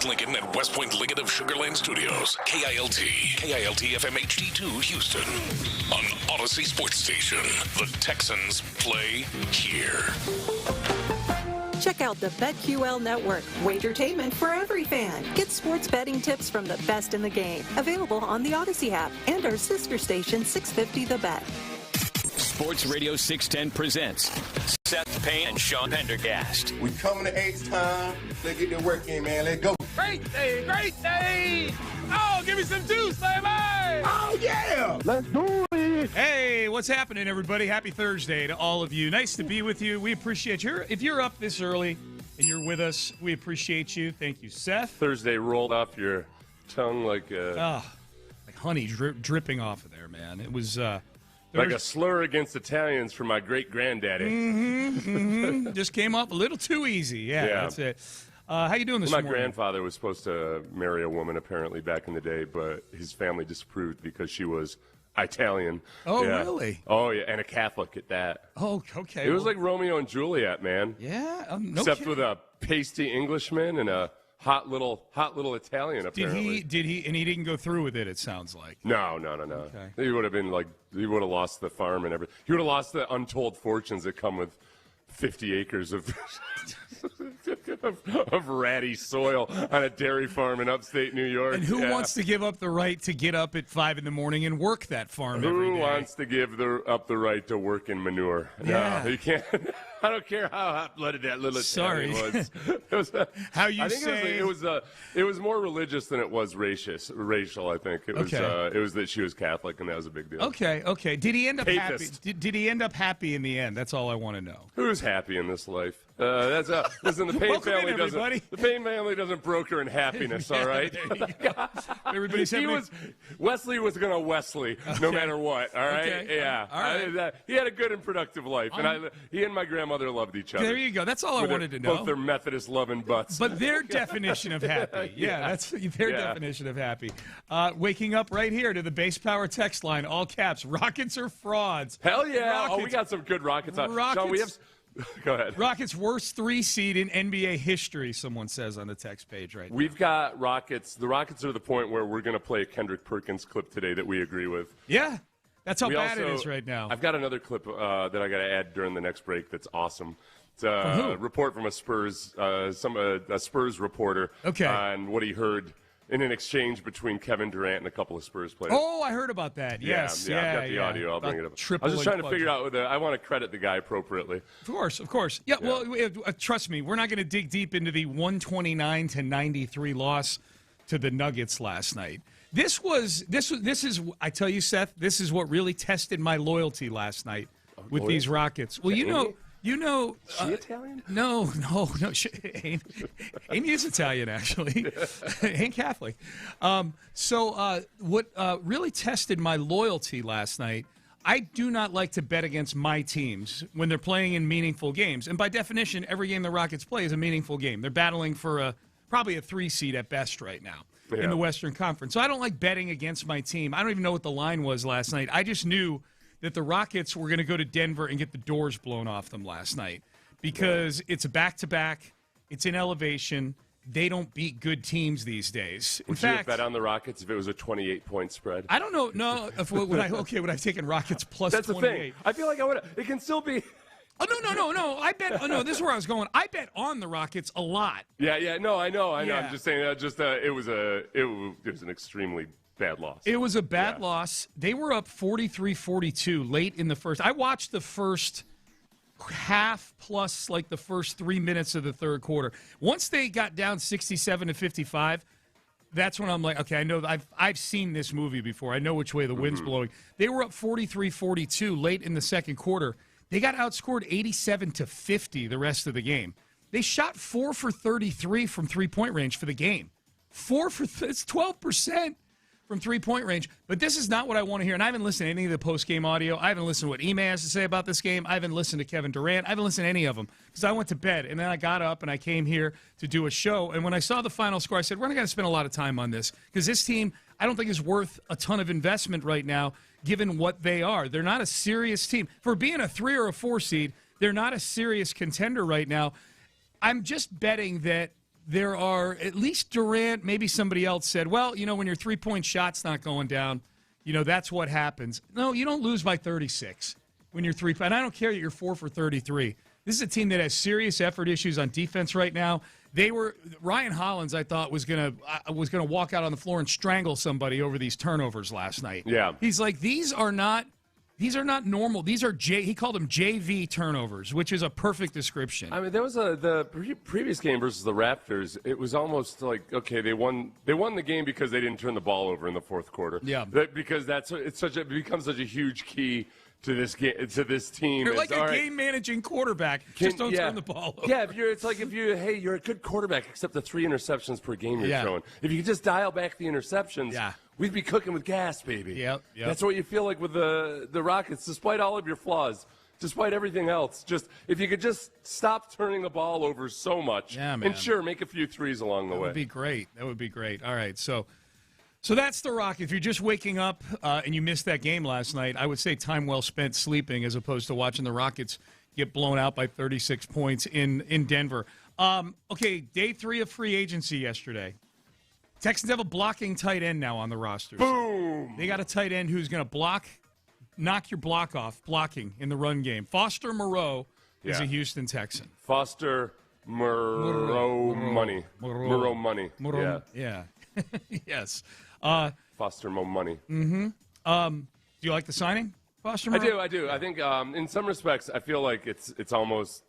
Point Lincoln and West Point Lincoln of Sugar Land Studios. KILT FM HD2 Houston. On Odyssey Sports Station. The Texans play here. Check out the BetQL Network, wagertainment for every fan. Get sports betting tips from the best in the game. Available on the Odyssey app and our sister station, 650 The Bet. Sports Radio 610 presents Seth Payne and Pendergast. We coming to H-Town. Let's get the work in, man. Let's go. Great day, great day. Oh, give me some juice, baby. Oh, yeah. Let's do it. Hey, what's happening, everybody? Happy Thursday to all of you. Nice to be with you. We appreciate you. If you're up this early and you're with us, we appreciate you. Thank you, Seth. Thursday rolled off your tongue like honey dripping off of there, man. It was like a slur against Italians from my great-granddaddy. Just came off a little too easy. Yeah. That's it. How you doing this morning? My grandfather was supposed to marry a woman apparently back in the day, but his family disapproved because she was Italian. Oh, yeah. Really? Oh, yeah, and a Catholic at that. Oh, okay. It was like Romeo and Juliet, man. Yeah, no except kidding. with a pasty Englishman and a hot little Italian. Apparently, did he? And he didn't go through with it. It sounds like. No. Okay. He would have been like he would have lost the farm and everything. He would have lost the untold fortunes that come with 50 acres of ratty soil on a dairy farm in upstate New York. And who wants to give up the right to get up at 5 a.m. and work that farm every day? Who wants to give up the right to work in manure? Yeah. No, you can't. I don't care how hot-blooded that little Italian was. How you I think say it was more religious than it was racial. I think it was. Okay. It was that she was Catholic, and that was a big deal. Okay. Did he end up Papist. happy? Did he end up happy in the end? That's all I want to know. Who's happy in this life? Listen, the Payne family doesn't. The Payne family doesn't broker in happiness. All right. Everybody's happy. Wesley was going to Wesley no matter what. All right. Okay. Yeah. All right. He had a good and productive life, and he and my grandmother loved each other. There you go. That's all I wanted to know. Both their Methodist loving butts. But their definition of happy. That's their definition of happy. Waking up right here to the base power text line, all caps. Rockets are frauds. Hell yeah. Rockets. Oh, we got some good Rockets on. Rockets. Sean, we have. Go ahead. Rockets' worst 3 seed in NBA history, someone says on the text page right now. We've got Rockets. The Rockets are the point where we're going to play a Kendrick Perkins clip today that we agree with. Yeah. That's how bad it is right now. I've got another clip that I got to add during the next break that's awesome. It's a report from a Spurs reporter on what he heard in an exchange betwing Kevin Durant and a couple of Spurs players. Oh, I heard about that. Yes. Yeah, I've got the audio. I'll bring it up. I was just trying to figure out I want to credit the guy appropriately. Of course. Yeah. Well, trust me, we're not going to dig deep into the 129-93 loss to the Nuggets last night. This is. I tell you, Seth, this is what really tested my loyalty last night with these Rockets. Well, you know, she Italian? No. Amy is Italian, actually. Ain't Catholic. What really tested my loyalty last night, I do not like to bet against my teams when they're playing in meaningful games. And by definition, every game the Rockets play is a meaningful game. They're battling for probably a 3 seed at best right now in the Western Conference. So I don't like betting against my team. I don't even know what the line was last night. I just knew that the Rockets were going to go to Denver and get the doors blown off them last night because it's a back-to-back. It's in elevation. They don't beat good teams these days. Would you have bet on the Rockets if it was a 28-point spread? I don't know. No. Would I have taken Rockets plus That's 28? The thing. I feel like I would. It can still be. Oh, no. I bet. Oh, no, this is where I was going. I bet on the Rockets a lot. Yeah. No, I know. Yeah. I'm just saying that. It was an extremely bad loss. It was a bad loss. They were up 43-42 late in the first. I watched the first half plus like the first 3 minutes of the third quarter. Once they got down 67-55, that's when I'm like, okay, I know I've seen this movie before. I know which way the wind's blowing. They were up 43-42 late in the second quarter. They got outscored 87-50 the rest of the game. They shot 4 for 33 from three-point range for the game. It's 12%. From three-point range. But this is not what I want to hear. And I haven't listened to any of the post-game audio. I haven't listened to what Ime has to say about this game. I haven't listened to Kevin Durant. I haven't listened to any of them because I went to bed. And then I got up and I came here to do a show. And when I saw the final score, I said, we're not going to spend a lot of time on this because this team, I don't think is worth a ton of investment right now given what they are. They're not a serious team. For being a 3 or a 4 seed, they're not a serious contender right now. I'm just betting that there are at least Durant, maybe somebody else said, well, when your 3-point shot's not going down, that's what happens. No, you don't lose by 36 when you're 3. And I don't care that you're 4 for 33. This is a team that has serious effort issues on defense right now. Ryan Hollins, I thought, was gonna walk out on the floor and strangle somebody over these turnovers last night. Yeah, he's like, these are not normal. These are he called them JV turnovers, which is a perfect description. I mean, there was the previous game versus the Raptors. It was almost like, okay, they won the game because they didn't turn the ball over in the fourth quarter. Yeah, because it becomes such a huge key to this game, to this team. You're like a game-managing quarterback. Just don't turn the ball over. Yeah, you're a good quarterback, except the 3 interceptions per game you're throwing. If you could just dial back the interceptions, we'd be cooking with gas, baby. Yep. That's what you feel like with the Rockets, despite all of your flaws, despite everything else. Just if you could just stop turning the ball over so much, and sure, make a few threes along the way. That would be great. All right, so that's the Rockets. If you're just waking up and you missed that game last night, I would say time well spent sleeping as opposed to watching the Rockets get blown out by 36 points in Denver. Okay, day 3 of free agency yesterday. Texans have a blocking tight end now on the roster. Boom! They got a tight end who's going to knock your block off, blocking in the run game. Foster Moreau is a Houston Texan. Foster Moreau money. Moreau money. Yeah. Yes. Foster Mo money. Mm-hmm. Do you like the signing, Foster Moreau? I do. I think in some respects, I feel like it's almost.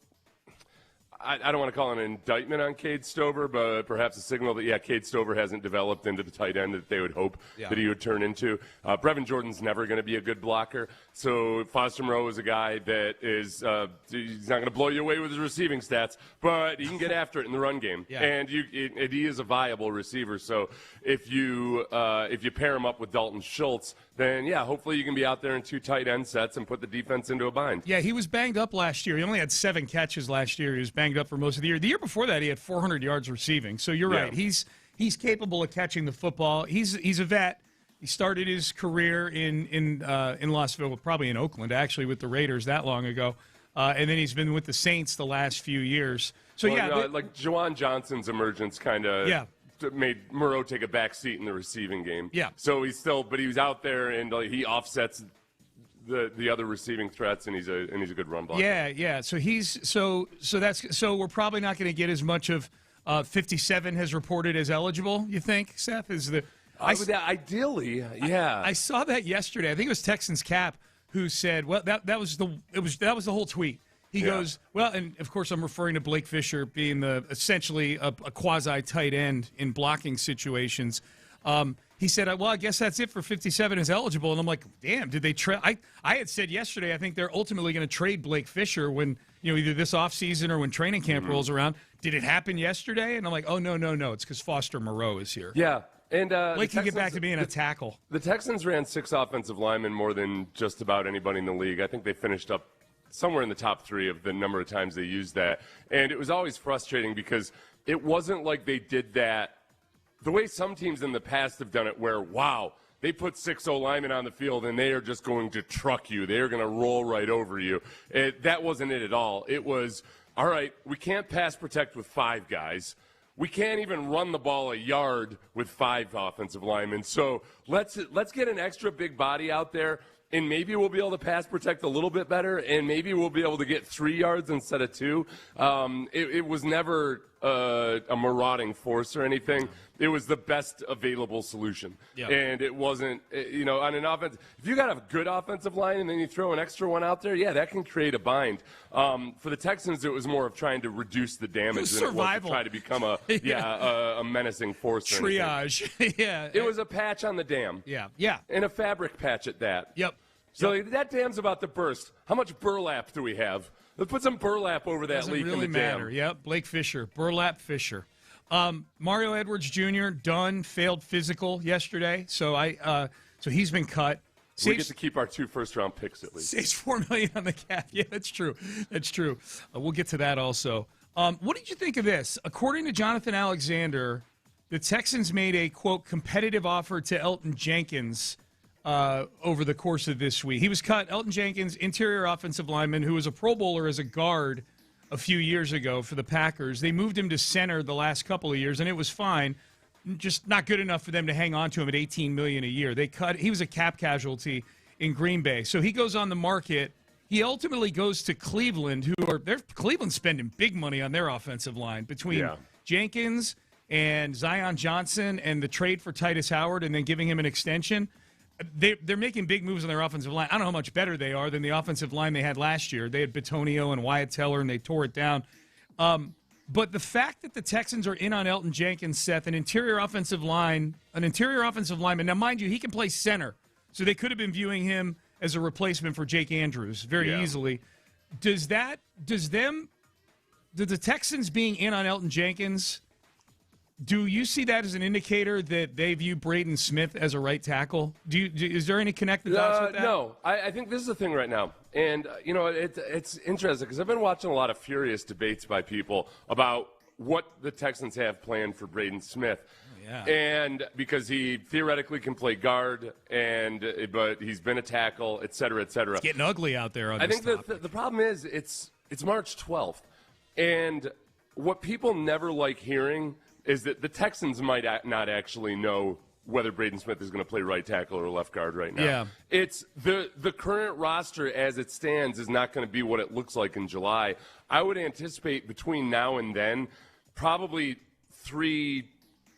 I don't want to call it an indictment on Cade Stover, but perhaps a signal that, Cade Stover hasn't developed into the tight end that they would hope that he would turn into. Brevin Jordan's never going to be a good blocker, so Foster Moreau is a guy that is he's not going to blow you away with his receiving stats, but he can get after it in the run game, and he is a viable receiver. So if you pair him up with Dalton Schultz, then, hopefully you can be out there in 2 tight end sets and put the defense into a bind. Yeah, he was banged up last year. He only had 7 catches last year. He was banged up for most of the year. The year before that, he had 400 yards receiving. So you're right. He's capable of catching the football. He's a vet. He started his career in Las Vegas, probably in Oakland, actually, with the Raiders that long ago. And then he's been with the Saints the last few years. So, like Juwan Johnson's emergence kind of made Moreau take a back seat in the receiving game. Yeah. So but he was out there and he offsets the other receiving threats, and he's a good run blocker. Yeah. So we're probably not going to get as much of 57 has reported as eligible. You think, Seth? Ideally, yeah. I saw that yesterday. I think it was Texans Cap who said, "Well, that was the whole tweet." He goes, well, and of course I'm referring to Blake Fisher being essentially a quasi tight end in blocking situations. He said, well, I guess that's it for 57 is eligible. And I'm like, damn, did they trade? I had said yesterday I think they're ultimately going to trade Blake Fisher when, either this offseason or when training camp rolls around. Did it happen yesterday? And I'm like, oh, no. It's because Foster Moreau is here. Yeah. And Blake can get back to being a tackle. The Texans ran 6 offensive linemen more than just about anybody in the league. I think they finished up somewhere in the top 3 of the number of times they used that. And it was always frustrating because it wasn't like they did that the way some teams in the past have done it where, wow, they put 6 O-linemen on the field and they are just going to truck you. They are going to roll right over you. That wasn't it at all. It was, all right, we can't pass protect with 5 guys. We can't even run the ball a yard with 5 offensive linemen. So let's get an extra big body out there, and maybe we'll be able to pass protect a little bit better, and maybe we'll be able to get 3 yards instead of 2. It was never a marauding force or anything. It was the best available solution. Yeah. And it wasn't, on an offense, if you got a good offensive line and then you throw an extra one out there, that can create a bind. For the Texans, it was more of trying to reduce the damage than it was to try to become a menacing force. Triage. It was a patch on the dam. Yeah. And a fabric patch at that. Yep. So that dam's about to burst. How much burlap do we have? Let's put some burlap over that leak really in the dam. Yep, Blake Fisher, burlap Fisher. Mario Edwards Jr. done, failed physical yesterday, so he's been cut. We get to keep our 2 first-round picks at least. Saves $4 million on the cap. Yeah, that's true. We'll get to that also. What did you think of this? According to Jonathan Alexander, the Texans made a quote competitive offer to Elton Jenkins over the course of this week. He was cut. Elton Jenkins, interior offensive lineman, who was a Pro Bowler as a guard a few years ago for the Packers. They moved him to center the last couple of years, and it was fine. Just not good enough for them to hang on to him at $18 million a year. He was a cap casualty in Green Bay. So he goes on the market. He ultimately goes to Cleveland, Cleveland's spending big money on their offensive line between Jenkins and Zion Johnson and the trade for Titus Howard and then giving him an extension. They're making big moves on their offensive line. I don't know how much better they are than the offensive line they had last year. They had Bitonio and Wyatt Teller, and they tore it down. But the fact that the Texans are in on Elton Jenkins, Seth, an interior offensive lineman. Now, mind you, he can play center. So they could have been viewing him as a replacement for Jake Andrews very easily. Does the Texans being in on Elton Jenkins, do you see that as an indicator that they view Braden Smith as a right tackle? Is there any connected dots with that? No. I think this is the thing right now. And, it's interesting because I've been watching a lot of furious debates by people about what the Texans have planned for Braden Smith. Yeah. And because he theoretically can play guard, but he's been a tackle, et cetera, et cetera. It's getting ugly out there on I this think topic. the problem is it's March 12th. And what people never like hearing is that the Texans might not actually know whether Braden Smith is going to play right tackle or left guard right now. Yeah. It's the current roster as it stands is not going to be what it looks like in July. I would anticipate between now and then probably 3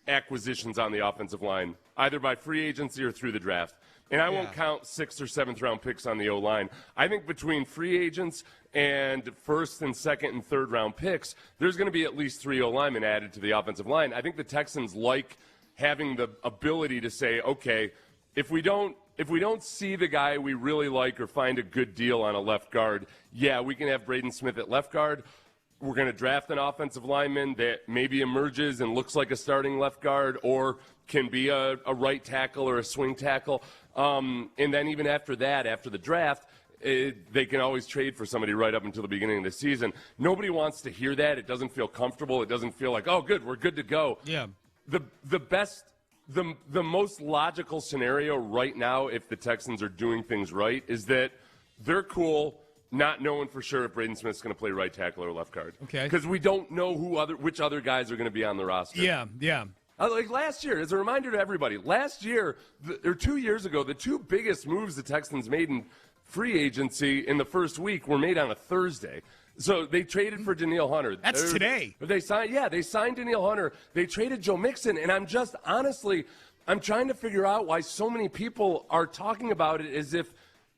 acquisitions on the offensive line, either by free agency or through the draft. And I won't count 6th or 7th round picks on the O-line. I think between free agents and 1st and 2nd and 3rd round picks, there's going to be at least 3 O-linemen added to the offensive line. I think the Texans like having the ability to say, okay, if we don't see the guy we really like or find a good deal on a left guard, we can have Braden Smith at left guard. We're going to draft an offensive lineman that maybe emerges and looks like a starting left guard or can be a right tackle or a swing tackle. And then even after that, after the draft, they can always trade for somebody right up until the beginning of the season. Nobody wants to hear that. It doesn't feel comfortable. It doesn't feel like, oh, good, we're good to go. Yeah. The most logical scenario right now, if the Texans are doing things right, is that they're cool not knowing for sure if Braden Smith's going to play right tackle or left guard. Okay. Because we don't know which other guys are going to be on the roster. Yeah. Like last year, as a reminder to everybody, last year, or 2 years ago, the 2 biggest moves the Texans made in free agency in the first week were made on a Thursday. So they traded for Danielle Hunter. That's today. They signed Danielle Hunter. They traded Joe Mixon, and I'm trying to figure out why so many people are talking about it as if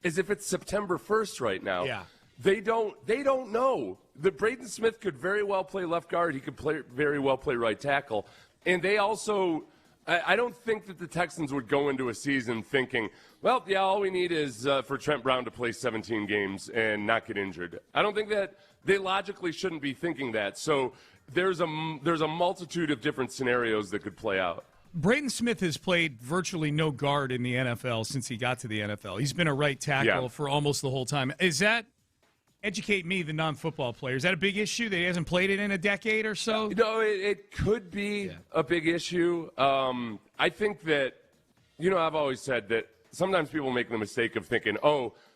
it's September 1st right now. Yeah. They don't know. that Braden Smith could very well play left guard. He could very well play right tackle. And they also, I don't think that the Texans would go into a season thinking, well, yeah, all we need is for Trent Brown to play 17 games and not get injured. I don't think that they logically shouldn't be thinking that. So there's a multitude of different scenarios that could play out. Braden Smith has played virtually no guard in the NFL since he got to the NFL. He's been a right tackle for almost the whole time. Is that, educate me, the non-football player, is that a big issue that he hasn't played it in a decade or so? No, it could be a big issue. I think that, I've always said that sometimes people make the mistake of thinking,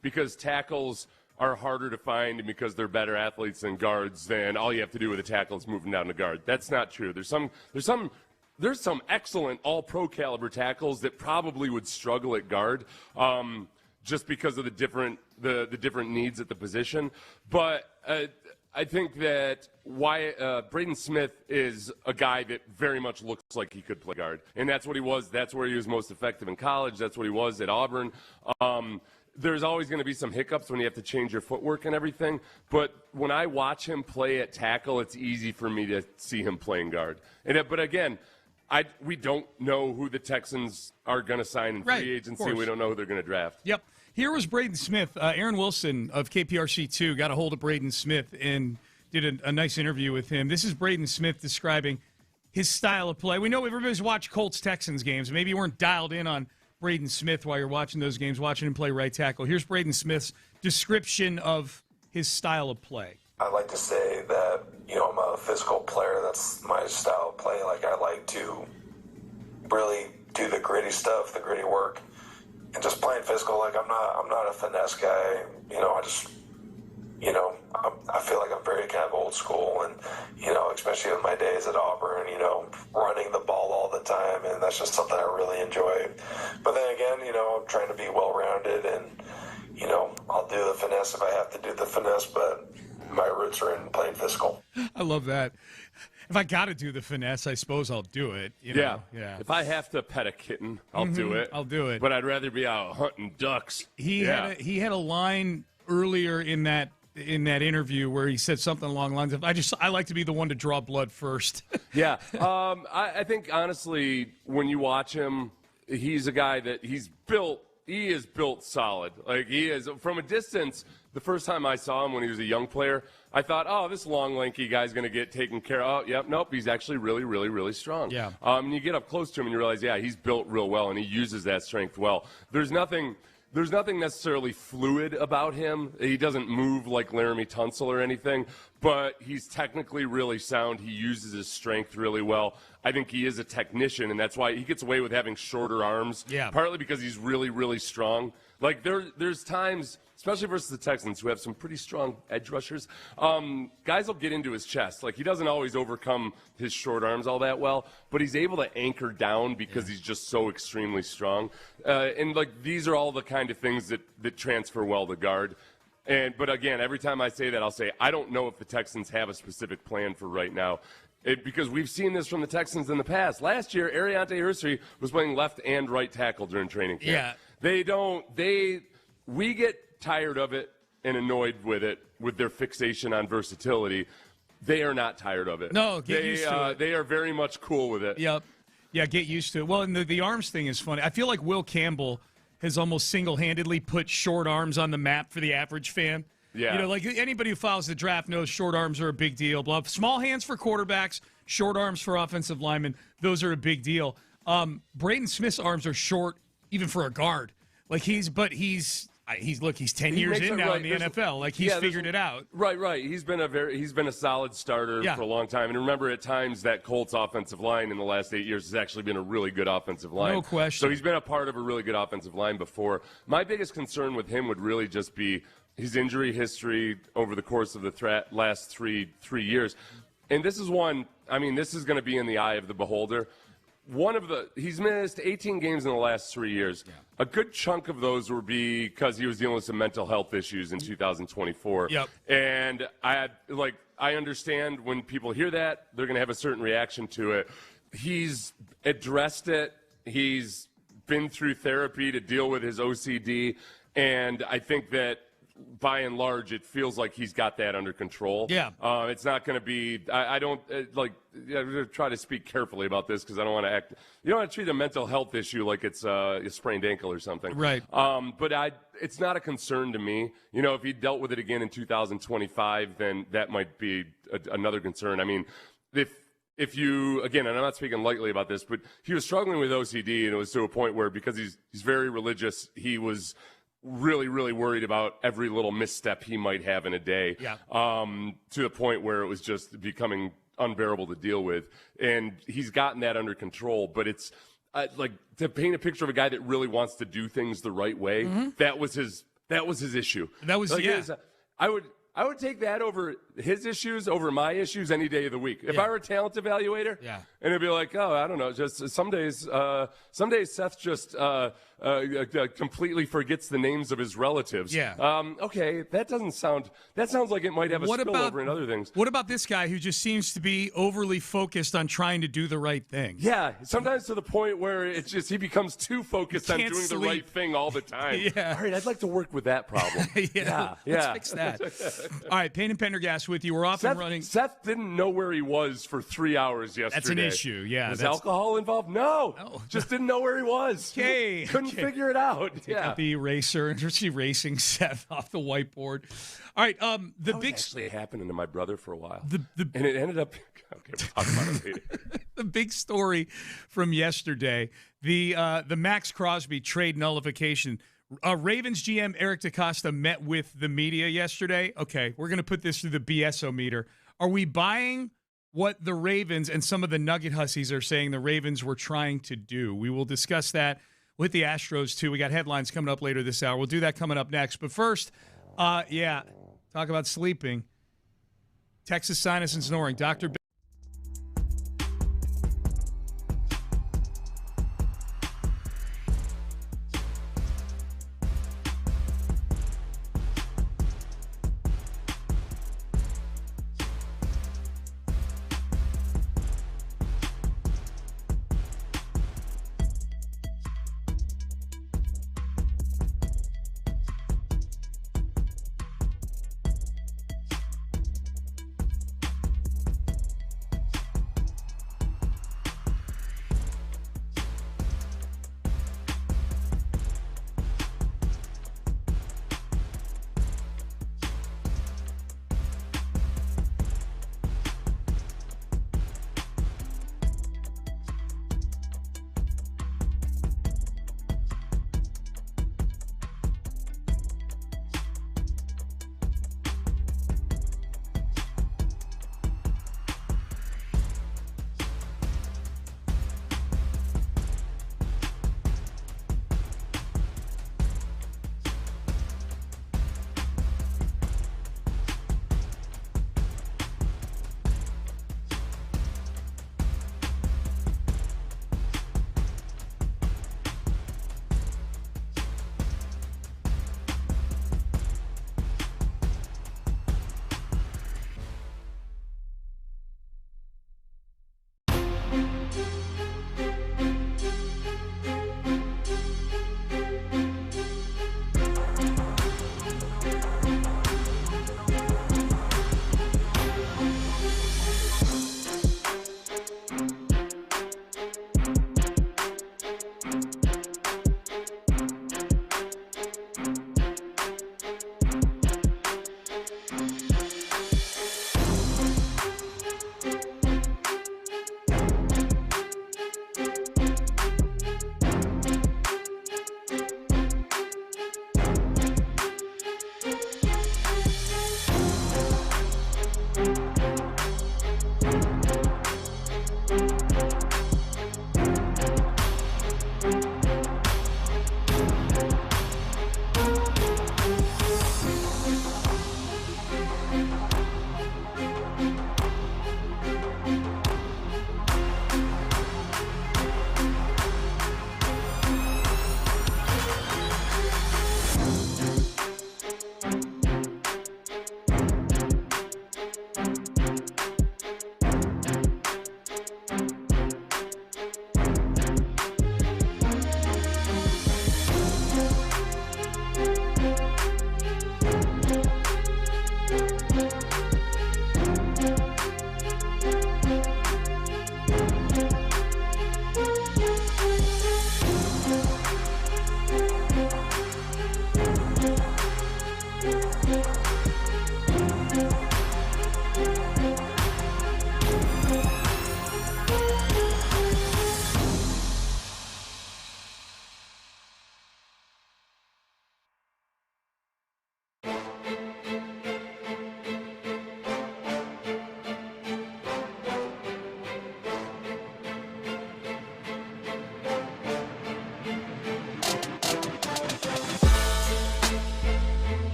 because tackles are harder to find and because they're better athletes than guards, then all you have to do with a tackle is move them down to guard. That's not true. There's some excellent all-pro caliber tackles that probably would struggle at guard just because of the different needs at the position. But I think that Braden Smith is a guy that very much looks like he could play guard. And that's what he was. That's where he was most effective in college. That's what he was at Auburn. There's always going to be some hiccups when you have to change your footwork and everything. But when I watch him play at tackle, it's easy for me to see him playing guard. But again, we don't know who the Texans are going to sign in free agency. We don't know who they're going to draft. Yep. Here was Braden Smith. Aaron Wilson of KPRC2 got a hold of Braden Smith and did a nice interview with him. This is Braden Smith describing his style of play. We know everybody's watched Colts-Texans games. Maybe you weren't dialed in on Braden Smith while you're watching those games, watching him play right tackle. Here's Braden Smith's description of his style of play. I like to say that, I'm a physical player. That's my style of play. Like, I like to really do the gritty stuff, the gritty work, and just playing physical. Like, I'm not a finesse guy. I feel like I'm very kind of old old school, and especially with my days at Auburn, running the ball all the time, and that's just something I really enjoy. But then again, I'm trying to be well-rounded, and I'll do the finesse if I have to do the finesse, but my roots are in playing physical. I love that. If I got to do the finesse, I suppose I'll do it. Yeah. If I have to pet a kitten, I'll do it. I'll do it. But I'd rather be out hunting ducks. He had a line earlier in that interview where he said something along the lines of, I like to be the one to draw blood first. Yeah. I think, honestly, when you watch him, he's a guy that he is built solid. Like, he is, from a distance, the first time I saw him when he was a young player, I thought, oh, this long, lanky guy's going to get taken care of. Oh, yep, nope, he's actually really, really, really strong. Yeah. And you get up close to him and you realize, yeah, he's built real well, and he uses that strength well. There's nothing necessarily fluid about him. He doesn't move like Laramie Tunsil or anything, but he's technically really sound. He uses his strength really well. I think he is a technician, and that's why he gets away with having shorter arms. Yeah. Partly because he's really, really strong. Like, there's times, especially versus the Texans, who have some pretty strong edge rushers, guys will get into his chest. Like, he doesn't always overcome his short arms all that well, but he's able to anchor down because he's just so extremely strong. And, like, these are all the kind of things that transfer well to guard. But, again, every time I say that, I'll say, I don't know if the Texans have a specific plan for right now. Because we've seen this from the Texans in the past. Last year, Ariante Ursary was playing left and right tackle during training camp. Yeah. We get tired of it and annoyed with it, with their fixation on versatility. They are not tired of it. No, get used to it. They are very much cool with it. Yep. Yeah, get used to it. Well, and the arms thing is funny. I feel like Will Campbell has almost single-handedly put short arms on the map for the average fan. Yeah. Like anybody who follows the draft knows short arms are a big deal. Small hands for quarterbacks, short arms for offensive linemen, those are a big deal. Braden Smith's arms are short even for a guard. Like he's 10 years in now in the NFL. Like he's figured it out. Right. He's been a solid starter for a long time. And remember, at times that Colts offensive line in the last 8 years has actually been a really good offensive line. No question. So he's been a part of a really good offensive line before. My biggest concern with him would really just be his injury history over the course of the last three years. And this is one, this is going to be in the eye of the beholder. He's missed 18 games in the last 3 years. Yeah. A good chunk of those were because he was dealing with some mental health issues in 2024. Yep. And I understand when people hear that, they're going to have a certain reaction to it. He's addressed it. He's been through therapy to deal with his OCD. And I think that, by and large, it feels like he's got that under control. Yeah. It's not going to be – I'm going to try to speak carefully about this because I don't want to act – you don't want to treat a mental health issue like it's a sprained ankle or something. Right. But it's not a concern to me. If he dealt with it again in 2025, then that might be another concern. If you – again, and I'm not speaking lightly about this, but he was struggling with OCD, and it was to a point where because he's very religious, he was – really, really worried about every little misstep he might have in a day. Yeah. To the point where it was just becoming unbearable to deal with. And he's gotten that under control. But it's to paint a picture of a guy that really wants to do things the right way. Mm-hmm. That was his issue. That was I would take that over his issues over my issues any day of the week. If I were a talent evaluator, and it'd be like, oh, I don't know, just some days Seth just completely forgets the names of his relatives. Yeah. Okay, that sounds like it might have a spillover in other things. What about this guy who just seems to be overly focused on trying to do the right thing? Yeah, sometimes to the point where it's just he becomes too focused on doing the right thing all the time. Yeah. All right, I'd like to work with that problem. Let's fix that. All right, Payne and Pendergast with you. We're off and running. Seth didn't know where he was for 3 hours yesterday. That's an issue, yeah. Was alcohol involved? No. Just didn't know where he was. Okay. Couldn't figure it out. Take out the eraser and just erasing Seth off the whiteboard. All right, that was actually happening to my brother for a while. And it ended up – okay, we'll talk about it later. The big story from yesterday, the Max Crosby trade nullification – Ravens GM Eric DeCosta met with the media yesterday. Okay, we're going to put this through the BS-o-meter. Are we buying what the Ravens and some of the Nugget Hussies are saying the Ravens were trying to do? We will discuss that with the Astros, too. We got headlines coming up later this hour. We'll do that coming up next. But first, talk about sleeping. Texas Sinus and Snoring, Dr.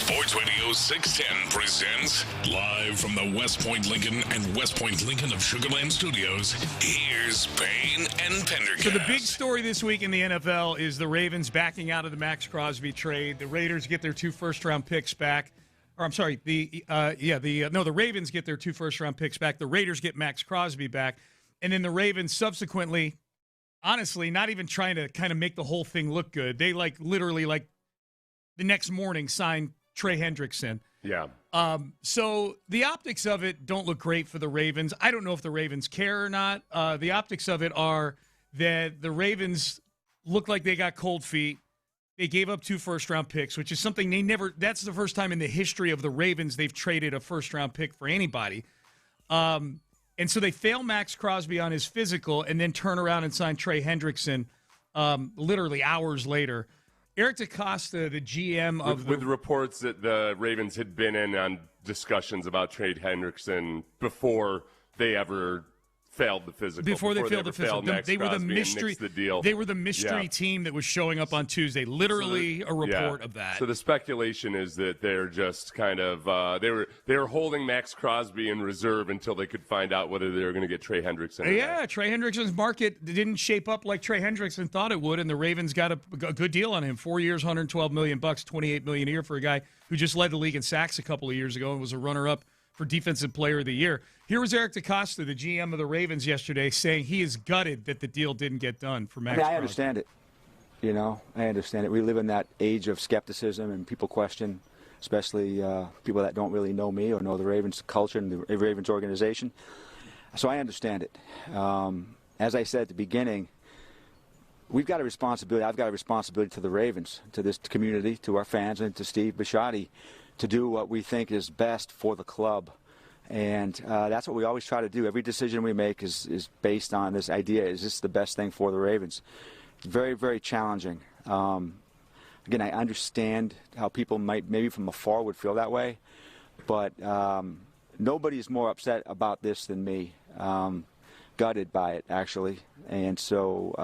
Sports Radio 610 presents live from the West Point Lincoln and West Point Lincoln of Sugar Land Studios. Here's Payne and Pendergast. So the big story this week in the NFL is the Ravens backing out of the Max Crosby trade. The Raiders get their 2 first-round picks back. Or I'm sorry, the Ravens get their 2 first-round picks back. The Raiders get Max Crosby back, and then the Ravens subsequently, honestly, not even trying to kind of make the whole thing look good. They literally the next morning signed Trey Hendrickson. Yeah. So the optics of it don't look great for the Ravens. I don't know if the Ravens care or not. The optics of it are that the Ravens look like they got cold feet. They gave up 2 first-round picks, which is something they never – that's the first time in the history of the Ravens they've traded a first-round pick for anybody. And so they fail Max Crosby on his physical and then turn around and sign Trey Hendrickson literally hours later. Eric DeCosta, the GM of with reports that the Ravens had been in on discussions about Trey Hendrickson before they ever failed the physical. Before they failed the physical. They were the mystery. They were the mystery team that was showing up on Tuesday. Literally a report of that. So the speculation is that they're just kind of they were holding Max Crosby in reserve until they could find out whether they were going to get Trey Hendrickson. Yeah, Trey Hendrickson's market didn't shape up like Trey Hendrickson thought it would, and the Ravens got a good deal on him. 4 years, $112 million, $28 million a year for a guy who just led the league in sacks a couple of years ago and was a runner-up for Defensive Player of the Year. Here was Eric DeCosta, the GM of the Ravens, yesterday, saying he is gutted that the deal didn't get done for Max Crosby. I understand it. I understand it. We live in that age of skepticism, and people question, especially people that don't really know me or know the Ravens culture and the Ravens organization. So I understand it. As I said at the beginning, we've got a responsibility. I've got a responsibility to the Ravens, to this community, to our fans, and to Steve Bisciotti, to do what we think is best for the club. And that's what we always try to do. Every decision we make is based on this idea, is this the best thing for the Ravens? It's very, very challenging. Again, I understand how people might, maybe from afar, would feel that way. But nobody's more upset about this than me. Gutted by it, actually. And so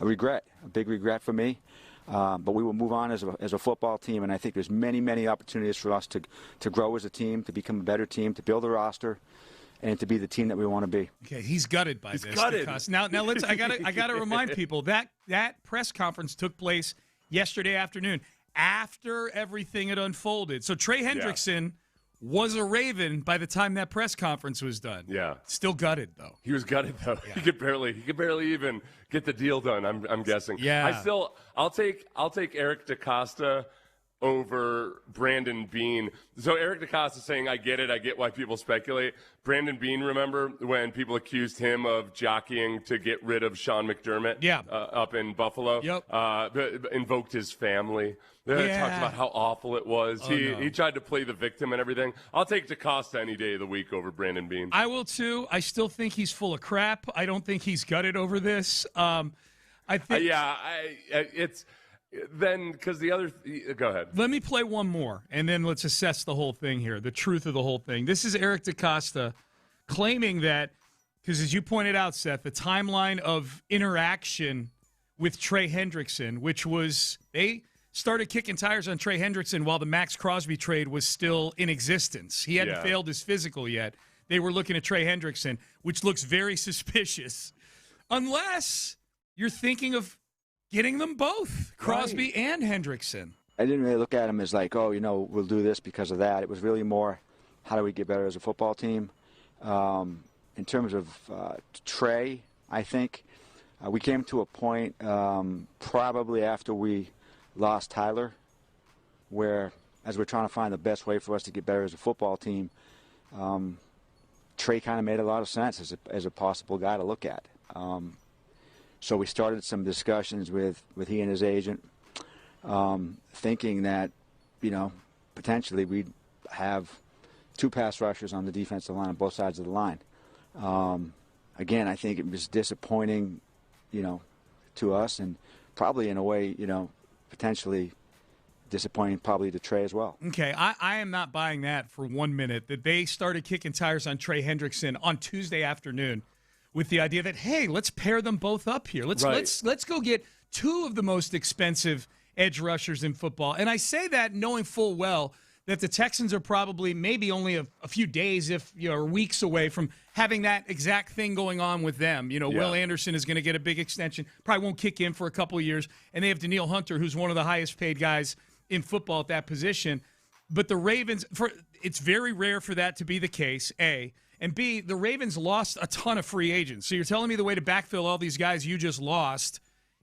a big regret for me. But we will move on as a football team, and I think there's many, many opportunities for us to grow as a team, to become a better team, to build a roster, and to be the team that we want to be. Okay, he's gutted by this. Gutted. Now let's. I gotta remind people that press conference took place yesterday afternoon after everything had unfolded. So Trey Hendrickson was a Raven by the time that press conference was done. Yeah. Still gutted, though. He was gutted, though. Yeah. He could barely even get the deal done, I'm guessing. Yeah. I'll take Eric DeCosta over Brandon Beane. So Eric DeCosta saying, I get why people speculate. Brandon Beane, remember when people accused him of jockeying to get rid of Sean McDermott up in Buffalo? Yep. Invoked his family. Talked about how awful it was. He tried to play the victim and everything. I'll take DeCosta any day of the week over Brandon Beane. I will, too. I still think he's full of crap. I don't think he's gutted over this. I think. It's... Then, because the other go ahead. Let me play one more, and then let's assess the whole thing here, the truth of the whole thing. This is Eric DeCosta claiming that, because as you pointed out, Seth, the timeline of interaction with Trey Hendrickson, which was they started kicking tires on Trey Hendrickson while the Max Crosby trade was still in existence. He hadn't failed his physical yet. They were looking at Trey Hendrickson, which looks very suspicious, unless you're thinking of getting them both, Crosby and Hendrickson. I didn't really look at him as like, we'll do this because of that. It was really more, how do we get better as a football team? In terms of Trey, I think we came to a point probably after we lost Tyler, where as we're trying to find the best way for us to get better as a football team, Trey kind of made a lot of sense as a possible guy to look at. So we started some discussions with he and his agent, thinking that, potentially we'd have 2 pass rushers on the defensive line on both sides of the line. Again, I think it was disappointing, to us, and probably in a way, potentially disappointing probably to Trey as well. Okay, I am not buying that for 1 minute, that they started kicking tires on Trey Hendrickson on Tuesday afternoon with the idea that, hey, let's pair them both up here. Let's go get 2 of the most expensive edge rushers in football. And I say that knowing full well that the Texans are probably maybe only a few days, or weeks away from having that exact thing going on with them. Will Anderson is going to get a big extension, probably won't kick in for a couple of years, and they have Danielle Hunter, who's one of the highest paid guys in football at that position. But the Ravens, it's very rare for that to be the case, A. And B, the Ravens lost a ton of free agents. So you're telling me the way to backfill all these guys you just lost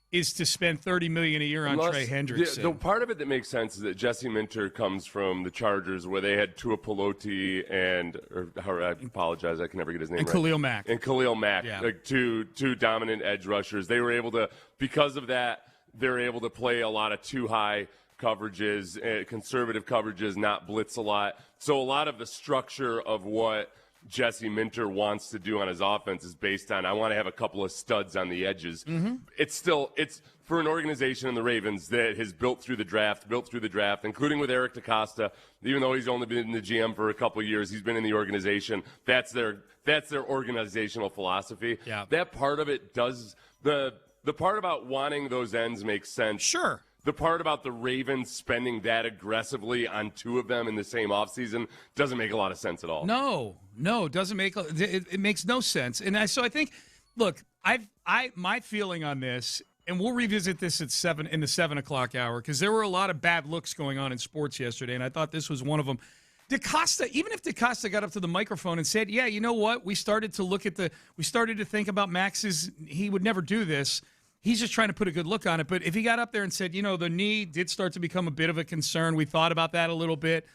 is to spend $30 million a year on Trey Hendrickson. The part of it that makes sense is that Jesse Minter comes from the Chargers, where they had Tua Pelosi I apologize, I can never get his name right. Khalil Mack. And Khalil Mack, like two dominant edge rushers. They were able to, because of that, they're able to play a lot of too high coverages, conservative coverages, not blitz a lot. So a lot of the structure of what Jesse Minter wants to do on his offense is based on, I want to have a couple of studs on the edges. Mm-hmm. It's for an organization in the Ravens that has built through the draft, including with Eric DeCosta. Even though he's only been the GM for a couple of years, he's been in the organization. That's their organizational philosophy. Yeah. That part of it does, the part about wanting those ends makes sense. Sure. The part about the Ravens spending that aggressively on two of them in the same offseason doesn't make a lot of sense at all. No, it doesn't it makes no sense. And so I think, look, my feeling on this, and we'll revisit this at 7 in the 7 o'clock hour, because there were a lot of bad looks going on in sports yesterday, and I thought this was one of them. DeCosta, even if DeCosta got up to the microphone and said, yeah, you know what, we started to think about Max's, he would never do this. He's just trying to put a good look on it. But if he got up there and said, the knee did start to become a bit of a concern. We thought about that a little bit.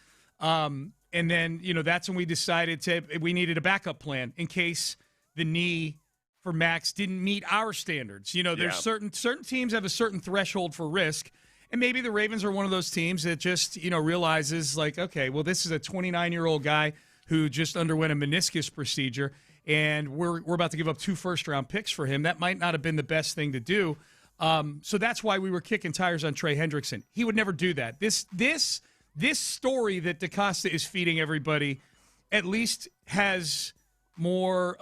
And then, that's when we decided we needed a backup plan in case the knee for Max didn't meet our standards. There's certain teams have a certain threshold for risk. And maybe the Ravens are one of those teams that just, realizes like, okay, well, this is a 29-year-old guy who just underwent a meniscus procedure, and we're about to give up 2 first-round picks for him. That might not have been the best thing to do. So that's why we were kicking tires on Trey Hendrickson. He would never do that. This story that DeCosta is feeding everybody at least has more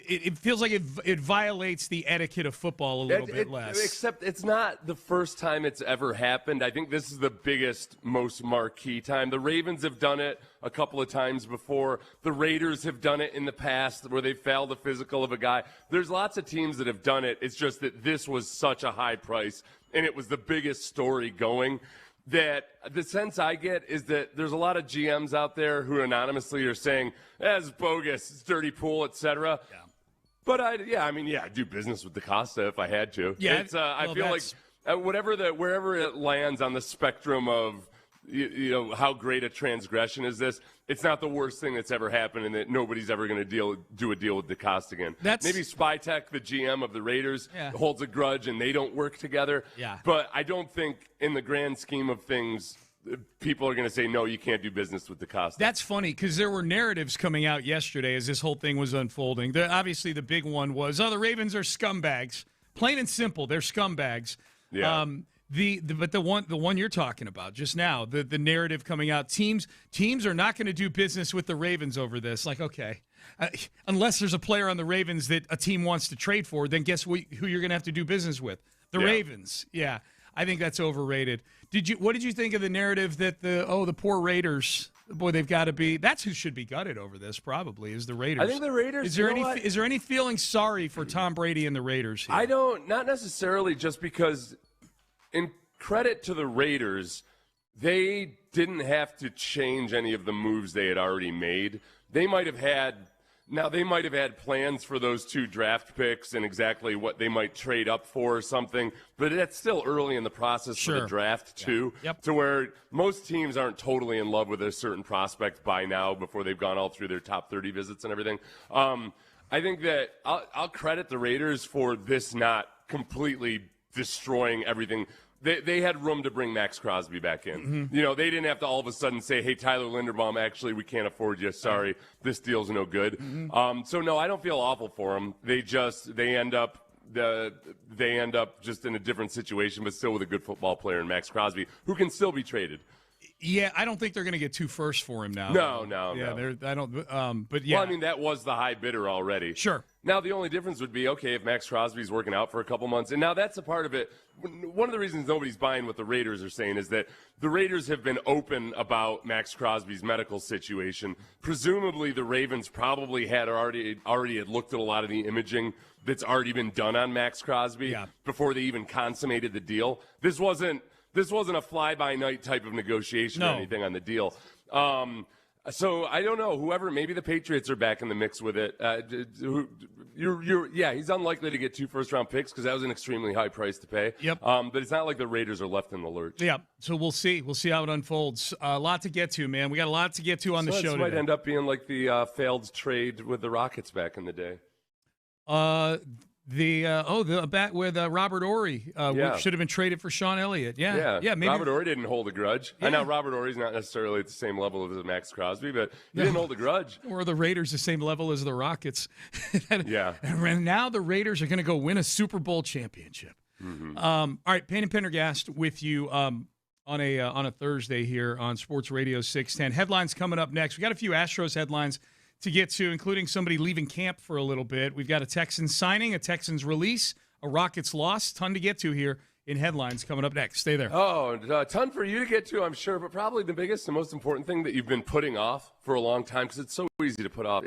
it feels like it violates the etiquette of football a little bit less. Except it's not the first time it's ever happened. I think this is the biggest, most marquee time. The Ravens have done it a couple of times before. The Raiders have done it in the past where they fouled the physical of a guy. There's lots of teams that have done it. It's just that this was such a high price, and it was the biggest story going, that the sense I get is that there's a lot of GMs out there who anonymously are saying, it's bogus, it's dirty pool, etc. Yeah. But I'd do business with DeCosta if I had to. Yeah, I feel like wherever it lands on the spectrum of how great a transgression is this, it's not the worst thing that's ever happened, and that nobody's ever going to do a deal with DeCosta again. Maybe Spytek, the GM of the Raiders, holds a grudge and they don't work together. Yeah. But I don't think in the grand scheme of things, people are going to say, no, you can't do business with DeCosta. That's funny, because there were narratives coming out yesterday as this whole thing was unfolding. Obviously, the big one was, the Ravens are scumbags. Plain and simple, they're scumbags. Yeah. But the one you're talking about just now, the narrative coming out, teams are not going to do business with the Ravens over this. Like, okay, unless there's a player on the Ravens that a team wants to trade for, then guess who you're going to have to do business with? The Ravens. Yeah. I think that's overrated. What did you think of the narrative that the poor Raiders, boy, they've got to be, that's who should be gutted over this probably, is the Raiders. I think the Raiders, is there any feeling sorry for Tom Brady and the Raiders here? I don't, not necessarily, just because in credit to the Raiders, they didn't have to change any of the moves they had already made. They might have had plans for those 2 draft picks and exactly what they might trade up for or something, but that's still early in the process for the draft, too, to where most teams aren't totally in love with a certain prospect by now before they've gone all through their top 30 visits and everything. I think that I'll credit the Raiders for this not completely destroying everything. They had room to bring Max Crosby back in. Mm-hmm. They didn't have to all of a sudden say, hey, Tyler Linderbaum, actually, we can't afford you. Sorry, this deal's no good. Mm-hmm. So, no, I don't feel awful for them. They end up just in a different situation, but still with a good football player in Max Crosby, who can still be traded. Yeah, I don't think they're going to get 2 firsts for him now. No. Yeah, I don't. But yeah. Well, I mean, that was the high bidder already. Sure. Now the only difference would be, okay, if Max Crosby's working out for a couple months, and now that's a part of it. One of the reasons nobody's buying what the Raiders are saying is that the Raiders have been open about Max Crosby's medical situation. Presumably, the Ravens probably had already had looked at a lot of the imaging that's already been done on Max Crosby before they even consummated the deal. This wasn't a fly-by-night type of negotiation or anything on the deal. So I don't know. Whoever, maybe the Patriots are back in the mix with it. He's unlikely to get 2 first-round picks because that was an extremely high price to pay. Yep. But it's not like the Raiders are left in the lurch. Yeah. So we'll see. We'll see how it unfolds. A lot to get to, man. We got a lot to get to on the show today. This might end up being like the failed trade with the Rockets back in the day. The bat with Robert Horry should have been traded for Sean Elliott. Yeah. Maybe Robert Horry didn't hold a grudge. Yeah. I know Robert Horry's not necessarily at the same level as Max Crosby, but he didn't hold a grudge. Or the Raiders the same level as the Rockets. Yeah. And now the Raiders are going to go win a Super Bowl championship. Mm-hmm. All right, Payne and Pendergast with you on a Thursday here on Sports Radio 610. Headlines coming up next. We got a few Astros headlines to get to, including somebody leaving camp for a little bit. We've got a Texans signing, a Texans release, a Rockets loss. Ton to get to here in headlines coming up next. Stay there. Oh, a ton for you to get to, I'm sure, but probably the biggest and most important thing that you've been putting off for a long time, because it's so easy to put off.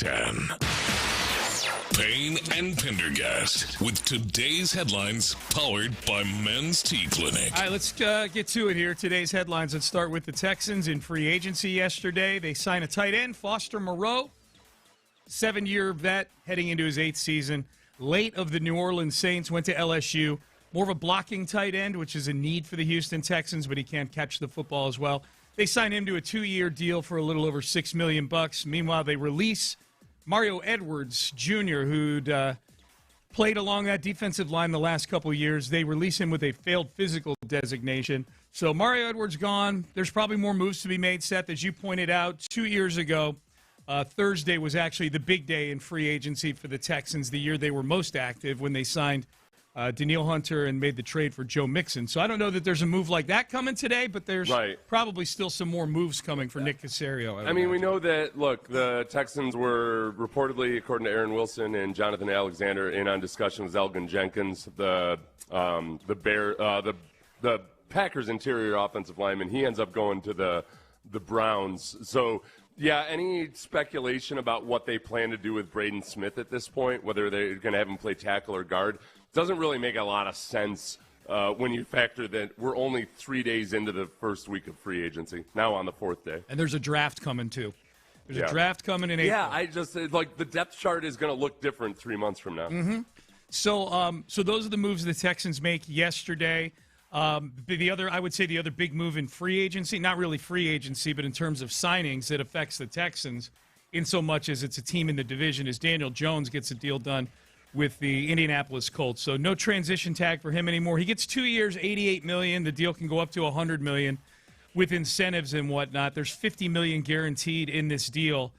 10. Payne and Pendergast with today's headlines powered by Men's Tea Clinic. All right, let's get to it here. Today's headlines. Let's start with the Texans in free agency yesterday. They signed a tight end, Foster Moreau, 7-year vet heading into his 8th season. Late of the New Orleans Saints, went to LSU. More of a blocking tight end, which is a need for the Houston Texans, but he can't catch the football as well. They signed him to a 2-year deal for a little over $6 million. Meanwhile, they release Mario Edwards Jr., who'd played along that defensive line the last couple of years. They release him with a failed physical designation. So Mario Edwards gone. There's probably more moves to be made, Seth. As you pointed out, 2 years ago, Thursday was actually the big day in free agency for the Texans, the year they were most active when they signed Danielle Hunter and made the trade for Joe Mixon. So I don't know that there's a move like that coming today, but there's probably still some more moves coming for Nick Caserio. I mean, we know that, look, the Texans were reportedly, according to Aaron Wilson and Jonathan Alexander, in on discussion with Elgin Jenkins, the Packers' interior offensive lineman. He ends up going to the Browns. So, yeah, any speculation about what they plan to do with Braden Smith at this point, whether they're going to have him play tackle or guard, doesn't really make a lot of sense when you factor that we're only 3 days into the first week of free agency, now on the 4th day. And there's a draft coming, too. There's a draft coming in April. Yeah, I just, like, the depth chart is going to look different 3 months from now. Mm-hmm. So those are the moves the Texans make yesterday. I would say the other big move in free agency, not really free agency, but in terms of signings that affects the Texans in so much as it's a team in the division, is Daniel Jones gets a deal done with the Indianapolis Colts. So no transition tag for him anymore. He gets 2 years, $88 million. The deal can go up to $100 million with incentives and whatnot. There's $50 million guaranteed in this deal.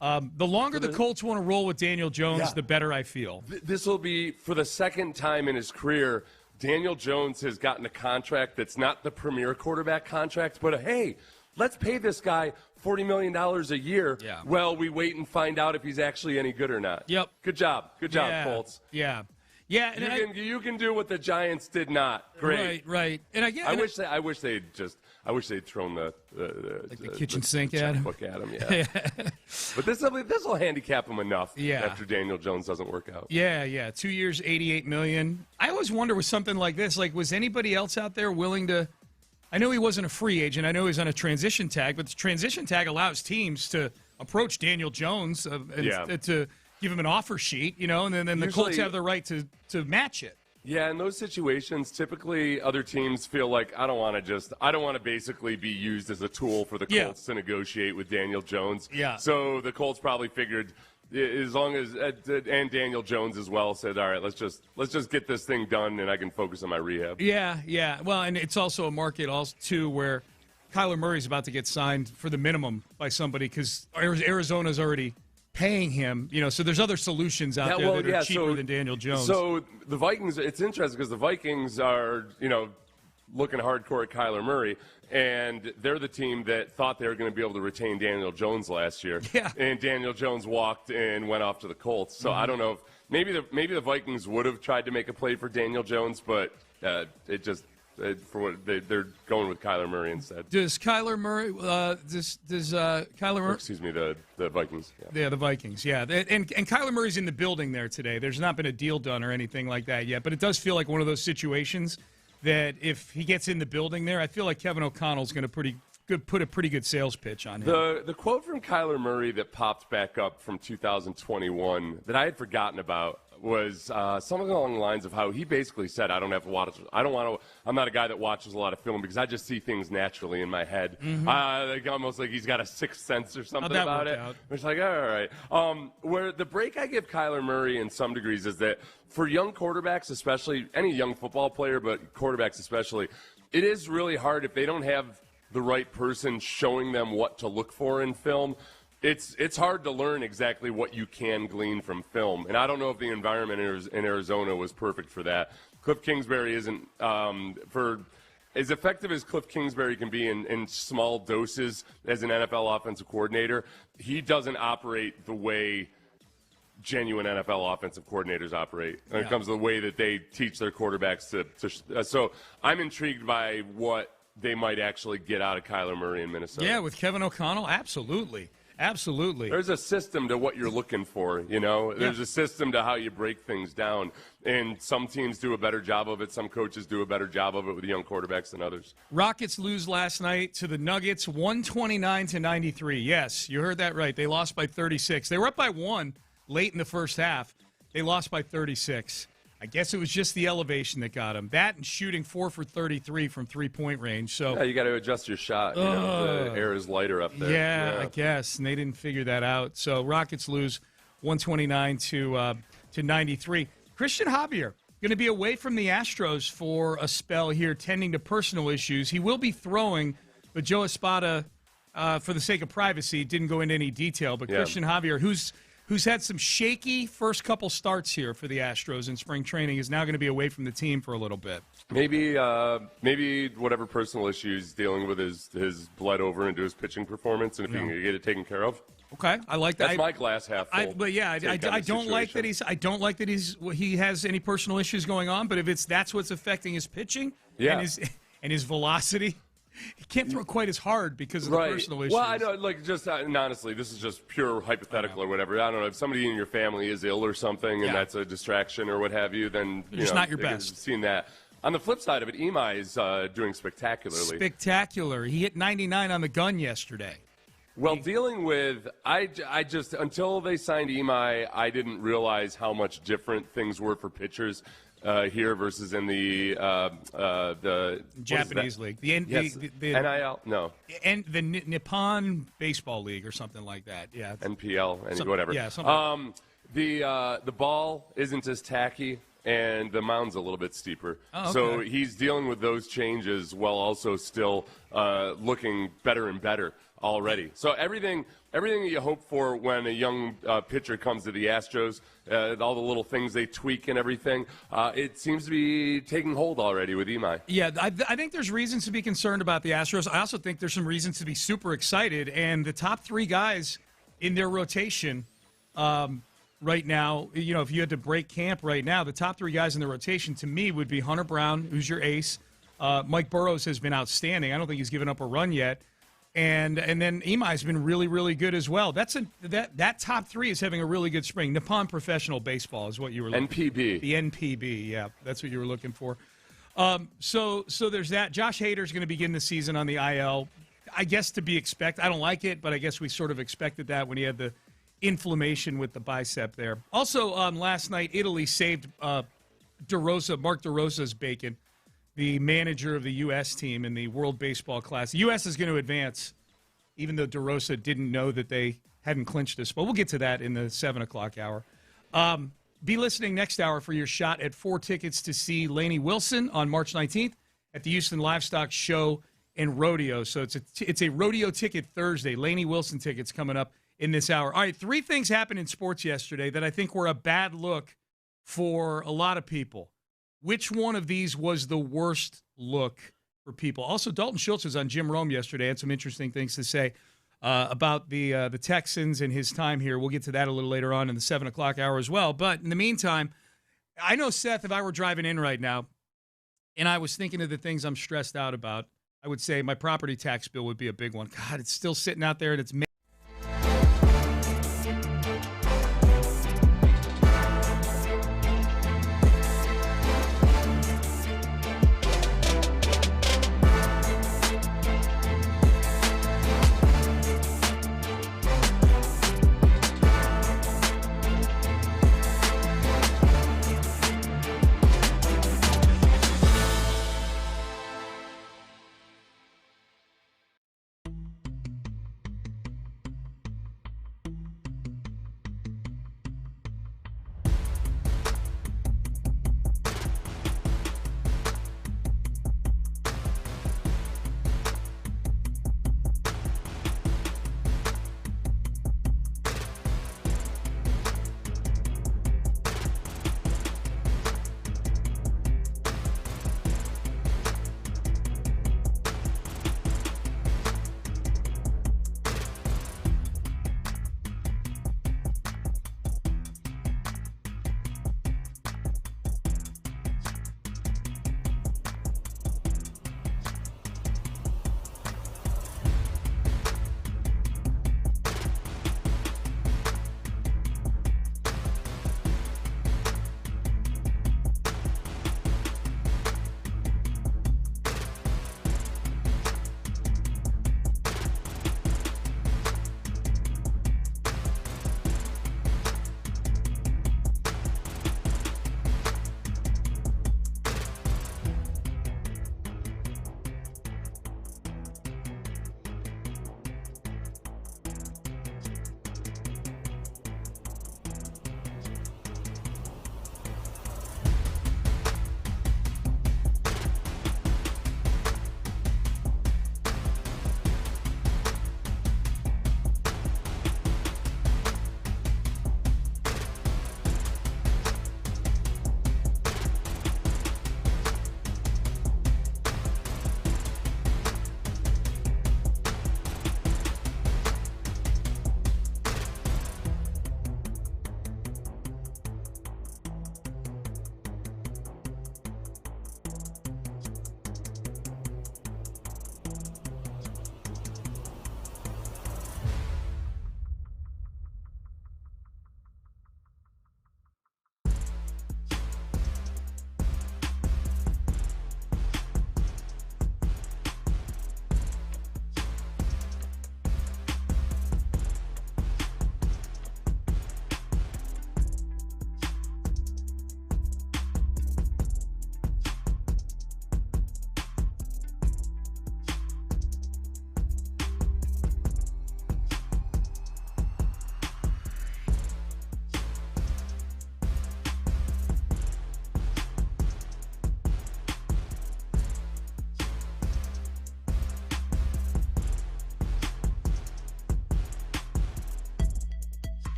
The longer the Colts want to roll with Daniel Jones, the better I feel. This will be, for the second time in his career, Daniel Jones has gotten a contract that's not the premier quarterback contract, but hey, let's pay this guy $40 million a year. Yeah. Well, we wait and find out if he's actually any good or not. Yep. Good job, Colts. Yeah. Yeah. And you can do what the Giants did not. Great. Right. And I wish they'd thrown the kitchen sink at him. At him, yeah. But this will handicap him enough after Daniel Jones doesn't work out. Yeah. 2 years, $88 million. I always wonder with something like this, like, was anybody else out there willing to? I know he wasn't a free agent. I know he was on a transition tag, but the transition tag allows teams to approach Daniel Jones to give him an offer sheet, and then the Colts have the right to match it. Yeah, in those situations, typically other teams feel like I don't want to basically be used as a tool for the Colts to negotiate with Daniel Jones. Yeah. So the Colts probably figured, as long as and Daniel Jones as well said, all right, let's just get this thing done and I can focus on my rehab. Yeah. Well, and it's also a market also too where Kyler Murray's about to get signed for the minimum by somebody because Arizona's already paying him, so there's other solutions out there that are cheaper than Daniel Jones. So the Vikings, it's interesting because the Vikings are, looking hardcore at Kyler Murray, and they're the team that thought they were going to be able to retain Daniel Jones last year. Yeah. And Daniel Jones walked and went off to the Colts. So I don't know if maybe the Vikings would have tried to make a play for Daniel Jones, but it just. For what they're going with Kyler Murray instead. Does Kyler Murray? Does Kyler Murray? Excuse me, the Vikings. Yeah, the Vikings. Yeah, and Kyler Murray's in the building there today. There's not been a deal done or anything like that yet, but it does feel like one of those situations that if he gets in the building there, I feel like Kevin O'Connell's going to put a pretty good sales pitch on him. The quote from Kyler Murray that popped back up from 2021 that I had forgotten about was something along the lines of how he basically said, I'm not a guy that watches a lot of film because I just see things naturally in my head. Like almost like he's got a sixth sense or something about it. It's like, all right. Where the break I give Kyler Murray in some degrees is that for young quarterbacks, especially any young football player, but quarterbacks especially, it is really hard if they don't have the right person showing them what to look for in film. It's hard to learn exactly what you can glean from film, and I don't know if the environment in Arizona was perfect for that. Cliff Kingsbury isn't for as effective as Cliff Kingsbury can be in small doses as an NFL offensive coordinator. He doesn't operate the way genuine NFL offensive coordinators operate when it comes to the way that they teach their quarterbacks to. So I'm intrigued by what they might actually get out of Kyler Murray in Minnesota. Yeah, with Kevin O'Connell, absolutely. Absolutely. There's a system to what you're looking for, you know. There's a system to how you break things down. And some teams do a better job of it. Some coaches do a better job of it with young quarterbacks than others. Rockets lose last night to the Nuggets, 129-93. Yes, you heard that right. They lost by 36. They were up by 1 late in the first half. They lost by 36. I guess it was just the elevation that got him. That and shooting 4 for 33 from three-point range. So yeah, you got to adjust your shot. You know, the air is lighter up there. Yeah, I guess, and they didn't figure that out. So Rockets lose 129 to 93. Christian Javier going to be away from the Astros for a spell here, tending to personal issues. He will be throwing, but Joe Espada, for the sake of privacy, didn't go into any detail. But Christian Javier, who's had some shaky first couple starts here for the Astros in spring training, is now going to be away from the team for a little bit. Maybe whatever personal issues he's dealing with has bled over into his pitching performance, and if he can get it taken care of. Okay, I like that. That's my glass half full. I don't like that he has any personal issues going on. But if that's what's affecting his pitching and his velocity. He can't throw quite as hard because of the personal issues. Well, I know, and honestly, this is just pure hypothetical or whatever. I don't know, if somebody in your family is ill or something and that's a distraction or what have you, then it's not your best. You've seen that. On the flip side of it, Imai is doing spectacularly. Spectacular. He hit 99 on the gun yesterday. Well, dealing with, I just, until they signed Imai, I didn't realize how much different things were for pitchers. Here versus in the Japanese league, the NIL, no, and the Nippon Baseball League or something like that. Yeah, NPL, whatever. Yeah, something. The ball isn't as tacky, and the mound's a little bit steeper. Oh, okay. So he's dealing with those changes while also still looking better and better already. So everything that you hope for when a young pitcher comes to the Astros, all the little things they tweak and everything, it seems to be taking hold already with Imai. Yeah, I think there's reasons to be concerned about the Astros. I also think there's some reasons to be super excited. And the top 3 guys in their rotation right now, you know, if you had to break camp right now, the top 3 guys in the rotation to me would be Hunter Brown, who's your ace. Mike Burrows has been outstanding. I don't think he's given up a run yet. And then Imai's been really, really good as well. That top 3 is having a really good spring. Nippon Professional Baseball is what you were looking for. NPB. The NPB, yeah, that's what you were looking for. So there's that. Josh Hader's going to begin the season on the IL. I guess to be expected. I don't like it, but I guess we sort of expected that when he had the inflammation with the bicep there. Also, last night, Italy saved Mark DeRosa's bacon, the manager of the U.S. team in the World Baseball Classic. The U.S. is going to advance, even though DeRosa didn't know that they hadn't clinched this. But we'll get to that in the 7 o'clock hour. Be listening next hour for your shot at 4 tickets to see Lainey Wilson on March 19th at the Houston Livestock Show and Rodeo. So it's a Rodeo ticket Thursday. Lainey Wilson tickets coming up in this hour. All right, 3 things happened in sports yesterday that I think were a bad look for a lot of people. Which one of these was the worst look for people? Also, Dalton Schultz was on Jim Rome yesterday, had some interesting things to say about the Texans and his time here. We'll get to that a little later on in the 7 o'clock hour as well. But in the meantime, I know, Seth, if I were driving in right now and I was thinking of the things I'm stressed out about, I would say my property tax bill would be a big one. God, it's still sitting out there and it's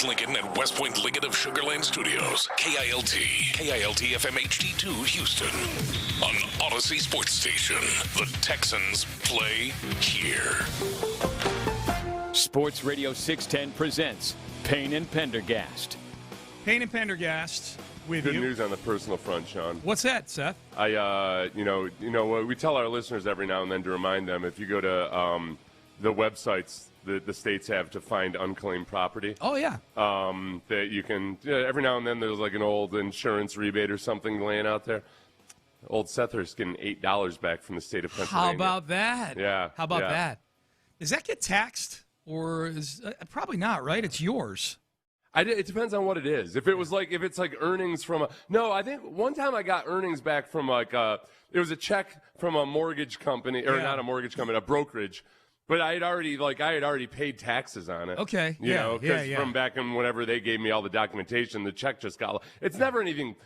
Point Lincoln and West Point Lincoln of Sugar Land Studios. KILT FM HD2 Houston. On Odyssey Sports Station, the Texans play here. Sports Radio 610 presents Payne and Pendergast. Payne and Pendergast with Good you. news on the personal front, Sean. What's that, Seth? We tell our listeners every now and then to remind them, if you go to the websites the states have to find unclaimed property. Oh, yeah. That you can, every now and then there's like an old insurance rebate or something laying out there. Old Sethurst getting $8 back from the state of Pennsylvania. How about that? Yeah. How about that? Does that get taxed? Or is probably not, right? It's yours. It depends on what it is. If it's like earnings from I think one time I got earnings back from it was a check from a mortgage company, or not a mortgage company, a brokerage. But I had already paid taxes on it. Okay. Because from back in whenever they gave me all the documentation, the check just got. It's never anything.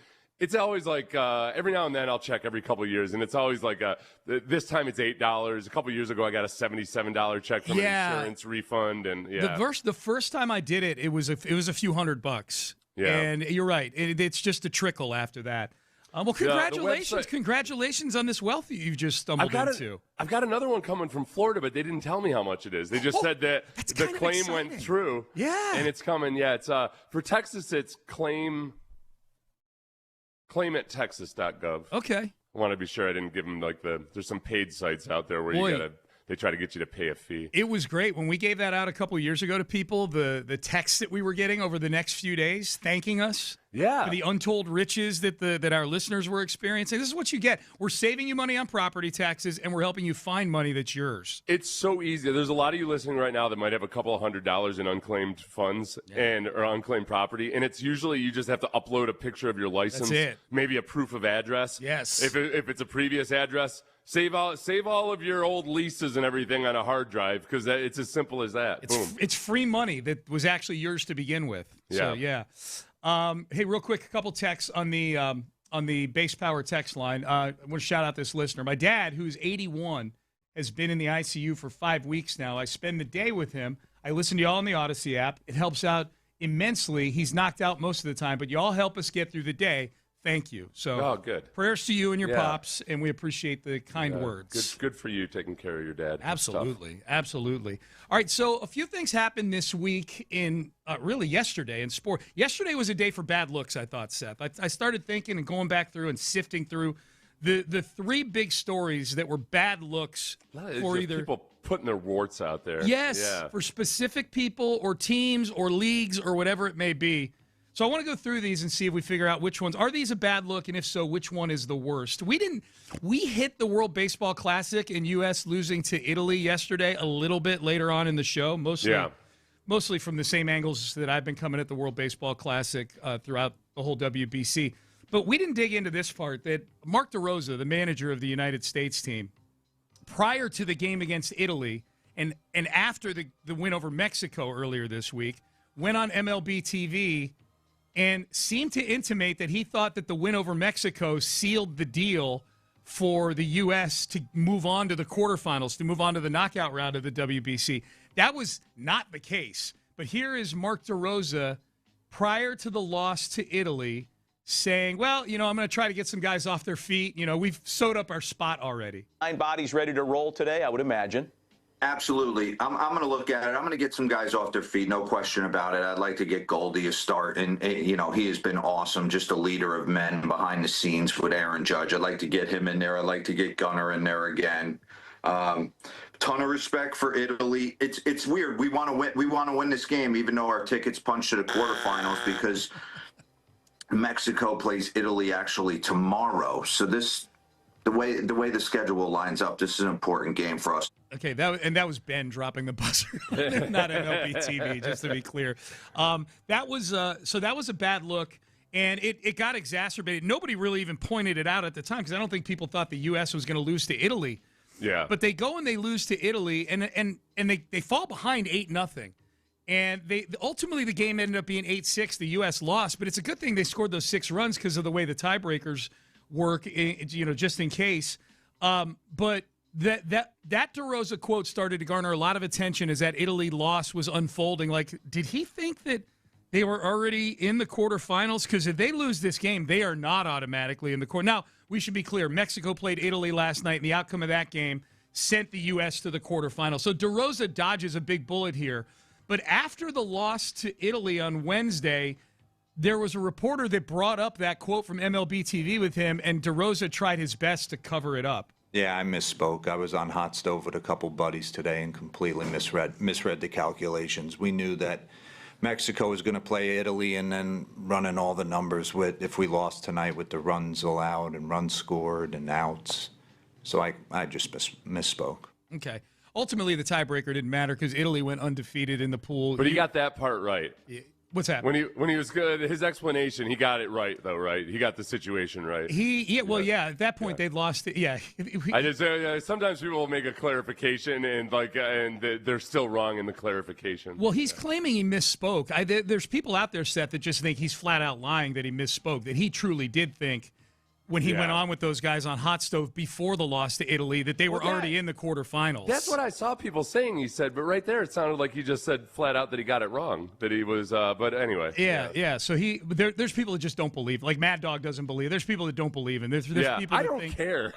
It's always like every now and then I'll check every couple of years, and it's always like this time it's $8. A couple of years ago I got a $77 check from an insurance refund, and The first time I did it, it was a few $100. Yeah. And you're right. It's just a trickle after that. Well, congratulations. Congratulations on this wealth that you've just stumbled into. I've got another one coming from Florida, but they didn't tell me how much it is. They just said that the claim went through. Yeah. And it's coming. Yeah, it's for Texas, it's claim at texas.gov. Okay. I want to be sure I didn't give them there's some paid sites out there where they try to get you to pay a fee. It was great when we gave that out a couple of years ago to people, the text that we were getting over the next few days thanking us for the untold riches that our listeners were experiencing. This is what you get. We're saving you money on property taxes, and we're helping you find money that's yours. It's so easy. There's a lot of you listening right now that might have a couple of $100 in unclaimed funds or unclaimed property, and it's usually you just have to upload a picture of your license, that's it. Maybe a proof of address. Yes. If it's a previous address. Save all of your old leases and everything on a hard drive, because it's as simple as that. Boom. It's free money that was actually yours to begin with. Yeah. So, hey, real quick, a couple texts on the Base Power text line. I want to shout out this listener. My dad, who's 81, has been in the ICU for 5 weeks now. I spend the day with him. I listen to y'all on the Odyssey app. It helps out immensely. He's knocked out most of the time, but y'all help us get through the day. Thank you. So, good. Prayers to you and your pops, and we appreciate the kind words. Good for you taking care of your dad. Absolutely. All right, so a few things happened this week in really yesterday in sport. Yesterday was a day for bad looks, I thought, Seth. I started thinking and going back through and sifting through the three big stories that were bad looks for either people putting their warts out there. Yes, for specific people or teams or leagues or whatever it may be. So I want to go through these and see if we figure out which ones. Are these a bad look, and if so, which one is the worst? We hit the World Baseball Classic and U.S. losing to Italy yesterday a little bit later on in the show, mostly from the same angles that I've been coming at the World Baseball Classic throughout the whole WBC. But we didn't dig into this part that Mark DeRosa, the manager of the United States team, prior to the game against Italy and after the win over Mexico earlier this week, went on MLB TV and seemed to intimate that he thought that the win over Mexico sealed the deal for the U.S. to move on to the quarterfinals, to move on to the knockout round of the WBC. That was not the case. But here is Mark DeRosa prior to the loss to Italy saying, well, I'm going to try to get some guys off their feet. We've sewed up our spot already. 9 bodies ready to roll today, I would imagine. Absolutely. I'm going to look at it. I'm going to get some guys off their feet, no question about it. I'd like to get Goldie a start, and he has been awesome, just a leader of men behind the scenes with Aaron Judge. I'd like to get him in there. I'd like to get Gunnar in there again. Ton of respect for Italy. It's weird. We want to win. We want to win this game, even though our tickets punched to the quarterfinals, because Mexico plays Italy actually tomorrow. So the way the schedule lines up, this is an important game for us. Okay, that was Ben dropping the buzzer, not MLB TV, just to be clear. That was a bad look, and it got exacerbated. Nobody really even pointed it out at the time because I don't think people thought the U.S. was going to lose to Italy. Yeah. But they go and they lose to Italy, and they fall behind 8-0. And ultimately the game ended up being 8-6. The U.S. lost, but it's a good thing they scored those 6 runs because of the way the tiebreakers work, just in case. But that DeRosa quote started to garner a lot of attention as that Italy loss was unfolding. Like, did he think that They were already in the quarterfinals? Because if they lose this game, they are not automatically in the quarter. Now, we should be clear. Mexico played Italy last night, and the outcome of that game sent the U.S. to the quarterfinals. So DeRosa dodges a big bullet here. But after the loss to Italy on Wednesday, there was a reporter that brought up that quote from MLB TV with him, and DeRosa tried his best to cover it up. Yeah, I misspoke. I was on Hot Stove with a couple buddies today and completely misread the calculations. We knew that Mexico was going to play Italy and then running all the numbers with if we lost tonight with the runs allowed and runs scored and outs. So I just misspoke. Okay. Ultimately, the tiebreaker didn't matter because Italy went undefeated in the pool. But he got that part right. What's that? When he was good, his explanation, he got it right though, right? He got the situation right. At that point they'd lost it. Yeah. I just sometimes people will make a clarification and they're still wrong in the clarification. Well, he's claiming he misspoke. There's people out there, Seth, that just think he's flat out lying that he misspoke. That he truly did think when he went on with those guys on Hot Stove before the loss to Italy that they were already in the quarterfinals. That's what I saw people saying he said, but right there it sounded like he just said flat out that he got it wrong, that he was, but anyway. Yeah. So there's people that just don't believe. Like Mad Dog doesn't believe. There's people that don't believe, and there's people that I don't care.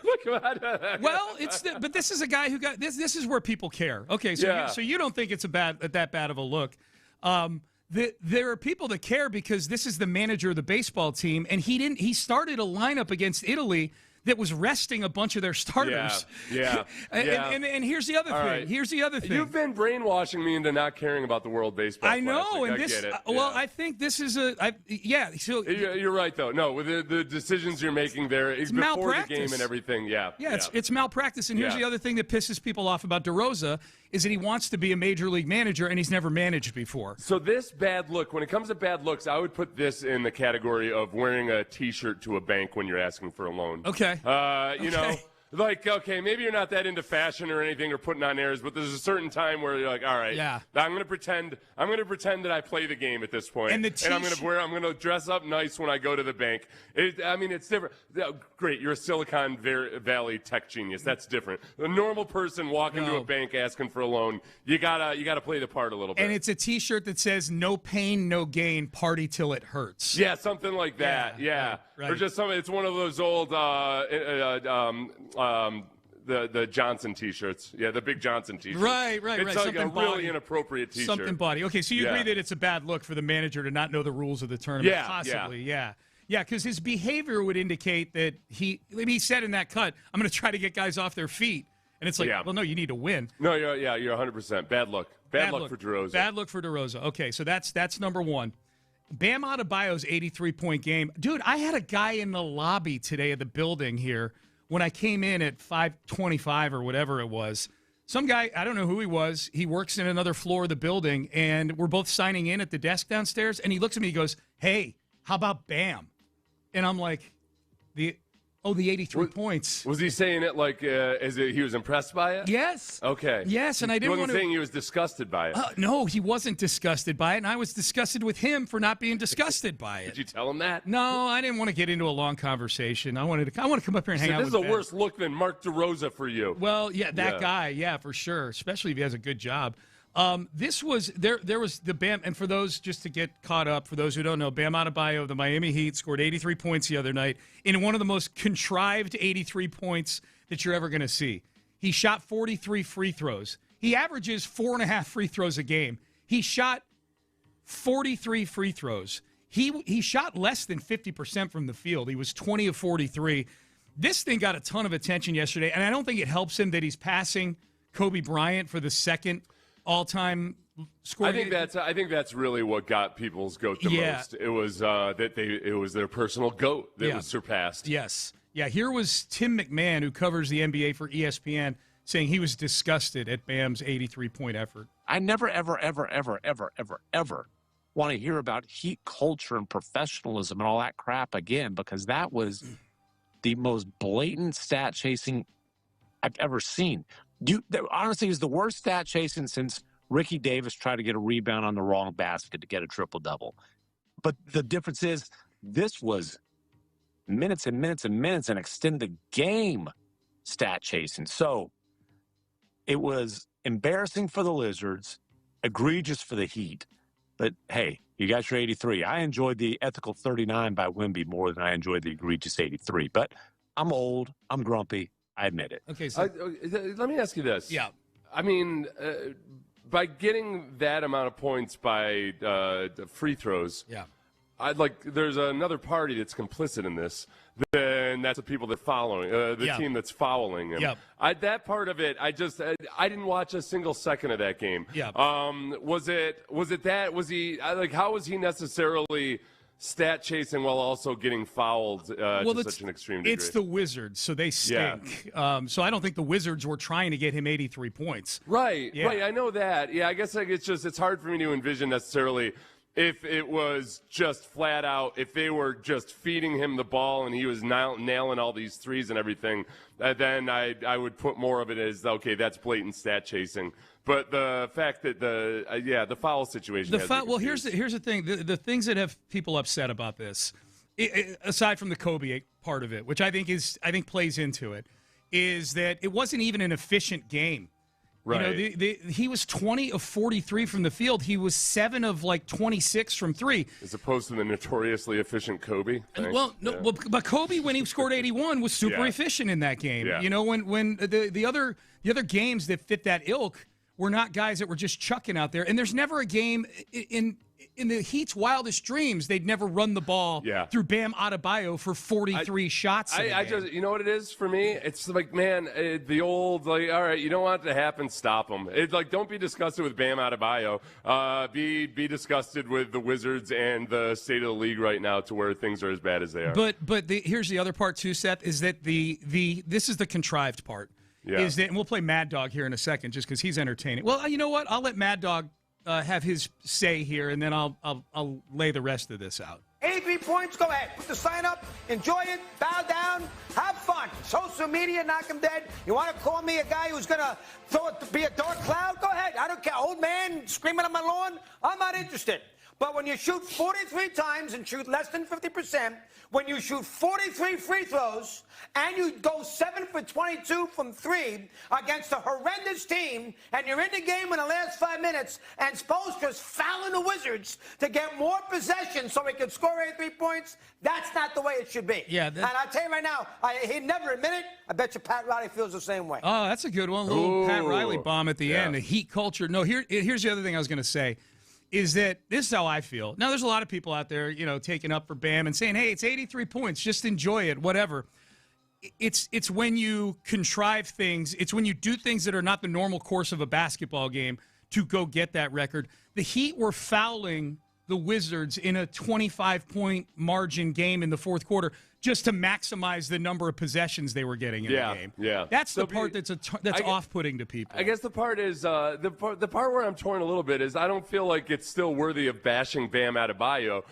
Well, but this is a guy who got this. This is where people care. Okay, so you don't think it's that bad of a look. There are people that care because this is the manager of the baseball team, and he started a lineup against Italy that was resting a bunch of their starters. Yeah. And here's the other thing. Right. Here's the other thing. You've been brainwashing me into not caring about the World Baseball I know, Classic. and get it. Well, I think this is So you're right, though. No, with the decisions you're making there, it's before malpractice. the game and everything. Yeah. It's malpractice. And here's the other thing that pisses people off about DeRosa is that he wants to be a major league manager and he's never managed before. So this bad look, when it comes to bad looks, I would put this in the category of wearing a T-shirt to a bank when you're asking for a loan. Okay. You know, okay, maybe you're not that into fashion or anything or putting on airs, but there's a certain time where you're like, all right, I'm going to pretend that I play the game at this point, and I'm going to dress up nice when I go to the bank. It's different. Great, you're a Silicon Valley tech genius. That's different. A normal person walking to a bank asking for a loan, you gotta play the part a little bit. And it's a T-shirt that says "No pain, no gain. Party till it hurts." Yeah, something like that. Yeah. Right. Or just something. It's one of those old. The Johnson T-shirts. Yeah, the big Johnson T-shirts. Right. It's like a really inappropriate T-shirt. Something body. Okay, so you agree that it's a bad look for the manager to not know the rules of the tournament? Yeah. Possibly, yeah. Yeah, because his behavior would indicate that he said in that cut, I'm going to try to get guys off their feet. And it's like, well, no, you need to win. No, you're 100%. Bad luck. Bad luck for DeRosa. Bad luck for DeRosa. Okay, so that's number one. Bam Adebayo's 83-point game. Dude, I had a guy in the lobby today of the building here when I came in at 5:25 or whatever it was. Some guy, I don't know who he was, he works in another floor of the building, and we're both signing in at the desk downstairs, and he looks at me, he goes, hey, how about Bam? And I'm like, the 83 points. Was he saying it like he was impressed by it? Yes. Okay. Yes, and I didn't want to. He wasn't saying he was disgusted by it. No, he wasn't disgusted by it, and I was disgusted with him for not being disgusted by it. Did you tell him that? No, I didn't want to get into a long conversation. I want to come up here and hang out with This is a worse look than Mark DeRosa for you. Well, that guy, for sure, especially if he has a good job. This was there was the Bam, and for those, just to get caught up, for those who don't know, Bam Adebayo of the Miami Heat scored 83 points the other night in one of the most contrived 83 points that you're ever going to see. He shot 43 free throws. He averages 4.5 free throws a game. He shot 43 free throws. He shot less than 50% from the field. He was 20 of 43. This thing got a ton of attention yesterday, and I don't think it helps him that he's passing Kobe Bryant for the second all-time score. I think that's really what got people's goat the most. It was it was their personal goat that was surpassed. Yes. Yeah, here was Tim McMahon, who covers the NBA for ESPN, saying he was disgusted at Bam's 83-point effort. I never, ever, ever, ever, ever, ever, ever want to hear about Heat culture and professionalism and all that crap again, because that was the most blatant stat chasing I've ever seen. Honestly, it was the worst stat chasing since Ricky Davis tried to get a rebound on the wrong basket to get a triple-double. But the difference is this was minutes and minutes and minutes and extended game stat chasing. So it was embarrassing for the Lizards, egregious for the Heat. But, hey, You got your 83. I enjoyed the ethical 39 by Wemby more than I enjoyed the egregious 83. But I'm old. I'm grumpy. I admit it. Okay, so let me ask you this. Yeah. I mean, by getting that amount of points by free throws, yeah, there's another party that's complicit in this. Then that's the people that are following the team that's fouling him. Yep. That part of it, I didn't watch a single second of that game. Yeah. Was it that? Was he how was he necessarily stat chasing while also getting fouled to such an extreme degree? It's the Wizards, so they stink. Yeah. So I don't think the Wizards were trying to get him 83 points. Right. Yeah. Right. I know that. Yeah. I guess it's hard for me to envision necessarily. If it was just flat out, if they were just feeding him the ball and he was nailing all these threes and everything, then I would put more of it as, okay, that's blatant stat chasing. But the fact that the foul situation. Well, here's the thing. The things that have people upset about this, aside from the Kobe part of it, which I think plays into it, is that it wasn't even an efficient game. Right. You know, he was 20 of 43 from the field. He was 7 of 26 from 3. As opposed to the notoriously efficient Kobe. But Kobe, when he scored 81, was super efficient in that game. Yeah. You know, when the other games that fit that ilk were not guys that were just chucking out there. And there's never a game in the Heat's wildest dreams, they'd never run the ball through Bam Adebayo for 43 shots. You know what it is for me? It's like, man, the old, all right, you don't want it to happen, stop them. It's like, don't be disgusted with Bam Adebayo. Be disgusted with the Wizards and the state of the league right now to where things are as bad as they are. But here's the other part too, Seth, is that this is the contrived part. Yeah. Is that, and we'll play Mad Dog here in a second just because he's entertaining. Well, you know what? I'll let Mad Dog have his say here, and then I'll lay the rest of this out. 83 points, go ahead. Put the sign up, enjoy it, bow down, have fun. Social media, knock him dead. You want to call me a guy who's going to be a dark cloud? Go ahead. I don't care. Old man screaming on my lawn? I'm not interested. But when you shoot 43 times and shoot less than 50%, when you shoot 43 free throws and you go 7 for 22 from 3 against a horrendous team, and you're in the game in the last 5 minutes, and Spoelstra's fouling the Wizards to get more possession so he can score 83 points, that's not the way it should be. Yeah, and I'll tell you right now, he'd never admit it. I bet you Pat Riley feels the same way. Oh, that's a good one. A little Pat Riley bomb at the end. The Heat culture. No, here's the other thing I was going to say. Is that this is how I feel. Now, there's a lot of people out there, taking up for Bam and saying, hey, it's 83 points. Just enjoy it, whatever. It's when you contrive things. It's when you do things that are not the normal course of a basketball game to go get that record. The Heat were fouling the Wizards in a 25-point margin game in the fourth quarter just to maximize the number of possessions they were getting in the game. Yeah, that's the part that's off-putting to people. I guess the part is the part where I'm torn a little bit is I don't feel like it's still worthy of bashing Bam Adebayo.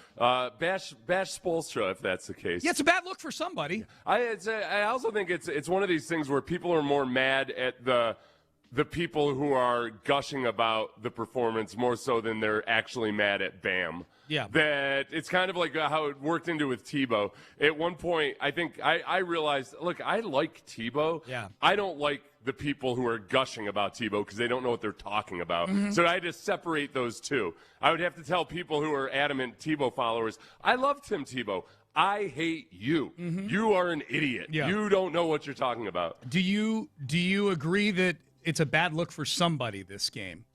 Bash Spoelstra if that's the case. Yeah, it's a bad look for somebody. I also think it's one of these things where people are more mad at the people who are gushing about the performance more so than they're actually mad at Bam. Yeah. That it's kind of like how it worked into with Tebow. At one point, I think I realized, look, I like Tebow. Yeah. I don't like the people who are gushing about Tebow because they don't know what they're talking about. Mm-hmm. So I had to separate those two. I would have to tell people who are adamant Tebow followers, I love Tim Tebow. I hate you. Mm-hmm. You are an idiot. Yeah. You don't know what you're talking about. Do you agree that it's a bad look for somebody this game?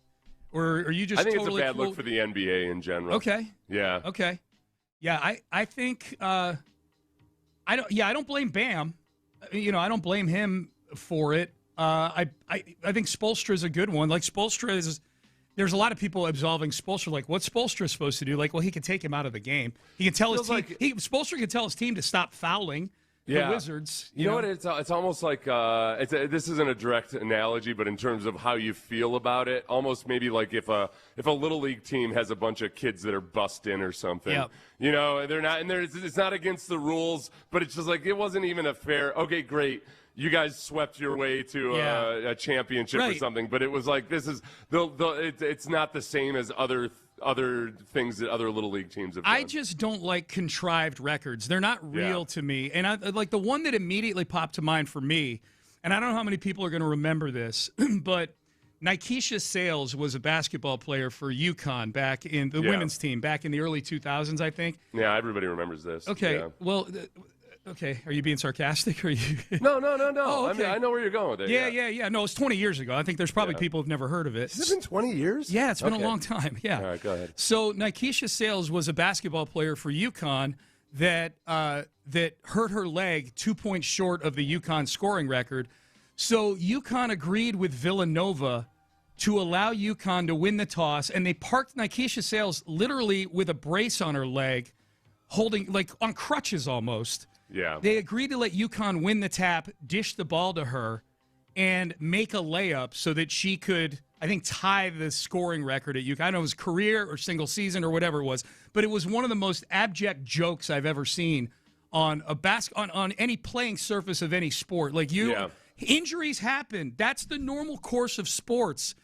Or are you just I think totally it's a bad look for the NBA in general. Okay. Yeah. Okay. Yeah, I think I don't blame Bam. I don't blame him for it. I think Spoelstra is a good one. Like Spoelstra is there's a lot of people absolving Spoelstra like what's Spoelstra supposed to do? Like, well, he can take him out of the game. He can tell his team Spoelstra can tell his team to stop fouling. The Wizards. You know what? It's almost like this isn't a direct analogy, but in terms of how you feel about it, almost maybe like if a little league team has a bunch of kids that are bussed in or something. Yep. They're not, and it's not against the rules, but it's just like it wasn't even a fair. Okay, great. You guys swept your way to a championship or something, but it was like this is it's not the same as other things that other little league teams have done. I just don't like contrived records. They're not real to me. And I like the one that immediately popped to mind for me, and I don't know how many people are going to remember this, but Nikesha Sales was a basketball player for UConn back in the women's team back in the early 2000s, I think. Yeah, everybody remembers this. Okay, yeah. well, okay. Are you being sarcastic? Or are you? No. Oh, okay. I mean, I know where you're going with it. Yeah. No, it's 20 years ago. I think there's probably people who've never heard of it. Has it been 20 years? Yeah, it's been a long time. Yeah. All right, go ahead. So Nikesha Sales was a basketball player for UConn that hurt her leg 2 points short of the UConn scoring record. So UConn agreed with Villanova to allow UConn to win the toss, and they parked Nikesha Sales literally with a brace on her leg, holding, like, on crutches almost. Yeah. They agreed to let UConn win the tap, dish the ball to her, and make a layup so that she could, I think, tie the scoring record at UConn. I don't know if it was career or single season or whatever it was, but it was one of the most abject jokes I've ever seen on on any playing surface of any sport. Like, injuries happen. That's the normal course of sports.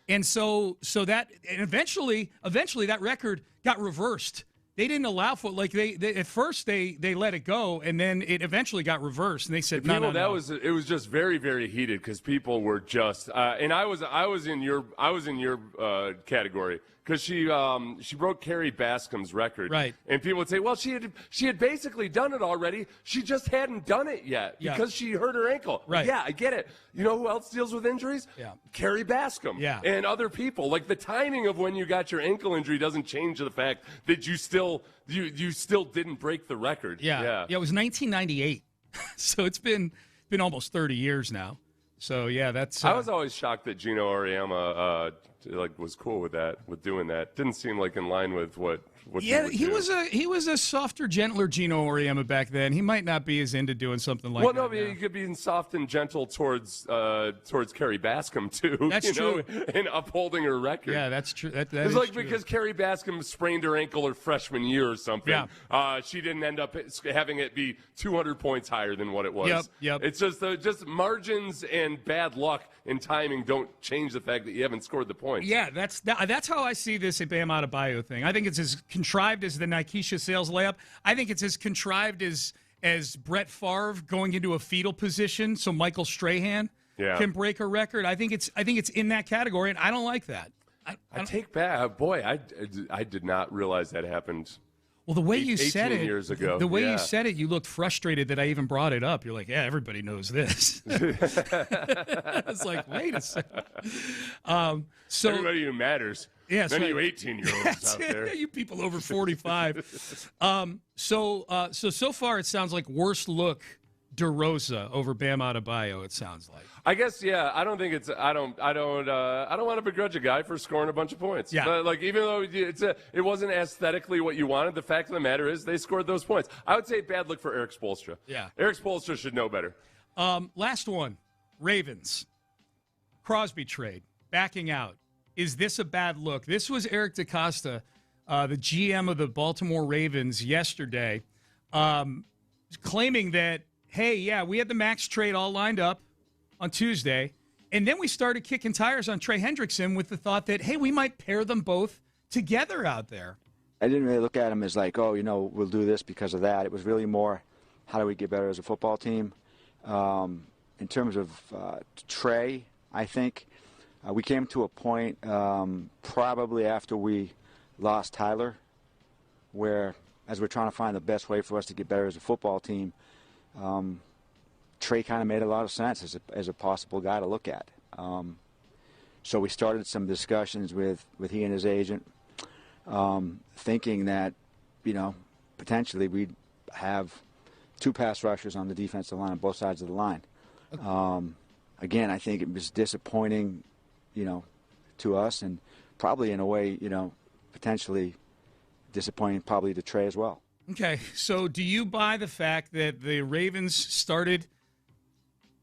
And so eventually that record got reversed. They didn't allow for, like, they at first they let it go, and then it eventually got reversed, and they said no. It was just very, very heated because people were just and I was in your category because she broke Carrie Bascom's record, right? And people would say, well, she had basically done it already. She just hadn't done it yet because she hurt her ankle. Right? Yeah, I get it. You know who else deals with injuries? Yeah, Carrie Bascom. Yeah, and other people. Like, the timing of when you got your ankle injury doesn't change the fact that you still didn't break the record. Yeah. It was 1998, so it's been almost 30 years now. So yeah, that's. I was always shocked that Gino Auriemma was cool with doing that. Didn't seem like in line with what. He was a softer, gentler Gino Auriemma back then. He might not be as into doing something like that. Well, no, he could be soft and gentle towards Carrie Bascom too. That's true. In upholding her record. Yeah, that's true. That it's is like true. Because Carrie Bascom sprained her ankle her freshman year or something. Yeah. She didn't end up having it be 200 points higher than what it was. Yep. It's just margins and bad luck and timing don't change the fact that you haven't scored the points. Yeah, that's how I see this Bam Adebayo thing. I think it's as contrived as the Nikesha Sales layup. I think it's as contrived as Brett Favre going into a fetal position so Michael Strahan can break a record. I think it's in that category, and I don't like that. I take back. Boy, I did not realize that happened. Well, the way you said it, years ago. The way you said it, you looked frustrated that I even brought it up. You're like, yeah, everybody knows this. I was like, wait a second. So everybody who matters. Yeah, none of you 18-year-olds out there. You people over 45. So far it sounds like worst look DeRosa over Bam Adebayo. It sounds like. I guess, yeah. I don't think it's. I don't want to begrudge a guy for scoring a bunch of points. Yeah. But, like, even though it wasn't aesthetically what you wanted, the fact of the matter is they scored those points. I would say bad look for Eric Spoelstra. Yeah. Eric Spoelstra should know better. Last one. Ravens. Crosby trade. Backing out. Is this a bad look? This was Eric DeCosta, the GM of the Baltimore Ravens, yesterday, claiming that, hey, yeah, we had the Max trade all lined up on Tuesday, and then we started kicking tires on Trey Hendrickson with the thought that, hey, we might pair them both together out there. I didn't really look at him as like, oh, we'll do this because of that. It was really more, how do we get better as a football team? In terms of Trey, I think we came to a point probably after we lost Tyler where, as we're trying to find the best way for us to get better as a football team, Trey kind of made a lot of sense as a possible guy to look at. So we started some discussions with he and his agent, thinking that, potentially we'd have two pass rushers on the defensive line on both sides of the line. Again, I think it was disappointing, to us, and probably in a way, potentially disappointing probably to Trey as well. Okay, so do you buy the fact that the Ravens started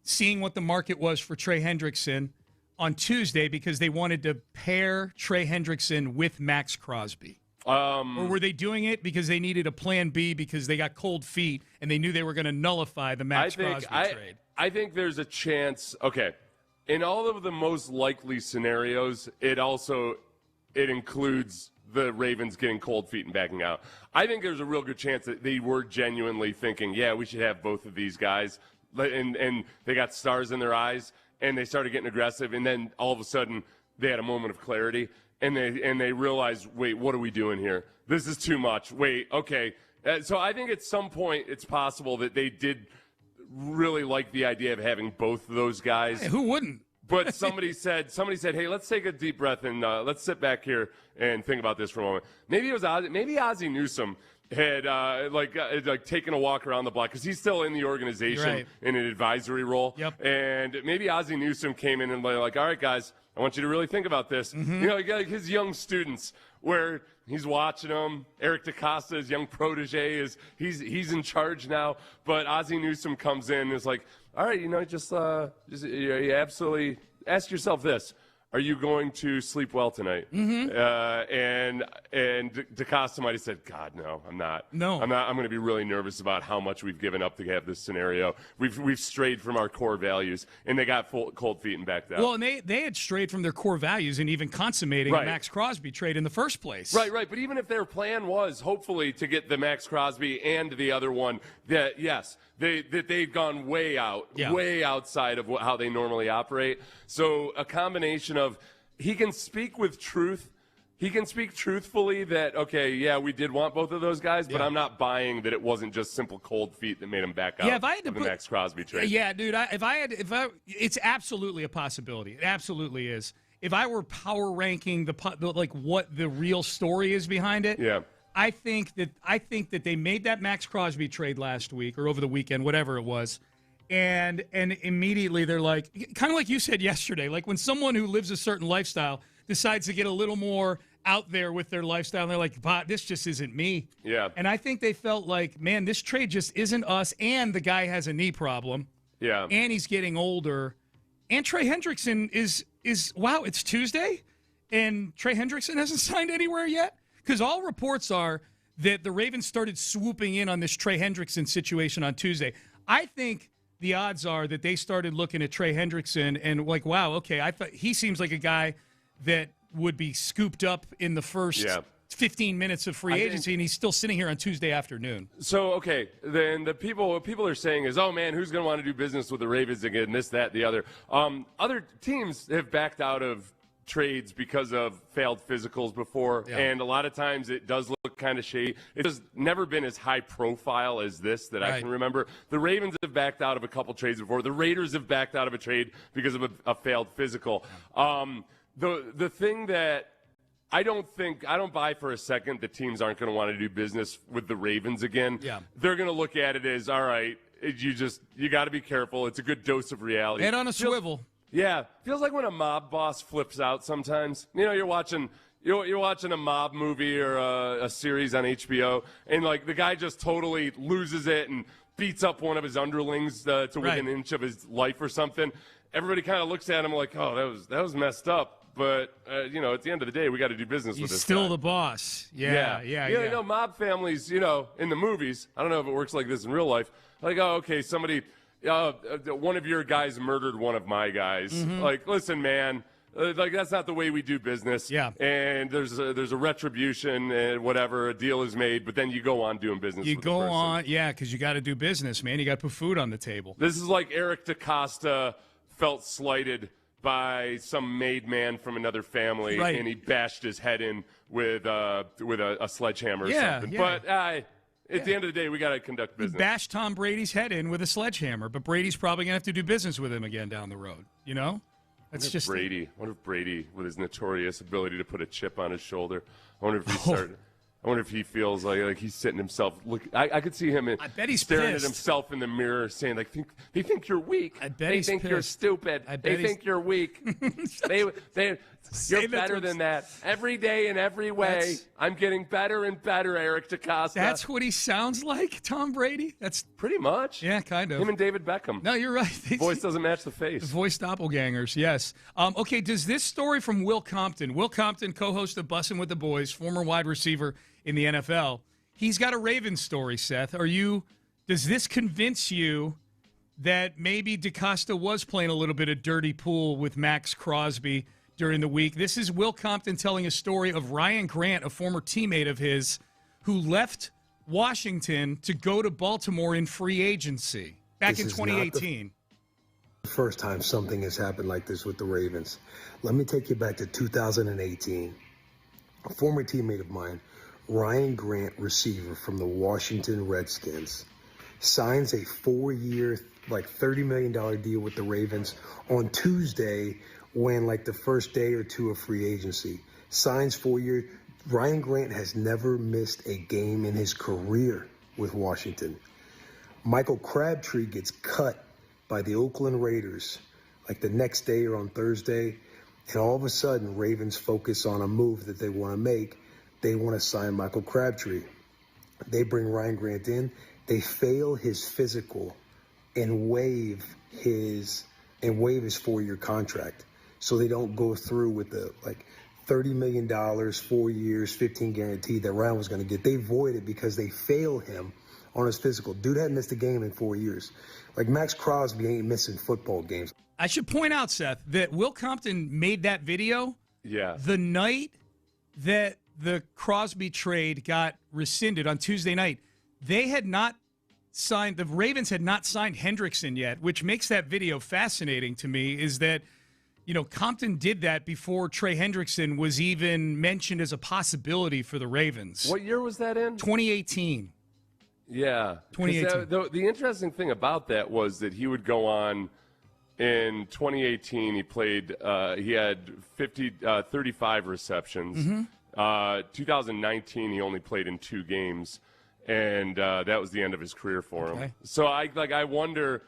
seeing what the market was for Trey Hendrickson on Tuesday because they wanted to pair Trey Hendrickson with Max Crosby? Or were they doing it because they needed a plan B because they got cold feet and they knew they were going to nullify the Max Crosby trade? I think there's a chance. Okay, in all of the most likely scenarios, it includes the Ravens getting cold feet and backing out. I think there's a real good chance that they were genuinely thinking, yeah, we should have both of these guys, and they got stars in their eyes, and they started getting aggressive, and then all of a sudden they had a moment of clarity, and they realized, wait, what are we doing here? This is too much. Wait, okay. So I think at some point it's possible that they did really like the idea of having both of those guys. Hey, who wouldn't? But somebody said, hey, let's take a deep breath and let's sit back here and think about this for a moment. Maybe it was Ozzie Newsome had taken a walk around the block because he's still in the organization in an advisory role. Yep. And maybe Ozzie Newsome came in and like, all right, guys, I want you to really think about this. Mm-hmm. You know, you got like his young students where he's watching them. Eric DeCosta, his young protege, he's in charge now. But Ozzie Newsome comes in and is like, all right, you know, just you absolutely ask yourself this. Are you going to sleep well tonight? Mm-hmm. And DeCosta might have said, God, no, I'm not. No. I'm not. I'm going to be really nervous about how much we've given up to have this scenario. We've strayed from our core values, and they got cold feet and backed out. Well, and they had strayed from their core values and even consummating a Max Crosby trade in the first place. Right. But even if their plan was hopefully to get the Max Crosby and the other one, that yes, they've gone way outside of how they normally operate. So a combination of he can speak with truth. He can speak truthfully that, okay, yeah, we did want both of those guys, but I'm not buying that it wasn't just simple cold feet that made him back out of the Max Crosby trade. Yeah, dude, it's absolutely a possibility. It absolutely is. If I were power ranking what the real story is behind it, I think that they made that Max Crosby trade last week or over the weekend, whatever it was, and immediately they're like, kind of like you said yesterday, like when someone who lives a certain lifestyle decides to get a little more out there with their lifestyle, and they're like, this just isn't me. Yeah. And I think they felt like, man, this trade just isn't us, and the guy has a knee problem. Yeah. And he's getting older. And Trey Hendrickson is wow, it's Tuesday, and Trey Hendrickson hasn't signed anywhere yet? Because all reports are that the Ravens started swooping in on this Trey Hendrickson situation on Tuesday. I think the odds are that they started looking at Trey Hendrickson and like, wow, okay, I thought he seems like a guy that would be scooped up in the first 15 minutes of free agency, and he's still sitting here on Tuesday afternoon. So, okay, then what people are saying is, oh, man, who's going to want to do business with the Ravens again, this, that, the other. Other teams have backed out of trades because of failed physicals before, and a lot of times it does look kind of shady. It has never been as high profile as this that I can remember. The Ravens have backed out of a couple trades before. The Raiders have backed out of a trade because of a failed physical. The thing that I don't buy for a second that teams aren't going to want to do business with the Ravens again. Yeah. They're going to look at it as, all right, you got to be careful. It's a good dose of reality. Head on a swivel. Yeah, feels like when a mob boss flips out sometimes. You know, you're watching a mob movie or a series on HBO, and like the guy just totally loses it and beats up one of his underlings to within an inch of his life or something. Everybody kind of looks at him like, oh, that was messed up. But you know, at the end of the day, we got to do business with this guy. He's still the boss. Yeah. You know, mob families. You know, in the movies, I don't know if it works like this in real life. Like, oh, okay, somebody. One of your guys murdered one of my guys. Mm-hmm. Like, listen, man, like that's not the way we do business. Yeah. And there's a retribution and whatever, a deal is made, but then you go on doing business. You with go the person. on, because you got to do business, man. You got to put food on the table. This is like Eric DeCosta felt slighted by some made man from another family, and he bashed his head in with a sledgehammer or something. Yeah. But at the end of the day, we got to conduct business. Bash Tom Brady's head in with a sledgehammer, but Brady's probably going to have to do business with him again down the road. You know? That's just Brady. What if Brady, with his notorious ability to put a chip on his shoulder, I wonder if he feels like he's sitting himself. I could see him I bet he's staring pissed. at himself in the mirror saying, like, they think you're weak. I bet they he's think pissed. you're stupid. They think you're weak. You're better than that. Every day in every way, I'm getting better and better, Eric DeCosta. That's what he sounds like, Tom Brady? That's pretty much. Yeah, kind of. Him and David Beckham. No, you're right. The voice doesn't match the face. The voice doppelgangers, yes. Okay, does this story from Will Compton, co-host of Bussin' with the Boys, former wide receiver in the NFL, he's got a Ravens story, Seth. Does this convince you that maybe DeCosta was playing a little bit of dirty pool with Max Crosby during the week? This is Will Compton telling a story of Ryan Grant, a former teammate of his, who left Washington to go to Baltimore in free agency back in 2018. First time something has happened like this with the Ravens. Let me take you back to 2018. A former teammate of mine, Ryan Grant, receiver from the Washington Redskins, signs a 4-year, $30 million deal with the Ravens on Tuesday when the first day or two of free agency. Signs 4-year. Ryan Grant has never missed a game in his career with Washington. Michael Crabtree gets cut by the Oakland Raiders the next day or on Thursday, and all of a sudden Ravens focus on a move that they want to make. They want to sign Michael Crabtree. They bring Ryan Grant in. They fail his physical and waive his 4-year contract, so they don't go through with the $30 million, 4 years, 15 guaranteed that Ryan was going to get. They void it because they fail him on his physical. Dude hadn't missed a game in 4 years. Max Crosby ain't missing football games. I should point out, Seth, that Will Compton made that video the night that the Crosby trade got rescinded on Tuesday night. They had not signed, the Ravens had not signed Hendrickson yet, which makes that video fascinating to me, is that, Compton did that before Trey Hendrickson was even mentioned as a possibility for the Ravens. What year was that in? 2018. Yeah. 2018. The interesting thing about that was that he would go on in 2018. He played, he had 35 receptions. Mm-hmm. 2019, he only played in 2 games, and that was the end of his career for him. So I wonder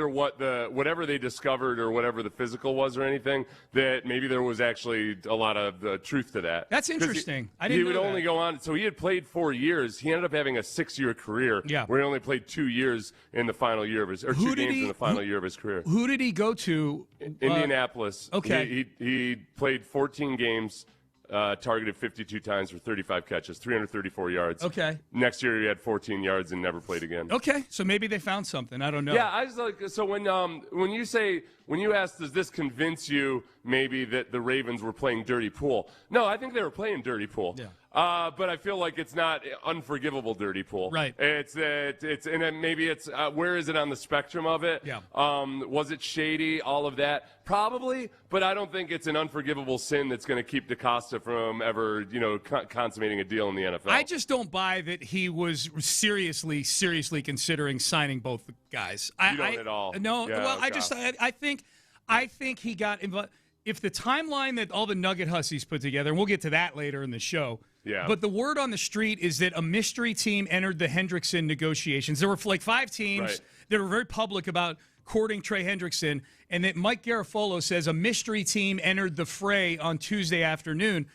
what whatever they discovered or whatever the physical was or anything, that maybe there was actually a lot of truth to that. That's interesting. I didn't He know would that. only go on. So he had played 4 years. He ended up having a 6-year career. Yeah. Where he only played 2 years in the final year of his, or 2 games in the final year of his career. Who did he go to? Indianapolis. Okay. He played 14 games. Targeted 52 times for 35 catches, 334 yards. Okay. Next year he had 14 yards and never played again. Okay, so maybe they found something. I don't know. Yeah, I was so when you ask, does this convince you maybe that the Ravens were playing dirty pool? No, I think they were playing dirty pool. Yeah. But I feel like it's not unforgivable dirty pool. Right. It's and then maybe it's where is it on the spectrum of it? Yeah. Was it shady? All of that probably, but I don't think it's an unforgivable sin that's going to keep DaCosta from ever consummating a deal in the NFL. I just don't buy that he was seriously considering signing both guys. You don't at all. No. Yeah, well, I think he got involved. If the timeline that all the Nugget Hussies put together, and we'll get to that later in the show. Yeah. But the word on the street is that a mystery team entered the Hendrickson negotiations. There were 5 teams that were very public about courting Trey Hendrickson, and that Mike Garafolo says a mystery team entered the fray on Tuesday afternoon.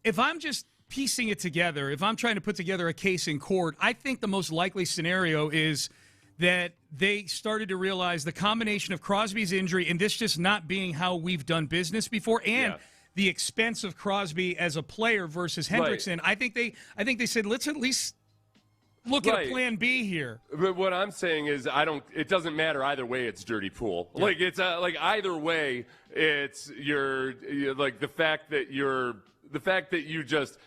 If I'm just piecing it together, if I'm trying to put together a case in court, I think the most likely scenario is that they started to realize the combination of Crosby's injury and this just not being how we've done business before, and the expense of Crosby as a player versus Hendrickson. I think they said, let's at least look at a plan B here. But what I'm saying is, it doesn't matter either way. It's dirty pool. Yeah. It's either way. It's the fact that you just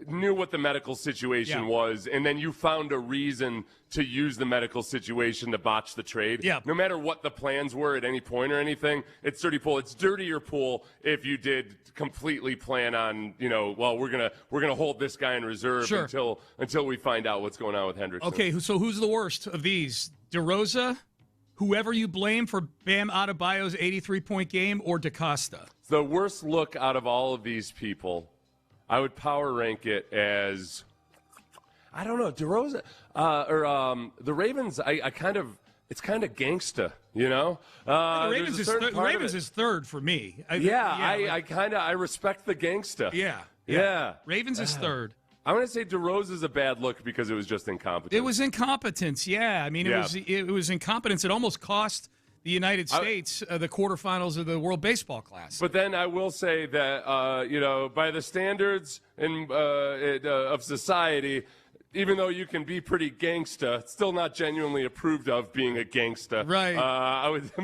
knew what the medical situation was, and then you found a reason to use the medical situation to botch the trade. Yeah. No matter what the plans were at any point or anything, it's dirty pool. It's dirtier pool if you did completely plan on, we're gonna hold this guy in reserve until we find out what's going on with Hendrickson. Okay, so who's the worst of these? DeRosa, whoever you blame for Bam Adebayo's 83-point game, or DaCosta? The worst look out of all of these people, I would power rank it as, I don't know, DeRosa the Ravens. It's kind of gangsta, The Ravens is third for me. I respect the gangsta. Yeah. Ravens is third. I'm going to say DeRosa is a bad look because it was just incompetence. It was incompetence. Yeah, I mean it was incompetence. It almost cost the United States the quarterfinals of the World Baseball Classic. But then I will say that, by the standards of society, even though you can be pretty gangsta, it's still not genuinely approved of being a gangsta. Right.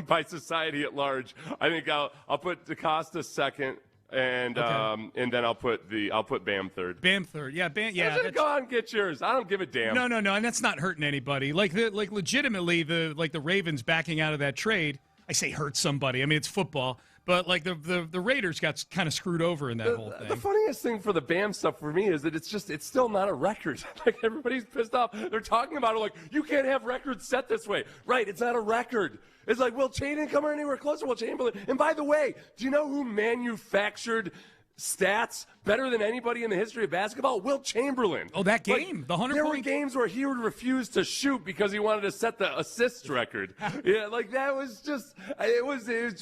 By society at large, I think I'll put DaCosta second. And then I'll put Bam third. Bam third, yeah, Bam, yeah. Go on, get yours. I don't give a damn. No, and that's not hurting anybody. Legitimately, the Ravens backing out of that trade. I say hurt somebody. I mean, it's football. But, like, the Raiders got kind of screwed over in that whole thing. The funniest thing for the Bam stuff for me is that it's still not a record. Like, everybody's pissed off. They're talking about it like, you can't have records set this way. Right, it's not a record. It's like, Will Chamberlain come anywhere closer? Will Chamberlain. And by the way, do you know who manufactured stats better than anybody in the history of basketball? Will Chamberlain. Oh, that game, the 100 There point. were games where he would refuse to shoot because he wanted to set the assists record. Yeah, like that was just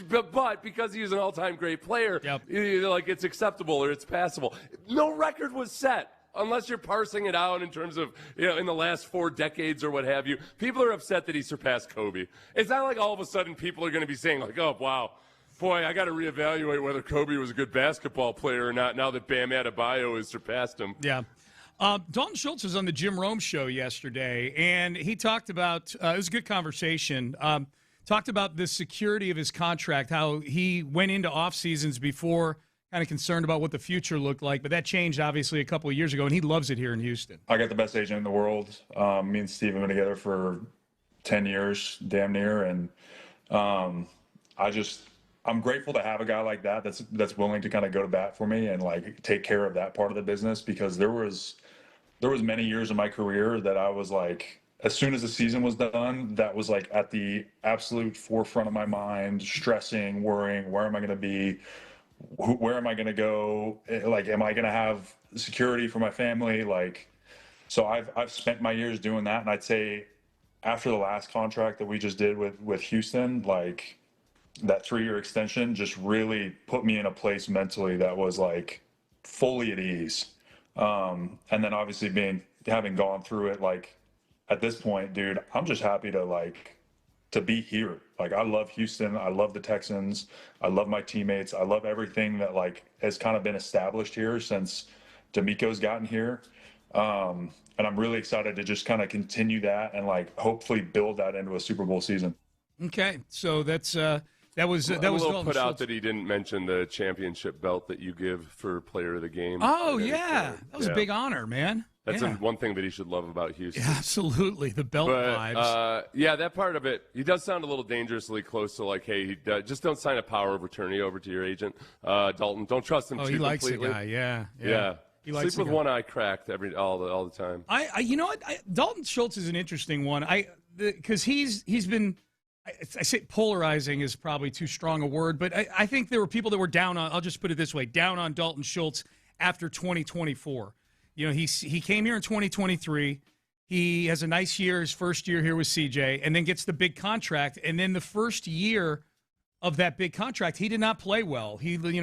but because he was an all-time great player, like it's acceptable or it's passable. No record was set. Unless you're parsing it out in terms of, in the last 4 decades or what have you. People are upset that he surpassed Kobe. It's not like all of a sudden people are going to be saying like, oh, wow. Boy, I got to reevaluate whether Kobe was a good basketball player or not now that Bam Adebayo has surpassed him. Yeah. Dalton Schultz was on the Jim Rome show yesterday, and he talked about it was a good conversation. Talked about the security of his contract, how he went into off seasons before kind of concerned about what the future looked like, but that changed obviously a couple of years ago, and he loves it here in Houston. I got the best agent in the world. Me and Steve have been together for 10 years, damn near, and I'm grateful to have a guy like that that's willing to kind of go to bat for me and like take care of that part of the business, because there was many years in my career that I was like, as soon as the season was done, that was like at the absolute forefront of my mind, stressing, worrying, where am I going to be? Where am I going to go? Like, am I going to have security for my family? Like, so I've spent my years doing that. And I'd say after the last contract that we just did with Houston, like, that 3-year extension just really put me in a place mentally that was like fully at ease. And then obviously having gone through it, like at this point, dude, I'm just happy to be here. Like, I love Houston. I love the Texans. I love my teammates. I love everything that like has kind of been established here since D'Amico's gotten here. And I'm really excited to just kind of continue that and like hopefully build that into a Super Bowl season. Okay. So that was a little put out that he didn't mention the championship belt that you give for player of the game. Oh, yeah. That was a big honor, man. That's one thing that he should love about Houston. Yeah, absolutely. The belt vibes. Yeah, that part of it, he does sound a little dangerously close to like, hey, just don't sign a power of attorney over to your agent, Dalton. Don't trust him too completely. He likes the guy, yeah. He likes sleep with one eye cracked all the time. You know what? Dalton Schultz is an interesting one. Because he's been – I say polarizing is probably too strong a word, but I think there were people that were down on – I'll just put it this way, down on Dalton Schultz after 2024. You know, he came here in 2023. He has a nice year, his first year here with CJ, and then gets the big contract. And then the first year of that big contract, he did not play well.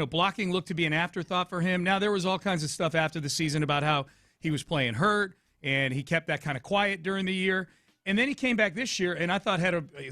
Blocking looked to be an afterthought for him. Now, there was all kinds of stuff after the season about how he was playing hurt, and he kept that kind of quiet during the year. And then he came back this year, and I thought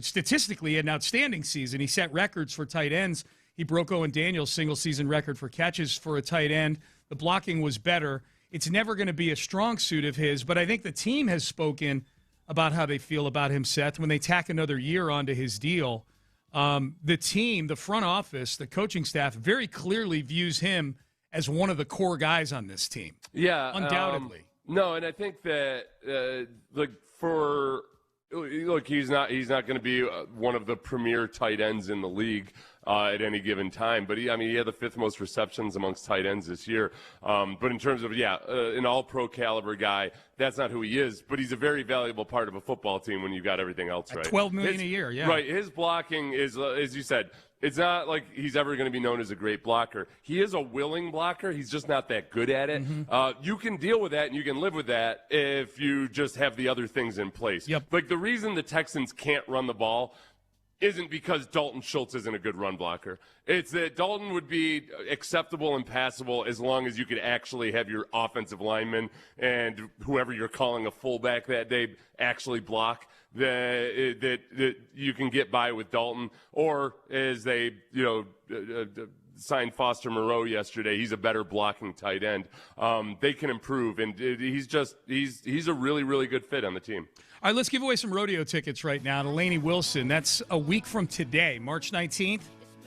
statistically an outstanding season. He set records for tight ends. He broke Owen Daniels' single-season record for catches for a tight end. The blocking was better. It's never going to be a strong suit of his, but I think the team has spoken about how they feel about him, Seth, when they tack another year onto his deal. The team, the front office, the coaching staff very clearly views him as one of the core guys on this team. Yeah. Undoubtedly. No, and I think that, he's not going to be one of the premier tight ends in the league at any given time. But he had the 5th most receptions amongst tight ends this year. But in terms of, an all-pro caliber guy, that's not who he is. But he's a very valuable part of a football team when you've got everything else right. $12 million a year, yeah. Right. His blocking is, as you said, it's not like he's ever going to be known as a great blocker. He is a willing blocker. He's just not that good at it. Mm-hmm. You can deal with that and you can live with that if you just have the other things in place. Yep. Like the reason the Texans can't run the ball isn't because Dalton Schultz isn't a good run blocker. It's that Dalton would be acceptable and passable as long as you could actually have your offensive lineman and whoever you're calling a fullback that day actually block. That you can get by with Dalton, or as they signed Foster Moreau yesterday, he's a better blocking tight end. They can improve, and he's a really, really good fit on the team. All right, let's give away some rodeo tickets right now to Lainey Wilson. That's a week from today, March 19th,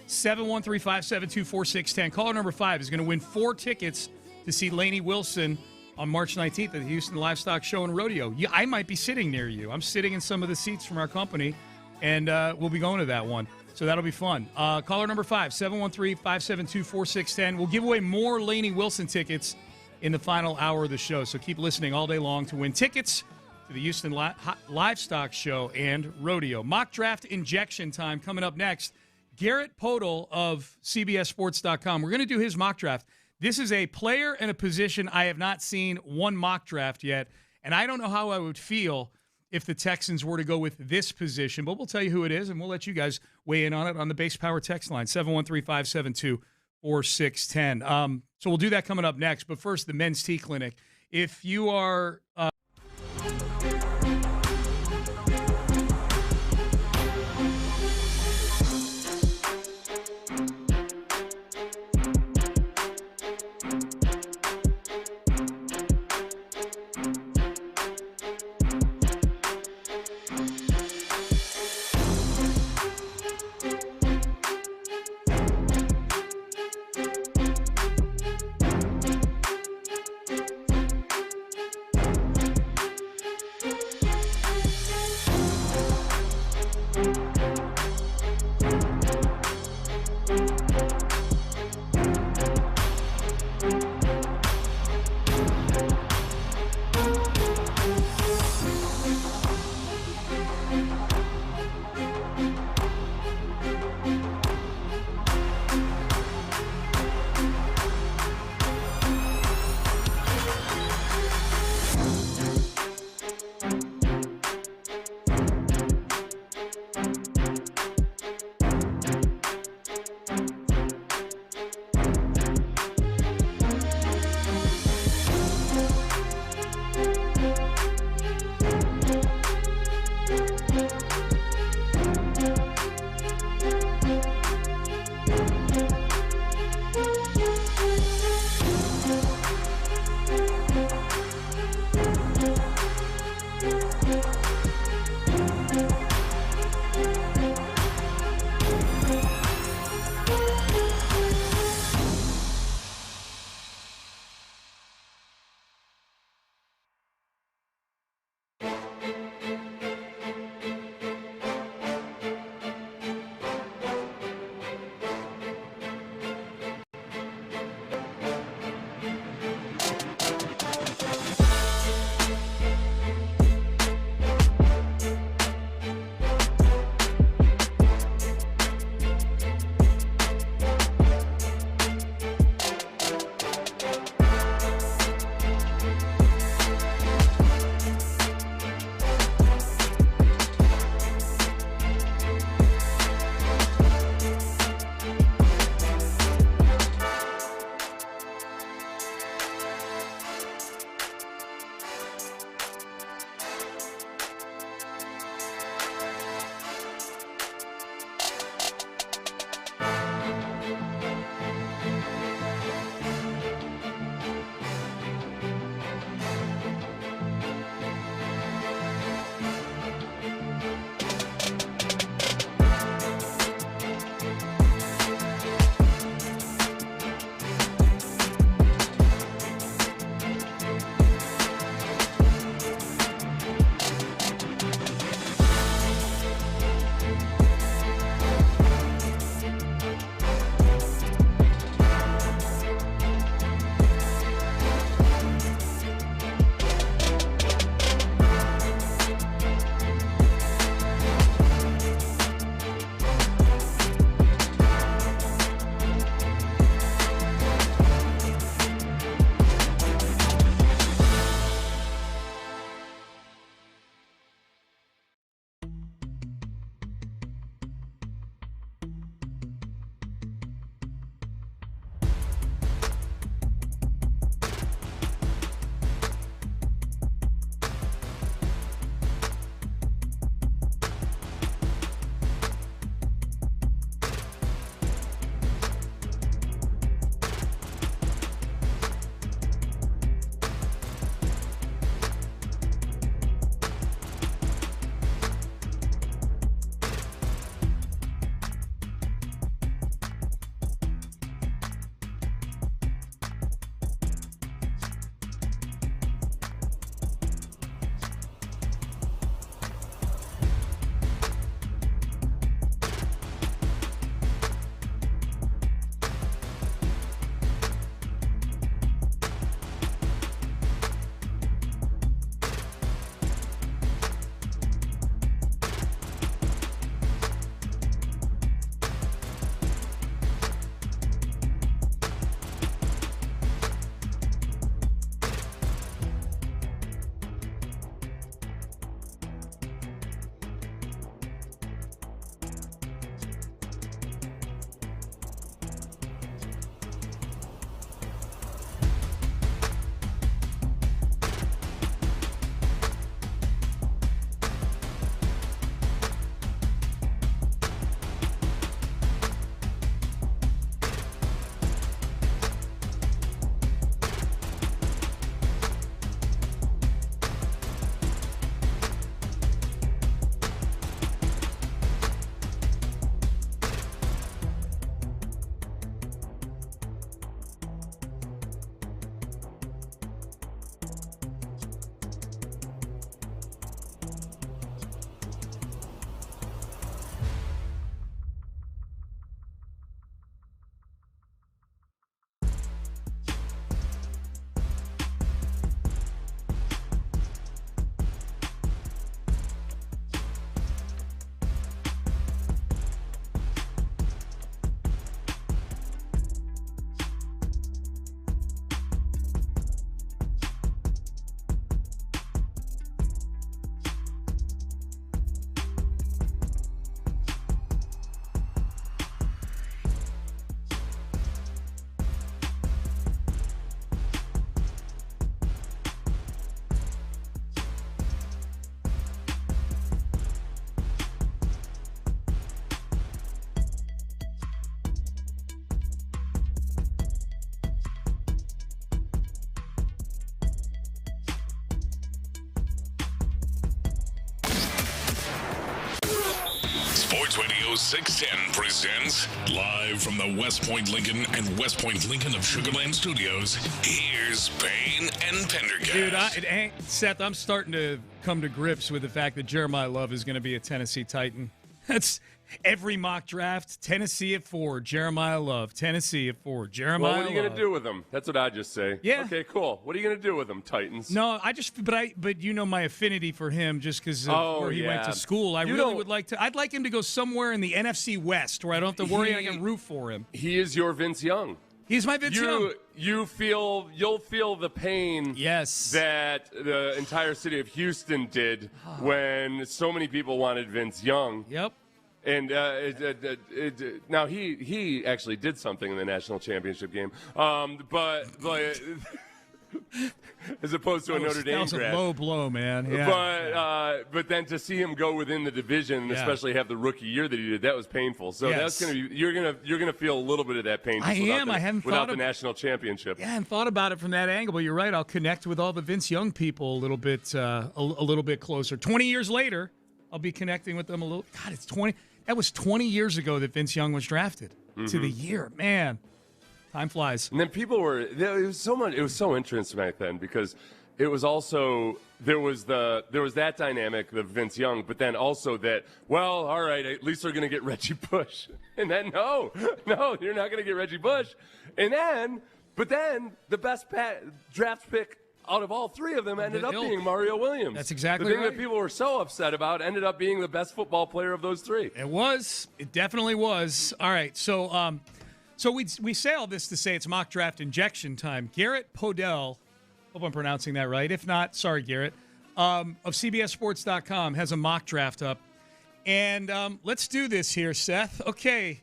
713-572-4610. Caller number 5 is going to win 4 tickets to see Lainey Wilson on March 19th at the Houston Livestock Show and Rodeo. I might be sitting near you. I'm sitting in some of the seats from our company, and we'll be going to that one. So that'll be fun. Caller number 5, 713-572-4610. We'll give away more Lainey Wilson tickets in the final hour of the show. So keep listening all day long to win tickets to the Houston Livestock Show and Rodeo. Mock draft injection time coming up next. Garrett Podol of CBSSports.com. We're going to do his mock draft. This is a player and a position I have not seen one mock draft yet, and I don't know how I would feel if the Texans were to go with this position, but we'll tell you who it is, and we'll let you guys weigh in on it on the Base Power text line, 713-572-4610. So we'll do that coming up next, but first, the Men's Tea Clinic. If you are... Radio 610 presents live from the West Point Lincoln and West Point Lincoln of Sugar Land Studios. Here's Payne and Pendergast. Dude, Seth, I'm starting to come to grips with the fact that Jeremiah Love is going to be a Tennessee Titan. That's every mock draft. Tennessee at 4, Jeremiah Love. Tennessee at 4, Jeremiah Love. Well, what are you going to do with him? That's what I just say. Yeah. Okay, cool. What are you going to do with him, Titans? No, but you know my affinity for him just because of where he went to school. I'd like him to go somewhere in the NFC West where I don't have to worry I can root for him. He is your Vince Young. He's my Vince Young. You'll feel the pain that the entire city of Houston did when so many people wanted Vince Young. Yep. And now he actually did something in the national championship game, but as opposed to a Notre Dame grad. That was a low blow, man. Yeah. But then to see him go within the division, and especially have the rookie year that he did, that was painful. So that's gonna be you're gonna feel a little bit of that pain. I hadn't without thought the national championship. Yeah, I hadn't thought about it from that angle. But you're right. I'll connect with all the Vince Young people a little bit closer. 20 years later, I'll be connecting with them a little. God, it's 20. That was 20 years ago that Vince Young was drafted. To the year, man. Time flies. And then it was so interesting back then because it was also there was that dynamic of Vince Young, but then also that, well, all right, at least they're going to get Reggie Bush. And then no, you're not going to get Reggie Bush. But then the best draft pick out of all three of them ended up being Mario Williams. That's exactly the thing right. that people were so upset about ended up being the best football player of those three. It definitely was. All right, so we say all this to say it's mock draft injection time. Garrett Podell, hope I'm pronouncing that right. If not, sorry, Garrett, of CBSSports.com has a mock draft up. And let's do this here, Seth. Okay,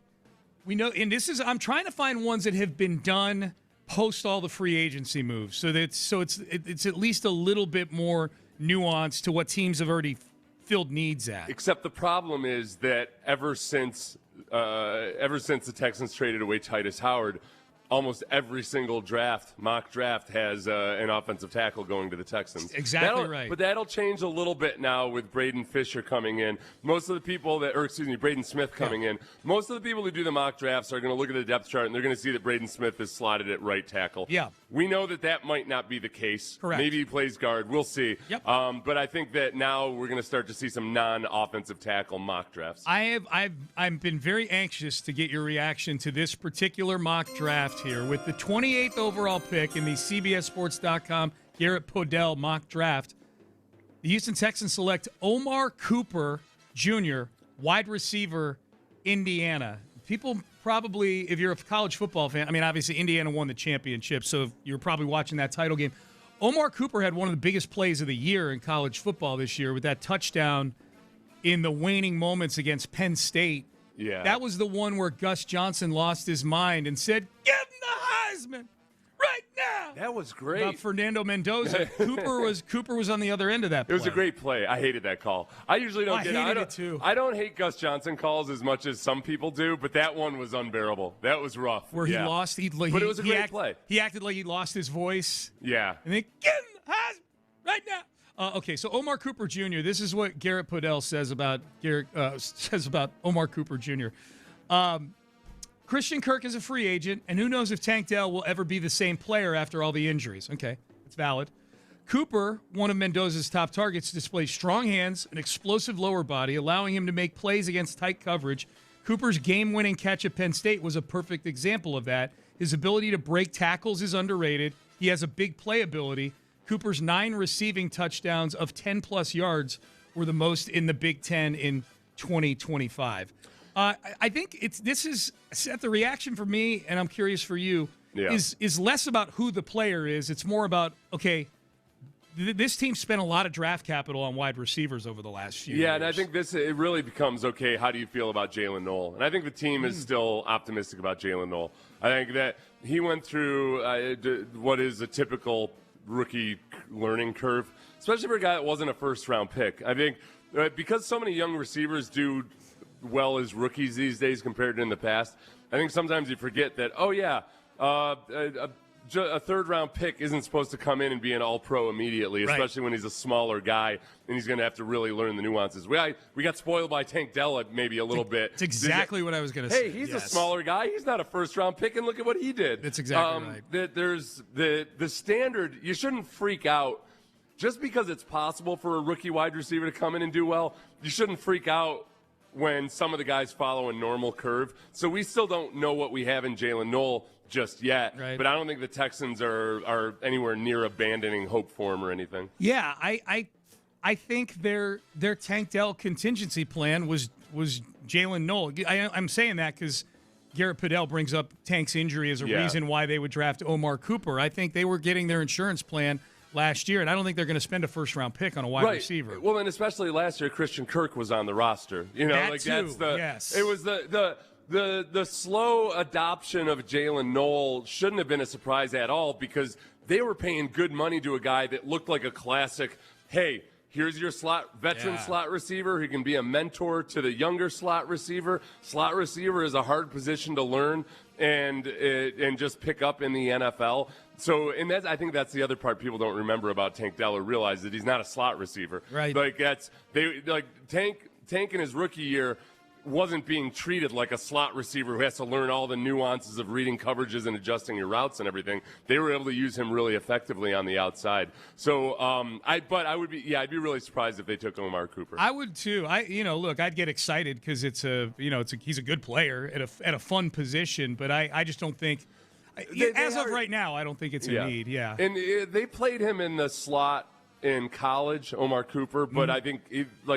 we know, and I'm trying to find ones that have been done post all the free agency moves, so it's at least a little bit more nuanced to what teams have already filled needs at. Except the problem is that ever since the Texans traded away Titus Howard, almost every single mock draft has an offensive tackle going to the Texans. Exactly right. But that'll change a little bit now with Braden Fisher coming in. Braden Smith coming in. Most of the people who do the mock drafts are going to look at the depth chart and they're going to see that Braden Smith is slotted at right tackle. Yeah. We know that might not be the case. Correct. Maybe he plays guard. We'll see. Yep. But I think that now we're going to start to see some non-offensive tackle mock drafts. I've been very anxious to get your reaction to this particular mock draft here with the 28th overall pick in the CBSSports.com Garrett Podell mock draft. The Houston Texans select Omar Cooper Jr., wide receiver, Indiana. People probably, if you're a college football fan, I mean, obviously Indiana won the championship, so you're probably watching that title game. Omar Cooper had one of the biggest plays of the year in college football this year with that touchdown in the waning moments against Penn State. Yeah. That was the one where Gus Johnson lost his mind and said, "Give him the Heisman right now." That was great. About Fernando Mendoza. Cooper was on the other end of that play. It was a great play. I hated that call. I usually don't get it. It too. I don't hate Gus Johnson calls as much as some people do, but that one was unbearable. That was rough. Where he lost. But it was a great play. He acted like he lost his voice. Yeah. And then, "Give him the Heisman right now." Okay, so Omar Cooper Jr., this is what Garrett Podell says about Omar Cooper Jr. Christian Kirk is a free agent, and who knows if Tank Dell will ever be the same player after all the injuries. Okay, it's valid. Cooper, one of Mendoza's top targets, displays strong hands, an explosive lower body, allowing him to make plays against tight coverage. Cooper's game-winning catch at Penn State was a perfect example of that. His ability to break tackles is underrated. He has a big playability. Cooper's 9 receiving touchdowns of 10-plus yards were the most in the Big Ten in 2025. I think this is, Seth, the reaction for me, and I'm curious for you, is less about who the player is. It's more about, okay, this team spent a lot of draft capital on wide receivers over the last few years. Yeah, and I think it really becomes, okay, how do you feel about Jalen Noel? And I think the team is still optimistic about Jalen Noel. I think that he went through what is a typical rookie learning curve, especially for a guy that wasn't a first-round pick. I think because so many young receivers do well as rookies these days compared to in the past, I think sometimes you forget that, a third-round pick isn't supposed to come in and be an all-pro immediately, especially when he's a smaller guy and he's going to have to really learn the nuances. We got spoiled by Tank Dell maybe a little bit. It's exactly what I was going to say. Hey, he's a smaller guy. He's not a first-round pick, and look at what he did. That's exactly right. There's the standard. You shouldn't freak out just because it's possible for a rookie wide receiver to come in and do well. You shouldn't freak out when some of the guys follow a normal curve. So we still don't know what we have in Jalen Noel just yet. Right. But I don't think the Texans are anywhere near abandoning hope for him or anything. Yeah, I think their Tank Dell contingency plan was Jalen Noel. I'm saying that because Garrett Padell brings up Tank's injury as a reason why they would draft Omar Cooper. I think they were getting their insurance plan last year, and I don't think they're going to spend a first-round pick on a wide receiver. Well, and especially last year, Christian Kirk was on the roster. You know, That too, that's the yes. It was the slow adoption of Jalen Noel shouldn't have been a surprise at all because they were paying good money to a guy that looked like a classic. Hey, here's your veteran slot receiver who can be a mentor to the younger slot receiver. Slot receiver is a hard position to learn and just pick up in the NFL. So, and I think that's the other part people don't remember about Tank Dell or realize that he's not a slot receiver. Right. Like Tank in his rookie year wasn't being treated like a slot receiver who has to learn all the nuances of reading coverages and adjusting your routes and everything. They were able to use him really effectively on the outside. So, I'd be really surprised if they took Omar Cooper. I would too. I'd get excited because he's a good player at a fun position, but I just don't think. As of right now, I don't think it's a need. Yeah, and they played him in the slot in college, Omar Cooper, but I think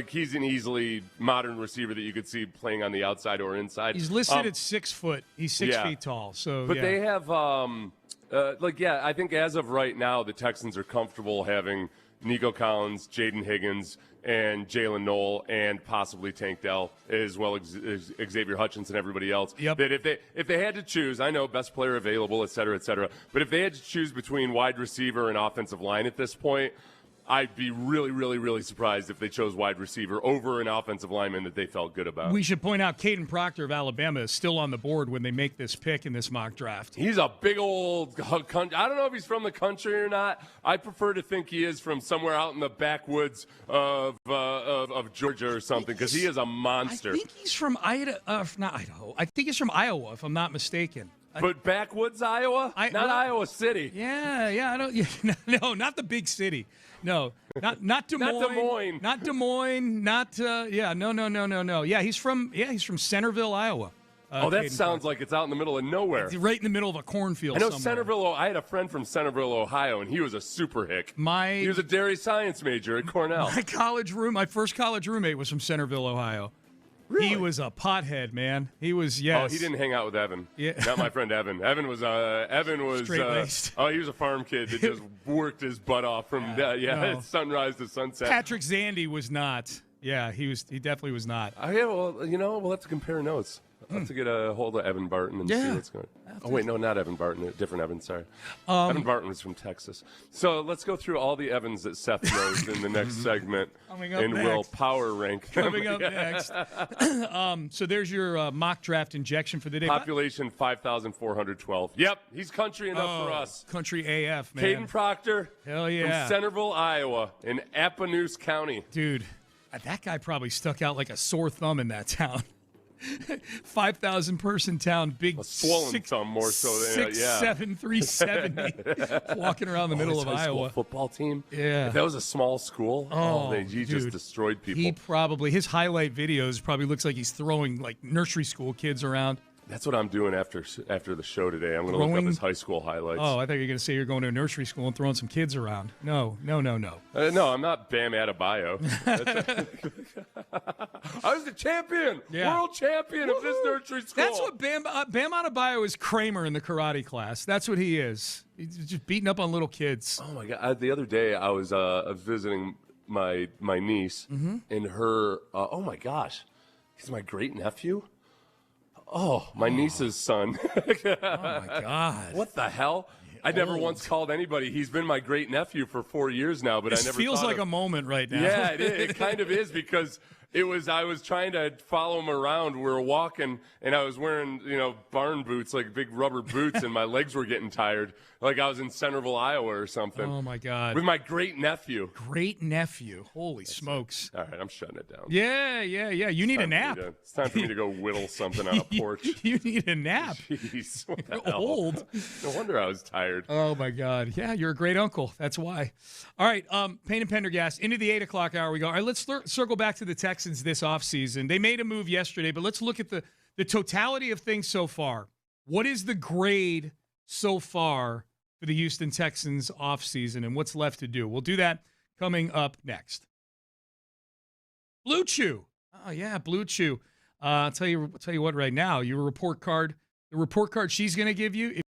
he's an easily modern receiver that you could see playing on the outside or inside. He's listed at 6 foot. He's 6 feet tall. So, but they have I think as of right now, the Texans are comfortable having Nico Collins, Jaden Higgins, and Jalen Noel, and possibly Tank Dell, as well as Xavier Hutchinson and everybody else. Yep. That if they had to choose, I know best player available, et cetera, but if they had to choose between wide receiver and offensive line at this point, I'd be really, really, really surprised if they chose wide receiver over an offensive lineman that they felt good about. We should point out Caden Proctor of Alabama is still on the board when they make this pick in this mock draft. He's a big old country. I don't know if he's from the country or not. I prefer to think he is from somewhere out in the backwoods of Georgia or something because he is a monster. I think he's from not Idaho. I think he's from Iowa, if I'm not mistaken. But backwoods Iowa? Not Iowa City. Yeah. No, not the big city. No, not Des Moines. Not Des Moines. No. Yeah, he's from Centerville, Iowa. That sounds like it's out in the middle of nowhere. It's right in the middle of a cornfield. I know somewhere. Centerville. I had a friend from Centerville, Ohio, and he was a super hick. He was a dairy science major at Cornell. My first college roommate was from Centerville, Ohio. Really? He was a pothead, man. He was, Oh, he didn't hang out with Evan. Yeah. Not my friend Evan. Evan was straight-laced. He was a farm kid that just worked his butt off from sunrise to sunset. Patrick Zandy was not. Yeah, he definitely was not. We'll have to compare notes. I'll have to get a hold of Evan Barton and see what's going on. Oh, wait, no, not Evan Barton. A different Evan, sorry. Evan Barton was from Texas. So let's go through all the Evans that Seth knows in the next segment. We'll power rank them. Coming up next. So there's your mock draft injection for the day. Population 5,412. Yep, he's country enough for us. Country AF, man. Caden Proctor. Hell yeah. From Centerville, Iowa, in Appanoose County. Dude, that guy probably stuck out like a sore thumb in that town. 5,000 person town, big a swollen thumb more so than 6'7", 370, walking around the middle of high Iowa. School football team. Yeah, if that was a small school. He just destroyed people. His highlight videos probably looks like he's throwing like nursery school kids around. That's what I'm doing after the show today. I'm going to look up his high school highlights. Oh, I thought you were going to say you're going to a nursery school and throwing some kids around. No. No, I'm not Bam Adebayo. I was the champion, world champion of this nursery school. That's what Bam Adebayo is. Kramer in the karate class. That's what he is. He's just beating up on little kids. Oh my God! The other day I was visiting my niece and her. Oh my gosh, he's my great nephew. Oh, my niece's son. Oh, my God. What the hell? I never once called anybody. He's been my great nephew for 4 years now, but I never feels like a moment right now. Yeah, it kind of is because I was trying to follow him around. We were walking, and I was wearing, barn boots, like big rubber boots, and my legs were getting tired, like I was in Centerville, Iowa or something. Oh, my God. With my great-nephew. Great-nephew. Holy smokes. All right, I'm shutting it down. Yeah. You need a nap. It's time for me to go whittle something on a porch. You need a nap. Jeez, what the You're hell? old. No wonder I was tired. Oh, my God. Yeah, you're a great uncle. That's why. All right, Payne and Pendergast, into the 8 o'clock hour we go. All right, let's circle back to the Texans this offseason. They made a move yesterday, but let's look at the totality of things so far. What is the grade so far for the Houston Texans offseason and what's left to do? We'll do that coming up next. Blue Chew. Oh, yeah, Blue Chew. I'll tell you what right now, the report card she's going to give you.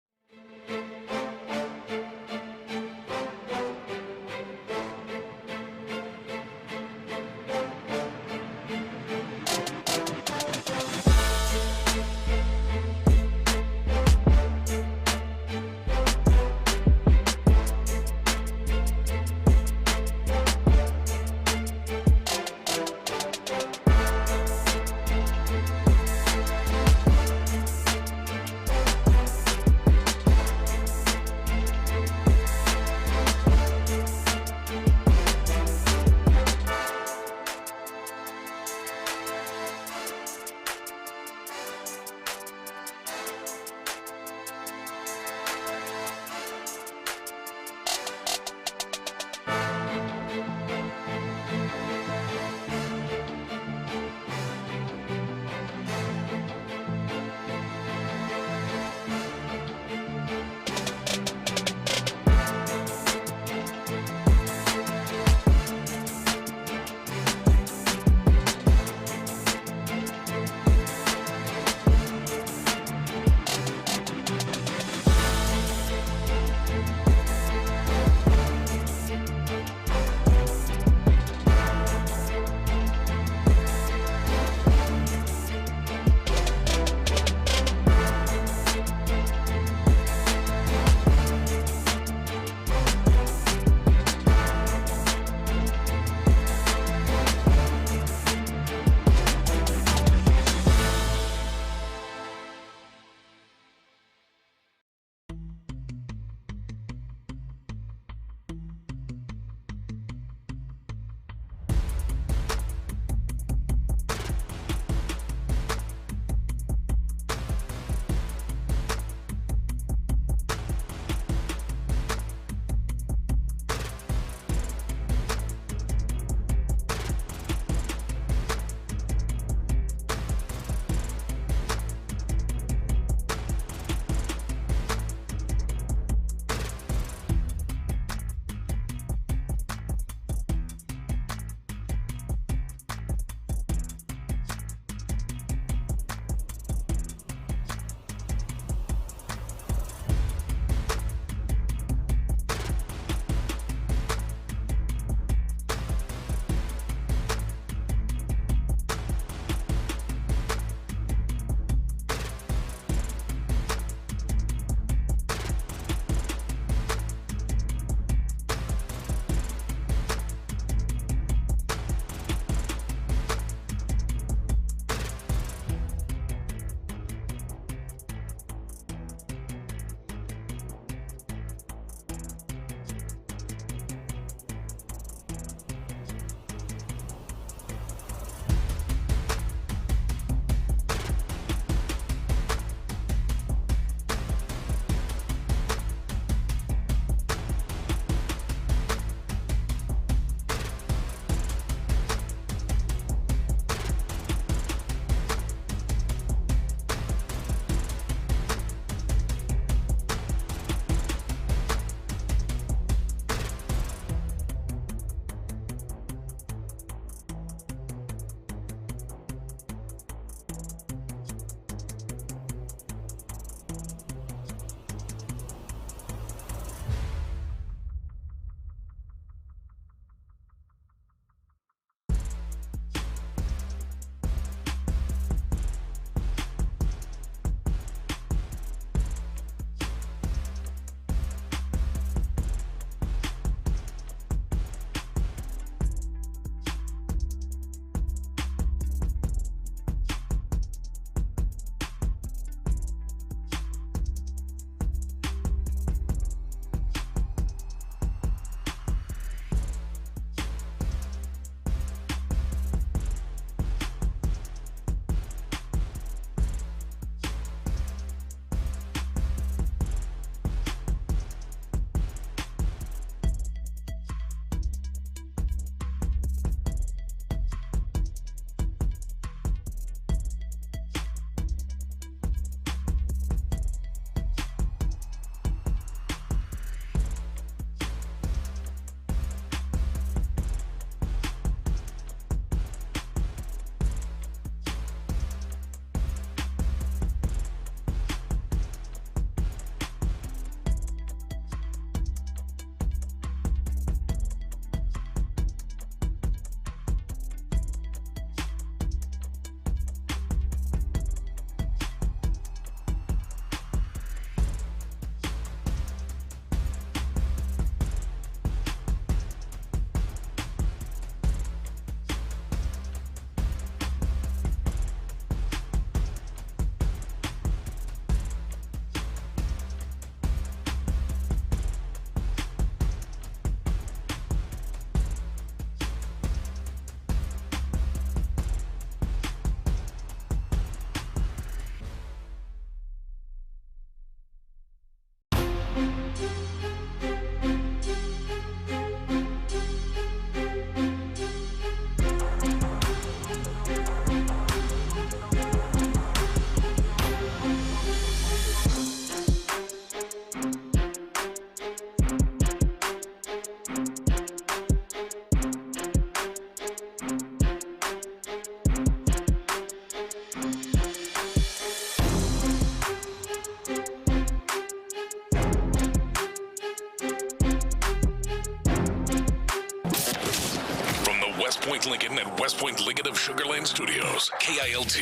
Point Lincoln and West Point Lincoln of Sugar Land Studios. KILT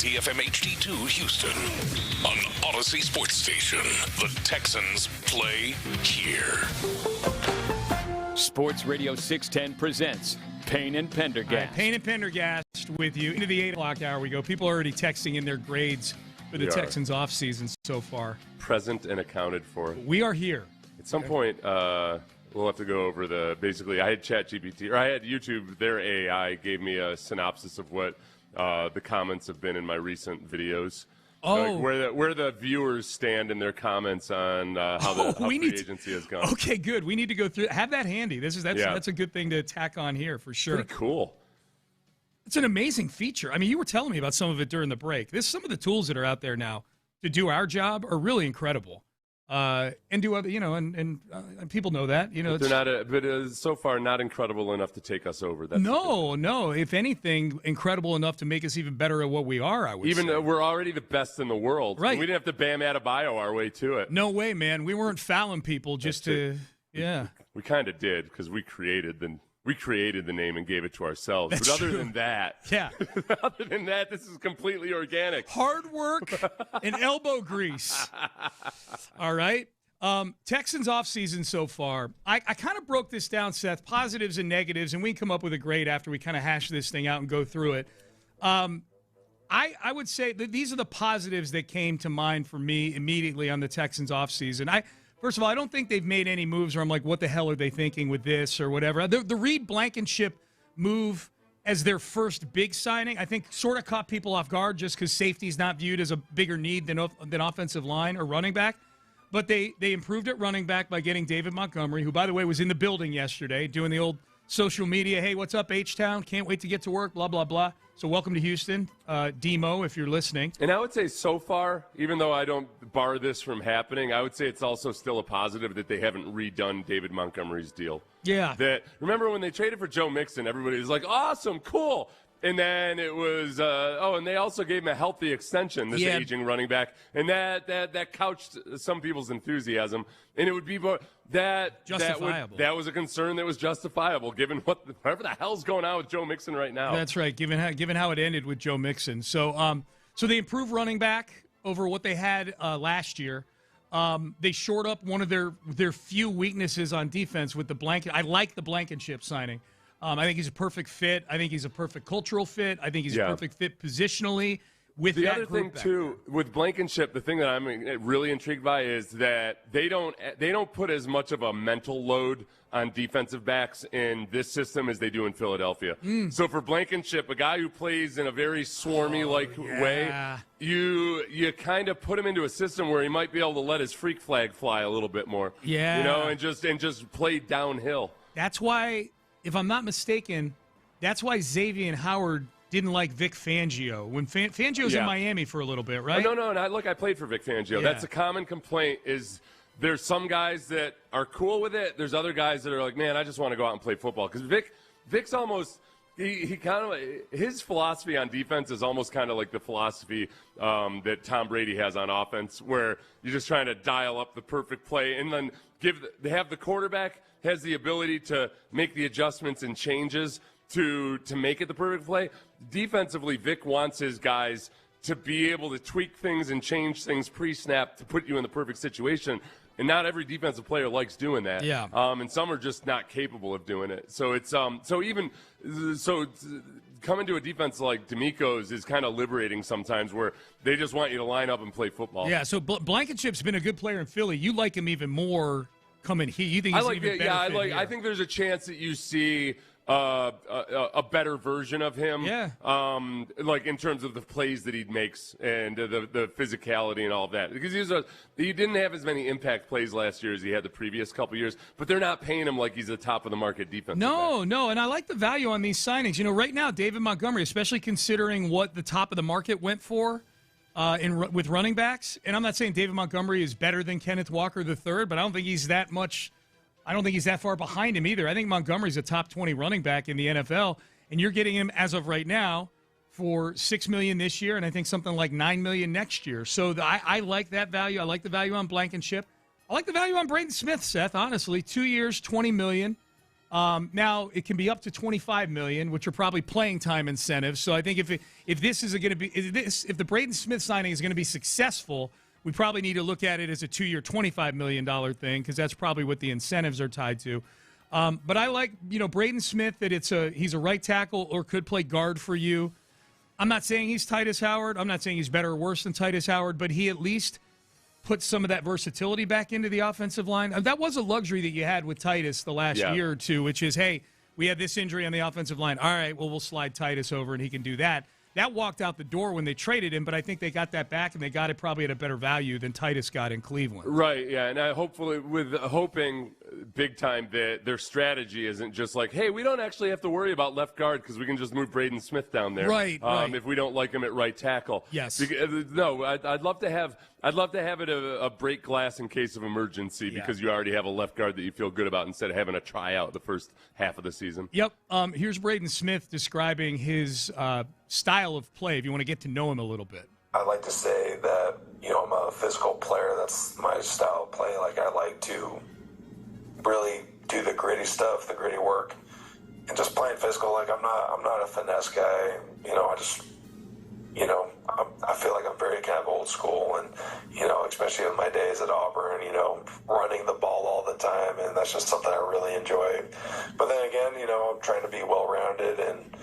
FM HD2 Houston. On Odyssey Sports Station. The Texans play here. Sports Radio 610 presents Payne and Pendergast. Payne and Pendergast with you. Into the 8 o'clock hour we go. People are already texting in their grades for the Texans offseason so far. Present and accounted for. We are here. At some point, we'll have to go over I had ChatGPT, or I had YouTube, their AI gave me a synopsis of what the comments have been in my recent videos. Oh. Where the viewers stand in their comments on how free agency has gone. Okay, good. We need to go through. Have that handy. That's a good thing to tack on here for sure. Pretty cool. It's an amazing feature. I mean, you were telling me about some of it during the break. Some of the tools that are out there now to do our job are really incredible. And do other, and people know that, But they're not, so far not incredible enough to take us over. That's no. If anything, incredible enough to make us even better at what we are. I would even say. We're already the best in the world. Right? We didn't have to Bam Adebayo our way to it. No way, man. We weren't fouling people just to. Yeah. We kind of did because we created the name and gave it to ourselves. That's but other true. than that, other than that, this is completely organic. Hard work and elbow grease. All right. Texans offseason so far. I kind of broke this down, Seth, positives and negatives, and we can come up with a grade after we kind of hash this thing out and go through it. I would say that these are the positives that came to mind for me immediately on the Texans offseason. First of all, I don't think they've made any moves where I'm like, what the hell are they thinking with this or whatever. The Reed Blankenship move as their first big signing, I think sort of caught people off guard just because safety's not viewed as a bigger need than offensive line or running back. But they improved at running back by getting David Montgomery, who, by the way, was in the building yesterday doing the old social media, hey, what's up, H-Town? Can't wait to get to work, blah, blah, blah. So welcome to Houston, Demo, if you're listening. And I would say so far, even though I don't bar this from happening, I would say it's also still a positive that they haven't redone David Montgomery's deal. Yeah. Remember when they traded for Joe Mixon, everybody was like, awesome, cool. And then it was, and they also gave him a healthy extension, this aging running back. And that couched some people's enthusiasm. And it would be justifiable. That was a concern that was justifiable, given whatever the hell's going on with Joe Mixon right now. That's right, given how it ended with Joe Mixon. So they improved running back over what they had last year. They shored up one of their few weaknesses on defense with the blanket. I like the Blankenship signing. I think he's a perfect fit. I think he's a perfect cultural fit. I think he's a perfect fit positionally with the that other group thing too with Blankenship. The thing that I'm really intrigued by is that they don't put as much of a mental load on defensive backs in this system as they do in Philadelphia. So for Blankenship, a guy who plays in a very swarmy way, you kind of put him into a system where he might be able to let his freak flag fly a little bit more. Yeah, and just play downhill. That's why, if I'm not mistaken, that's why Xavier Howard didn't like Vic Fangio when Fangio's in Miami for a little bit, right? Oh, no. I played for Vic Fangio. Yeah. That's a common complaint is there's some guys that are cool with it. There's other guys that are like, man, I just want to go out and play football. Because Vic's almost he kind of his philosophy on defense is almost kind of like the philosophy that Tom Brady has on offense, where you're just trying to dial up the perfect play and then have the quarterback has the ability to make the adjustments and changes to make it the perfect play. Defensively, Vic wants his guys to be able to tweak things and change things pre-snap to put you in the perfect situation. And not every defensive player likes doing that. Yeah. And some are just not capable of doing it. So it's coming to a defense like D'Amico's is kind of liberating sometimes, where they just want you to line up and play football. Yeah. So Blankenship's been a good player in Philly. You like him even more coming here. You think he's even better? Yeah, I think there's a chance that you see a better version of him. Yeah. Like in terms of the plays that he makes and the physicality and all of that. Because he didn't have as many impact plays last year as he had the previous couple years, but they're not paying him like he's a top of the market defensive back. No, and I like the value on these signings. Right now, David Montgomery, especially considering what the top of the market went for with running backs, and I'm not saying David Montgomery is better than Kenneth Walker III, but I don't think he's that much. I don't think he's that far behind him either. I think Montgomery's a top 20 running back in the NFL, and you're getting him as of right now for $6 million this year, and I think something like $9 million next year. So I like that value. I like the value on Blankenship. I like the value on Braden Smith, Seth. Honestly, 2 years, $20 million. Now it can be up to $25 million, which are probably playing time incentives. So I think if the Braden Smith signing is going to be successful, we probably need to look at it as a 2-year, $25 million thing, because that's probably what the incentives are tied to. But I like, Braden Smith, that he's a right tackle or could play guard for you. I'm not saying he's Titus Howard. I'm not saying he's better or worse than Titus Howard, but he at least put some of that versatility back into the offensive line. That was a luxury that you had with Titus the last year or two, which is, hey, we had this injury on the offensive line. All right, well, we'll slide Titus over and he can do that. That walked out the door when they traded him, but I think they got that back, and they got it probably at a better value than Titus got in Cleveland. Right, yeah, and hoping big time that their strategy isn't just like, hey, we don't actually have to worry about left guard because we can just move Braden Smith down there. Right. If we don't like him at right tackle. Yes. No, I'd love to have it a break glass in case of emergency because you already have a left guard that you feel good about instead of having a tryout the first half of the season. Yep. Here's Braden Smith describing his style of play, if you want to get to know him a little bit. I like to say that, I'm a physical player. That's my style of play. Like, I like to really do the gritty stuff, the gritty work, and just playing physical. Like, I'm not a finesse guy. I feel like I'm very kind of old school, and, especially in my days at Auburn, running the ball all the time, and that's just something I really enjoy. But then again, I'm trying to be well-rounded, and,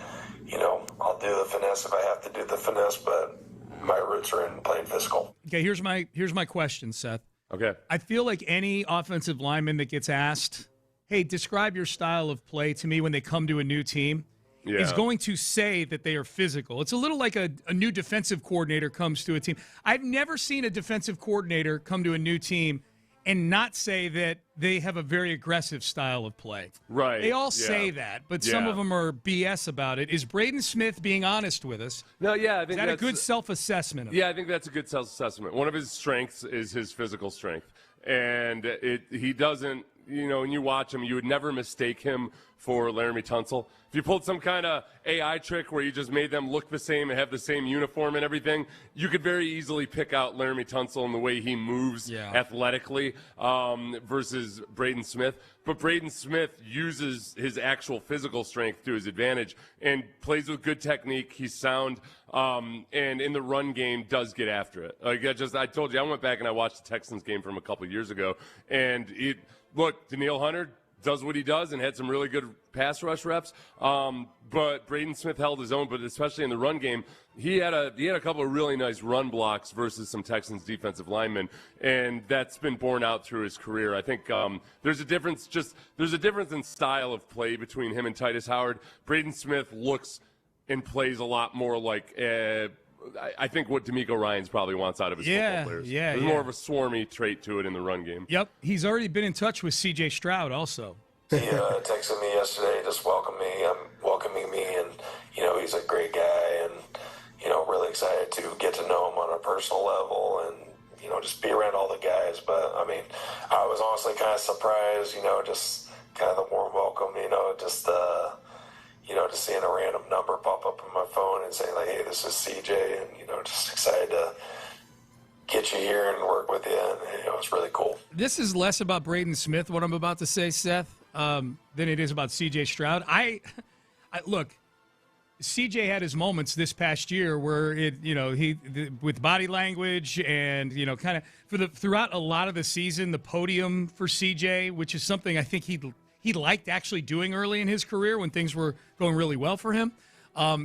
I'll do the finesse if I have to do the finesse, but my roots are in playing physical. Okay, here's my question, Seth. Okay. I feel like any offensive lineman that gets asked, hey, describe your style of play to me when they come to a new team, is going to say that they are physical. It's a little like a new defensive coordinator comes to a team. I've never seen a defensive coordinator come to a new team and not say that they have a very aggressive style of play. Right. They all say that, but some of them are BS about it. Is Braden Smith being honest with us? No, yeah. I think is that a good self-assessment? I think that's a good self-assessment. One of his strengths is his physical strength. And he doesn't, when you watch him, you would never mistake him for Laramie Tunsil. If you pulled some kind of AI trick where you just made them look the same and have the same uniform and everything, you could very easily pick out Laramie Tunsil and the way he moves athletically versus Braden Smith. But Braden Smith uses his actual physical strength to his advantage and plays with good technique. He's sound, and in the run game does get after it. I told you, I went back and I watched the Texans game from a couple of years ago, and Daniil Hunter does what he does and had some really good pass rush reps. But Braden Smith held his own, but especially in the run game, he had a couple of really nice run blocks versus some Texans defensive linemen, and that's been borne out through his career. I think there's a difference in style of play between him and Titus Howard. Braden Smith looks and plays a lot more like I think what D'Amico Ryans probably wants out of his football players. There's more of a swarmy trait to it in the run game. Yep. He's already been in touch with C.J. Stroud also. He texted me yesterday, just welcoming me, and, he's a great guy, and, really excited to get to know him on a personal level and, just be around all the guys. But, I mean, I was honestly kind of surprised, just kind of the warm welcome, just seeing a random number pop up on my phone and saying, like, hey, this is CJ, and, just excited to get you here and work with you, and, it's really cool. This is less about Braden Smith, what I'm about to say, Seth, than it is about C.J. Stroud. Look, C.J. had his moments this past year where with body language and, kind of throughout a lot of the season, the podium for C.J., which is something I think he liked actually doing early in his career when things were going really well for him.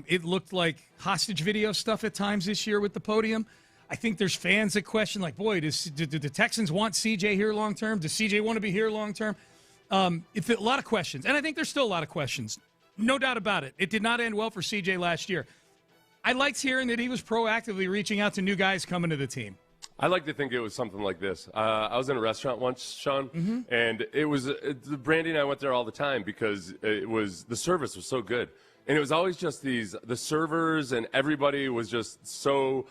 It looked like hostage video stuff at times this year with the podium. I think there's fans that question, like, boy, do the Texans want CJ here long term? Does CJ want to be here long term? It's a lot of questions, and I think there's still a lot of questions. No doubt about it. It did not end well for CJ last year. I liked hearing that he was proactively reaching out to new guys coming to the team. I like to think it was something like this. I was in a restaurant once, Sean, and it was Brandy and I went there all the time because the service was so good. And it was always just the servers and everybody was just so,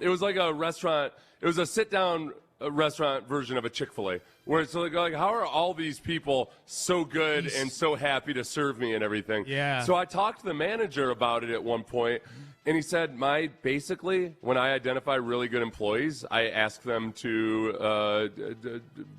it was like a restaurant, it was a sit-down restaurant version of a Chick-fil-A, where it's like how are all these people so good and so happy to serve me and everything? Yeah. So I talked to the manager about it at one point, and he said, basically, when I identify really good employees, I ask them to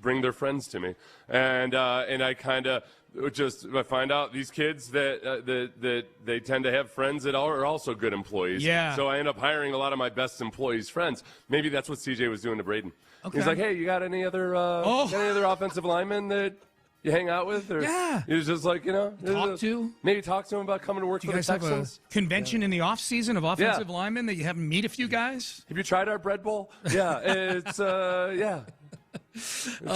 bring their friends to me. And I kind of I find out these kids that they tend to have friends that are also good employees. Yeah. So I end up hiring a lot of my best employees' friends. Maybe that's what CJ was doing to Braden. Okay. He's like, hey, you got any other offensive linemen that you hang out with? Or Yeah. He was just like, maybe talk to him about coming to work for the Texans. You guys have a convention in the offseason of offensive linemen that you have meet a few guys? Have you tried our bread bowl? Yeah, it's We're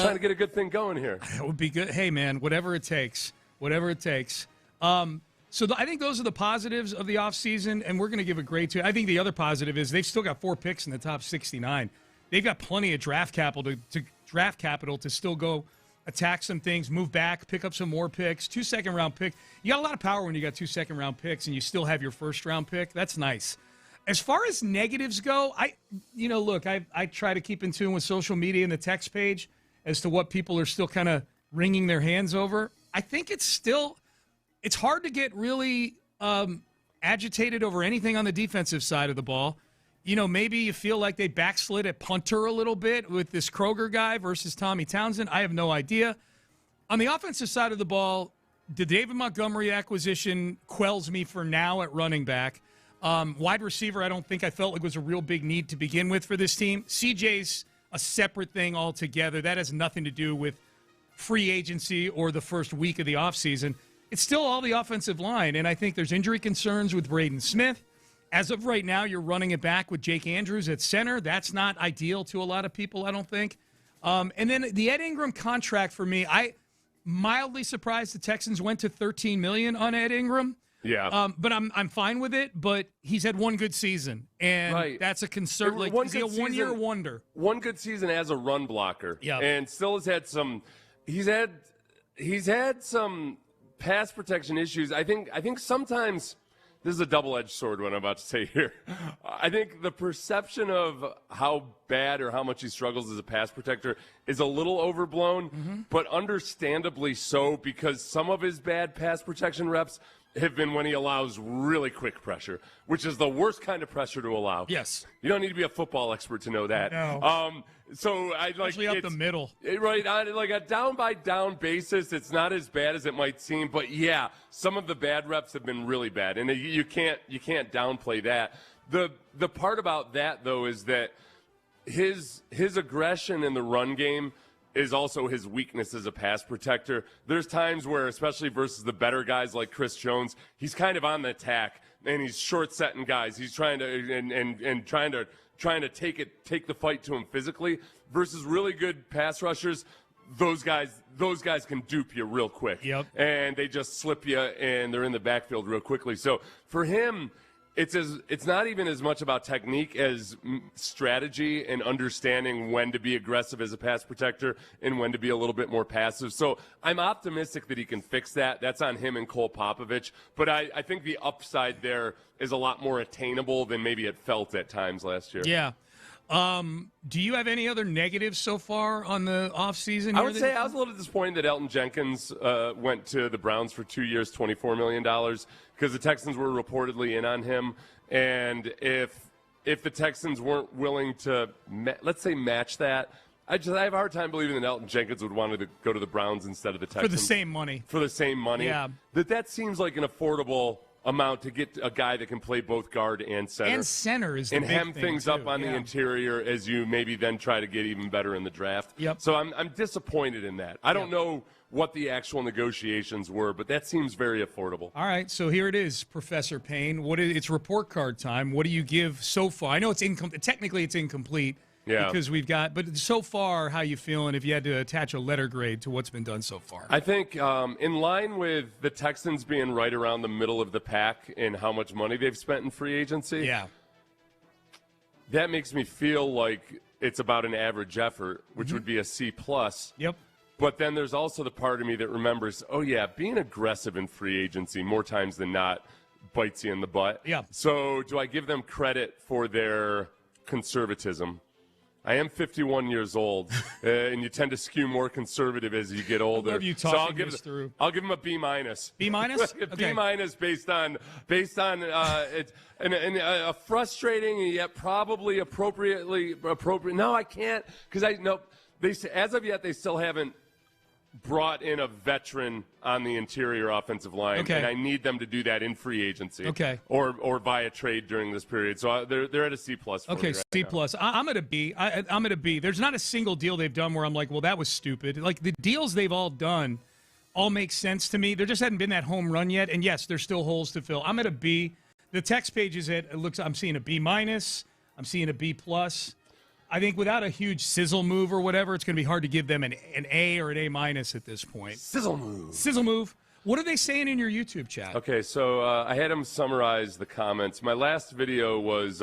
trying to get a good thing going here. That would be good. Hey, man, whatever it takes. Whatever it takes. I think those are the positives of the offseason, and we're going to give a grade to. I think the other positive is they've still got 4 picks in the top 69. They've got plenty of draft capital to still go attack some things, move back, pick up some more picks. 2 second-round picks. You got a lot of power when you got 2 second-round picks, and you still have your first-round pick. That's nice. As far as negatives go, I try to keep in tune with social media and the text page as to what people are still kind of wringing their hands over. I think it's hard to get really agitated over anything on the defensive side of the ball. Maybe you feel like they backslid at punter a little bit with this Kroger guy versus Tommy Townsend. I have no idea. On the offensive side of the ball, the David Montgomery acquisition quells me for now at running back. Wide receiver, I felt like was a real big need to begin with for this team. CJ's a separate thing altogether. That has nothing to do with free agency or the first week of the offseason. It's still all the offensive line, and I think there's injury concerns with Braden Smith. As of right now, you're running it back with Jake Andrews at center. That's not ideal to a lot of people, I don't think. And then the Ed Ingram contract for me, I mildly surprised the Texans went to $13 million on Ed Ingram. Yeah. But I'm fine with it, but he's had one good season, and that's a concern. Is he a one-year wonder? One good season as a run blocker. Yeah. And still has had some – he's had some pass protection issues. I think sometimes – this is a double-edged sword, what I'm about to say here. I think the perception of how bad or how much he struggles as a pass protector is a little overblown, but understandably so, because some of his bad pass protection reps have been when he allows really quick pressure, which is the worst kind of pressure to allow. Yes. You don't need to be a football expert to know that. No. So I like especially up the middle. Right, on like a down-by-down basis, it's not as bad as it might seem. But, yeah, some of the bad reps have been really bad, and you can't downplay that. The part about that, though, is that his aggression in the run game is also his weakness as a pass protector. There's times where, especially versus the better guys like Chris Jones, he's kind of on the attack, and he's short-setting guys. He's trying to take the fight to him physically, versus really good pass rushers. Those guys can dupe you real quick. Yep. And they just slip you, and they're in the backfield real quickly. So for him, it's not even as much about technique as strategy and understanding when to be aggressive as a pass protector and when to be a little bit more passive. So I'm optimistic that he can fix that. That's on him and Cole Popovich. But I think the upside there is a lot more attainable than maybe it felt at times last year. Yeah. Do you have any other negatives so far on the offseason? I would say I was a little disappointed that Elton Jenkins went to the Browns for 2 years, $24 million, because the Texans were reportedly in on him. And if the Texans weren't willing to, let's say, match that, I have a hard time believing that Elton Jenkins would want to go to the Browns instead of the Texans. For the same money. For the same money. Yeah. That seems like an affordable amount to get a guy that can play both guard and center. And center is the and big hem thing things too. up on the interior as you maybe then try to get even better in the draft. Yep. So I'm disappointed in that. I don't know what the actual negotiations were, but that seems very affordable. All right, so here it is, Professor Payne. It's report card time. What do you give so far? I know it's incomplete. Technically, it's incomplete. Yeah. Because but so far, how you feeling if you had to attach a letter grade to what's been done so far? I think in line with the Texans being right around the middle of the pack in how much money they've spent in free agency, that makes me feel like it's about an average effort, which would be a C+. Yep. But then there's also the part of me that remembers, being aggressive in free agency more times than not bites you in the butt. Yeah. So do I give them credit for their conservatism? I am 51 years old, and you tend to skew more conservative as you get older. I love you talking this through. I'll give him a B-. B-? Okay. B- based on a frustrating yet probably appropriate. No, I can't, because as of yet they still haven't brought in a veteran on the interior offensive line, and I need them to do that in free agency, or via trade during this period. So they're at a C+ for me right C+. now. I'm at a B. I'm at a B. There's not a single deal they've done where I'm like, well, that was stupid. Like, the deals they've all d+done all make sense to me. There just hadn't been that home run yet, and yes, there's still holes to fill. I'm at a B. The text page is I'm seeing a B-. I'm seeing a B+. I think without a huge sizzle move or whatever, it's going to be hard to give them an A or an A- at this point. Sizzle move. Sizzle move. What are they saying in your YouTube chat? Okay, so I had them summarize the comments. My last video was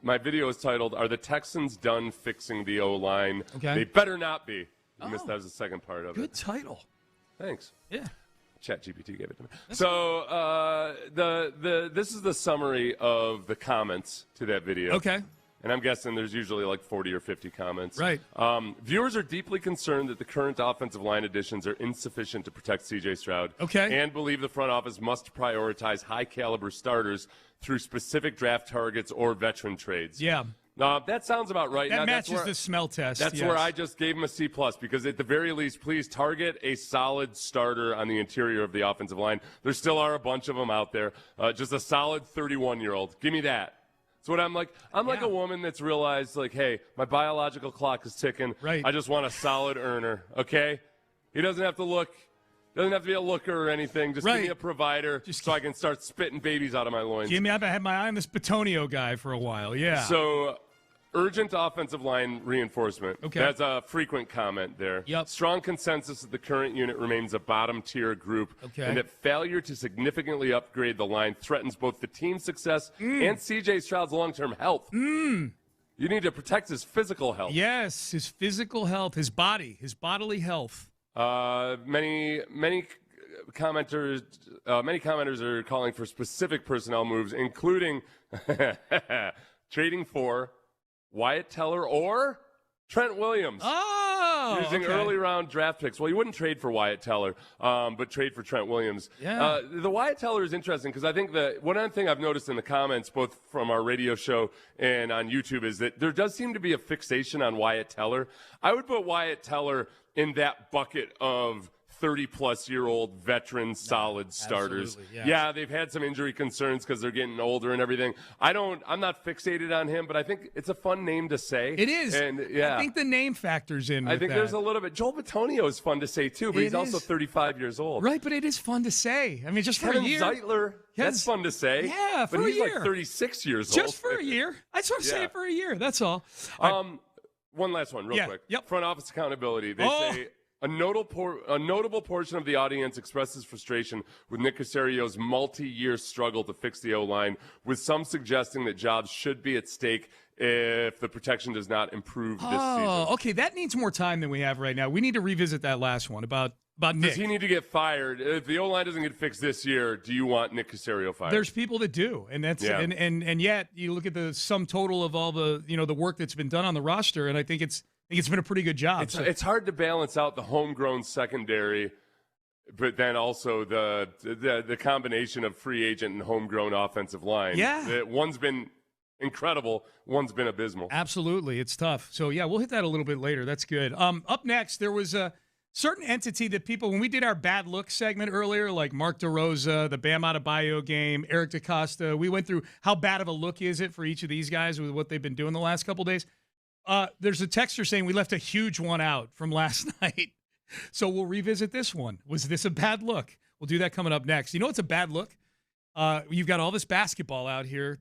my video is titled, "Are the Texans done fixing the O-line?" Okay. They better not be. You missed that was the second part of it. Good title. Thanks. Yeah. ChatGPT gave it to me. So this is the summary of the comments to that video. Okay. And I'm guessing there's usually like 40 or 50 comments. Right. Viewers are deeply concerned that the current offensive line additions are insufficient to protect C.J. Stroud. Okay. And believe the front office must prioritize high-caliber starters through specific draft targets or veteran trades. Yeah. That sounds about right. That matches the smell test. That's where I just gave him a C+, because at the very least, please target a solid starter on the interior of the offensive line. There still are a bunch of them out there. Just a solid 31-year-old. Give me that. That's what I'm like. I'm like a woman that's realized, like, hey, my biological clock is ticking. Right. I just want a solid earner, okay? He doesn't have to look. Doesn't have to be a looker or anything. Just give me a provider so I can start spitting babies out of my loins. I've had my eye on this Batonio guy for a while. Yeah. So, urgent offensive line reinforcement. Okay. That's a frequent comment there. Yep. Strong consensus that the current unit remains a bottom-tier group, and that failure to significantly upgrade the line threatens both the team's success and C.J. Stroud's long-term health. You need to protect his physical health. Yes, his physical health, his bodily health. Many commenters are calling for specific personnel moves, including trading for Wyatt Teller or Trent Williams. Oh, using early round draft picks. Well, you wouldn't trade for Wyatt Teller, but trade for Trent Williams. Yeah. The Wyatt Teller is interesting because I think one other thing I've noticed in the comments, both from our radio show and on YouTube, is that there does seem to be a fixation on Wyatt Teller. I would put Wyatt Teller in that bucket of 30-plus-year-old veteran solid starters. Yeah, they've had some injury concerns because they're getting older and everything. I'm not fixated on him, but I think it's a fun name to say. It is. And yeah, I think the name factors in. I think there's a little bit. Joel Batonio is fun to say too, but he's also 35 years old. Right, but it is fun to say. I mean, just for a year. Zeitler. That's fun to say. Yeah, for but a he's year. like 36 years just old. Just for a year. I just want to say it for a year. That's all. One last one, real quick. Yep. Front office accountability. They say a notable portion of the audience expresses frustration with Nick Caserio's multi-year struggle to fix the O-line, with some suggesting that jobs should be at stake if the protection does not improve this season. Okay, that needs more time than we have right now. We need to revisit that last one about Nick. Does he need to get fired? If the O-line doesn't get fixed this year, do you want Nick Caserio fired? There's people that do, and that's and yet you look at the sum total of all the the work that's been done on the roster, and I think it's been a pretty good job. It's hard to balance out the homegrown secondary, but then also the combination of free agent and homegrown offensive line. Yeah. One's been incredible, one's been abysmal. Absolutely. It's tough. So, yeah, we'll hit that a little bit later. That's good. Up next, there was a certain entity that people, when we did our bad look segment earlier, like Mark DeRosa, the Bam Adebayo game, Eric DeCosta, we went through how bad of a look is it for each of these guys with what they've been doing the last couple of days. There's a texter saying we left a huge one out from last night. So we'll revisit this one. Was this a bad look? We'll do that coming up next. You know what's a bad look? You've got all this basketball out here.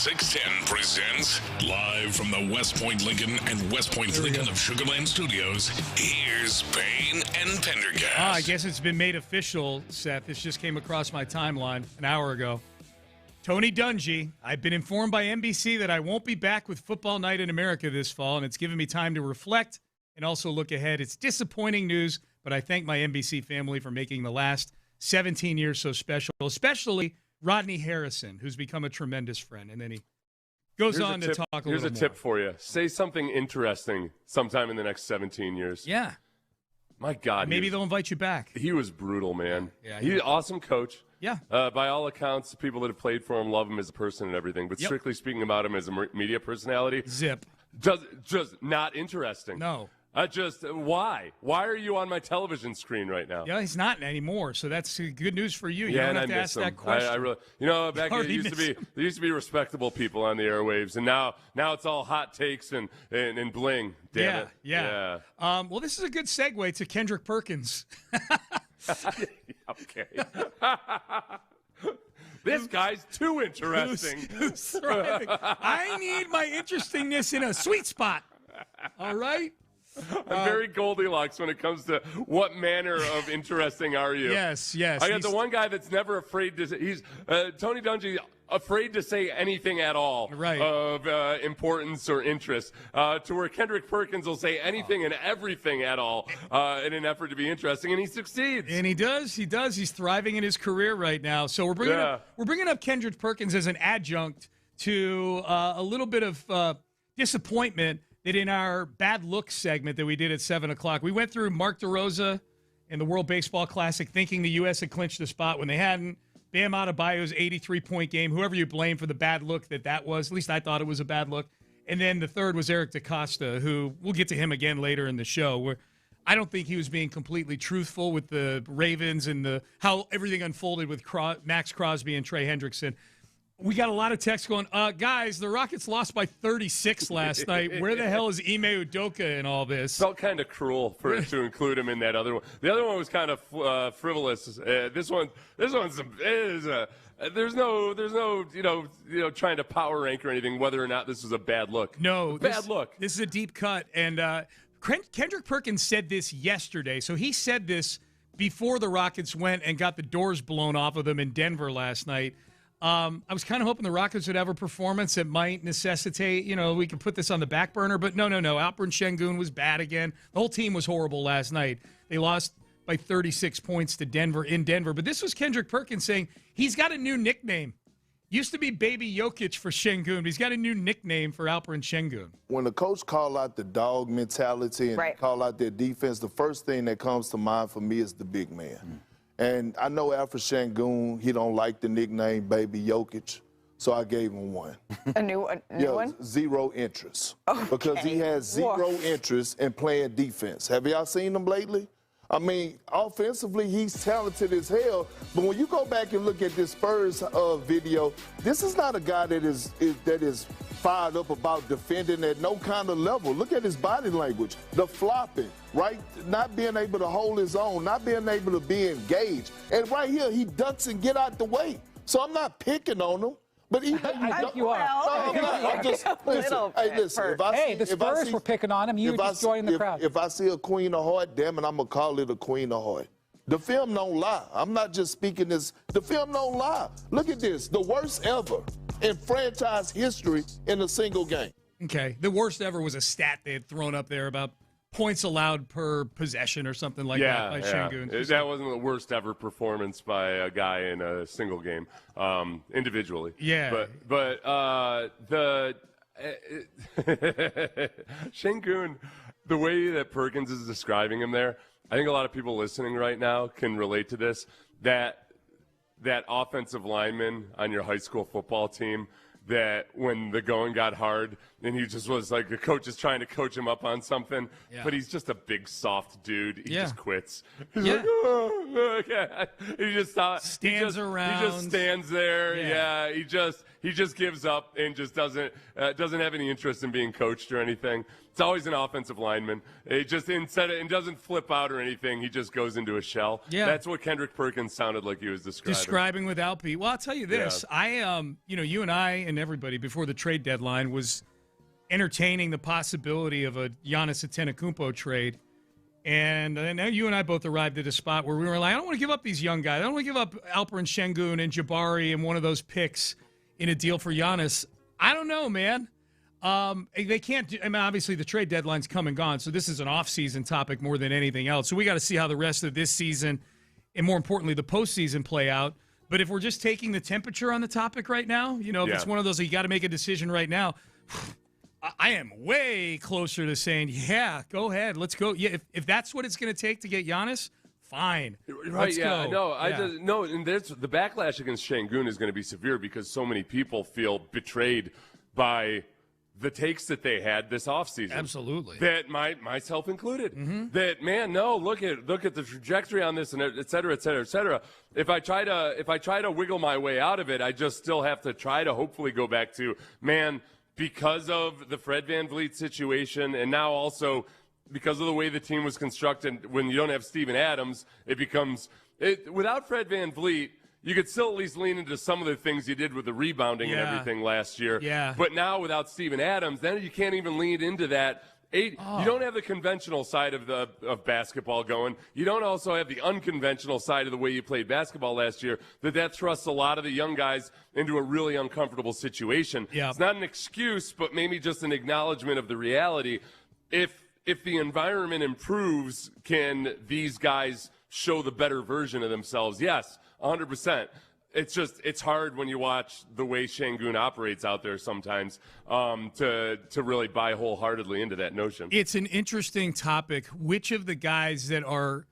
610 presents live from the West Point Lincoln and West Point Lincoln of Sugar Land Studios. Here's Payne and Pendergast. I guess it's been made official, Seth. This just came across my timeline an hour ago. Tony Dungy, I've been informed by NBC that I won't be back with Football Night in America this fall, and it's given me time to reflect and also look ahead. It's disappointing news, but I thank my NBC family for making the last 17 years so special, especially Rodney Harrison, who's become a tremendous friend. And then he goes on to talk a little more. Here's a tip for you. Say something interesting sometime in the next 17 years. Yeah. My God. And maybe they'll invite you back. He was brutal, man. Yeah, He's an awesome coach. Yeah. By all accounts, people that have played for him love him as a person and everything. But strictly speaking about him as a media personality. Zip. Just not interesting. No. Why? Why are you on my television screen right now? Yeah, he's not anymore, so that's good news for you. You Yeah, don't and have to ask that question. I really, back there used to be respectable people on the airwaves, and now it's all hot takes and bling. Damn it. Yeah. Well, this is a good segue to Kendrick Perkins. Okay. This guy's too interesting. Who's thriving. I need my interestingness in a sweet spot. All right? I'm very Goldilocks when it comes to what manner of interesting are you. Yes. I got the one guy that's never afraid to say, he's Tony Dungy, afraid to say anything at all of importance or interest, to where Kendrick Perkins will say anything and everything at all in an effort to be interesting, and he succeeds. And he does. He's thriving in his career right now. So we're bringing up Kendrick Perkins as an adjunct to a little bit of disappointment that in our bad look segment that we did at 7 o'clock, we went through Mark DeRosa and the World Baseball Classic thinking the U.S. had clinched the spot when they hadn't. Bam Adebayo's 83-point game, whoever you blame for the bad look that was, at least I thought it was a bad look. And then the third was Eric DaCosta, who we'll get to him again later in the show, where I don't think he was being completely truthful with the Ravens and how everything unfolded with Max Crosby and Trey Hendrickson. We got a lot of texts going, guys, the Rockets lost by 36 last night. Where the hell is Ime Udoka in all this? Felt kind of cruel to include him in that other one. The other one was kind of frivolous. This one's there's no trying to power rank or anything whether or not this was a bad look. No, bad look. This is a deep cut, and Kendrick Perkins said this yesterday. So he said this before the Rockets went and got the doors blown off of them in Denver last night. I was kind of hoping the Rockets would have a performance that might necessitate, we could put this on the back burner. But no. Alperen Şengün was bad again. The whole team was horrible last night. They lost by 36 points to Denver in Denver. But this was Kendrick Perkins saying he's got a new nickname. Used to be Baby Jokic for Şengün, but he's got a new nickname for Alperen Şengün. When the coach call out the dog mentality and call out their defense, the first thing that comes to mind for me is the big man. And I know Alperen Şengün, he don't like the nickname Baby Jokic, so I gave him one. A new one? Zero interest. Okay. Because he has zero interest in playing defense. Have y'all seen him lately? I mean, offensively, he's talented as hell. But when you go back and look at this Spurs video, this is not a guy that is fired up about defending at no kind of level. Look at his body language, the flopping, right? Not being able to hold his own, not being able to be engaged. And right here, he ducks and get out the way. So I'm not picking on him. But even I think you are. I'm just listen. Hey, listen. The Spurs were picking on him. You were just joining the crowd. If I see a Queen of Heart, damn it, I'm gonna call it a Queen of Heart. The film don't lie. I'm not just speaking this. The film don't lie. Look at this. The worst ever in franchise history in a single game. Okay. The worst ever was a stat they had thrown up there about points allowed per possession or something like that by Şengün. That wasn't the worst ever performance by a guy in a single game, individually. Yeah. But the Şengün, the way that Perkins is describing him there, I think a lot of people listening right now can relate to this. That offensive lineman on your high school football team, that when the going got hard and he just was like, the coach is trying to coach him up on something, but he's just a big, soft dude. He just quits. He's like, oh, okay. He just stands around. He just stands there. He he just gives up and just doesn't have any interest in being coached or anything. It's always an offensive lineman. He just and doesn't flip out or anything. He just goes into a shell. Yeah. That's what Kendrick Perkins sounded like he was describing with Alpy. Well, I'll tell you this. Yeah. You and I and everybody before the trade deadline was entertaining the possibility of a Giannis Antetokounmpo trade. And now you and I both arrived at a spot where we were like, I don't want to give up these young guys. I don't want to give up Alperen Şengün and Jabari and one of those picks in a deal for Giannis. I don't know, man. They can't do, I mean, obviously the trade deadline's come and gone, so this is an off-season topic more than anything else. So we got to see how the rest of this season and more importantly the postseason play out. But if we're just taking the temperature on the topic right now, if it's one of those you got to make a decision right now, I am way closer to saying, yeah, go ahead, let's go. Yeah, if that's what it's going to take to get Giannis, fine. Right, let's go. No, and there's the backlash against Şengün is going to be severe because so many people feel betrayed by the takes that they had this offseason. Absolutely. That myself included. Mm-hmm. That, man, no, look at the trajectory on this and et cetera, et cetera, et cetera. If I try to wiggle my way out of it, I just still have to try to hopefully go back to, man, because of the Fred VanVleet situation and now also because of the way the team was constructed, when you don't have Steven Adams, without Fred VanVleet, you could still at least lean into some of the things you did with the rebounding and everything last year. Yeah. But now without Steven Adams, then you can't even lean into that. You don't have the conventional side of basketball going. You don't also have the unconventional side of the way you played basketball last year. That thrusts a lot of the young guys into a really uncomfortable situation. Yeah. It's not an excuse, but maybe just an acknowledgement of the reality. If the environment improves, can these guys show the better version of themselves? Yes, 100%. It's hard when you watch the way Şengün operates out there sometimes to really buy wholeheartedly into that notion. It's an interesting topic. Which of the guys that are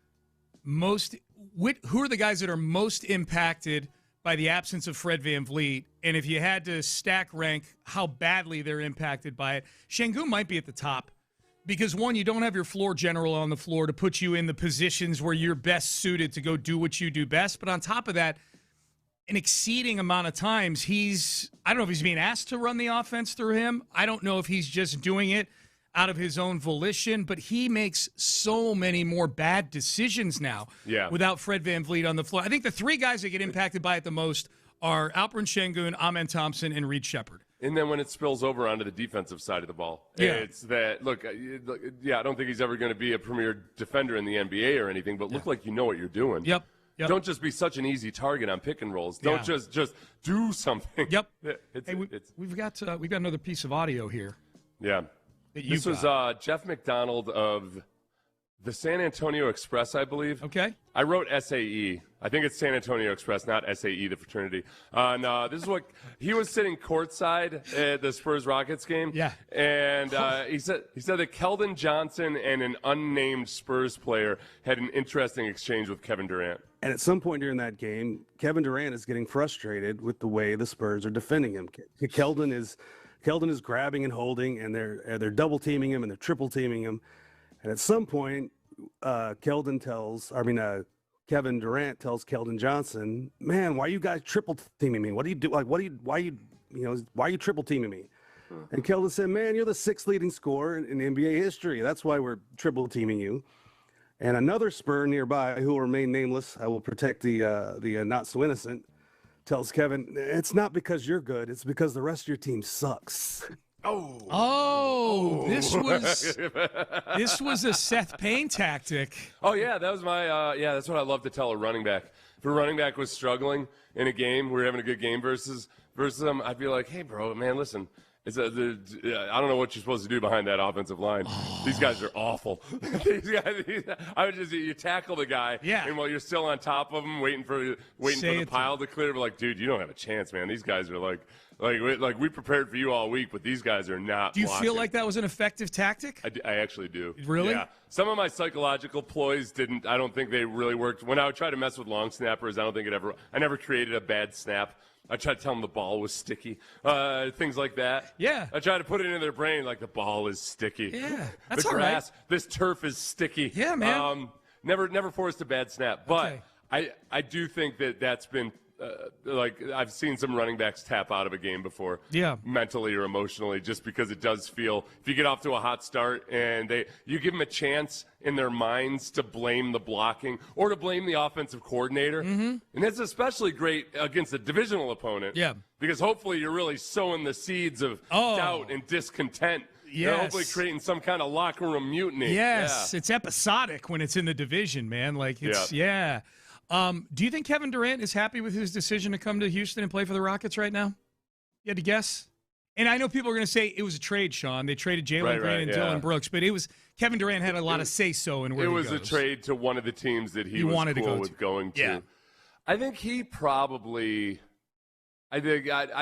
who are the guys that are most impacted by the absence of Fred VanVleet? And if you had to stack rank how badly they're impacted by it, Şengün might be at the top. Because, one, you don't have your floor general on the floor to put you in the positions where you're best suited to go do what you do best. But on top of that, an exceeding amount of times I don't know if he's being asked to run the offense through him. I don't know if he's just doing it out of his own volition, but he makes so many more bad decisions now without Fred VanVleet on the floor. I think the three guys that get impacted by it the most are Alperen Şengün, Amen Thompson, and Reed Sheppard. And then when it spills over onto the defensive side of the ball, it's that, look, I don't think he's ever going to be a premier defender in the NBA or anything, but look like you know what you're doing. Yep. Don't just be such an easy target on pick and rolls. Don't just do something. Yep. We've got another piece of audio here. Yeah. This was Jeff McDonald of the San Antonio Express, I believe. Okay. I wrote SAE. I think it's San Antonio Express, not SAE, the fraternity. No, this is what he was sitting courtside at the Spurs-Rockets game. Yeah. And he said that Keldon Johnson and an unnamed Spurs player had an interesting exchange with Kevin Durant. And at some point during that game, Kevin Durant is getting frustrated with the way the Spurs are defending him. Keldon is grabbing and holding, and they're double teaming him and they're triple teaming him. And at some point, Kevin Durant tells Keldon Johnson, "Man, why are you guys triple teaming me? What do you do? Like, why are you triple teaming me?" And Keldon said, "Man, you're the sixth leading scorer in NBA history. That's why we're triple teaming you." And another Spur nearby, who will remain nameless, I will protect the not so innocent, tells Kevin, "It's not because you're good. It's because the rest of your team sucks." This was a Seth Payne tactic. Oh yeah, that was my that's what I love to tell a running back. If a running back was struggling in a game, we were having a good game versus them, I'd be like, "Hey, bro, man, listen. I don't know what you're supposed to do behind that offensive line. These guys are awful. I would you tackle the guy, and while you're still on top of him, waiting for the pile to clear, but like, dude, you don't have a chance, man. These guys are like we prepared for you all week, but these guys are not. Do you blocking. feel like that was an effective tactic? I actually do. Really? Yeah. Some of my psychological ploys didn't. I don't think they really worked. When I would try to mess with long snappers, I never created a bad snap. I tried to tell them the ball was sticky, things like that. Yeah. I tried to put it into their brain like the ball is sticky. Yeah, that's the all grass, right. This turf is sticky. Yeah, man. Never forced a bad snap, but I do think that's been like I've seen some running backs tap out of a game before, mentally or emotionally, just because it does feel, if you get off to a hot start and you give them a chance in their minds to blame the blocking or to blame the offensive coordinator, and that's especially great against a divisional opponent, because hopefully you're really sowing the seeds of doubt and discontent. Yes. Hopefully creating some kind of locker room mutiny. Yes, it's episodic when it's in the division, man. Like, it's, do you think Kevin Durant is happy with his decision to come to Houston and play for the Rockets right now? You had to guess? And I know people are going to say it was a trade, Sean. They traded Jalen Green and Dylan Brooks, but it was Kevin Durant had a lot of say-so in where he goes. It was a trade to one of the teams that he was wanted cool to go with going to. Yeah. I think he probably... I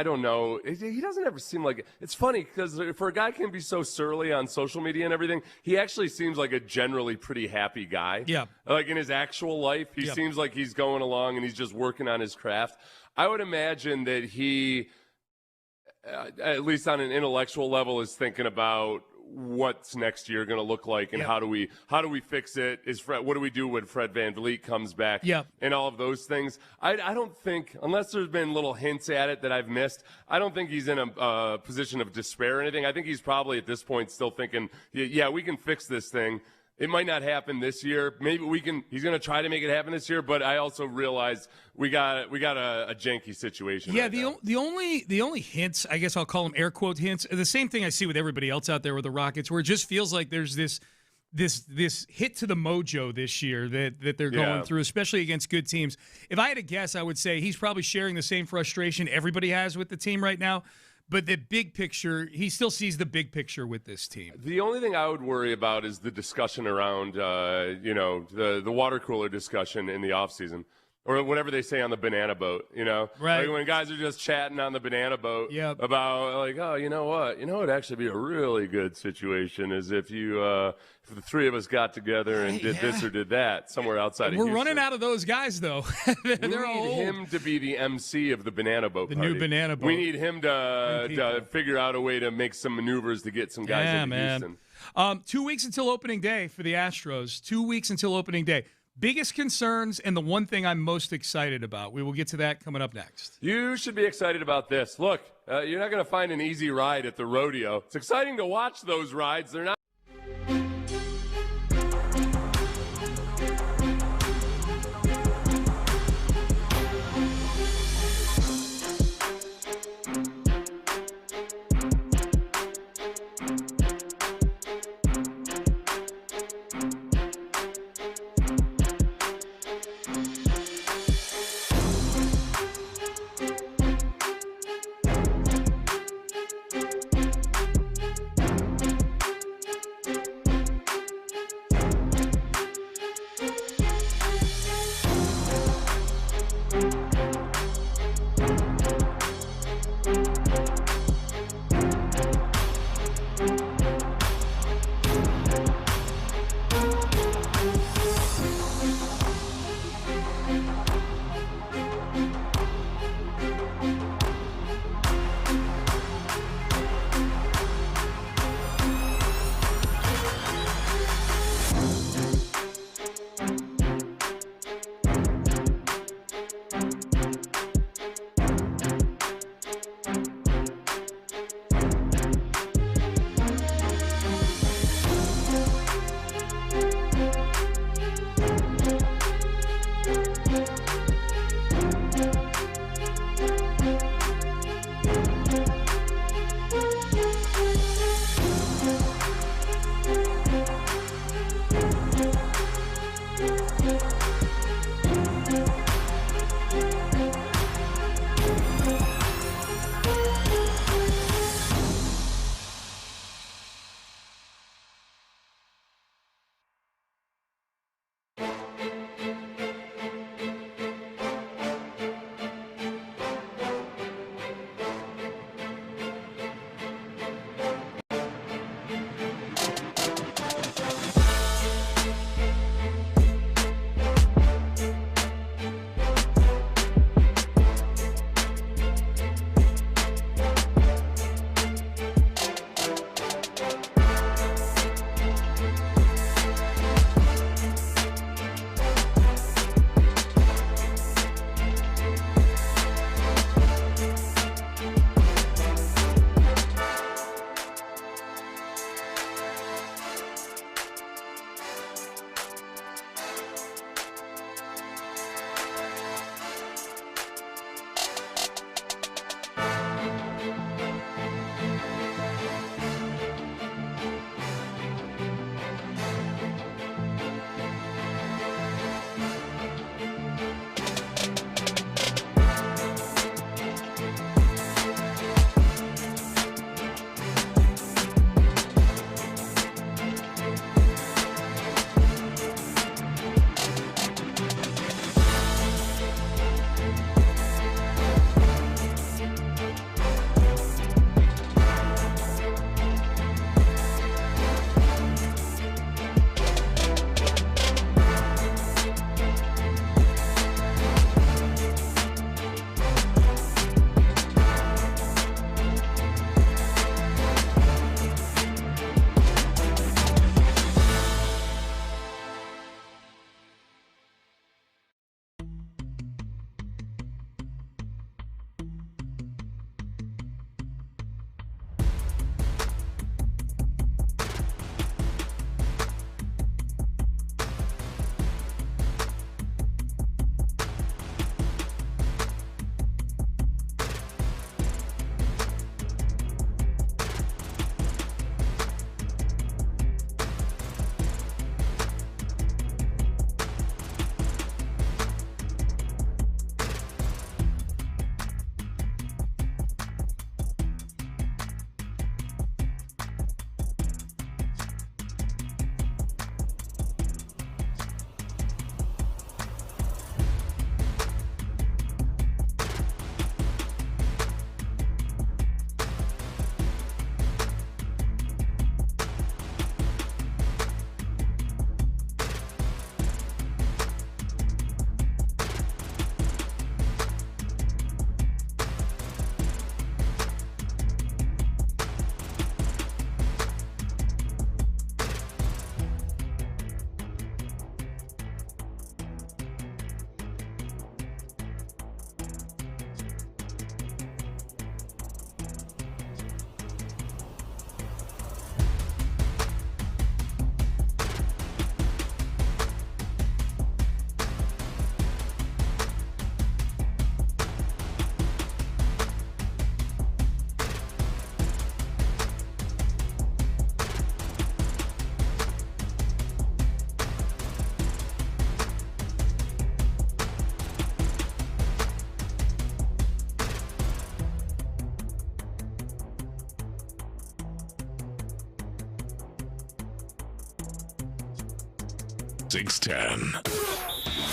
don't know. He doesn't ever seem like – it's funny because for a guy who can be so surly on social media and everything, he actually seems like a generally pretty happy guy. Yeah. Like in his actual life, he seems like he's going along and he's just working on his craft. I would imagine that he, at least on an intellectual level, is thinking about what's next year going to look like and how do we fix it? What do we do when Fred VanVleet comes back? And all of those things. I don't think, unless there's been little hints at it that I've missed, I don't think he's in a position of despair or anything. I think he's probably at this point still thinking, we can fix this thing. It might not happen this year. Maybe he's going to try to make it happen this year, but I also realize we got a janky situation. Yeah, the only hints, I guess I'll call them air quote hints, are the same thing I see with everybody else out there with the Rockets, where it just feels like there's this hit to the mojo this year that they're going through, especially against good teams. If I had to guess, I would say he's probably sharing the same frustration everybody has with the team right now. But the big picture, he still sees the big picture with this team. The only thing I would worry about is the discussion around, the water cooler discussion in the offseason. Or whatever they say on the banana boat, Right. Like when guys are just chatting on the banana boat about, like, oh, you know what? You know what would actually be a really good situation is if if the three of us got together and did this or did that somewhere outside of Houston. We're running out of those guys, though. We need him to be the MC of the banana boat party. New banana boat. We need him to figure out a way to make some maneuvers to get some guys into Houston. 2 weeks until opening day for the Astros. 2 weeks until opening day. Biggest concerns and the one thing I'm most excited about. We will get to that coming up next. You should be excited about this. Look, you're not going to find an easy ride at the rodeo. It's exciting to watch those rides. They're not. 610.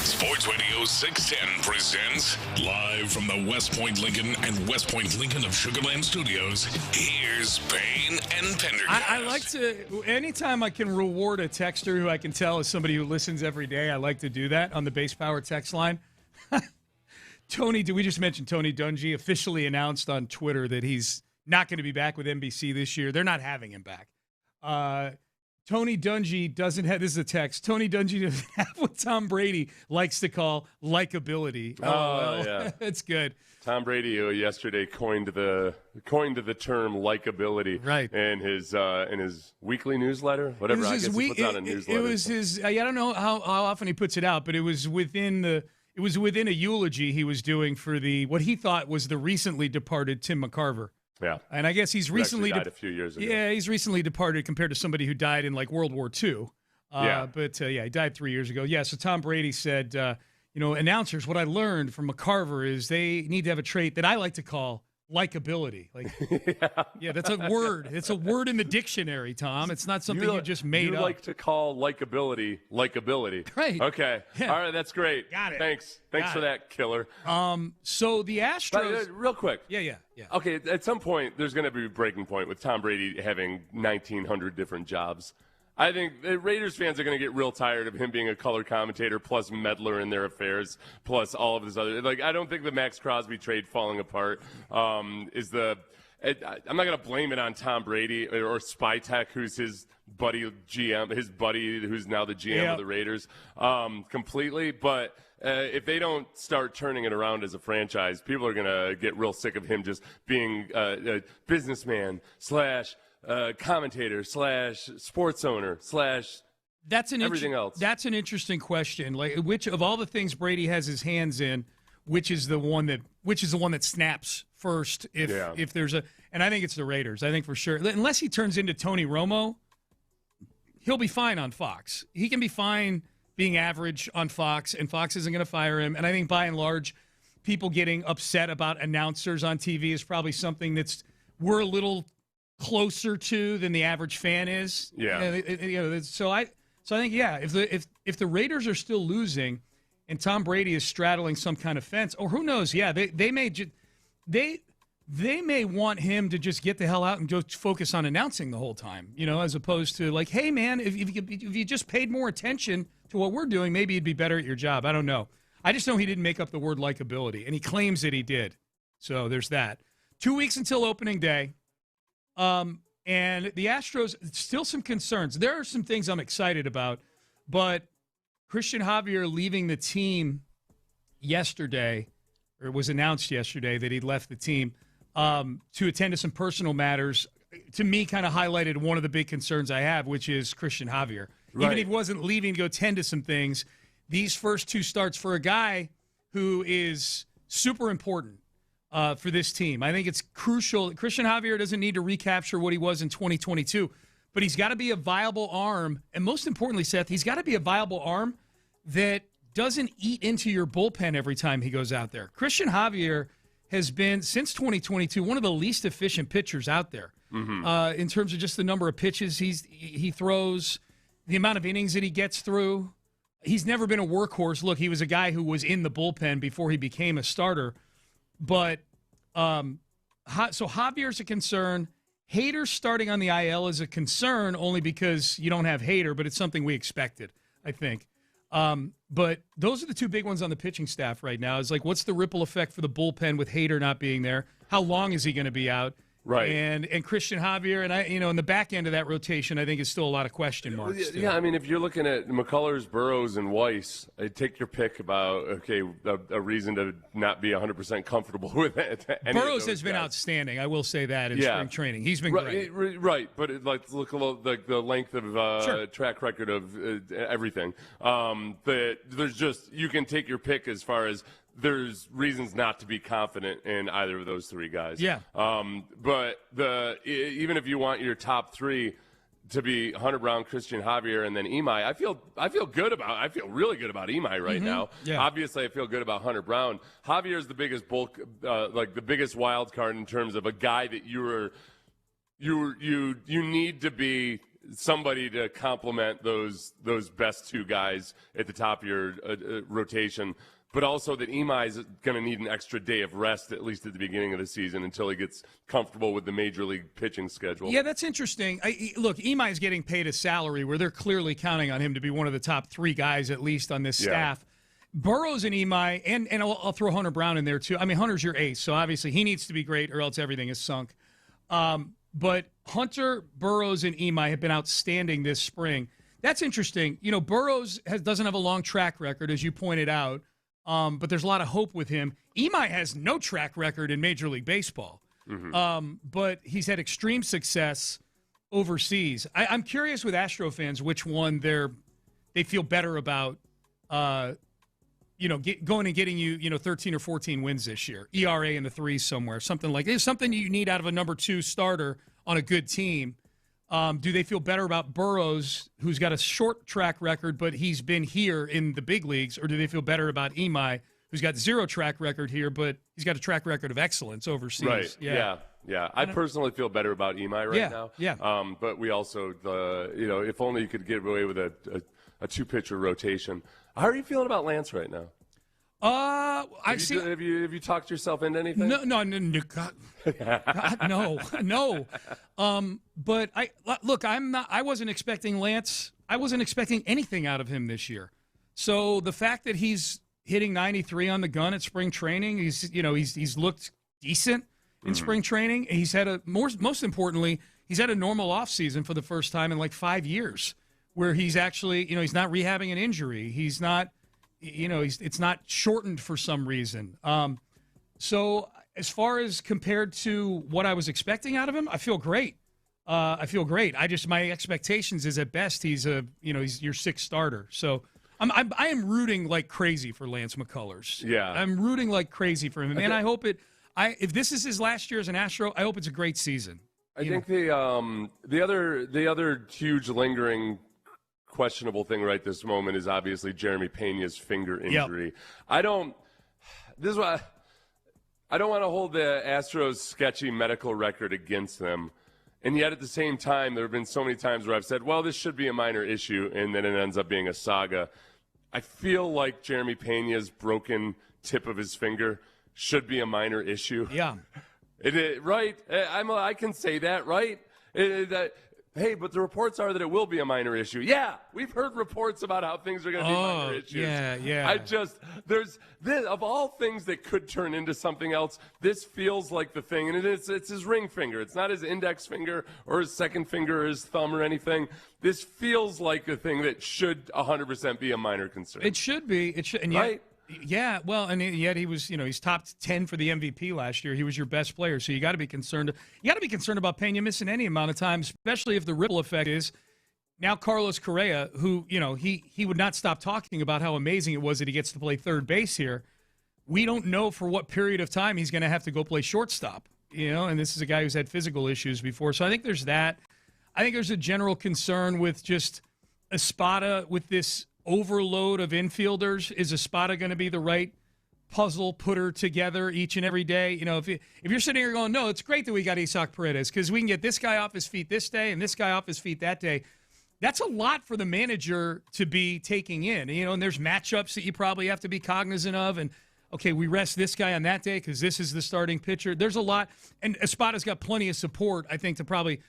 Sports Radio 610 presents live from the West Point Lincoln and West Point Lincoln of Sugar Land Studios. Here's Payne and Pendergast. I like to, anytime I can reward a texter who I can tell is somebody who listens every day, I like to do that on the Base Power text line. We just mentioned Tony Dungy officially announced on Twitter that he's not going to be back with NBC this year. They're not having him back. Tony Dungy doesn't have, this is a text, Tony Dungy doesn't have what Tom Brady likes to call likability. Yeah. It's good. Tom Brady yesterday coined the term likability, right, in his weekly newsletter, whatever. I guess he puts out a newsletter. It was his. I don't know how often he puts it out, but it was within a eulogy he was doing for what he thought was the recently departed Tim McCarver. Yeah, and I guess he's recently died a few years ago. Yeah, he's recently departed compared to somebody who died in like World War II. But he died 3 years ago. Yeah, so Tom Brady said, announcers, what I learned from McCarver is they need to have a trait that I like to call likability. Like, yeah, that's a word. It's a word in the dictionary, Tom. It's not something you just made up. You like to call likability. Right. Okay. Yeah. All right, that's great. Got it. Thanks for that, killer. So the Astros. Real quick. Yeah. Okay, at some point, there's going to be a breaking point with Tom Brady having 1,900 different jobs. I think the Raiders fans are going to get real tired of him being a color commentator plus meddler in their affairs plus all of his other. Like, I don't think the Max Crosby trade falling apart is the. I'm not going to blame it on Tom Brady or Spytek, who's his buddy GM, his buddy who's now the GM of the Raiders, completely. But if they don't start turning it around as a franchise, people are going to get real sick of him just being a businessman / commentator / sports owner / that's everything else. That's an interesting question. Like, which of all the things Brady has his hands in, which is the one that snaps first? If there's and I think it's the Raiders. I think for sure, unless he turns into Tony Romo, he'll be fine on Fox. He can be fine being average on Fox, and Fox isn't going to fire him. And I think by and large, people getting upset about announcers on TV is probably something we're a little closer to than the average fan is. Yeah. So I think if the Raiders are still losing, and Tom Brady is straddling some kind of fence, or who knows? Yeah, they may want him to just get the hell out and go focus on announcing the whole time. As opposed to like, hey man, if you just paid more attention to what we're doing, maybe you'd be better at your job. I don't know. I just know he didn't make up the word likability, and he claims that he did. So there's that. 2 weeks until opening day. And the Astros, still some concerns. There are some things I'm excited about, but Christian Javier leaving the team yesterday, or it was announced yesterday that he left the team to attend to some personal matters, to me kind of highlighted one of the big concerns I have, which is Christian Javier. Right. Even if he wasn't leaving to go tend to some things, these first two starts for a guy who is super important for this team. I think it's crucial. Christian Javier doesn't need to recapture what he was in 2022, but he's got to be a viable arm. And most importantly, Seth, he's got to be a viable arm that doesn't eat into your bullpen every time he goes out there. Christian Javier has been, since 2022, one of the least efficient pitchers out there in terms of just the number of pitches he throws, the amount of innings that he gets through. He's never been a workhorse. Look, he was a guy who was in the bullpen before he became a starter. But so Javier's a concern. Hader starting on the IL is a concern only because you don't have Hader, but it's something we expected, I think. But those are the two big ones on the pitching staff right now. Is like, what's the ripple effect for the bullpen with Hader not being there? How long is he going to be out? Right. And Christian Javier, and in the back end of that rotation, I think is still a lot of question marks. Still. Yeah, I mean, if you're looking at McCullers, Burrows, and Weiss, take your pick about, a reason to not be 100% comfortable with it. Burrows has been outstanding. I will say that in spring training. He's been great. Right, but look at the length of track record of everything. There's just, you can take your pick as far as there's reasons not to be confident in either of those three guys. Yeah. But even if you want your top three to be Hunter Brown, Christian Javier, and then Imai, I feel really good about Imai right now. Yeah. Obviously, I feel good about Hunter Brown. Javier is the biggest the biggest wild card in terms of a guy that you need to be somebody to complement those best two guys at the top of your rotation, but also that Imai is going to need an extra day of rest, at least at the beginning of the season, until he gets comfortable with the major league pitching schedule. Yeah, that's interesting. Look, Imai is getting paid a salary where they're clearly counting on him to be one of the top three guys, at least, on this staff. Burrows and Imai, and I'll throw Hunter Brown in there, too. I mean, Hunter's your ace, so obviously he needs to be great or else everything is sunk. But Hunter, Burrows, and Imai have been outstanding this spring. That's interesting. You know, Burrows doesn't have a long track record, as you pointed out, but there's a lot of hope with him. Imai has no track record in Major League Baseball, but he's had extreme success overseas. I'm curious with Astro fans which one they feel better about, going and getting you 13 or 14 wins this year. ERA in the threes somewhere, something like this. Something you need out of a number 2 starter on a good team. Do they feel better about Burrows, who's got a short track record, but he's been here in the big leagues, or do they feel better about Imai, who's got 0 track record here, but he's got a track record of excellence overseas? Right. Yeah. I personally feel better about Imai right now. Yeah. But we also, if only you could get away with a 2-pitcher rotation. How are you feeling about Lance right now? Have you talked yourself into anything? No, God, no. But I wasn't expecting Lance. I wasn't expecting anything out of him this year. So the fact that he's hitting 93 on the gun at spring training, he's looked decent in spring training. He's had most importantly, he's had a normal offseason for the first time in like 5 years, where he's actually, he's not rehabbing an injury. He's not. It's not shortened for some reason. So as far as compared to what I was expecting out of him, I feel great. My expectations is at best he's your 6th starter. So I am rooting like crazy for Lance McCullers. Yeah, I'm rooting like crazy for him, and I hope if this is his last year as an Astro, I hope it's a great season. I think the other huge lingering questionable thing right this moment is obviously Jeremy Pena's finger injury. Yep. I don't want to hold the Astros' sketchy medical record against them, and yet at the same time there have been so many times where I've said, well, this should be a minor issue, and then it ends up being a saga. I feel like Jeremy Pena's broken tip of his finger should be a minor issue. Yeah. Right? I can say that, right? Hey, but the reports are that it will be a minor issue. Yeah, we've heard reports about how things are going to be minor issues. Yeah. There's this, of all things that could turn into something else, this feels like the thing, and it's his ring finger. It's not his index finger or his second finger or his thumb or anything. This feels like a thing that should 100% be a minor concern. It should be. It should, and yet, right? Yeah, well, and yet he was, he's top 10 for the MVP last year. He was your best player, so you got to be concerned. You got to be concerned about Pena missing any amount of time, especially if the ripple effect is now Carlos Correa, who, he would not stop talking about how amazing it was that he gets to play third base here. We don't know for what period of time he's going to have to go play shortstop, and this is a guy who's had physical issues before. So I think there's that. I think there's a general concern with just Espada with this overload of infielders. Is Espada going to be the right puzzle putter together each and every day? If you're sitting here going, no, it's great that we got Isaac Paredes because we can get this guy off his feet this day and this guy off his feet that day. That's a lot for the manager to be taking in, and there's matchups that you probably have to be cognizant of. And, okay, we rest this guy on that day because this is the starting pitcher. There's a lot. And Espada's got plenty of support, I think, to probably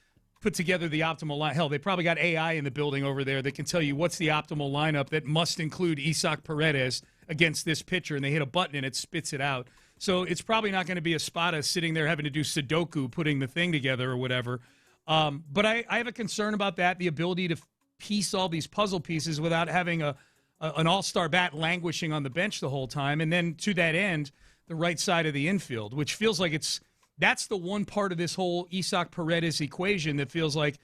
put together the optimal line. Hell, they probably got AI in the building over there that can tell you what's the optimal lineup that must include Isaac Paredes against this pitcher, and they hit a button and it spits it out. So it's probably not going to be Espada sitting there having to do Sudoku, putting the thing together or whatever. But I have a concern about that, the ability to piece all these puzzle pieces without having an all-star bat languishing on the bench the whole time. And then to that end, the right side of the infield, which feels like that's the one part of this whole Isaac Paredes equation that feels like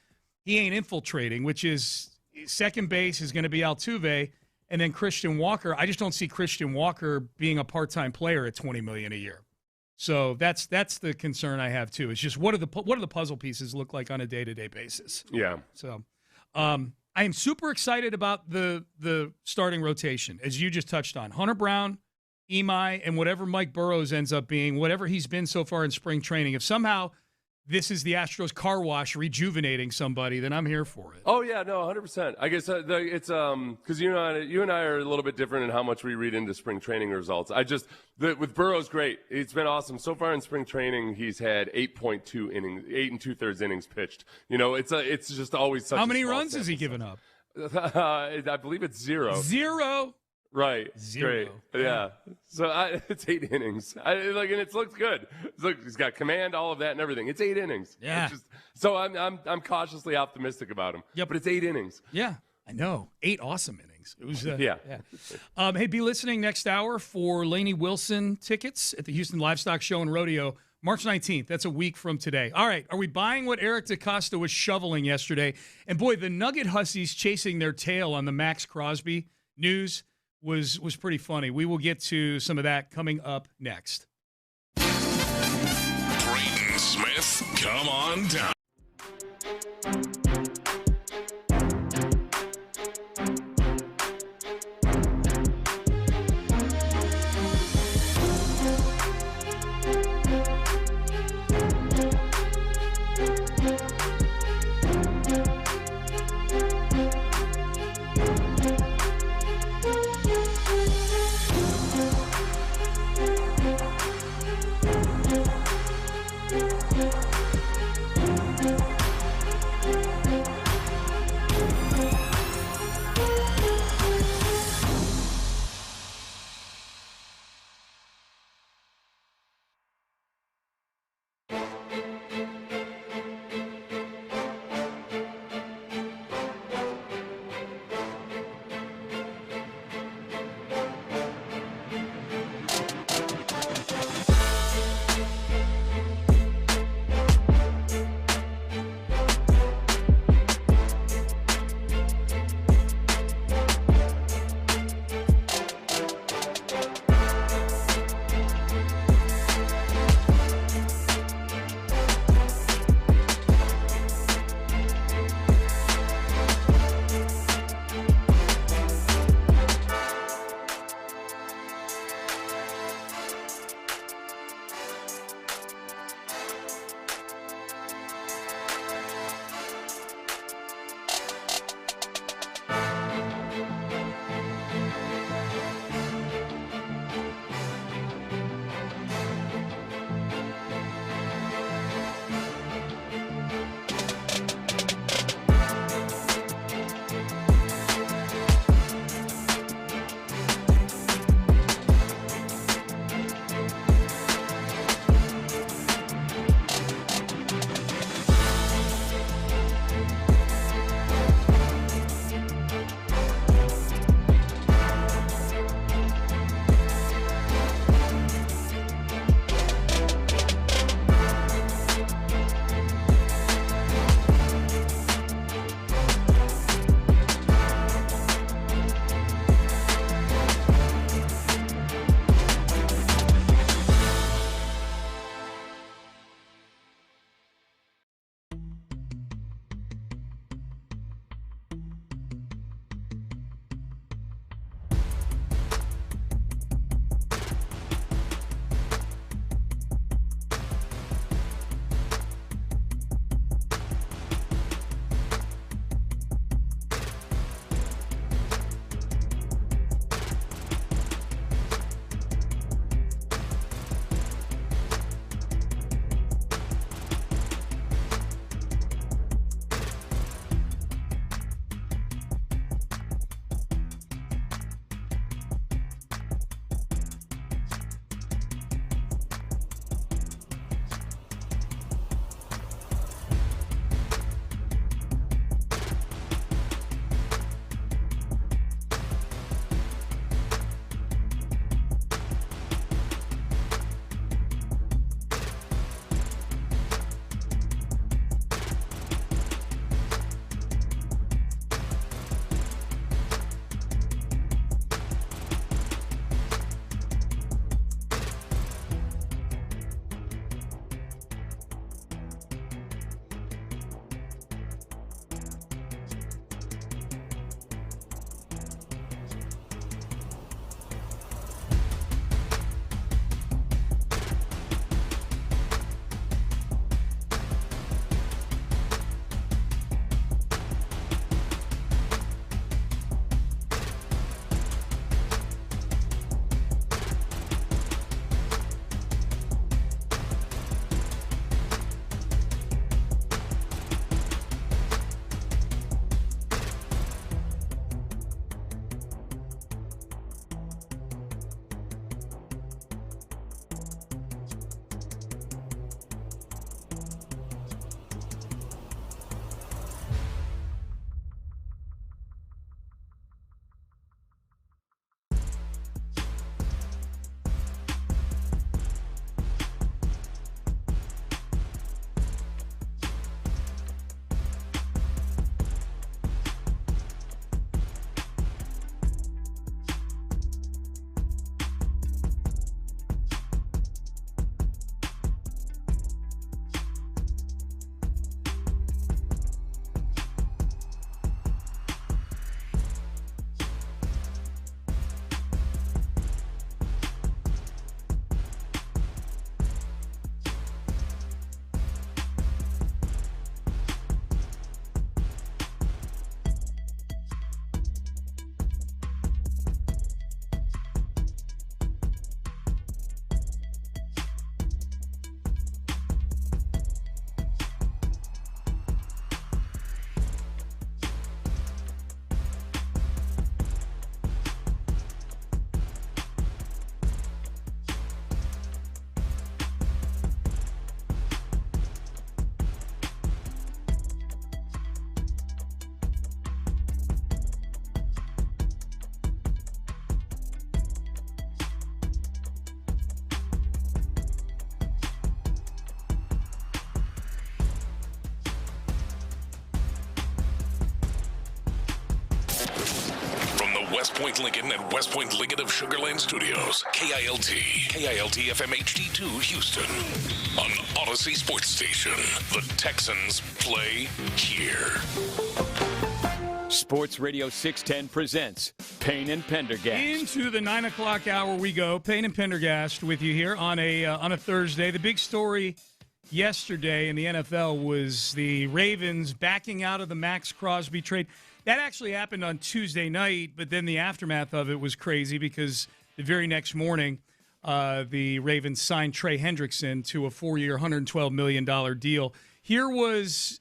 he ain't infiltrating, which is second base is going to be Altuve, and then Christian Walker. I just don't see Christian Walker being a part-time player at $20 million a year. So that's the concern I have too. It's just what do the puzzle pieces look like on a day-to-day basis? Yeah. So I am super excited about the starting rotation, as you just touched on. Hunter Brown, Imai, and whatever Mike Burrows ends up being, whatever he's been so far in spring training. If somehow this is the Astros car wash rejuvenating somebody, then I'm here for it. Oh yeah, no, 100%. I guess it's because you and I are a little bit different in how much we read into spring training results. With Burrow's great. It's been awesome so far in spring training. He's had 8.2 innings, 8 2/3 innings pitched. It's just always such. How many runs has he given up? I believe it's 0. 0. Right. 0. Great. Yeah. So it's 8 innings. And it looks good. He's got command, all of that, and everything. It's 8 innings. Yeah. So I'm cautiously optimistic about him. Yep. But it's 8 innings. Yeah. I know. 8 awesome innings. It was. Yeah. Hey, be listening next hour for Lainey Wilson tickets at the Houston Livestock Show and Rodeo, March 19th. That's a week from today. All right. Are we buying what Eric DaCosta was shoveling yesterday? And boy, the Nugget Hussies chasing their tail on the Max Crosby news was pretty funny. We will get to some of that coming up next. Creighton Smith, come on down. West Point Lincoln and West Point Lincoln of Sugar Land Studios. KILT FM HD2 Houston. On Odyssey Sports Station. The Texans play here. Sports Radio 610 presents Payne and Pendergast. Into the 9 o'clock hour we go. Payne and Pendergast with you here on a Thursday. The big story yesterday in the NFL was the Ravens backing out of the Max Crosby trade. That actually happened on Tuesday night, but then the aftermath of it was crazy because the very next morning, the Ravens signed Trey Hendrickson to a 4-year, $112 million deal. Here was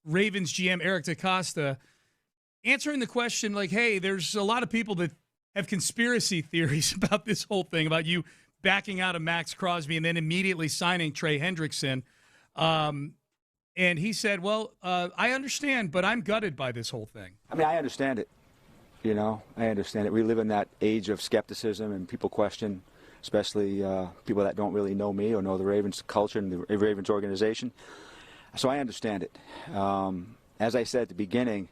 Ravens GM Eric DeCosta answering the question like, hey, there's a lot of people that have conspiracy theories about this whole thing, about you backing out of Max Crosby and then immediately signing Trey Hendrickson. And he said, well, I understand, but I'm gutted by this whole thing. I mean, I understand it. You know, I understand it. We live in that age of skepticism and people question, especially people that don't really know me or know the Ravens culture and the Ravens organization. So I understand it. As I said at the beginning,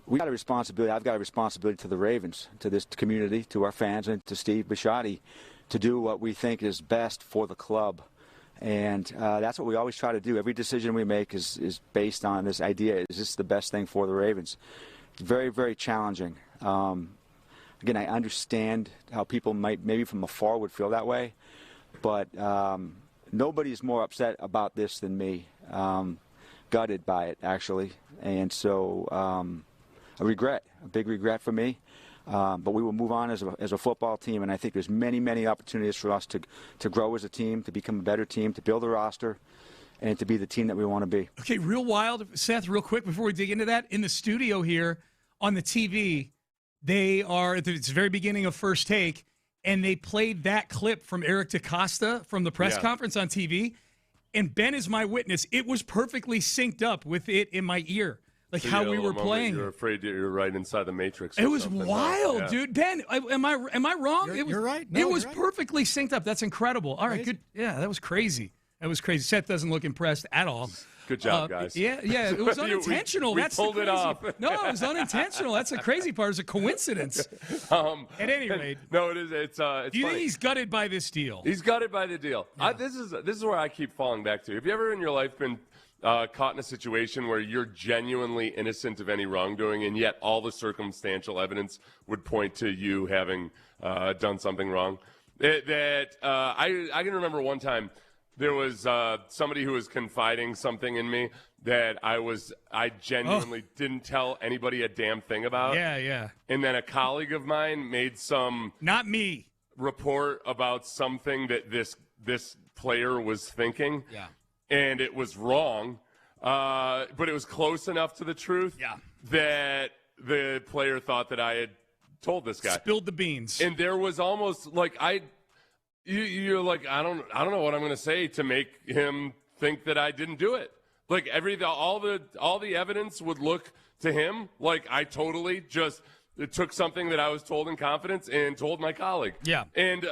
we got a responsibility. I've got a responsibility to the Ravens, to this community, to our fans, and to Steve Bisciotti to do what we think is best for the club. And that's what we always try to do. Every decision we make is based on this idea, is this the best thing for the Ravens? It's very, very challenging. Again, I understand how people might, maybe from afar, would feel that way. But nobody's more upset about this than me. Gutted by it, actually. And so a big regret for me. But we will move on as a football team, and I think there's many, many opportunities for us to grow as a team, to become a better team, to build a roster, and to be the team that we want to be. Okay, real wild, Seth, real quick before we dig into that. In the studio here on the TV, they are at the very beginning of First Take, and they played that clip from Eric DeCosta from the press conference on TV, and Ben is my witness. It was perfectly synced up with it in my ear. Like so how we were playing. You're afraid you're right inside the Matrix. It was wild, dude. Ben, am I wrong? You're right. No, it was right. perfectly synced up. That's incredible. All right, good. Yeah, that was crazy. That was crazy. Seth doesn't look impressed at all. Good job, guys. Yeah, it was unintentional. we That's pulled the it crazy. off. No, it was unintentional. That's the crazy part. It's a coincidence. At any rate, no, it is. It's do you think he's gutted by this deal? He's gutted by the deal. Yeah. This is where I keep falling back to. Have you ever in your life been caught in a situation where you're genuinely innocent of any wrongdoing, and yet all the circumstantial evidence would point to you having done something wrong? I can remember one time there was somebody who was confiding something in me that I genuinely didn't tell anybody a damn thing about. Yeah. And then a colleague of mine made some not me report about something that this player was thinking. Yeah. And it was wrong, but it was close enough to the truth that the player thought that I had told this guy. Spilled the beans. And there was almost like you're like, I don't know what I'm going to say to make him think that I didn't do it. Like all the evidence would look to him like I totally just took something that I was told in confidence and told my colleague. Yeah. And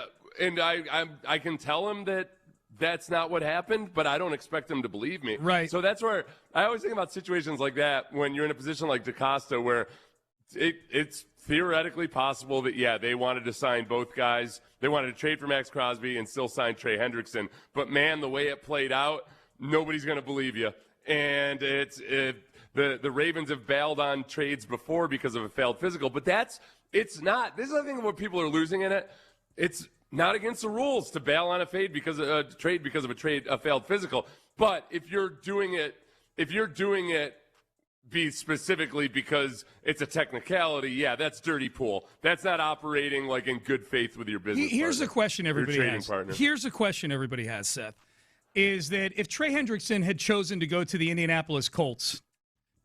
I can tell him that that's not what happened, but I don't expect him to believe me. Right. So that's where I always think about situations like that when you're in a position like DeCosta where it's theoretically possible that, they wanted to sign both guys. They wanted to trade for Max Crosby and still sign Trey Hendrickson. But, man, the way it played out, nobody's going to believe you. And the Ravens have bailed on trades before because of a failed physical. But it's not – this is the thing what people are losing in it. It's not against the rules to bail on a trade because of a failed physical. But if you're doing it be specifically because it's a technicality, that's dirty pool. That's not operating like in good faith with your business. Here's the question everybody has. Partner. Here's the question everybody has, Seth, is that if Trey Hendrickson had chosen to go to the Indianapolis Colts,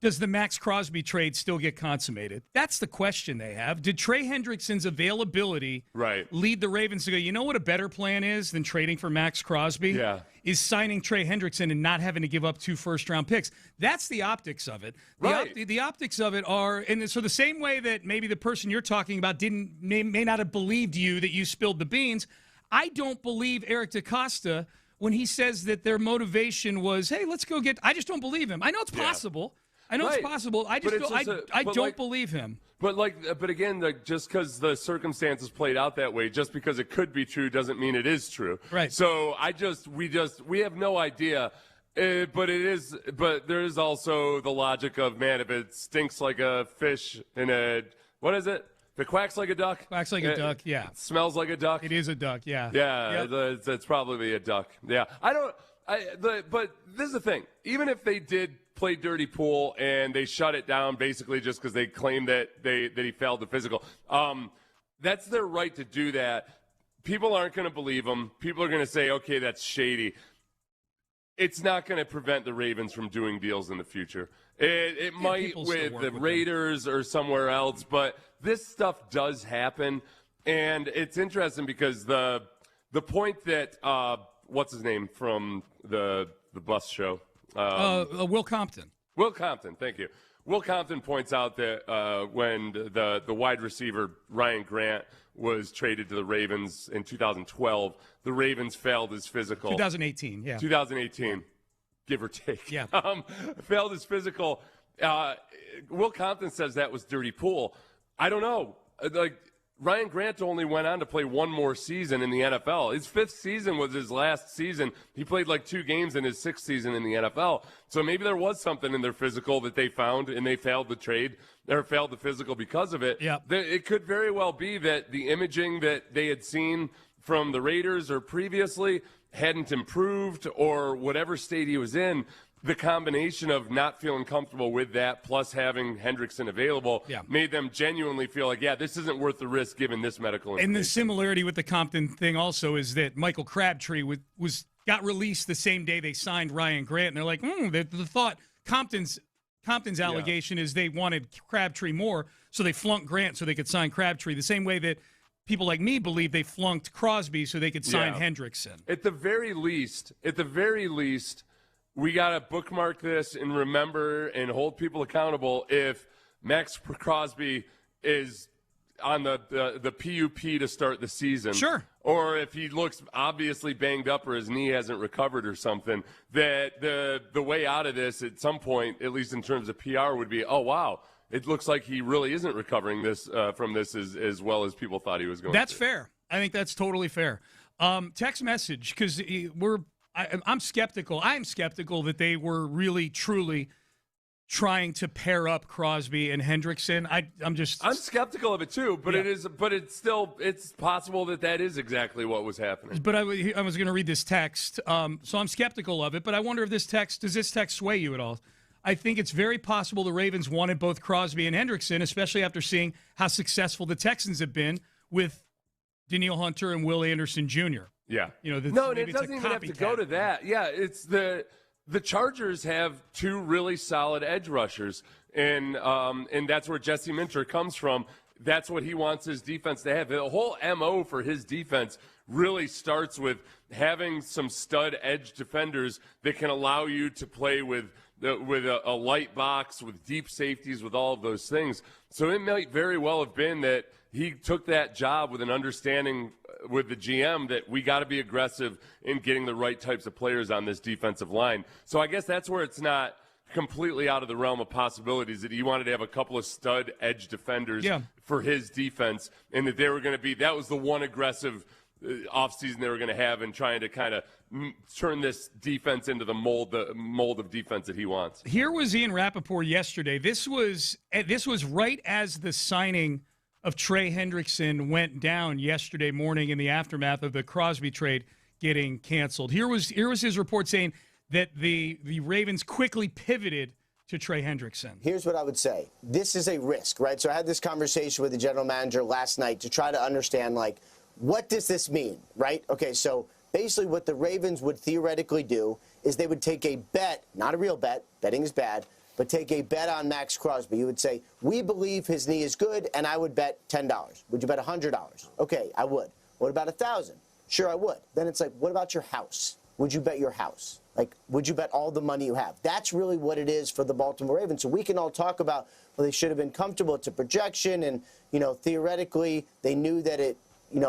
does the Max Crosby trade still get consummated? That's the question they have. Did Trey Hendrickson's availability lead the Ravens to go, you know what a better plan is than trading for Max Crosby? Yeah. Is signing Trey Hendrickson and not having to give up 2 first-round picks. That's the optics of it. The optics of it are, and so the same way that maybe the person you're talking about may not have believed you that you spilled the beans, I don't believe Eric DeCosta when he says that their motivation was, hey, let's go get – I just don't believe him. I know it's possible. I know Right. it's possible. I don't believe him. But again, just because the circumstances played out that way, just because it could be true, doesn't mean it is true. Right. So we have no idea. But there is also the logic of, man, if it stinks like a fish in a, what is it? If it quacks like a duck. Quacks like a duck. Yeah. It smells like a duck. It is a duck. Yeah. Yeah. Yep. It's probably a duck. Yeah. But this is the thing. Even if they did play dirty pool and they shut it down basically just because they claimed that he failed the physical, that's their right to do that. People aren't going to believe them. People are going to say, okay, that's shady. It's not going to prevent the Ravens from doing deals in the future. It might with the Raiders or somewhere else, but this stuff does happen, and it's interesting because the point that what's his name from the bus show? Will Compton. Will Compton, thank you. Will Compton points out that when the wide receiver Ryan Grant was traded to the Ravens in 2012, the Ravens failed his physical. 2018, yeah. 2018, give or take. Yeah. Failed his physical. Will Compton says that was dirty pool. I don't know. Ryan Grant only went on to play one more season in the NFL. His 5th season was his last season. He played 2 games in his 6th season in the NFL. So maybe there was something in their physical that they found, and they failed the trade or failed the physical because of it. Yep. It could very well be that the imaging that they had seen from the Raiders or previously hadn't improved, or whatever state he was in. The combination of not feeling comfortable with that plus having Hendrickson available made them genuinely feel like, this isn't worth the risk given this medical information. And the similarity with the Compton thing also is that Michael Crabtree got released the same day they signed Ryan Grant, and they're like, the thought Compton's allegation is they wanted Crabtree more, so they flunked Grant so they could sign Crabtree, the same way that people like me believe they flunked Crosby so they could sign Hendrickson. At the very least, we got to bookmark this and remember and hold people accountable if Max Crosby is on the PUP to start the season. Sure. Or if he looks obviously banged up or his knee hasn't recovered or something, that the way out of this at some point, at least in terms of PR, would be, oh, wow, it looks like he really isn't recovering from this as well as people thought he was going to. That's fair. I think that's totally fair. Text message, because I'm skeptical. I'm skeptical that they were really, truly trying to pair up Crosby and Hendrickson. I'm skeptical of it too, but it's possible that is exactly what was happening. But I was going to read this text, so I'm skeptical of it. But I wonder if does this text sway you at all? I think it's very possible the Ravens wanted both Crosby and Hendrickson, especially after seeing how successful the Texans have been with Danielle Hunter and Will Anderson Jr. Yeah. It doesn't even have to go to that. Yeah, it's the Chargers have 2 really solid edge rushers, and that's where Jesse Minter comes from. That's what he wants his defense to have. The whole MO for his defense really starts with having some stud edge defenders that can allow you to play with a light box, with deep safeties, with all of those things. So it might very well have been that he took that job with an understanding with the GM that we got to be aggressive in getting the right types of players on this defensive line. So I guess that's where it's not completely out of the realm of possibilities, that he wanted to have a couple of stud edge defenders for his defense, and that they were going to be, that was the one aggressive offseason they were going to have in trying to kind of turn this defense into the mold of defense that he wants. Here was Ian Rappaport yesterday. This was right as the signing of Trey Hendrickson went down yesterday morning in the aftermath of the Crosby trade getting canceled. Here was his report saying that the Ravens quickly pivoted to Trey Hendrickson. Here's what I would say. This is a risk, right? So I had this conversation with the general manager last night to try to understand, what does this mean, right? Okay, so basically what the Ravens would theoretically do is they would take a bet, not a real bet, betting is bad, but take a bet on Max Crosby. You would say, we believe his knee is good, and I would bet $10. Would you bet $100? Okay, I would. What about $1,000? Sure, I would. Then it's what about your house? Would you bet your house? Would you bet all the money you have? That's really what it is for the Baltimore Ravens. So we can all talk about, well, they should have been comfortable. It's a projection, and, theoretically, they knew that it,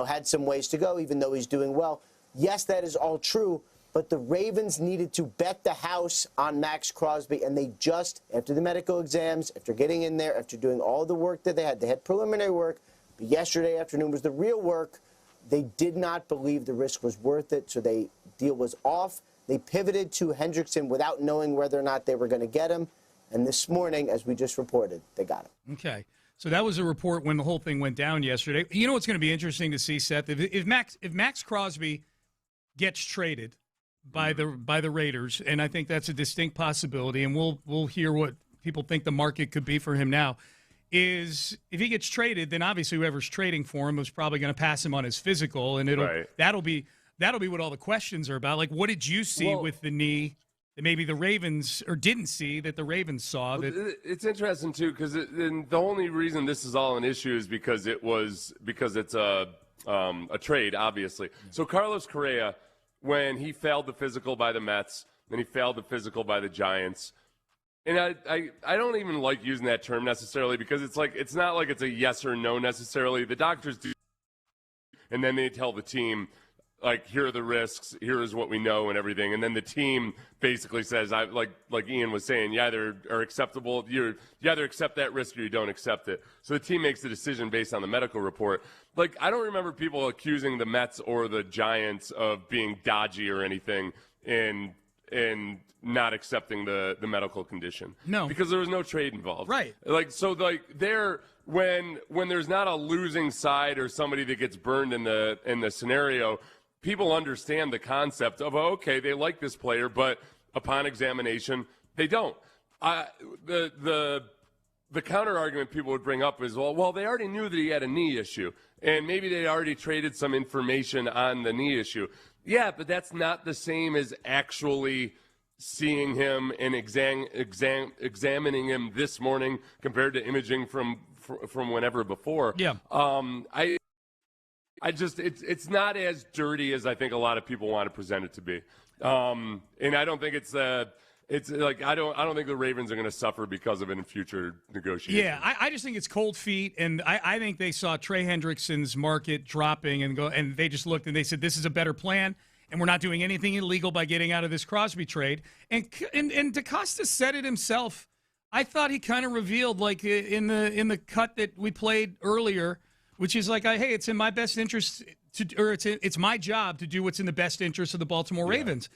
had some ways to go, even though he's doing well. Yes, that is all true, but the Ravens needed to bet the house on Max Crosby, and they just, after the medical exams, after getting in there, after doing all the work that they had preliminary work, but yesterday afternoon was the real work. They did not believe the risk was worth it, so the deal was off. They pivoted to Hendrickson without knowing whether or not they were going to get him, and this morning, as we just reported, they got him. Okay. So that was a report when the whole thing went down yesterday. You know what's going to be interesting to see, Seth? If Max Crosby gets traded by the Raiders, and I think that's a distinct possibility, and we'll hear what people think the market could be for him now, is if he gets traded, then obviously whoever's trading for him is probably going to pass him on his physical, and that'll be what all the questions are about. Like, what did you see with the knee that maybe the Ravens or didn't see that the Ravens saw? It's interesting too, because the only reason this is all an issue is because it's a trade, obviously. So Carlos Correa, when he failed the physical by the Mets, then he failed the physical by the Giants. And I don't even like using that term necessarily, because it's not like it's a yes or no necessarily. The doctors do, and then they tell the team, like, here are the risks, here is what we know and everything. And then the team basically says, like Ian was saying, you either are acceptable, you either accept that risk or you don't accept it. So the team makes the decision based on the medical report. Like, I don't remember people accusing the Mets or the Giants of being dodgy or anything and not accepting the medical condition. No. Because there was no trade involved. Right. When there's not a losing side or somebody that gets burned in the scenario, people understand the concept of, okay, they like this player, but upon examination, they don't. The counter argument people would bring up is, well, they already knew that he had a knee issue, and maybe they already traded some information on the knee issue. Yeah, but that's not the same as actually seeing him and examining him this morning compared to imaging from whenever before. Yeah. It's not as dirty as I think a lot of people want to present it to be. And I don't think I don't think the Ravens are going to suffer because of it in future negotiations. Yeah, I just think it's cold feet, and I think they saw Trey Hendrickson's market dropping and they just looked and they said, this is a better plan, and we're not doing anything illegal by getting out of this Crosby trade. And DeCosta said it himself. I thought he kind of revealed, like in the cut that we played earlier, which is like, hey, it's in my best interest it's my job to do what's in the best interest of the Baltimore Ravens.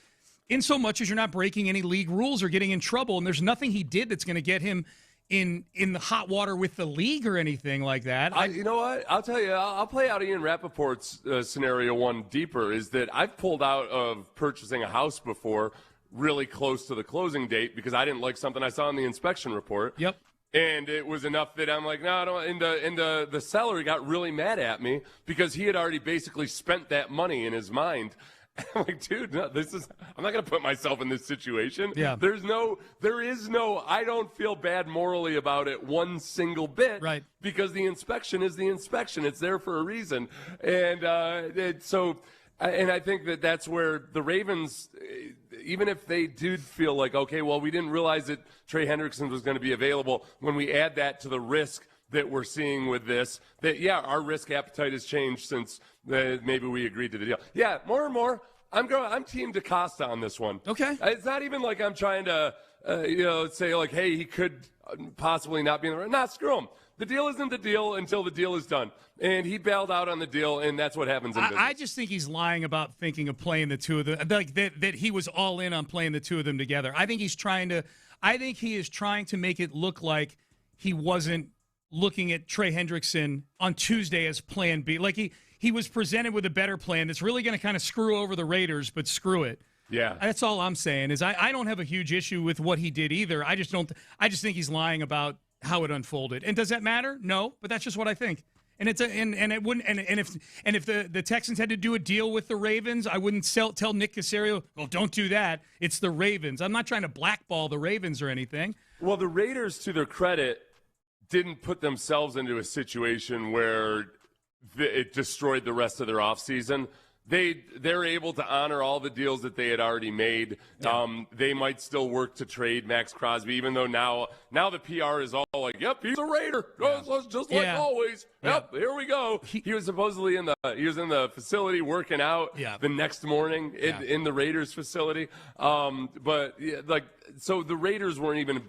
In so much as you're not breaking any league rules or getting in trouble, and there's nothing he did that's going to get him in the hot water with the league or anything like that. You know what? I'll tell you, I'll play out Ian Rappaport's scenario one deeper, is that I've pulled out of purchasing a house before really close to the closing date because I didn't like something I saw in the inspection report. Yep. And it was enough that I'm like, no, I don't. And the seller got really mad at me because he had already basically spent that money in his mind. I'm like, dude, no, I'm not going to put myself in this situation. Yeah. There is no, I don't feel bad morally about it one single bit. Right. Because the inspection is the inspection. It's there for a reason. And and I think that's where the Ravens, even if they do feel like, okay, well, we didn't realize that Trey Hendrickson was going to be available, when we add that to the risk that we're seeing with this, that, yeah, our risk appetite has changed since maybe we agreed to the deal. Yeah, more and more, I'm Team DeCosta on this one. Okay. It's not even like I'm trying to, say like, hey, he could possibly not be in the right. Nah, screw him. The deal isn't the deal until the deal is done. And he bailed out on the deal, and that's what happens in business. I just think he's lying about thinking of playing the two of them, like that he was all in on playing the two of them together. I think he is trying to make it look like he wasn't looking at Trey Hendrickson on Tuesday as plan B. Like he was presented with a better plan that's really going to kind of screw over the Raiders, but screw it. Yeah. That's all I'm saying is I don't have a huge issue with what he did either. I just think he's lying about how it unfolded. And does that matter? No, but that's just what I think. And if the Texans had to do a deal with the Ravens, I wouldn't tell Nick Caserio, well, don't do that. It's the Ravens. I'm not trying to blackball the Ravens or anything. Well, the Raiders, to their credit, didn't put themselves into a situation where it destroyed the rest of their offseason. they're able to honor all the deals that they had already made. They might still work to trade Max Crosby, even though now the PR is all like, "Yep, he's a Raider, just like always." Yep, here we go. He was supposedly in the facility working out the next morning in the Raiders facility. So the Raiders weren't even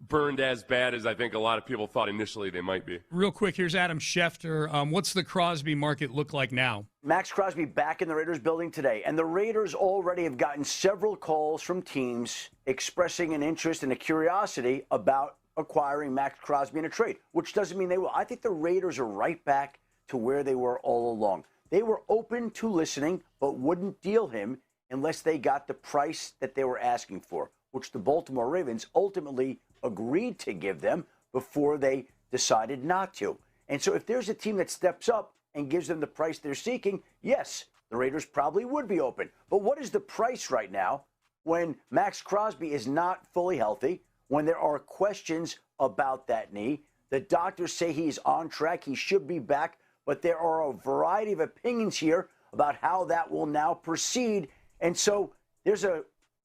burned as bad as I think a lot of people thought initially they might be. Real quick, here's Adam Schefter. What's the Crosby market look like now? Max Crosby back in the Raiders building today, and the Raiders already have gotten several calls from teams expressing an interest and a curiosity about acquiring Max Crosby in a trade, which doesn't mean they will. I think the Raiders are right back to where they were all along. They were open to listening, but wouldn't deal him unless they got the price that they were asking for, which the Baltimore Ravens ultimately agreed to give them before they decided not to. And so if there's a team that steps up and gives them the price they're seeking, yes, the Raiders probably would be open. But what is the price right now when Max Crosby is not fully healthy, when there are questions about that knee? The doctors say he's on track, he should be back, but there are a variety of opinions here about how that will now proceed. And so there's a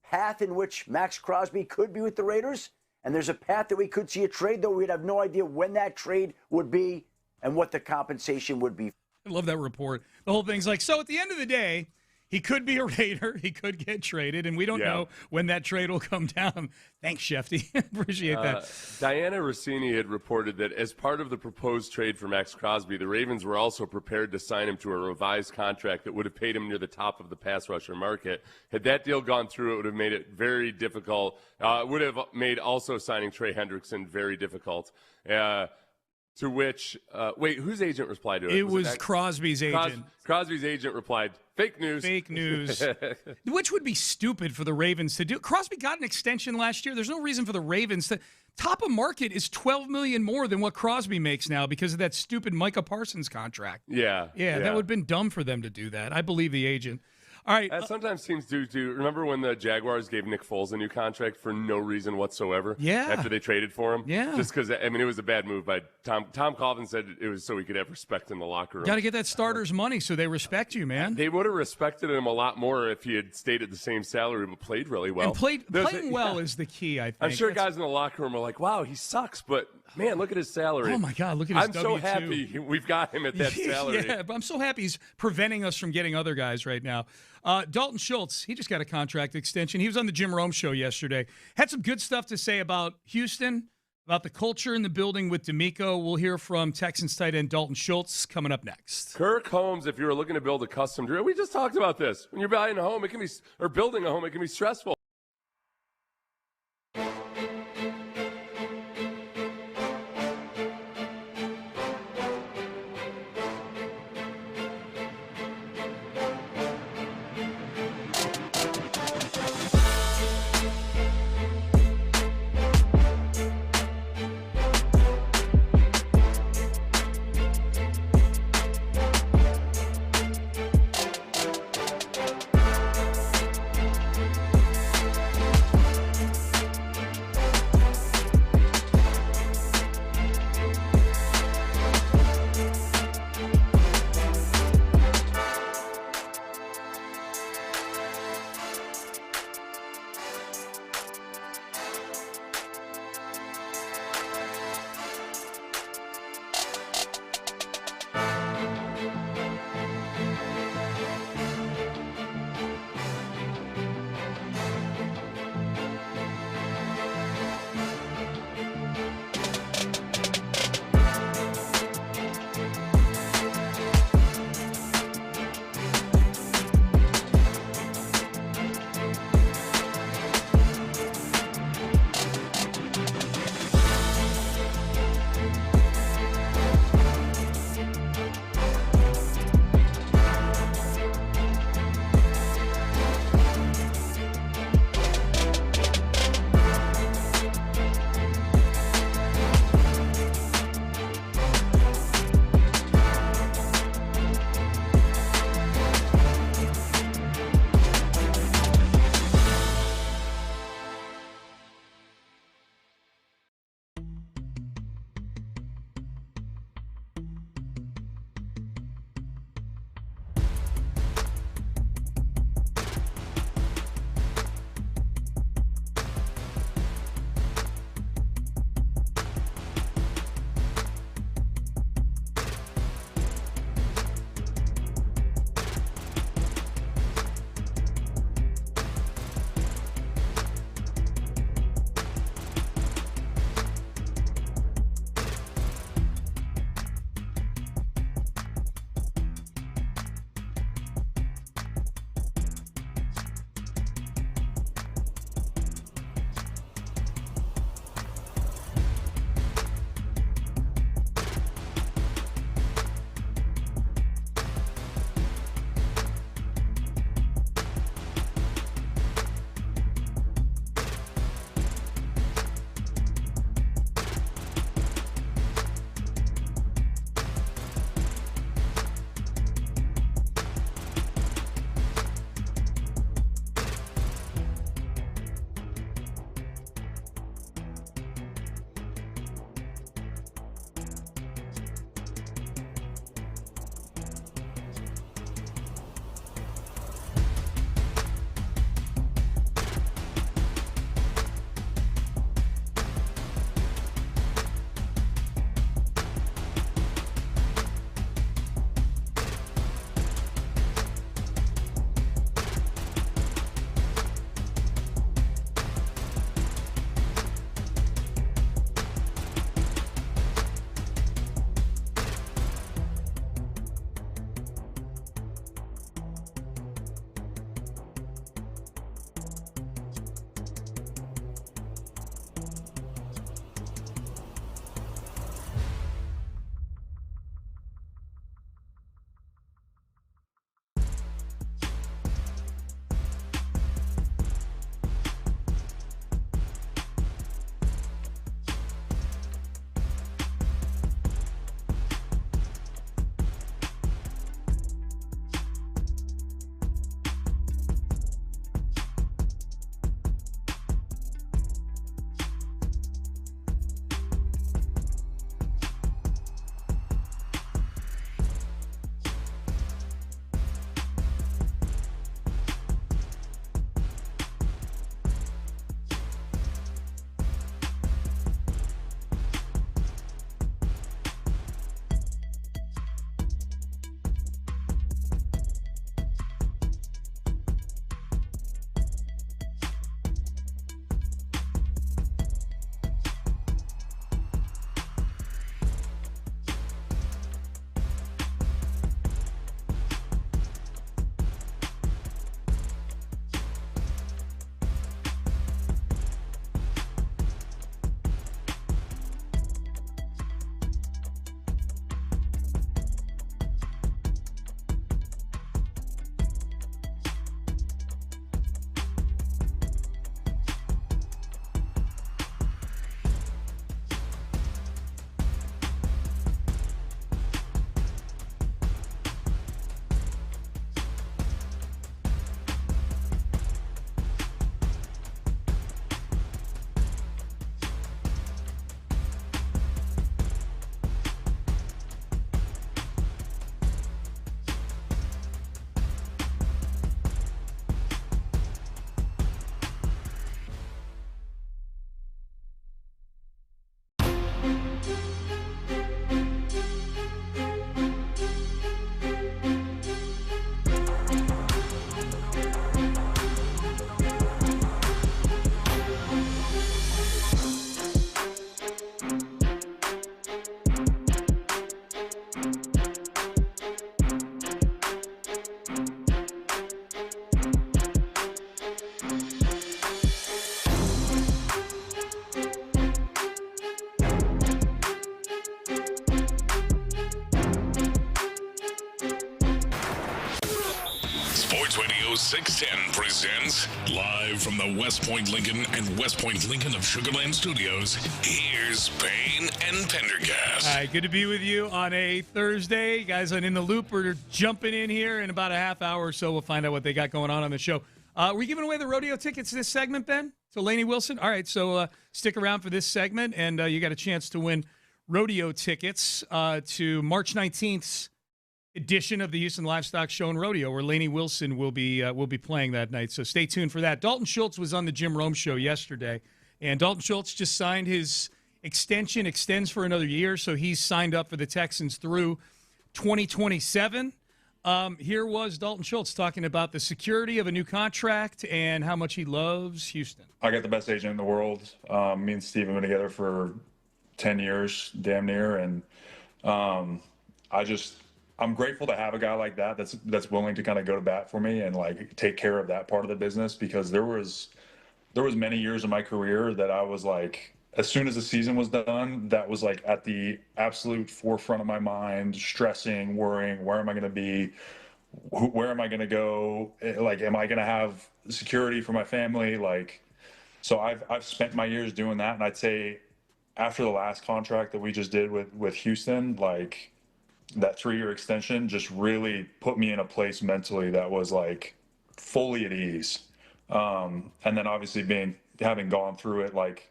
path in which Max Crosby could be with the Raiders, and there's a path that we could see a trade, though we'd have no idea when that trade would be and what the compensation would be. I love that report. The whole thing's like, so at the end of the day, he could be a Raider. He could get traded, and we don't know when that trade will come down. Thanks, Shefty. Appreciate that. Diana Rossini had reported that as part of the proposed trade for Max Crosby, the Ravens were also prepared to sign him to a revised contract that would have paid him near the top of the pass rusher market. Had that deal gone through, it would have made it very difficult. It would have made also signing Trey Hendrickson very difficult. To which, whose agent replied to it? It was Crosby's agent. Crosby's agent replied, fake news. Fake news. Which would be stupid for the Ravens to do. Crosby got an extension last year. There's no reason for the Ravens to. Top of market is $12 million more than what Crosby makes now because of that stupid Micah Parsons contract. Yeah. That would have been dumb for them to do that. I believe the agent. All right. Sometimes teams do too. Remember when the Jaguars gave Nick Foles a new contract for no reason whatsoever? Yeah. After they traded for him? Yeah. Just because, it was a bad move by Tom. Tom Coughlin said it was so he could have respect in the locker room. Got to get that starter's money so they respect you, man. They would have respected him a lot more if he had stayed at the same salary but played really well. And playing well is the key, I think. I'm sure guys in the locker room are like, wow, he sucks, but man, look at his salary. Oh, my God, look at his W-2. I'm so happy we've got him at that salary. Yeah, but I'm so happy he's preventing us from getting other guys right now. Dalton Schultz, he just got a contract extension. He was on the Jim Rome show yesterday. Had some good stuff to say about Houston, about the culture in the building with D'Amico. We'll hear from Texans tight end Dalton Schultz coming up next. Kirk Holmes, if you were looking to build a custom drill, we just talked about this. When you're buying a home, it can be, or building a home, it can be stressful. 610 presents live from the West Point Lincoln and West Point Lincoln of Sugarland Studios. Here's Payne and Pendergast. All right, good to be with you on a Thursday. You guys on In the Loop are jumping in here in about a half hour or so. We'll find out what they got going on the show. We're giving away the rodeo tickets this segment, Ben? So Laney Wilson? All right, so stick around for this segment, and you got a chance to win rodeo tickets to March 19th's edition of the Houston Livestock Show and Rodeo, where Laney Wilson will be playing that night. So stay tuned for that. Dalton Schultz was on the Jim Rome Show yesterday, and Dalton Schultz just signed his extension, extends for another year, so he's signed up for the Texans through 2027. Here was Dalton Schultz talking about the security of a new contract and how much he loves Houston. I got the best agent in the world. Me and Steve have been together for 10 years, damn near, and I'm grateful to have a guy like that that's willing to kind of go to bat for me and like take care of that part of the business, because there was many years of my career that I was like, as soon as the season was done, that was like at the absolute forefront of my mind, stressing, worrying, where am I going to be? Where am I going to go? Like, am I going to have security for my family? Like, so I've spent my years doing that. And I'd say after the last contract that we just did with Houston, like, that 3-year extension just really put me in a place mentally that was like fully at ease. And then obviously having gone through it, like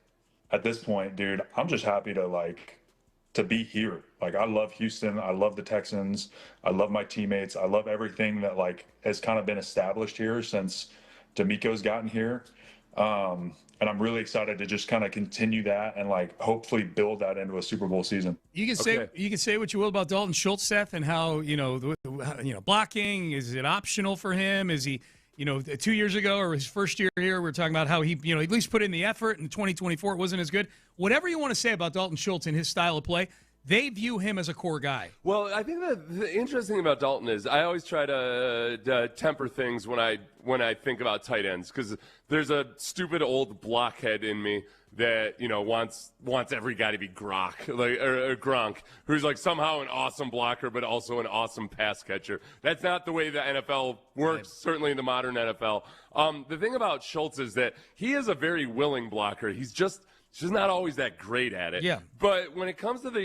at this point, dude, I'm just happy to be here. Like, I love Houston. I love the Texans. I love my teammates. I love everything that like has kind of been established here since D'Amico's gotten here. And I'm really excited to just kind of continue that and like hopefully build that into a Super Bowl season. You can say what you will about Dalton Schultz, Seth, and how blocking, is it optional for him? Is he 2 years ago or his first year here, we were talking about how he at least put in the effort. In 2024 it wasn't as good. Whatever you want to say about Dalton Schultz and his style of play, they view him as a core guy. Well, I think the interesting thing about Dalton is I always try to temper things when I think about tight ends, because there's a stupid old blockhead in me that wants every guy to be Gronk, who's like somehow an awesome blocker but also an awesome pass catcher. That's not the way the NFL works, certainly in the modern NFL. The thing about Schultz is that he is a very willing blocker. He's just not always that great at it. Yeah. But when it comes to the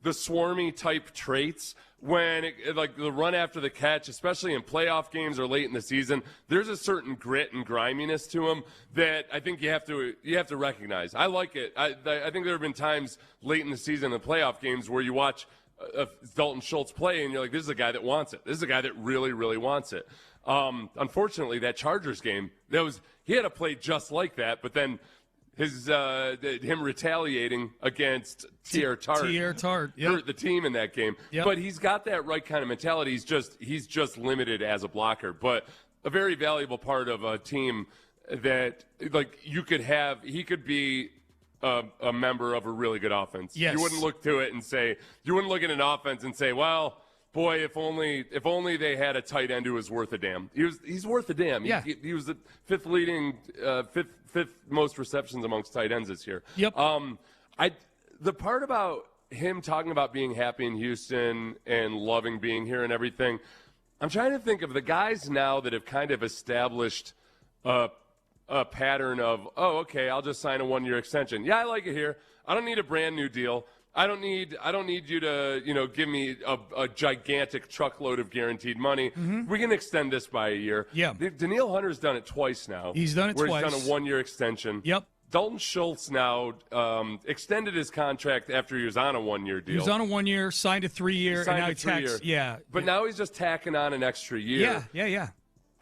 swarmy type traits, like the run after the catch, especially in playoff games or late in the season, there's a certain grit and griminess to him that I think you have to recognize. I like it. I think there have been times late in the season in playoff games where you watch Dalton Schultz play and you're like, this is a guy that wants it. This is a guy that really, really wants it. Unfortunately, that Chargers game, he had to play just like that, but then him retaliating against T.R. Tart hurt the team in that game. Yep. But he's got that right kind of mentality. He's just limited as a blocker, but a very valuable part of a team that like you could have. He could be a member of a really good offense. Yes. You wouldn't look at an offense and say, well, boy, if only they had a tight end who was worth a damn. He's worth a damn. Yeah. He was the fifth most receptions amongst tight ends this year. Yep. The part about him talking about being happy in Houston and loving being here and everything, I'm trying to think of the guys now that have kind of established a pattern of, oh, okay, I'll just sign a 1-year extension. Yeah, I like it here. I don't need a brand new deal. I don't need you to, give me a gigantic truckload of guaranteed money. Mm-hmm. We can extend this by a year. Yeah. Danielle Hunter's done it twice now. He's done it where twice. He's done a 1-year extension. Yep. Dalton Schultz now extended his contract after he was on a 1-year deal. He was on a 1-year, signed a 3-year, and now he tacks. Yeah. But now he's just tacking on an extra year. Yeah.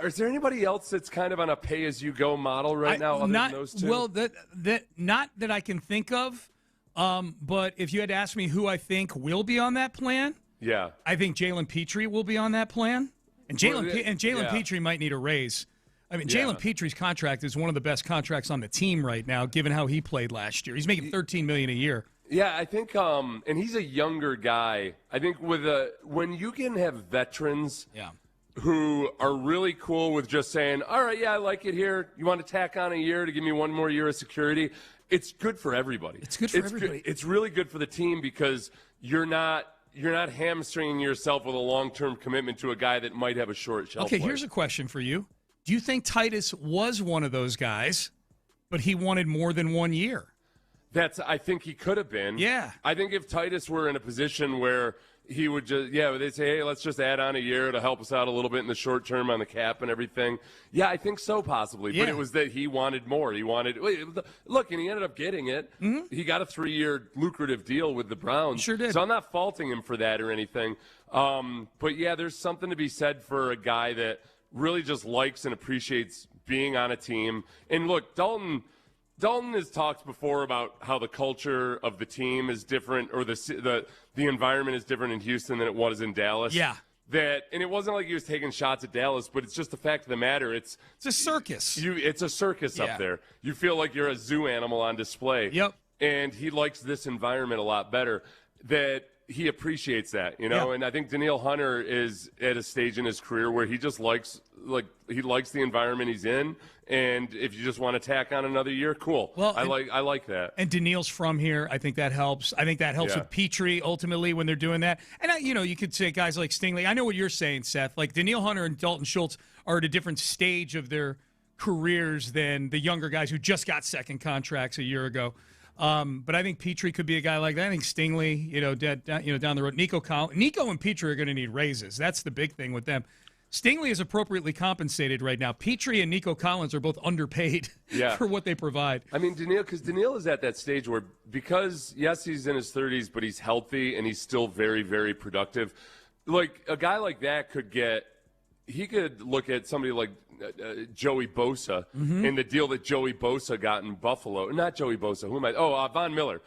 Is there anybody else that's kind of on a pay-as-you-go model right now other than those two? Well, not that I can think of. But if you had asked me who I think will be on that plan, yeah, I think Jalen Petrie will be on that plan. And Jalen Petrie might need a raise. I mean, Jalen Petrie's contract is one of the best contracts on the team right now, given how he played last year. He's making $13 million a year. Yeah, I think, and he's a younger guy. I think when you can have veterans who are really cool with just saying, all right, I like it here. You want to tack on a year to give me one more year of security? It's good for everybody. It's good for everybody. It's really good for the team because you're not hamstringing yourself with a long-term commitment to a guy that might have a short shelf life. Okay, here's a question for you. Do you think Titus was one of those guys, but he wanted more than 1 year? I think he could have been. Yeah. I think if Titus were in a position where he would they'd say, hey, let's just add on a year to help us out a little bit in the short term on the cap and everything. Yeah, I think so, possibly. Yeah. But it was that he wanted more. He wanted, look, and he ended up getting it. Mm-hmm. He got a 3-year lucrative deal with the Browns. Sure did. So I'm not faulting him for that or anything. But yeah, there's something to be said for a guy that really just likes and appreciates being on a team. And look, Dalton has talked before about how the culture of the team is different, or the environment is different in Houston than it was in Dallas. Yeah. And it wasn't like he was taking shots at Dallas, but it's just the fact of the matter. It's a circus. It's a circus up there. You feel like you're a zoo animal on display. Yep. And he likes this environment a lot better. That he appreciates that, Yeah. And I think Danielle Hunter is at a stage in his career where he just likes the environment he's in, and if you just want to tack on another year, cool. Well, I like that. And Danielle's from here. I think that helps. I think that helps with Petrie ultimately when they're doing that. And you could say guys like Stingley. I know what you're saying, Seth. Like Danielle Hunter and Dalton Schultz are at a different stage of their careers than the younger guys who just got second contracts a year ago. But I think Petrie could be a guy like that. I think Stingley, down the road. Nico and Petrie are going to need raises. That's the big thing with them. Stingley is appropriately compensated right now. Petrie and Nico Collins are both underpaid for what they provide. I mean, Danielle is at that stage where, because, yes, he's in his 30s, but he's healthy and he's still very, very productive. Like, a guy like that could look at somebody like Joey Bosa in the deal that Joey Bosa got in Buffalo. Not Joey Bosa. Who am I? Oh, Von Miller.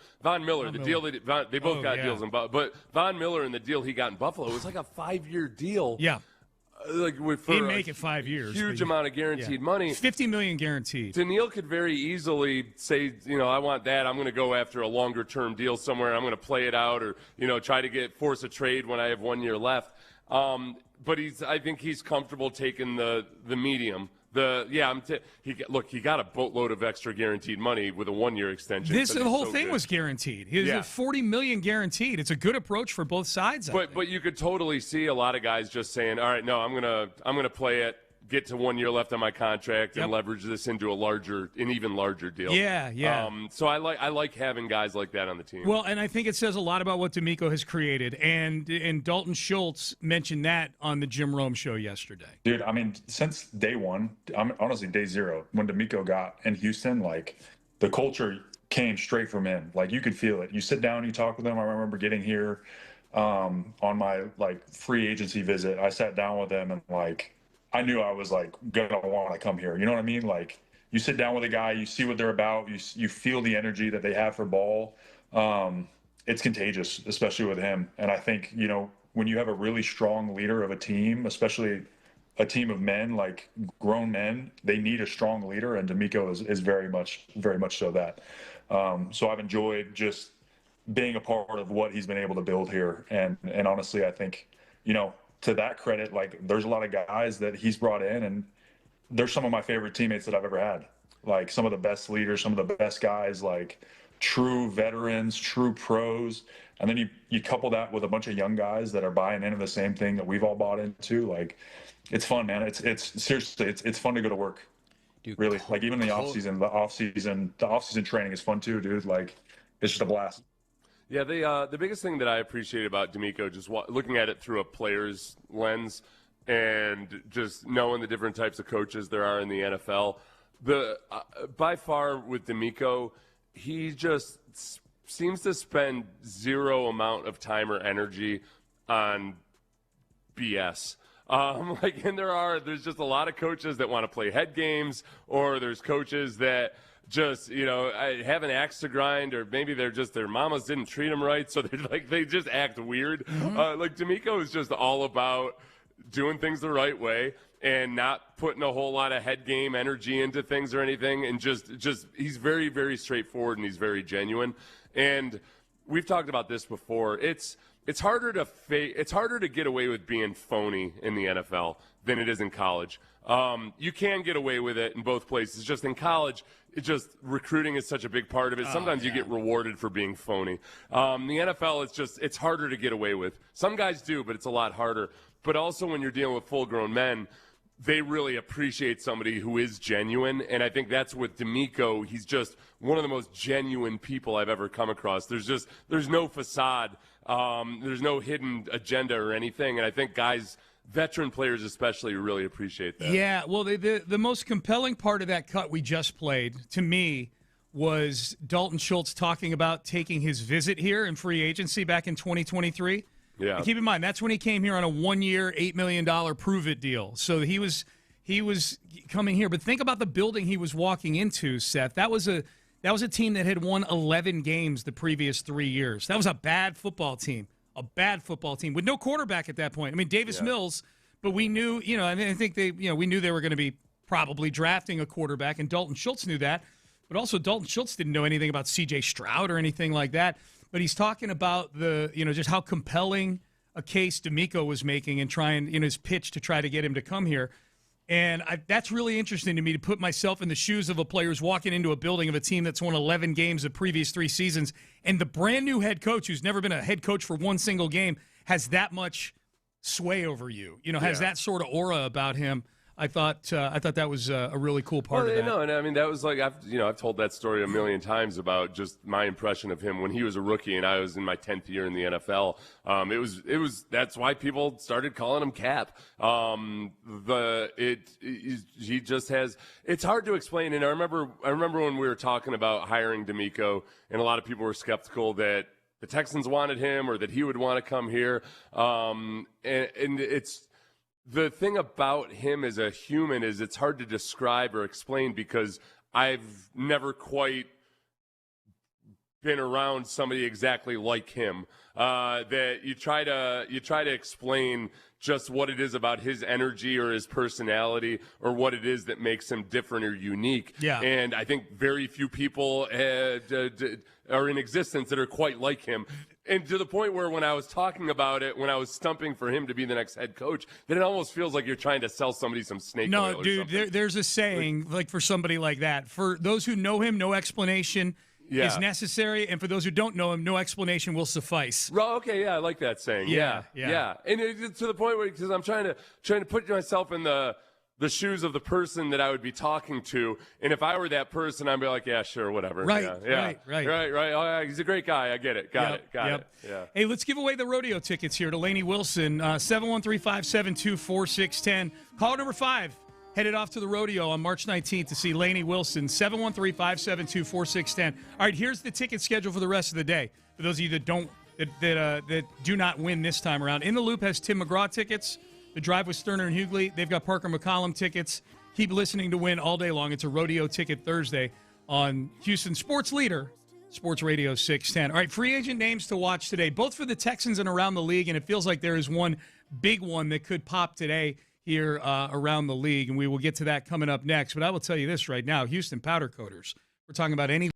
Deal that they both got deals in Buffalo. But Von Miller and the deal he got in Buffalo was like a 5-year deal. Yeah. He'd make it 5 years. Huge amount of guaranteed money. $50 million guaranteed. Danielle could very easily say, I want that. I'm going to go after a longer-term deal somewhere. I'm going to play it out, or try to force a trade when I have 1 year left. But I think he's comfortable taking the medium. He got a boatload of extra guaranteed money with a 1 year extension. The whole thing was guaranteed. He was $40 million guaranteed. It's a good approach for both sides. But you could totally see a lot of guys just saying, all right, no, I'm gonna play it, get to 1 year left on my contract, and leverage this into an even larger deal. Yeah. So I like having guys like that on the team. Well, and I think it says a lot about what D'Amico has created, and Dalton Schultz mentioned that on the Jim Rome show yesterday. Dude, I mean, since day one, honestly day zero, when D'Amico got in Houston, like, the culture came straight from him. Like, you could feel it. You sit down, you talk with him. I remember getting here on my free agency visit. I sat down with him, and I knew I was gonna want to come here. You know what I mean? Like, you sit down with a guy, you see what they're about, you feel the energy that they have for ball. It's contagious, especially with him. And I think, when you have a really strong leader of a team, especially a team of men, like grown men, they need a strong leader, and D'Amico is very much so that. So I've enjoyed just being a part of what he's been able to build here. And honestly, I think, to that credit, there's a lot of guys that he's brought in, and they're some of my favorite teammates that I've ever had. Like, some of the best leaders, some of the best guys, true veterans, true pros. And then you couple that with a bunch of young guys that are buying into the same thing that we've all bought into. It's fun, man. It's seriously, it's fun to go to work. Dude, really. Even the off-season training is fun too, dude. It's just a blast. Yeah, the biggest thing that I appreciate about D'Amico, just looking at it through a player's lens and just knowing the different types of coaches there are in the NFL, by far with D'Amico, he just seems to spend zero amount of time or energy on BS. And there's just a lot of coaches that want to play head games, or there's coaches that just have an axe to grind, or maybe their mamas didn't treat them right, so they just act weird. D'Amico is just all about doing things the right way and not putting a whole lot of head game energy into things or anything, and just he's very, very straightforward, and he's very genuine. And we've talked about this before. It's harder to get away with being phony in the NFL than it is in college. You can get away with it in both places. Just in college, recruiting is such a big part of it. Sometimes you get rewarded for being phony. The NFL, it's harder to get away with. Some guys do, but it's a lot harder. But also when you're dealing with full-grown men, they really appreciate somebody who is genuine, and I think that's with D'Amico. He's just one of the most genuine people I've ever come across. There's no facade. There's no hidden agenda or anything, and I think guys, veteran players especially, really appreciate that. Yeah, well, the most compelling part of that cut we just played, to me, was Dalton Schultz talking about taking his visit here in free agency back in 2023. Yeah. And keep in mind, that's when he came here on a 1-year, $8 million prove-it deal. So he was coming here. But think about the building he was walking into, Seth. That was a team that had won 11 games the previous 3 years. That was a bad football team with no quarterback at that point. I mean, Davis Mills, but we knew, I think we knew they were going to be probably drafting a quarterback, and Dalton Schultz knew that. But also Dalton Schultz didn't know anything about C.J. Stroud or anything like that. But he's talking about just how compelling a case D'Amico was making and trying in his pitch to try to get him to come here. And that's really interesting to me, to put myself in the shoes of a player who's walking into a building of a team that's won 11 games the previous 3 seasons, and the brand new head coach, who's never been a head coach for one single game, has that much sway over you. Has that sort of aura about him. I thought that was a really cool part of that. No, and I mean that was like I've told that story a million times about just my impression of him when he was a rookie and I was in my 10th year in the NFL. It was that's why people started calling him Cap. He just has. It's hard to explain. And I remember when we were talking about hiring D'Amico, and a lot of people were skeptical that the Texans wanted him or that he would want to come here. And it's. The thing about him as a human is it's hard to describe or explain because I've never quite been around somebody exactly like him. That you try to explain just what it is about his energy or his personality or what it is that makes him different or unique. Yeah. And I think very few people are in existence that are quite like him. And to the point where when I was talking about it, when I was stumping for him to be the next head coach, then it almost feels like you're trying to sell somebody some snake oil. No, dude, there's a saying, like for somebody like that. For those who know him, no explanation is necessary. And for those who don't know him, no explanation will suffice. Okay, yeah, I like that saying. Yeah. And it's to the point where, because I'm trying to put myself in the shoes of the person that I would be talking to, and if I were that person, I'd be like, yeah, sure, whatever. Right. Oh, yeah, he's a great guy. I get it. Got it. Yeah. Hey, let's give away the rodeo tickets here to Lainey Wilson. 713-572-4610. Caller number 5 headed off to the rodeo on March 19th to see Lainey Wilson. 713-572-4610. All right, here's the ticket schedule for the rest of the day. For those of you that do not win this time around, In the Loop has Tim McGraw tickets. The Drive with Stoerner and Hughley, they've got Parker McCollum tickets. Keep listening to win all day long. It's a Rodeo Ticket Thursday on Houston Sports Leader, Sports Radio 610. All right, free agent names to watch today, both for the Texans and around the league, and it feels like there is one big one that could pop today here around the league, and we will get to that coming up next. But I will tell you this right now, Houston powder coaters. We're talking about any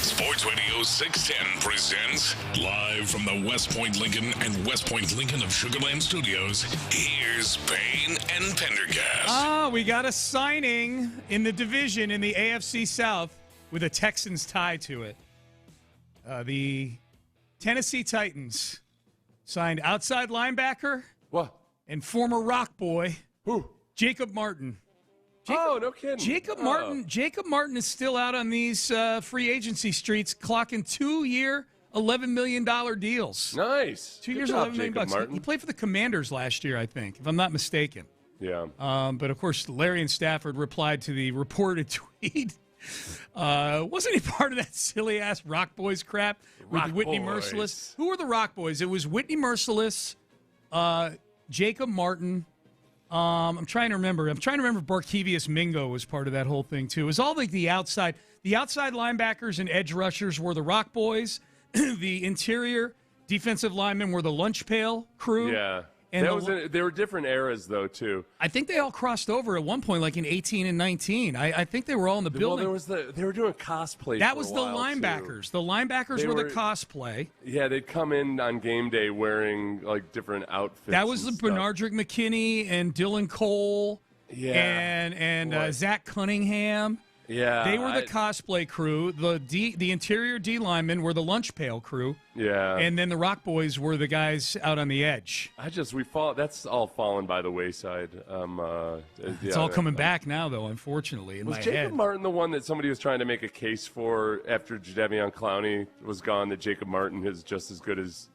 Sports Radio 610 presents live from the West Point Lincoln and West Point Lincoln of Sugar Land Studios. Here's Payne and Pendergast. We got a signing in the division in the AFC South with a Texans tie to it. The Tennessee Titans signed outside linebacker and former Rock Boy Jacob Martin. No kidding. Jacob Martin is still out on these free agency streets, clocking 2-year, $11 million deals. Nice. 2 years, $11 million. Martin. He played for the Commanders last year, I think, if I'm not mistaken. Yeah. But, of course, Larry and Stafford replied to the reported tweet. Wasn't he part of that silly-ass Rock Boys crap with Whitney Merciless? Who were the Rock Boys? It was Whitney Merciless, Jacob Martin. I'm trying to remember. Barkevius Mingo was part of that whole thing, too. It was all like the outside linebackers and edge rushers were the Rock Boys. The interior defensive linemen were the Lunch Pail crew. Yeah. And there were different eras, though, too. I think they all crossed over at one point, like in 18 and 19. I think they were all in the building. Well, they were doing cosplay. That for was a the while, linebackers. Too. The linebackers were the cosplay. Yeah, they'd come in on game day wearing like different outfits. That was the Bernardrick McKinney and Dylan Cole. Yeah. And Zach Cunningham. Yeah, they were the cosplay crew. The interior D linemen were the Lunch Pail crew. Yeah, and then the Rock Boys were the guys out on the edge. That's all fallen by the wayside. It's all coming back now, though. Unfortunately, was Jacob Martin the one that somebody was trying to make a case for after Jadeveon Clowney was gone? That Jacob Martin is just as good as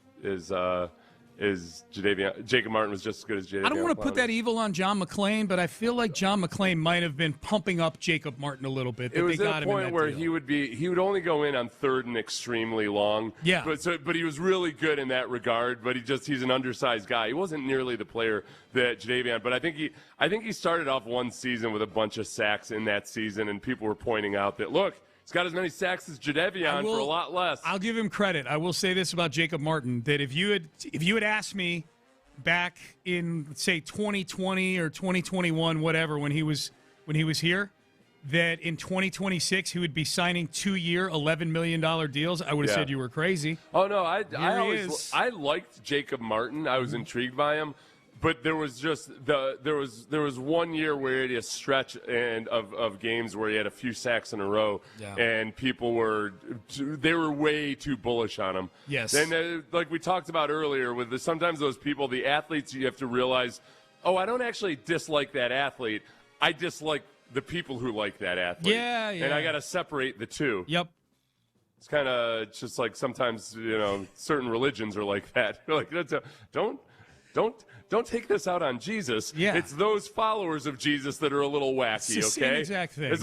Jadeveon. Jacob Martin was just as good as Jadeveon. I don't want to put that evil on John McClain, but I feel like John McClain might have been pumping up Jacob Martin a little bit. It was at a point where he would only go in on third and extremely long. Yeah, but he was really good in that regard. But he's an undersized guy. He wasn't nearly the player that Jadeveon. But I think he started off one season with a bunch of sacks in that season, and people were pointing out that look. He's got as many sacks as Jadeveon for a lot less. I'll give him credit. I will say this about Jacob Martin, that if you had asked me back in, say, 2020 or 2021, whatever, when he was here, that in 2026 he would be signing 2-year, $11 million deals, I would have said you were crazy. Oh, no, I liked Jacob Martin. I was intrigued by him. But there was just there was 1 year where he had a stretch of games where he had a few sacks in a row, and people were way too bullish on him. Yes, and like we talked about earlier, with sometimes those people, the athletes, you have to realize, I don't actually dislike that athlete. I dislike the people who like that athlete. Yeah. And I got to separate the two. Yep. It's kind of just like sometimes certain religions are like that. Like Don't take this out on Jesus. Yeah. It's those followers of Jesus that are a little wacky. It's the okay, same exact thing. It's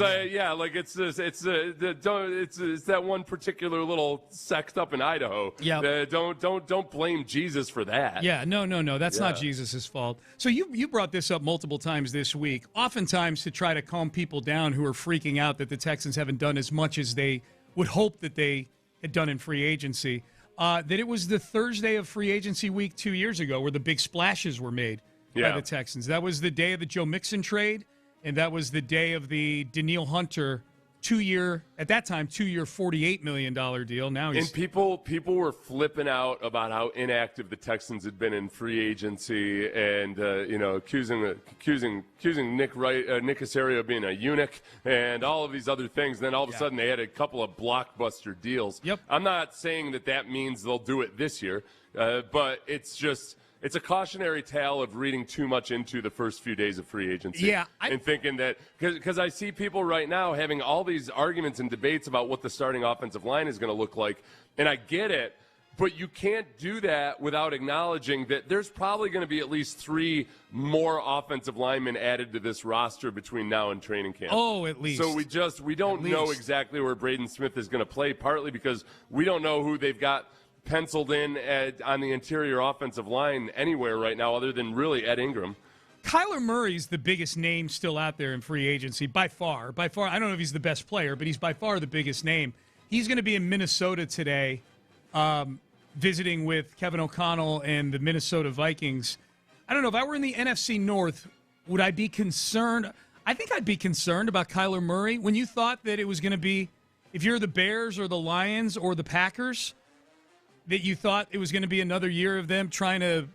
that one particular little sect up in Idaho. Yeah. Don't blame Jesus for that. Yeah. No. That's not Jesus' fault. So you brought this up multiple times this week, oftentimes to try to calm people down who are freaking out that the Texans haven't done as much as they would hope that they had done in free agency. That it was the Thursday of free agency week 2 years ago where the big splashes were made by the Texans. That was the day of the Joe Mixon trade, and that was the day of the Danielle Hunter 2-year, at that time, 2-year, $48 million deal. Now he's... And people were flipping out about how inactive the Texans had been in free agency, and accusing Nick Caserio of being a eunuch and all of these other things. And then all of a sudden they had a couple of blockbuster deals. Yep. I'm not saying that means they'll do it this year, but it's a cautionary tale of reading too much into the first few days of free agency. Yeah. And thinking that, because I see people right now having all these arguments and debates about what the starting offensive line is going to look like. And I get it, but you can't do that without acknowledging that there's probably going to be at least 3 more offensive linemen added to this roster between now and training camp. Oh, at least. So we don't know exactly where Braden Smith is going to play, partly because we don't know who they've got penciled in on the interior offensive line anywhere right now other than really Ed Ingram. Kyler Murray's the biggest name still out there in free agency by far. I don't know if he's the best player, but he's by far the biggest name. He's going to be in Minnesota today visiting with Kevin O'Connell and the Minnesota Vikings. I don't know. If I were in the NFC North, would I be concerned? I think I'd be concerned about Kyler Murray. When you thought that it was going to be if you're the Bears or the Lions or the Packers, that you thought it was going to be another year of them trying to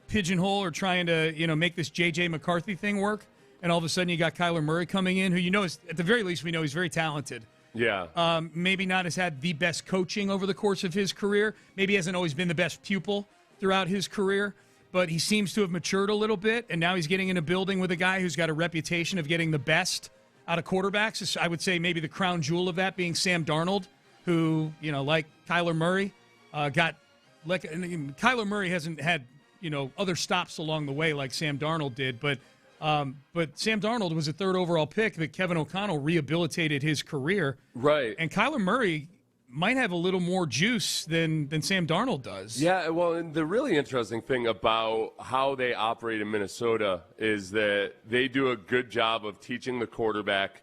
pigeonhole or trying to, make this J.J. McCarthy thing work, and all of a sudden you got Kyler Murray coming in, who is, at the very least, we know he's very talented. Yeah. Maybe not has had the best coaching over the course of his career. Maybe hasn't always been the best pupil throughout his career, but he seems to have matured a little bit, and now he's getting in a building with a guy who's got a reputation of getting the best out of quarterbacks. I would say maybe the crown jewel of that being Sam Darnold, who, like Kyler Murray, Kyler Murray hasn't had, other stops along the way like Sam Darnold did, but Sam Darnold was a third overall pick that Kevin O'Connell rehabilitated his career. Right. And Kyler Murray might have a little more juice than Sam Darnold does. Yeah, well, and the really interesting thing about how they operate in Minnesota is that they do a good job of teaching the quarterback,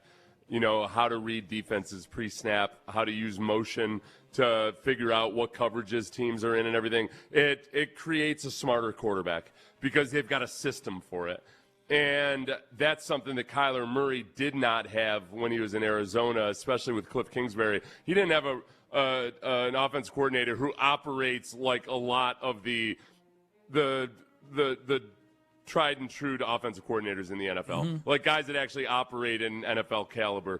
how to read defenses pre-snap, how to use motion to figure out what coverages teams are in and everything. It creates a smarter quarterback because they've got a system for it. And that's something that Kyler Murray did not have when he was in Arizona, especially with Cliff Kingsbury. He didn't have an offense coordinator who operates like a lot of the tried and true to offensive coordinators in the NFL, like guys that actually operate in NFL caliber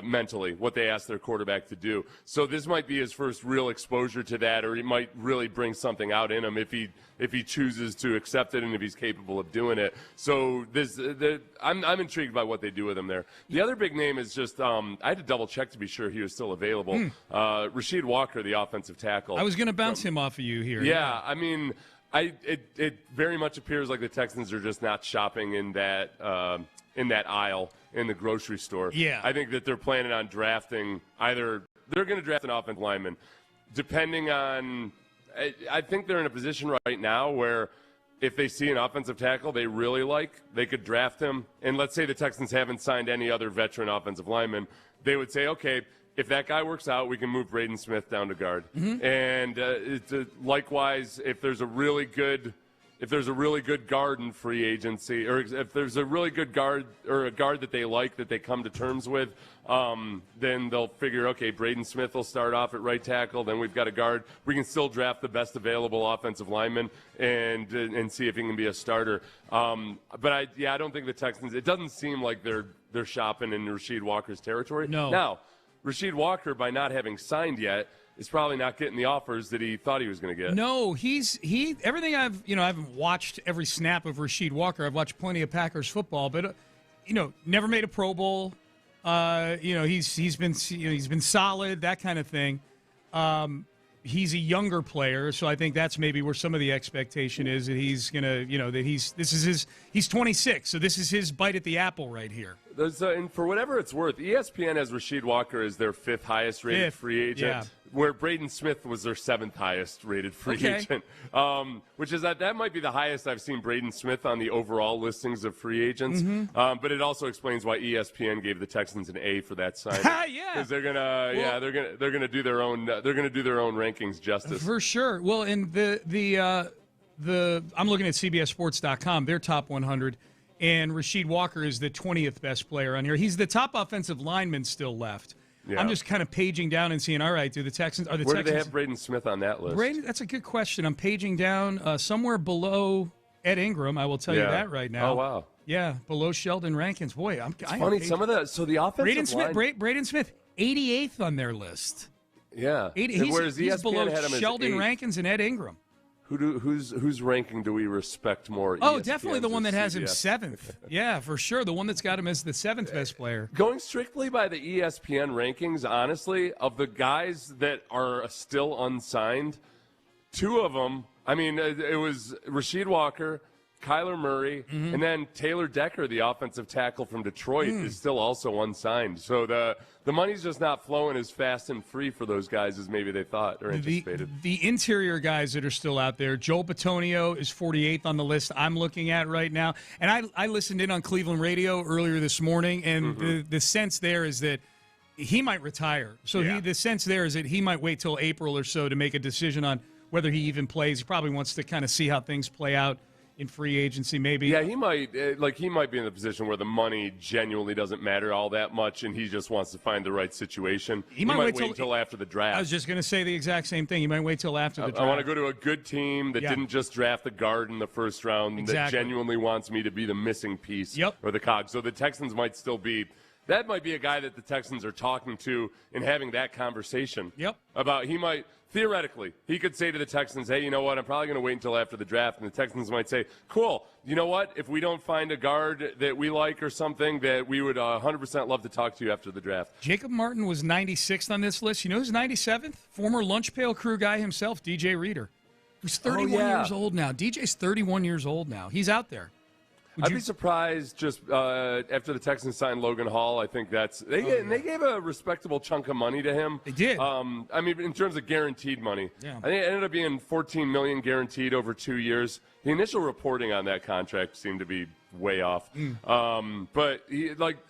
mentally, what they ask their quarterback to do. So this might be his first real exposure to that, or he might really bring something out in him if he chooses to accept it and if he's capable of doing it. So I'm intrigued by what they do with him there. The other big name is just I had to double check to be sure he was still available. Rasheed Walker, the offensive tackle. I was going to bounce him off of you here. Yeah, I mean. It very much appears like the Texans are just not shopping in that aisle in the grocery store. Yeah. I think that they're planning on drafting they're going to draft an offensive lineman. Depending on I think they're in a position right now where if they see an offensive tackle they really like, they could draft him. And let's say the Texans haven't signed any other veteran offensive lineman, they would say, okay, if that guy works out, we can move Braden Smith down to guard. And likewise, if there's a really good guard in free agency, or if there's a really good guard or a guard that they like that they come to terms with, then they'll figure, okay, Braden Smith will start off at right tackle. Then we've got a guard. We can still draft the best available offensive lineman and see if he can be a starter. But I don't think the Texans. It doesn't seem like they're shopping in Rasheed Walker's territory. No. Now, Rasheed Walker, by not having signed yet, is probably not getting the offers that he thought he was going to get. No, everything I haven't watched every snap of Rasheed Walker. I've watched plenty of Packers football, but never made a Pro Bowl. He's been solid, that kind of thing. He's a younger player, so I think that's maybe where some of the expectation is that he's going to, he's 26, so this is his bite at the apple right here. And for whatever it's worth, ESPN has Rasheed Walker as their fifth highest rated free agent, where Braden Smith was their 7th highest rated free agent, which is that might be the highest I've seen Braden Smith on the overall listings of free agents. But it also explains why ESPN gave the Texans an A for that signing. Because they're gonna do their own rankings justice for sure. Well, and the I'm looking at CBSSports.com, their top 100. And Rasheed Walker is the 20th best player on here. He's the top offensive lineman still left. Yeah. I'm just kind of paging down and seeing, all right, do Texans do they have Braden Smith on that list? That's a good question. I'm paging down somewhere below Ed Ingram, I will tell you that right now. Oh, wow. Yeah, below Sheldon Rankins. Boy, it's funny. Some of the offensive Braden Smith, 88th on their list. Yeah. He's below Sheldon Rankins and Ed Ingram. Whose ranking do we respect more? Oh, definitely the one that has him 7th. Yeah, for sure. The one that's got him as the 7th best player. Going strictly by the ESPN rankings, honestly, of the guys that are still unsigned, 2 of them, I mean, it was Rasheed Walker, Kyler Murray, and then Taylor Decker, the offensive tackle from Detroit, is still also unsigned. So the money's just not flowing as fast and free for those guys as maybe they thought or anticipated. The interior guys that are still out there, Joel Bitonio is 48th on the list I'm looking at right now. And I listened in on Cleveland radio earlier this morning, and the sense there is that he might retire. So the sense there is that he might wait till April or so to make a decision on whether he even plays. He probably wants to kind of see how things play out in free agency, maybe. Yeah, he might be in the position where the money genuinely doesn't matter all that much, and he just wants to find the right situation. He might wait until after the draft. I was just going to say the exact same thing. He might wait till after the draft. I want to go to a good team that didn't just draft the guard in the first round, that genuinely wants me to be the missing piece or the cog. So the Texans might still be. That might be a guy that the Texans are talking to and having that conversation about. He might, theoretically, he could say to the Texans, hey, you know what, I'm probably going to wait until after the draft. And the Texans might say, cool, you know what, if we don't find a guard that we like or something, that we would 100% love to talk to you after the draft. Jacob Martin was 96th on this list. You know who's 97th? Former Lunch Pail Crew guy himself, DJ Reader, who's 31 years old now. DJ's 31 years old now. He's out there. I'd be surprised just after the Texans signed Logan Hall. I think they gave a respectable chunk of money to him. They did. I mean, in terms of guaranteed money, I think it ended up being $14 million guaranteed over 2 years. The initial reporting on that contract seemed to be way off. But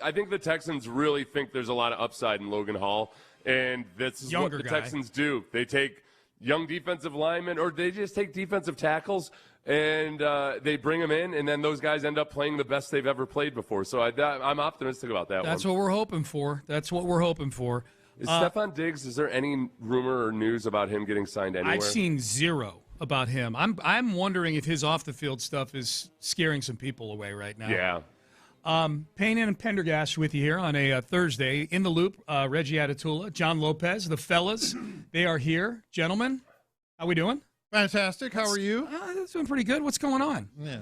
I think the Texans really think there's a lot of upside in Logan Hall, and this is what the Texans do. They take young defensive linemen, or they just take defensive tackles. And they bring them in, and then those guys end up playing the best they've ever played before. So I'm optimistic about that. That's what we're hoping for. Is Stephon Diggs, is there any rumor or news about him getting signed anywhere? I've seen zero about him. I'm wondering if his off-the-field stuff is scaring some people away right now. Yeah. Payne and Pendergast with you here on a Thursday. In the Loop, Reggie Atatula, John Lopez, the fellas, they are here. Gentlemen, how we doing? Fantastic. How are you? That's doing pretty good. What's going on? Yeah.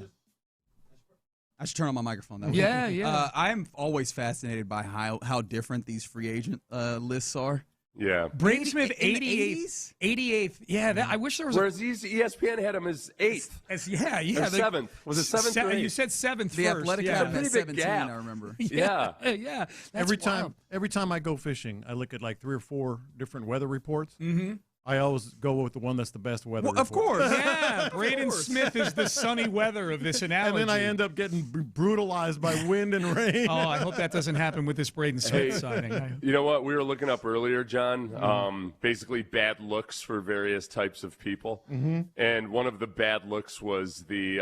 I should turn on my microphone. That way. Yeah. I'm always fascinated by how different these free agent lists are. Yeah. Braden Smith, 88th. Yeah, I wish there was. Whereas ESPN had him as 8th. Or 7th. Was it 7th? You said 7th The first. Athletic had had a pretty big 17, gap. I remember. Yeah. Every time I go fishing, I look at like 3 or 4 different weather reports. Mm-hmm. I always go with the one that's the best weather report. Of course. Yeah, Braden Smith is the sunny weather of this analogy. And then I end up getting brutalized by wind and rain. Oh, I hope that doesn't happen with this Braden Smith signing. You know what? We were looking up earlier, John, basically bad looks for various types of people. Mm-hmm. And one of the bad looks was the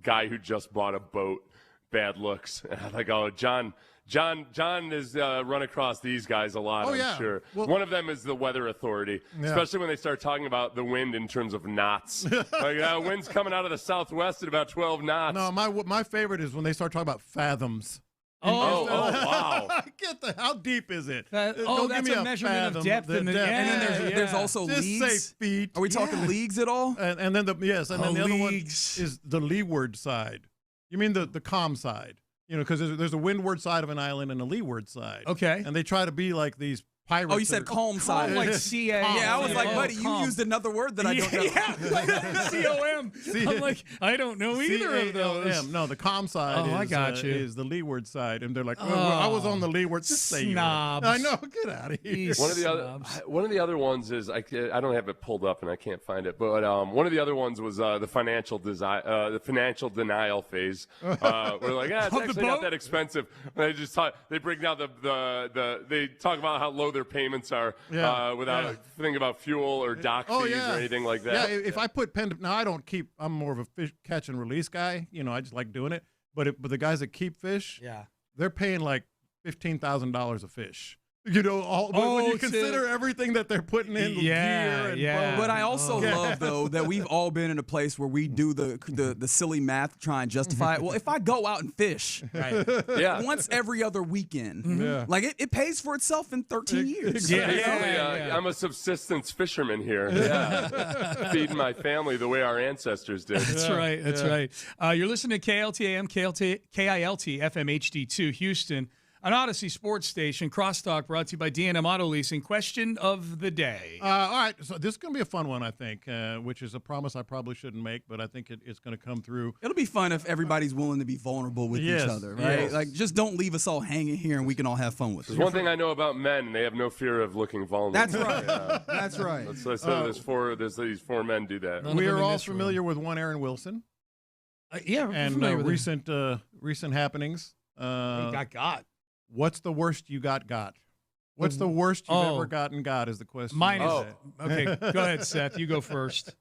guy who just bought a boat. Bad looks. And I'm like, oh, John has run across these guys a lot, I'm sure. Well, one of them is the weather authority, especially when they start talking about the wind in terms of knots. Like, wind's coming out of the southwest at about 12 knots. No, my favorite is when they start talking about fathoms. Oh, wow. How deep is it? That's a measurement of depth. And then there's also just leagues. Say feet. Are we talking leagues at all? And then the other one is the leeward side. You mean the calm side? You know, because there's a windward side of an island and a leeward side. Okay. And they try to be like these pirates. Oh, you said calm side. Like C-A. Yeah, I was like, buddy, you used another word that I don't know. Yeah, C-O-M. I'm like, I don't know either of those. No, the calm side is the leeward side. And they're like, I was on the leeward. Just say snobs. I know. Get out of here. One of the other ones is, I don't have it pulled up and I can't find it, but one of the other ones was the financial denial phase. We're like, it's actually not that expensive. And they bring down they talk about how low their payments are without thinking about fuel or dock fees or anything like that. Yeah, if I put I'm more of a fish catch and release guy. You know, I just like doing it. But the guys that keep fish, they're paying like $15,000 a fish. You know, when you consider everything that they're putting in gear and But I also love, though, that we've all been in a place where we do the silly math to try and justify it. Well, if I go out and fish once every other weekend, like it pays for itself in 13 years. I'm a subsistence fisherman here. Yeah. Feeding my family the way our ancestors did. That's right. That's right. You're listening to KLTAM, KILT, FM HD2, Houston. An Odyssey sports station, Crosstalk, brought to you by D&M Auto Leasing. Question of the day. All right, so this is going to be a fun one, I think, which is a promise I probably shouldn't make, but I think it's going to come through. It'll be fun if everybody's willing to be vulnerable with each other, right? Yes. Like, just don't leave us all hanging here and we can all have fun with it. There's one thing I know about men, they have no fear of looking vulnerable. That's right. That's right. There's these 4 men do that. We are all familiar with one Aaron Wilson. And recent happenings. He got. What's the worst you got? What's the worst you've ever got is the question. Mine is okay, go ahead, Seth. You go first.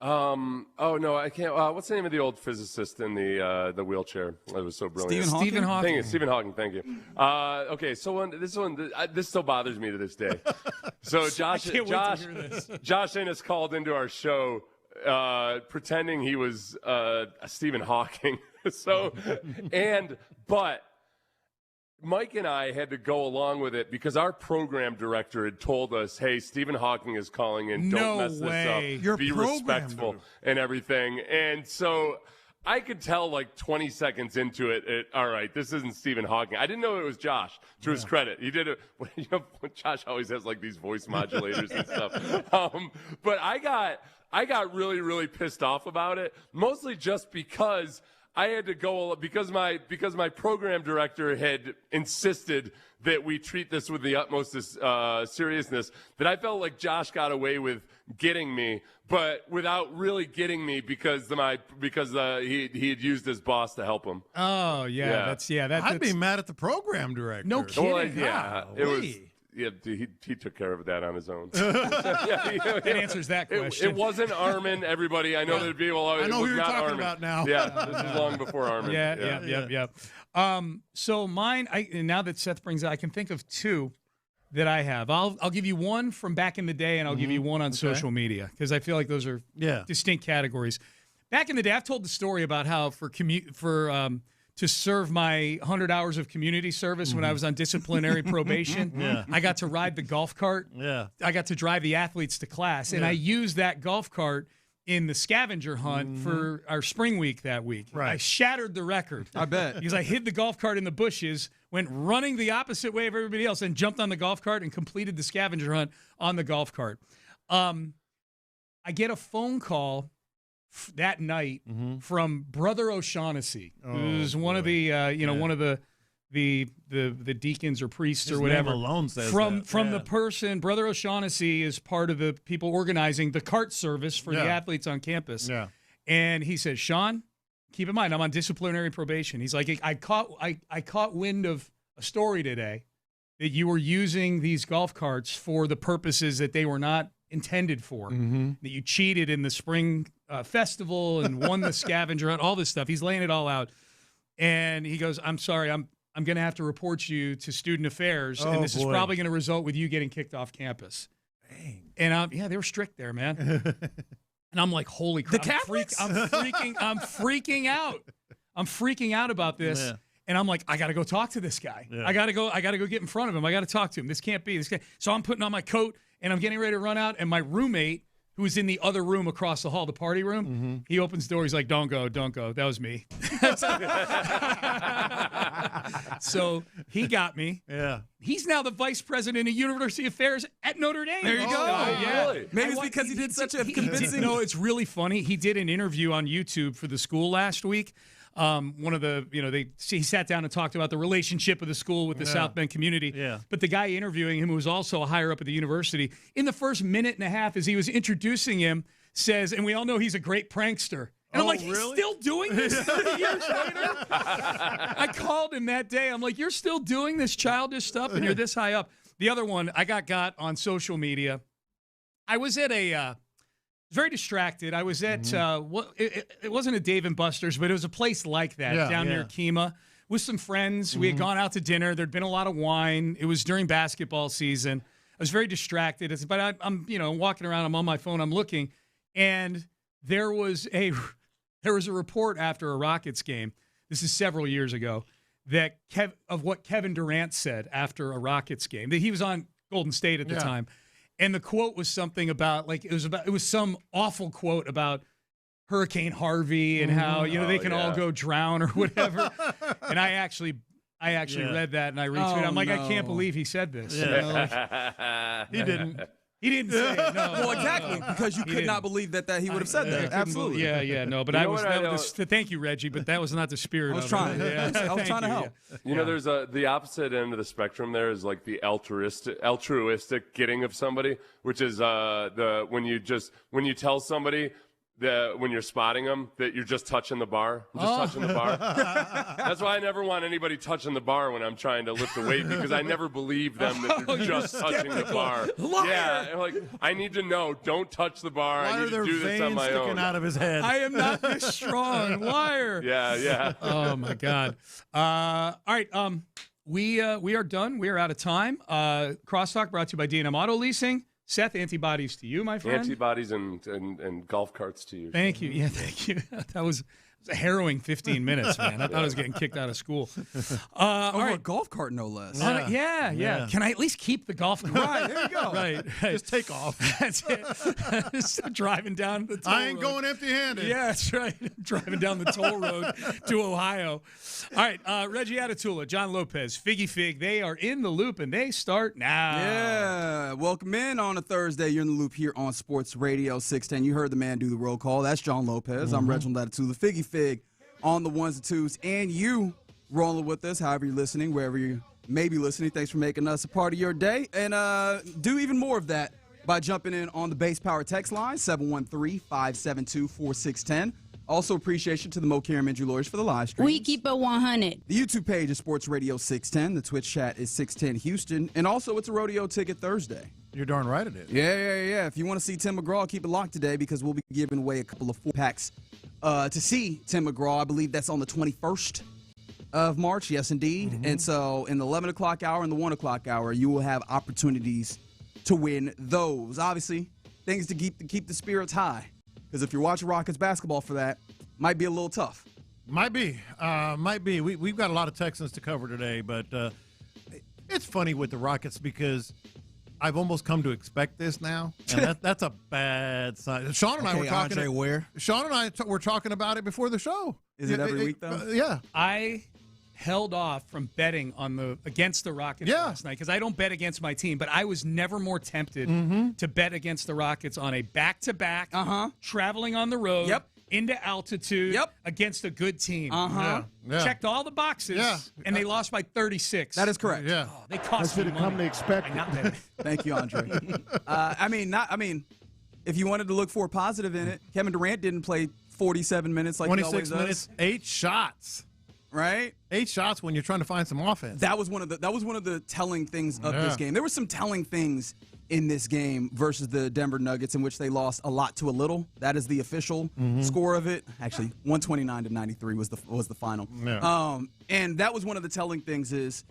Oh no, I can't. What's the name of the old physicist in the wheelchair? It was so brilliant. Stephen Hawking. Stephen Hawking. Thank you. Okay, so this still bothers me to this day. So Josh Ennis called into our show pretending he was Stephen Hawking. But Mike and I had to go along with it because our program director had told us, hey, Stephen Hawking is calling in. Don't mess this up. Be respectful and everything. And so I could tell like 20 seconds into it, all right, this isn't Stephen Hawking. I didn't know it was Josh, to his credit. He did it. Josh always has like these voice modulators and stuff. But I got really, really pissed off about it, mostly just because I had to go because my program director had insisted that we treat this with the utmost seriousness, that I felt like Josh got away with getting me, but without really getting me because he had used his boss to help him. Oh yeah. I'd be mad at the program director. No kidding. Well, yeah, it was. Yeah, he took care of that on his own. That answers that question. It wasn't Armin, everybody. I know that people always. I know who you're talking Armin. about now. Yeah, this is long before Armin. Yeah. So mine, now that Seth brings it, I can think of two that I have. I'll give you one from back in the day, and I'll give you one on social media because I feel like those are distinct categories. Back in the day, I've told the story about how to serve my 100 hours of community service when I was on disciplinary probation, I got to ride the golf cart. Yeah. I got to drive the athletes to class, and I used that golf cart in the scavenger hunt for our spring week that week. Right. I shattered the record. I bet. Because I hid the golf cart in the bushes, went running the opposite way of everybody else, and jumped on the golf cart and completed the scavenger hunt on the golf cart. I get a phone call that night from Brother O'Shaughnessy, who's one of the one of the deacons or priests or whatever. Name alone says from that. the person. Brother O'Shaughnessy is part of the people organizing the cart service for the athletes on campus. Yeah. And he says, Sean, keep in mind I'm on disciplinary probation. He's like, I caught wind of a story today that you were using these golf carts for the purposes that they were not intended for. That you cheated in the spring festival and won the scavenger hunt, all this stuff. He's laying it all out. And he goes, I'm sorry, I'm going to have to report you to student affairs, and this is probably going to result with you getting kicked off campus. Dang. And they were strict there, man. And I'm like, holy crap. The Catholics? I'm freaking out. I'm freaking out about this. Yeah. And I'm like, I got to go talk to this guy. Yeah. I got to go get in front of him. I got to talk to him. This can't be. So I'm putting on my coat, and I'm getting ready to run out, and my roommate, who was in the other room across the hall, the party room, he opens the door. He's like, don't go. That was me. So he got me. Yeah. He's now the vice president of University Affairs at Notre Dame. There you go. Yeah. Really? Maybe it's because he did such a convincing. No, it's really funny. He did an interview on YouTube for the school last week. One of the, he sat down and talked about the relationship of the school with the South Bend community. Yeah. But the guy interviewing him, who was also a higher up at the university, in the first minute and a half as he was introducing him, says, and we all know he's a great prankster. And I'm like, he's still doing this 30 years later? I called him that day. I'm like, you're still doing this childish stuff and you're this high up. The other one I got on social media. I was at very distracted. I was at, it wasn't a Dave & Buster's, but it was a place like that down near Kemah with some friends. We had gone out to dinner. There'd been a lot of wine. It was during basketball season. I was very distracted. But I'm walking around. I'm on my phone. I'm looking. And there was a report after a Rockets game. This is several years ago. Of what Kevin Durant said after a Rockets game. That he was on Golden State at the time. And the quote was something about it was some awful quote about Hurricane Harvey and how they can all go drown or whatever. And I actually read that and I retweeted. I'm like, I can't believe he said this. Yeah. He didn't. He didn't say it. No. Well, exactly, because you could not believe that he would have said that. Absolutely. No, but thank you, Reggie, but that was not the spirit. I was trying to help. There's the opposite end of the spectrum. There is like the altruistic getting of somebody, which is when you tell somebody when you're spotting them, that you're just touching the bar. I'm just touching the bar. That's why I never want anybody touching the bar when I'm trying to lift a weight, because I never believe them that they're just touching the bar. Liar. Yeah, like, I need to know. Don't touch the bar. Why I are need there to do this on veins my sticking own. out of his head? I am not this strong. Liar. Yeah. Oh, my God. All right. We are done. We are out of time. Crosstalk brought to you by D&M Auto Leasing. Seth, antibodies to you, my friend. Antibodies and golf carts to you. Thank you. Yeah, thank you. That was a harrowing 15 minutes, man. I thought I was getting kicked out of school. All right. A golf cart, no less. Yeah. Can I at least keep the golf cart? Right, there you go. Right. Just take off. That's it. Just driving down the toll I ain't road. going empty-handed. Yeah, that's right. Driving down the toll road to Ohio. All right, Reggie Atatula, John Lopez, Figgy Fig, they are in the loop, and they start now. Yeah. Welcome in on a Thursday. You're in the loop here on Sports Radio 610. You heard the man do the roll call. That's John Lopez. I'm Reginald Atatula. Figgy Fig on the ones and twos. And you rolling with us, however you're listening, wherever you may be listening. Thanks for making us a part of your day. And do even more of that by jumping in on the Base Power text line, 713-572-4610. Also, appreciation to the Mo Caram Injury Lawyers for the live stream. We keep it 100. The YouTube page is Sports Radio 610. The Twitch chat is 610 Houston. And also, it's a Rodeo Ticket Thursday. You're darn right it is. Yeah. If you want to see Tim McGraw, keep it locked today, because we'll be giving away a couple of 4-packs to see Tim McGraw. I believe that's on the 21st of March. Yes, indeed. And so in the 11 o'clock hour and the 1 o'clock hour, you will have opportunities to win those. Obviously, things to keep the spirits high. Because if you're watching Rockets basketball for that, might be a little tough. Might be. We've got a lot of Texans to cover today, but it's funny with the Rockets because I've almost come to expect this now, and that's a bad sign. Sean and I were talking. Andre Ware. Sean and I were talking about it before the show. Is it every week though? Yeah. I held off from betting on against the Rockets last night because I don't bet against my team, but I was never more tempted to bet against the Rockets on a back-to-back, traveling on the road, into altitude, against a good team. Yeah. Checked all the boxes, and they lost by 36. That is correct. Yeah. Oh, they cost me money. Come to expect. By not betting. Thank you, Andre. If you wanted to look for a positive in it, Kevin Durant didn't play 47 minutes like 26 he always minutes, does. 8 shots. Right? 8 shots when you're trying to find some offense. That was one of the telling things of this game. There were some telling things in this game versus the Denver Nuggets, in which they lost a lot to a little. That is the official score of it. Actually, 129-93 was the final. Yeah. And that was one of the telling things is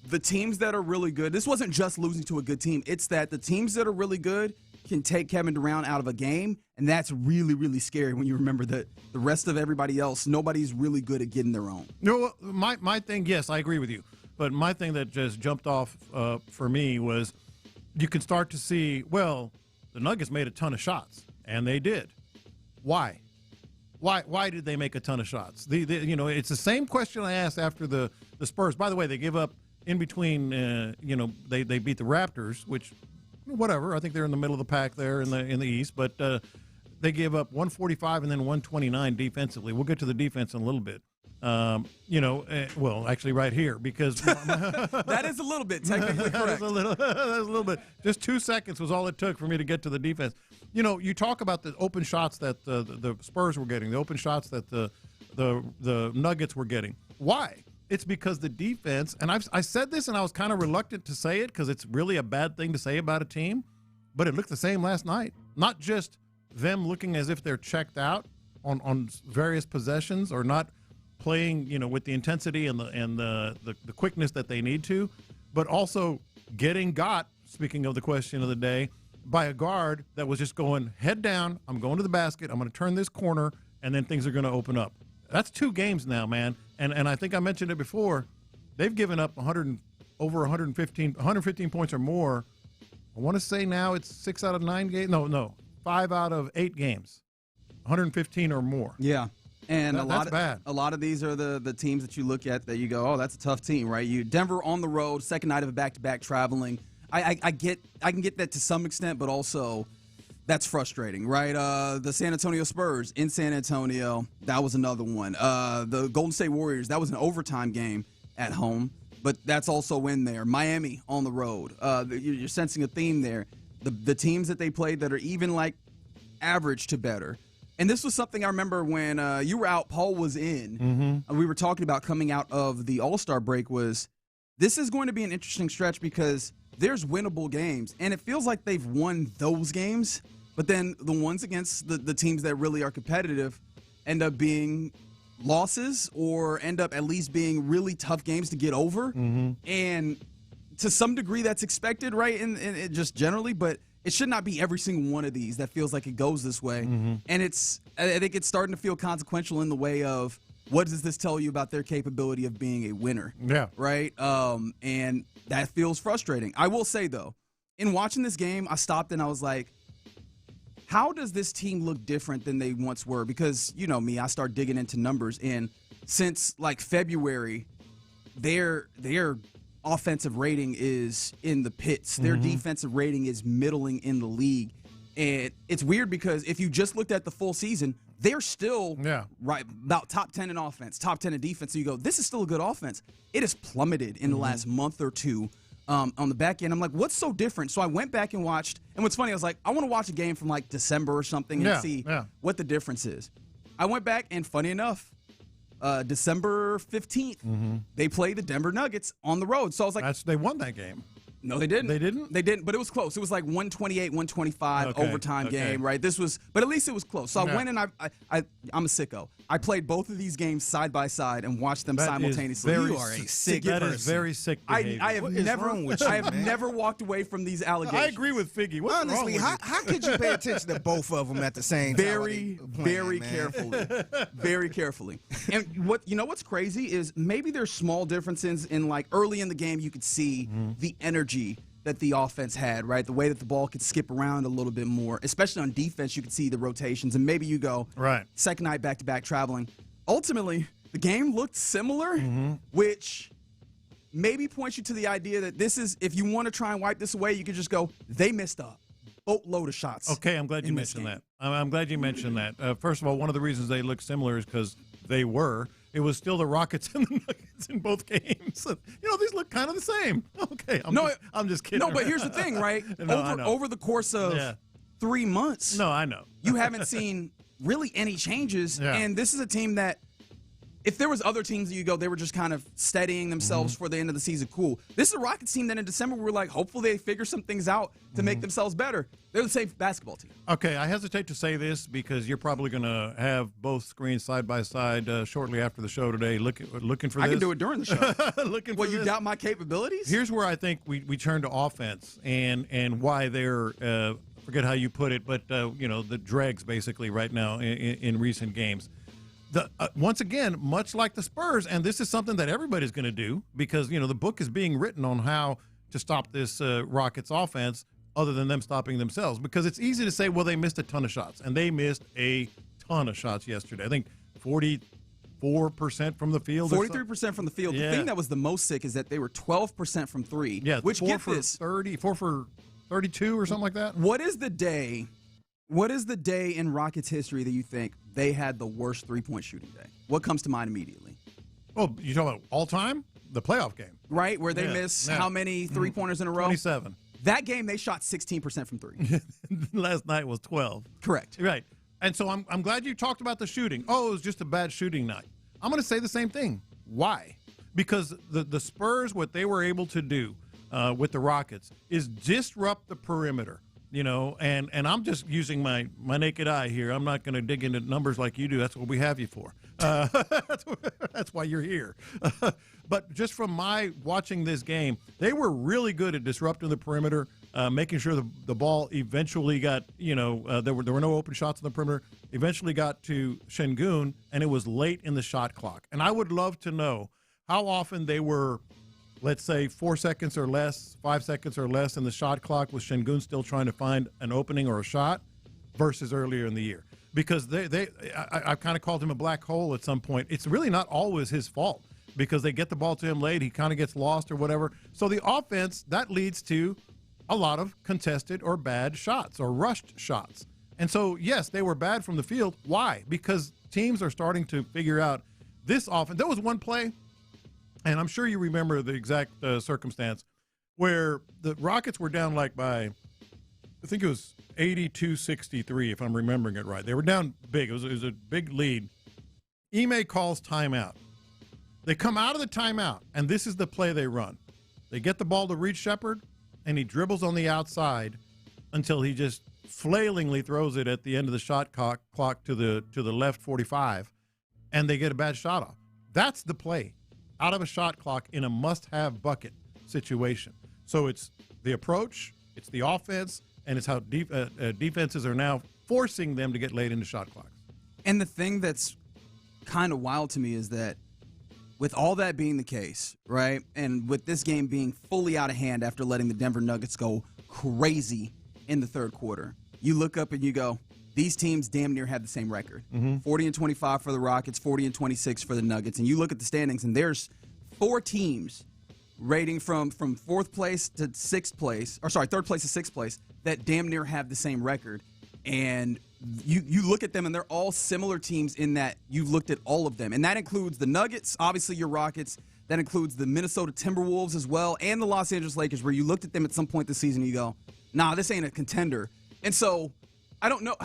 the teams that are really good. This wasn't just losing to a good team. It's that the teams that are really good can take Kevin Durant out of a game, and that's really, really scary when you remember that the rest of everybody else, nobody's really good at getting their own. No, my thing, yes, I agree with you. But my thing that just jumped off for me was you can start to see, well, the Nuggets made a ton of shots, and they did. Why? Why did they make a ton of shots? It's the same question I asked after the Spurs. By the way, they give up in between, they beat the Raptors, which – whatever. I think they're in the middle of the pack there in the East, but they gave up 145 and then 129 defensively. We'll get to the defense in a little bit. Well, actually right here, because that is a little bit technically correct. That was a little bit. Just 2 seconds was all it took for me to get to the defense. You talk about the open shots that the Spurs were getting, the open shots that the Nuggets were getting. Why? It's because the defense, and I said this and I was kind of reluctant to say it because it's really a bad thing to say about a team, but it looked the same last night. Not just them looking as if they're checked out on various possessions or not playing, with the intensity and the quickness that they need to, but also getting got, speaking of the question of the day, by a guard that was just going head down, I'm going to the basket, I'm going to turn this corner, and then things are going to open up. That's 2 games now, man. And I think I mentioned it before. They've given up over 115 points or more. I want to say now it's 6 out of 9 games. No, 5 out of 8 games. 115 or more. Yeah. And that's bad. A lot of these are the teams that you look at that you go, oh, that's a tough team, right? Denver on the road, second night of a back-to-back traveling. I can get that to some extent, but also that's frustrating, right? The San Antonio Spurs in San Antonio, that was another one. The Golden State Warriors, that was an overtime game at home, but that's also in there. Miami on the road. You're sensing a theme there. The teams that they played that are even like average to better, And this was something I remember when you were out, Paul was in. We were talking about coming out of the All-Star break was this is going to be an interesting stretch because there's winnable games. And it feels like they've won those games, but then the ones against the teams that really are competitive end up being losses or end up at least being really tough games to get over. And to some degree that's expected, right, in just generally, but it should not be every single one of these that feels like it goes this way. And I think it's starting to feel consequential in the way of what does this tell you about their capability of being a winner? Yeah. Right? And that feels frustrating. I will say, though, in watching this game, I stopped and I was like, how does this team look different than they once were? Because, you know me, I start digging into numbers. And since, like, February, their offensive rating is in the pits. Their defensive rating is middling in the league. And it's weird because if you just looked at the full season, they're still right about top 10 in offense, top 10 in defense. So you go, this is still a good offense. It has plummeted in the last month or two on the back end. I'm like, what's so different? So I went back and watched. And what's funny, I was like, I want to watch a game from like December or something and see what the difference is. I went back, and funny enough, December 15th, they played the Denver Nuggets on the road. So I was like, they won that game. No, they didn't. They didn't? They didn't, but it was close. It was like 128, 125 overtime game, right? But at least it was close. So I went and I'm a sicko. I played both of these games side by side and watched them simultaneously. You are a sick person. That is very sick behavior. I have never walked away from these allegations. I agree with Figgy. What's Honestly, wrong with how could you pay attention to both of them at the same time? Very carefully. Very carefully. And what's crazy is maybe there's small differences in like early in the game you could see the energy that the offense had, right? The way that the ball could skip around a little bit more, especially on defense, you could see the rotations, and maybe you go second night back-to-back traveling. Ultimately, the game looked similar, which maybe points you to the idea that this is, if you want to try and wipe this away, you could just go, they missed a boatload of shots. Okay, I'm glad you mentioned that. I'm glad you mentioned that. First of all, one of the reasons they look similar is because they were. It was still the Rockets and the Nuggets in both games. These look kind of the same. Okay, I'm just kidding. No, but here's the thing, right? Over the course of 3 months. No, I know. You haven't seen really any changes, and this is a team that, if there was other teams that you go, they were just kind of steadying themselves for the end of the season. Cool. This is a Rockets team that in December we were like, hopefully they figure some things out to make themselves better. They're the same basketball team. Okay, I hesitate to say this because you're probably going to have both screens side by side shortly after the show today. Looking for this. I can do it during the show. Looking for you doubt my capabilities? Here's where I think we turn to offense and why they're forget how you put it, but the dregs basically right now in recent games. Once again, much like the Spurs, and this is something that everybody's going to do because, the book is being written on how to stop this Rockets offense other than them stopping themselves. Because it's easy to say, well, they missed a ton of shots, and they missed a ton of shots yesterday. I think 44% from the field. 43% from the field. The thing that was the most sick is that they were 12% from three. Yeah, which 4 for 30, 4 for 32 or something like that. What is the day in Rockets history that you think they had the worst three-point shooting day? What comes to mind immediately? Oh, you talking about all time? The playoff game. Right, where they miss how many three-pointers in a row? 27. That game, they shot 16% from three. Last night was 12. Correct. Right. And so I'm glad you talked about the shooting. Oh, it was just a bad shooting night. I'm going to say the same thing. Why? Because the Spurs, what they were able to do with the Rockets is disrupt the perimeter. And I'm just using my naked eye here. I'm not going to dig into numbers like you do. That's what we have you for. That's why you're here. But just from my watching this game, they were really good at disrupting the perimeter, making sure the ball eventually got, there were no open shots on the perimeter, eventually got to Şengün, and it was late in the shot clock. And I would love to know how often they were, let's say, 4 seconds or less, 5 seconds or less in the shot clock with Şengün still trying to find an opening or a shot versus earlier in the year. Because I kind of called him a black hole at some point. It's really not always his fault because they get the ball to him late. He kind of gets lost or whatever. So the offense, that leads to a lot of contested or bad shots or rushed shots. And so, yes, they were bad from the field. Why? Because teams are starting to figure out this offense. There was one play, and I'm sure you remember the exact circumstance, where the Rockets were down like by I think it was 82-63, if I'm remembering it right. They were down big. It was a big lead. Ime calls timeout. They come out of the timeout, and this is the play they run. They get the ball to Reed Sheppard, and he dribbles on the outside until he just flailingly throws it at the end of the shot clock to the left 45, and they get a bad shot off. That's the play out of a shot clock in a must-have bucket situation. So it's the approach, it's the offense, and it's how defenses are now forcing them to get late into shot clocks. And the thing that's kind of wild to me is that with all that being the case, right, and with this game being fully out of hand after letting the Denver Nuggets go crazy in the third quarter, you look up and you go, these teams damn near have the same record. 40-25 for the Rockets, 40-26 for the Nuggets. And you look at the standings, and there's 4 teams rating from third place to sixth place, that damn near have the same record. And you look at them, and they're all similar teams in that you've looked at all of them. And that includes the Nuggets, obviously your Rockets. That includes the Minnesota Timberwolves as well, and the Los Angeles Lakers, where you looked at them at some point this season and you go, nah, this ain't a contender. And so I don't know,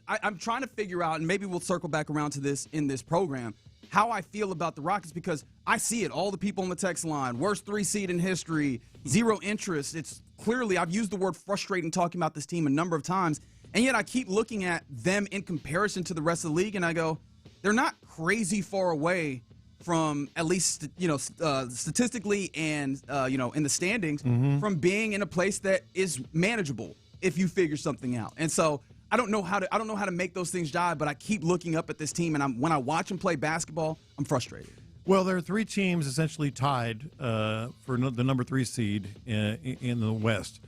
I'm trying to figure out, and maybe we'll circle back around to this in this program, how I feel about the Rockets, because I see it. All the people on the text line, worst 3 seed in history, zero interest. It's clearly, I've used the word frustrating talking about this team a number of times, and yet I keep looking at them in comparison to the rest of the league, and I go, they're not crazy far away from, at least, statistically and, in the standings, from being in a place that is manageable if you figure something out. And so I don't know how to make those things jive, but I keep looking up at this team, and when I watch them play basketball, I'm frustrated. Well, there are 3 teams essentially tied for the number 3 seed in the West.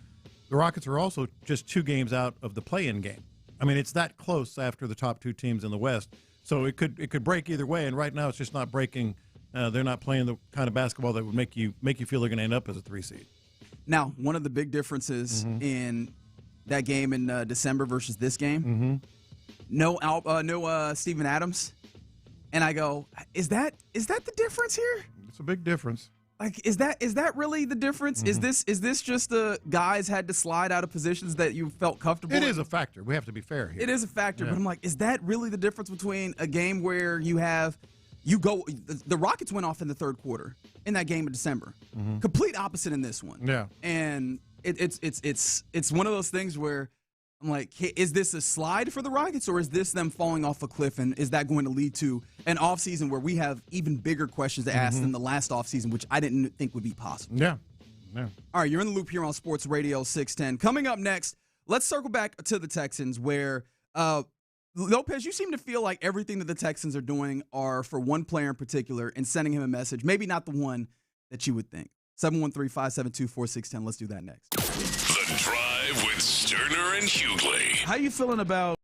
The Rockets are also just 2 games out of the play-in game. I mean, it's that close after the top 2 teams in the West, so it could break either way. And right now, it's just not breaking. They're not playing the kind of basketball that would make you feel they're going to end up as a 3 seed. Now, one of the big differences in that game in December versus this game, no Steven Adams, and I go, is that the difference here? It's a big difference. Like, is that really the difference? Is this just the guys had to slide out of positions that you felt comfortable? It is a factor. We have to be fair here. It is a factor, but I'm like, is that really the difference between a game where the Rockets went off in the third quarter in that game in December, complete opposite in this one. Yeah, and it's one of those things where I'm like, hey, is this a slide for the Rockets, or is this them falling off a cliff, and is that going to lead to an offseason where we have even bigger questions to ask than the last offseason, which I didn't think would be possible? Yeah. All right, you're in the loop here on Sports Radio 610. Coming up next, let's circle back to the Texans, where Lopez, you seem to feel like everything that the Texans are doing are for one player in particular and sending him a message, maybe not the one that you would think. 713-572-4610. Let's do that next. The Drive with Stoerner and Hughley. How you feeling about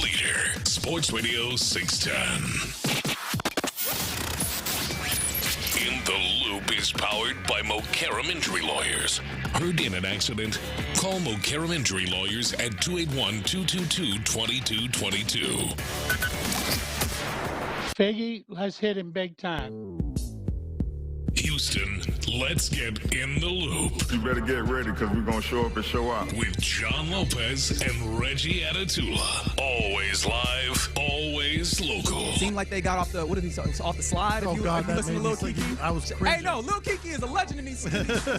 leader, Sports Radio 610. In the Loop is powered by Mokaram Injury Lawyers. Heard in an accident? Call Mokaram Injury Lawyers at 281-222-2222. Figgy, let's hit him big time. Houston, let's get in the loop. You better get ready because we're going to show up and show out. With John Lopez and Reggie Atatula. Always live, always local. Seemed like they got off the, what did he say? Off the slide? Oh, if you, God, if you that listen to made Lil me Kiki. sick. I was Hey, no, Lil Kiki is a legend in these.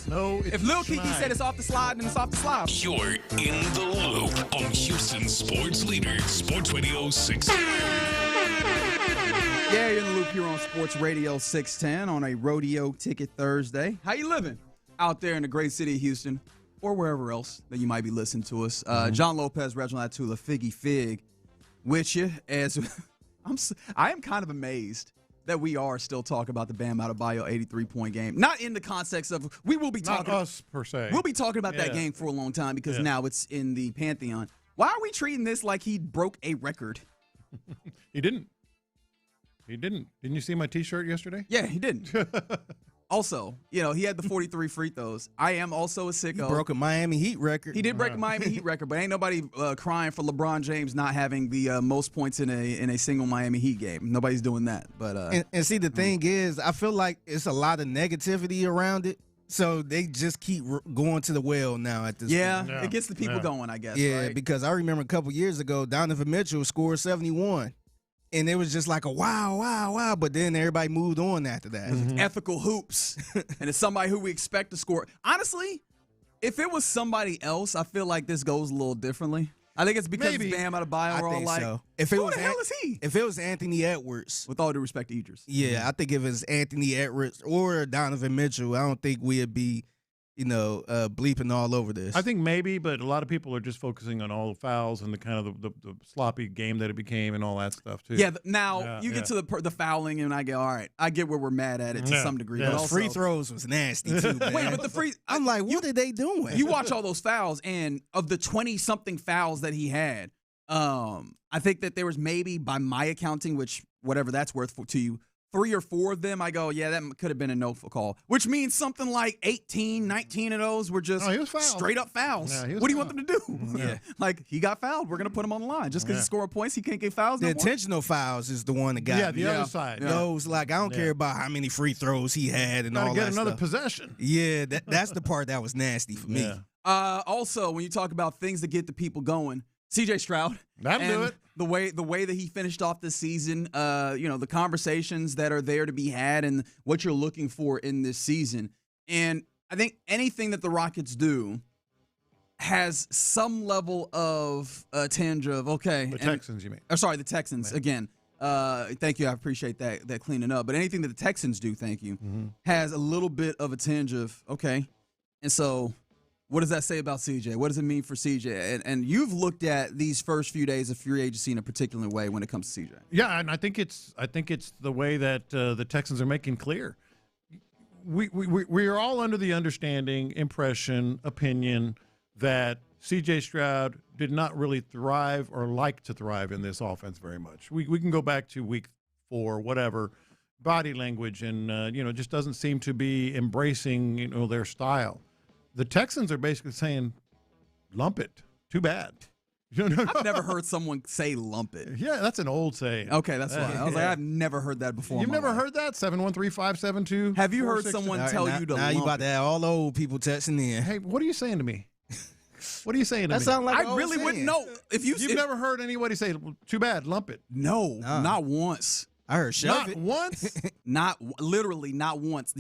No, if Lil Kiki said it's off the slide, then it's off the slide. You're in the loop on Houston sports leader, Sports Radio 610. Yeah, you're in the loop here on Sports Radio 610 on a Rodeo Ticket Thursday. How you living out there in the great city of Houston or wherever else that you might be listening to us? John Lopez, Reginald Atula, Figgy Fig with you. As I am kind of amazed that we are still talking about the Bam Adebayo 83-point game. Not in the context of we will be talking. Not us, per se. We'll be talking about that game for a long time because now it's in the Pantheon. Why are we treating this like he broke a record? He didn't. He didn't. Didn't you see my T-shirt yesterday? Yeah, he didn't. Also, he had the 43 free throws. I am also a sicko. He broke a Miami Heat record. He did break a Miami Heat record, but ain't nobody crying for LeBron James not having the most points in a single Miami Heat game. Nobody's doing that. But and see, the thing is, I feel like it's a lot of negativity around it. So they just keep going to the well now at this point. Yeah, it gets the people going, I guess. Yeah, right? because I remember a couple years ago, Donovan Mitchell scored 71. And it was just like a wow. But then everybody moved on after that. Ethical hoops. And it's somebody who we expect to score. Honestly, if it was somebody else, I feel like this goes a little differently. I think it's because it's Bam Adebayo. We're all like, so. Who the hell is he? If it was Anthony Edwards. With all due respect to Idris. Yeah, I think if it's Anthony Edwards or Donovan Mitchell, I don't think we'd be, bleeping all over this. I think maybe, but a lot of people are just focusing on all the fouls and the kind of the sloppy game that it became and all that stuff too. Yeah, you get to the fouling and I go, all right, I get where we're mad at it to some degree. Yeah, but also, free throws was nasty too, man. Wait, but the free – I'm like, what are they doing? You watch all those fouls, and of the 20-something fouls that he had, I think that there was maybe, by my accounting, which whatever that's worth to you, 3 or 4 of them, I go, yeah, that could have been a no call. Which means something like 18, 19 of those were just straight up fouls. Yeah, what do you want them to do? Yeah. Like, he got fouled. We're going to put him on the line. Just because he scored points, he can't get fouls. The no more? intentional fouls is the one that got me. the other side. Those, like, I don't care about how many free throws he had and all that get another stuff. possession. Yeah, that's the part that was nasty for me. Also, when you talk about things that get the people going, C.J. Stroud. That'll do it. The way that he finished off this season, the conversations that are there to be had and what you're looking for in this season. And I think anything that the Rockets do has some level of tinge of, Texans, you mean? Sorry, the Texans, again. Thank you. I appreciate that cleaning up. But anything that the Texans do, thank you, has a little bit of a tinge of, okay. And so what does that say about CJ? What does it mean for CJ? And you've looked at these first few days of free agency in a particular way when it comes to CJ. Yeah, and I think it's the way that the Texans are making clear. We are all under the understanding, impression, opinion that CJ Stroud did not really thrive or like to thrive in this offense very much. We can go back to week 4, whatever, body language, and just doesn't seem to be embracing their style. The Texans are basically saying, lump it. Too bad. I've never heard someone say lump it. Yeah, that's an old saying. Okay, that's why. I was like, I've never heard that before. You've never heard that? 713-572. Have you heard someone tell you to lump it? Now you about to have all the old people texting in. Hey, what are you saying to me? What are you saying to me? That sounds like I really wouldn't know. You've never heard anybody say, too bad, lump it. No, not once. I heard shove Not it. once? Literally not once.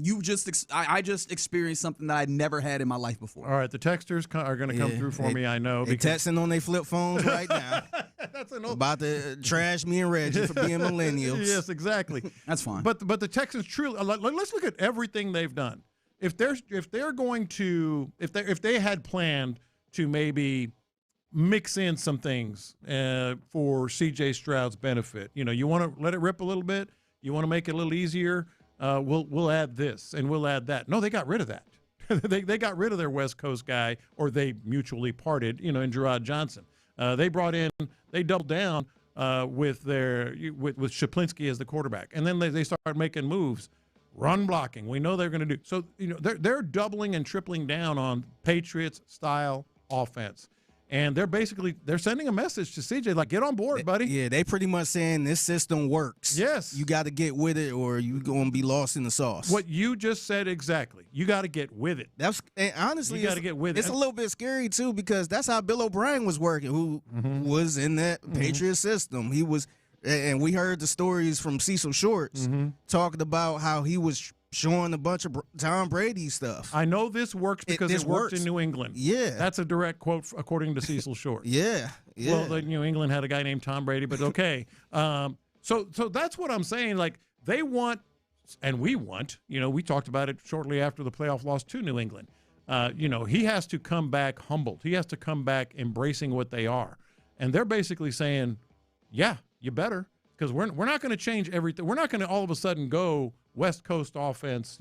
I just experienced something that I'd never had in my life before. All right, the texters are going to come through for me, I know. They're texting on their flip phones right now. That's an old... About to trash me and Reggie for being millennials. Yes, exactly. That's fine. But the Texans truly, let's look at everything they've done. If they're going to, if they had planned to maybe mix in some things for C.J. Stroud's benefit. You want to let it rip a little bit. You want to make it a little easier. We'll add this and we'll add that. No, they got rid of that. they got rid of their West Coast guy, or they mutually parted. In Gerard Johnson. They doubled down with Shaplinski as the quarterback, and then they started making moves, run blocking. We know they're going to do so. They're doubling and tripling down on Patriots style offense. And they're sending a message to CJ, like, get on board, buddy. Yeah, they pretty much saying this system works. Yes. You got to get with it or you're going to be lost in the sauce. What you just said exactly. You got to get with it. And honestly, you got to get with it. It's a little bit scary, too, because that's how Bill O'Brien was working, who was in that Patriot system. He was, and we heard the stories from Cecil Shorts talking about how he was showing a bunch of Tom Brady stuff. I know this works because it worked in New England. Yeah. That's a direct quote according to Cecil Short. Yeah. Well, New England had a guy named Tom Brady, but okay. So that's what I'm saying. Like, they want, and we want, we talked about it shortly after the playoff loss to New England. He has to come back humbled. He has to come back embracing what they are. And they're basically saying, yeah, you better, because we're not going to change everything. We're not going to all of a sudden go West Coast offense,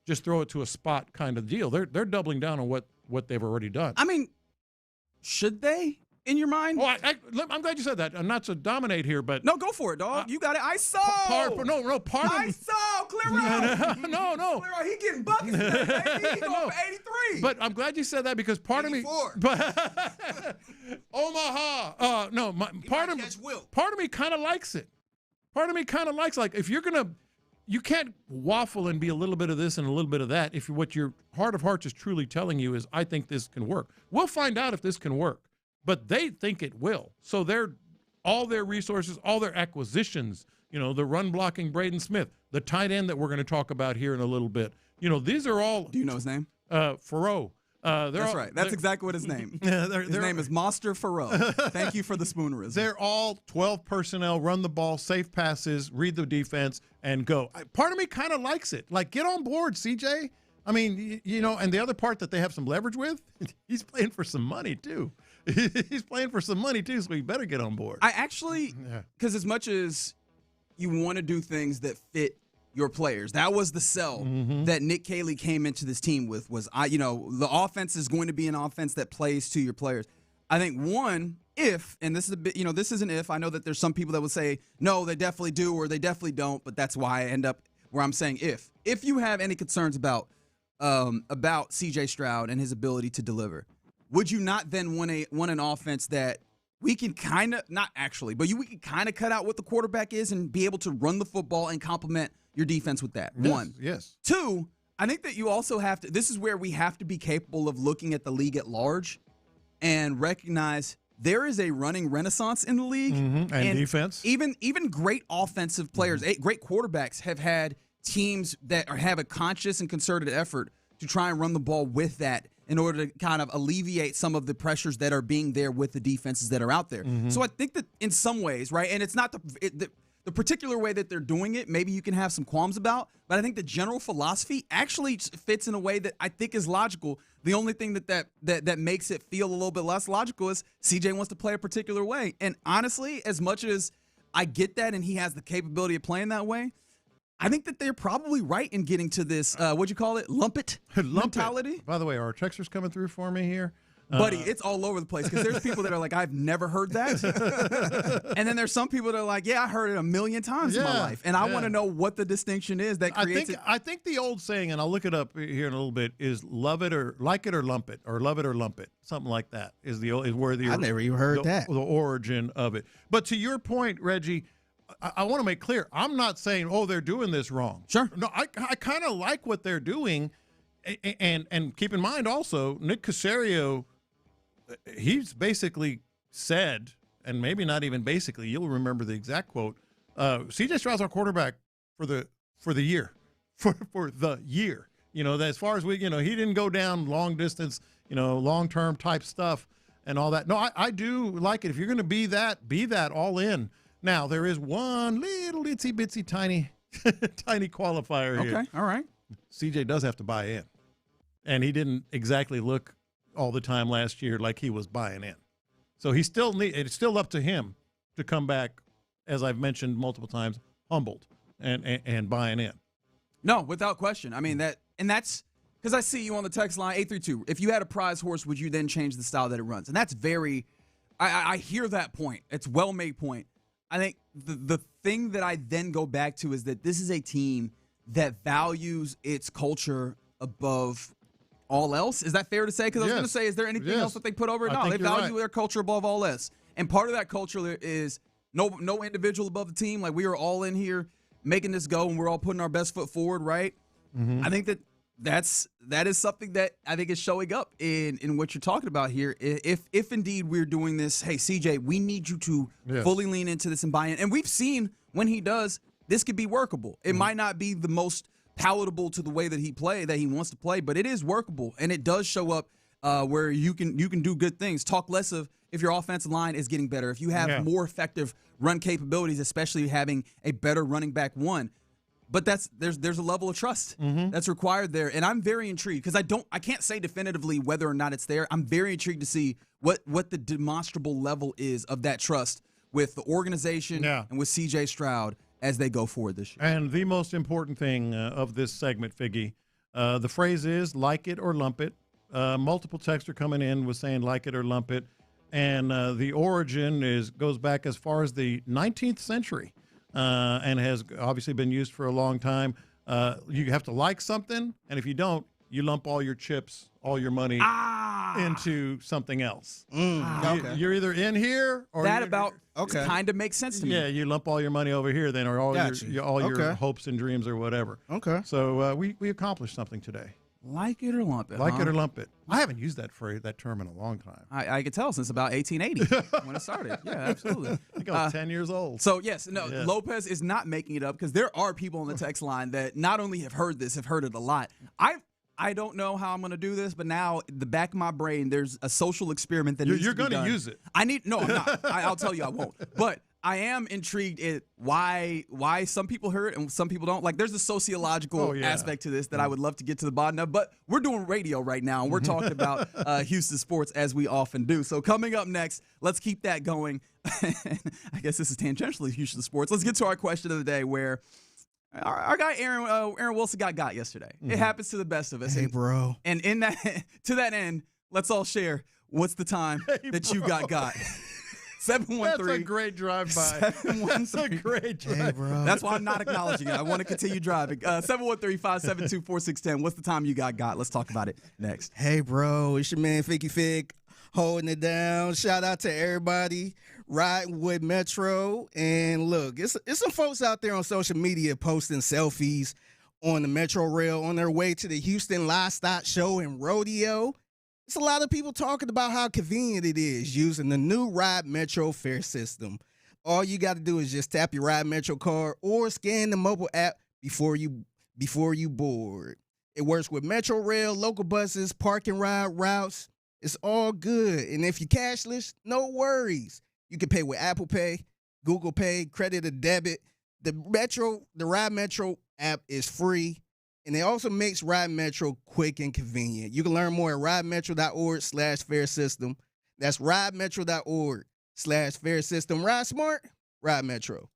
just throw it to a spot kind of deal. They're doubling down on what they've already done. I mean, should they, in your mind? Well, I'm glad you said that. I'm not to dominate here, but no, go for it, dog. You got it. I saw. Part of I saw. Clear out. No. Clear out. He getting buckets today, baby. He going for 83. But I'm glad you said that because part 84. Of me. Omaha. Part of me kind of likes it. Part of me kind of likes, like, if you're gonna. You can't waffle and be a little bit of this and a little bit of that if what your heart of hearts is truly telling you is, I think this can work. We'll find out if this can work, but they think it will. So all their resources, all their acquisitions, the run blocking Braden Smith, the tight end that we're going to talk about here in a little bit. These are all. Do you know his name? Faroe. That's right. That's exactly what his name. His name is Monster Faroe. Thank you for the spoonerism. They're all 12 personnel, run the ball, safe passes, read the defense, and go. Part of me kind of likes it. Like, get on board, CJ. I mean, and the other part that they have some leverage with, he's playing for some money, too. He's playing for some money, too, so he better get on board. I actually, because as much as you want to do things that fit your players. That was the sell that Nick Caley came into this team with was, the offense is going to be an offense that plays to your players. I think and this is a bit, this is an if. I know that there's some people that would say, no, they definitely do or they definitely don't, but that's why I end up where I'm saying if. If you have any concerns about C.J. Stroud and his ability to deliver, would you not then want an offense that we can kind of, not actually, but we can kind of cut out what the quarterback is and be able to run the football and complement your defense with that? Yes, one. Yes. Two, I think that you also have to, this is where we have to be capable of looking at the league at large and recognize there is a running renaissance in the league. And defense. Even great offensive players, great quarterbacks have had teams that have a conscious and concerted effort to try and run the ball with that in order to kind of alleviate some of the pressures that are being there with the defenses that are out there. So I think that in some ways, right, and it's not the particular way that they're doing it, maybe you can have some qualms about, but I think the general philosophy actually fits in a way that I think is logical. The only thing that makes it feel a little bit less logical is CJ wants to play a particular way. And honestly, as much as I get that and he has the capability of playing that way, I think that they're probably right in getting to this, what'd you call it, lump it mentality. By the way, are our texters coming through for me here? Buddy, it's all over the place because there's people that are like, I've never heard that. And then there's some people that are like, yeah, I heard it a million times in my life. And I want to know what the distinction is that creates it. I think the old saying, and I'll look it up here in a little bit, is love it or like it or lump it, or love it or lump it. Something like that is where the I never even heard that. The origin of it. But to your point, Reggie, I want to make clear, I'm not saying, they're doing this wrong. Sure. No, I kind of like what they're doing. And keep in mind also, Nick Caserio, he's basically said, and maybe not even basically, you'll remember the exact quote, C.J. Stroud's our quarterback for the year. For the year. That as far as he didn't go down long distance, long-term type stuff and all that. No, I do like it. If you're going to be that all in. Now, there is one little itsy-bitsy tiny qualifier here. Okay, all right. CJ does have to buy in. And he didn't exactly look all the time last year like he was buying in. So it's still up to him to come back, as I've mentioned multiple times, humbled and buying in. No, without question. I mean, that's because I see you on the text line 832. If you had a prize horse, would you then change the style that it runs? And that's very I hear that point. It's well-made point. I think the thing that I then go back to is that this is a team that values its culture above all else. Is that fair to say? Because I was going to say, is there anything else that they put over it? No, they value their culture above all else. And part of that culture is no individual above the team. Like, we are all in here making this go, and we're all putting our best foot forward, right? Mm-hmm. I think that is something that I think is showing up in what you're talking about here. If indeed we're doing this, hey, CJ, we need you to fully lean into this and buy in. And we've seen when he does, this could be workable. It might not be the most palatable to the way that he wants to play, but it is workable, and it does show up where you can do good things. Talk less of if your offensive line is getting better, if you have more effective run capabilities, especially having a better running back one. But there's a level of trust that's required there, and I'm very intrigued because I can't say definitively whether or not it's there. I'm very intrigued to see what the demonstrable level is of that trust with the organization and with C.J. Stroud as they go forward this year. And the most important thing of this segment, Figgy, the phrase is "like it or lump it." Multiple texts are coming in with saying "like it or lump it," and the origin goes back as far as the 19th century. And has obviously been used for a long time. You have to like something, and if you don't, you lump all your chips, all your money into something else. Okay. You're either in here or that kind of makes sense to me. Yeah, you lump all your money over here, then, or all your hopes and dreams or whatever. Okay. So we accomplished something today. Like it or lump it. Like it or lump it. I haven't used that term in a long time. I could tell since about 1880 when it started. Yeah, absolutely. I think I was 10 years old. So, Lopez is not making it up because there are people on the text line that not only have heard it a lot. I don't know how I'm going to do this, but now in the back of my brain, there's a social experiment that you're going to use it. I'm not. I'll tell you I won't. But I am intrigued at why some people heard it and some people don't. Like, there's a sociological aspect to this that I would love to get to the bottom of. But we're doing radio right now, and we're talking about Houston sports as we often do. So coming up next, let's keep that going. I guess this is tangentially Houston sports. Let's get to our question of the day, where our guy Aaron Wilson got yesterday. It happens to the best of us. Hey, bro. And in that to that end, let's all share what's the time that you got. 713. That's a great drive-by. That's a great drive-by. Hey, bro. That's why I'm not acknowledging it. I want to continue driving. 713-572-4610. What's the time you got? Let's talk about it next. Hey, bro. It's your man, Ficky Fig, holding it down. Shout out to everybody riding with Metro. And look, it's some folks out there on social media posting selfies on the Metro Rail on their way to the Houston Livestock Show and Rodeo. It's a lot of people talking about how convenient it is using the new Ride Metro fare system. All you got to do is just tap your Ride Metro card or scan the mobile app before you board. It works with Metro Rail, local buses, park and ride routes. It's all good. And if you're cashless, no worries. You can pay with Apple Pay, Google Pay, credit or debit. The Ride Metro app is free. And it also makes Ride Metro quick and convenient. You can learn more at ridemetro.org/fare system. That's ridemetro.org/fare system. Ride smart, Ride Metro.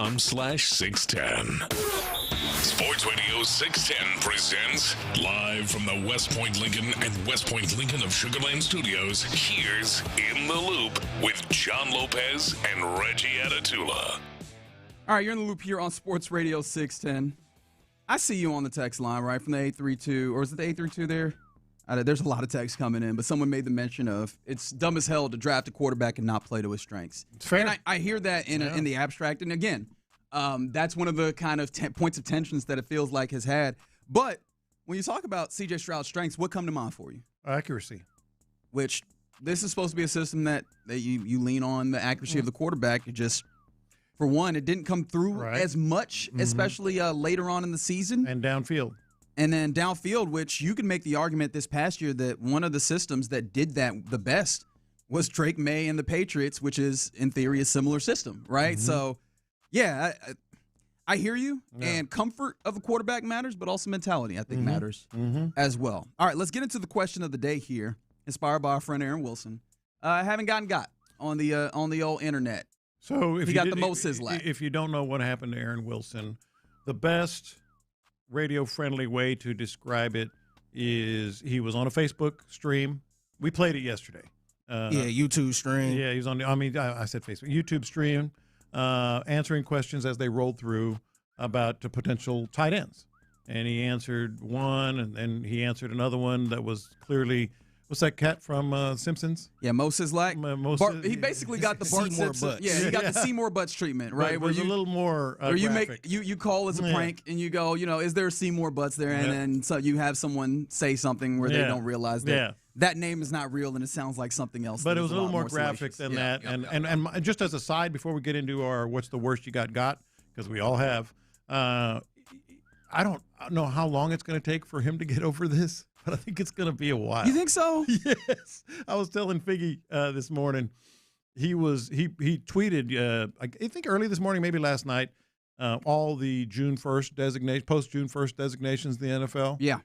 SportsRadio.com/610. Sports Radio 610 presents live from the West Point Lincoln and West Point Lincoln of Sugar Land Studios. Here's In the Loop with John Lopez and Reggie Atatula. All right, you're in the loop here on Sports Radio 610. I see you on the text line, right, from the 832, or is it the 832 there? There's a lot of texts coming in, but someone made the mention of it's dumb as hell to draft a quarterback and not play to his strengths. It's fair. And I hear that in the abstract, and again, that's one of the kind of points of tensions that it feels like has had. But when you talk about C.J. Stroud's strengths, what come to mind for you? Accuracy. Which this is supposed to be a system that you lean on the accuracy of the quarterback. It just, for one, it didn't come through as much, especially later on in the season. And downfield. And then downfield, which you can make the argument this past year that one of the systems that did that the best was Drake May and the Patriots, which is, in theory, a similar system, right? So, yeah, I hear you. Yeah. And comfort of a quarterback matters, but also mentality, I think, matters as well. All right, let's get into the question of the day here, inspired by our friend Aaron Wilson. Haven't got on the old internet. So if he got the Mo Sizzlack. If you don't know what happened to Aaron Wilson, the best radio-friendly way to describe it is he was on a Facebook stream. We played it yesterday. YouTube stream. Yeah, he was on. I said Facebook. YouTube stream, answering questions as they rolled through about the potential tight ends, and he answered one, and then he answered another one that was clearly. What's that cat from Simpsons? Yeah, Mo Sizzlack. He basically got the Bart Simpson. Yeah, he got the Seymour Butts treatment, right? Where you a little more where you graphic. You call as a prank and you go, is there a Seymour Butts there? And then so you have someone say something where they don't realize that that name is not real and it sounds like something else. But it was a little more graphic than that. And just as a side, before we get into our what's the worst you got, because we all have, I don't know how long it's going to take for him to get over this. But I think it's going to be a while. You think so? Yes. I was telling Figgy this morning. He tweeted, I think early this morning, maybe last night, all the June 1st designation, post June 1st designations in the NFL. Yeah.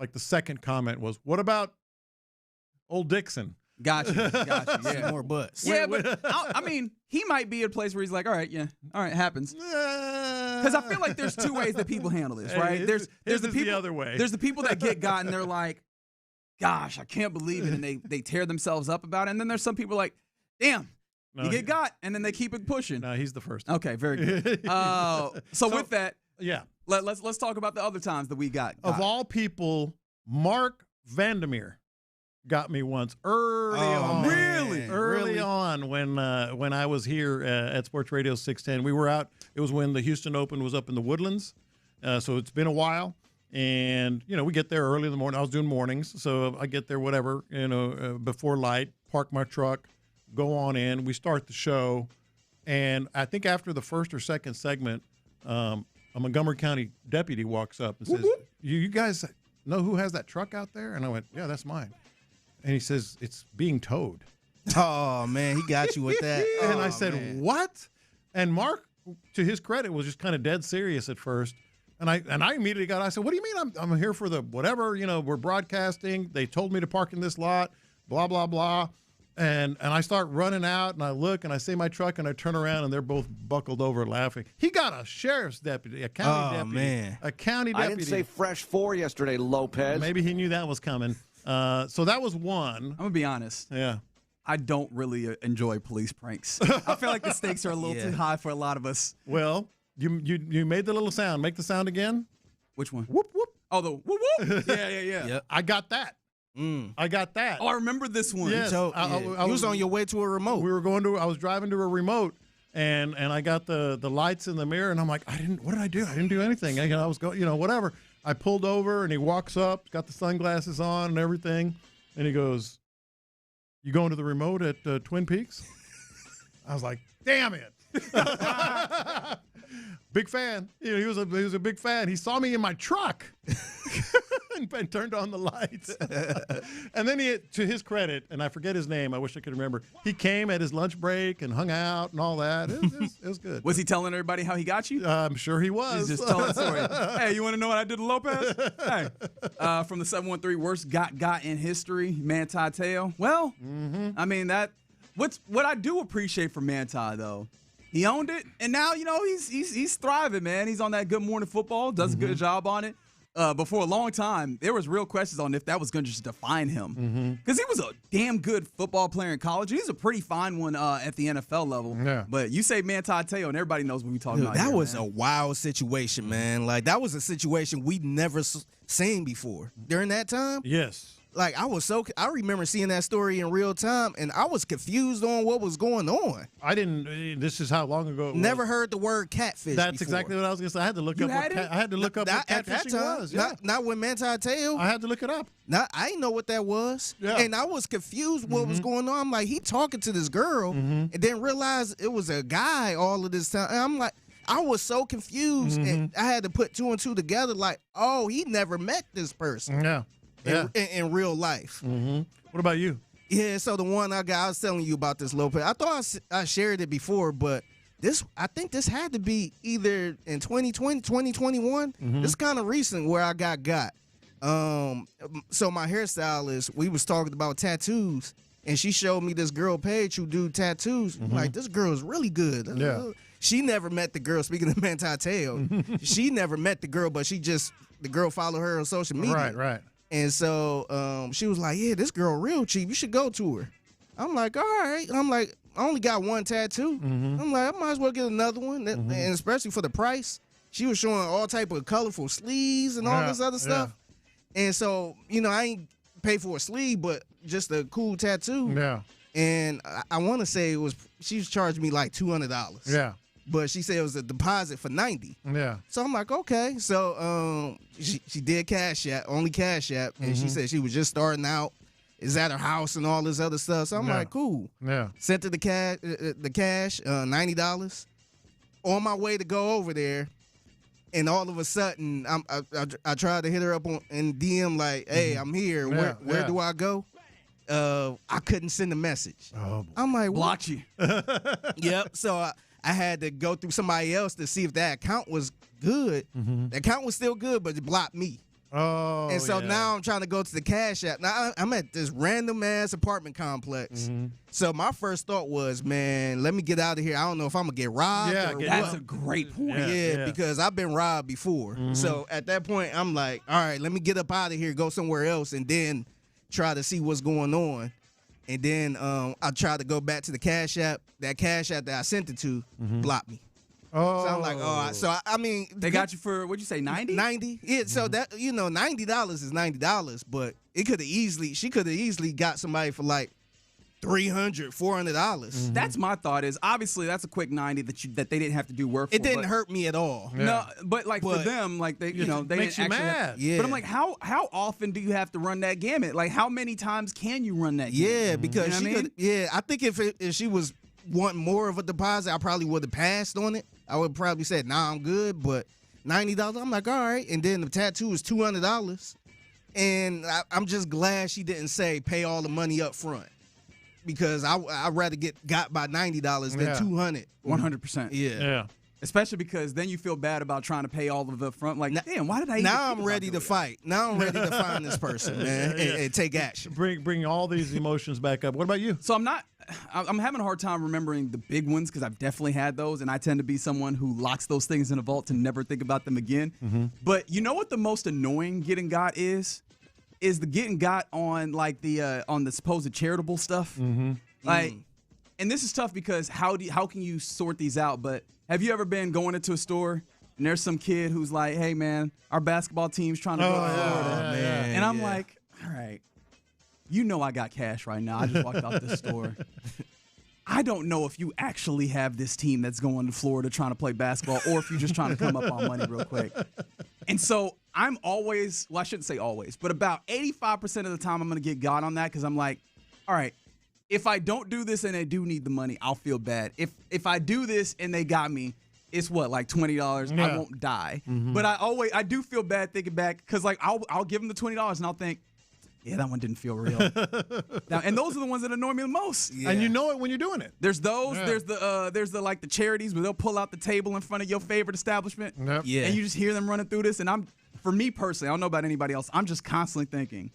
Like the second comment was, "What about old Dixon?" Gotcha. Yeah. More butts. Yeah, but I mean, he might be at a place where he's like, all right, it happens. Because I feel like there's two ways that people handle this, right? There's the other way. There's the people that get got and they're like, gosh, I can't believe it, and they tear themselves up about it. And then there's some people like, damn, you get got, and then they keep it pushing. No, he's the first. Okay, very good. So with that, yeah, let's talk about the other times that we got. Of all people, Mark Vandermeer got me once early on. Really? On when I was here at Sports Radio 610. We were out. It was when the Houston Open was up in the Woodlands. So it's been a while. And, we get there early in the morning. I was doing mornings. So I get there, before light, park my truck, go on in. We start the show. And I think after the first or second segment, a Montgomery County deputy walks up and says, you guys know who has that truck out there? And I went, yeah, that's mine. And he says, it's being towed. Oh, man, he got you with that. And I said, what? And Mark, to his credit, was just kind of dead serious at first. And I immediately I said, what do you mean I'm here for the whatever, we're broadcasting. They told me to park in this lot, blah, blah, blah. And I start running out, and I look, and I see my truck, and I turn around, and they're both buckled over laughing. He got a sheriff's deputy, a county deputy. Man. A county deputy. I didn't say fresh 4 yesterday, Lopez. Maybe he knew that was coming. So that was one. I'm going to be honest. Yeah. I don't really enjoy police pranks. I feel like the stakes are a little too high for a lot of us. Well, you made the little sound. Make the sound again. Which one? Whoop, whoop. Oh, the whoop, whoop. Yeah. Yep. I got that. I got that. Oh, I remember this one. Yes. I was on your way to a remote. I was driving to a remote, and I got the lights in the mirror, and I'm like, what did I do? I didn't do anything. I was going, whatever. I pulled over, and he walks up, got the sunglasses on and everything, and he goes, "You going to the remote at Twin Peaks?" I was like, "Damn it!" Big fan. He was a big fan. He saw me in my truck and turned on the lights. And then to his credit, and I forget his name, I wish I could remember, he came at his lunch break and hung out and all that. It was good. Was he telling everybody how he got you? I'm sure he was. He's just telling a story. Hey, you want to know what I did to Lopez? Hey, from the 713 worst got in history, Manti Te'o. Well, I mean what I do appreciate from Manti though He owned it, and now he's thriving, man. He's on that Good Morning Football, does a good job on it. But for a long time, there was real questions on if that was going to just define him. Because he was a damn good football player in college. He's a pretty fine one at the NFL level. Yeah. But you say Manti Te'o, and everybody knows what we're talking about. That was a wild situation, man. Like, that was a situation we'd never seen before. During that time? Yes. Like, I remember seeing that story in real time, and I was confused on what was going on. This is how long ago it was. Never heard the word catfish That's before. exactly what I was going to say. I had to look up what catfishing was. Yeah. Not when Manti Te'o. I had to look it up. I didn't know what that was. Yeah. And I was confused what was going on. I'm like, he talking to this girl, and then realized it was a guy all of this time. And I'm like, I was so confused, and I had to put two and two together like, oh, he never met this person. Yeah. In real life. What about you? Yeah, so the one I was telling you about this Lopez. I thought I shared it before, but I think this had to be either in 2020, 2021. This kind of recent where I got. So my hairstylist, we was talking about tattoos, and she showed me this girl page who do tattoos. I'm like, this girl is really good. Yeah. She never met the girl. Speaking of Manti Te'o, she never met the girl, but the girl followed her on social media. Right. And so she was like, yeah, this girl real cheap. You should go to her. I'm like, all right. I'm like, I only got one tattoo. I'm like, I might as well get another one. And especially for the price. She was showing all type of colorful sleeves and all this other stuff. And so, I ain't pay for a sleeve, but just a cool tattoo. Yeah. And I want to say she was charging me like $200. Yeah. But she said it was a deposit for $90. Yeah. So I'm like, okay. So she did Cash App, only Cash App, and she said she was just starting out. Is at her house and all this other stuff. So I'm like, cool. Yeah. Sent her the cash, $90. On my way to go over there, and all of a sudden, I tried to hit her up in DM like, hey, I'm here. Where do I go? I couldn't send a message. Oh, I'm like, blocked you. Yep. So I had to go through somebody else to see if that account was good. The account was still good, but it blocked me. Oh, and so now I'm trying to go to the Cash App. Now I'm at this random ass apartment complex. So my first thought was, man, let me get out of here. I don't know if I'm gonna get robbed. Yeah, that's a great point. Yeah, because I've been robbed before. So at that point, I'm like, all right, let me get up out of here, go somewhere else, and then try to see what's going on. And then I tried to go back to the Cash App. That Cash App that I sent it to blocked me. Oh. So I'm like, I mean. They got you for, what'd you say, 90? 90. Yeah, so that, $90 is $90, but she could have easily got somebody for like $300, $400. That's my thought is, obviously, that's a quick 90 that they didn't have to do work for. It didn't hurt me at all. Yeah. No, but for them, like they, they makes didn't you actually mad. Yeah. But I'm like, how often do you have to run that gamut? Like, how many times can you run that gamut? Yeah, because you know I think if she was wanting more of a deposit, I probably would have passed on it. I would probably said, nah, I'm good, but $90, I'm like, all right. And then the tattoo is $200. And I'm just glad she didn't say pay all the money up front. Because I'd rather get got by $90 than $200. 100%. Yeah. Especially because then you feel bad about trying to pay all of it up front. Like, damn, why did I? Now I'm ready to fight. Now I'm ready to find this person, man, and take action. Bring all these emotions back up. What about you? So I'm having a hard time remembering the big ones because I've definitely had those, and I tend to be someone who locks those things in a vault to never think about them again. But you know what the most annoying getting got is the getting got on like on the supposed charitable stuff. Like, and this is tough because how can you sort these out? But have you ever been going into a store and there's some kid who's like, hey man, our basketball team's trying to go to Florida, and I'm like, all right, I got cash right now. I just walked out this store. I don't know if you actually have this team that's going to Florida trying to play basketball or if you're just trying to come up on money real quick. And so I'm always, I shouldn't say always, but about 85% of the time I'm going to get got on that because I'm like, all right, if I don't do this and they do need the money, I'll feel bad. If I do this and they got me, it's what, like $20? Yeah. I won't die. But I do feel bad thinking back because like I'll give them the $20 and I'll think, yeah, that one didn't feel real. And those are the ones that annoy me the most. Yeah. And you know it when you're doing it. There's those. Yeah. There's the like the charities where they'll pull out the table in front of your favorite establishment. Yep. Yeah. And you just hear them running through this. And for me personally, I don't know about anybody else, I'm just constantly thinking,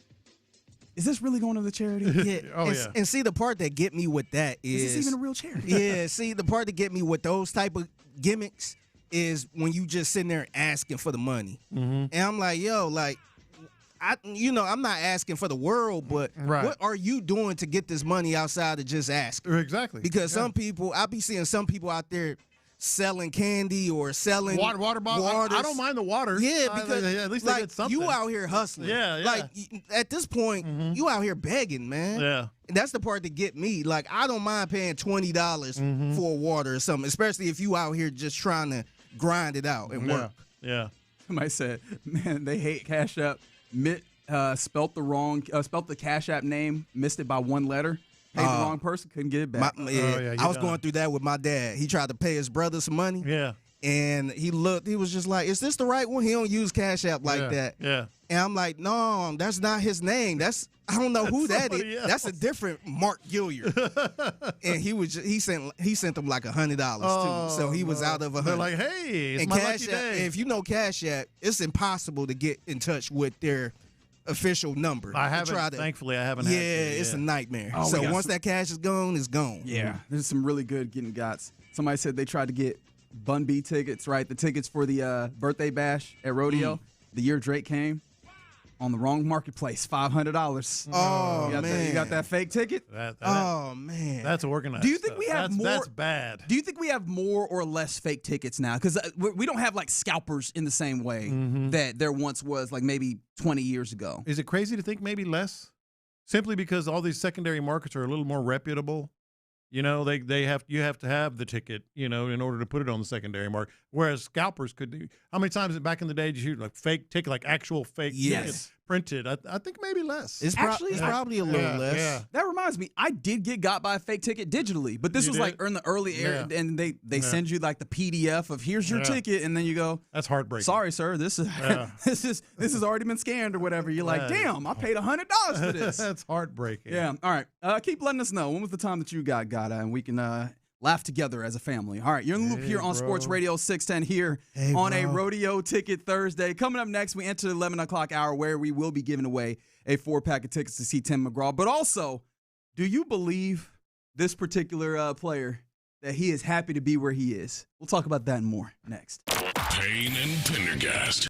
is this really going to the charity? Yeah. And see, the part that get me with that is this even a real charity? Yeah, see, the part that get me with those type of gimmicks is when you just sitting there asking for the money. And I'm like, yo, like, I'm not asking for the world, but what are you doing to get this money outside of just asking? Exactly. Because some people, I be seeing some people out there selling candy or selling water bottles. I don't mind the water. Yeah, because at least they did something. You out here hustling. Yeah. Like at this point, you out here begging, man. Yeah. And that's the part that get me. Like, I don't mind paying $20 for water or something, especially if you out here just trying to grind it out and work. Yeah. Somebody said, man, they hate Cash App. Spelt the Cash App name, missed it by one letter. Paid the wrong person, couldn't get it back. I was going through that with my dad. He tried to pay his brother some money. Yeah. And he was just like, is this the right one? He don't use Cash App like that. Yeah. And I'm like, no, that's not his name. I don't know who that is. Else. That's a different Mark Gilliard. And he sent him like $100 too. So he was out of $100. They're like, hey, it's and my Cash lucky App, day. if you know Cash App, it's impossible to get in touch with their official number. Thankfully, I haven't. Yeah, it's a nightmare. So once that cash is gone, it's gone. Yeah, there's some really good getting gots. Somebody said they tried to get Bun B tickets, right? The tickets for the birthday bash at Rodeo. The year Drake came. On the wrong marketplace, $500. Oh, man. You got that fake ticket? Oh, man. That's organized. Do you think we have more? That's bad. Do you think we have more or less fake tickets now? Because we don't have, like, scalpers in the same way that there once was, like, maybe 20 years ago. Is it crazy to think maybe less? Simply because all these secondary markets are a little more reputable. You know, you have to have the ticket, you know, in order to put it on the secondary market. Whereas scalpers could do. How many times back in the day did you like fake ticket, like actual fake tickets printed? I think maybe less. It's probably a little less. Yeah. That reminds me, I did get got by a fake ticket digitally, but this was like in the early era, and they send you like the PDF of here's your ticket, and then you go, that's heartbreaking. Sorry, sir, this is this has already been scanned or whatever. You're like, damn, I paid $100 for this. That's heartbreaking. Yeah. All right. Keep letting us know. When was the time that you got and we can laugh together as a family. All right, you're in the loop here on Sports Radio 610 here on a Rodeo Ticket Thursday. Coming up next, we enter the 11 o'clock hour where we will be giving away a 4-pack of tickets to see Tim McGraw. But also, do you believe this particular player that he is happy to be where he is? We'll talk about that and more next. Payne and Pendergast.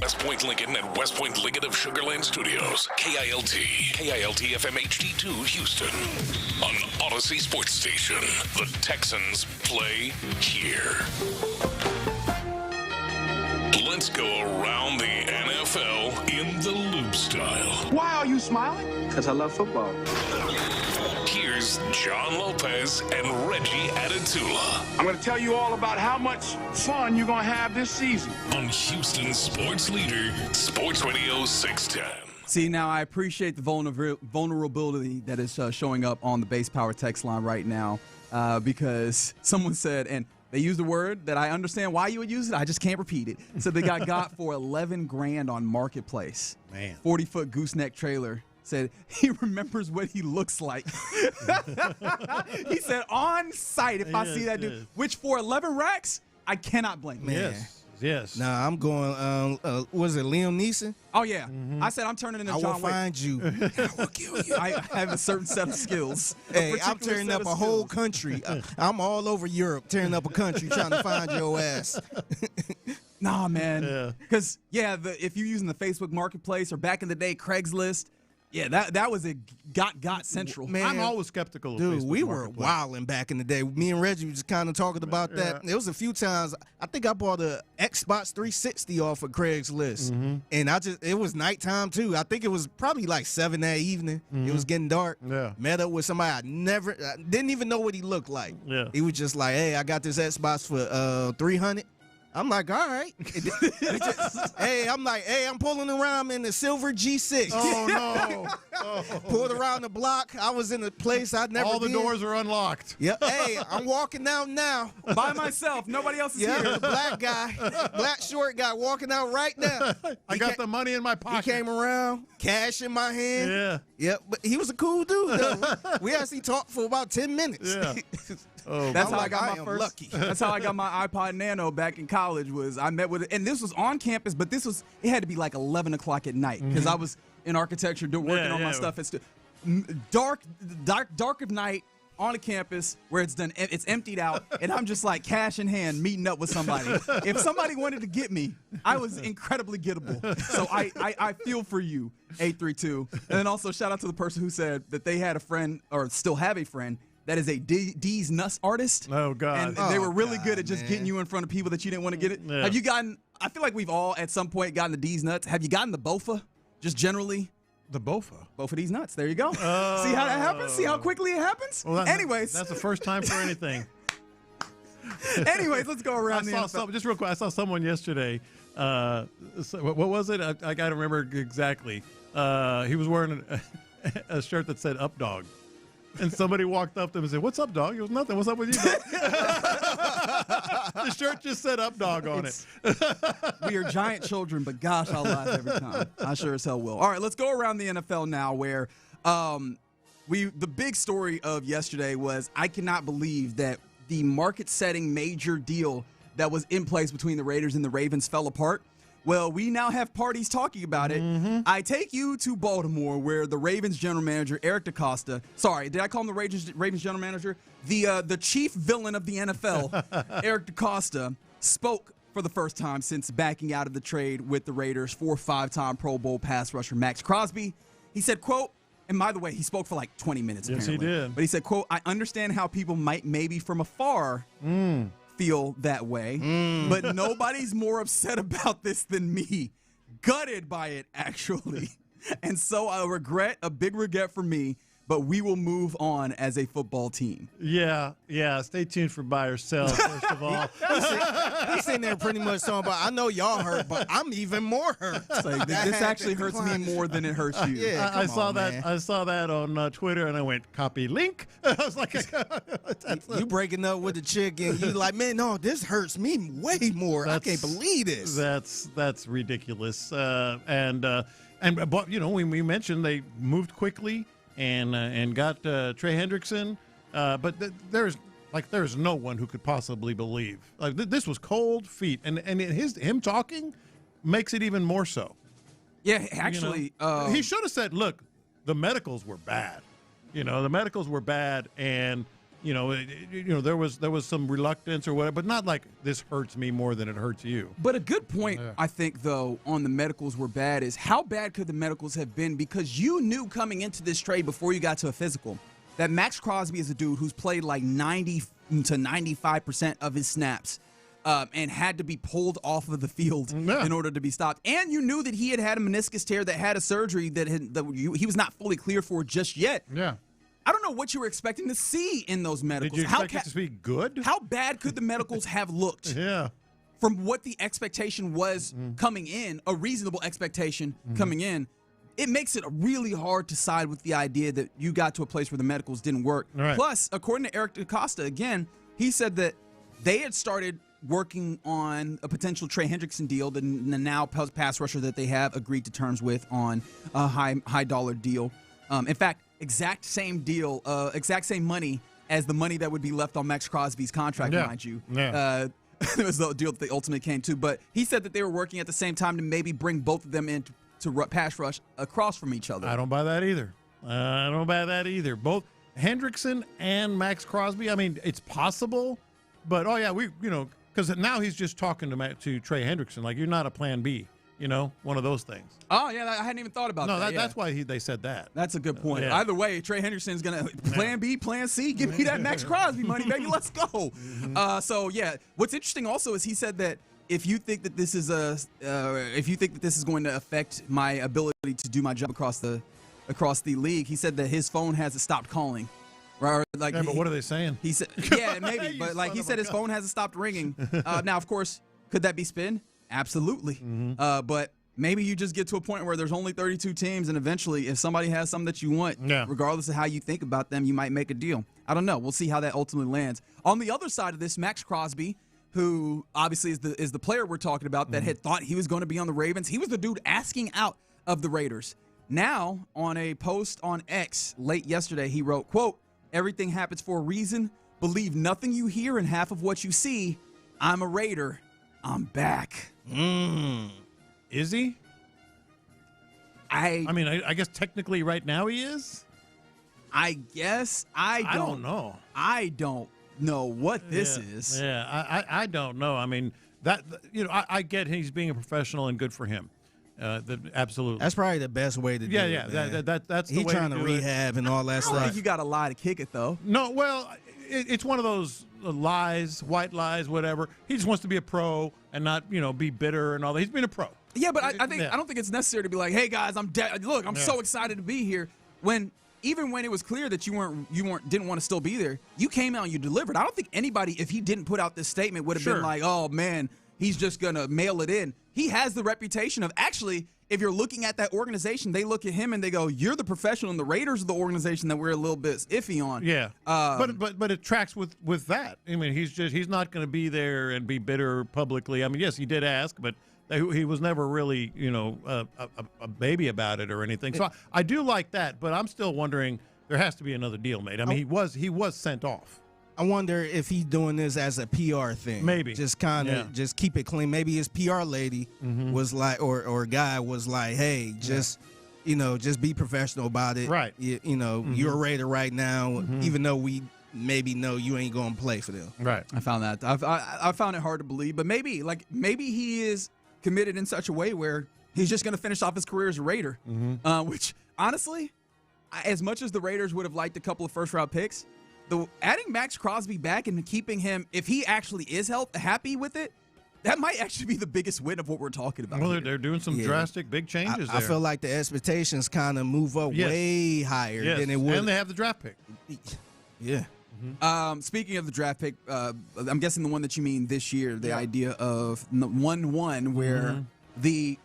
West Point Lincoln and West Point Lincoln of Sugar Land Studios. KILT FM HD2 Houston. On Odyssey Sports Station. The Texans play here. Let's go around the NFL in the loop style. Why are you smiling? Because I love football. Here's John Lopez and Reggie Adetula. I'm going to tell you all about how much fun you're going to have this season. On Houston Sports Leader, Sports Radio 610. See, now I appreciate the vulnerability that is showing up on the base power text line right now because someone said, and they used a word that I understand why you would use it. I just can't repeat it. So they got for $11,000 on Marketplace. Man. 40-foot gooseneck trailer. Said he remembers what he looks like. He said on site if I see that dude, which for 11 racks, I cannot blame him. Yes. Nah, I'm going. Was it Liam Neeson? Oh yeah. I said I'm turning into John Wick. I will find you. I will kill you. I have a certain set of skills. Hey, I'm tearing up a whole country. I'm all over Europe tearing up a country trying to find your ass. Nah, man. Because if you're using the Facebook Marketplace or back in the day Craigslist. Yeah, that was a got central. Man, I'm always skeptical of dude, Facebook we were Marketplace. Wilding back in the day. Me and Reggie were just kind of talking about that. There was a few times, I think I bought a Xbox 360 off of Craigslist. And it was nighttime too. I think it was probably like 7 that evening. It was getting dark. Yeah. Met up with somebody I didn't even know what he looked like. Yeah. He was just like, hey, I got this Xbox for $300. I'm like, all right. I'm pulling around in the silver G6. Oh, no. Pulled around the block. I was in a place I'd never been. All the doors are unlocked. Yep. Hey, I'm walking out now. By myself. Nobody else is here. The black guy, black short guy walking out right now. I got the money in my pocket. He came around, cash in my hand. Yeah. Yep. But he was a cool dude, though. We actually talked for about 10 minutes. Yeah. Oh, that's how I got my am first. Lucky. That's how I got my iPod Nano back in college. Was I met with it, and this was on campus, but it had to be like 11 o'clock at night because I was in architecture working on my stuff. It's dark of night on a campus where it's emptied out, and I'm just like cash in hand meeting up with somebody. If somebody wanted to get me, I was incredibly gettable. So I feel for you, 832. And then also shout out to the person who said that they had a friend or still have a friend that is a D's Nuts artist. Oh, God. And they were really good at just getting you in front of people that you didn't want to get it. Yeah. Have you gotten, I feel like we've all at some point gotten the D's Nuts. Have you gotten the BOFA? Just generally? The BOFA? BOFA D's Nuts. There you go. See how that happens? See how quickly it happens? Well, Anyways. That's the first time for anything. Anyways, let's go around the NFL. Just real quick, I saw someone yesterday. What was it? I got to remember exactly. He was wearing a shirt that said "Up Dog." And somebody walked up to him and said, "What's up, dog?" He goes, "Nothing. What's up with you, dog?" The shirt just said "Up Dog" on it. We are giant children, but gosh, I'll laugh every time. I sure as hell will. All right, let's go around the NFL now where the big story of yesterday was I cannot believe that the market-setting major deal that was in place between the Raiders and the Ravens fell apart. Well, we now have parties talking about it. I take you to Baltimore, where the Ravens general manager, Eric DeCosta, sorry, did I call him the Ravens general manager? The chief villain of the NFL, Eric DeCosta, spoke for the first time since backing out of the trade with the Raiders for 5-time Pro Bowl pass rusher Max Crosby. He said, quote, and by the way, he spoke for like 20 minutes, apparently. Yes, he did. But he said, quote, I understand how people might maybe from afar feel that way, but nobody's more upset about this than me. Gutted by it, actually. And so a big regret for me, but we will move on as a football team. Yeah. Stay tuned for buy or sell, first of all. He's sitting there pretty much talking about, I know y'all hurt, but I'm even more hurt. Like, this actually hurts me more than it hurts you. Yeah, I saw that on Twitter, and I went, copy link. I was like, you breaking up with the chick, and you like, man, no, this hurts me way more. I can't believe this. That's ridiculous. But we mentioned they moved quickly and got Trey Hendrickson, but there's no one who could possibly believe this was cold feet, and him talking makes it even more so. Yeah, actually, he should have said, "Look, the medicals were bad. The medicals were bad, and There was some reluctance or whatever, but not like this hurts me more than it hurts you. But a good point, I think, though, on the medicals were bad is how bad could the medicals have been? Because you knew coming into this trade before you got to a physical that Max Crosby is a dude who's played like 90 to 95% of his snaps and had to be pulled off of the field in order to be stopped. And you knew that he had a meniscus tear that had a surgery that he was not fully clear for just yet. Yeah. I don't know what you were expecting to see in those medicals. Did you expect it to be good? How bad could the medicals have looked? Yeah. From what the expectation was coming in, a reasonable expectation coming in, it makes it really hard to side with the idea that you got to a place where the medicals didn't work. Right. Plus, according to Eric DaCosta, again, he said that they had started working on a potential Trey Hendrickson deal, the now pass rusher that they have agreed to terms with on a high dollar deal. In fact, exact same deal, exact same money as the money that would be left on Max Crosby's contract, mind you. Yeah. It was the deal that they ultimately came to. But he said that they were working at the same time to maybe bring both of them in to pass rush across from each other. I don't buy that either. Both Hendrickson and Max Crosby, I mean, it's possible, but, because now he's just talking to Trey Hendrickson, like, you're not a plan B. One of those things. Oh, yeah, I hadn't even thought about that. No, that's why they said that. That's a good point. Yeah. Either way, Trey Hendrickson's going to plan B, plan C. Give me that Max Crosby money, baby. Let's go. What's interesting also is he said that if you think that this is going to affect my ability to do my job across the league, he said that his phone hasn't stopped calling. Right, like, but what are they saying? He said, yeah, maybe, but like he said, his phone hasn't stopped ringing. Now, of course, could that be spin? Absolutely. But maybe you just get to a point where there's only 32 teams, and eventually, if somebody has something that you want, regardless of how you think about them, you might make a deal. I don't know. We'll see how that ultimately lands. On the other side of this, Max Crosby, who obviously is the player we're talking about that had thought he was going to be on the Ravens. He was the dude asking out of the Raiders. Now, on a post on X late yesterday, he wrote, quote, "Everything happens for a reason. Believe nothing you hear and half of what you see. I'm a Raider. I'm back." Is he? I guess technically right now he is. I guess I don't know. I don't know what this is. Yeah, I don't know. I mean, I get he's being a professional and good for him. Absolutely. That's probably the best way to do it. Yeah, that's the way he's trying to rehab and all that I stuff. don't think you got a lie to kick it, though. No, well, it's one of those lies, white lies, whatever. He just wants to be a pro and not, be bitter and all that. He's been a pro. Yeah, but I don't think it's necessary to be like, "Hey guys, I'm so excited to be here." Even when it was clear that you didn't want to still be there, you came out and you delivered. I don't think anybody, if he didn't put out this statement, would have been like, "Oh man, he's just gonna mail it in." He has the reputation of actually. If you're looking at that organization, they look at him and they go, "You're the professional," and the Raiders are the organization that we're a little bit iffy on. Yeah, but it tracks with that. I mean, he's not going to be there and be bitter publicly. I mean, yes, he did ask, but he was never really a baby about it or anything. So I do like that, but I'm still wondering there has to be another deal made. I mean, he was sent off. I wonder if he's doing this as a PR thing. Maybe. Just kind of just keep it clean. Maybe his PR lady was like, or guy was like, "Hey, just be professional about it. Right. You're a Raider right now, even though we maybe know you ain't going to play for them." Right. I found that. I found it hard to believe, but maybe he is committed in such a way where he's just going to finish off his career as a Raider, which honestly, as much as the Raiders would have liked a couple of first-round picks, adding Max Crosby back and keeping him, if he actually is happy with it, that might actually be the biggest win of what we're talking about. Well, they're doing some drastic, big changes there. I feel like the expectations kind of move up way higher than it would. And they have the draft pick. Yeah. Speaking of the draft pick, I'm guessing the one that you mean this year, the idea of 1-1, where the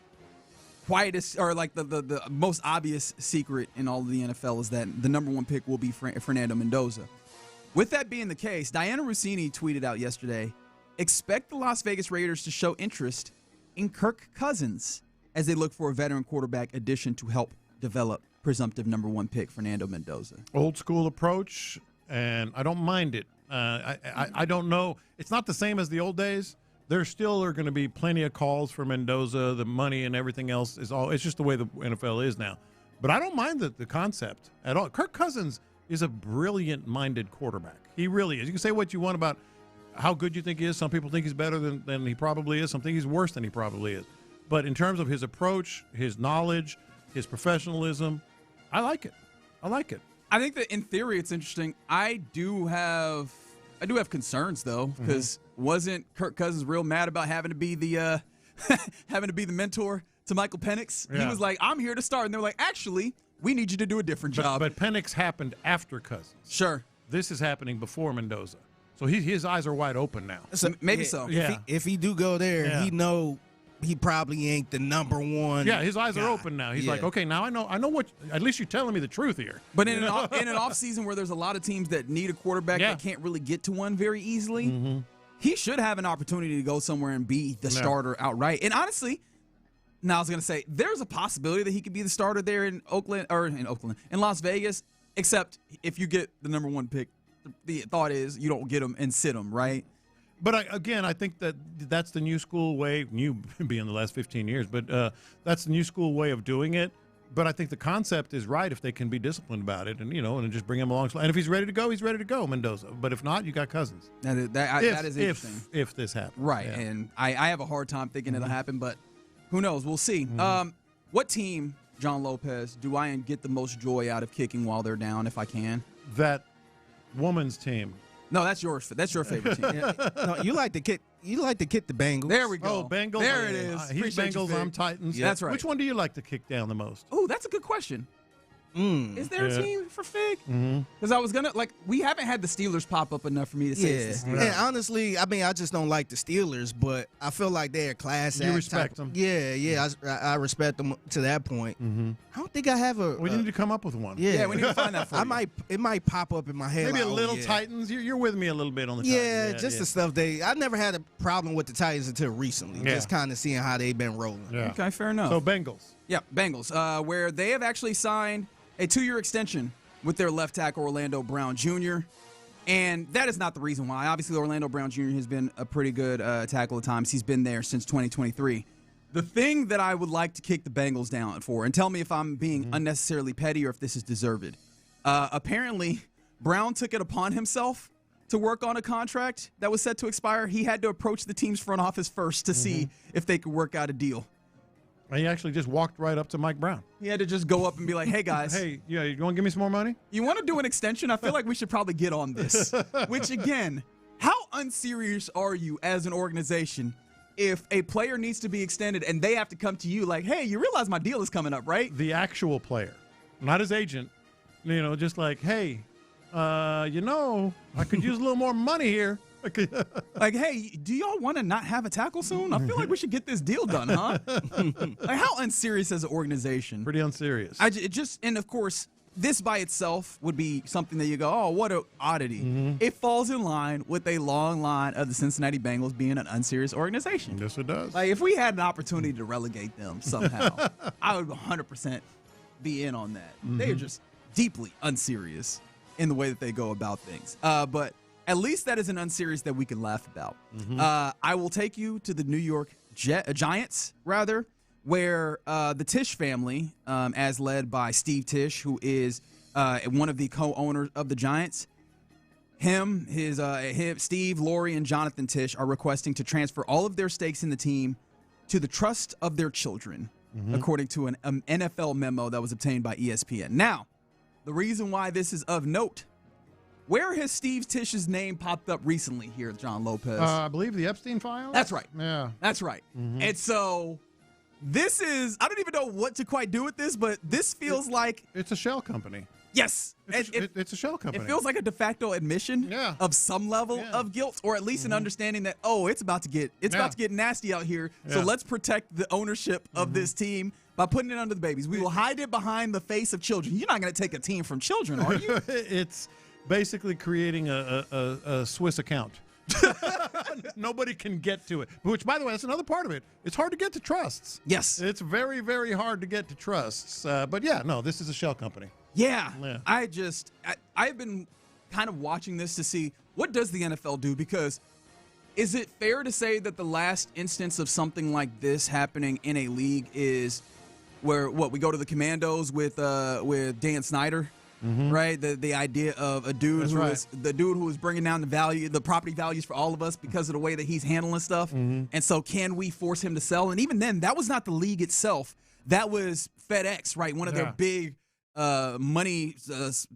quietest or like the most obvious secret in all of the NFL is that the number one pick will be Fernando Mendoza. With that being the case, Diana Rossini tweeted out yesterday, "Expect the Las Vegas Raiders to show interest in Kirk Cousins as they look for a veteran quarterback addition to help develop presumptive number one pick Fernando Mendoza." Old school approach, and I don't mind it. I don't know. It's not the same as the old days. There still are going to be plenty of calls for Mendoza. The money and everything else it's just the way the NFL is now. But I don't mind the concept at all. Kirk Cousins is a brilliant-minded quarterback. He really is. You can say what you want about how good you think he is. Some people think he's better than he probably is. Some think he's worse than he probably is. But in terms of his approach, his knowledge, his professionalism, I like it. I think that in theory it's interesting. I do have concerns though, because wasn't Kirk Cousins real mad about having to be the mentor to Michael Penix? Yeah. He was like, "I'm here to start," and they were like, "Actually, we need you to do a different job." But Penix happened after Cousins. Sure, this is happening before Mendoza, so his eyes are wide open now. Maybe so. Yeah. If he do go there, he know he probably ain't the number one. Yeah, his eyes guy. are open now. He's like, okay, now I know what. At least you're telling me the truth here. But in an offseason where there's a lot of teams that need a quarterback that can't really get to one very easily, he should have an opportunity to go somewhere and be the starter outright. And honestly, now I was going to say, there's a possibility that he could be the starter there in Las Vegas, except if you get the number one pick, the thought is you don't get him and sit him, right? But I think that's the new school way, new being the last 15 years, but that's the new school way of doing it. But I think the concept is right if they can be disciplined about it and just bring him along. And if he's ready to go, he's ready to go, Mendoza. But if not, you got Cousins. That is interesting. If this happens. Right, yeah. and I have a hard time thinking it'll happen, but who knows? We'll see. What team, John Lopez, do I get the most joy out of kicking while they're down if I can? That woman's team. No, that's yours. That's your favorite team. No, you like to kick the Bengals. There we go. Oh, Bengals. There it is. He's Bengals. I'm Titans. Yeah. That's right. Which one do you like to kick down the most? Oh, that's a good question. Is there a team for Fig? Because I was gonna we haven't had the Steelers pop up enough for me to say it's the Steelers. And honestly, I just don't like the Steelers, but I feel like they're a class act. You respect them. Yeah, I respect them to that point. I don't think I have a. We need to come up with one. Yeah, we need to find that for you. It might pop up in my head. Maybe like, a little Titans. You're with me a little bit on the Titans. Yeah, just the stuff I never had a problem with the Titans until recently. Just kind of seeing how they've been rolling. Yeah. Okay, fair enough. So Bengals. Yeah, Bengals, where they have actually signed a 2-year extension with their left tackle, Orlando Brown Jr., and that is not the reason why. Obviously, Orlando Brown Jr. has been a pretty good tackle at times. He's been there since 2023. The thing that I would like to kick the Bengals down for, and tell me if I'm being unnecessarily petty or if this is deserved, apparently Brown took it upon himself to work on a contract that was set to expire. He had to approach the team's front office first to see if they could work out a deal. And he actually just walked right up to Mike Brown. He had to just go up and be like, hey, guys. Hey, you want to give me some more money? You want to do an extension? I feel like we should probably get on this. Which, again, how unserious are you as an organization if a player needs to be extended and they have to come to you like, hey, you realize my deal is coming up, right? The actual player, not his agent, just like, hey, I could use a little more money here. Like, hey, do y'all want to not have a tackle soon? I feel like we should get this deal done, huh? Like, how unserious as an organization? Pretty unserious. And of course, this by itself would be something that you go, oh, what an oddity. It falls in line with a long line of the Cincinnati Bengals being an unserious organization. Yes, it does. Like, if we had an opportunity to relegate them somehow, I would 100% be in on that. They are just deeply unserious in the way that they go about things. But at least that is an unserious that we can laugh about. I will take you to the New York Giants, where the Tisch family, as led by Steve Tisch, who is one of the co-owners of the Giants, Steve, Lori, and Jonathan Tisch are requesting to transfer all of their stakes in the team to the trust of their children, according to an NFL memo that was obtained by ESPN. Now, the reason why this is of note, where has Steve Tisch's name popped up recently here, John Lopez? I believe the Epstein files? That's right. Yeah. That's right. And so this is, I don't even know what to quite do with this, but this feels like. It's a shell company. Yes. It's a shell company. It feels like a de facto admission of some level of guilt, or at least an understanding that, it's about to get nasty out here. So let's protect the ownership of this team by putting it under the babies. We will hide it behind the face of children. You're not going to take a team from children, are you? It's basically creating a Swiss account. Nobody can get to it. Which, by the way, that's another part of it. It's hard to get to trusts. Yes. It's very, very hard to get to trusts. But yeah, no, this is a shell company. Yeah. I've been kind of watching this to see what does the NFL do, because is it fair to say that the last instance of something like this happening in a league is where we go to the Commandos with Dan Snyder? right? The idea of a dude who is bringing down the property values for all of us because of the way that he's handling stuff. And so can we force him to sell? And even then, that was not the league itself. That was FedEx, right? One of their big money,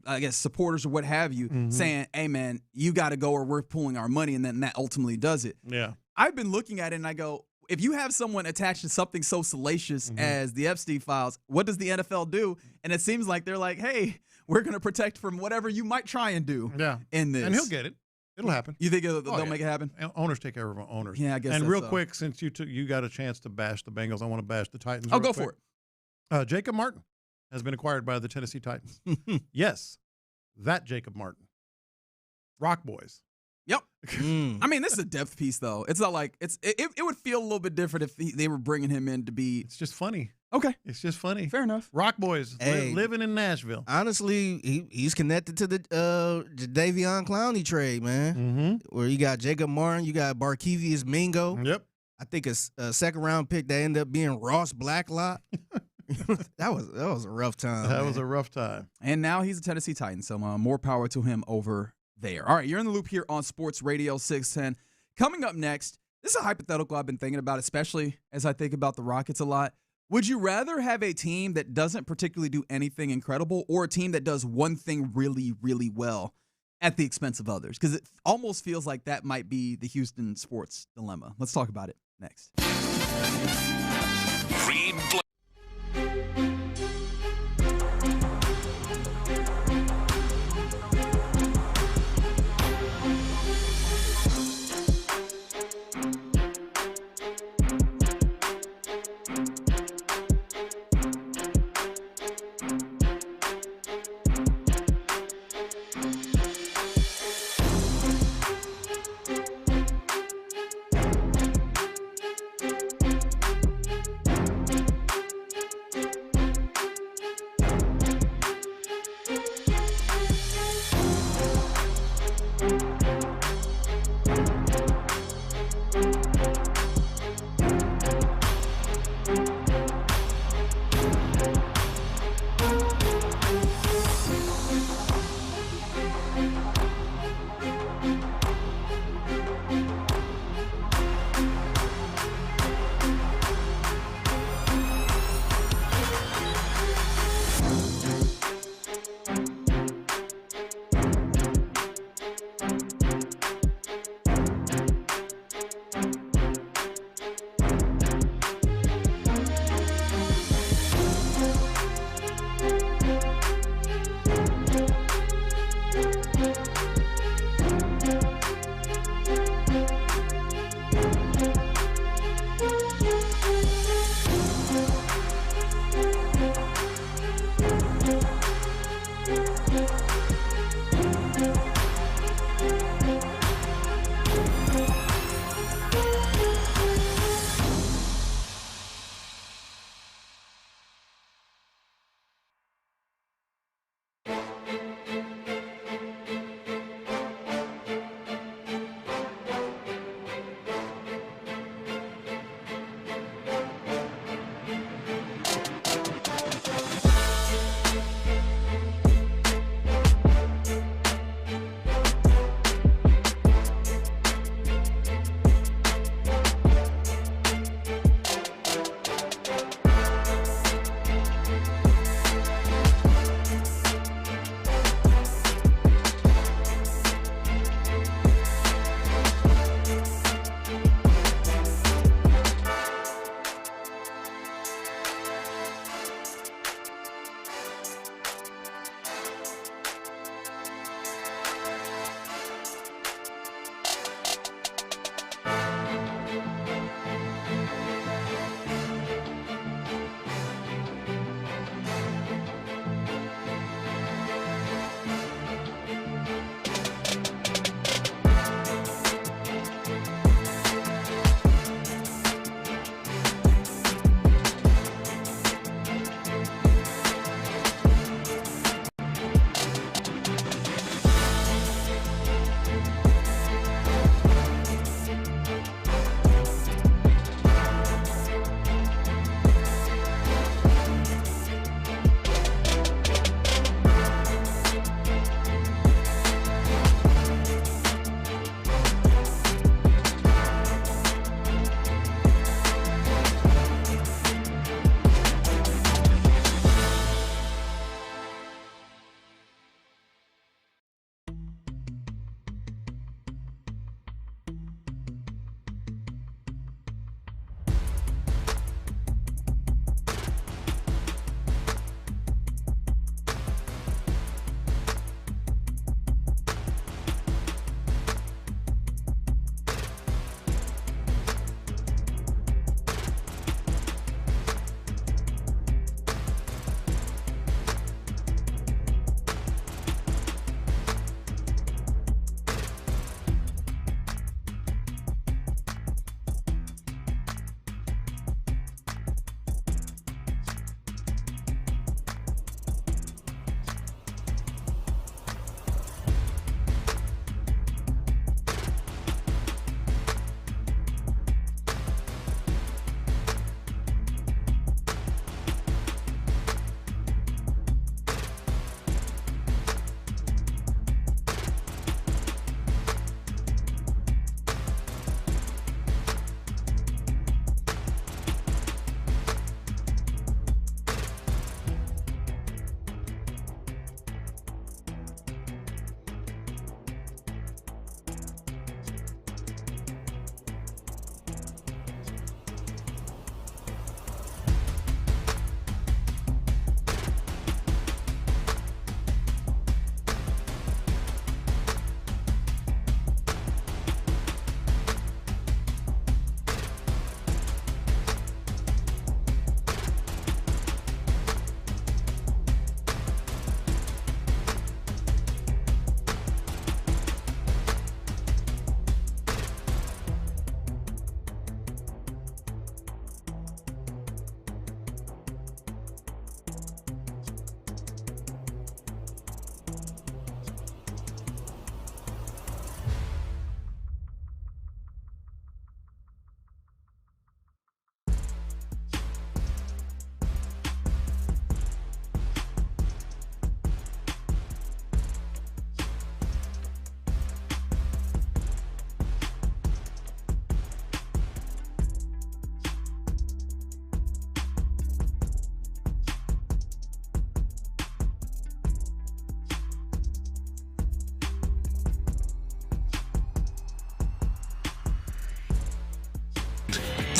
I guess, supporters or what have you, saying, hey, man, you got to go or we're pulling our money. And then that ultimately does it. Yeah. I've been looking at it and I go, if you have someone attached to something so salacious as the Epstein files, what does the NFL do? And it seems like they're like, hey, we're going to protect from whatever you might try and do in this. And he'll get it. It'll happen. You think they'll make it happen? Owners take care of owners. Yeah, I guess. And real quick, since you got a chance to bash the Bengals, I want to bash the Titans. Oh, go for it. Jacob Martin has been acquired by the Tennessee Titans. Yes, that Jacob Martin. Rock Boys. Yep. I mean, this is a depth piece, though. It's not like it would feel a little bit different if they were bringing him in to be. It's just funny. Okay. It's just funny. Fair enough. Rock Boys living in Nashville. Honestly, he's connected to the Davion Clowney trade, man. Where you got Jacob Martin, you got Barkevious Mingo. Yep. I think a second-round pick that ended up being Ross Blacklock. That was a rough time. That was a rough time. And now he's a Tennessee Titan, so more power to him over there. All right, you're in the loop here on Sports Radio 610. Coming up next, this is a hypothetical I've been thinking about, especially as I think about the Rockets a lot. Would you rather have a team that doesn't particularly do anything incredible or a team that does one thing really, really well at the expense of others? Because it almost feels like that might be the Houston sports dilemma. Let's talk about it next.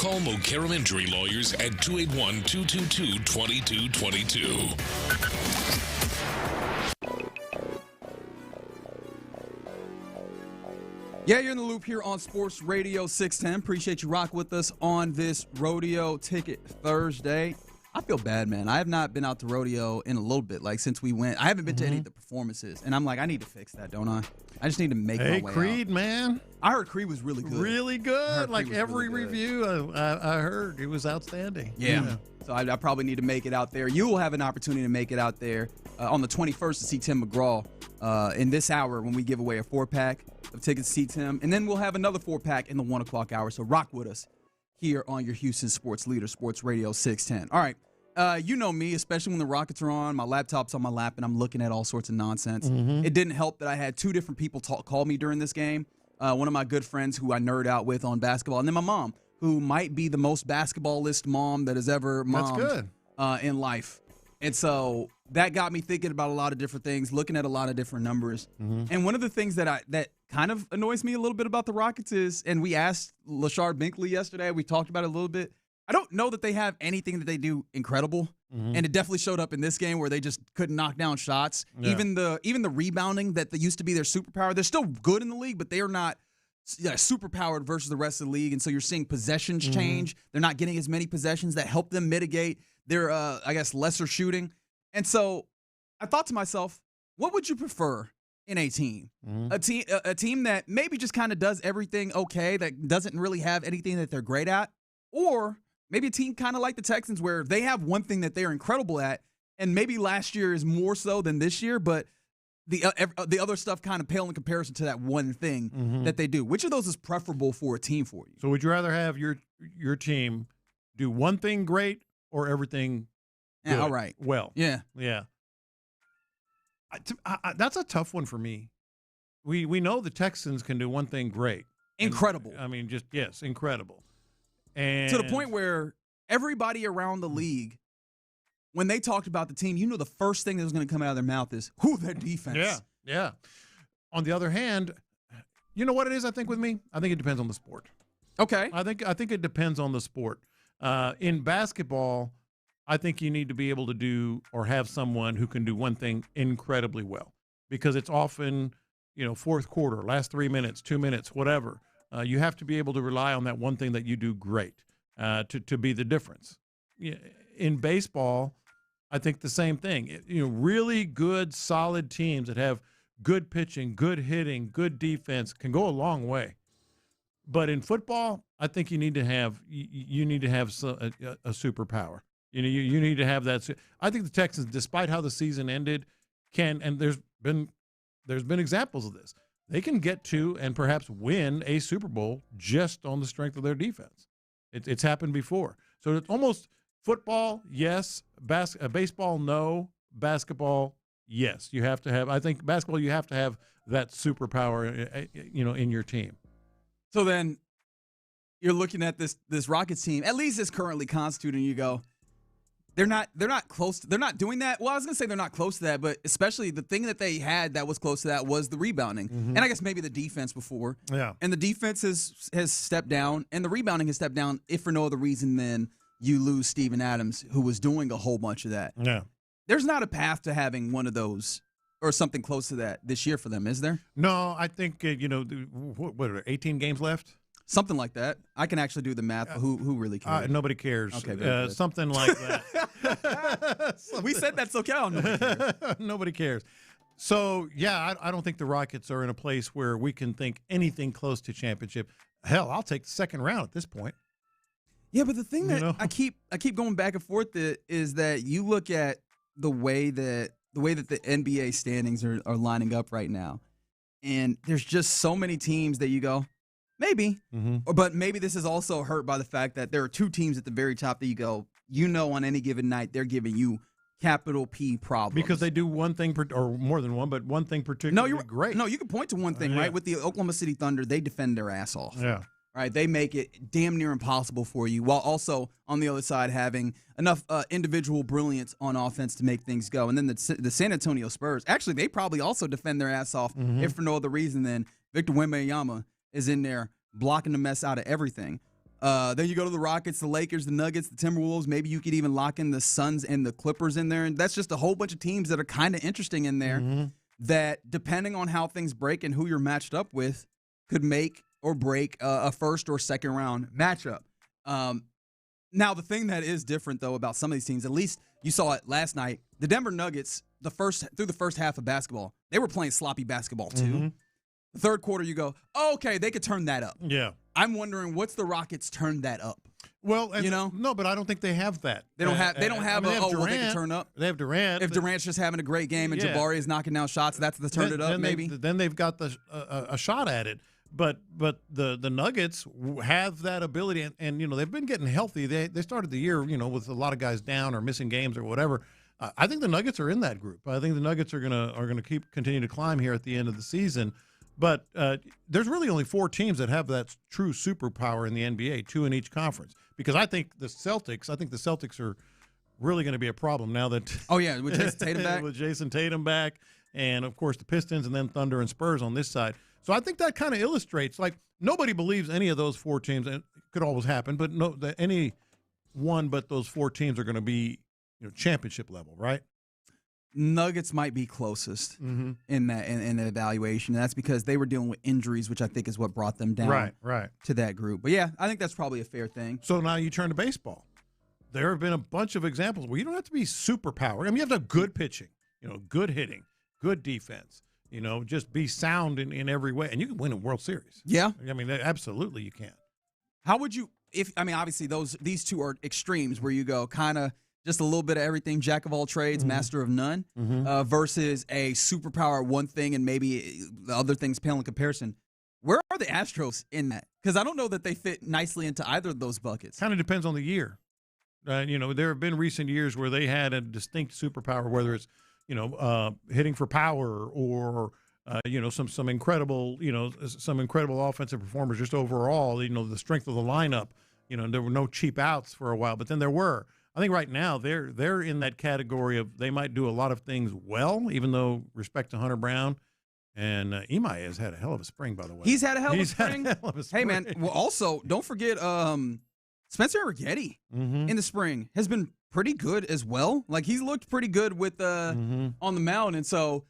Call Mokaram Injury Lawyers at 281-222-2222. Yeah, you're in the loop here on Sports Radio 610. Appreciate you rocking with us on this Rodeo Ticket Thursday. I feel bad, man. I have not been out to Rodeo in a little bit, like since we went. I haven't been to any of the performances, and I'm like, I need to fix that, don't I? I just need to make my way Creed, out. Man. I heard Creed was really good. Really good. Like every really review I heard, it was outstanding. Yeah. So I probably need to make it out there. You will have an opportunity to make it out there on the 21st to see Tim McGraw in this hour when we give away a 4-pack of tickets to see Tim. And then we'll have another 4-pack in the 1 o'clock hour. So rock with us here on your Houston sports leader, Sports Radio 610. All right. You know me, especially when the Rockets are on, my laptop's on my lap, and I'm looking at all sorts of nonsense. It didn't help that I had two different people call me during this game. One of my good friends who I nerd out with on basketball, and then my mom, who might be the most basketballist mom that has ever mommed in life. And so that got me thinking about a lot of different things, looking at a lot of different numbers. And one of the things that kind of annoys me a little bit about the Rockets is, and we asked Lashard Binkley yesterday, we talked about it a little bit, I don't know that they have anything that they do incredible, and it definitely showed up in this game where they just couldn't knock down shots. Yeah. Even the rebounding that used to be their superpower, they're still good in the league, but they are not superpowered versus the rest of the league. And so you're seeing possessions change. They're not getting as many possessions that help them mitigate their, lesser shooting. And so I thought to myself, what would you prefer in a team? A team that maybe just kind of does everything okay, that doesn't really have anything that they're great at, or maybe a team kind of like the Texans where they have one thing that they're incredible at, and maybe last year is more so than this year, but the other stuff kind of pale in comparison to that one thing that they do. Which of those is preferable for a team for you? So would you rather have your team do one thing great or everything good? All right. Well. Yeah. Yeah. That's a tough one for me. We know the Texans can do one thing great. Incredible. Yes, incredible. And to the point where everybody around the league, when they talked about the team, the first thing that was going to come out of their mouth is, their defense. Yeah. On the other hand, you know what it is, I think, with me? I think it depends on the sport. Okay. I think it depends on the sport. In basketball, I think you need to be able to do or have someone who can do one thing incredibly well, because it's often, fourth quarter, last 3 minutes, 2 minutes, whatever. You have to be able to rely on that one thing that you do great to be the difference. In baseball, I think the same thing. Really good, solid teams that have good pitching, good hitting, good defense can go a long way. But in football, I think you need to have a superpower. You need to have that. I think the Texans, despite how the season ended, and there's been examples of this. They can get to and perhaps win a Super Bowl just on the strength of their defense. It's happened before. So it's almost football, yes. Baseball, no. Basketball, yes. You have to have. I think basketball, you have to have that superpower, in your team. So then, you're looking at this Rockets team, at least it's currently constituted, and you go, They're not close. They're not doing that. Well, I was going to say they're not close to that, but especially the thing that they had that was close to that was the rebounding. And I guess maybe the defense before. Yeah. And the defense has stepped down, and the rebounding has stepped down, if for no other reason than you lose Steven Adams, who was doing a whole bunch of that. Yeah. There's not a path to having one of those or something close to that this year for them, is there? No, I think, what are 18 games left? Something like that. I can actually do the math, but who really cares? Nobody cares. Okay, something like that. We said that's okay. Nobody cares. Nobody cares. So, yeah, I don't think the Rockets are in a place where we can think anything close to championship. Hell, I'll take the second round at this point. Yeah, but the thing that I keep going back and forth is that you look at the way that the NBA standings are lining up right now, and there's just so many teams that you go, maybe. But maybe this is also hurt by the fact that there are two teams at the very top that you go, on any given night, they're giving you capital P problems. Because they do one thing, or more than one, but one thing particularly great. No, you can point to one thing, right? With the Oklahoma City Thunder, they defend their ass off. Yeah. Right? They make it damn near impossible for you, while also, on the other side, having enough individual brilliance on offense to make things go. And then the San Antonio Spurs, actually, they probably also defend their ass off, if for no other reason than Victor Wembanyama is in there blocking the mess out of everything. Then you go to the Rockets, the Lakers, the Nuggets, the Timberwolves. Maybe you could even lock in the Suns and the Clippers in there. And that's just a whole bunch of teams that are kind of interesting in there that, depending on how things break and who you're matched up with, could make or break a first or second round matchup. Now, the thing that is different, though, about some of these teams, at least you saw it last night, the Denver Nuggets, through the first half of basketball, they were playing sloppy basketball, too. The third quarter, you go, oh, okay, they could turn that up. Yeah. I'm wondering, what's the Rockets turn that up? Well, no, but I don't think they have that. They don't have. They can turn up. They have Durant. If Durant's just having a great game and Jabari is knocking down shots, that's the turn it up. Maybe then they've got a shot at it. But the Nuggets have that ability, and they've been getting healthy. They started the year with a lot of guys down or missing games or whatever. I think the Nuggets are in that group. I think the Nuggets are gonna continue to climb here at the end of the season. But there's really only 4 teams that have that true superpower in the NBA, 2 in each conference. Because I think the Celtics are really going to be a problem now that with Jason Tatum back, with Jason Tatum back, and of course the Pistons, and then Thunder and Spurs on this side. So I think that kind of illustrates, like, nobody believes any of those 4 teams, and it could always happen, but any one but those 4 teams are going to be championship level, right? Nuggets might be closest in the evaluation. And that's because they were dealing with injuries, which I think is what brought them down to that group. But, yeah, I think that's probably a fair thing. So now you turn to baseball. There have been a bunch of examples where you don't have to be superpowered. I mean, you have to have good pitching, good hitting, good defense, just be sound in every way. And you can win a World Series. Yeah. I mean, absolutely you can. How would you – obviously these two are extremes where you go kind of – just a little bit of everything, jack of all trades, master of none, versus a superpower at one thing and maybe the other things pale in comparison. Where are the Astros in that? Because I don't know that they fit nicely into either of those buckets. Kind of depends on the year. There have been recent years where they had a distinct superpower, whether it's, hitting for power or, some incredible offensive performers just overall, the strength of the lineup. There were no cheap outs for a while, but then there were. I think right now they're in that category of they might do a lot of things well, even though respect to Hunter Brown. And Imai has had a hell of a spring, by the way. He's had a hell of a spring. Hey, man. Well, also, don't forget Spencer Arrighetti in the spring has been pretty good as well. Like, he's looked pretty good with on the mound. And so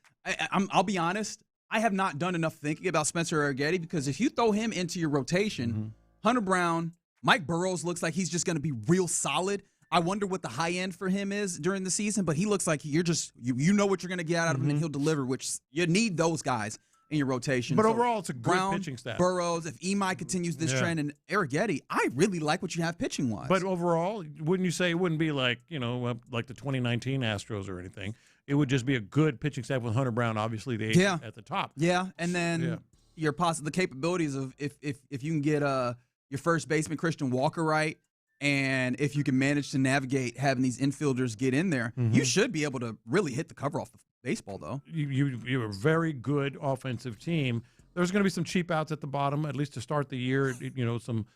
I'll be honest, I have not done enough thinking about Spencer Arrighetti because if you throw him into your rotation, Hunter Brown, Mike Burrows looks like he's just going to be real solid. I wonder what the high end for him is during the season, but he looks like you're just you know what you're going to get out of him, and he'll deliver, which you need those guys in your rotation. But overall, it's a good pitching staff. Burrows, if Imai continues this trend, and Arrighetti, I really like what you have pitching-wise. But overall, wouldn't you say it wouldn't be like, like the 2019 Astros or anything? It would just be a good pitching staff with Hunter Brown, obviously, the ace at the top. Yeah, and then the capabilities of if you can get your first baseman, Christian Walker, right, and if you can manage to navigate having these infielders get in there, you should be able to really hit the cover off the baseball, though. You're a very good offensive team. There's going to be some cheap outs at the bottom, at least to start the year. Some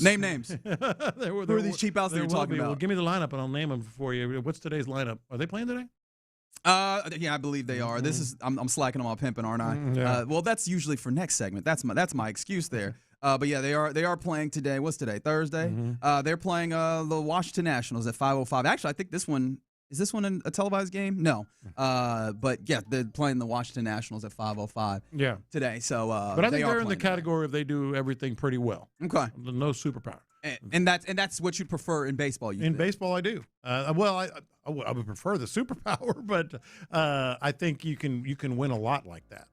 name names. Who are these cheap outs that you're talking about? Well, give me the lineup and I'll name them for you. What's today's lineup? Are they playing today? Yeah, I believe they are. This is I'm slacking on my pimping, aren't I? Yeah. Well, that's usually for next segment. That's my excuse there. But yeah, they are playing today. What's today? Thursday. They're playing the Washington Nationals at 5:05. Actually, I think this one is a televised game? No. But yeah, they're playing the Washington Nationals at 5:05. Yeah. Today. So, but I think they're in the category of they do everything pretty well. Okay. No superpower. And that's what you'd prefer in baseball. Baseball, I do. I would prefer the superpower, but I think you can win a lot like that.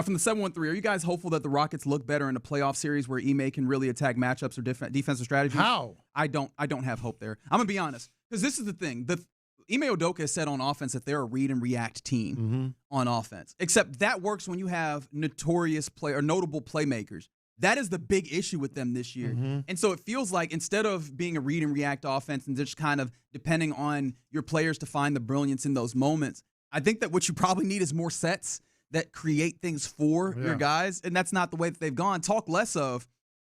From the 713, are you guys hopeful that the Rockets look better in a playoff series where Ime can really attack matchups or defensive strategies? How? I don't have hope there. I'm gonna be honest, because this is the thing. Ime Udoka has said on offense that they're a read and react team on offense. Except that works when you have notable playmakers. That is the big issue with them this year. And so it feels like instead of being a read and react offense and just kind of depending on your players to find the brilliance in those moments, I think that what you probably need is more sets that create things for your guys. And that's not the way that they've gone. Talk less of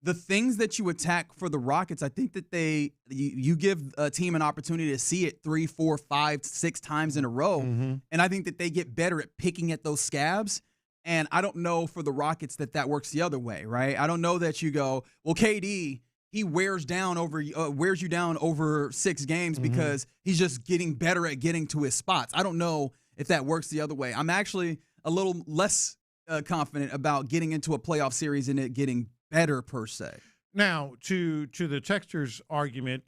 the things that you attack for the Rockets. I think that you give a team an opportunity to see it 3, 4, 5, 6 times in a row. And I think that they get better at picking at those scabs. And I don't know for the Rockets that works the other way, right? I don't know that you go, well, KD he wears you down over 6 games because he's just getting better at getting to his spots. I don't know if that works the other way. I'm actually a little less confident about getting into a playoff series and it getting better per se. Now, to the Texters argument,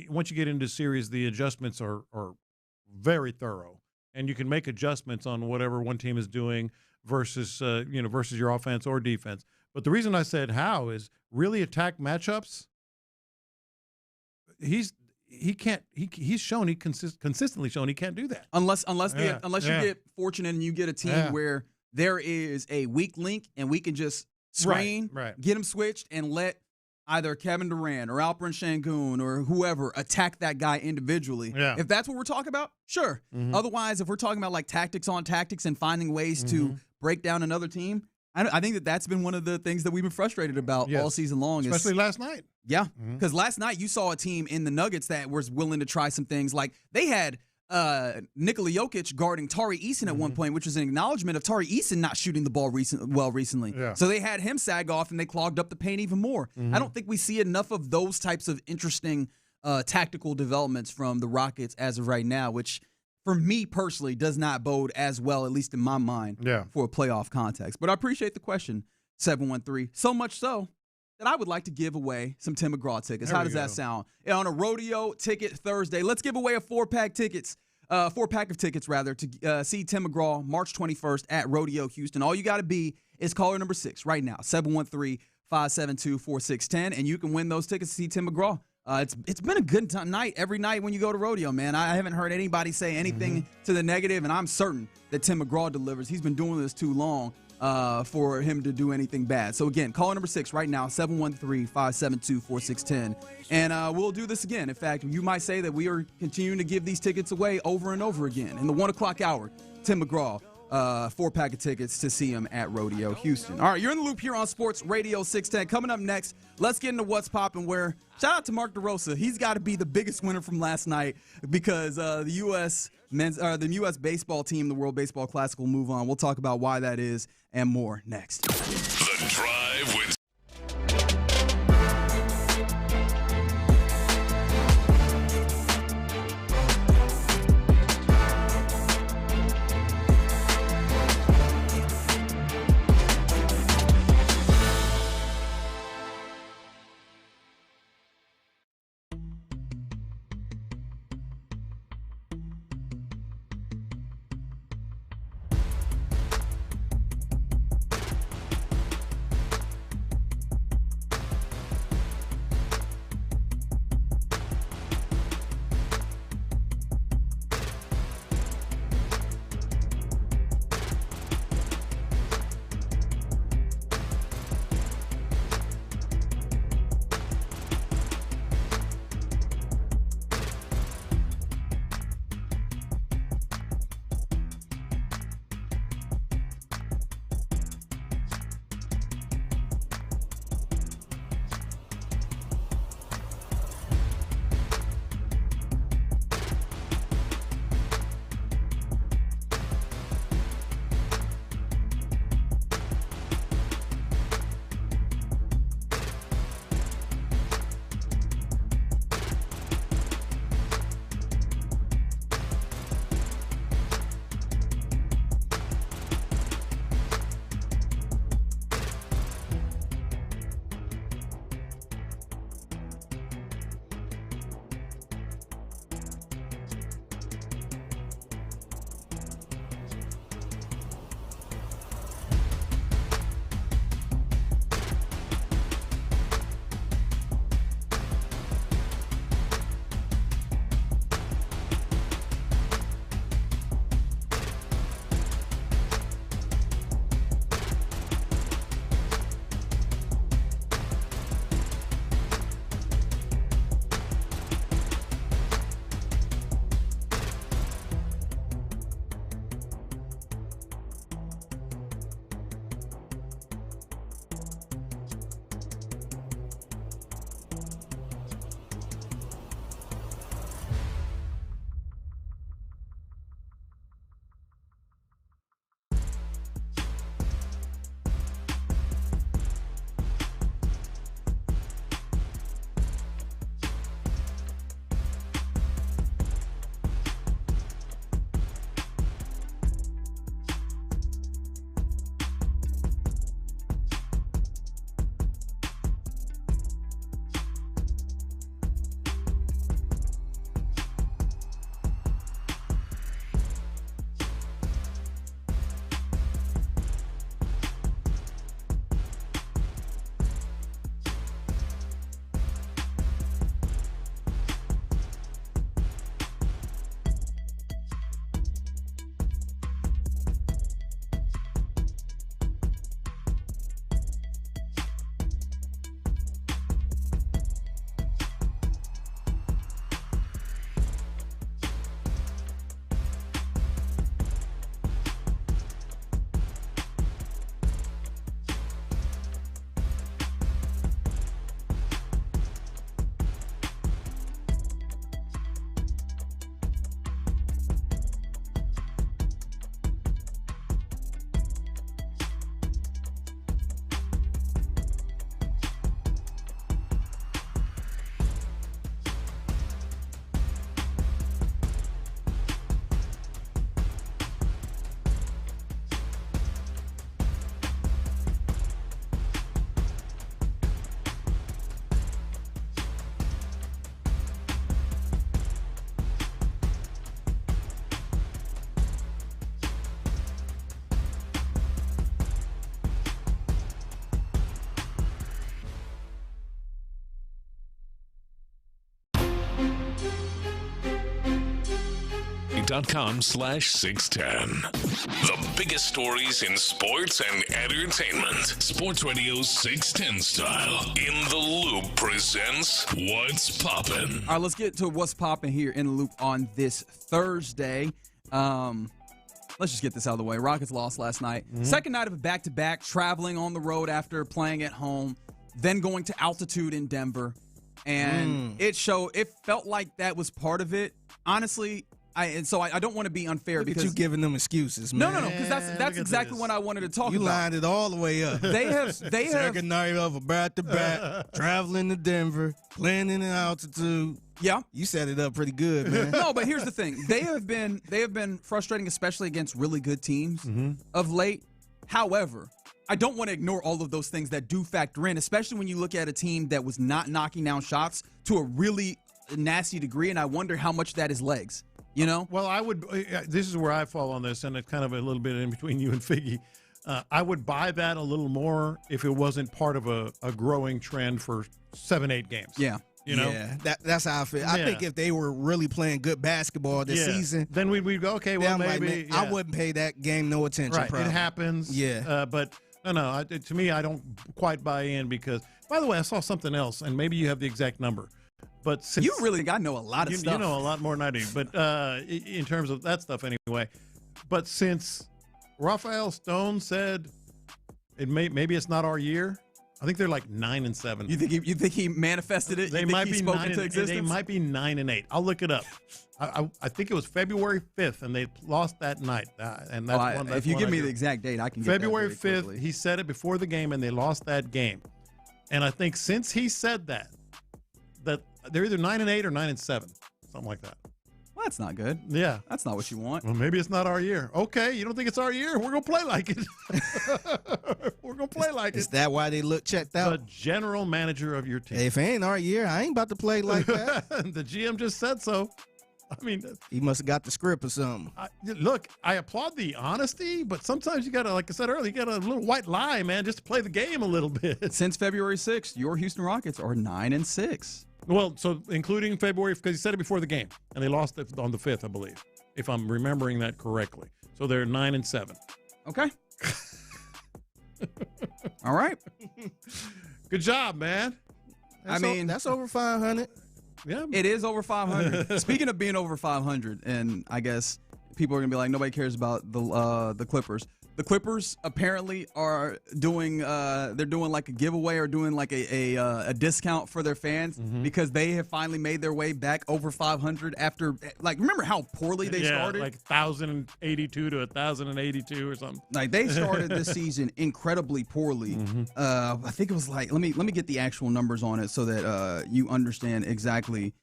once you get into series, the adjustments are very thorough, and you can make adjustments on whatever one team is doing versus your offense or defense. But the reason I said how is really attack matchups. He's consistently shown he can't do that unless you get fortunate and you get a team where there is a weak link and we can just screen, get him switched, and let either Kevin Durant or Alperen Sengun or whoever attack that guy individually. Yeah. If that's what we're talking about, sure. Otherwise, if we're talking about like tactics on tactics and finding ways to break down another team, I think that's been one of the things that we've been frustrated about all season long. Especially last night. Yeah, because last night you saw a team in the Nuggets that was willing to try some things. Like they had Nikola Jokic guarding Tari Eason at one point, which was an acknowledgement of Tari Eason not shooting the ball recently. Yeah. So they had him sag off, and they clogged up the paint even more. I don't think we see enough of those types of interesting tactical developments from the Rockets as of right now, which for me personally does not bode as well, at least in my mind, for a playoff context. But I appreciate the question, 713. So much so that I would like to give away some Tim McGraw tickets. How does that sound? On a Rodeo Ticket Thursday, let's give away a 4-pack of tickets rather, to see Tim McGraw March 21st at Rodeo Houston. All you got to be is caller number 6 right now, 713-572-4610, and you can win those tickets to see Tim McGraw. It's been a good night every night when you go to Rodeo, man. I haven't heard anybody say anything to the negative, and I'm certain that Tim McGraw delivers. He's been doing this too long for him to do anything bad. So, again, caller number 6 right now, 713-572-4610. And we'll do this again. In fact, you might say that we are continuing to give these tickets away over and over again. In the 1 o'clock hour, Tim McGraw, 4-pack of tickets to see him at Rodeo Houston. All right, you're in the loop here on Sports Radio 610. Coming up next, let's get into what's popping, where shout out to Mark DeRosa. He's got to be the biggest winner from last night because the U.S. baseball team, the World Baseball Classic, will move on. We'll talk about why that is and more next. The Drive with SportsRadio.com/610. The biggest stories in sports and entertainment. Sports Radio's 610 style. In the Loop presents What's Poppin'. All right, let's get to What's Poppin' here in the Loop on this Thursday. Let's just get this out of the way. Rockets lost last night. Second night of a back-to-back, traveling on the road after playing at home, then going to altitude in Denver. And it felt like that was part of it. Honestly, I don't want to be unfair because you giving them excuses, man. No, because that's exactly what I wanted to talk about. You lined it all the way up. They have second night of a back-to-back, traveling to Denver, playing in the altitude. Yeah, you set it up pretty good, man. No, but here's the thing: they have been frustrating, especially against really good teams of late. However, I don't want to ignore all of those things that do factor in, especially when you look at a team that was not knocking down shots to a really nasty degree, and I wonder how much that is legs. You know? Well, I would. This is where I fall on this, and it's kind of a little bit in between you and Figgy. I would buy that a little more if it wasn't part of a growing trend for 7-8 games. Yeah. You know? Yeah, that's how I feel. I think if they were really playing good basketball this season, then we'd go, okay, well, maybe. Like, I wouldn't pay that game no attention. Right, probably. It happens. Yeah. But no, to me, I don't quite buy in because, by the way, I saw something else, and maybe you have the exact number. But since you really think I know a lot of stuff. You know a lot more than I do. But in terms of that stuff anyway. But since Rafael Stone said maybe it's not our year, I think they're like 9-7. You think he manifested it? They might be 9-8. They might be 9-8. I'll look it up. I think it was February 5th, and they lost that night. And that's if you give me the exact date, I can get February that very 5th. He said it before the game, and they lost that game. And I think since he said that they're either 9-8 or 9-7, something like that. Well, that's not good. Yeah, that's not what you want. Well, maybe it's not our year. Okay, you don't think it's our year? We're gonna play like it. We're gonna play like it. Is that why they look checked out? The general manager of your team. Hey, if it ain't our year, I ain't about to play like that. The GM just said so. I mean, he must have got the script or something. Look, I applaud the honesty, but sometimes you gotta, like I said earlier, you got a little white lie, man, just to play the game a little bit. Since February 6th, your Houston Rockets are 9-6. Well, so including February, because he said it before the game, and they lost it on the 5th, I believe, if I'm remembering that correctly. So they're 9-7. Okay. All right. Good job, man. That's over 500. Yeah, it is over 500. Speaking of being over 500, and I guess people are gonna be like, nobody cares about the Clippers. The Clippers apparently are doing they're doing like a giveaway or doing like a discount for their fans because they have finally made their way back over 500 after, like, remember how poorly they started? Like 1,082 to 1,082 or something. Like they started this season incredibly poorly. I think it was like let me get the actual numbers on it so that you understand exactly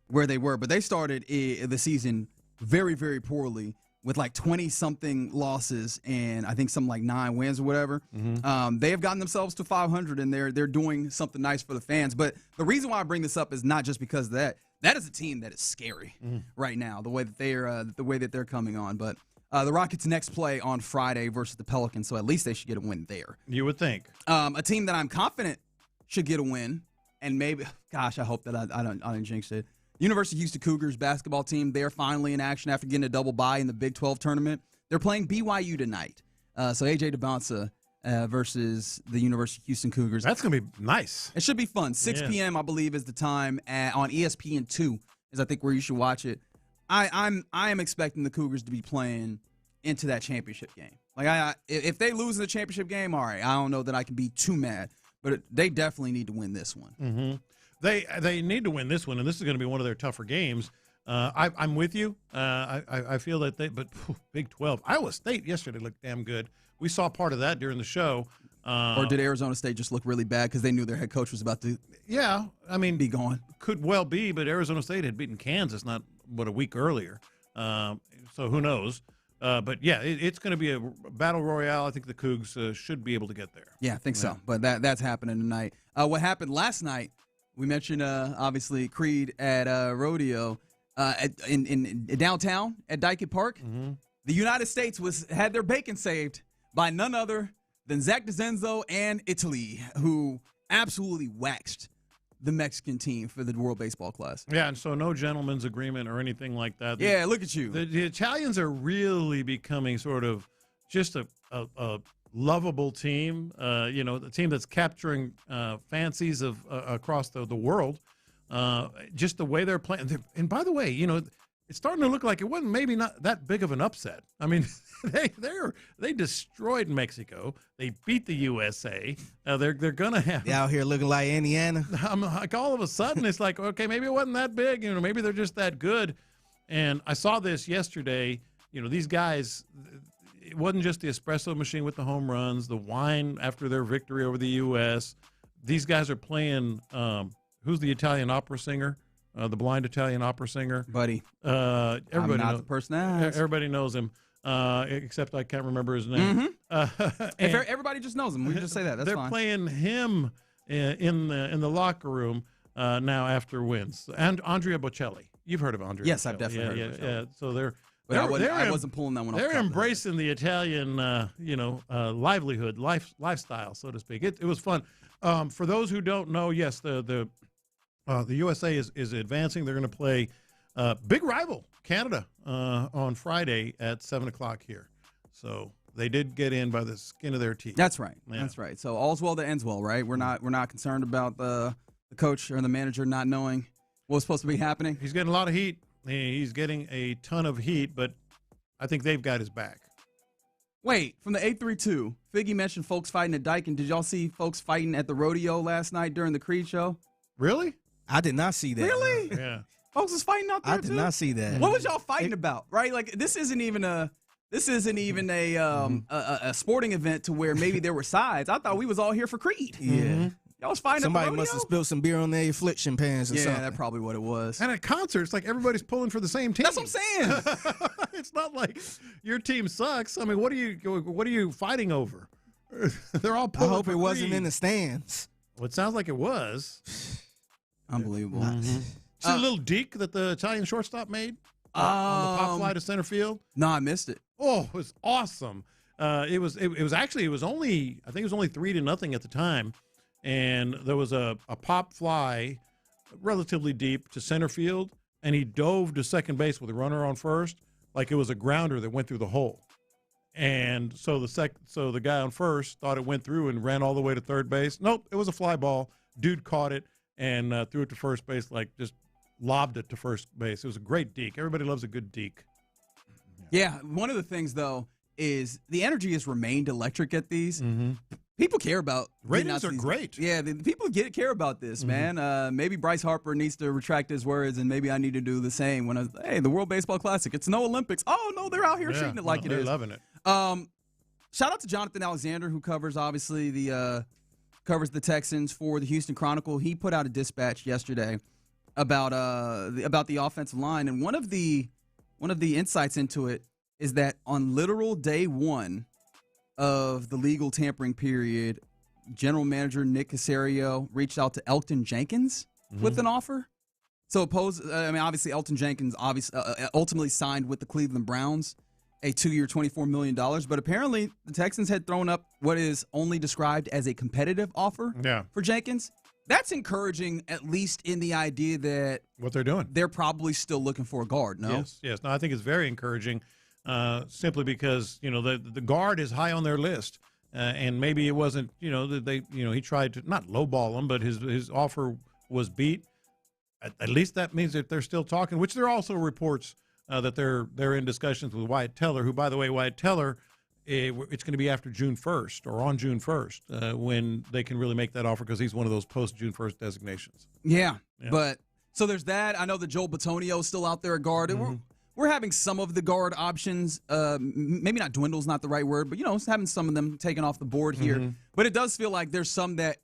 where they were. But they started the season very, very poorly, with like 20-something losses and I think something like 9 wins or whatever. They have gotten themselves to 500, and they're doing something nice for the fans. But the reason why I bring this up is not just because of that. That is a team that is scary right now, the way that they're coming on. But the Rockets' next play on Friday versus the Pelicans, so at least they should get a win there. You would think. A team that I'm confident should get a win, and maybe, gosh, I hope that I don't jinx it. University of Houston Cougars basketball team, they're finally in action after getting a double bye in the Big 12 tournament. They're playing BYU tonight. So AJ DeBonsa versus the University of Houston Cougars. That's going to be nice. It should be fun. 6 p.m., I believe, is the time on ESPN2, is I think where you should watch it. I am expecting the Cougars to be playing into that championship game. Like if they lose in the championship game, all right, I don't know that I can be too mad, but they definitely need to win this one. They need to win this one, and this is going to be one of their tougher games. I'm with you. I feel that Big 12. Iowa State yesterday looked damn good. We saw part of that during the show. Or did Arizona State just look really bad because they knew their head coach was about to be gone? Could well be, but Arizona State had beaten Kansas a week earlier. So who knows? But, yeah, it's going to be a battle royale. I think the Cougs should be able to get there. Yeah, I think so. But that's happening tonight. What happened last night, we mentioned, obviously, Creed at Rodeo in downtown at Dyke Park. The United States had their bacon saved by none other than Zach DeZenzo and Italy, who absolutely waxed the Mexican team for the World Baseball Classic. Yeah, and so no gentleman's agreement or anything like that. Yeah, look at you. The Italians are really becoming sort of just a lovable team. The team that's capturing fancies of across the world. Just the way they're playing. And by the way, it's starting to look like it wasn't maybe not that big of an upset. I mean, they destroyed Mexico. They beat the USA. They're gonna have out here looking like Indiana. Like all of a sudden, it's like, okay, maybe it wasn't that big. Maybe they're just that good. And I saw this yesterday. These guys. It wasn't just the espresso machine with the home runs, the wine after their victory over the U.S. These guys are playing. Who's the Italian opera singer? The blind Italian opera singer, buddy. Everybody knows the person. Everybody knows him, except I can't remember his name. Everybody just knows him. We can just say that. That's they're fine. playing him in the locker room now after wins. And Andrea Bocelli, you've heard of Andrea? Yes, Bocelli. I've definitely heard of Bocelli. Yeah. So they're. But I wasn't pulling that one off. They're embracing the Italian, livelihood, lifestyle, so to speak. It was fun. For those who don't know, yes, the USA is advancing. They're going to play big rival Canada on Friday at 7:00 here. So they did get in by the skin of their teeth. That's right. Yeah. That's right. So all's well that ends well, right? We're not concerned about the coach or the manager not knowing what's supposed to be happening. He's getting a lot of heat. He's getting a ton of heat, but I think they've got his back. Wait, from the 832, Figgy mentioned folks fighting at Dyke, and did y'all see folks fighting at the rodeo last night during the Creed show? Really? I did not see that. Really? Yeah. Folks was fighting out there too? I did not see that. What was y'all fighting about? Right? Like this isn't even a sporting event to where maybe there were sides. I thought we was all here for Creed. Yeah. Y'all was fighting Somebody at the rodeo? must have spilled some beer on their affliction pants or something. Yeah, that's probably what it was. And at concerts, like everybody's pulling for the same team. That's what I'm saying. It's not like your team sucks. I mean, what are you fighting over? They're all pulling. I hope for it wasn't Creed. in the stands. Well, it sounds like it was. Unbelievable. See the little deke that the Italian shortstop made on the pop fly to center field? No, I missed it. Oh, it was awesome. It was only 3-0 at the time. And there was a pop fly relatively deep to center field, and he dove to second base with a runner on first like it was a grounder that went through the hole. And so the guy on first thought it went through and ran all the way to third base. Nope, it was a fly ball. Dude caught it and threw it to first base, like just lobbed it to first base. It was a great deke. Everybody loves a good deke. Yeah, one of the things, though, is the energy has remained electric at these. Mm-hmm. People care about ratings are great. Yeah, people care about this, man. Maybe Bryce Harper needs to retract his words, and maybe I need to do the same. When the World Baseball Classic, it's no Olympics. Oh no, they're out here treating it like it is. They're loving it. Shout out to Jonathan Alexander, who covers obviously the Texans for the Houston Chronicle. He put out a dispatch yesterday about the offensive line, and one of the insights into it is that on literal day one of the legal tampering period, general manager Nick Caserio reached out to Elgton Jenkins with an offer. So obviously Elgton Jenkins ultimately signed with the Cleveland Browns, a 2-year, $24 million. But apparently the Texans had thrown up what is only described as a competitive offer for Jenkins. That's encouraging, at least in the idea that what they're doing, they're probably still looking for a guard. No, yes. No, I think it's very encouraging. Simply because the guard is high on their list, and maybe it wasn't he tried to not lowball him, but his offer was beat. At least that means that they're still talking. Which there are also reports that they're in discussions with Wyatt Teller, who, by the way, Wyatt Teller, it's going to be after June 1st or on June 1st when they can really make that offer because he's one of those post June 1st designations. Yeah, but so there's that. I know that Joel Bitonio is still out there at guard. We're having some of the guard options, maybe not dwindle's not the right word, but, having some of them taken off the board here. But it does feel like there's some that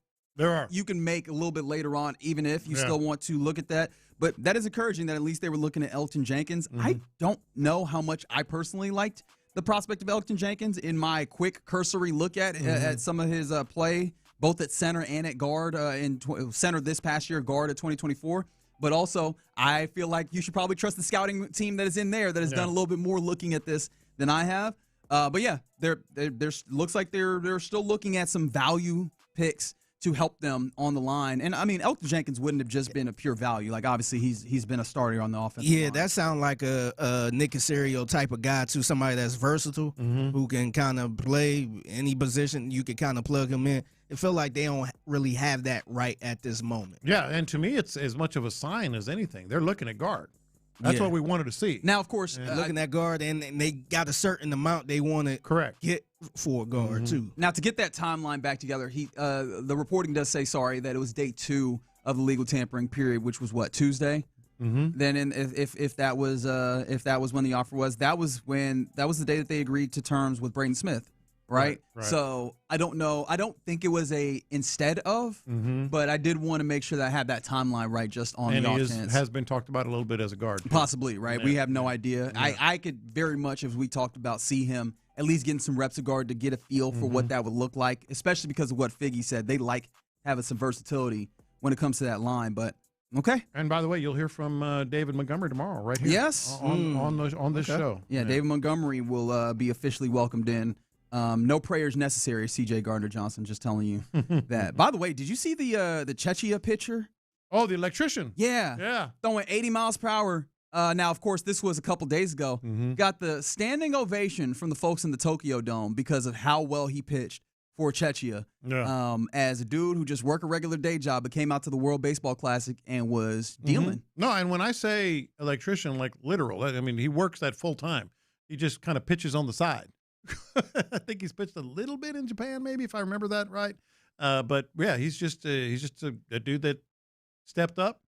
you can make a little bit later on, even if you still want to look at that. But that is encouraging that at least they were looking at Elgton Jenkins. I don't know how much I personally liked the prospect of Elgton Jenkins in my quick cursory look at some of his play, both at center and at guard, center this past year, guard at 2024. But also, I feel like you should probably trust the scouting team that is in there that has done a little bit more looking at this than I have. But yeah, there looks like they're still looking at some value picks to help them on the line. And I mean, Elton Jenkins wouldn't have just been a pure value. Like obviously he's been a starter on the offensive line. That sounds like a Nick Caserio type of guy too, somebody that's versatile, who can kind of play any position. You can kind of plug him in. It feel like they don't really have that right at this moment. Yeah, and to me, it's as much of a sign as anything. They're looking at guard. That's what we wanted to see. Now, of course, looking at guard, and they got a certain amount they want to get for a guard too. Now, to get that timeline back together, the reporting does say, that it was day 2 of the legal tampering period, which was what, Tuesday? Then, if that was when the offer was, that was the day that they agreed to terms with Braden Smith. Right? So I don't know. I don't think it was a instead of, but I did want to make sure that I had that timeline right just on the offense. And he has been talked about a little bit as a guard. Too. Possibly, right? Yeah. We have no idea. Yeah. I could very much, as we talked about, see him at least getting some reps of guard to get a feel for what that would look like, especially because of what Figgy said. They like having some versatility when it comes to that line, but okay. And by the way, you'll hear from David Montgomery tomorrow, right here. Yes. On this show. Yeah, David Montgomery will be officially welcomed in. No prayers necessary, C.J. Gardner-Johnson, just telling you that. By the way, did you see the Chechia picture? Oh, the electrician. Yeah. Throwing 80 miles per hour. Now, of course, this was a couple days ago. Got the standing ovation from the folks in the Tokyo Dome because of how well he pitched for Chechia. Yeah. As a dude who just worked a regular day job but came out to the World Baseball Classic and was dealing. No, and when I say electrician, like literal, I mean, he works that full time. He just kind of pitches on the side. I think he's pitched a little bit in Japan, maybe, if I remember that right. But yeah, he's just a dude that stepped up,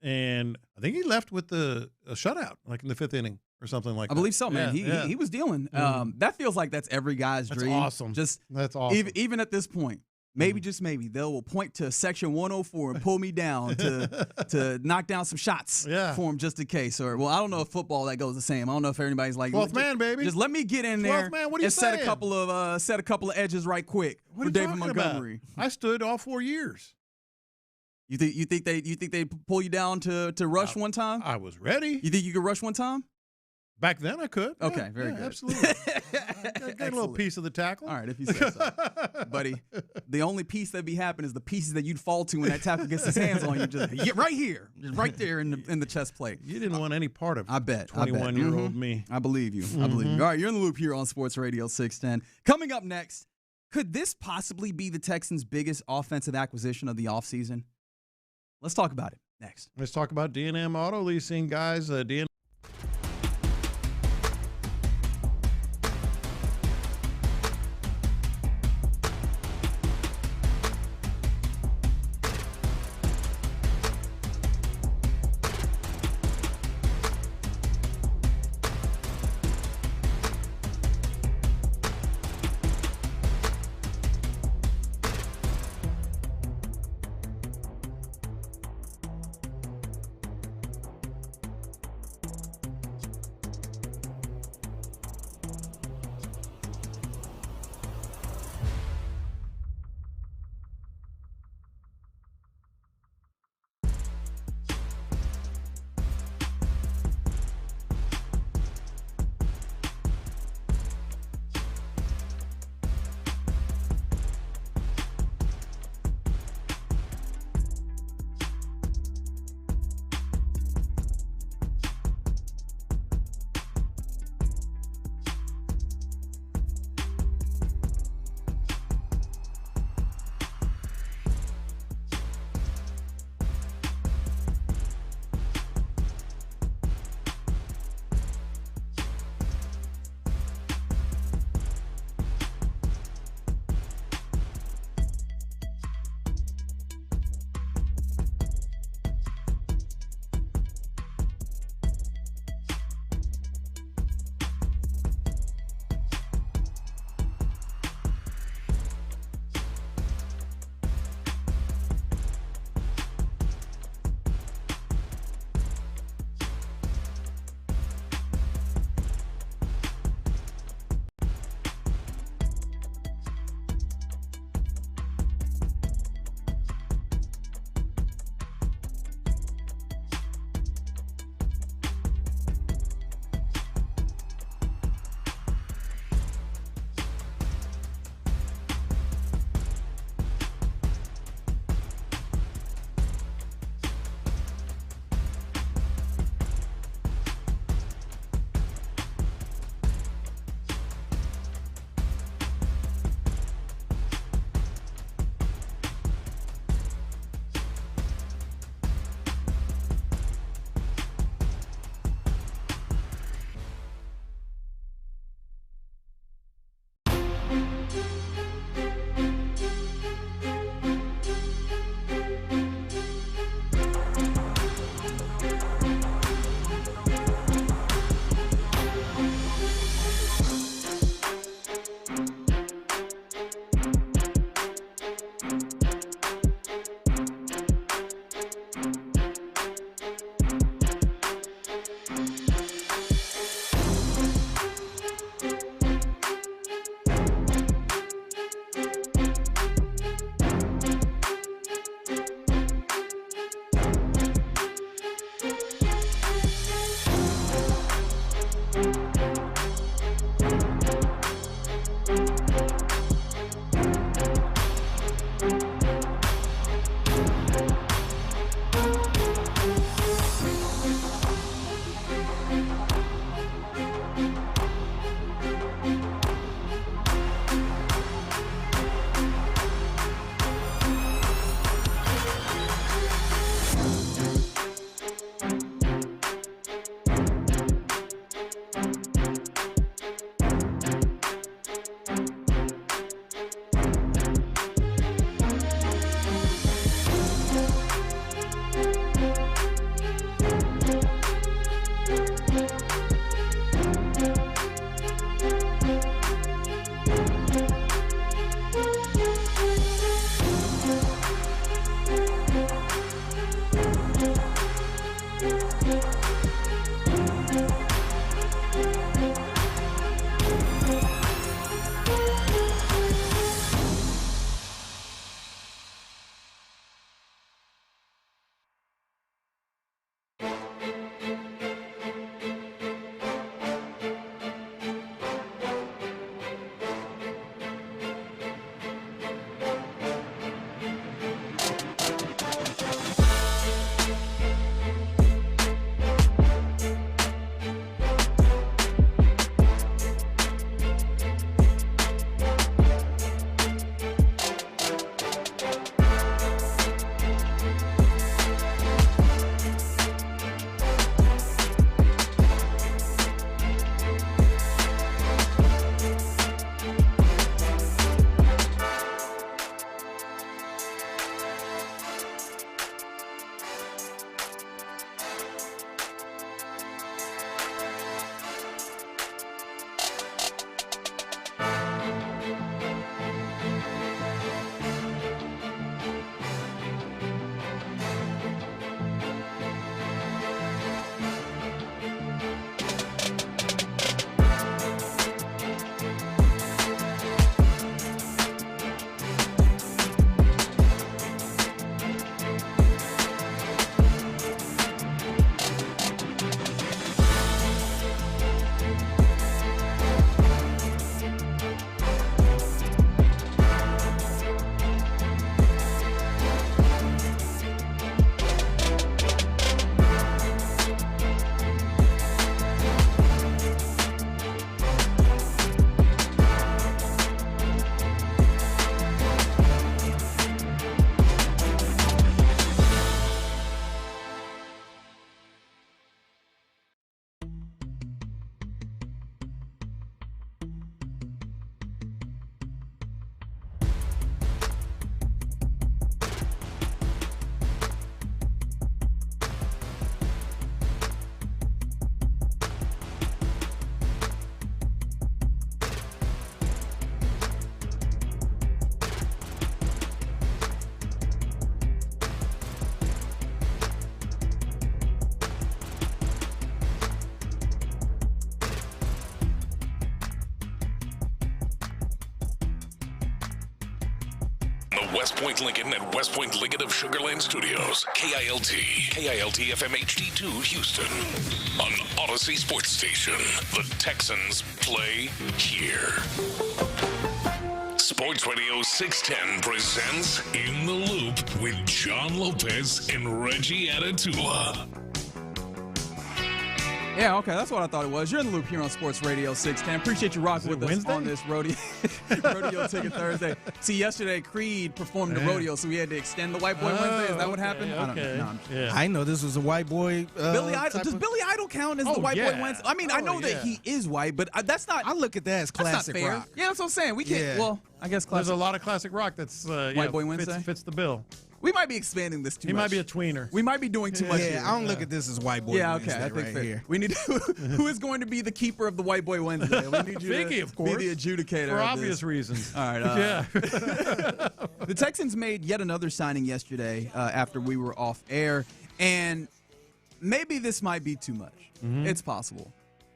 and I think he left with a shutout, like in the 5th inning or something like that. I believe so, man. He was dealing. That feels like that's every guy's dream. That's awesome. That's awesome. Even at this point. Maybe, just maybe, they will point to Section 104 and pull me down to knock down some shots for him just in case. Or, well, I don't know if football that goes the same. I don't know if everybody's like, 12th man, baby. Just let me get in there man, what are you and saying? set a couple of edges right quick for David Montgomery. About? I stood all 4 years. You think they pull you down to rush one time? I was ready. You think you could rush one time? Back then I could. Okay, very good. Absolutely. Get a little piece of the tackle. All right, if you say so. Buddy, the only piece that'd be happening is the pieces that you'd fall to when that tackle gets his hands on you. Just right here. Just right there in the chest plate. You didn't want any part of 21-year-old me. I believe you. I believe you. All right, you're in the loop here on Sports Radio 610. Coming up next, could this possibly be the Texans' biggest offensive acquisition of the offseason? Let's talk about it next. Let's talk about D&M Auto Leasing, guys. D&M. West Point Lincoln and West Point Lincoln of Sugar Land Studios. KILT FM HD2 Houston. On Odyssey Sports Station. The Texans play here. Sports Radio 610 presents In the Loop with John Lopez and Reggie Atatula. Yeah, okay, that's what I thought it was. You're in the loop here on Sports Radio 610. Appreciate you rocking with us on this rodeo Ticket Thursday. See, yesterday Creed performed the rodeo, so we had to extend the White Boy Wednesday. Is that what happened? Okay. I don't know. I know this was a white boy. Billy Idol. Does Billy Idol count as the White Boy Wednesday? I mean, I know that he is white, but that's not. I look at that as classic fair. rock. Yeah, that's what I'm saying. We can't. Well, I guess classic. There's a lot of classic rock that's White Boy Wednesday fits the bill. We might be expanding this too much. He might be a tweener. We might be doing too much here. I don't look at this as white boy Wednesday. I think right fair. here. We need to, who is going to be the keeper of the White Boy Wednesday? We need you Figgy, to of course. be the adjudicator For of obvious this. reasons. All right. Yeah. The Texans made yet another signing yesterday after we were off air, and maybe this might be too much. Mm-hmm. It's possible.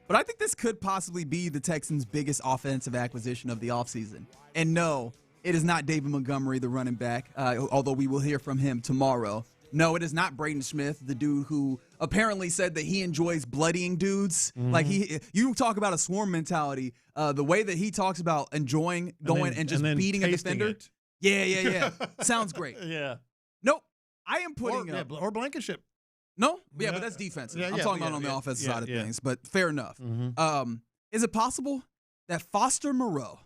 But I think this could possibly be the Texans' biggest offensive acquisition of the offseason. And no, it is not David Montgomery, the running back, although we will hear from him tomorrow. No, it is not Braden Smith, the dude who apparently said that he enjoys bloodying dudes. Mm-hmm. Like you talk about a swarm mentality. The way that he talks about enjoying going and just beating a defender. It. Yeah. Sounds great. Yeah. Nope. I am putting up. Or Blankenship. No? Yeah, but that's defensive. I'm talking about on the offensive side of things, but fair enough. Mm-hmm. Is it possible that Foster Moreau,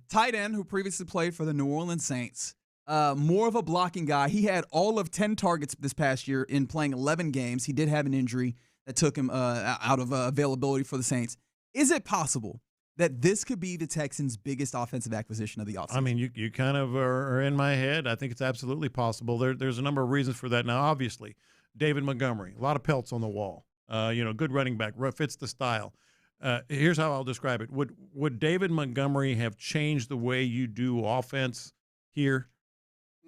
tight end who previously played for the New Orleans Saints, more of a blocking guy. He had all of 10 targets this past year in playing 11 games. He did have an injury that took him out of availability for the Saints. Is it possible that this could be the Texans' biggest offensive acquisition of the offseason? I mean, you kind of are in my head. I think it's absolutely possible. There's a number of reasons for that. Now, obviously, David Montgomery, a lot of pelts on the wall. Good running back, fits the style. Here's how I'll describe it. Would David Montgomery have changed the way you do offense here?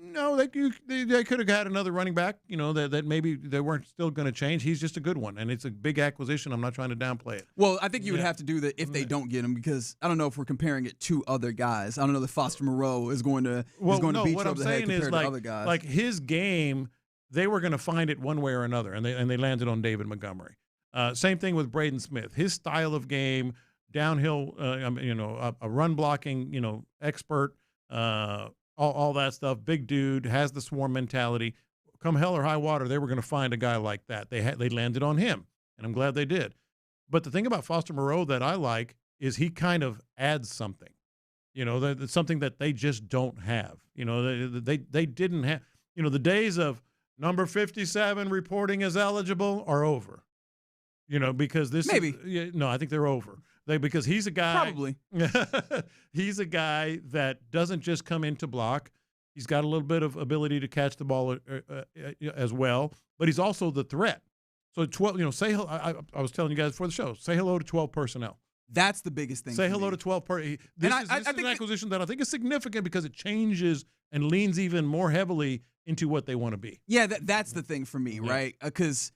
No, they could have had another running back, that maybe they weren't still going to change. He's just a good one, and it's a big acquisition. I'm not trying to downplay it. Well, I think you would have to do that if they don't get him, because I don't know if we're comparing it to other guys. I don't know that Foster Moreau is going to beat you over the head compared to other guys. Like his game, they were going to find it one way or another, and they landed on David Montgomery. Same thing with Braden Smith. His style of game, downhill, a run blocking, expert. All that stuff, big dude, has the swarm mentality. Come hell or high water, they were going to find a guy like that. They landed on him, and I'm glad they did. But the thing about Foster Moreau that I like is he kind of adds something, something that they just don't have. They didn't have, the days of number 57 reporting as eligible are over. Because this I think they're over. Because he's a guy. Probably. He's a guy that doesn't just come in to block. He's got a little bit of ability to catch the ball as well, but he's also the threat. So 12, say I was telling you guys before the show, say hello to 12 personnel. That's the biggest thing. Say hello to 12 personnel. This is an acquisition that I think is significant because it changes and leans even more heavily into what they want to be. Yeah, that's the thing for me, right? Because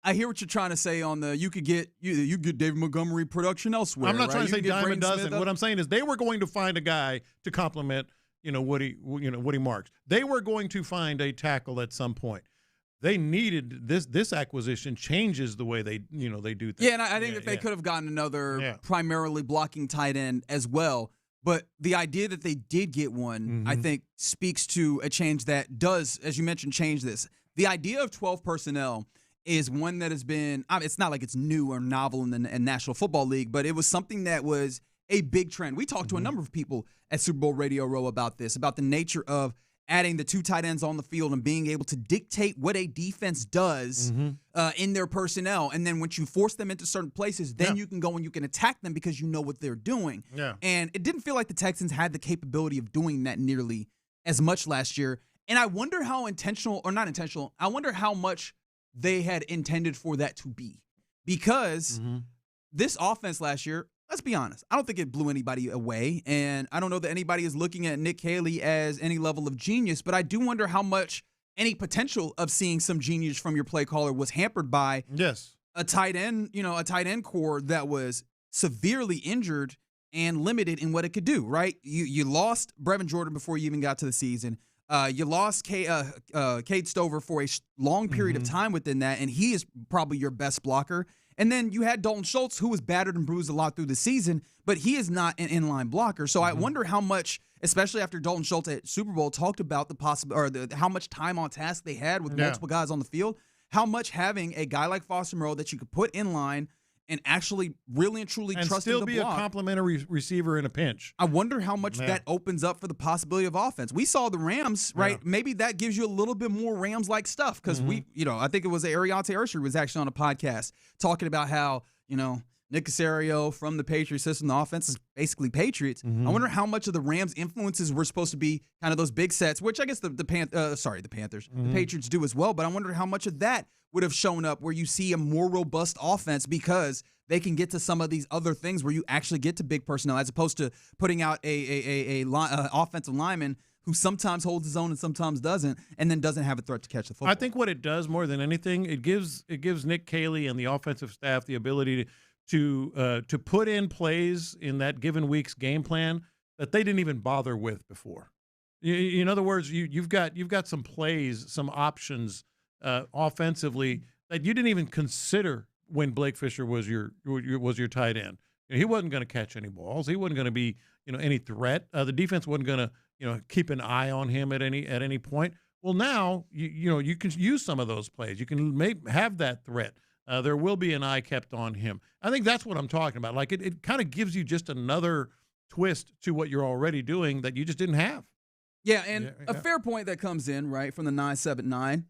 I hear what you're trying to say on the you get David Montgomery production elsewhere. I'm not trying to say dime a dozen. Smith. What I'm saying is they were going to find a guy to complement, Woody Marks. They were going to find a tackle at some point. They needed this acquisition changes the way they do things. Yeah, and I think that they could have gotten another primarily blocking tight end as well. But the idea that they did get one, I think, speaks to a change that does, as you mentioned, change this. The idea of 12 personnel is one that has been, it's not like it's new or novel in the National Football League, but it was something that was a big trend. We talked to a number of people at Super Bowl Radio Row about this, about the nature of adding the two tight ends on the field and being able to dictate what a defense does in their personnel. And then once you force them into certain places, then you can go and you can attack them because you know what they're doing. Yeah. And it didn't feel like the Texans had the capability of doing that nearly as much last year. And I wonder how intentional or not intentional, I wonder how much they had intended for that to be. Because this offense last year, let's be honest, I don't think it blew anybody away. And I don't know that anybody is looking at Nick Haley as any level of genius, but I do wonder how much any potential of seeing some genius from your play caller was hampered by a tight end, a tight end core that was severely injured and limited in what it could do, right? You lost Brevin Jordan before you even got to the season. You lost Cade Stover for a long period of time within that, and he is probably your best blocker. And then you had Dalton Schultz, who was battered and bruised a lot through the season, but he is not an inline blocker. So I wonder how much, especially after Dalton Schultz at Super Bowl talked about how much time on task they had with multiple guys on the field, how much having a guy like Foster Moreau that you could put in line and actually really and truly trust him to block. And still be a complimentary receiver in a pinch. I wonder how much that opens up for the possibility of offense. We saw the Rams, right? Yeah. Maybe that gives you a little bit more Rams-like stuff because I think it was Ariante Ursher was actually on a podcast talking about how, Nick Caserio from the Patriots system, the offense is basically Patriots. I wonder how much of the Rams' influences were supposed to be kind of those big sets, which I guess the Panthers, the Patriots do as well. But I wonder how much of that would have shown up where you see a more robust offense because they can get to some of these other things where you actually get to big personnel as opposed to putting out a offensive lineman who sometimes holds his own and sometimes doesn't, and then doesn't have a threat to catch the football. I think what it does more than anything, it gives Nick Caley and the offensive staff the ability to put in plays in that given week's game plan that they didn't even bother with before. In other words, you've got some plays, some options offensively that you didn't even consider when Blake Fisher was your tight end. He wasn't going to catch any balls. He wasn't going to be any threat. The defense wasn't going to keep an eye on him at any point. Well, now you can use some of those plays. You can have that threat. There will be an eye kept on him. I think that's what I'm talking about. Like it kind of gives you just another twist to what you're already doing that you just didn't have. Yeah, and a fair point that comes in right from the 9-7-9.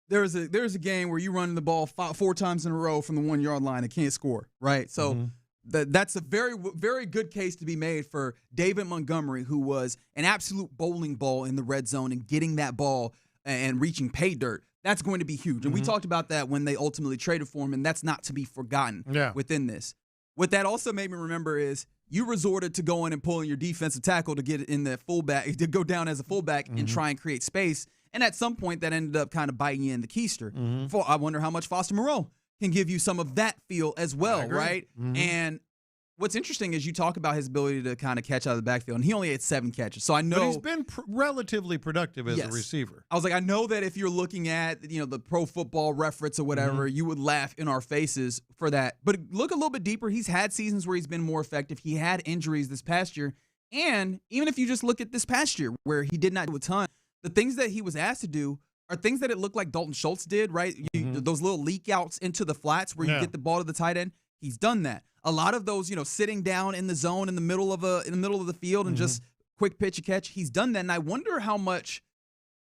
There's a game where you run the ball 4 times in a row from the 1 yard line and can't score, right? So that's a very, very good case to be made for David Montgomery, who was an absolute bowling ball in the red zone and getting that ball and reaching pay dirt. That's going to be huge. And we talked about that when they ultimately traded for him, and that's not to be forgotten within this. What that also made me remember is you resorted to going and pulling your defensive tackle to get in the fullback, to go down as a fullback and try and create space. And at some point, that ended up kind of biting you in the keister. I wonder how much Foster Moreau can give you some of that feel as well, right? And what's interesting is you talk about his ability to kind of catch out of the backfield, and he only had 7 catches. So I know, but he's been relatively productive as a receiver. I was like, I know that if you're looking at the Pro Football Reference or whatever, you would laugh in our faces for that. But look a little bit deeper. He's had seasons where he's been more effective. He had injuries this past year, and even if you just look at this past year where he did not do a ton, the things that he was asked to do are things that it looked like Dalton Schultz did, right? Those little leak outs into the flats where you get the ball to the tight end. He's done that. A lot of those, sitting down in the zone in the middle of the field and just quick pitch and catch. He's done that, and I wonder how much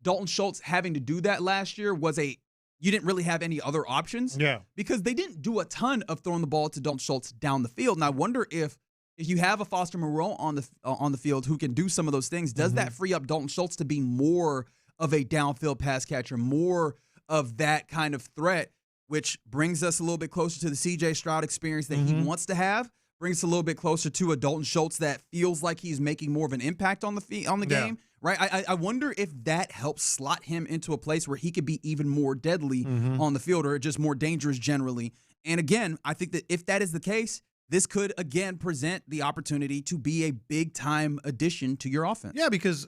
Dalton Schultz having to do that last year was you didn't really have any other options. Yeah, because they didn't do a ton of throwing the ball to Dalton Schultz down the field, and I wonder if you have a Foster Moreau on the field who can do some of those things, does that free up Dalton Schultz to be more of a downfield pass catcher, more of that kind of threat? Which brings us a little bit closer to the C.J. Stroud experience that he wants to have, brings us a little bit closer to a Dalton Schultz that feels like he's making more of an impact on the game, right? I wonder if that helps slot him into a place where he could be even more deadly on the field or just more dangerous generally. And again, I think that if that is the case, this could, again, present the opportunity to be a big-time addition to your offense. Yeah, because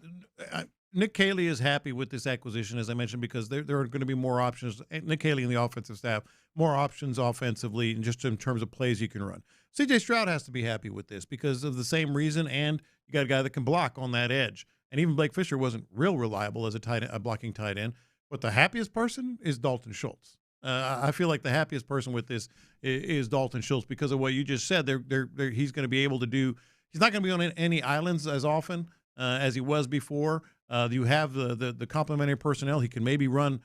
Nick Caley is happy with this acquisition, as I mentioned, because there are going to be more options. Nick Caley and the offensive staff, more options offensively and just in terms of plays you can run. C.J. Stroud has to be happy with this because of the same reason, and you got a guy that can block on that edge. And even Blake Fisher wasn't real reliable as a blocking tight end. But the happiest person is Dalton Schultz. I feel like the happiest person with this is Dalton Schultz because of what you just said. He's going to be able to do – he's not going to be on any islands as often as he was before. You have the complementary personnel. He can maybe run,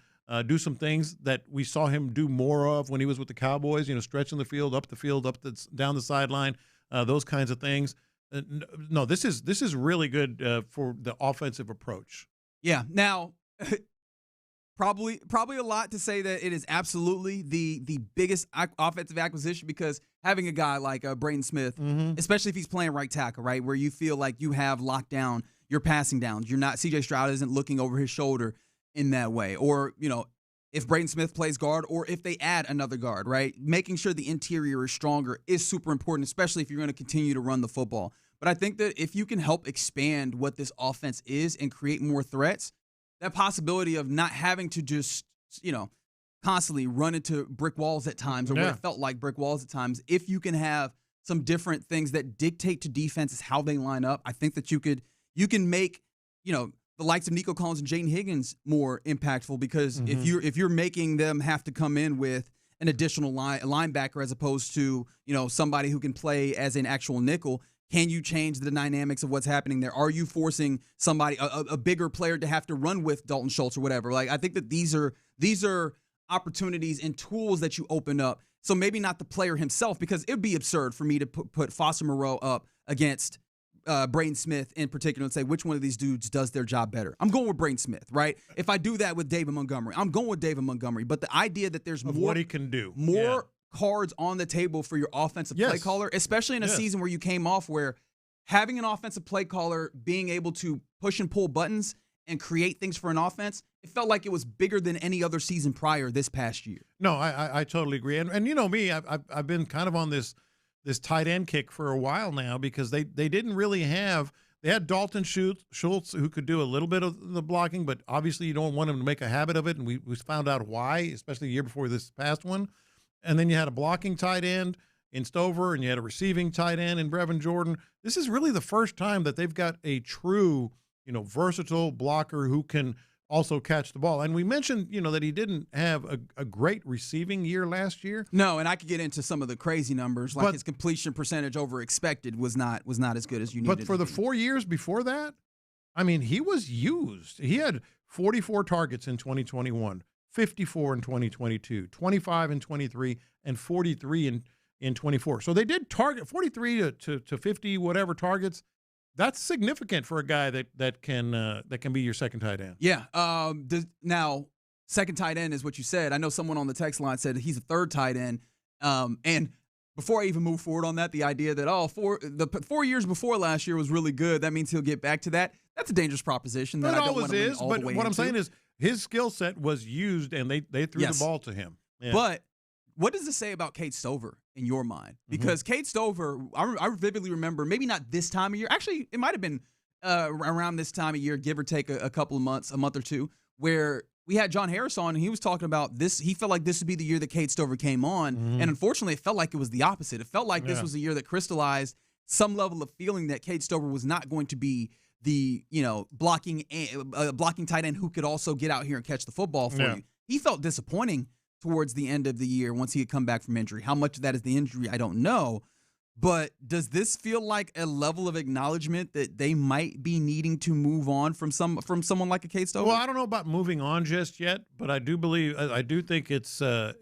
do some things that we saw him do more of when he was with the Cowboys, stretching the field, down the sideline, those kinds of things. No, this is really good for the offensive approach. Yeah. Now, probably a lot to say that it is absolutely the biggest offensive acquisition because having a guy like Braden Smith, especially if he's playing right tackle, right, where you feel like you have locked down your passing downs. You're not, C.J. Stroud isn't looking over his shoulder in that way. Or, if Braden Smith plays guard or if they add another guard, right? Making sure the interior is stronger is super important, especially if you're going to continue to run the football. But I think that if you can help expand what this offense is and create more threats, that possibility of not having to just, constantly run into brick walls at times, or what it felt like brick walls at times. If you can have some different things that dictate to defenses how they line up, I think that you can make, the likes of Nico Collins and Jaden Higgins more impactful, because if you're making them have to come in with an additional linebacker as opposed to, somebody who can play as an actual nickel, can you change the dynamics of what's happening there? Are you forcing somebody, a bigger player, to have to run with Dalton Schultz or whatever? Like, I think that these are opportunities and tools that you open up. So maybe not the player himself, because it would be absurd for me to put Foster Moreau up against Braden Smith in particular and say which one of these dudes does their job better. I'm going with Braden Smith, right? If I do that with David Montgomery, I'm going with David Montgomery. But the idea that there's more what he can do, cards on the table for your offensive play caller, especially in a season where you came off where having an offensive play caller being able to push and pull buttons and create things for an offense, it felt like it was bigger than any other season prior this past year. No, I totally agree. And you know me, I've been kind of on this tight end kick for a while now, because they didn't really have – they had Dalton Schultz, who could do a little bit of the blocking, but obviously you don't want him to make a habit of it, and we found out why, especially the year before this past one. And then you had a blocking tight end in Stover, and you had a receiving tight end in Brevin Jordan. This is really the first time that they've got a true – versatile blocker who can also catch the ball. And we mentioned, that he didn't have a great receiving year last year. No, and I could get into some of the crazy numbers, like his completion percentage over expected was not as good as you needed. But for the 4 years before that, he was used. He had 44 targets in 2021, 54 in 2022, 25 in 23, and 43 in 24. So they did target 43 to 50 whatever targets. That's significant for a guy that can be your second tight end. Yeah. Now, second tight end is what you said. I know someone on the text line said he's a third tight end. And before I even move forward on that, the idea that the 4 years before last year was really good, that means he'll get back to that. That's a dangerous proposition. That it I don't always is. But what I'm saying is his skill set was used, and they threw the ball to him. Yeah. But what does this say about Cade Stover in your mind? Because Cade Stover, I vividly remember, maybe not this time of year. Actually, it might have been around this time of year, give or take a couple of months, a month or two, where we had John Harris on, and he was talking about this. He felt like this would be the year that Cade Stover came on, and unfortunately, it felt like it was the opposite. It felt like this was a year that crystallized some level of feeling that Cade Stover was not going to be the blocking tight end who could also get out here and catch the football for you. He felt disappointing towards the end of the year once he had come back from injury. How much of that is the injury, I don't know. But does this feel like a level of acknowledgement that they might be needing to move on from someone like a Cade Stover? Well, I don't know about moving on just yet, but I do think it's a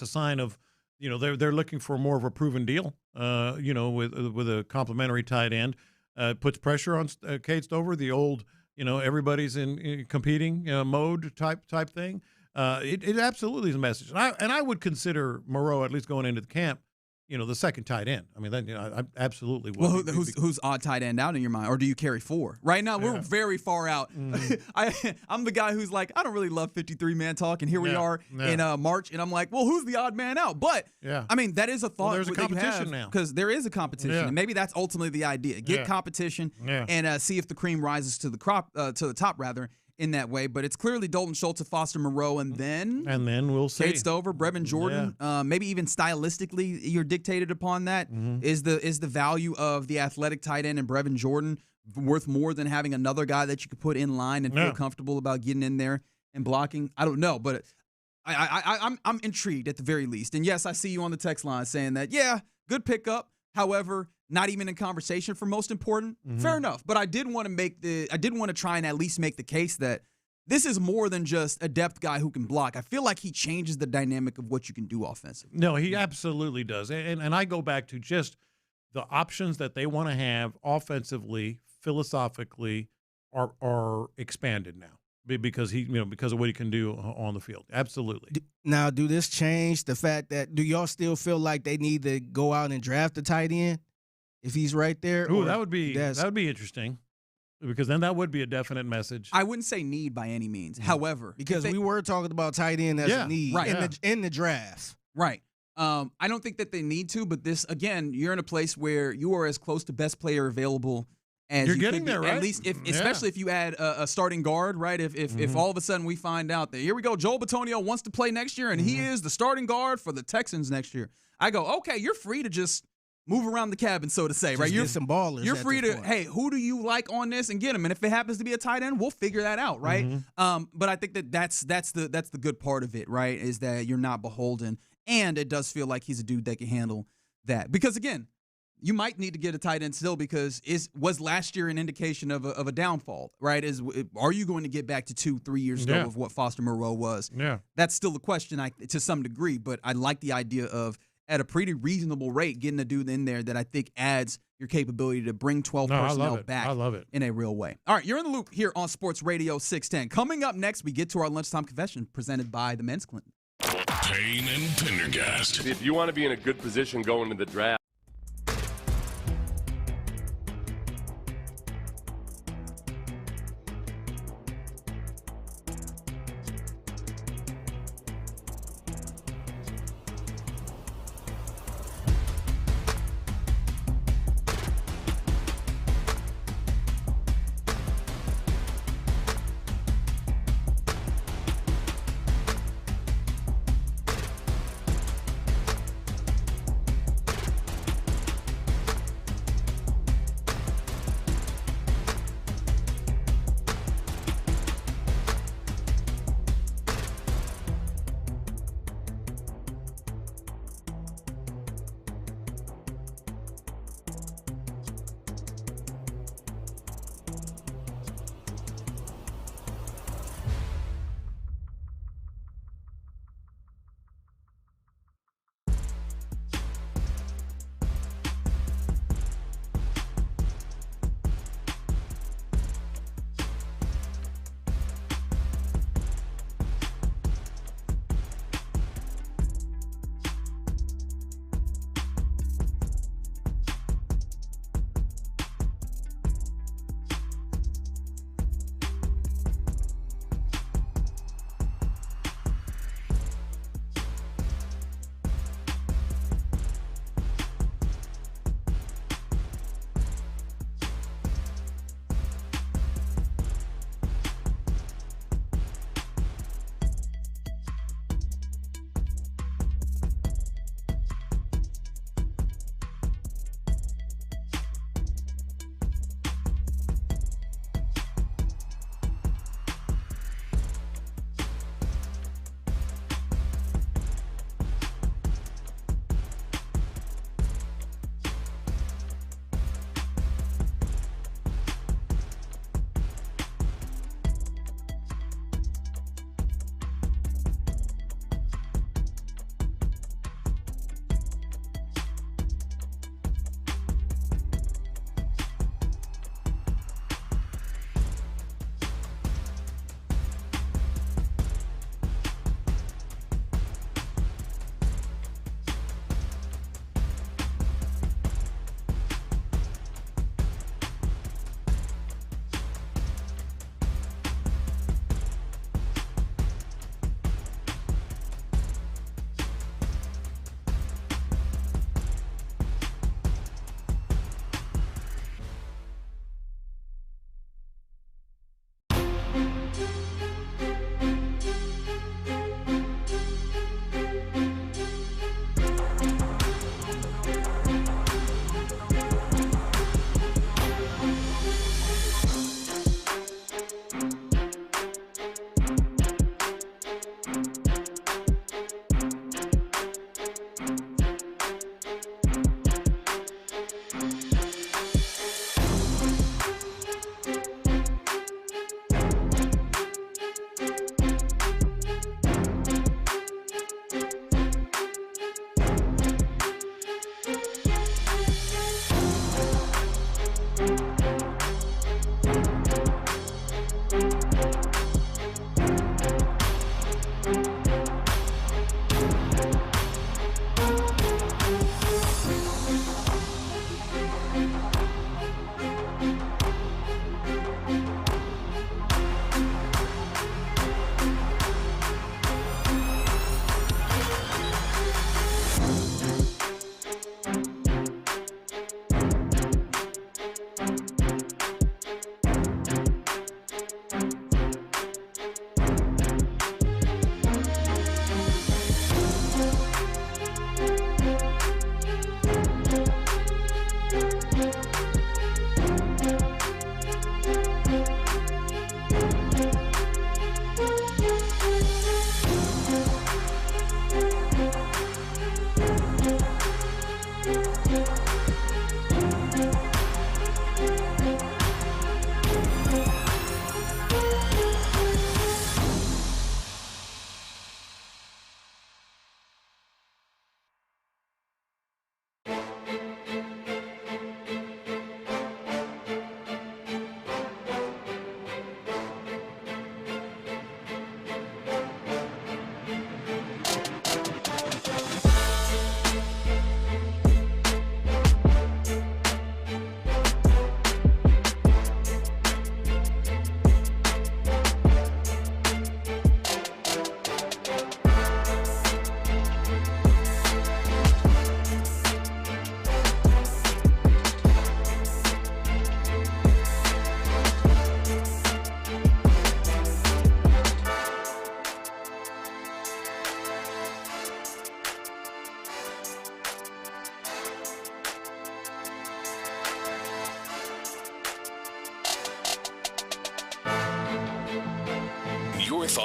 sign of, they're looking for more of a proven deal, with a complimentary tight end. Puts pressure on Cade Stover, the old, everybody's in competing mode type thing. It absolutely is a message, and I would consider Moreau, at least going into the camp, the second tight end. I absolutely would. Well, who's odd tight end out in your mind, or do you carry four? Right now, we're very far out. I'm the guy who's like, I don't really love 53-man talk, and here we are in March, and I'm like, well, who's the odd man out? But that is a thought. Well, there's a competition now, because there is a competition, and maybe that's ultimately the idea: get competition and see if the cream rises to the top rather. In that way, but it's clearly Dalton Schultz and Foster Moreau, and then we'll see Cade Stover, Brevin Jordan. Maybe even stylistically, you're dictated upon that. Is the value of the athletic tight end and Brevin Jordan worth more than having another guy that you could put in line and feel comfortable about getting in there and blocking? I don't know, but I'm intrigued at the very least. And yes, I see you on the text line saying that good pickup. However, not even in conversation for most important. Fair enough. But I did want to try and at least make the case that this is more than just a depth guy who can block. I feel like he changes the dynamic of what you can do offensively. No, he absolutely does. And I go back to just the options that they want to have offensively, philosophically, are expanded now. Because because of what he can do on the field. Absolutely. Now, do this change the fact that, do y'all still feel like they need to go out and draft a tight end if he's right there? Ooh, that would be interesting, because then that would be a definite message. I wouldn't say need by any means. However, because we were talking about tight end as a need in the draft. Right. I don't think that they need to, but this, again, you're in a place where you are as close to best player available as You're you getting could be. there, right? At least, especially if you add a starting guard, right? If all of a sudden we find out that here we go, Joel Bitonio wants to play next year, and he is the starting guard for the Texans next year. I go, okay, you're free to just move around the cabin, so to say, right? You're some ballers. You're free to, hey, who do you like on this, and get them. And if it happens to be a tight end, we'll figure that out, right? But I think that's the good part of it, right? Is that you're not beholden, and it does feel like he's a dude that can handle that. Because again, you might need to get a tight end still, because was last year an indication of a downfall, right? Are you going to get back to 2-3 years ago of what Foster Moreau was? Yeah, that's still the question, to some degree. But I like the idea of, at a pretty reasonable rate, getting a dude in there that I think adds your capability to bring 12 personnel back in a real way. All right, you're in the loop here on Sports Radio 610. Coming up next, we get to our lunchtime confession presented by the Men's Clinic. Payne and Pendergast. If you want to be in a good position going into the draft,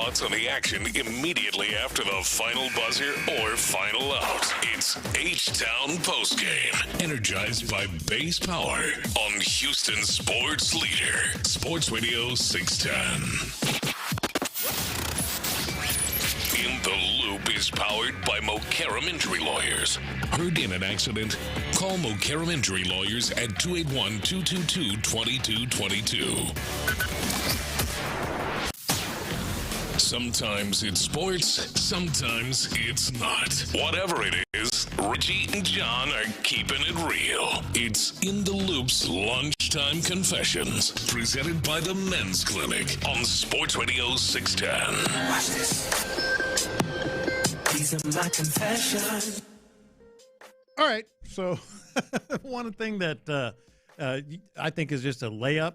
thoughts on the action immediately after the final buzzer or final out. It's H-Town Postgame, energized by Base Power on Houston Sports Leader, Sports Radio 610. In the Loop is powered by Mokaram Injury Lawyers. Heard in an accident? Call Mokaram Injury Lawyers at 281-222-2222. Sometimes it's sports, sometimes it's not. Whatever it is, Richie and John are keeping it real. It's In the Loop's Lunchtime Confessions, presented by the Men's Clinic on Sports Radio 610. Watch this. These are my confessions. All right, so one thing that I think is just a layup.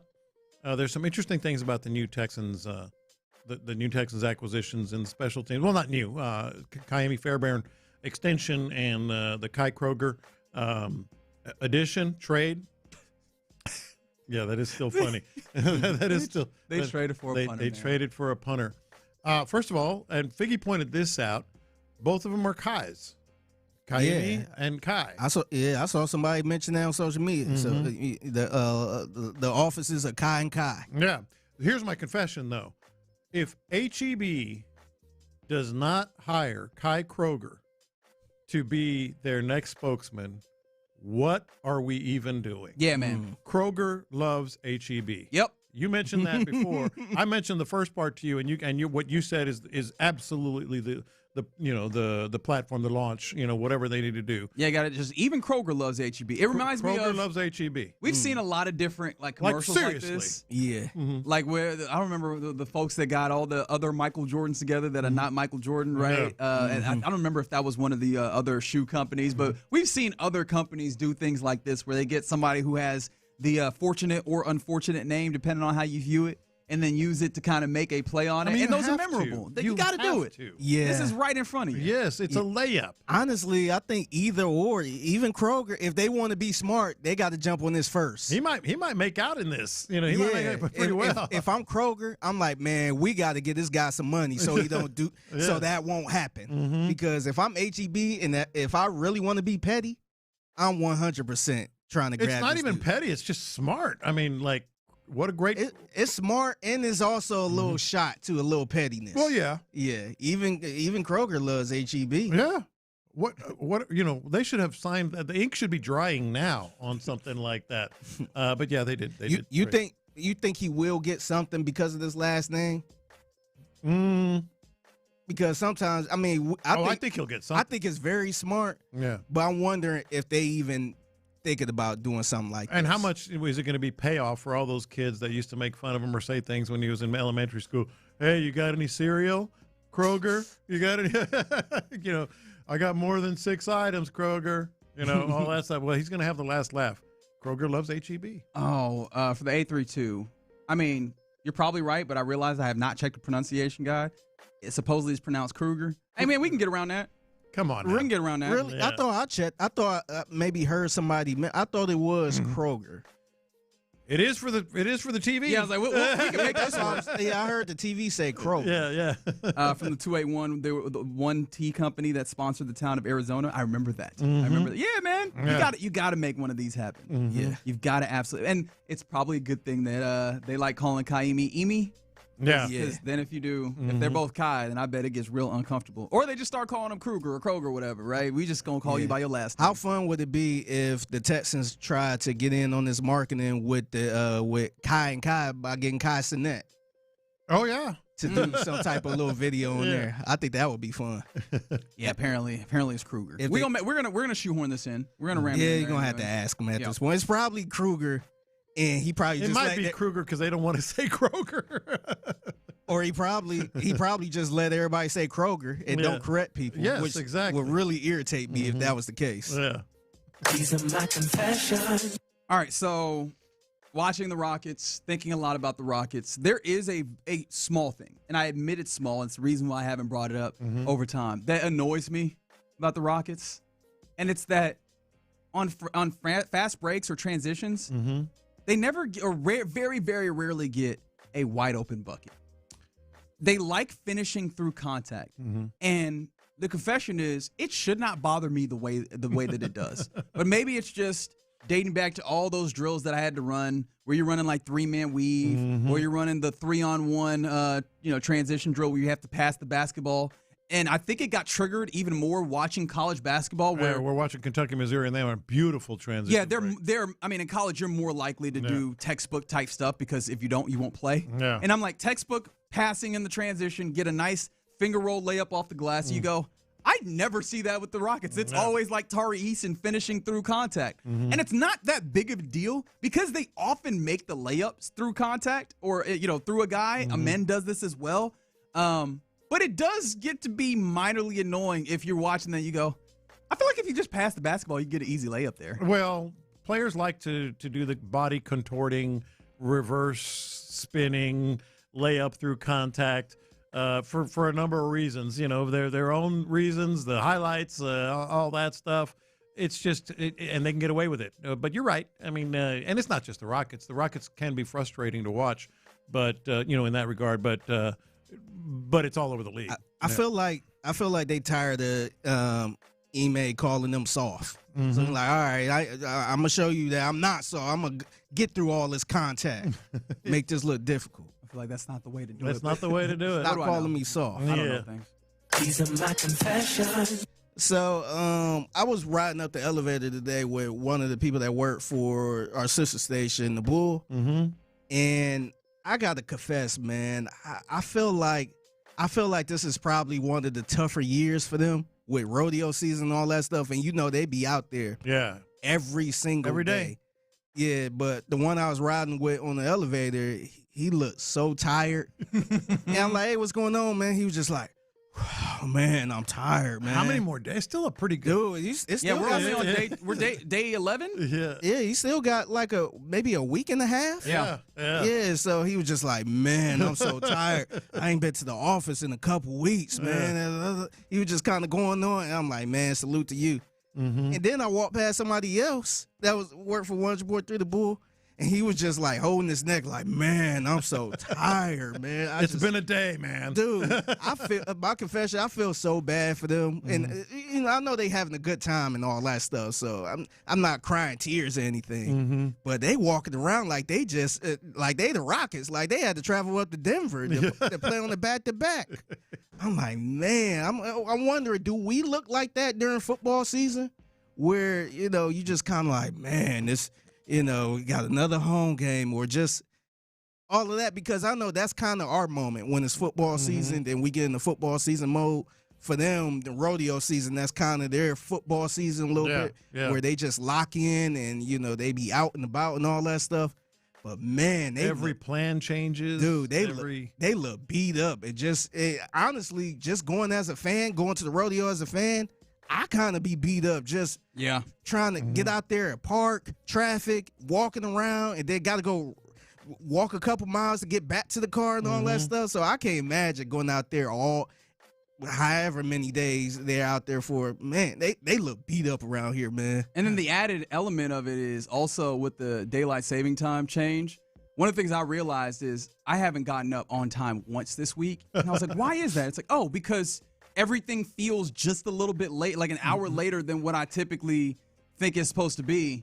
There's some interesting things about the new Texans, the new Texans acquisitions and special teams. Well, not new. Kaimi Fairbairn extension and the Kai Kroger addition trade. Yeah, that is still funny. That is still. They traded for a punter. They traded for a punter. First of all, and Figgy pointed this out. Both of them are Kais. Kaimi and Kai. I saw somebody mention that on social media. Mm-hmm. So the offices are Kai and Kai. Yeah. Here's my confession, though. If HEB does not hire Kai Kroger to be their next spokesman, what are we even doing? Yeah, man. Kroger loves HEB. Yep. You mentioned that before. I mentioned the first part to you, and what you said is absolutely the platform, the launch, whatever they need to do. Yeah, got it. Just even Kroger loves HEB. It reminds me of Kroger loves HEB. We've seen a lot of different commercials like this. Yeah, like where I remember the folks that got all the other Michael Jordans together that are not Michael Jordan, right? Yeah. And I don't remember if that was one of the other shoe companies, but we've seen other companies do things like this where they get somebody who has the fortunate or unfortunate name, depending on how you view it, and then use it to kind of make a play on it. And those are memorable. You got to do it. Yeah. This is right in front of you. Yes, it's a layup. Honestly, I think either or, even Kroger, if they want to be smart, they got to jump on this first. He might make out in this. He might make out pretty well. If I'm Kroger, I'm like, man, we got to get this guy some money so he don't do so that won't happen. Mm-hmm. Because if I'm HEB and if I really want to be petty, I'm 100% trying to grab. It's not even petty. It's just smart. I mean, like, what a great. It's smart, and it's also a little shot to a little pettiness. Well, yeah. Even Kroger loves HEB. Yeah. What they should have signed. The ink should be drying now on something like that. But yeah, they did. You think he will get something because of this last name? Because sometimes, I mean, I think he'll get something. I think it's very smart. Yeah. But I'm wondering if they even thinking about doing something like that. And how much is it going to be payoff for all those kids that used to make fun of him or say things when he was in elementary school? Hey, you got any cereal, Kroger? You got any? I got more than 6 items, Kroger. All that stuff. Well, he's going to have the last laugh. Kroger loves HEB. Oh, for the 832. I mean, you're probably right, but I realize I have not checked the pronunciation guide. It supposedly is pronounced Kruger. Hey, man, we can get around that. Come on, we can get around that. Really? Yeah. I thought I checked. I thought maybe heard somebody. I thought it was Kroger. It is for the TV. Yeah, I was like, we can make this one. Yeah, I heard the TV say Kroger. Yeah. From the 281, they were the one tea company that sponsored the town of Arizona. I remember that. I remember that. Yeah, man. Yeah. You got to make one of these happen. Yeah, you've got to absolutely. And it's probably a good thing that they like calling Kaimi Emi. Yeah. Because then if you do, if they're both Kai, then I bet it gets real uncomfortable. Or they just start calling him Kruger or Kroger or whatever, right? We just going to call you by your last name. How fun would it be if the Texans tried to get in on this marketing with Kai and Kai by getting Kai Sinet? Oh, yeah. To do some type of little video in there. I think that would be fun. Yeah, apparently it's Kruger. We're gonna shoehorn this in. We're gonna ram it in. Yeah, you're gonna have to ask him at this point. It's probably Kruger. And he probably might be Kruger because they don't want to say Kroger. Or he probably just let everybody say Kroger and don't correct people. Yes, which exactly. would really irritate me if that was the case. Yeah. These are my confessions. All right, so watching the Rockets, thinking a lot about the Rockets, there is a small thing, and I admit it's small. It's the reason why I haven't brought it up over time. That annoys me about the Rockets, and it's that on fast breaks or transitions, they never or very, very rarely get a wide open bucket. they like finishing through contact. And the confession is, it should not bother me the way that it does. But maybe it's just dating back to all those drills that I had to run, where you're running like 3-man weave, or you're running the 3-on-1, transition drill where you have to pass the basketball. And I think it got triggered even more watching college basketball. Where we're watching Kentucky, Missouri, and they have a beautiful transition. Yeah, they're. I mean, in college, you're more likely to do textbook type stuff because if you don't, you won't play. Yeah. And I'm like, textbook passing in the transition, get a nice finger roll layup off the glass. You go. I never see that with the Rockets. It's always like Tari Eason finishing through contact. And it's not that big of a deal because they often make the layups through contact or, through a guy. Amen does this as well. But it does get to be minorly annoying if you're watching that. You go, I feel like if you just pass the basketball, you get an easy layup there. Well, players like to do the body contorting, reverse spinning, layup through contact. For a number of reasons, their own reasons, the highlights, all that stuff. It's just, and they can get away with it. But you're right. I mean, and it's not just the Rockets. The Rockets can be frustrating to watch, but in that regard. But it's all over the league. I feel like they tired of Ime calling them soft. So they're like, all right, I'm gonna show you that I'm not soft. I'm gonna get through all this contact, make this look difficult. I feel like that's not the way to do it. That's not the way to do it. Stop calling me soft. I don't know things. These are my confessions. So I was riding up the elevator today with one of the people that work for our sister station, The Bull, and I got to confess, man, I feel like this is probably one of the tougher years for them with rodeo season and all that stuff, and they be out there every single day. Yeah, but the one I was riding with on the elevator, he looked so tired. And I'm like, hey, what's going on, man? He was just like, oh, man, I'm tired, man. How many more days? Still a pretty good. Dude, it's still we're only on day 11? Yeah, he still got like maybe a week and a half. Yeah. So he was just like, man, I'm so tired. I ain't been to the office in a couple weeks, man. He was just kind of going on. And I'm like, man, salute to you. And then I walked past somebody else that worked for 100.3 The Bull, and he was just like holding his neck, like, man, I'm so tired, man. It's been a day, man. Dude, I feel my confession. I feel so bad for them, and I know they having a good time and all that stuff. So I'm not crying tears or anything, but they walking around like they just like they the Rockets, like they had to travel up to Denver to play on the back-to-back. I'm like, man, I'm wondering, do we look like that during football season, where you just kind of like, man, this. We got another home game or just all of that, because I know that's kind of our moment when it's football season. Then we get in the football season mode. For them, the rodeo season, that's kind of their football season a little bit, where they just lock in and, they be out and about and all that stuff. But, man, every plan changes. Dude, they look beat up. Honestly, just going as a fan, going to the rodeo as a fan, I kind of be beat up just trying to get out there at park, traffic, walking around, and then got to go walk a couple miles to get back to the car and all that stuff. So I can't imagine going out there however many days they're out there for. Man, they look beat up around here, man. And then the added element of it is also with the daylight saving time change. One of the things I realized is I haven't gotten up on time once this week. And I was like, why is that? It's like, because everything feels just a little bit late, like an hour later than what I typically think it's supposed to be.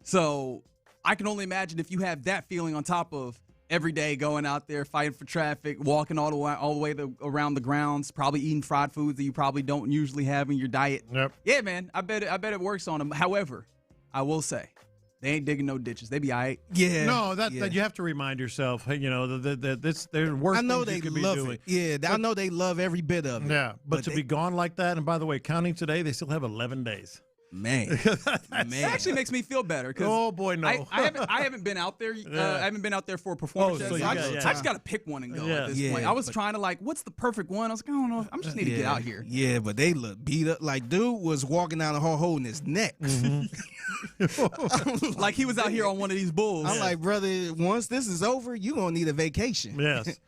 So I can only imagine if you have that feeling on top of every day going out there, fighting for traffic, walking all the way around the grounds, probably eating fried foods that you probably don't usually have in your diet. Yep. Yeah, man, I bet it works on them. However, I will say, they ain't digging no ditches. They be all right. Yeah. No, that you have to remind yourself, there's worse things you could be doing. Yeah, I know they love every bit of it. Yeah, but to be gone like that, and by the way, counting today, they still have 11 days. Man, It actually makes me feel better. Oh boy, no. I haven't been out there. I haven't been out there for a performance yet. So I just got to pick one and go at this point. I was trying to what's the perfect one? I was like, I don't know. I just need to get out here. Yeah, but they look beat up. Like, dude was walking down the hall holding his neck. Like he was out here on one of these bulls. I'm like, brother, once this is over, you're going to need a vacation. Yes.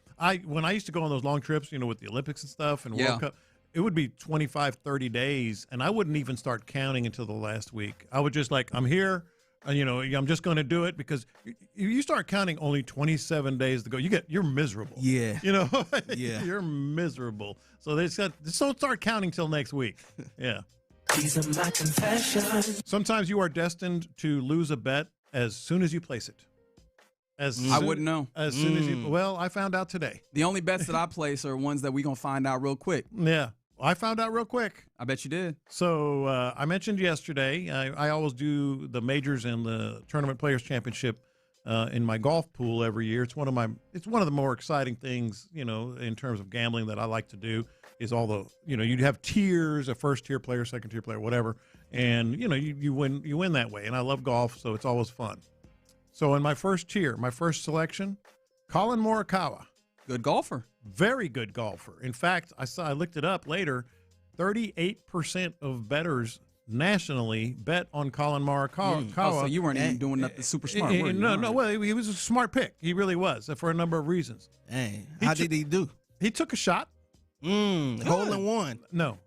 When I used to go on those long trips, with the Olympics and stuff and World Cup, it would be 25, 30 days, and I wouldn't even start counting until the last week. I would just I'm here, I'm just going to do it because you start counting only 27 days to go. You're miserable. Yeah. Yeah. You're miserable. So don't start counting till next week. Yeah. These are my confessions. Sometimes you are destined to lose a bet as soon as you place it. I wouldn't know. As soon as you, I found out today. The only bets that I place are ones that we're going to find out real quick. Yeah. I found out real quick. I bet you did. So I mentioned yesterday, I always do the majors and the Tournament Players Championship in my golf pool every year. It's one of the more exciting things, in terms of gambling that I like to do is all the, you have tiers, a first tier player, second tier player, whatever. And, you win that way. And I love golf, so it's always fun. So in my first tier, my first selection, Colin Morikawa. Good golfer. Very good golfer. In fact, I looked it up later. 38% of bettors nationally bet on Colin Morikawa. So you weren't even doing nothing super smart, were you? No. Well, he was a smart pick. He really was, for a number of reasons. Hey, how did he do? He took a shot. Hole in one. No,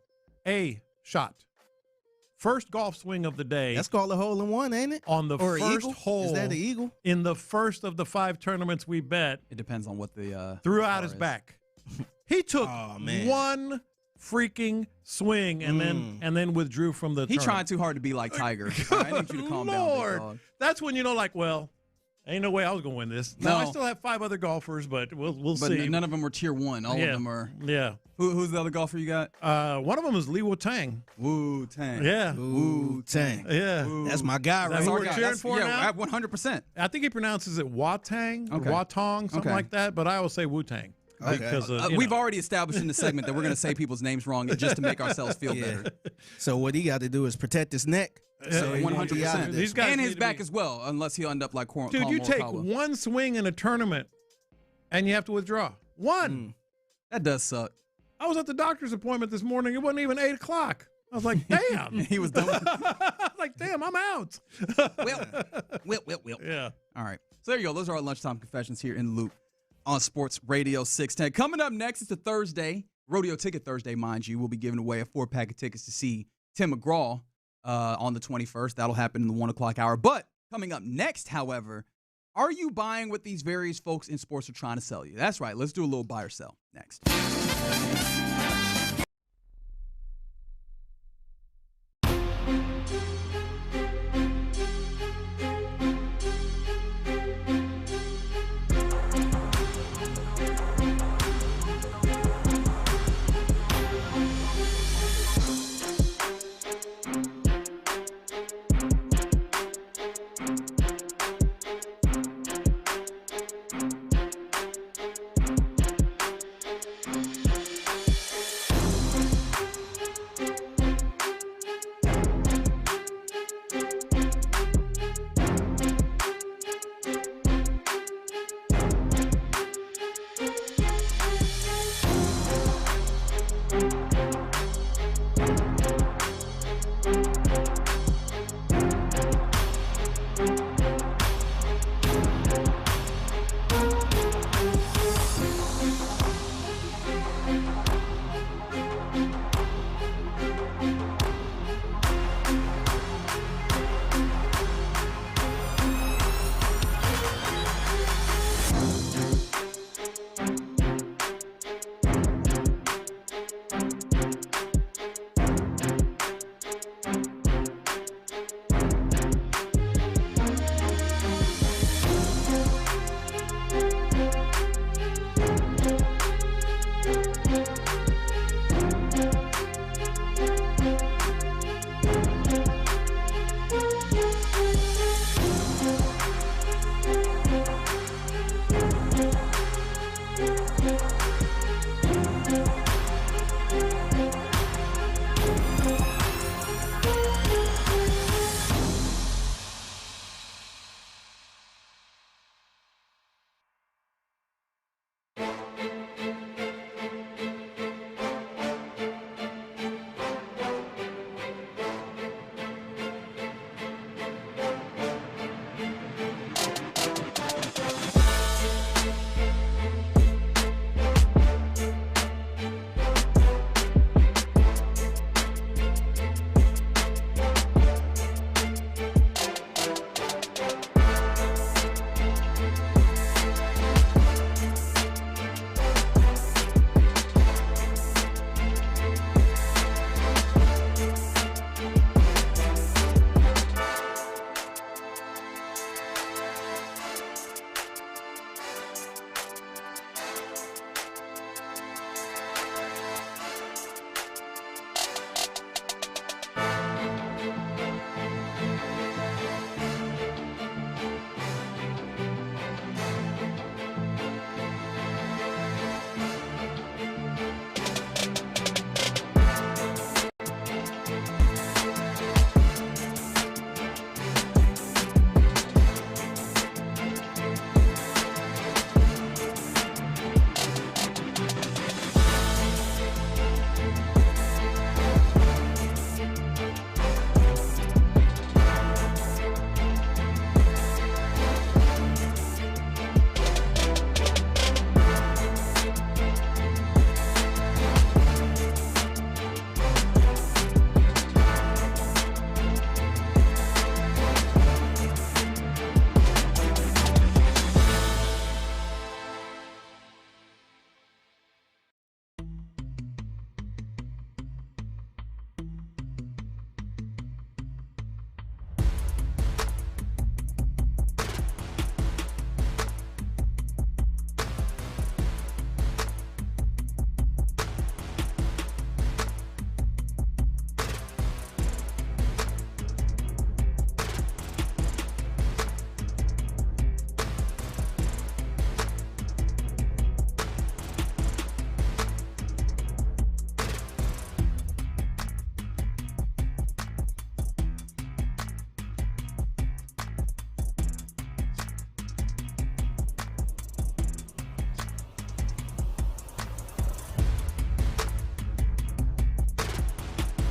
a shot. First golf swing of the day. That's called a hole in one, ain't it? On the first hole. Is that an eagle? In the first of the 5 tournaments we bet. It depends on what the threw out his back. He took one freaking swing and then withdrew from the tournament. Trying too hard to be like Tiger. I need you to calm down, big dog. That's when ain't no way I was going to win this. No, I still have 5 other golfers, but we'll see. But none of them are tier 1. All of them are. Yeah. Who's the other golfer you got? One of them is Lee Wu-Tang. Wu-Tang. Yeah. Wu-Tang. Yeah. That's my guy, right? That's our guy. Cheering for now? 100%. I think he pronounces it Wa-Tang or Wa-Tong, something like that, but I always say Wu-Tang. Okay. Because we've already established in the segment that we're going to say people's names wrong just to make ourselves feel better. So what he got to do is protect his neck. So 100%. These guys and his back as well, unless he'll end up like Colin Dude, you take Morikawa. one swing in a tournament, and you have to withdraw. One. That does suck. I was at the doctor's appointment this morning. It wasn't even 8 o'clock. I was like, damn. He was done. I was like, damn, I'm out. Will. Yeah. All right. So there you go. Those are our lunchtime confessions here in Loop on Sports Radio 610. Coming up next, it's a Thursday, Rodeo Ticket Thursday, mind you. We'll be giving away a 4-pack of tickets to see Tim McGraw on the 21st. That'll happen in the 1 o'clock hour. But coming up next, however, are you buying what these various folks in sports are trying to sell you? That's right. Let's do a little buy or sell next.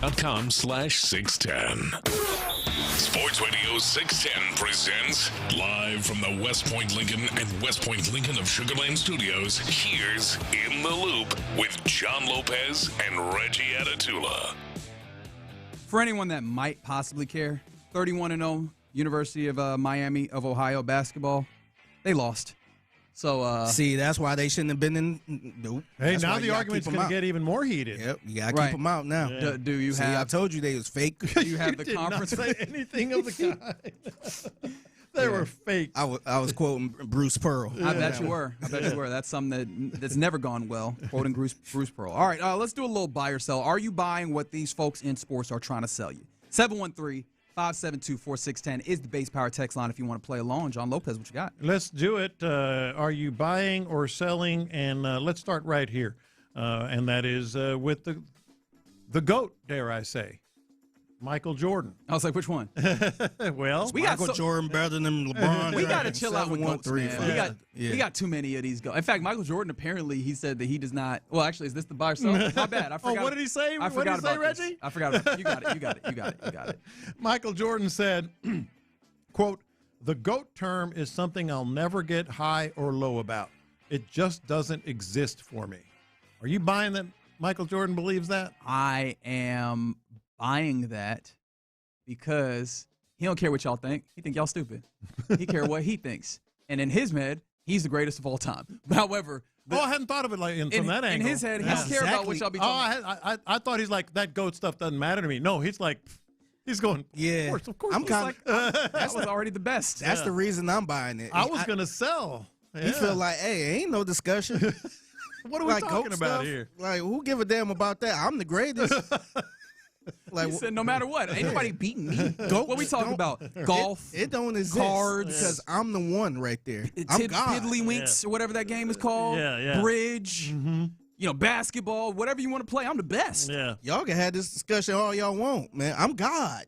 SportsRadio.com/610. Sports Radio 610 presents live from the West Point Lincoln and West Point Lincoln of Sugar Land Studios. Here's In the Loop with John Lopez and Reggie Atatula. For anyone that might possibly care, 31-0 University of Miami of Ohio basketball, they lost. So see, that's why they shouldn't have been in. Nope. Hey, That's now why the you gotta argument's keep going them to out. get even more heated. Yep, you got to keep them out now. Yeah. Do you See, have? I told you they was fake. Do you have the did conference? not say anything of the kind. They were fake. I was quoting Bruce Pearl. I bet you were. That's something that's never gone well, quoting Bruce Pearl. All right, let's do a little buy or sell. Are you buying what these folks in sports are trying to sell you? 713-572-4610 is the base power text line if you want to play along. John Lopez, what you got? Let's do it. Are you buying or selling? And let's start right here. And that is with the GOAT, dare I say, Michael Jordan. I was like, which one? Well, we got Michael Jordan better than LeBron. We got to chill out with GOATs, man. We got too many of these GOATs. In fact, Michael Jordan, apparently, he said that he does not. Well, actually, is this the buy or sell? My bad. I forgot. Oh, what did he say? I forgot about Reggie? this. I forgot about it. You got it. Michael Jordan said, quote, "The GOAT term is something I'll never get high or low about. It just doesn't exist for me." Are you buying that Michael Jordan believes that? I am buying that because he don't care what y'all think. He think y'all stupid. He care what he thinks. And in his head, he's the greatest of all time. However, I hadn't thought of it from that angle. In his head, he don't care about what y'all be talking about. I thought he's like, that GOAT stuff doesn't matter to me. No, he's like, he's going, yeah. Of course. I'm kind of that was already the best. That's the reason I'm buying it. I was going to sell. You feel like, hey, ain't no discussion. What are we talking about here? Like, who give a damn about that? I'm the greatest. Like, he said, no matter what, ain't nobody beating me. What we talking about? Golf? It don't exist. Cards? Because I'm the one right there. I'm God. Tiddlywinks, or whatever that game is called. Yeah. Bridge. Mm-hmm. Basketball, whatever you want to play, I'm the best. Yeah. Y'all can have this discussion all y'all want, man. I'm God.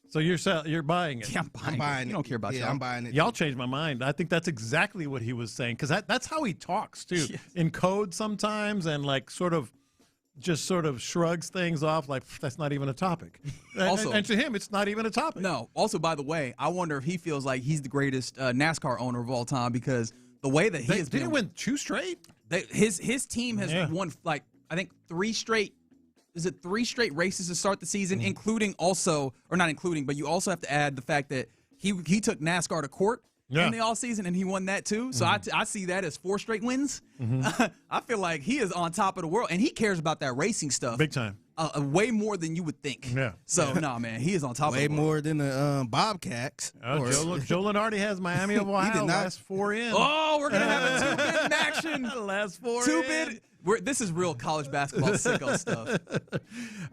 So you're buying it. Yeah, I'm buying it. You don't care about y'all. I'm buying it. Y'all changed my mind. I think that's exactly what he was saying, because that's how he talks too, in code sometimes, and like sort of shrugs things off like that's not even a topic. Also, and to him, it's not even a topic. No. Also, by the way, I wonder if he feels like he's the greatest NASCAR owner of all time, because the way that he has been. Did he win 2 straight? His team has won I think 3 straight. Is it 3 straight races to start the season, including also, or not including, but you also have to add the fact that he took NASCAR to court in the offseason, and he won that too. So I see that as 4 straight wins. I feel like he is on top of the world, and he cares about that racing stuff. Big time. Way more than you would think. Yeah. So, no, man, he is on top of the world. Way more than the Bobcats. Joe Lenardi has Miami of Ohio. He did not. Last 4 in. Oh, we're going to have a 2-bid in action. Last 4 2-bid. This is real college basketball sicko stuff.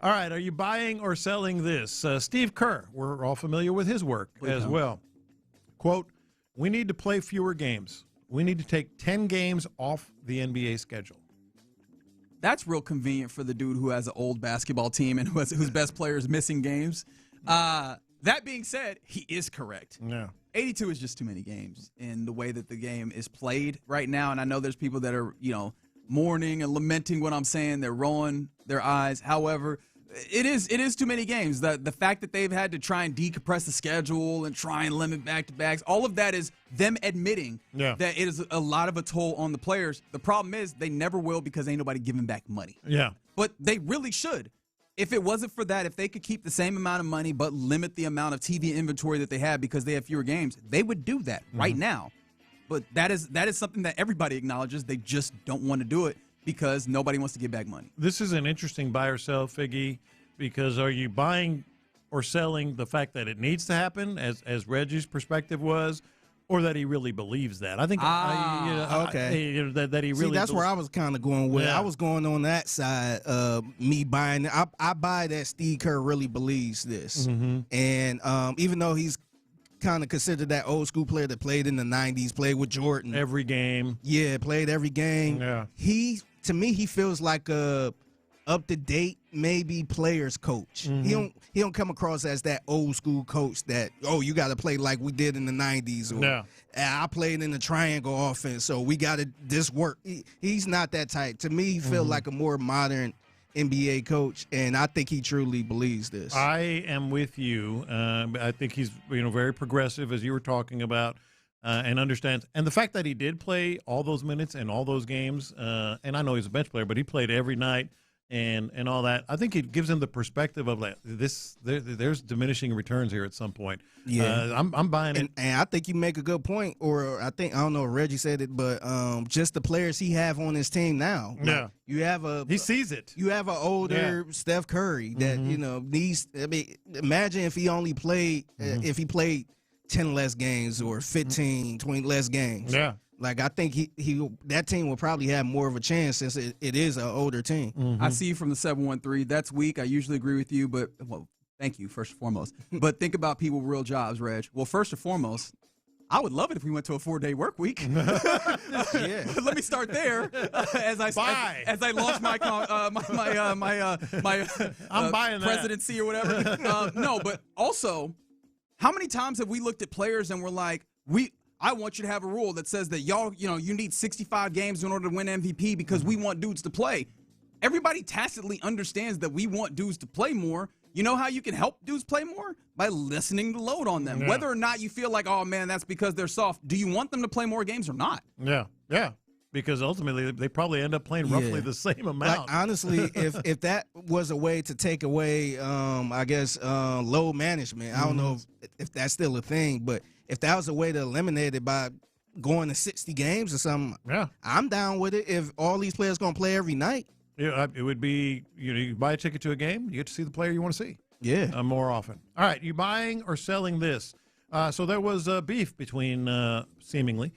All right, are you buying or selling this? Steve Kerr, we're all familiar with his work as well. Quote, "We need to play fewer games. We need to take 10 games off the NBA schedule." That's real convenient for the dude who has an old basketball team and whose best player is missing games. That being said, he is correct. Yeah. 82 is just too many games in the way that the game is played right now, and I know there's people that are, mourning and lamenting what I'm saying. They're rolling their eyes. However, it is too many games. The fact that they've had to try and decompress the schedule and try and limit back-to-backs, all of that is them admitting that it is a lot of a toll on the players. The problem is they never will, because ain't nobody giving back money. Yeah. But they really should. If it wasn't for that, if they could keep the same amount of money but limit the amount of TV inventory that they have because they have fewer games, they would do that right now. But that is something that everybody acknowledges. They just don't want to do it because nobody wants to give back money. This is an interesting buy or sell, Figgy, because are you buying or selling the fact that it needs to happen, as Reggie's perspective was, or that he really believes that? I think that he really. See, that's where I was kind of going with. I was going on that side. Me buying. I buy that Steve Kerr really believes this, and even though he's kind of considered that old school player that played in the 90s, played with Jordan. Every game. Yeah, played every game. Yeah. To me, he feels like a up-to-date, maybe players coach. He don't come across as that old school coach that, you got to play like we did in the 90s. Or, I played in the triangle offense, so we got to this work. He's not that type. To me, he feels like a more modern NBA coach, and I think he truly believes this. I am with you. I think he's very progressive, as you were talking about, and understands. And the fact that he did play all those minutes and all those games, and I know he's a bench player, but he played every night and all that. I think it gives him the perspective of like this. There's diminishing returns here at some point. Yeah, I'm buying it, and I think you make a good point. Or I don't know if Reggie said it, but just the players he have on his team now. Yeah, you have he sees it. You have an older Steph Curry that needs. I mean, imagine if he only played if he played 10 less games or 15, 20 less games. Yeah. Like, I think that team will probably have more of a chance since it is an older team. I see you from the 713. That's weak. I usually agree with you, but, well, thank you, first and foremost. But think about people with real jobs, Reg. Well, first and foremost, I would love it if we went to a 4-day work week. Let me start there. As I launch I'm buying that. presidency or whatever. No, but also, how many times have we looked at players and we're like, I want you to have a rule that says that you need 65 games in order to win MVP because we want dudes to play. Everybody tacitly understands that we want dudes to play more. You know how you can help dudes play more? By lessening the load on them. Yeah. Whether or not you feel like, oh, man, that's because they're soft. Do you want them to play more games or not? Yeah. Because ultimately they probably end up playing roughly the same amount. Like, honestly, if that was a way to take away, load management, I don't know if that's still a thing, but if that was a way to eliminate it by going to 60 games or something, I'm down with it. If all these players going to play every night. Yeah, it would be, you buy a ticket to a game, you get to see the player you want to see. Yeah. More often. All right, you buying or selling this? So there was beef seemingly,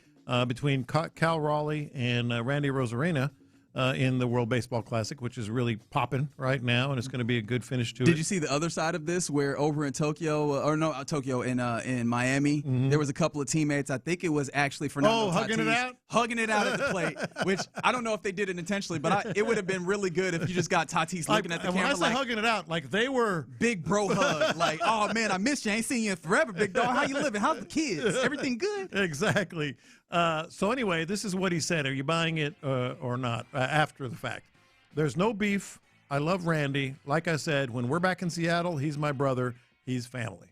between Cal Raleigh and Randy Rosarena in the World Baseball Classic, which is really popping right now, and it's going to be a good finish to it. Did you see the other side of this, where over in Tokyo, in Miami, there was a couple of teammates, I think it was actually Fernando Tatis, hugging it out at the plate, which I don't know if they did it intentionally, but it would have been really good if you just got Tatis looking at the camera. When I say hugging it out, like they were big bro hug, like, oh man, I missed you, I ain't seen you in forever, big dog. How you living? How's the kids? Everything good? Exactly. So anyway, this is what he said. Are you buying it or not after the fact? There's no beef. I love Randy. Like I said, when we're back in Seattle, he's my brother. He's family.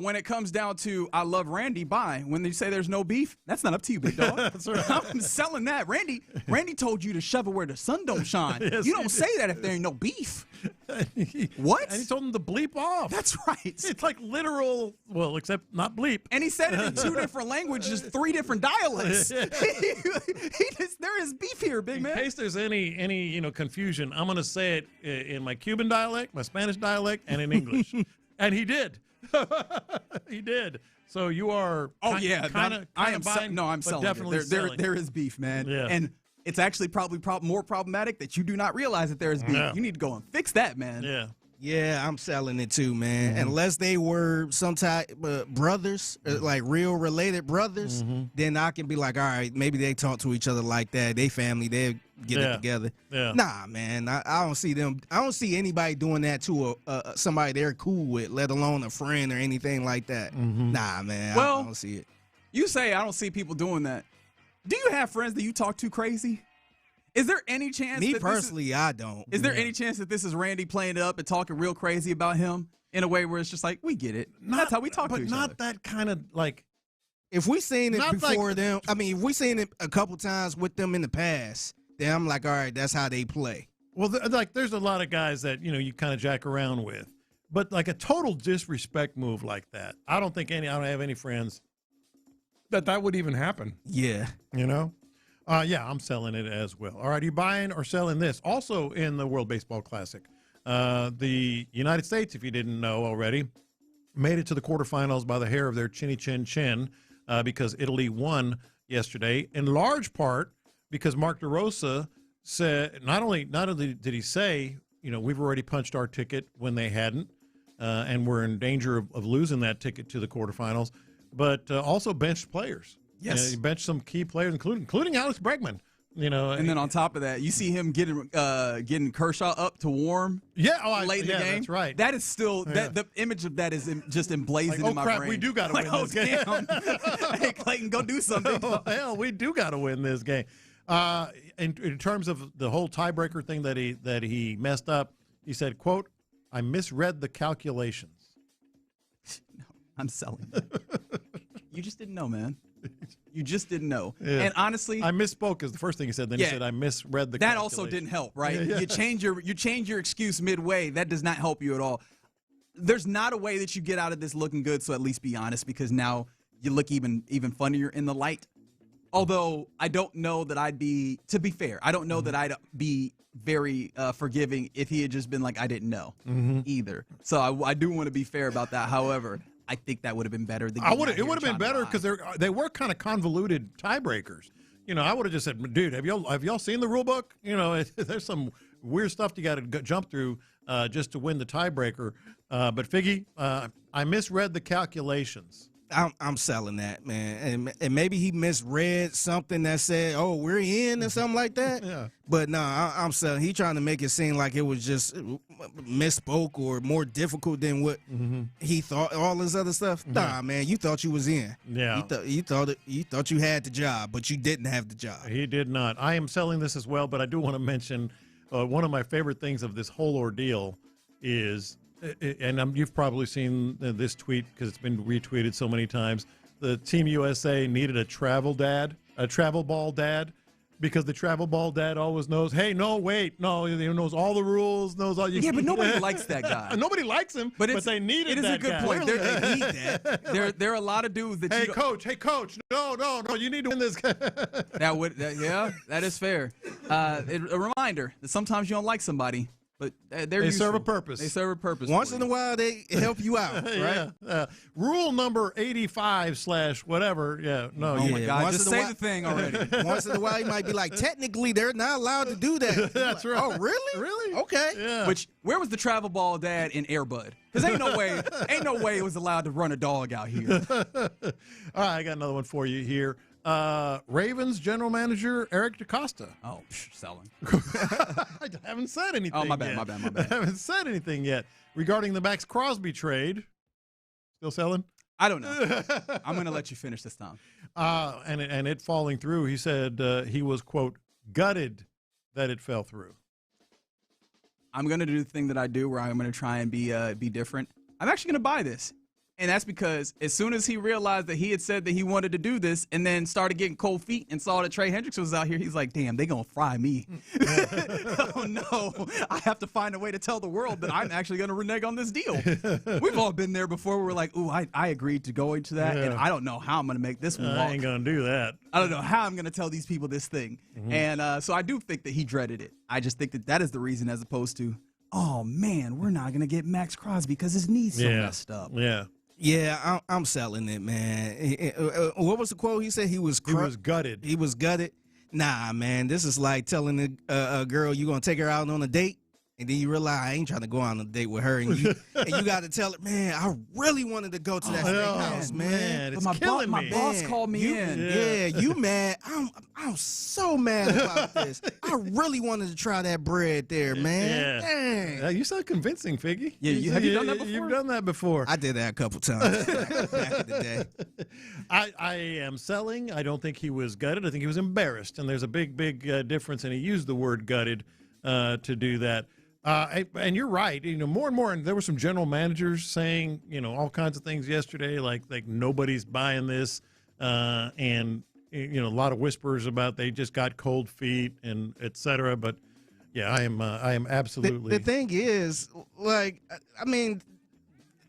When it comes down to I love Randy, bye. When they say there's no beef, that's not up to you, big dog. That's right. I'm selling that. Randy told you to shove it where the sun don't shine. Yes, you don't say that if there ain't no beef. What? And he told him to bleep off. That's right. It's like literal, well, except not bleep. And he said it in 2 different languages, 3 different dialects. There is beef here, big man. In case there's any confusion, I'm going to say it in my Cuban dialect, my Spanish dialect, and in English. And he did. He did. So you are kind of buying. I'm selling definitely it. There is beef, man. Yeah. And it's actually probably more problematic that you do not realize that there is beef. Yeah. You need to go and fix that, man. Yeah. Yeah, I'm selling it too, man. Unless they were some type brothers, like real related brothers, then I can be like, all right, maybe they talk to each other like that. They family, they get it together. Yeah. Nah, man, I don't see them. I don't see anybody doing that to somebody they're cool with, let alone a friend or anything like that. Nah, man, I don't see it. You say I don't see people doing that. Do you have friends that you talk to crazy? Is there any chance? Me personally, I don't. Is there any chance that this is Randy playing it up and talking real crazy about him in a way where it's just like, we get it. That's how we talk to each other. But not that kind of like. If we seen it before them, I mean, if we seen it a couple times with them in the past, then I'm like, all right, that's how they play. Well, there's a lot of guys that you kind of jack around with, but like a total disrespect move like that, I don't have any friends that would even happen. Yeah, Yeah, I'm selling it as well. All right, you buying or selling this? Also in the World Baseball Classic, the United States, if you didn't know already, made it to the quarterfinals by the hair of their chinny chin chin because Italy won yesterday, in large part because Mark DeRosa said not only did he say, we've already punched our ticket when they hadn't, and we're in danger of losing that ticket to the quarterfinals, but also benched players. Yes, he benched some key players, including Alex Bregman. And then on top of that, you see him getting Kershaw up to warm. Yeah, late in the game. That's right. That is still the image of that is just emblazoned in my brain. We do got to win this game. Hey, Clayton, go do something. Hell, we do got to win this game. In terms of the whole tiebreaker thing that he messed up, he said, quote, "I misread the calculations." No, I'm selling. You just didn't know, man. You just didn't know. Yeah. And honestly, I misspoke is the first thing he said. Then he said, "I misread the." That also didn't help, right? Yeah. You change your excuse midway. That does not help you at all. There's not a way that you get out of this looking good. So at least be honest, because now you look even funnier in the light. Although I don't know that I'd be, to be fair, I don't know that I'd be very forgiving if he had just been like, I didn't know either. So I do want to be fair about that. However, I think that would have been better. It would have been better because they were kind of convoluted tiebreakers. I would have just said, dude, have y'all seen the rule book? There's some weird stuff you got to jump through just to win the tiebreaker. But Figgy, I misread the calculations. I'm selling that, man. And maybe he misread something that said, "Oh, we're in," or something like that. Yeah. But no, I'm selling. He trying to make it seem like it was just misspoke or more difficult than what he thought. All this other stuff. Nah, man, you thought you was in. Yeah. You thought you had the job, but you didn't have the job. He did not. I am selling this as well, but I do want to mention one of my favorite things of this whole ordeal is. And you've probably seen this tweet because it's been retweeted so many times. The Team USA needed a travel ball dad, because the travel ball dad always knows, hey, no, wait, no, he knows all the rules, knows all you. Yeah, but nobody likes that guy. Nobody likes him, but they needed that guy. It is a good point. They need that. There are a lot of dudes that. Hey, coach, no, you need to win this. That is fair. A reminder that sometimes you don't like somebody. But they serve a purpose. They serve a purpose. Once in a while, they help you out, right? Yeah. Rule number 85/whatever. Yeah. No. Oh my God! Just say the thing already. Once in a while, you might be like, technically, they're not allowed to do that. That's right. Oh, really? Really? Okay. Yeah. Where was the travel ball dad in Air Bud? Because ain't no way it was allowed to run a dog out here. All right, I got another one for you here. Ravens general manager Eric DeCosta. Oh, selling. I haven't said anything. Oh, my bad. I haven't said anything yet regarding the Max Crosby trade. Still selling? I don't know. I'm going to let you finish this time. And it falling through. He said he was, quote, gutted that it fell through. I'm going to do the thing that I do where I'm going to try and be different. I'm actually going to buy this. And that's because as soon as he realized that he had said that he wanted to do this and then started getting cold feet and saw that Trey Hendricks was out here, he's like, damn, they going to fry me. Oh, no. I have to find a way to tell the world that I'm actually going to renege on this deal. We've all been there before where we're like, ooh, I agreed to go into that, and I don't know how I'm going to make this one walk. I ain't going to do that. I don't know how I'm going to tell these people this thing. And so I do think that he dreaded it. I just think that is the reason, as opposed to, oh, man, we're not going to get Max Crosby because his knee's so messed up. Yeah. Yeah, I'm selling it, man. What was the quote? He said he was gutted. He was gutted. Nah, man, this is like telling a girl you're going to take her out on a date, and then you realize I ain't trying to go on a date with her, and you got to tell her, man, I really wanted to go to that steakhouse, man. It's killing me. My boss called me in. Yeah, you mad. I'm so mad about this. I really wanted to try that bread there, man. Yeah. Dang. You sound convincing, Figgy. Yeah, have you done that before? You've done that before. I did that a couple times back in the day. I am selling. I don't think he was gutted. I think he was embarrassed. And there's a big difference, and he used the word gutted to do that. And you're right. More and more, and there were some general managers saying, all kinds of things yesterday, like nobody's buying this, and a lot of whispers about they just got cold feet and et cetera. But yeah, I am absolutely. The thing is,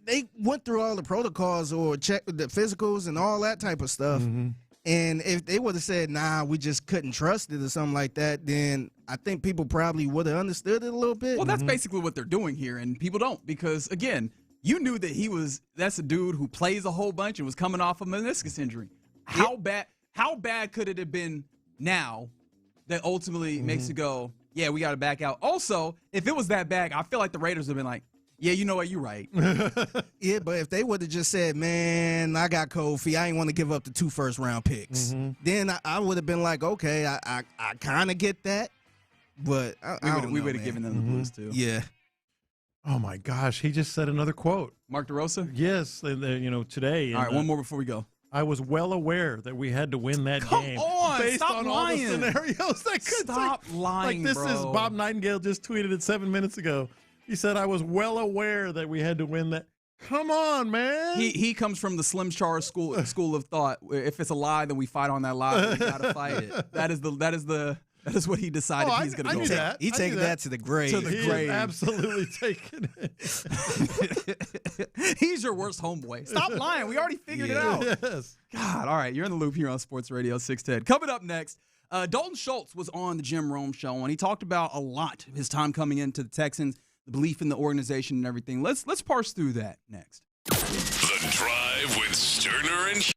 they went through all the protocols or checked the physicals and all that type of stuff. Mm-hmm. And if they would have said, nah, we just couldn't trust it or something like that, then I think people probably would have understood it a little bit. Well, that's basically what they're doing here, and people don't, because, again, you knew that that's a dude who plays a whole bunch and was coming off a meniscus injury. How bad could it have been now that ultimately makes you go, yeah, we got to back out? Also, if it was that bad, I feel like the Raiders would have been like, yeah, you know what? You're right. Yeah, but if they would have just said, man, I got cold feet, I ain't want to give up the 2 first-round picks, then I would have been like, okay, I kind of get that, but we would have given them the blues, too. Yeah. Oh, my gosh. He just said another quote. Mark DeRosa? Yes, today. All right, one more before we go. I was well aware that we had to win that game. Come on, based stop on lying. all the scenarios that could Stop lying, Like this bro. is Bob Nightingale just tweeted it 7 minutes ago. He said I was well aware that we had to win that. Come on, man. He comes from the Slim Charles school of thought. If it's a lie, then we fight on that lie. We gotta fight it. That is what he decided he's going to go with. He taking that to the grave. To the grave. Absolutely taking it. He's your worst homeboy. Stop lying. We already figured it out. Yes. God, all right. You're in the loop here on Sports Radio 610. Coming up next, Dalton Schultz was on the Jim Rome show, and he talked about a lot of his time coming into the Texans, the belief in the organization and everything. Let's parse through that next. The Drive with Stoerner and Hughley.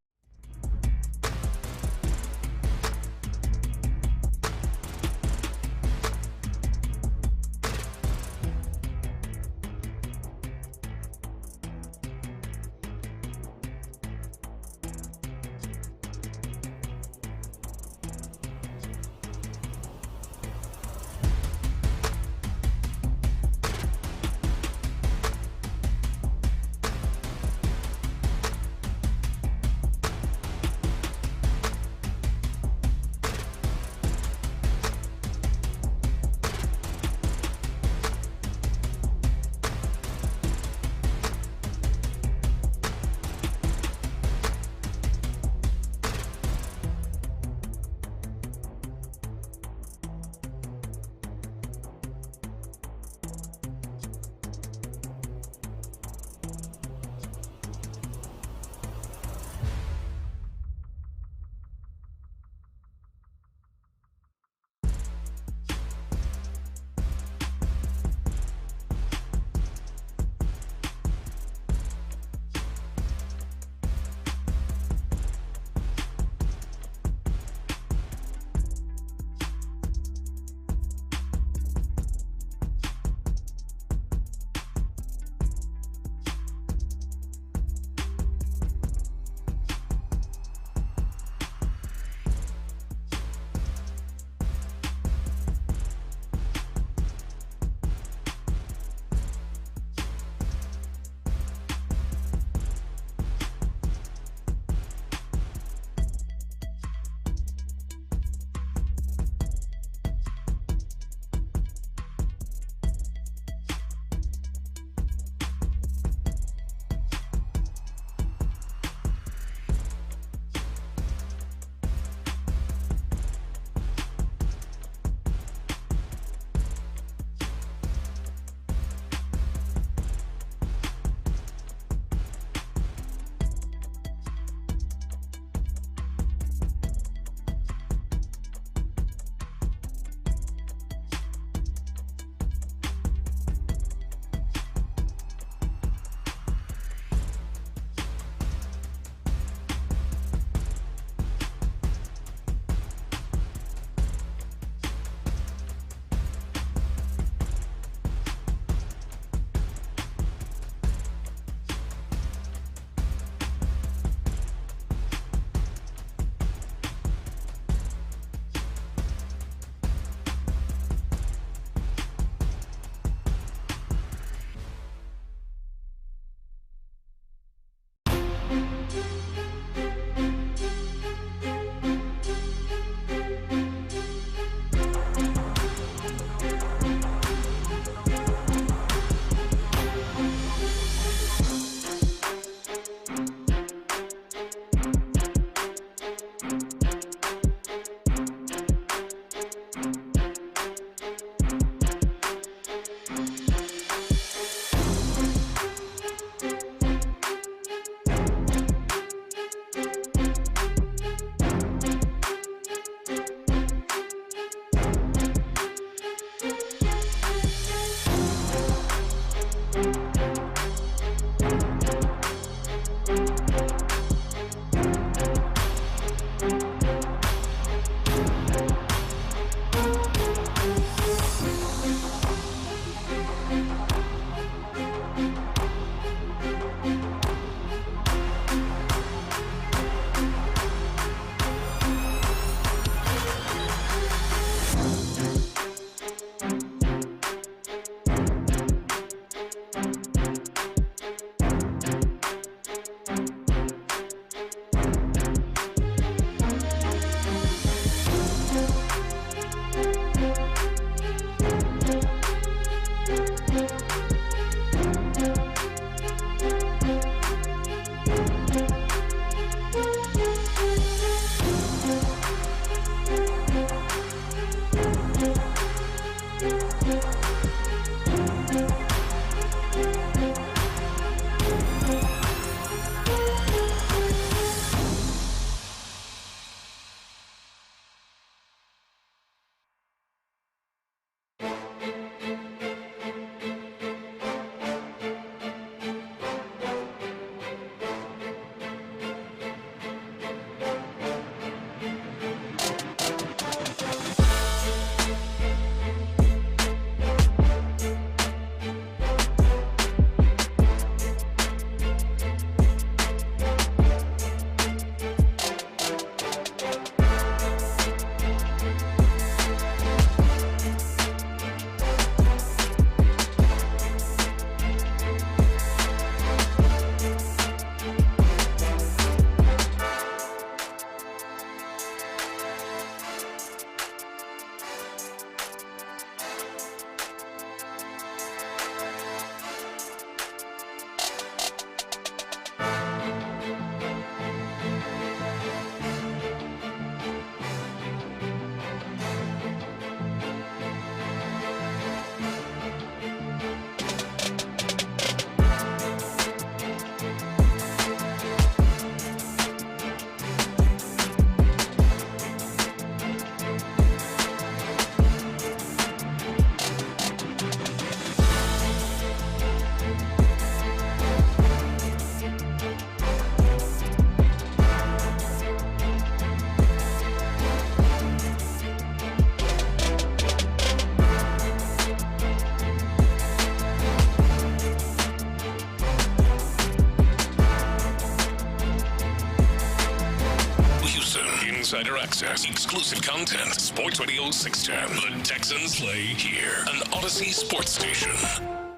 insider access, exclusive content. Sports Radio 610. The Texans play here. An Odyssey sports station.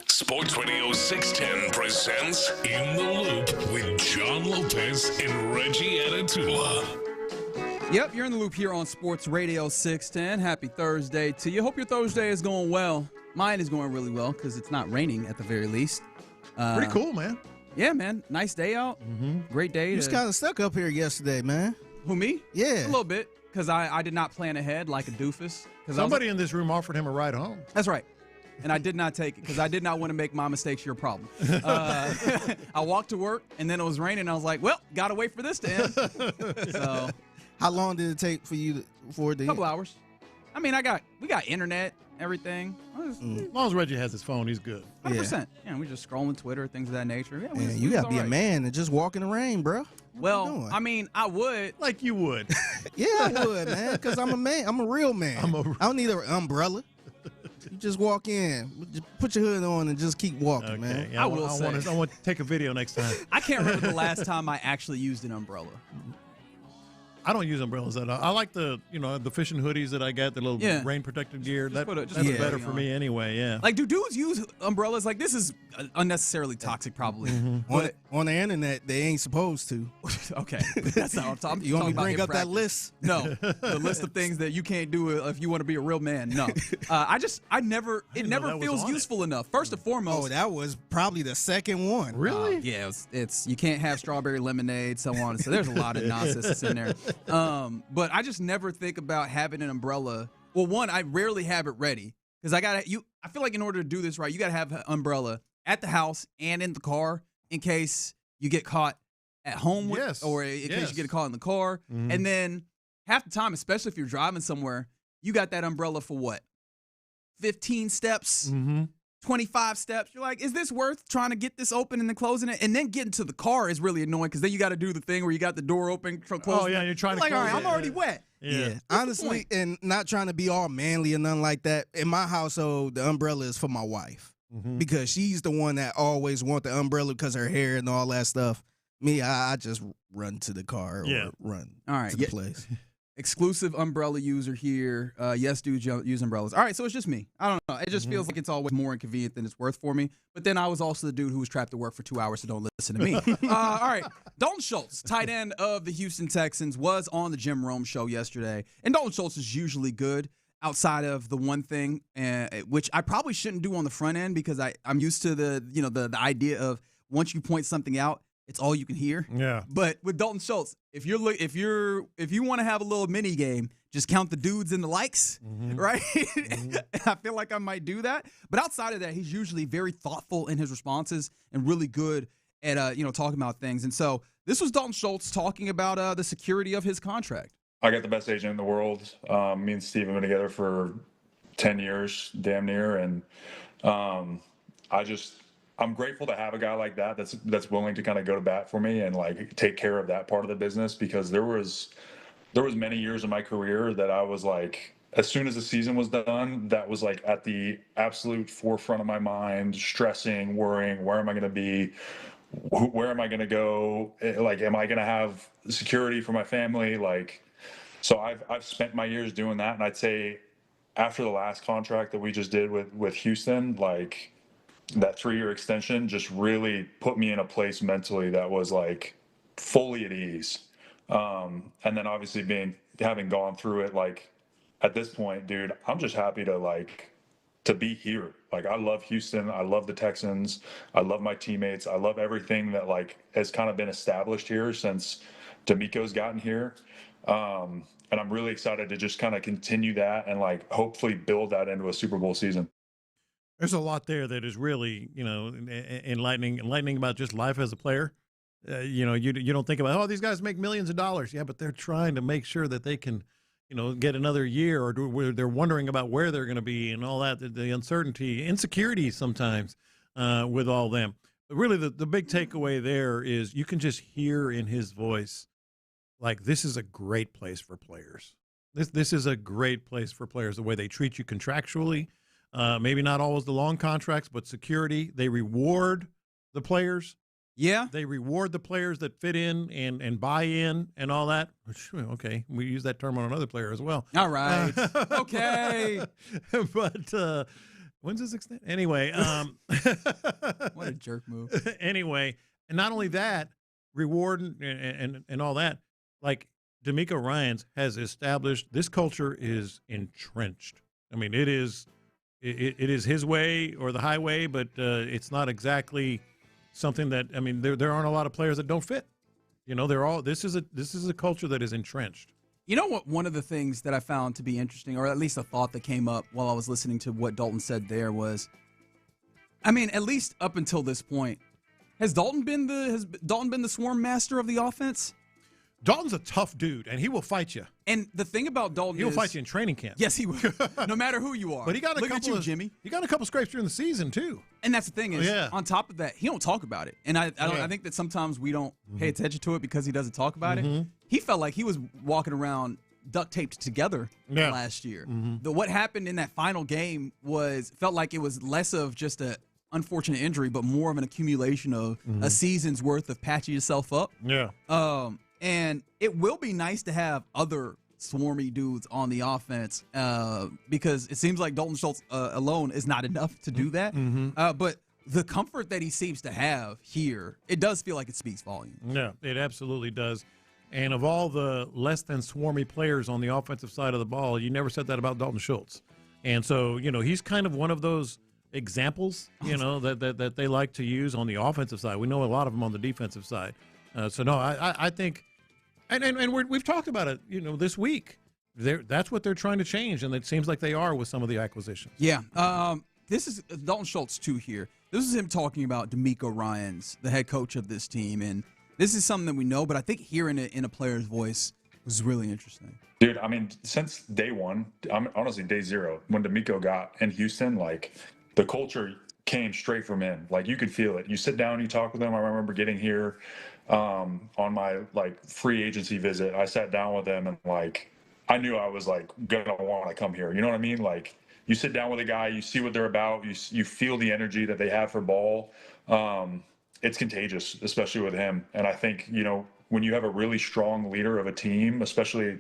Sports Radio 610 presents In the Loop with John Lopez and Reggie Atatula. Yep, you're in the loop here on Sports Radio 610. Happy Thursday to you. Hope your Thursday is going well. Mine is going really well because it's not raining at the very least. Pretty cool, man. Yeah, man. Nice day out. Great day. You was kind of stuck up here yesterday, man. Who, me? Yeah. A little bit because I did not plan ahead like a doofus. Somebody in this room offered him a ride home. That's right. And I did not take it because I did not want to make my mistakes your problem. I walked to work, and then it was raining. And I was like, well, got to wait for this to end. So, how long did it take for you for it to A couple hours. I mean, we got internet, everything. As long as Reggie has his phone, he's good. 100%. Yeah, we just scrolling Twitter, things of that nature. Yeah, you got to be a man and just walk in the rain, bro. Well, I mean, I would. Like you would. Yeah, I would, man, because I'm a man. I'm a real man. I don't need an umbrella. You just walk in, just put your hood on, and just keep walking, man. Yeah, I want to take a video next time. I can't remember the last time I actually used an umbrella. I don't use umbrellas at all. I like the fishing hoodies that I get, the little rain protected gear. That's better for me anyway. Yeah. Like, do dudes use umbrellas? Like, this is unnecessarily toxic, probably. But on the internet, they ain't supposed to. Okay, that's not what I'm talking. You want me to bring up that list? No, the list of things that you can't do if you want to be a real man. No, it never feels useful enough. First and foremost, that was probably the second one. Really? Yeah, it's you can't have strawberry lemonade, so on. So there's a lot of nonsense that's in there. But I just never think about having an umbrella. Well, one, I rarely have it ready because I feel like in order to do this right, you gotta have an umbrella at the house and in the car in case you get caught at home or in case you get caught in the car. And then half the time, especially if you're driving somewhere, you got that umbrella for what? 15 steps? 25 steps. You're like, is this worth trying to get this open and then closing it? And then getting to the car is really annoying because then you got to do the thing where you got the door open from closing. Oh, yeah, you're trying to close all right, I'm already wet. Yeah. Honestly, and not trying to be all manly or nothing like that. In my household, the umbrella is for my wife because she's the one that always want the umbrella because her hair and all that stuff. Me, I just run to the car or run to the place. Exclusive umbrella user here. Yes, dudes use umbrellas. All right, so it's just me. I don't know. It just feels like it's always more inconvenient than it's worth for me. But then I was also the dude who was trapped at work for 2 hours, so don't listen to me. All right, Dalton Schultz, tight end of the Houston Texans, was on the Jim Rome show yesterday. And Dalton Schultz is usually good outside of the one thing, which I probably shouldn't do on the front end because I'm used to the idea of once you point something out, it's all you can hear. Yeah. But with Dalton Schultz, if you want to have a little mini game, just count the dudes and the likes, right? I feel like I might do that. But outside of that, he's usually very thoughtful in his responses and really good at talking about things. And so this was Dalton Schultz talking about the security of his contract. I got the best agent in the world. Me and Steve have been together for 10 years, damn near, and I'm grateful to have a guy like that that's willing to kind of go to bat for me and like take care of that part of the business because there was many years of my career that I was like, as soon as the season was done, that was like at the absolute forefront of my mind, stressing, worrying, where am I going to be? Where am I going to go? Like, am I going to have security for my family? Like, so I've spent my years doing that. And I'd say after the last contract that we just did with Houston, like, that 3-year extension just really put me in a place mentally that was like fully at ease. And then obviously having gone through it, like at this point, dude, I'm just happy to be here. Like I love Houston. I love the Texans. I love my teammates. I love everything that like has kind of been established here since D'Amico's gotten here. And I'm really excited to just kind of continue that and like hopefully build that into a Super Bowl season. There's a lot there that is really, enlightening about just life as a player. You don't think about, these guys make millions of dollars. Yeah, but they're trying to make sure that they can, get another year, or they're wondering about where they're going to be and all that, the uncertainty, insecurity sometimes with all them. But really the big takeaway there is you can just hear in his voice, like, this is a great place for players. This is a great place for players, the way they treat you contractually. Maybe not always the long contracts, but security. They reward the players. Yeah. They reward the players that fit in and buy in and all that. Okay, we use that term on another player as well. All right. Okay. But when's this extent? Anyway. What a jerk move. Anyway, and not only that, reward and all that, like D'Amico Ryans has established this culture is entrenched. I mean, it is his way or the highway, but it's not exactly something that, I mean, there aren't a lot of players that don't fit. You know, this is a culture that is entrenched. You know what? One of the things that I found to be interesting, or at least a thought that came up while I was listening to what Dalton said there was, I mean, at least up until this point, has Dalton been the swarm master of the offense? Dalton's a tough dude, and he will fight you. And the thing about Dalton He'll fight you in training camp. Yes, he will. No matter who you are. But he got Jimmy. He got a couple scrapes during the season, too. And that's the thing is, on top of that, he don't talk about it. And I think that sometimes we don't pay attention to it because he doesn't talk about it. He felt like he was walking around duct taped together last year. What happened in that final game felt like it was less of just a unfortunate injury, but more of an accumulation of a season's worth of patching yourself up. Yeah. And it will be nice to have other swarmy dudes on the offense because it seems like Dalton Schultz alone is not enough to do that. But the comfort that he seems to have here, it does feel like it speaks volume. Yeah, it absolutely does. And of all the less than swarmy players on the offensive side of the ball, you never said that about Dalton Schultz. And so, you know, he's kind of one of those examples, you know, that they like to use on the offensive side. We know a lot of them on the defensive side. So, no, I think – and we've talked about it, you know, this week. That's what they're trying to change, and it seems like they are with some of the acquisitions. Yeah. This is Dalton Schultz, too, here. This is him talking about D'Amico Ryans, the head coach of this team. And this is something that we know, but I think hearing it in a player's voice was really interesting. Dude, I mean, since day one, honestly, day zero, when D'Amico got in Houston, like, the culture came straight from him. Like, you could feel it. You sit down, you talk with him. I remember getting here on my, like, free agency visit. I sat down with him, and, like, I knew I was, like, going to want to come here. You know what I mean? Like, you sit down with a guy, you see what they're about, you feel the energy that they have for ball. It's contagious, especially with him. And I think, you know, when you have a really strong leader of a team, especially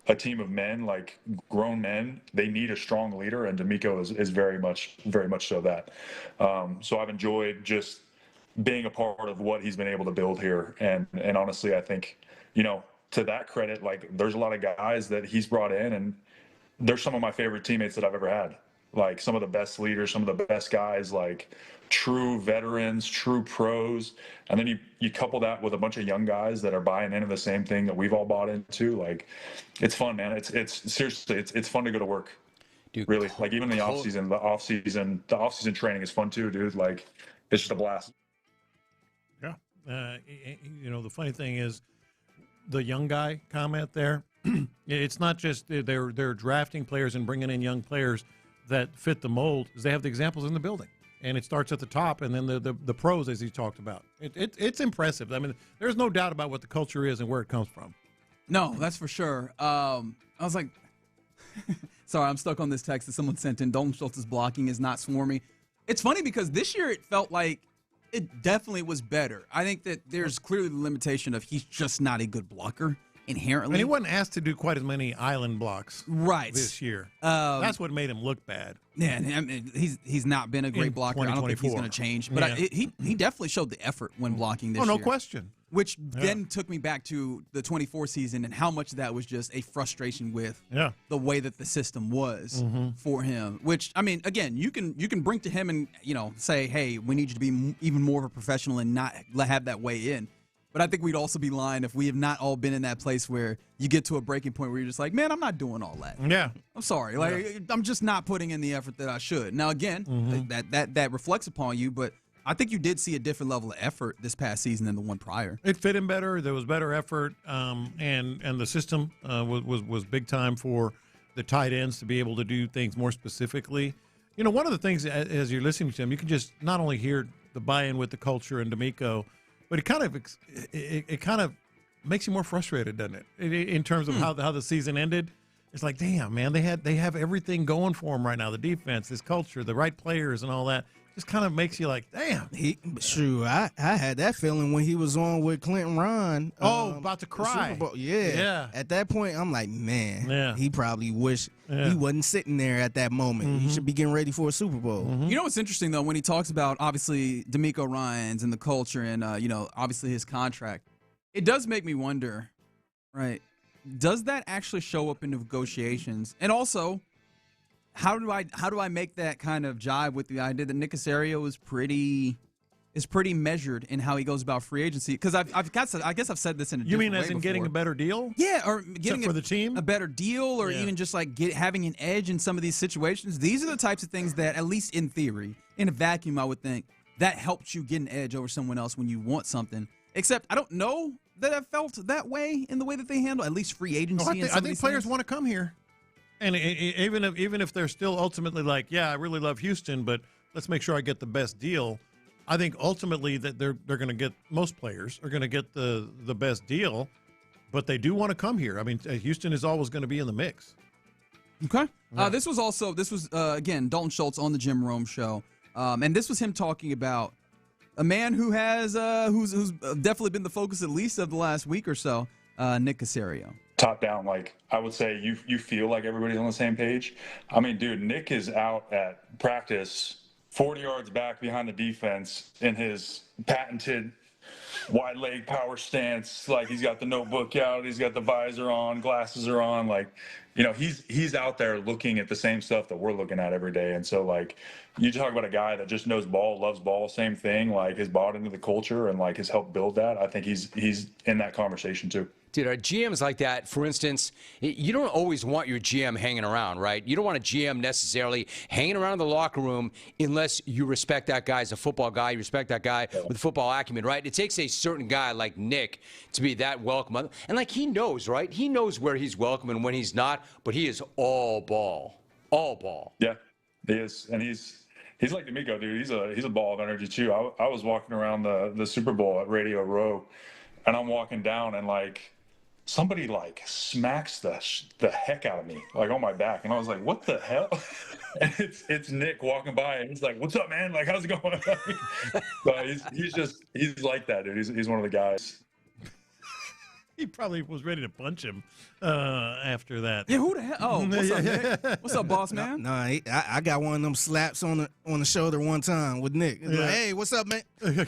a team of men, like grown men, they need a strong leader, and D'Amico is very much so that. So I've enjoyed just being a part of what he's been able to build here. And honestly, I think, you know, to that credit, like, there's a lot of guys that he's brought in, and they're some of my favorite teammates that I've ever had. Like, some of the best leaders, some of the best guys, like true veterans, true pros. And then you couple that with a bunch of young guys that are buying into the same thing that we've all bought into. Like, it's fun, man. It's seriously, it's fun to go to work. Dude, really. Like, even the off season training is fun too, dude. Like, it's just a blast. Yeah. You know, the funny thing is, the young guy comment there, it's not just they're drafting players and bringing in young players that fit the mold. They have the examples in the building, and it starts at the top, and then the pros, as he talked about. It's impressive. I mean, there's no doubt about what the culture is and where it comes from. No, that's for sure. I was like, sorry, I'm stuck on this text that someone sent in. Dalton Schultz's blocking is not swarmy. It's funny because this year it felt like it definitely was better. I think that there's clearly the limitation of he's just not a good blocker inherently. And he wasn't asked to do quite as many island blocks this year. That's what made him look bad. Yeah, I mean, he's not been a great blocker. I don't think he's going to change. But he definitely showed the effort when blocking this year. Oh, no question. Which then took me back to the 24 season and how much of that was just a frustration with the way that the system was for him. Which, I mean, again, you can bring to him and, you know, say, hey, we need you to be even more of a professional and not have that weigh in. But I think we'd also be lying if we have not all been in that place where you get to a breaking point where you're just like, man, I'm not doing all that. Yeah. I'm sorry. Like, I'm just not putting in the effort that I should. Now, again, that reflects upon you, but I think you did see a different level of effort this past season than the one prior. It fit him better. There was better effort, and the system was big time for the tight ends to be able to do things more specifically. You know, one of the things as you're listening to him, you can just not only hear the buy-in with the culture and D'Amico, but it kind of makes you more frustrated, doesn't it? In terms of how the season ended. It's like, damn, man, they have everything going for them right now. The defense, this culture, the right players, and all that. just kind of makes you like, damn. I had that feeling when he was on with Clinton Ron. About to cry. Super Bowl. Yeah. At that point, I'm like, man, he probably wished he wasn't sitting there at that moment. He should be getting ready for a Super Bowl. You know what's interesting, though, when he talks about, obviously, DeMeco Ryans and the culture and, obviously his contract, it does make me wonder, right, does that actually show up in negotiations? And also, how do I make that kind of jive with the idea that Nick Caserio is pretty measured in how he goes about free agency? Because I guess I've said this in a You mean way as in before. getting a better deal? Yeah, or getting for the team, a better deal, or even just like having an edge in some of these situations. These are the types of things that, at least in theory, in a vacuum, I would think that helps you get an edge over someone else when you want something. Except I don't know that I've felt that way in the way that they handle at least free agency. I think players want to come here. And even if they're still ultimately like, yeah, I really love Houston, but let's make sure I get the best deal. I think ultimately that they're going to get, most players are going to get the best deal, but they do want to come here. I mean, Houston is always going to be in the mix. Okay. This was again Dalton Schultz on the Jim Rome show, and this was him talking about a man who has who's definitely been the focus at least of the last week or so, Nick Caserio. Top down, like I would say, you feel like everybody's on the same page. I mean, dude, Nick is out at practice 40 yards back behind the defense in his patented wide leg power stance. Like, he's got the notebook out, he's got the visor on, glasses are on. Like, you know, he's out there looking at the same stuff that we're looking at every day. And so, like, you talk about a guy that just knows ball, loves ball, same thing, like has bought into the culture and like has helped build that. I think he's in that conversation too. Dude, our GMs like that, for instance, you don't always want your GM hanging around, right? You don't want a GM necessarily hanging around in the locker room unless you respect that guy as a football guy, you respect that guy with football acumen, right? It takes a certain guy like Nick to be that welcome. And, like, he knows, right? He knows where he's welcome and when he's not, but he is all ball. All ball. Yeah, he is. And he's like DeMeco, dude. He's a ball of energy, too. I was walking around the Super Bowl at Radio Row, and I'm walking down, and, like, somebody like smacks the heck out of me, like on my back, and I was like, "What the hell?" And it's Nick walking by, and he's like, "What's up, man? Like, how's it going?" But he's like that, dude. He's one of the guys. He probably was ready to punch him after that. Yeah, who the hell? Oh, what's up, Nick? What's up, boss man? No, I got one of them slaps on the shoulder one time with Nick. Like, hey, what's up, man?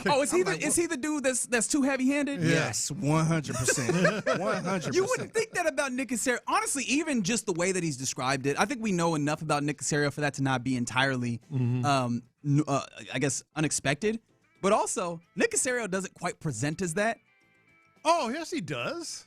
Oh, is he the dude that's too heavy-handed? Yeah. Yes, 100%. 100%. You wouldn't think that about Nick Caserio. Honestly, even just the way that he's described it, I think we know enough about Nick Caserio for that to not be entirely, I guess, unexpected. But also, Nick Caserio doesn't quite present as that. Oh, yes, he does.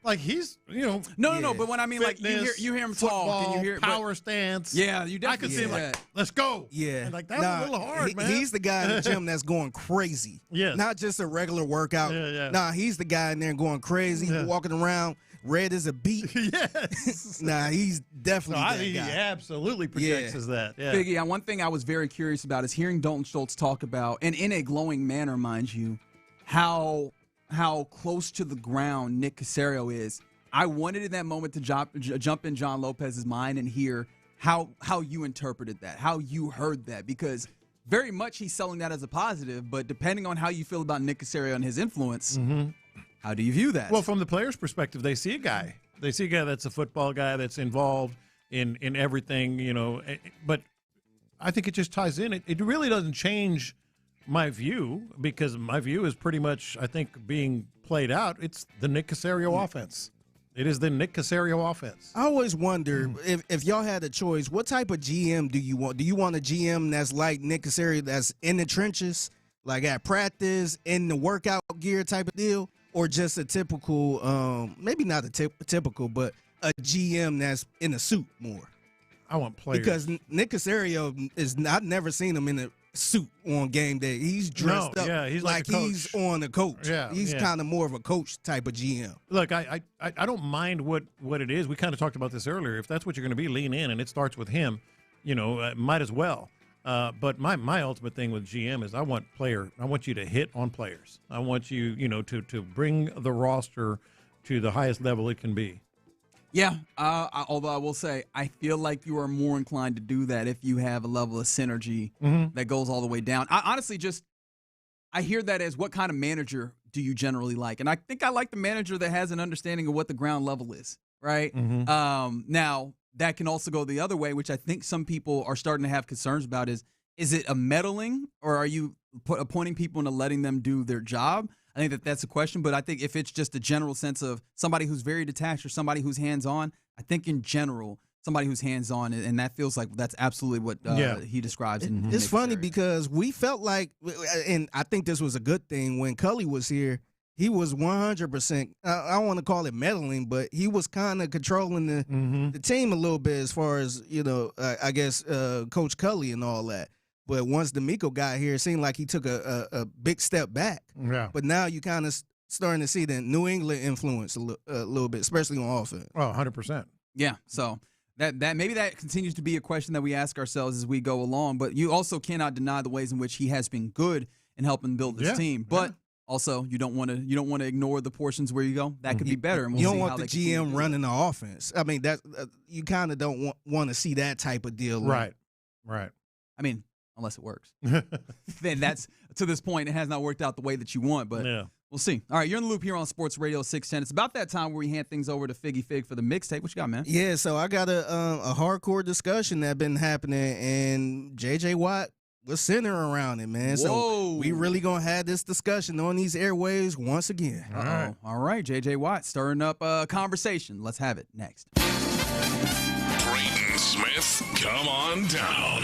Like, he's, No, but when I mean, fitness, like, you hear him talk, and you hear power stance. Yeah, you definitely. I could see him like, let's go. Yeah. And like, that's a little hard, man. He's the guy in the gym that's going crazy. Yes. Not just a regular workout. Yeah. Nah, he's the guy in there going crazy, walking around, red as a beet. Yes. Nah, he's definitely that he guy. absolutely projects as that. Yeah. Biggie, one thing I was very curious about is hearing Dalton Schultz talk about, and in a glowing manner, mind you, how close to the ground Nick Caserio is. I wanted in that moment to jump in John Lopez's mind and hear how you interpreted that, how you heard that, because very much he's selling that as a positive, but depending on how you feel about Nick Caserio and his influence, how do you view that? Well, from the player's perspective, they see a guy. They see a guy that's a football guy that's involved in everything, but I think it just ties in. It really doesn't change my view, because my view is pretty much, I think, being played out. It's the Nick Caserio offense. It is the Nick Caserio offense. I always wonder if y'all had a choice, what type of GM do you want? Do you want a GM that's like Nick Caserio, that's in the trenches, like at practice, in the workout gear type of deal, or just a typical, maybe not a typical, but a GM that's in a suit more? I want players. Because Nick Caserio I've never seen him in a suit on game day. He's dressed up he's like he's on a coach. Yeah, he's kind of more of a coach type of GM. Look, I don't mind what it is. We kind of talked about this earlier. If that's what you're going to be, lean in, and it starts with him. Might as well. But my ultimate thing with GM is I want you to hit on players. I want you, to bring the roster to the highest level it can be. Yeah, although I will say, I feel like you are more inclined to do that if you have a level of synergy that goes all the way down. I honestly I hear that as what kind of manager do you generally like? And I think I like the manager that has an understanding of what the ground level is, right? Now, that can also go the other way, which I think some people are starting to have concerns about is it a meddling, or are you appointing people and letting them do their job? I think that's a question, but I think if it's just a general sense of somebody who's very detached or somebody who's hands-on, I think in general, somebody who's hands-on, and that feels like that's absolutely what he describes. It's funny because we felt like, and I think this was a good thing, when Cully was here, he was 100%, I don't want to call it meddling, but he was kind of controlling the team a little bit as far as, I guess, Coach Cully and all that. But once D'Amico got here, it seemed like he took a big step back. Yeah. But now you kind of starting to see the New England influence a little bit, especially on offense. Oh, 100%. Yeah, so that maybe that continues to be a question that we ask ourselves as we go along. But you also cannot deny the ways in which he has been good in helping build this team. But also, you don't want to ignore the portions where you go that could be better. And we'll you don't see want how the they GM running the offense. I mean, that you kind of don't want to see that type of deal. Right. I mean, unless it works. Then that's, to this point, it has not worked out the way that you want, but we'll see. All right, you're in the loop here on Sports Radio 610. It's about that time where we hand things over to Figgy Fig for the mixtape. What you got, man? Yeah, so I got a hardcore discussion that been happening, and J.J. Watt was centering around it, man. Whoa. So we really going to have this discussion on these airwaves once again. All right, J.J. Watt stirring up a conversation. Let's have it next. Creighton Smith, come on down.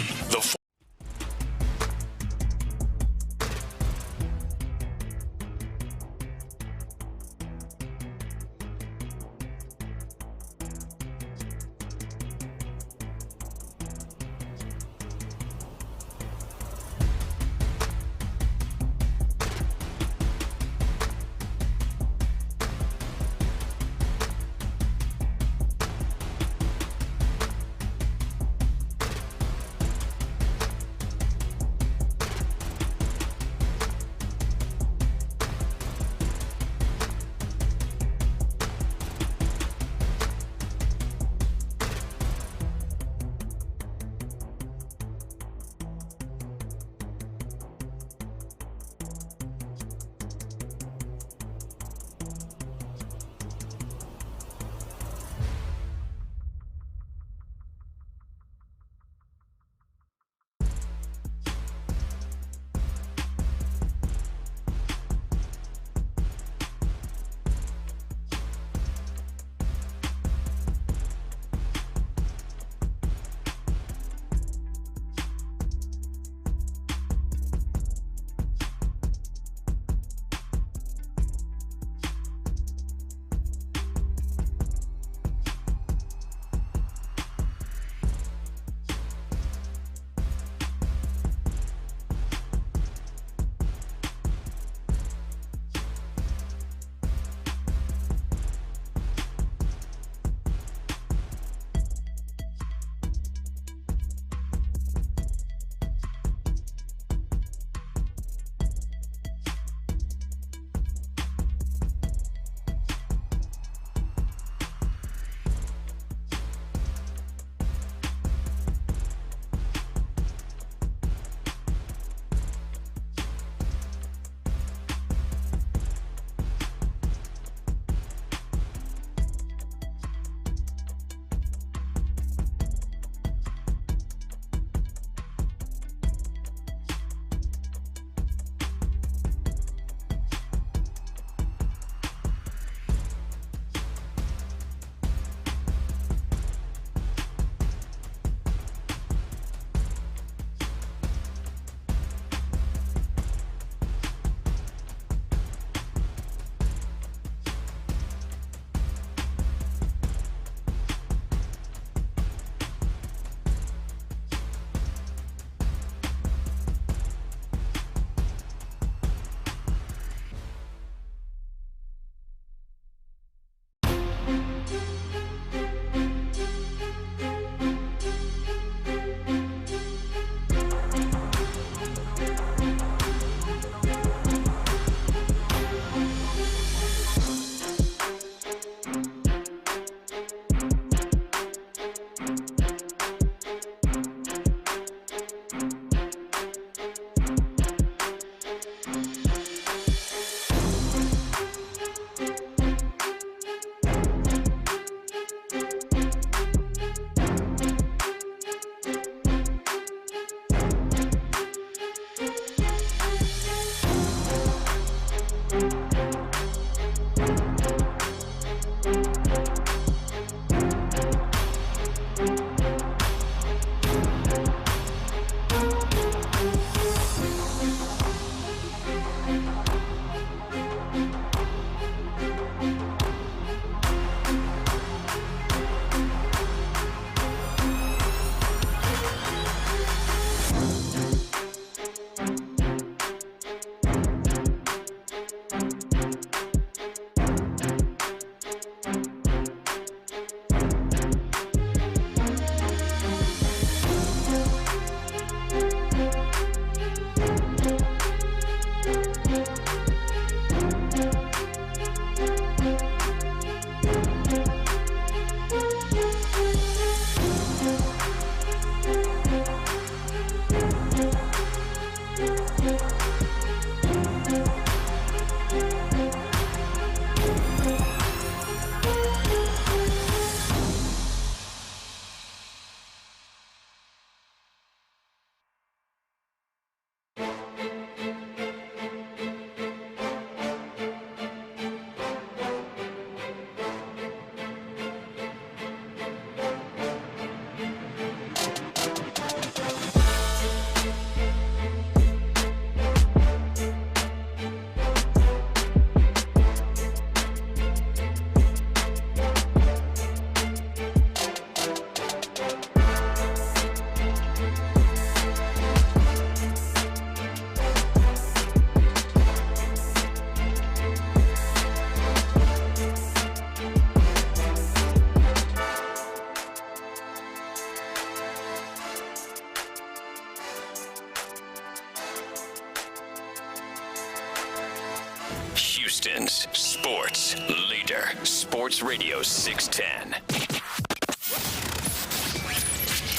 Houston's sports leader. Sports Radio 610.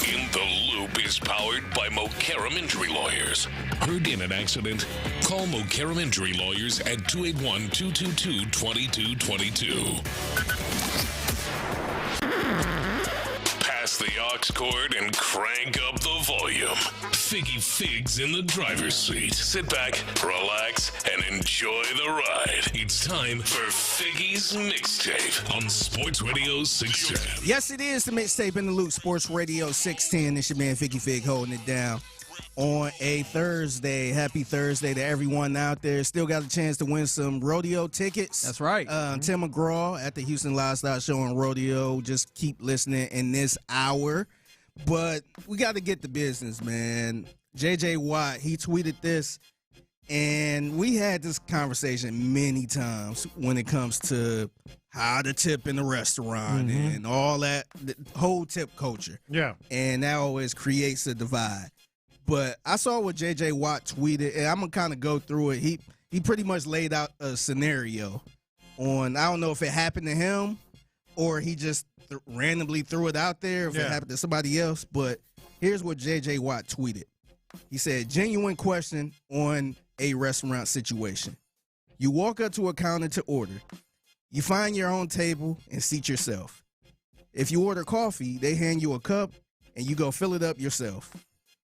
In the Loop is powered by Mokaram Injury Lawyers. Heard in an accident? Call Mokaram Injury Lawyers at 281-222-2222. Pass the aux cord and crank up the volume. Figgy Figs in the driver's seat. Sit back, relax, and enjoy the ride. It's time for Figgy's Mixtape on Sports Radio 610. Yes, it is the Mixtape in the Loop, Sports Radio 610. It's your man Figgy Fig holding it down on a Thursday. Happy Thursday to everyone out there. Still got a chance to win some Rodeo tickets. That's right. Tim McGraw at the Houston Lifestyle Show on Rodeo. Just keep listening in this hour. But we got to get to business, man. J.J. Watt, he tweeted this, and we had this conversation many times when it comes to how to tip in the restaurant and all that, the whole tip culture. Yeah. And that always creates a divide. But I saw what J.J. Watt tweeted, and I'm going to kind of go through it. He pretty much laid out a scenario on, I don't know if it happened to him or he just randomly threw it out there if it happened to somebody else. But here's what J.J. Watt tweeted. He said, genuine question on a restaurant situation. You walk up to a counter to order. You find your own table and seat yourself. If you order coffee, they hand you a cup and you go fill it up yourself.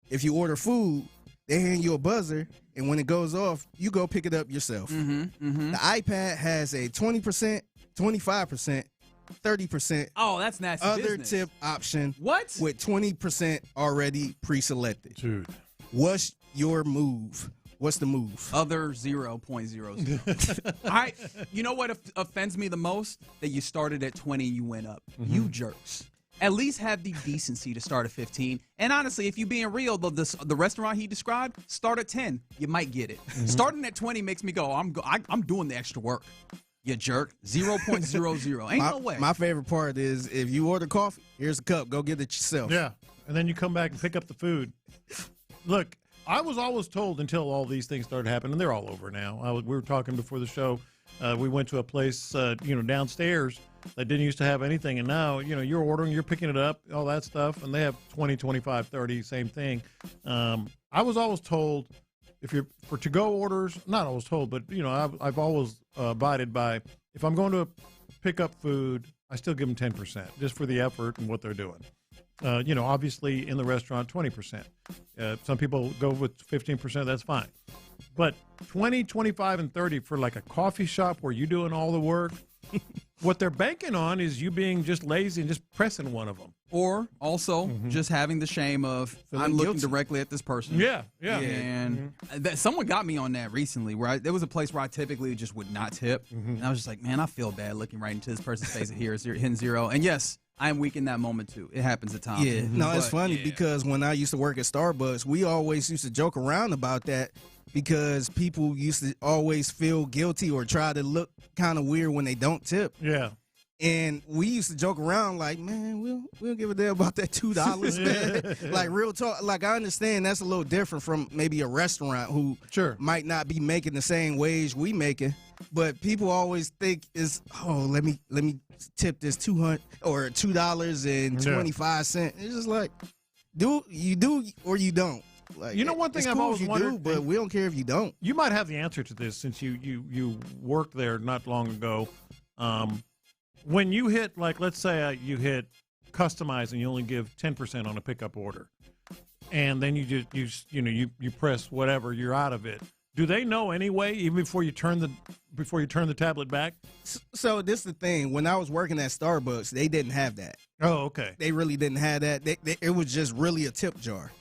If you order food, they hand you a buzzer, and when it goes off, you go pick it up yourself. The iPad has a 20%, 25%, 30%. Oh, that's nasty other business. tip option. What? With 20% already pre-selected. Dude. What's your move? What's the move? Other 0.00. You know what offends me the most? That you started at 20 and you went up. You jerks. At least have the decency to start at 15. And honestly, if you're being real, the restaurant he described, start at 10. You might get it. Starting at 20 makes me go, I'm doing the extra work. You jerk. 0.00. Ain't no way. My favorite part is if you order coffee, here's a cup. Go get it yourself. Yeah. And then you come back and pick up the food. Look, I was always told until all these things started happening, and they're all over now. We were talking before the show. We went to a place, downstairs that didn't used to have anything. And now, you're ordering, you're picking it up, all that stuff. And they have 20, 25, 30, same thing. I was always told for to-go orders, not always told, but, I've always abided by, if I'm going to pick up food, I still give them 10% just for the effort and what they're doing. Obviously in the restaurant, 20%. Some people go with 15%, that's fine. But 20, 25, and 30 for like a coffee shop where you're doing all the work, what they're banking on is you being just lazy and just pressing one of them. Or also just having the shame of, I'm looking directly at this person. Yeah. And someone got me on that recently where there was a place where I typically just would not tip. And I was just like, man, I feel bad looking right into this person's face and hitting zero. And yes, I am weak in that moment too. It happens at times. Yeah, it's funny because when I used to work at Starbucks, we always used to joke around about that because people used to always feel guilty or try to look kind of weird when they don't tip. Yeah. And we used to joke around like, man, we'll give a damn about that $2, man. Like real talk. Like I understand that's a little different from maybe a restaurant who might not be making the same wage we making, but people always think let me tip this $200 or $2.25. It's just like, do or you don't. Like, one thing I've cool always wondered, but we don't care if you don't. You might have the answer to this since you worked there not long ago. When you hit, like, let's say you hit customize and you only give 10% on a pickup order, and then you press whatever, you're out of it. Do they know anyway, even before you turn the tablet back? So this is the thing. When I was working at Starbucks, they didn't have that. Oh, okay. They really didn't have that. It was just really a tip jar.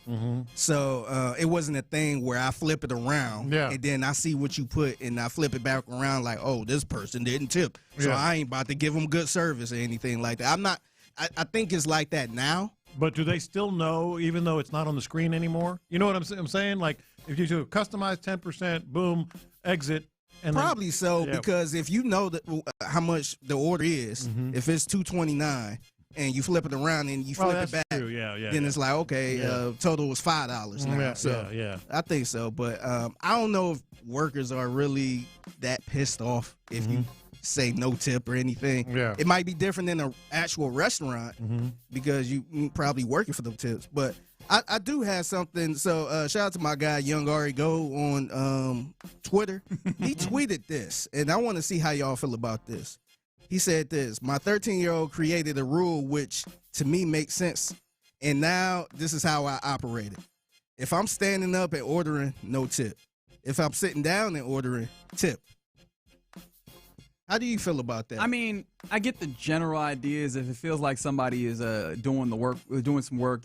So it wasn't a thing where I flip it around and then I see what you put and I flip it back around like, oh, this person didn't tip, so I ain't about to give them good service or anything like that. I'm not. I think it's like that now. But do they still know, even though it's not on the screen anymore? You know what I'm saying? Like, if you do customize 10%, boom, exit. And probably because if you know how much the order is, if it's $2.29 and you flip it around and you flip it back. True. Yeah. Then it's like, okay, total was $5 now. So I think so. But I don't know if workers are really that pissed off if you say no tip or anything. Yeah. It might be different in an actual restaurant because you probably working for the tips. But I do have something. So shout out to my guy, Young Ari Go on Twitter. He tweeted this, and I want to see how y'all feel about this. He said this: my 13-year-old created a rule which to me makes sense, and now this is how I operate it. If I'm standing up and ordering, no tip. If I'm sitting down and ordering, tip. How do you feel about that? I mean, I get the general ideas. If it feels like somebody is doing the work, doing some work,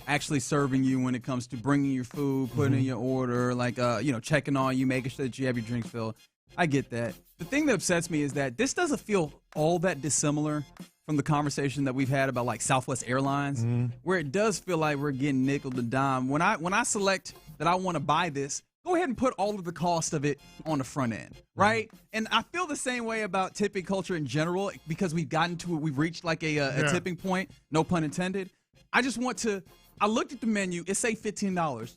actually serving you when it comes to bringing your food, putting in your order, like checking on you, making sure that you have your drinks filled. I get that. The thing that upsets me is that this doesn't feel all that dissimilar from the conversation that we've had about like Southwest Airlines, where it does feel like we're getting nickel to dime. When I select that I want to buy this, go ahead and put all of the cost of it on the front end, right? And I feel the same way about tipping culture in general because we've reached like a tipping point, no pun intended. I looked at the menu, it say $15.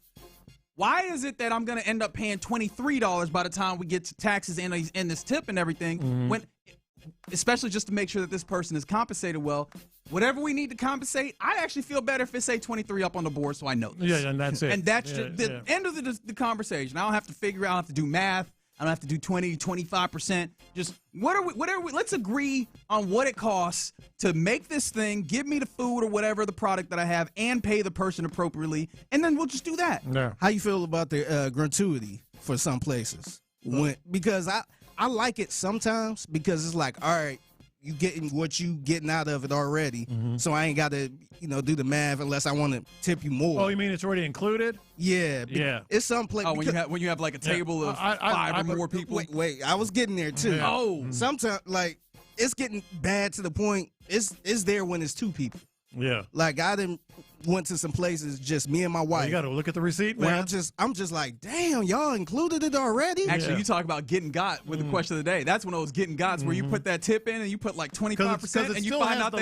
Why is it that I'm going to end up paying $23 by the time we get to taxes and this tip and everything, when, especially just to make sure that this person is compensated well? Whatever we need to compensate, I actually feel better if it say 23 up on the board so I know this. Yeah, and that's it. And that's the end of the conversation. I don't have to figure out, I don't have to do math. I don't have to do 20, 25%. Just let's agree on what it costs to make this thing, give me the food or whatever the product that I have, and pay the person appropriately, and then we'll just do that. Yeah. How you feel about the gratuity for some places? Because I like it sometimes because it's like, all right, you getting what you getting out of it already, so I ain't got to do the math unless I want to tip you more. Oh, you mean it's already included? Yeah. It's some place. Oh, when you have like a table of five or more people. Wait, I was getting there too. Yeah. Oh, sometimes like it's getting bad to the point it's there when it's two people. Yeah. Like I didn't went to some places just me and my wife. You got to look at the receipt, man. I'm just like, damn, y'all included it already. Actually, you talk about getting got with the question of the day. That's one of those getting gots where you put that tip in and you put like 25% and you find out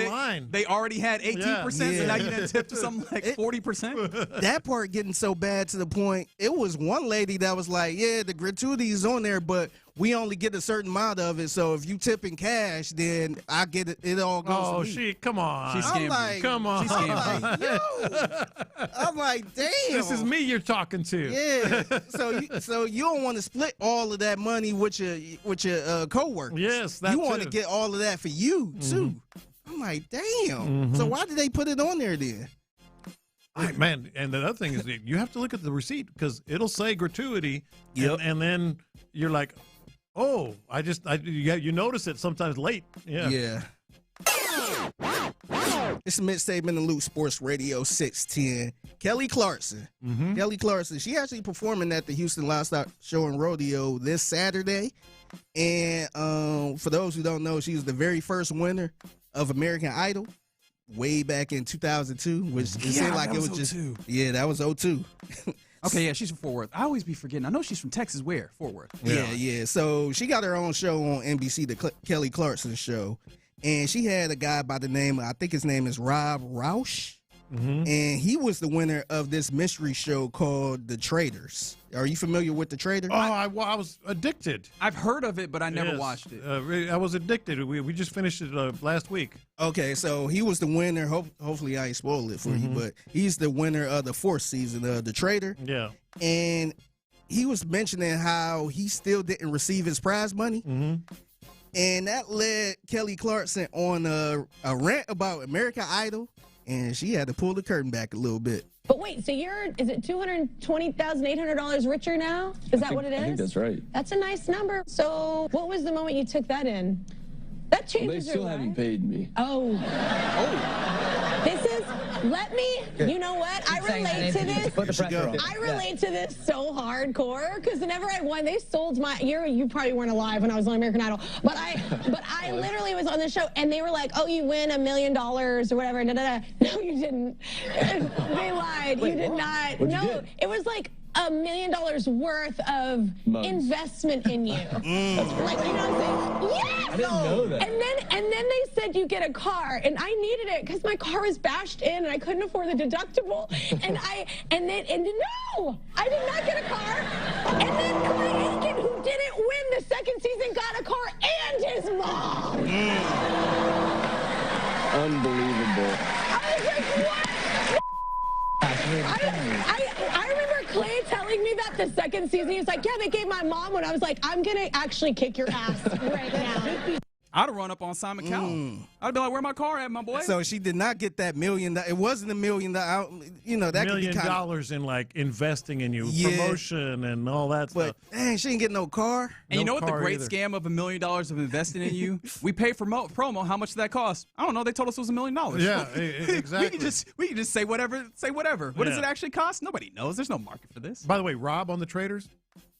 they already had 18%, and now you didn't tip to something like 40%. That part getting so bad to the point, it was one lady that was like, yeah, the gratuity is on there, but we only get a certain amount of it. So if you tip in cash, then I get it. It all goes to me. Come on. She scammed you. Come on. She scammed you. I'm like, damn. This is me you're talking to. Yeah. So you don't want to split all of that money with your coworkers. Yes, that you want to get all of that for you too. I'm like, damn. So why did they put it on there then? Man, and the other thing is you have to look at the receipt because it'll say gratuity, and then you're like, oh, you notice it sometimes late. Yeah. It's a mid-statement and Loop Sports Radio 610. Kelly Clarkson. Kelly Clarkson. She actually performing at the Houston Livestock Show and Rodeo this Saturday. And for those who don't know, she was the very first winner of American Idol way back in 2002, which it seemed like it was just 02. Yeah, that was 02. Okay, yeah, she's from Fort Worth. I always be forgetting. I know she's from Texas. Where? Fort Worth. Yeah. So she got her own show on NBC, the Kelly Clarkson Show. And she had a guy by the name, I think his name is Rob Roush. And he was the winner of this mystery show called The Traders. Are you familiar with The Traders? Oh, I was addicted. I've heard of it, but I never watched it. I was addicted. We just finished it last week. Okay, so he was the winner. Hopefully I ain't spoiled it for you, but he's the winner of the 4th season of The Trader. Yeah. And he was mentioning how he still didn't receive his prize money. And that led Kelly Clarkson on a rant about American Idol, and she had to pull the curtain back a little bit. But wait, so is it $220,800 richer now? Is that what it is? I think that's right. That's a nice number. So what was the moment you took that in? That changes They still haven't paid me. Oh. You know what? I relate to this. Put the pressure on. I relate to this so hardcore because whenever I won, they sold you probably weren't alive when I was on American Idol, but I literally was on the show and they were like, oh, you win $1 million or whatever. No, you didn't. They lied. Wait, you did what? not. What'd you No, get? it was like $1 million worth of investment in you. Like, you know what I'm saying? Yes! I didn't know that. And then they said you get a car, and I needed it because my car was bashed in and I couldn't afford the deductible. And no, I did not get a car. And then Clay Aiken, who didn't win the second season, got a car and his mom. Unbelievable. I was like, what? I remember Clay telling me that the second season. He was like, yeah, they gave my mom one. I was like, I'm going to actually kick your ass right now. I'd have run up on Simon Cowell. I'd be like, where my car at, my boy? So she did not get that $1 million. It wasn't $1 million. You know, that $1 million could be kinda, in like investing in you, promotion and all that stuff. But dang, she didn't get no car. And you know what the great scam of $1 million of investing in you? We pay for promo. How much did that cost? I don't know. They told us it was $1 million. Yeah, exactly. we can just say whatever. What does it actually cost? Nobody knows. There's no market for this. By the way, Rob on the Traders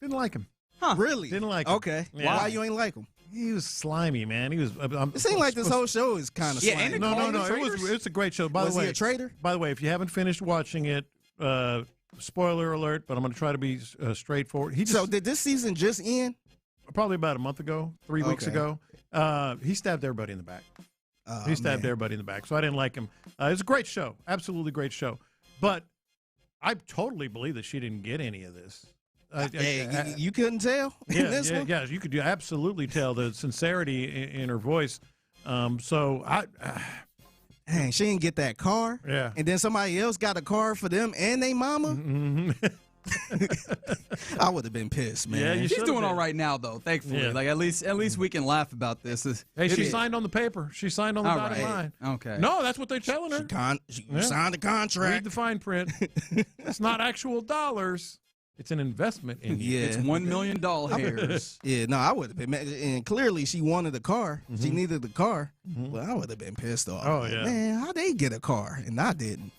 didn't like him. Huh? Really? Didn't like him. Okay. Yeah. Why you ain't like him? He was slimy, man. He was. It seemed like this whole show is kind of slimy. No. It's a great show. By the way, he a traitor? By the way, if you haven't finished watching it, spoiler alert. But I'm going to try to be straightforward. So did this season just end? Probably about a month ago, 3 weeks ago. He stabbed everybody in the back. He stabbed everybody in the back. So I didn't like him. It's a great show, absolutely great show. But I totally believe that she didn't get any of this. You couldn't tell in this one? Yeah, you could absolutely tell the sincerity in her voice. So dang, she didn't get that car. Yeah. And then somebody else got a car for them and they mama. Mm-hmm. I would have been pissed, man. Yeah, she's doing all right now, though. Thankfully, like at least we can laugh about this. Hey, she signed on the paper. She signed on the dotted line. Okay. No, that's what they're telling her. She signed the contract. Read the fine print. It's not actual dollars. It's an investment in you. Yeah. It's $1 million hairs. Yeah, no, I would have been. And clearly, she wanted a car. Mm-hmm. She needed the car. Well, I would have been pissed off. Oh, yeah. Man, how they get a car and I didn't?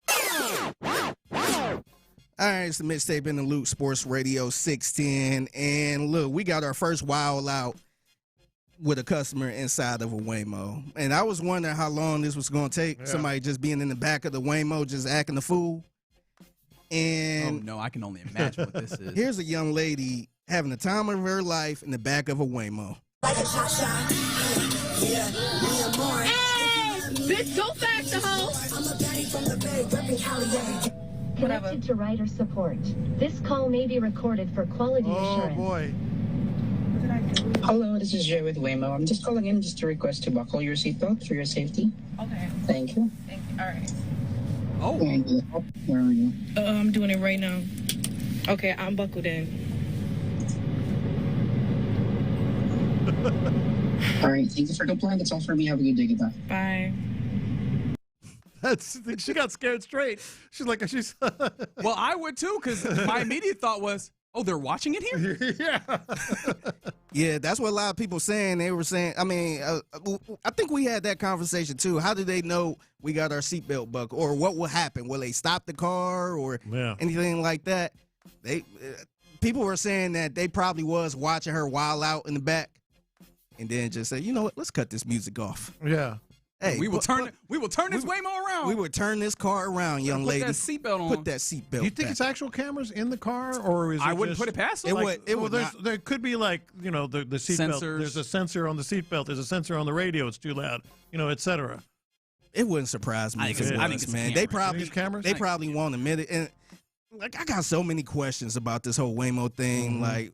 All right, it's the Mixtape in the Loop, Sports Radio 610. And look, we got our first wild out with a customer inside of a Waymo. And I was wondering how long this was going to take. Yeah. Somebody just being in the back of the Waymo, just acting a fool. And oh, no, I can only imagine what this is. Here's a young lady having the time of her life in the back of a Waymo. Hey, bitch, go back to home. Connected to rider support. This call may be recorded for quality assurance. Oh, boy. Hello, this is Jay with Waymo. I'm just calling in just to request to buckle your seatbelt for your safety. Okay. Thank you. Thank you. All right. Oh. Thank you. Where are you? I'm doing it right now. Okay, I'm buckled in. All right, thank you for complying. That's all for me. Have a good day. Goodbye. Bye. She got scared straight. She's like, Well, I would too, because my immediate thought was, oh, they're watching it here? Yeah. Yeah, that's what a lot of people saying. They were saying, I mean, I think we had that conversation too. How do they know we got our seatbelt buckled? Or what will happen? Will they stop the car or anything like that? People were saying that they probably was watching her while out in the back and then just say, you know what, let's cut this music off. Yeah. Hey, we will turn this Waymo around. We would turn this car around, young lady. Put that seatbelt on. Put that seatbelt. Do you think back. It's actual cameras in the car, or is it I wouldn't just, put it past them. There could be like the seatbelt. There's a sensor on the seatbelt. There's a sensor on the radio. It's too loud. etc. It wouldn't surprise me if it was, man. They probably won't admit it. And like, I got so many questions about this whole Waymo thing. Like,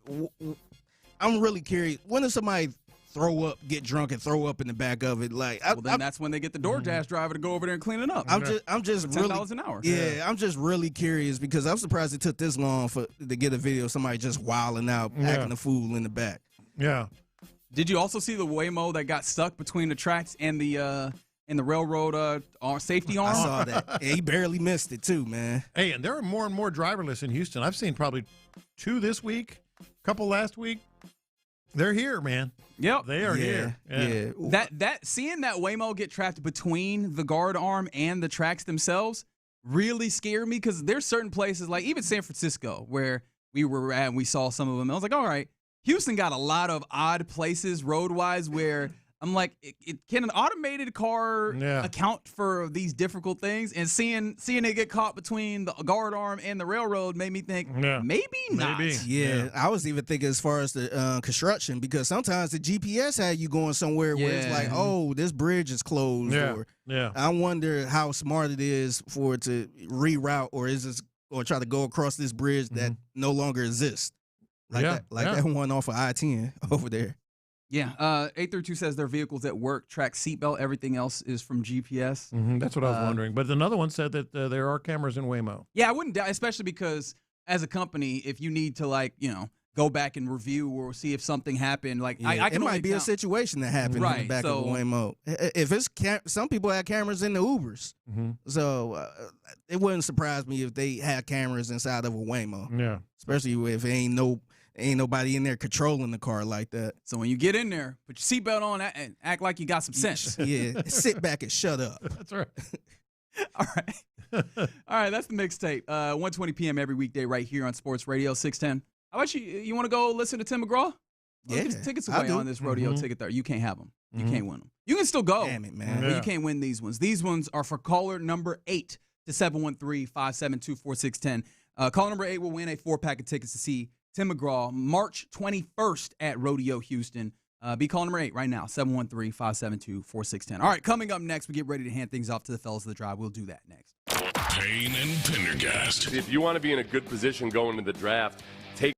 I'm really curious. When does somebody get drunk and throw up in the back of it? Like, then that's when they get the DoorDash driver to go over there and clean it up. I'm just for really $10 an hour. Yeah, I'm just really curious because I'm surprised it took this long to get a video of somebody just wilding out, acting a fool in the back. Yeah. Did you also see the Waymo that got stuck between the tracks and the railroad safety arm? I saw that. Yeah, he barely missed it too, man. Hey, and there are more and more driverless in Houston. I've seen probably 2 this week, a couple last week. They're here, man. Yep. They are here. Yeah. That seeing that Waymo get trapped between the guard arm and the tracks themselves really scared me, because there's certain places, like even San Francisco, where we were at and we saw some of them. I was like, all right, Houston got a lot of odd places road-wise where I'm like, can an automated car account for these difficult things? And seeing it get caught between the guard arm and the railroad made me think maybe not. Yeah, I was even thinking as far as the construction, because sometimes the GPS had you going somewhere where it's like, oh, this bridge is closed. I wonder how smart it is for it to reroute or try to go across this bridge that no longer exists. That one off of I-10 over there. Yeah, 832 says their vehicles at work track seatbelt. Everything else is from GPS. That's what I was wondering. But another one said that there are cameras in Waymo. Yeah, I wouldn't doubt, especially because as a company, if you need to go back and review or see if something happened, it might be a situation that happened in the back of a Waymo. If it's some people have cameras in the Ubers, so it wouldn't surprise me if they had cameras inside of a Waymo. Yeah, especially if ain't nobody in there controlling the car like that. So when you get in there, put your seatbelt on and act like you got some sense. Yeah, sit back and shut up. That's right. All right, that's the mixtape. 1:20 p.m. every weekday right here on Sports Radio 610. How about you want to go listen to Tim McGraw? Yeah, get tickets away on this rodeo ticket there. You can't have them. You can't win them. You can still go. Damn it, man. But you can't win these ones. These ones are for caller number 8 to 713-572-4610. Caller number 8 will win a 4-pack of tickets to see Tim McGraw, March 21st at Rodeo, Houston. Be call number 8 right now, 713-572-4610. All right, coming up next, we get ready to hand things off to the fellas of the drive. We'll do that next. Payne and Pendergast. If you want to be in a good position going into the draft, take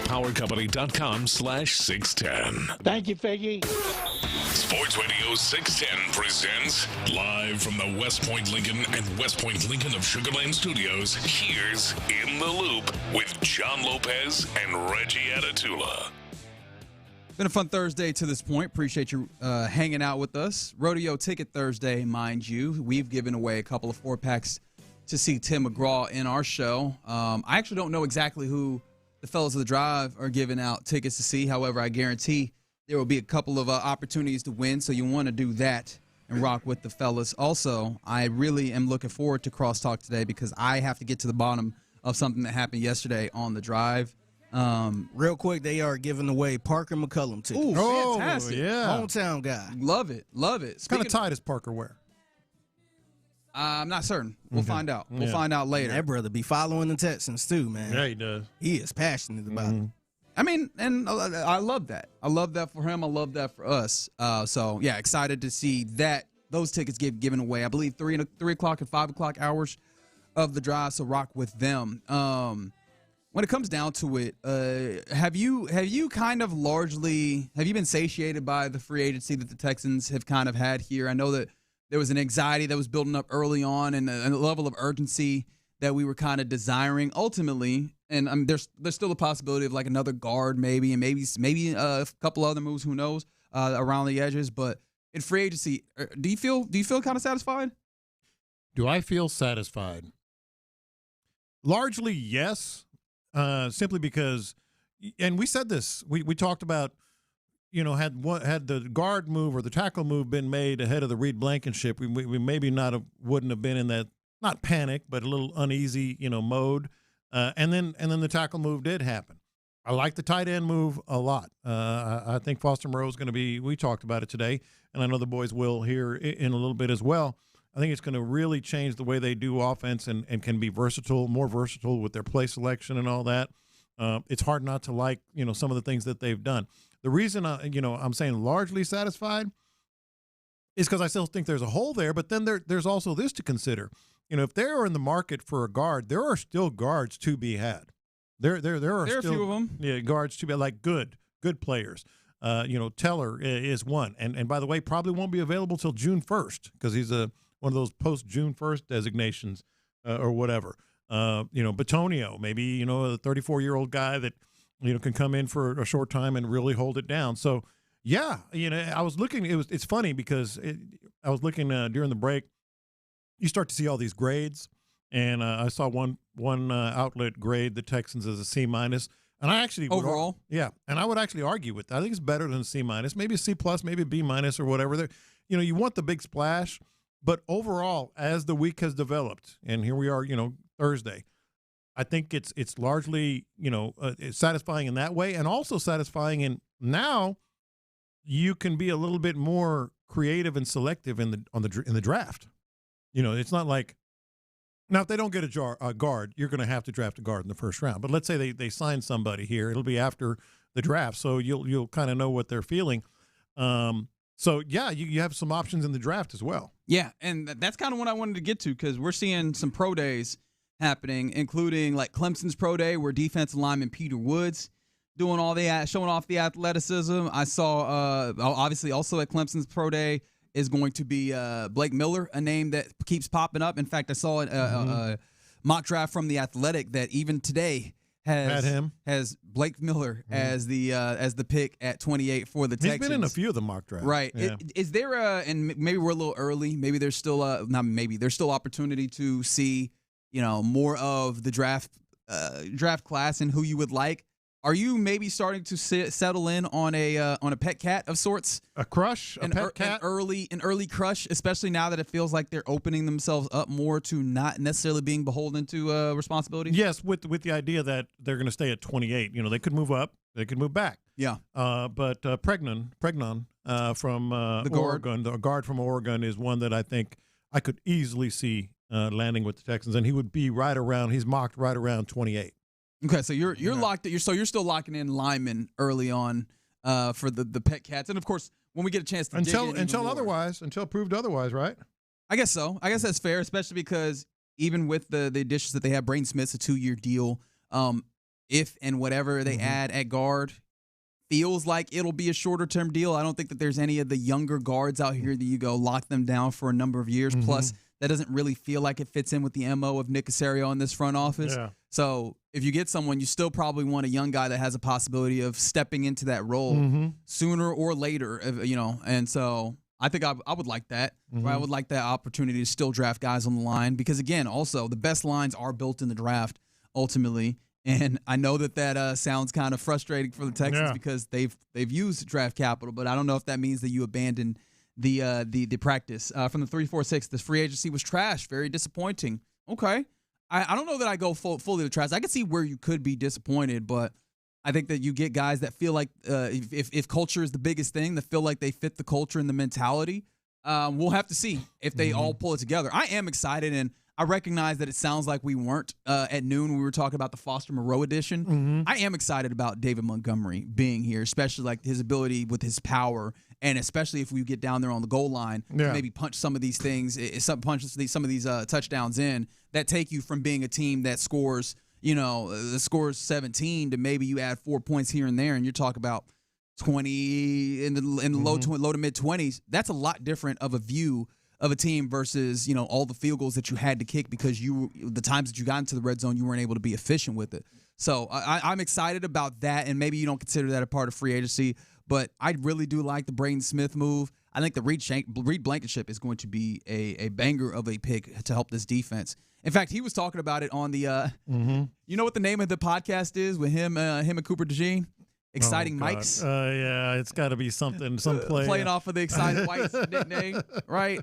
PowerCompany.com/610. Thank you, Figgy. Sports Radio 610 presents live from the West Point Lincoln and West Point Lincoln of Sugar Land Studios. Here's In the Loop with John Lopez and Reggie Atatula. Been a fun Thursday to this point. Appreciate you hanging out with us. Rodeo Ticket Thursday, mind you. We've given away a couple of 4-packs to see Tim McGraw in our show. I actually don't know exactly who the fellas of the drive are giving out tickets to see. However, I guarantee there will be a couple of opportunities to win, so you want to do that and rock with the fellas. Also, I really am looking forward to Crosstalk today because I have to get to the bottom of something that happened yesterday on the drive. Real quick, they are giving away Parker McCullum tickets. Ooh, fantastic. Yeah. Hometown guy. Love it. Love it. What kind of tie does Parker wear? I'm not certain. We'll find out. We'll find out later. That brother be following the Texans too, man. Yeah, he does. He is passionate about it. I mean, and I love that. I love that for him. I love that for us. So, yeah, excited to see that those tickets get given away. I believe 3 o'clock and 5 o'clock hours of the drive, so rock with them. When it comes down to it, have you kind of largely – have you been satiated by the free agency that the Texans have kind of had here? I know that there was an anxiety that was building up early on and a level of urgency that we were kind of desiring ultimately. And there's still a possibility of like another guard maybe and maybe a couple other moves, who knows, around the edges. But in free agency, do you feel kind of satisfied? Do I feel satisfied? Largely, yes. Simply because, and we said this, we talked about, had the guard move or the tackle move been made ahead of the Reed Blankenship, we maybe wouldn't have been in that, not panic, but a little uneasy, mode. And then the tackle move did happen. I like the tight end move a lot. I think Foster Moreau is going to be, we talked about it today, and I know the boys will here in a little bit as well. I think it's going to really change the way they do offense and can be more versatile with their play selection and all that. It's hard not to like, some of the things that they've done. The reason, I'm saying largely satisfied is because I still think there's a hole there, but then there's also this to consider. If they are in the market for a guard, there are still guards to be had. There are still a few of them. Yeah, guards to be like good players. Teller is one, and by the way, probably won't be available till June 1st because he's one of those post June 1st designations or whatever. Batonio, maybe a 34-year-old guy that can come in for a short time and really hold it down. So yeah, I was looking. It's funny because I was looking during the break. You start to see all these grades, and I saw one outlet grade the Texans as a C-, and I actually overall, and I would actually argue with that. I think it's better than a C-, maybe a C+, maybe a B- or whatever. You want the big splash, but overall, as the week has developed, and here we are, Thursday, I think it's largely it's satisfying in that way, and also satisfying in now you can be a little bit more creative and selective in the draft. It's not like now if they don't get a guard, you're going to have to draft a guard in the first round. But let's say they sign somebody here, it'll be after the draft, so you'll kind of know what they're feeling. So yeah, you have some options in the draft as well. Yeah, and that's kind of what I wanted to get to because we're seeing some pro days happening, including like Clemson's pro day where defensive lineman Peter Woods showing off the athleticism. I saw obviously also at Clemson's pro day is going to be Blake Miller, a name that keeps popping up. In fact, I saw a mock draft from The Athletic that even today has Blake Miller as the pick at 28 for the Texans. He's been in a few of the mock drafts. Right. Yeah. Is there and maybe we're a little early. Maybe there's still there's still opportunity to see, more of the draft class and who you would like. Are you maybe starting to settle in on a pet cat of sorts? A crush, pet cat, an early crush, especially now that it feels like they're opening themselves up more to not necessarily being beholden to responsibility. Yes, with the idea that they're going to stay at 28. They could move up, they could move back. Yeah. But Pregnon from Oregon, the guard from Oregon, is one that I think I could easily see landing with the Texans, and he would be he's mocked right around 28. Okay, so you're locked. You're still locking in linemen early on for the pet cats, and of course when we get a chance to until proved otherwise, right? I guess so. I guess that's fair, especially because even with the additions that they have, Braden Smith's a 2-year deal. If and whatever they add at guard feels like it'll be a shorter term deal. I don't think that there's any of the younger guards out here that you go lock them down for a number of years. Plus, that doesn't really feel like it fits in with the MO of Nick Caserio in this front office. Yeah. So if you get someone, you still probably want a young guy that has a possibility of stepping into that role sooner or later, And so I think I would like that. Right? I would like that opportunity to still draft guys on the line because, again, also the best lines are built in the draft ultimately. And I know that sounds kind of frustrating for the Texans because they've used draft capital, but I don't know if that means that you abandon the practice. From the 346, the free agency was trash, very disappointing. Okay. I don't know that I go fully to trash. I can see where you could be disappointed, but I think that you get guys that feel like if culture is the biggest thing, that feel like they fit the culture and the mentality. We'll have to see if they all pull it together. I am excited, and I recognize that it sounds like we weren't at noon when we were talking about the Foster Moreau edition. I am excited about David Montgomery being here, especially like his ability with his power, and especially if we get down there on the goal line to maybe punch some of these things, some of these touchdowns in that take you from being a team that scores, scores 17 to maybe you add 4 points here and there, and you're talking about 20 in the low to mid 20s. That's a lot different of a view of a team versus, all the field goals that you had to kick because the times that you got into the red zone, you weren't able to be efficient with it. So I'm excited about that, and maybe you don't consider that a part of free agency, but I really do like the Braden Smith move. I think the Reed Blankenship is going to be a banger of a pick to help this defense. In fact, he was talking about it on the you know what the name of the podcast is with him and Cooper DeJean? Exciting Mikes. Yeah, it's got to be something, some play. Playing off of the Exciting Mikes nickname, right?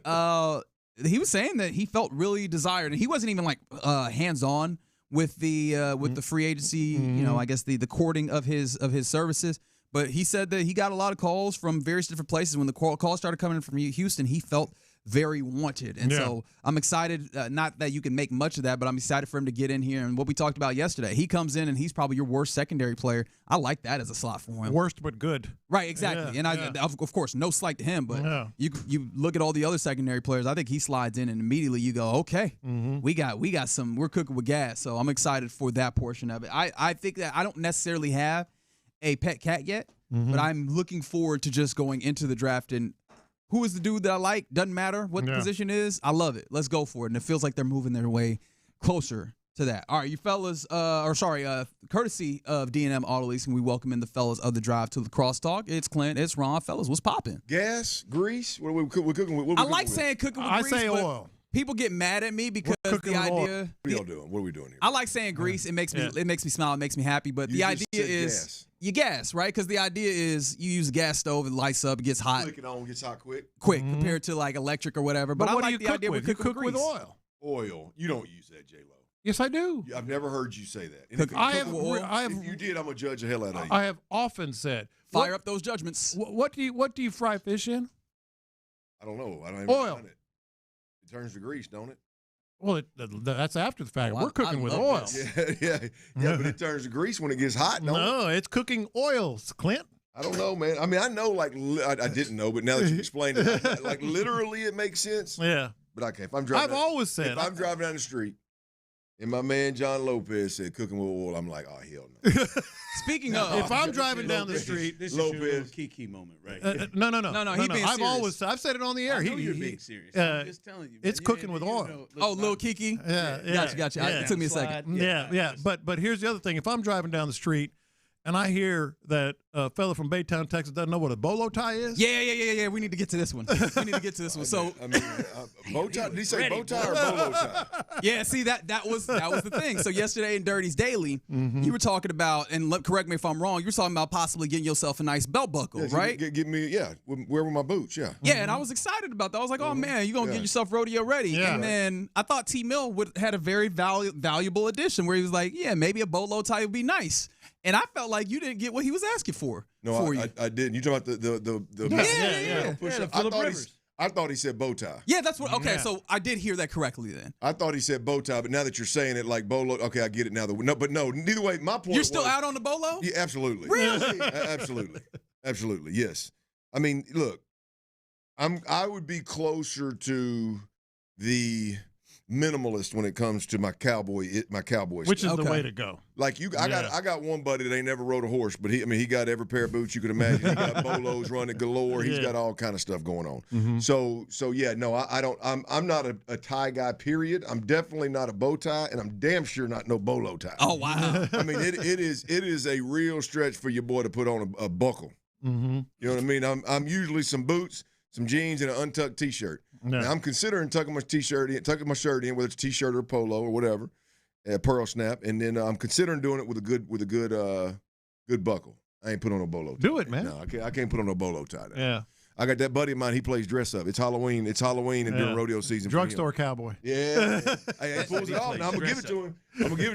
He was saying that he felt really desired, and he wasn't even like hands-on with the free agency, I guess the courting of his services. But he said that he got a lot of calls from various different places. When the calls started coming in from Houston, he felt very wanted. And so I'm excited, not that you can make much of that, but I'm excited for him to get in here. And what we talked about yesterday, he comes in and he's probably your worst secondary player. I like that as a slot for him. Worst but good. Right, exactly. Of course, no slight to him, but you look at all the other secondary players, I think he slides in and immediately you go, okay, we got some, we're cooking with gas. So I'm excited for that portion of it. I think that I don't necessarily have a pet cat yet, but I'm looking forward to just going into the draft and who is the dude that I like? Doesn't matter what the position is. I love it. Let's go for it. And it feels like they're moving their way closer to that. All right, you fellas, courtesy of D&M Auto Leasing, we welcome in the fellas of the drive to the crosstalk. It's Clint, it's Ron. Fellas, what's popping? Gas, grease. What are we cooking with? I like saying cooking with grease. I say oil. People get mad at me because the idea. What are y'all doing? What are we doing here? I like saying grease. It makes me smile. It makes me happy. But the idea is you gas, right? Because the idea is you use a gas stove, it lights up, it gets hot. Click it on, gets hot quick. Compared to like electric or whatever. But I like the idea you cook with oil. Oil. You don't use that, J-Lo. Yes, I do. I've never heard you say that. If you did, I'm gonna judge the hell out of you. I have often said, fire up those judgments. What do you fry fish in? I don't know. I don't even oil. Done it. It turns to grease, don't it? Well, that's after the fact. We're cooking with oil. Yeah, but it turns to grease when it gets hot. No, it's cooking oils, Clint. I don't know, man. I mean, I know, I didn't know, but now that you explained it, like literally, it makes sense. Yeah. But okay, if I'm driving, I've always said, if I'm driving down the street And my man John Lopez said cooking with oil. I'm like, oh, hell no. Speaking of, if I'm driving down the street, this is your little Kiki moment, right? No. He being serious. I've said it on the air. You're being serious. I'm just telling you. It's cooking with oil. Little Kiki. Gotcha. Yeah. It took me a second. Yeah. But here's the other thing. If I'm driving down the street and I hear that a fella from Baytown, Texas, doesn't know what a bolo tie is. Yeah. We need to get to this one. So, bow tie. Did he say bow tie or bolo tie? Yeah. See that was the thing. So yesterday in Dirty's Daily, you were talking about, and correct me if I'm wrong, you were talking about possibly getting yourself a nice belt buckle, right? Get me, where were my boots? Yeah. Yeah, and I was excited about that. I was like, oh man, you're gonna get yourself rodeo ready. Yeah, and then I thought T Mill had a very valuable addition where he was like, yeah, maybe a bolo tie would be nice. And I felt like you didn't get what he was asking for. No, I didn't. You talking about the I thought he said bow tie. Yeah, that's what. Okay, so I did hear that correctly then. I thought he said bow tie, but now that you're saying it like bolo, okay, I get it now. Neither way. My point. You're still out on the bolo? Yeah, absolutely. Really? Absolutely. Yes. I mean, look, I would be closer to the minimalist when it comes to my cowboy which stuff. is the way to go. Like I got one buddy that ain't never rode a horse, but he got every pair of boots you could imagine. He got bolos running galore. He's got all kind of stuff going on. Mm-hmm. So yeah, no, I don't. I'm not a tie guy. Period. I'm definitely not a bow tie, and I'm damn sure not no bolo tie. Oh wow! I mean, it is a real stretch for your boy to put on a buckle. Mm-hmm. You know what I mean? I'm usually some boots, some jeans, and an untucked T-shirt. No. Now, I'm considering tucking my shirt in, whether it's a T-shirt or a polo or whatever, a pearl snap, and then I'm considering doing it with a good buckle. I ain't put on no bolo tie. Do it, man. No, I can't put on no bolo tie. Now. Yeah. I got that buddy of mine. He plays dress up. It's Halloween. And during rodeo season. Drugstore cowboy. Yeah. Hey, he pulls it off now. I'm gonna give it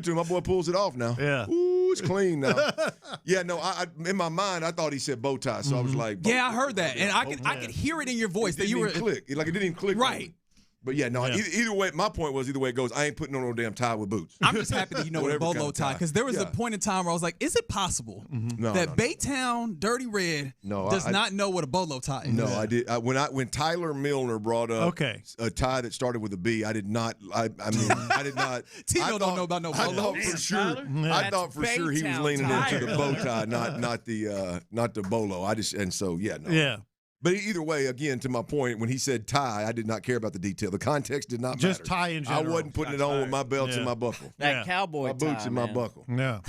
to him. My boy pulls it off now. Yeah. Ooh, it's clean now. Yeah. No. I in my mind I thought he said bow tie, so I was like. Yeah, I heard that, and I could hear it in your voice that you were click. Like it didn't even click. Right. But yeah, no. Either way, my point was either way it goes, I ain't putting on no damn tie with boots. I'm just happy that you know what a bolo tie, because there was a point in time where I was like, is it possible that Baytown Dirty Red does not know what a bolo tie is? No, I did. When Tyler Milner brought up a tie that started with a B, I did not. I did not. Tino don't know about no bolo. I thought for sure he was leaning into the bow tie, not the bolo. Yeah. But either way, again, to my point, when he said tie, I did not care about the detail. The context did not matter. Just tie in general. I wasn't putting it on with my belts and my buckle. That cowboy tie, my boots and my buckle. Yeah.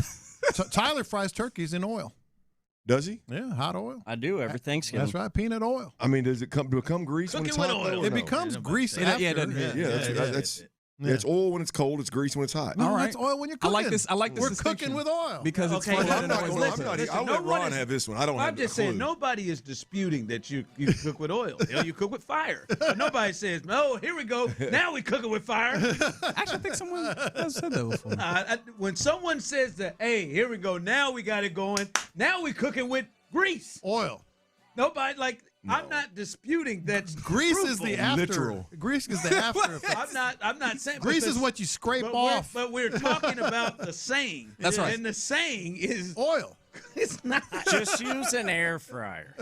So Tyler fries turkeys in oil. Does he? Yeah, hot oil. I do every Thanksgiving. That's right, peanut oil. I mean, does it become grease when it's hot? Oil. It becomes grease after. It's oil when it's cold. It's grease when it's hot. No, it's oil when you're cooking. I like this. We're cooking with oil because it's I'll let Ron have this one. I don't. I'm just saying nobody is disputing that you cook with oil. You cook with fire. But nobody says, "Oh, here we go. Now we cooking with fire." Actually, I think someone has said that before. When someone says that, "Hey, here we go. Now we got it going. Now we cooking with grease, oil." Nobody like. No. I'm not disputing that grease fruitful. is the after. Literal. Grease is the after effect. I'm not saying grease is what you scrape off. But we're talking about the saying. That's right. And the saying is oil. It's not. Just use an air fryer.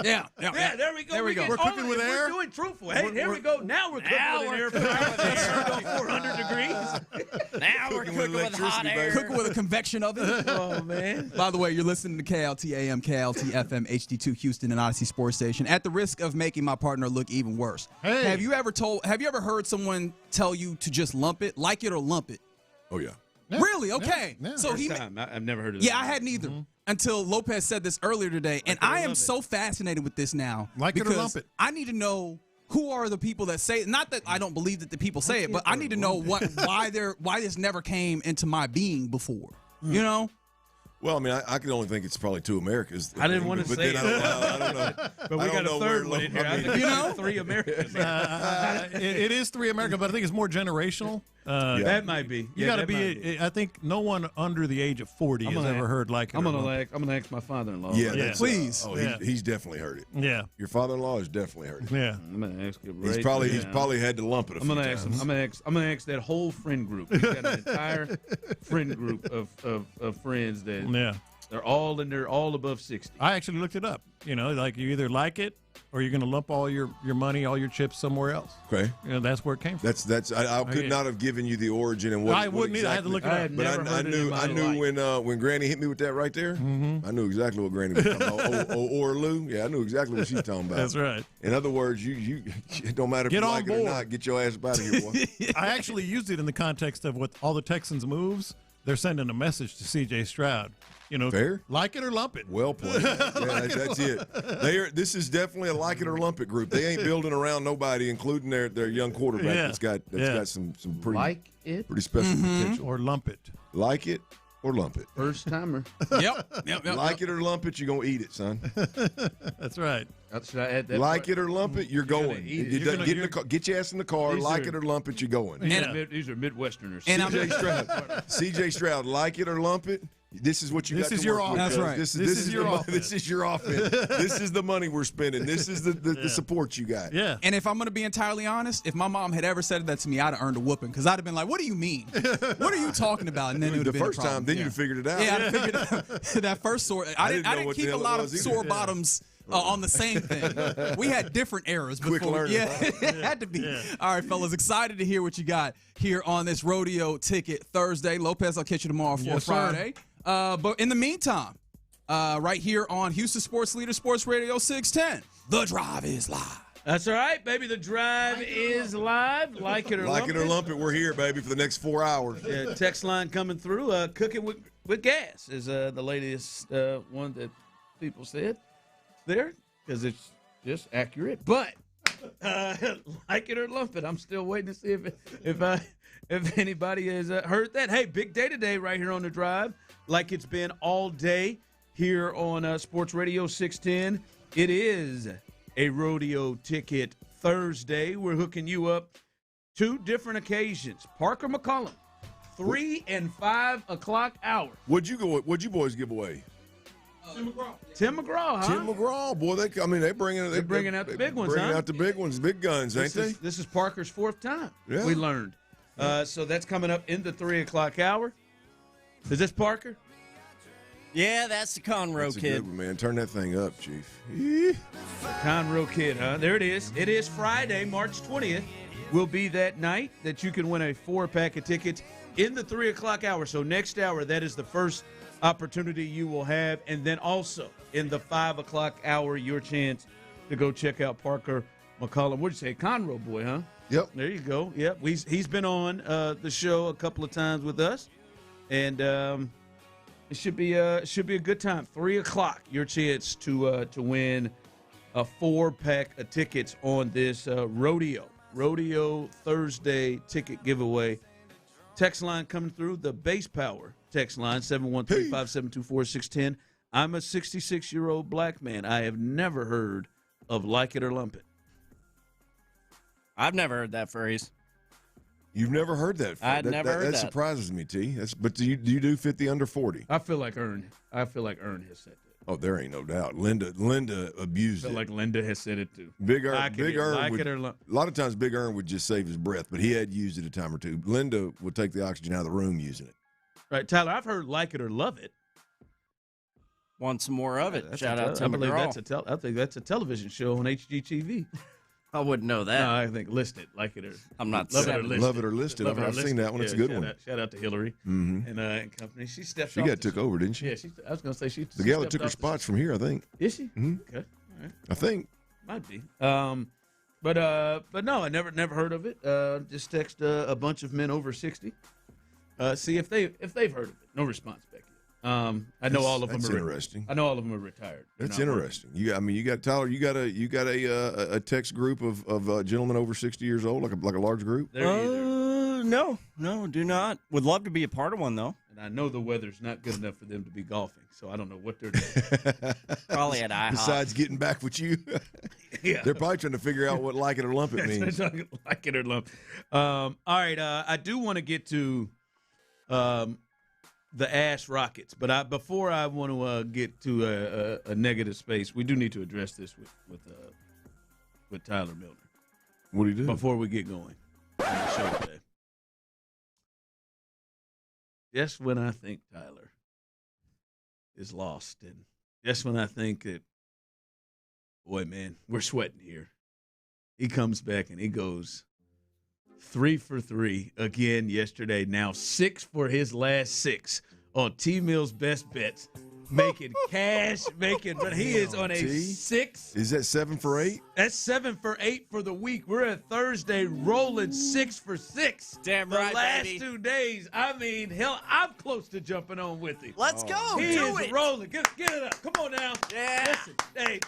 Yeah, there we go. There we go. We're cooking with air. We're doing truthful. Hey, here we go. Now we're cooking with an air fryer. 400 degrees. Now we're cooking with hot air. Cooking with a convection oven. Oh, man. By the way, you're listening to KLT AM, KLT FM, HD2 Houston, and Odyssey Sports Station. At the risk of making my partner look even worse, have you ever heard someone tell you to just lump it, like it or lump it? Oh, yeah. Really? Okay. Yeah. So I've never heard of that. Yeah, I hadn't either until Lopez said this earlier today, and I am so fascinated with this now. Like it or lump it. I need to know who are the people that say it. Not that I don't believe that the people say it, but I need to know why this never came into my being before. You know? Well, I mean, I can only think it's probably two Americas. I didn't want to say it. I don't know. But we got a third one in here. You know? 3 Americans. It is 3 Americans, but I think it's more generational. That might be. You got to be. I think no one under the age of 40 has ever heard like it. I'm gonna ask my father-in-law. Yeah, please. He's definitely heard it. Yeah, your father-in-law has definitely heard it. Yeah, I'm gonna ask him. He's probably had to lump it. I'm gonna ask him. I'm gonna ask that whole friend group. We got an entire friend group of friends that. Yeah. They're all above 60. I actually looked it up. You know, like you either like it or you're going to lump all your money, all your chips somewhere else. Okay. You know, that's where it came from. I could not have given you the origin and what. I wouldn't either. I had to look it up. But I knew when Granny hit me with that right there. I knew exactly what Granny was talking about. Orlu. Yeah, I knew exactly what she's talking about. That's right. In other words, you it don't matter if you like it or not. Get your ass up out of here, boy. I actually used it in the context of what all the Texans moves. They're sending a message to C.J. Stroud. You know, fair. Like it or lump it. Well played. Yeah, that's it. This is definitely a like it or lump it group. They ain't building around nobody, including their young quarterback that's got some pretty pretty special potential. Or lump it. Like it or lump it. First timer. Yep. Like it or lump it, you're gonna eat it, son. That's right. Should I add that? Like it or lump it, you're going. Get your ass in the car. Like it or lump it, you're going. These are Midwesterners. CJ Stroud, like it or lump it. This is what you got to work with. That's right. This is your offense. This is your offense. This is the money we're spending. This is the support you got. Yeah. And if I'm going to be entirely honest, if my mom had ever said that to me, I'd have earned a whooping because I'd have been like, "What do you mean? What are you talking about?" And then it would have been first time. Then you'd have figured it out. Yeah, I'd have figured it out. That first sore. I didn't keep a lot of sore bottoms. On the same thing. We had different eras before. Quick learning. Yeah, it had to be. Yeah. All right, fellas, excited to hear what you got here on this Rodeo Ticket Thursday. Lopez, I'll catch you tomorrow for Friday. But in the meantime, right here on Houston Sports Leader Sports Radio 610, The Drive is live. That's all right, baby. The Drive is live. Like it or lump it. Like it or lump it, we're here, baby, for the next 4 hours. Yeah, text line coming through. Cooking with gas is the latest one that people said there because it's just accurate. But like it or lump it, I'm still waiting to see if anybody has heard that. Hey, big day today right here on The Drive, like it's been all day here on Sports Radio 610. It is a Rodeo Ticket Thursday. We're hooking you up 2 different occasions. Parker McCollum, 3 and 5 o'clock hour. What'd you boys give away? Tim McGraw, huh? Tim McGraw, boy. They're bringing out the big ones, bringing out the big ones, big guns, ain't they? This is Parker's 4th time. Yeah. We learned. So that's coming up in the 3 o'clock hour. Is this Parker? Yeah, that's the Conroe Kid. Kid. Good one, man. Turn that thing up, Chief. Conroe Kid, huh? There it is. It is Friday, March 20th. Will be that night that you can win a 4-pack of tickets in the 3 o'clock hour. So next hour, that is the first opportunity you will have. And then also in the 5 o'clock hour, your chance to go check out Parker McCollum. What'd you say? Conroe boy, huh? Yep. There you go. Yep. He's been on the show a couple of times with us. And it should be a good time. 3 o'clock, your chance to win a 4-pack of tickets on this Rodeo Thursday ticket giveaway. Text line coming through, the Base Power text line, 713-572-4610. I'm a 66-year-old black man. I have never heard of like it or lump it. I've never heard that phrase. You've never heard that? I'd never heard that. That surprises me, T. But do you do 50 under 40? I feel like Ern has said that. Oh, there ain't no doubt. Linda abused it. I feel like Linda has said it too. Big Ern, a lot of times Big Ern would just save his breath, but he had used it a time or two. Linda would take the oxygen out of the room using it. Right, Tyler, I've heard like it or love it. Want some more of it. Shout out to McGraw. I think that's a television show on HGTV. I wouldn't know that. No, I think list it, like it or I'm not love it or list it. Love it or list it. I've seen that one. It's a good one. Shout out to Hillary and company. She took over, didn't she? Yeah, I was going to say the gal that took her spots from here, I think. Is she? Mm-hmm. Okay, all right. I think might be. But no, I never heard of it. Just text a bunch of men over 60. See if they've heard of it. No response back yet. I know all of them. That's interesting. I know all of them are retired. That's interesting. You got Tyler. You got a text group of gentlemen over 60 years old, like a large group. No, do not. Would love to be a part of one though. And I know the weather's not good enough for them to be golfing, so I don't know what they're doing. Probably at IHOP. Besides getting back with you, yeah, they're probably trying to figure out what like it or lump it means. Like it or lump. All right, I do want to get to the Ash Rockets, but before I want to get to a negative space, we do need to address this with Tyler Milner. What do you do before we get going on the show today? Just when I think, Tyler, is lost. And just when I think that, boy, man, we're sweating here, he comes back and he goes 3 for 3 again yesterday. Now 6 for his last 6 on T-Mill's best bets. Making cash, but he is on a 6. Is that 7 for 8? That's 7 for 8 for the week. We're at Thursday, rolling 6 for 6. Damn the right, last baby. 2 days. I mean, hell, I'm close to jumping on with him. Let's go. He Do is it. rolling. Get it up. Come on now. Yeah.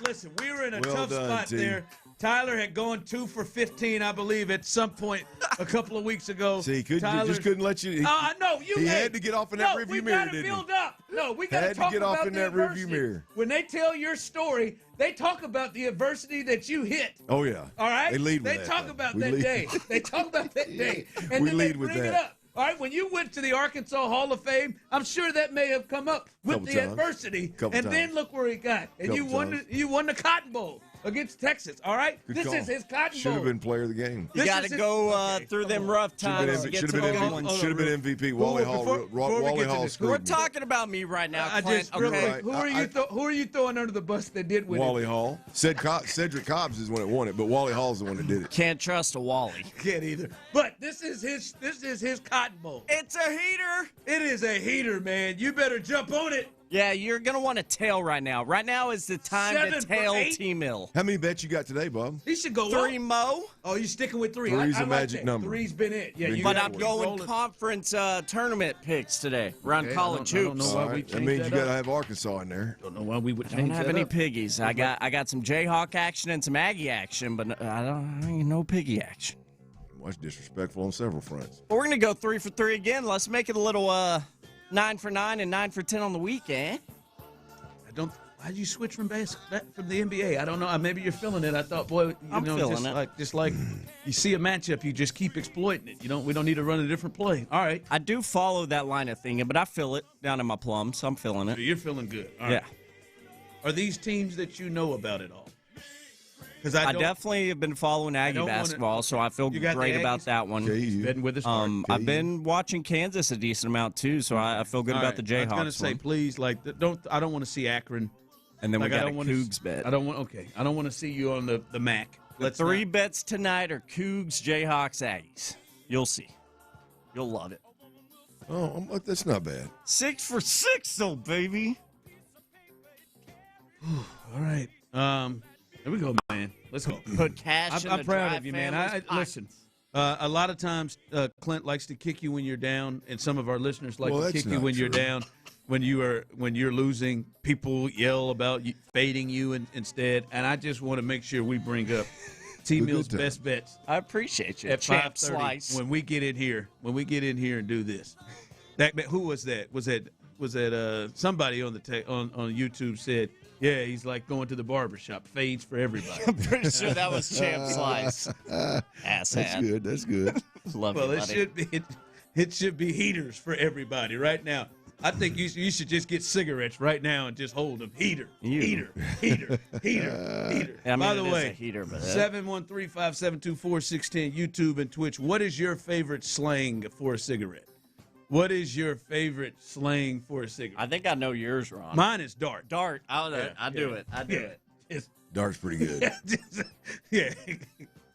Listen. We were in a Well tough done, spot T. there. Tyler had gone 2 for 15, I believe, at some point a couple of weeks ago. See, he just couldn't let you. I know. He had to get off in that review mirror, didn't he? We got to build up. No, we got Had to talk get off about in the that adversity. review mirror. When they tell your story, they talk about the adversity that you hit. Oh, yeah. All right? They lead with They that. talk about We that lead- day. They talk about that day. And We then lead they with bring it that. up. All right, when you went to the Arkansas Hall of Fame, I'm sure that may have come up with Couple the times. adversity. Couple And then times. look where he got. And you won the Cotton Bowl against Texas. All right? Good This call. is his Cotton Should have Bowl. been player of the game. You got to go through them rough times to get Should to have the good been, ones. should have been MVP. Wally Hall. Wally Hall We're screwed me. talking about me right now, I Clint. just real Okay. quick, who are you throwing under the bus that did win Wally it? Hall. Cedric Cobbs is the one that won it, but Wally Hall's the one that did it. Can't trust a Wally. Can't either. But this is his Cotton Bowl. It's a heater. It is a heater, man. You better jump on it. Yeah, you're going to want to tail right now. Right now is the time 7 to for tail 8? T-Mill. How many bets you got today, Bob? He should go 3 up. mo. Oh, you sticking with 3? Three's I a like magic that. number. 3's been it. Yeah, you But gotta I'm keep going rolling. conference tournament picks today around Okay, college I don't hoops. know why All we right. That changed means that you got to up. have Arkansas in there. Don't know why we would I don't change have that any up. piggies. I got some Jayhawk action and some Aggie action, but I don't no piggy action. Well, that's disrespectful on several fronts. But we're gonna go 3 for 3 again. Let's make it a little 9 for 9 and 9 for 10 on the weekend. Why'd you switch from the NBA? I don't know. Maybe you're feeling it. I thought, boy, I'm feeling it. Just like you see a matchup, you just keep exploiting it. We don't need to run a different play. All right. I do follow that line of thinking, but I feel it down in my plums. I'm feeling it. You're feeling good. All Yeah. right. Are these teams that you know about at all? Because I definitely have been following Aggie don't wanna- basketball, so I feel You got the great about Aggies? that one. Been with us. I've been watching Kansas a decent amount too, so I feel good All about the right. I Jayhawks. was gonna say, please, I don't want to see Akron. And then we I got a don't wanna Cougs bet. I don't want to see you on the MAC. The 3 bets tonight are Cougs, Jayhawks, Aggies. You'll see. You'll love it. Oh, that's not bad. 6 for 6, though, baby. All right. Here we go, man. Let's go. Put cash in I'm the proud Drive of you, man. family's Listen. A lot of times, Clint likes to kick you when you're down, and some of our listeners like to kick you when you're down. When you're losing, people yell about you, fading you instead. And I just want to make sure we bring up T-Mill's best bets. I appreciate you. At Champ 5:30 Slice. when we get in here and do this. Who was that? Was that somebody on on YouTube said, yeah, he's like going to the barbershop. Fades for everybody. I'm pretty sure that was Champ Slice. Asshat. That's good. Love well, you, buddy. it should be heaters for everybody right now. I think you should just get cigarettes right now and just hold them. Heater. Yeah, I mean, By the it is way, a heater, but 713-572-4610, YouTube and Twitch. What is your favorite slang for a cigarette? What is your favorite slang for a cigarette? I think I know yours, Ron. Mine is dart. Dart. I do it. Dart's pretty good. Yeah.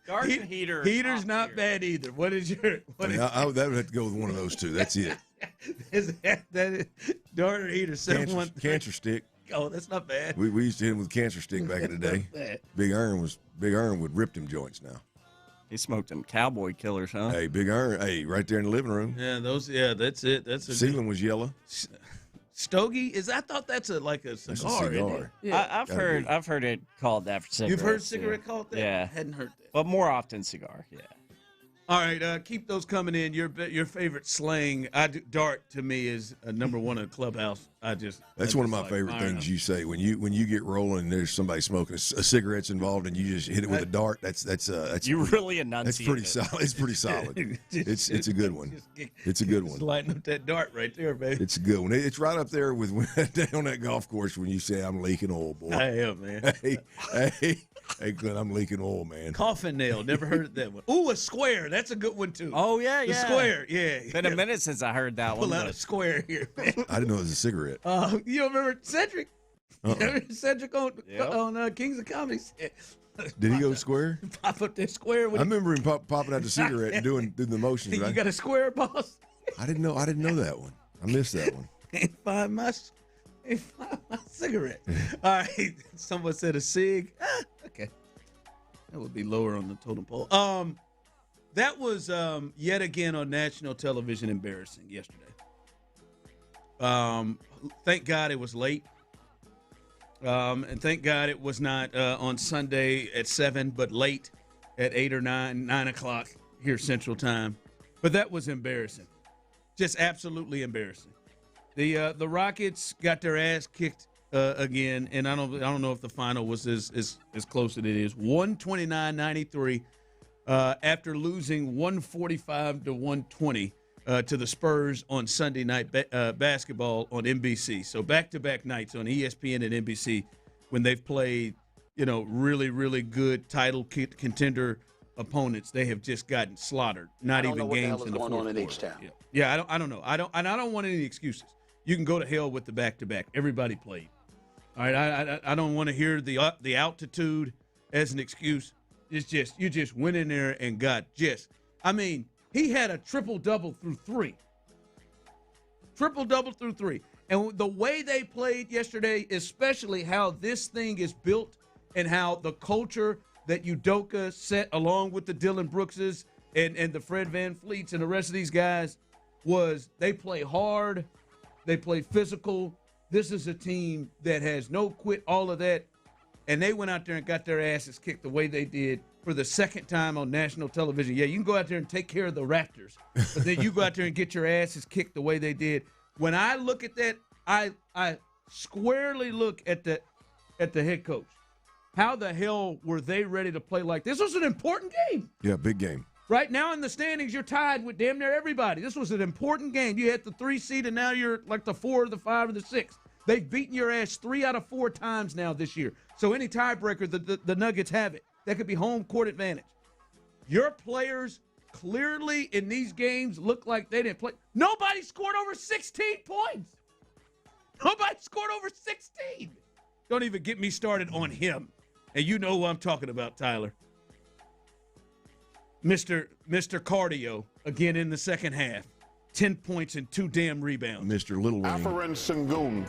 Dart and heater. Heater's not bad either. What is your? That would have to go with one of those two. That's it. Is that dart or heater? Cancer stick. Oh, that's not bad. We used to hit him with cancer stick back in the day. Big Iron would rip them joints now. He smoked them cowboy killers, huh? Hey, Big Iron. Hey, right there in the living room. Yeah, those. Yeah, that's it. That's a ceiling was yellow. Stogie I thought that's like a cigar. That's a cigar. Isn't it? Yeah. I've heard it called that for cigarettes. You've heard cigarette called that? Yeah. Hadn't heard that. But more often cigar, yeah. All right, keep those coming in. Your favorite slang. Dart to me is number one in the clubhouse. That's one of my favorite things you say when you get rolling and there's somebody smoking a cigarette's involved and you just hit it with a dart. That's you really enunciate. That's pretty solid. It's pretty solid. It's a good one. It's a good one. Lighting up that dart right there, baby. It's a good one. It's right up there with down that golf course when you say I'm leaking oil, boy. I am, man. Hey, Clint, I'm leaking oil, man. Coffin nail. Never heard of that one. Ooh, a square. That's a good one, too. Oh, yeah, The square, yeah. Been a minute since I heard that one. Pull out a square here, man. I didn't know it was a cigarette. You remember Cedric? Cedric on Kings of Comedy. Did he go square? Pop up that square. I remember him popping out the cigarette and doing the motions. You Right? got a square, boss? I didn't know that one. I missed that one. Can't find my cigarette. All right. Someone said a cig. Okay. That would be lower on the totem pole. That was yet again on national television embarrassing yesterday. Thank God it was late. And thank God it was not on Sunday at 7, but late at 8 or 9 o'clock here Central Time. But that was embarrassing. Just absolutely embarrassing. The Rockets got their ass kicked again, and I don't know if the final was as close as it is. 129-93 after losing 145-120 to the Spurs on Sunday night basketball on NBC. So back-to-back nights on ESPN and NBC when they've played, really, really good title contender opponents. They have just gotten slaughtered. Not even games in the fourth quarter. Yeah, I don't know. I don't want any excuses. You can go to hell with the back-to-back. Everybody played. All right, I don't want to hear the altitude as an excuse. It's just you just went in there and got he had a triple-double through 3. Triple-double through 3. And the way they played yesterday, especially how this thing is built and how the culture that Udoka set along with the Dylan Brookses and the Fred Van Fleets and the rest of these guys was they play hard, they play physical. This is a team that has no quit, all of that. And they went out there and got their asses kicked the way they did for the second time on national television. Yeah, you can go out there and take care of the Raptors, but then you go out there and get your asses kicked the way they did. When I look at that, I squarely look at the head coach. How the hell were they ready to play like this? This was an important game. Yeah, big game. Right now in the standings, you're tied with damn near everybody. This was an important game. You had the 3 seed, and now you're like the 4, the 5, or the 6. They've beaten your ass 3 out of 4 times now this year. So any tiebreaker, the Nuggets have it. That could be home court advantage. Your players clearly in these games look like they didn't play. Nobody scored over 16 points. Nobody scored over 16. Don't even get me started on him. And you know who I'm talking about, Tyler. Mr. Cardio, again in the second half. 10 points and 2 damn rebounds. Mr. Little Wing. Alperen Sengun.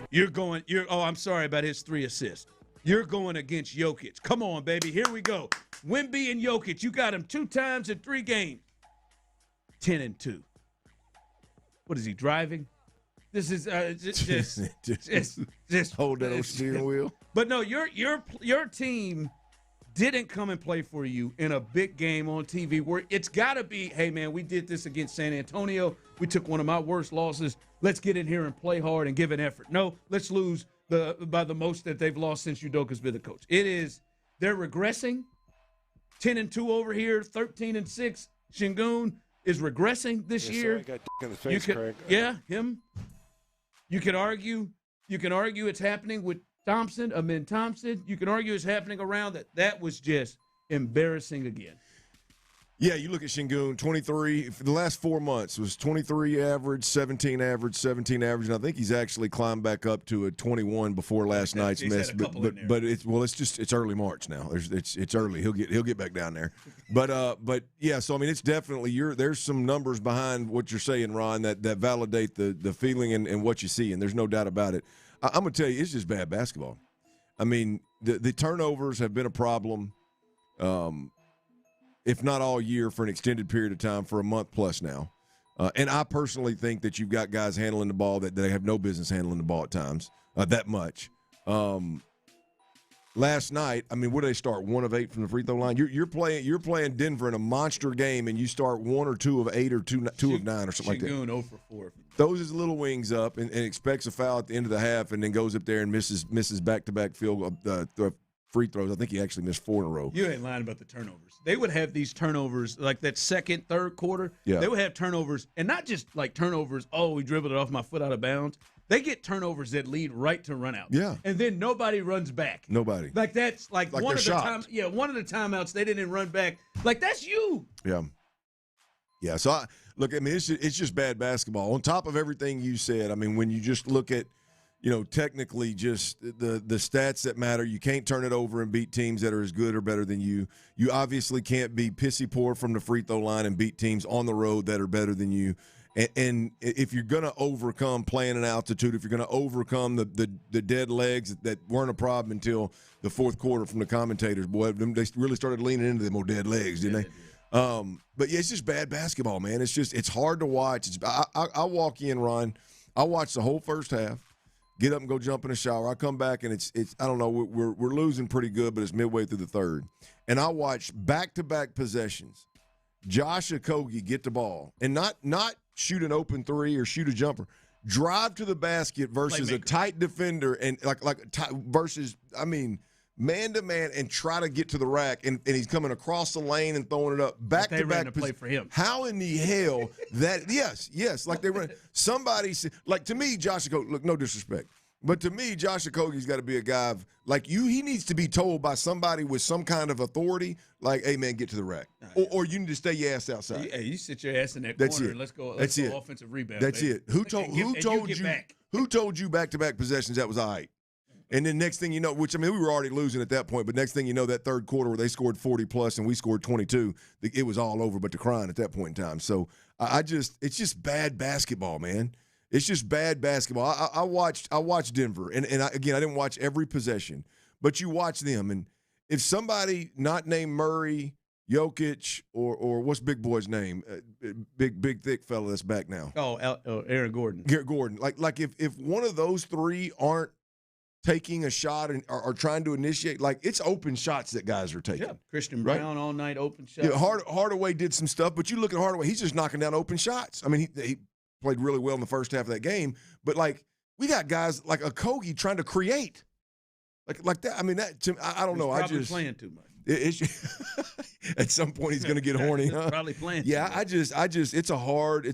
I'm sorry about his 3 assists. You're going against Jokic. Come on, baby. Here we go. Wemby and Jokic. You got him 2 times in 3 games. 10 and 2. What is he driving? This is just hold that old steering wheel. But no, your team didn't come and play for you in a big game on TV where it's got to be, hey, man, we did this against San Antonio. We took one of my worst losses. Let's get in here and play hard and give an effort. No, let's lose by the most that they've lost since Udoka's been the coach. They're regressing. 10 and 2 over here, 13 and 6. Sengun is regressing this year. Got in the face, Craig. Yeah, him. You can argue it's happening with Amin Thompson. You can argue it's happening around that. That was just embarrassing again. Yeah, you look at Sengun, 23 for the last 4 months was 23 average, 17 average, 17 average, and I think he's actually climbed back up to a 21 before last night's mess. But it's early March now. It's early. He'll get back down there. But yeah, so I mean it's definitely there's some numbers behind what you're saying, Ron, that validate the feeling and what you see, and there's no doubt about it. I'm gonna tell you, it's just bad basketball. I mean, the turnovers have been a problem. If not all year, for an extended period of time, for a month plus now. And I personally think that you've got guys handling the ball that have no business handling the ball at times, that much. Last night, I mean, where do they start? 1 of 8 from the free throw line? You're playing Denver in a monster game, and you start 1 or 2 of 8 or 2 of 9 or something like that. Sengun 0 for 4. Throws his little wings up and expects a foul at the end of the half, and then goes up there and misses back-to-back free throws. I think he actually missed 4 in a row. You ain't lying about the turnovers. They would have these turnovers like that second, third quarter. Yeah. They would have turnovers, and not just like turnovers, we dribbled it off my foot out of bounds. They get turnovers that lead right to run out. Yeah. And then nobody runs back. Nobody. Like that's like one of the timeouts they didn't run back. Like that's you. Yeah. Yeah. So look, I mean, it's just bad basketball. On top of everything you said, I mean, when you just look at, technically just the stats that matter, you can't turn it over and beat teams that are as good or better than you. You obviously can't be pissy poor from the free throw line and beat teams on the road that are better than you. And if you're going to overcome playing in altitude, if you're going to overcome the dead legs that weren't a problem until the fourth quarter from the commentators, boy, they really started leaning into them more dead legs, didn't they? But yeah, it's just bad basketball, man. It's hard to watch. I walk in, Ron. I watch the whole first half. Get up and go jump in the shower. I come back and it's I don't know, we're losing pretty good, but it's midway through the third. And I watch back-to-back possessions. Josh Okogie get the ball and not shoot an open three or shoot a jumper. Drive to the basket versus a tight defender and versus man-to-man and try to get to the rack, and he's coming across the lane and throwing it up back-to-back. Play for him. How in the hell that – yes, like they run – somebody – like, to me, Josh Okogie – look, no disrespect, but to me, Josh Okogie's got to be a guy like you. He needs to be told by somebody with some kind of authority, like, hey, man, get to the rack. Or you need to stay your ass outside. Hey, you sit your ass in that That's corner it. and let's go offensive rebound. That's baby. it. Who told you back-to-back possessions that was all right? And then next thing you know, which, we were already losing at that point, but next thing you know, that third quarter where they scored 40-plus and we scored 22, it was all over but the crying at that point in time. So it's just bad basketball, man. It's just bad basketball. I watched Denver, and I didn't watch every possession, but you watch them. And if somebody not named Murray, Jokic, or what's Big Boy's name? Big, thick fella that's back now. Aaron Gordon. Garrett Gordon. Like if one of those three aren't taking a shot and are trying to initiate, like, it's open shots that guys are taking. Yeah, Christian Brown all night open shots. Yeah, Hardaway did some stuff, but you look at Hardaway, he's just knocking down open shots. I mean, he played really well in the first half of that game, but, like, we got guys like Okogie trying to create. Like that. I mean, I don't know. Probably playing too much. At some point he's going to get horny, huh? Probably playing. Yeah, I just it's a hard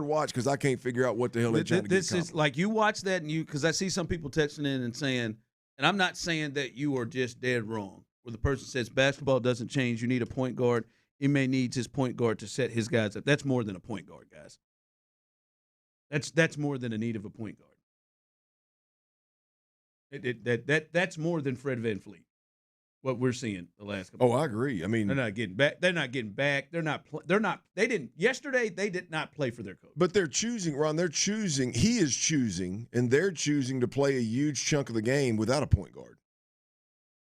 watch because I can't figure out what the hell they're trying to get. This is like you watch that and because I see some people texting in and saying, and I'm not saying that you are just dead wrong. Where the person says basketball doesn't change, you need a point guard. Ime needs his point guard to set his guys up. That's more than a point guard, guys. That's more than a need of a point guard. That's more than Fred VanVleet. What we're seeing the last couple. Oh, I agree. I mean, they're not getting back. They didn't. Yesterday, they did not play for their coach. But they're choosing, Ron. He is choosing, and they're choosing to play a huge chunk of the game without a point guard.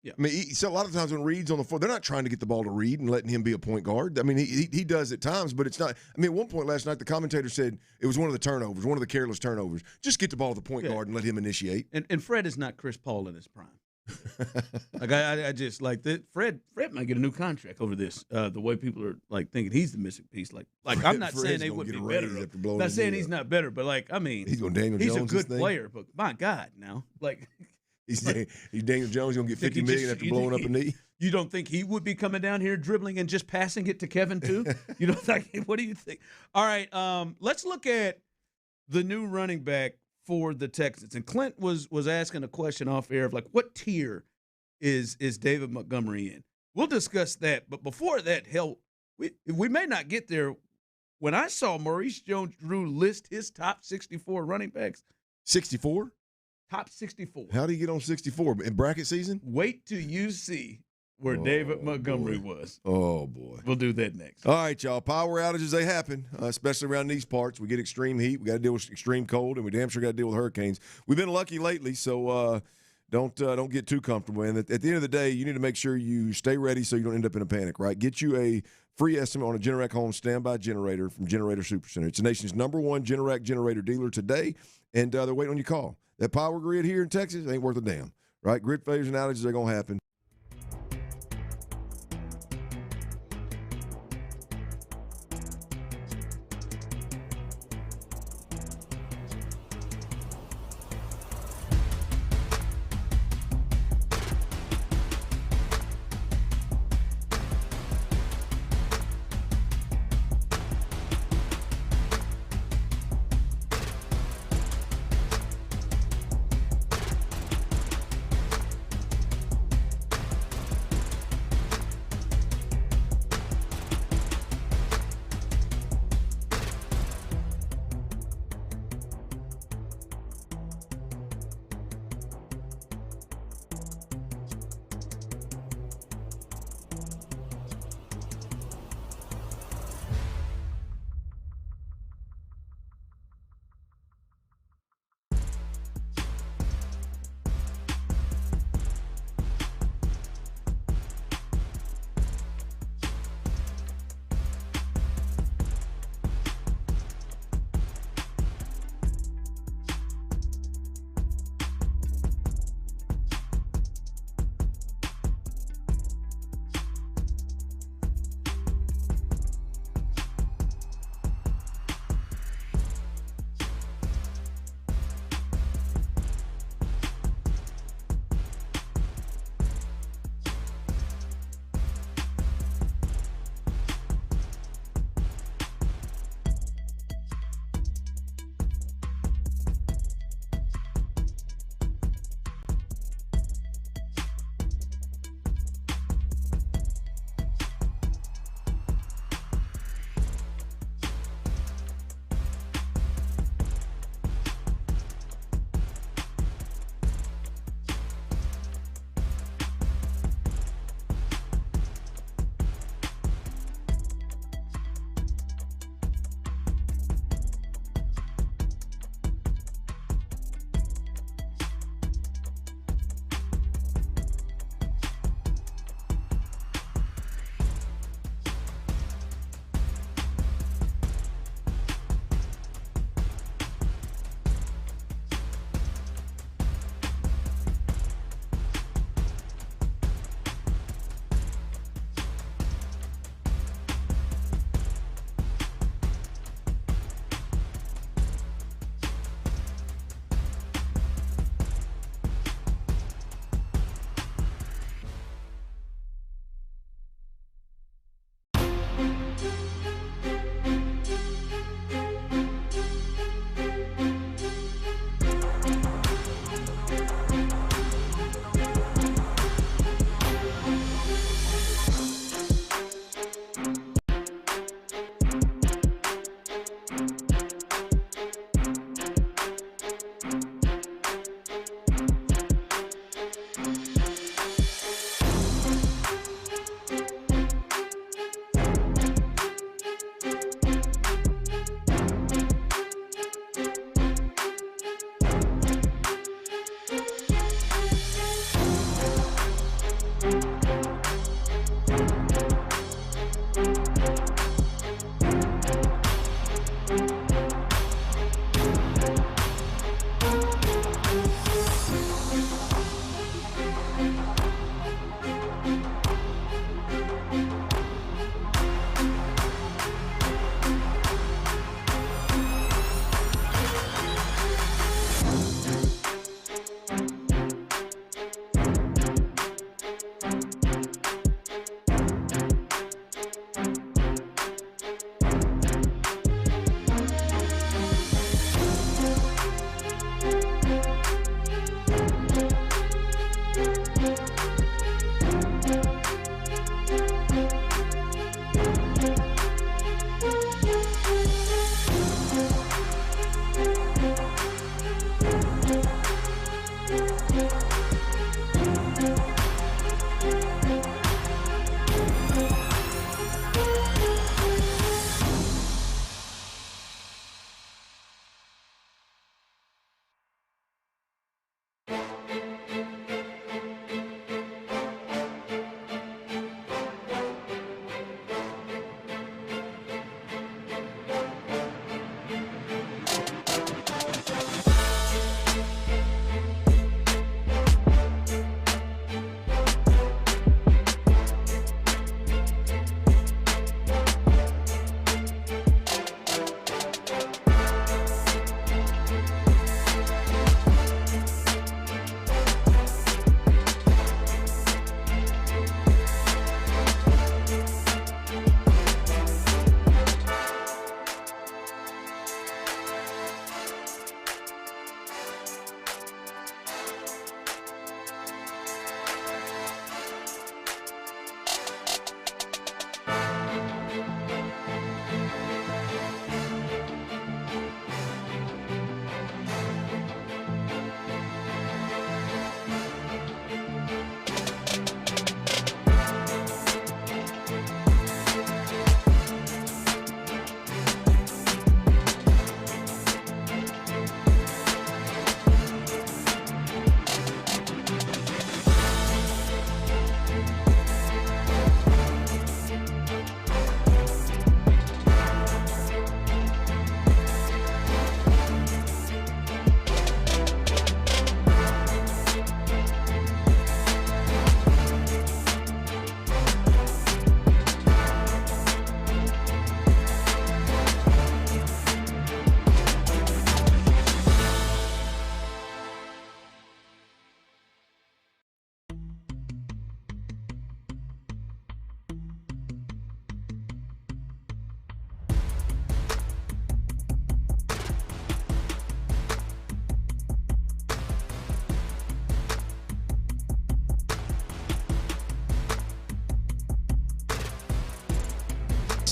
Yeah. I mean, so a lot of times when Reed's on the floor, they're not trying to get the ball to Reed and letting him be a point guard. I mean, he does at times, but it's not. I mean, at one point last night, the commentator said it was one of the turnovers, one of the careless turnovers. Just get the ball to the point guard and let him initiate. And Fred is not Chris Paul in his prime. Like I just like that. Fred might get a new contract over this. The way people are like thinking he's the missing piece. Like I'm not saying they would be better. I'm not saying he's not better, but like I mean, he's going Daniel Jones. He's a good player, but my God, now like he's Daniel Jones going to get $50 million after blowing up a knee. You don't think he would be coming down here dribbling and just passing it to Kevin too? You don't think? What do you think? All right, let's look at the new running back for the Texans. And Clint was asking a question off air of like, what tier is David Montgomery in? We'll discuss that. But before that, hell, we may not get there. When I saw Maurice Jones-Drew list his top 64 running backs. 64? Top 64. How do you get on 64? In bracket season? Wait till you see where David Montgomery was. Oh, boy. We'll do that next. All right, y'all. Power outages, they happen, especially around these parts. We get extreme heat. We got to deal with extreme cold, and we damn sure got to deal with hurricanes. We've been lucky lately, so don't get too comfortable. And at the end of the day, you need to make sure you stay ready so you don't end up in a panic, right? Get you a free estimate on a Generac Home standby generator from Generator Supercenter. It's the nation's #1 Generac generator dealer today, and they're waiting on your call. That power grid here in Texas ain't worth a damn, right? Grid failures and outages are going to happen.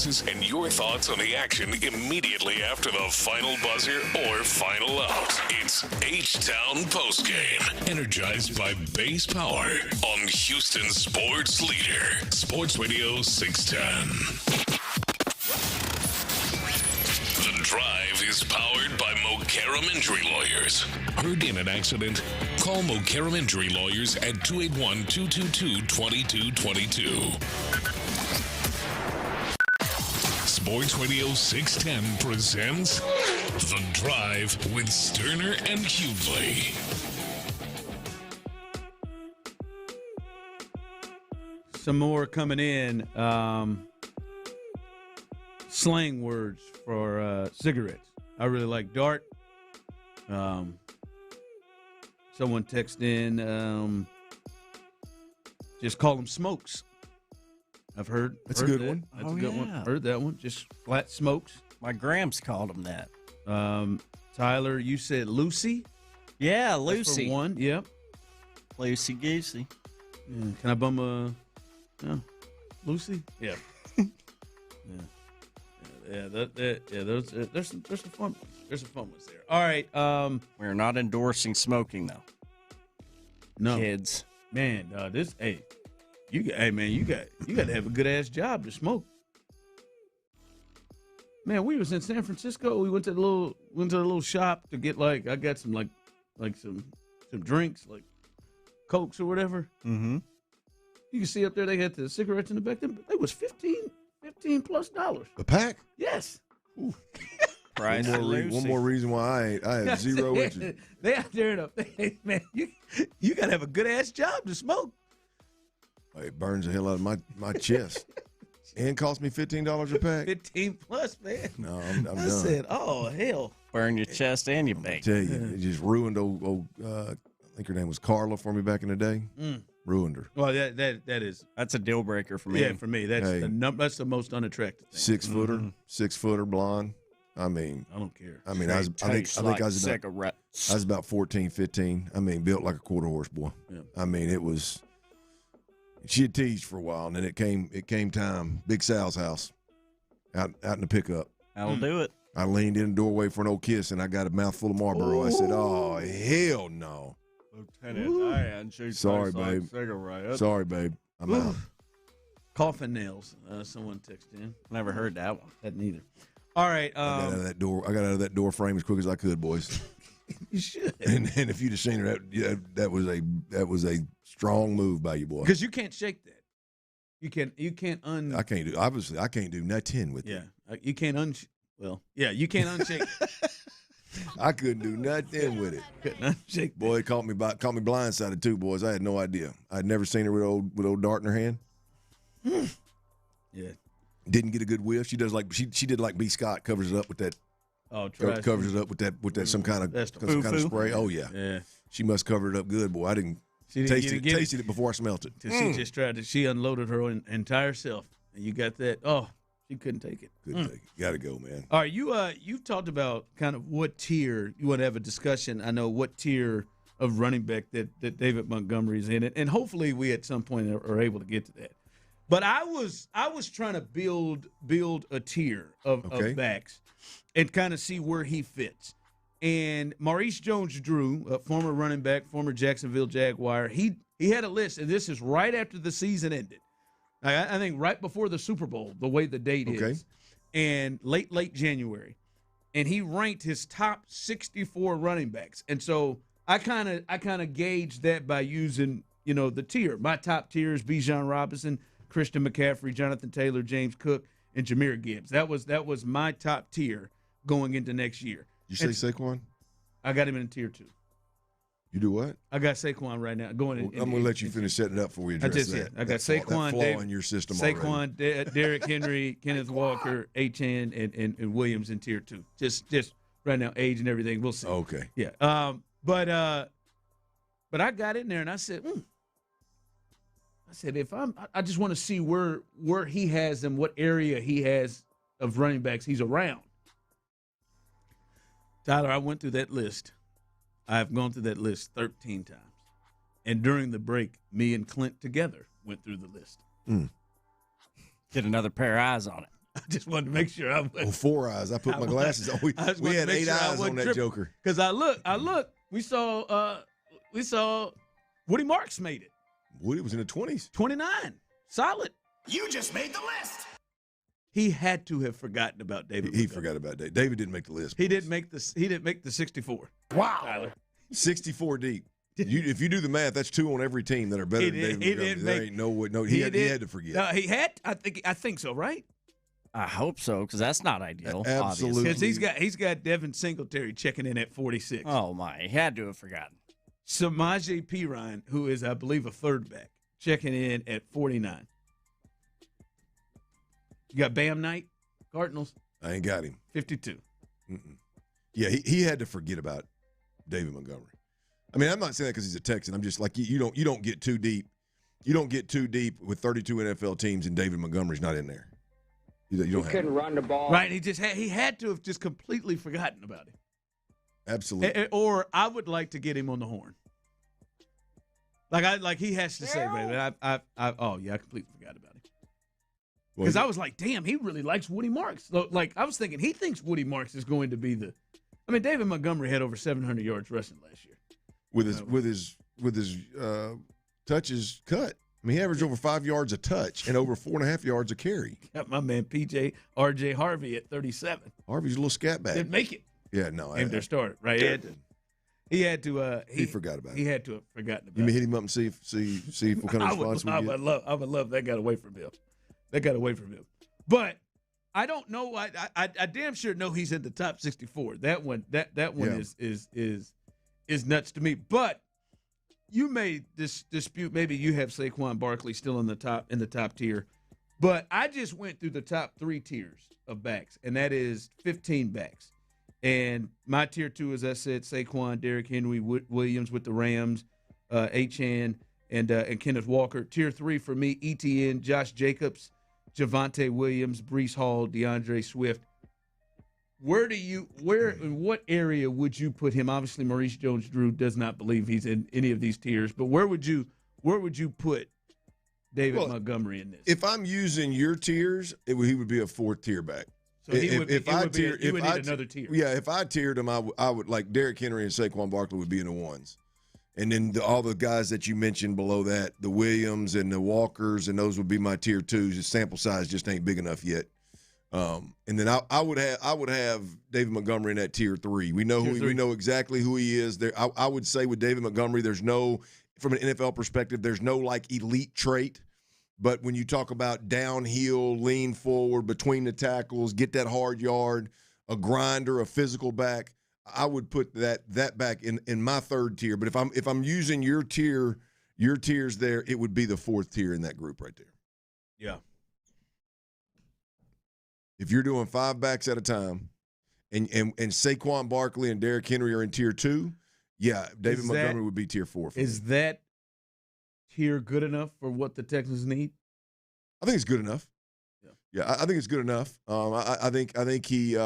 analysis, and your thoughts on the action immediately after the final buzzer or final out. It's H-Town Postgame, energized by Base Power on Houston Sports Leader, Sports Radio 610. The Drive is powered by Mokaram Injury Lawyers. Heard in an accident? Call Mokaram Injury Lawyers at 281-222-2222. Sports Radio 610 presents The Drive with Stoerner and Hughley. Some more coming in. Slang words for cigarettes. I really like Dart. Someone texted in, just call them smokes. I've heard. That's a good one. That's a good one. Heard that one. Just flat smokes. My Gramps called them that. Tyler, you said Lucy? Yeah, That's Lucy. for one, yep. Lucy Goosey. Yeah. Can I bum a Lucy? Yeah. There's some fun ones. There's some fun ones there. All right. We're not endorsing smoking though. No. Kids. Man, you got to have a good ass job to smoke. Man, we was in San Francisco. We went to the little shop to get I got some some drinks, like Cokes or whatever. Mm-hmm. You can see up there they had the cigarettes in the back. They was $15+ A pack? Yes. Price. One more reason why I have zero interest. They out there enough. Man, you got to have a good ass job to smoke. It burns the hell out of my chest. And cost me $15 a pack. 15+, man. No, I'm I done. said, oh, hell. Burn your chest and your I bake. tell you, it just ruined old I think her name was Carla for me back in the day. Ruined her. Well, that's a deal breaker for me. Yeah, for me, that's that's the most unattractive thing. 6-footer blonde. I mean, I don't care. I mean, I think I was about 14, 15. I mean, built like a quarter horse boy. Yeah. I mean, it was. She had teased for a while, and then it came time. Big Sal's house, out in the pickup. I'll do it. I leaned in the doorway for an old kiss, and I got a mouthful of Marlboro. I said, "Oh hell no." Lieutenant Diane, she Sorry, tastes babe. like cigarette. Sorry, babe. I'm out. Coffin nails. Someone texted in. Never heard that one. That neither. All right. I got out of that door frame as quick as I could, boys. You should. And if you'd have seen her, that was a strong move by you, boy. Because you can't shake that. You can't I can't do. Obviously, I can't do nothing with it. Yeah, you can't you can't unshake. I couldn't do nothing with it. Couldn't unshake. Boy, it caught me blindsided too, boys. I had no idea. I'd never seen her with old dart in her hand. Yeah. Didn't get a good whiff. She does she did like B. Scott, covers it up with that. Oh, covers it up with that some kind of spray. Oh yeah. Yeah. She must cover it up good, boy. I didn't tasted it before I smelt it. She just she unloaded her entire self, and you got that. Oh, she couldn't take it. Couldn't take it. Got to go, man. All right, you've talked about kind of what tier you want to have a discussion. I know what tier of running back that David Montgomery's in, and hopefully we at some point are able to get to that. But I was trying to build a tier of backs and kind of see where he fits. And Maurice Jones-Drew, a former running back, former Jacksonville Jaguar, he had a list, and this is right after the season ended. I think right before the Super Bowl, the way the date is, and late January, and he ranked his top 64 running backs. And so I kind of gauged that by using the tier. My top tier is Bijan Robinson, Christian McCaffrey, Jonathan Taylor, James Cook, and Jahmyr Gibbs. That was my top tier going into next year. You say Saquon? I got him in tier 2. You do what? I got Saquon right now. I'm going to let you finish setting it up before we address that. I got Saquon, that flaw in your system Saquon, Derrick Henry, Kenneth Walker, Achane, and Williams in tier 2. Just right now, age and everything. We'll see. Okay. Yeah. But I got in there and I said, if I just want to see where he has them, what area he has of running backs he's around. Tyler, I went through that list. I've gone through that list 13 times. And during the break, me and Clint together went through the list. Get another pair of eyes on it. just wanted to make sure I was. 4 eyes. I put my glasses on. We had 8 eyes on that joker. Because I look. We saw Woody Marks made it. Woody was in the 20s. 29. Solid. You just made the list. He had to have forgotten about David. He forgot about David. David didn't make the list. He didn't make the 64. Wow. Tyler. 64 deep. If you do the math, that's 2 on every team that are better than David Montgomery. There ain't no way. No, he had to forget. He had. I think so. Right. I hope so, because that's not ideal. Absolutely. Because he's got Devin Singletary checking in at 46. Oh my, he had to have forgotten. Samaje Perine, who is, I believe, a third back, checking in at 49. You got Bam Knight, Cardinals. I ain't got him. 52. Yeah, he had to forget about David Montgomery. I mean, I'm not saying that because he's a Texan. I'm just like you don't get too deep. You don't get too deep with 32 NFL teams and David Montgomery's not in there. You couldn't run the ball. Right, he had to have just completely forgotten about it. Absolutely. Or I would like to get him on the horn. Like he has to say, baby, I completely forgot about it. Because I was like, damn, he really likes Woody Marks. Like I was thinking, he thinks Woody Marks is going to be the. I mean, David Montgomery had over 700 yards rushing last year. With his touches cut. I mean, he averaged over 5 yards a touch and over 4.5 yards a carry. Got my man R.J. Harvey at 37. Harvey's a little scat back. Didn't make it. Yeah, no. Aimed their start, right? He had to. He forgot about it. He had to have forgotten about it. You mean hit him up and see what kind of response we get? I would love that got away from him. But I don't know. I damn sure know he's in the top 64. That one is nuts to me. But you may dispute. Maybe you have Saquon Barkley still in the top tier. But I just went through the top 3 tiers of backs, and that is 15 backs. And my tier 2, as I said, Saquon, Derrick Henry, Williams with the Rams, Achane, and Kenneth Walker. Tier 3 for me, ETN, Josh Jacobs, Javonte Williams, Breece Hall, DeAndre Swift. In what area would you put him? Obviously, Maurice Jones-Drew does not believe he's in any of these tiers, but where would you put David Montgomery in this? If I'm using your tiers, he would be a 4th tier back. So he would need another tier. Yeah, if I tiered him, I would like Derrick Henry and Saquon Barkley would be in the 1s. And then all the guys that you mentioned below that, the Williams and the Walkers, and those would be my tier 2s. The sample size just ain't big enough yet. And then I would have David Montgomery in that tier 3. We know exactly who he is. There, I would say with David Montgomery, there's no, from an NFL perspective, there's no like elite trait. But when you talk about downhill, lean forward, between the tackles, get that hard yard, a grinder, a physical back, I would put that back in my 3rd tier. But if I'm using your tiers there, it would be the 4th tier in that group right there. Yeah. If you're doing 5 backs at a time, and Saquon Barkley and Derrick Henry are in tier 2, yeah, David Montgomery would be tier 4 for me. Is that tier good enough for what the Texans need? I think it's good enough. Yeah, I think it's good enough. I think he,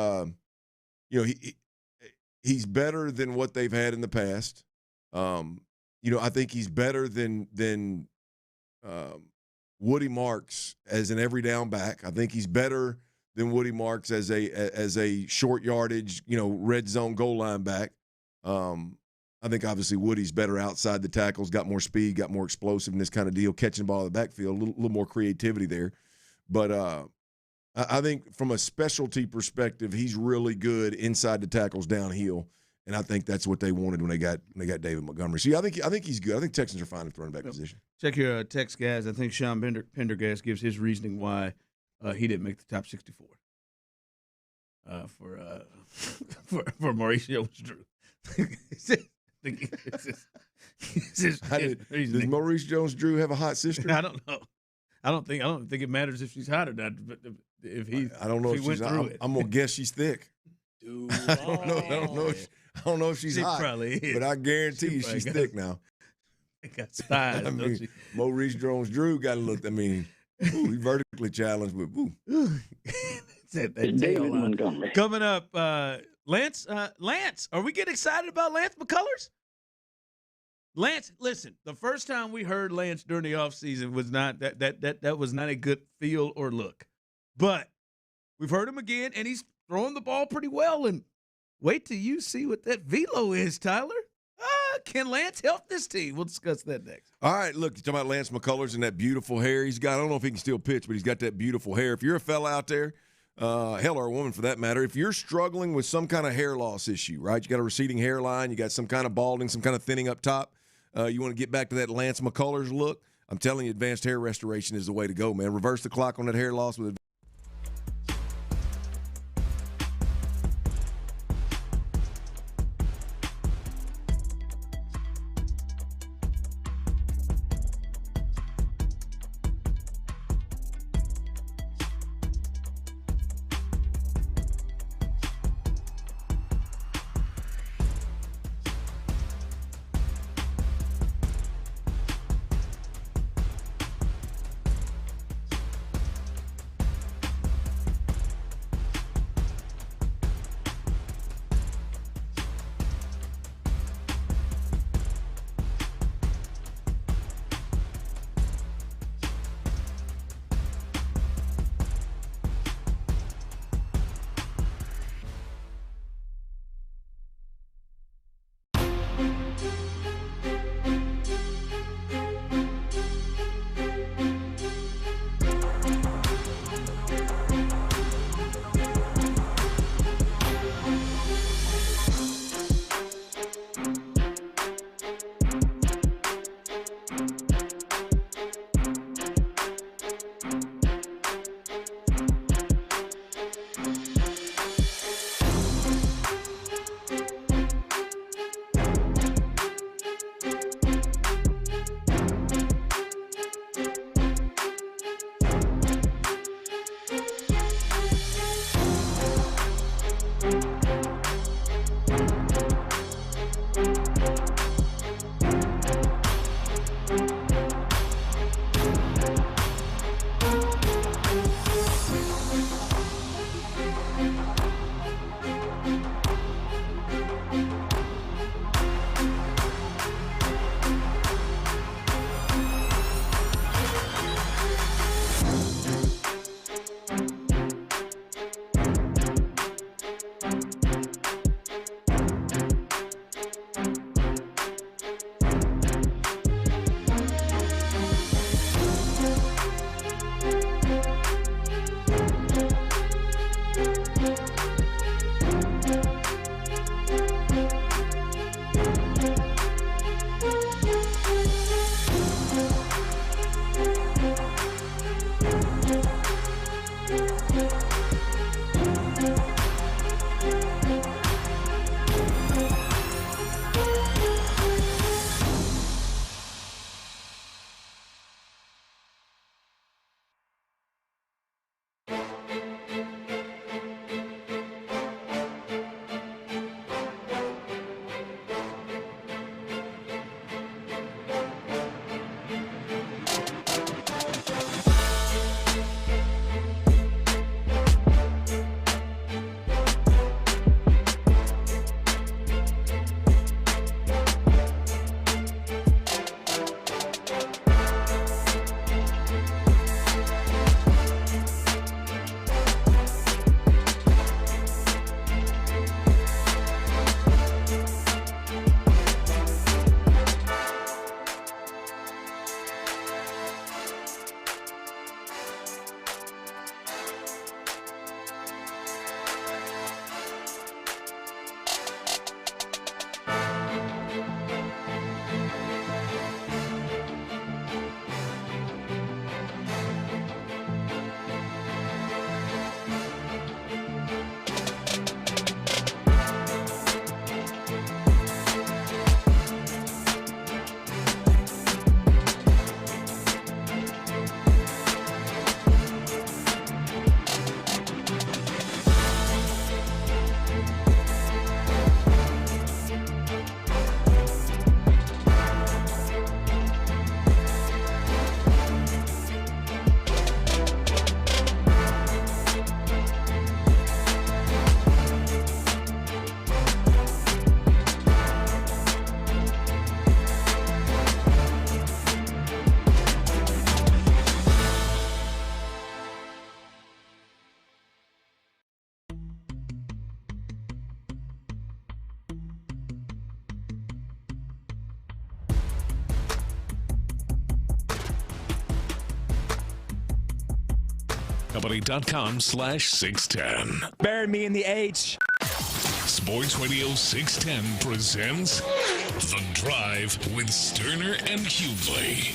he's better than what they've had in the past. I think he's better than Woody Marks as an every down back. I think he's better than Woody Marks as a short yardage, red zone goal line back. I think obviously Woody's better outside the tackles, got more speed, got more explosiveness kind of deal, catching the ball in the backfield, a little more creativity there. But I think from a specialty perspective, he's really good inside the tackles downhill, and I think that's what they wanted when they got David Montgomery. So yeah, I think he's good. I think Texans are fine at the running back position. Check your text, guys. I think Sean Pendergast gives his reasoning why he didn't make the top 64 for Maurice Jones-Drew. Does Maurice Jones-Drew have a hot sister? I don't know. I don't think it matters if she's hot or not. But if he, I don't know if she's. I'm gonna guess she's thick. Dude, I don't know if she's hot. Probably is. But I guarantee you she's thick now. Got spies. Don't she? Maurice Jones-Drew got to look. I mean, he's vertically challenged with. David Montgomery. Coming up, Lance. Are we getting excited about Lance McCullers? Lance, listen, the first time we heard Lance during the offseason was not that was not a good feel or look. But We've heard him again, and he's throwing the ball pretty well. And wait till you see what that velo is, Tyler. Can Lance help this team? We'll discuss that next. All right, look, you're talking about Lance McCullers and that beautiful hair he's got. I don't know if he can still pitch, but he's got that beautiful hair. If you're a fella out there, hell, or a woman for that matter, if you're struggling with some kind of hair loss issue, right? You got a receding hairline, you got some kind of balding, some kind of thinning up top, you want to get back to that Lance McCullers look, I'm telling you, advanced hair restoration is the way to go, man. Reverse the clock on that hair loss with Company.com/610. Bury me in the H. Sports Radio 610 presents The Drive with Stoerner and Hughley.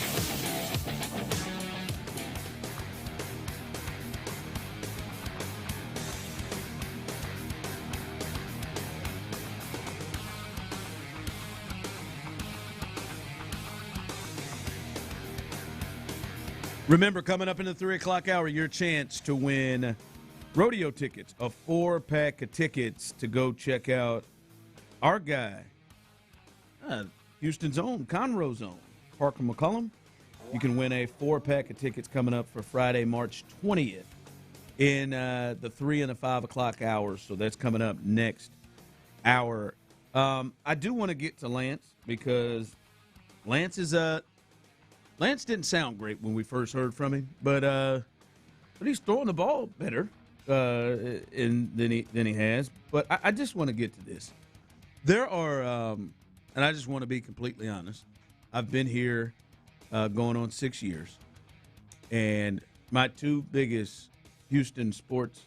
Remember, coming up in the 3 o'clock hour, your chance to win rodeo tickets, a 4-pack of tickets to go check out our guy, Houston's own, Conroe's own, Parker McCollum. You can win a 4-pack of tickets coming up for Friday, March 20th in the 3 and the 5 o'clock hours. So that's coming up next hour. I do want to get to Lance because Lance didn't sound great when we first heard from him, but he's throwing the ball better than he has. But I just want to get to this. There are, and I just want to be completely honest. I've been here going on 6 years, and my 2 biggest Houston sports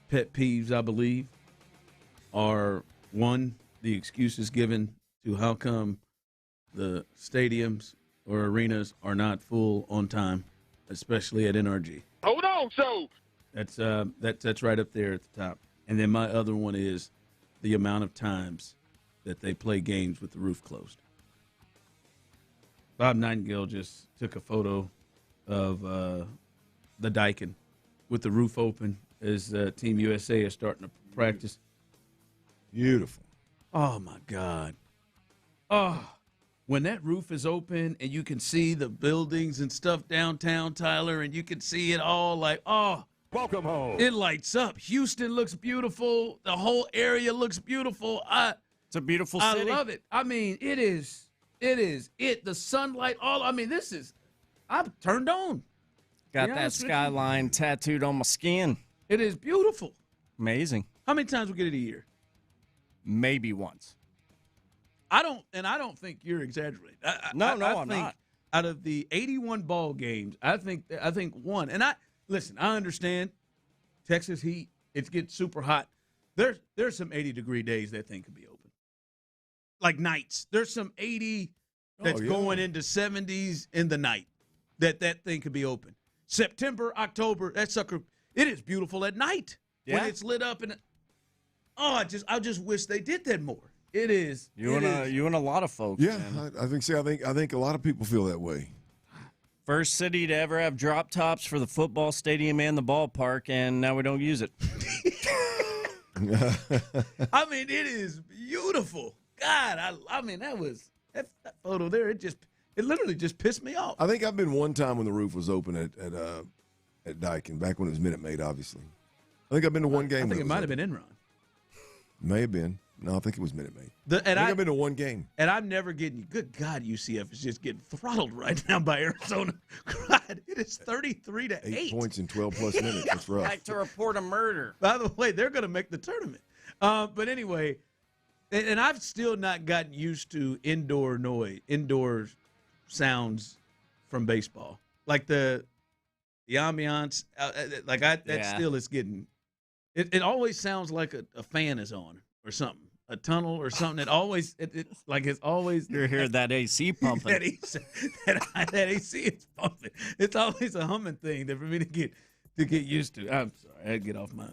pet peeves, I believe, are, one, the excuses given to how come the stadiums or arenas are not full on time, especially at NRG. Hold on, so that's right up there at the top. And then my other one is the amount of times that they play games with the roof closed. Bob Nightingale just took a photo of the Daikin with the roof open as Team USA is starting to practice. Beautiful. Oh my God. Oh. When that roof is open and you can see the buildings and stuff downtown, Tyler, and you can see it all like, oh. Welcome home. It lights up. Houston looks beautiful. The whole area looks beautiful. It's a beautiful city. I love it. I mean, it is. The sunlight, I'm turned on. Got that skyline tattooed on my skin. It is beautiful. Amazing. How many times we get it a year? Maybe once. I don't think you're exaggerating. I'm not. Out of the 81 ball games, I think one. And I understand Texas heat. It gets super hot. There's some 80-degree days that thing could be open. Like nights. There's some 80 that's going into 70s in the night that thing could be open. September, October, that sucker, it is beautiful at night when it's lit up. And I just wish they did that more. It is. You and a lot of folks. Yeah, man. I think a lot of people feel that way. First city to ever have drop tops for the football stadium and the ballpark, and now we don't use it. I mean, it is beautiful. God, that photo there. It literally just pissed me off. I think I've been one time when the roof was open at Daikin, back when it was Minute Maid, obviously. I think I've been to one game. I think it might have been Enron. May have been. No, I think it was Minute Maid. I've been to one game. And I'm never getting – good God, UCF is just getting throttled right now by Arizona. God, it is 33-8. 8 points in 12-plus minutes. That's rough. Like to report a murder. By the way, they're going to make the tournament. But anyway, and I've still not gotten used to indoor sounds from baseball. Like the ambiance, still is getting – it always sounds like a fan is on or something. A tunnel or something. It's always. You're hearing that AC pumping. that AC is pumping. It's always a humming thing that for me to get used to. I'm sorry, I get off my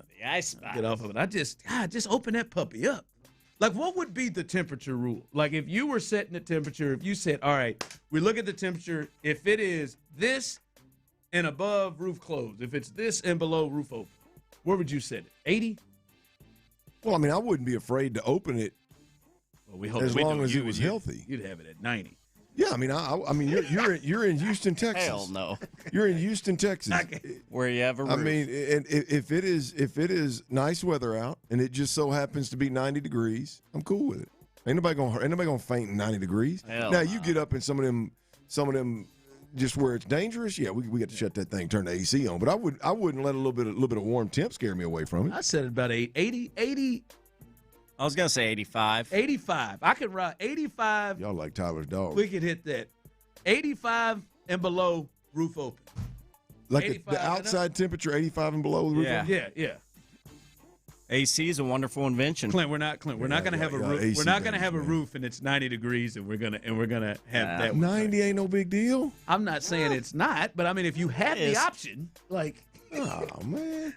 get off of it. Just open that puppy up. Like, what would be the temperature rule? Like, if you were setting the temperature, if you said, all right, we look at the temperature. If it is this and above, roof closed. If it's this and below, roof open. Where would you set it? 80. Well, I mean, I wouldn't be afraid to open it as long as it was healthy. You'd have it at 90. Yeah, I mean, you're in Houston, Texas. Hell no. You're in Houston, Texas. Where you have a roof. I mean, and if it is nice weather out and it just so happens to be 90 degrees, I'm cool with it. Ain't nobody gonna faint in 90 degrees. Hell now no. You get up in some of them. Just where it's dangerous, yeah, we got to shut that thing, turn the AC on. But I wouldn't let a little bit of warm temp scare me away from it. I said about 80. I was gonna say 85. 85. I could ride 85. Y'all like Tyler's dog. We could hit that. 85 and below, roof open. Like the outside temperature, 85 and below. The roof Yeah. AC is a wonderful invention. Clint, we're not going to have a roof. We're not going to have a roof, and it's 90 degrees, and we're gonna have that. 90 ain't no big deal. I'm not saying it's not, but I mean, if you have the option, like, oh man,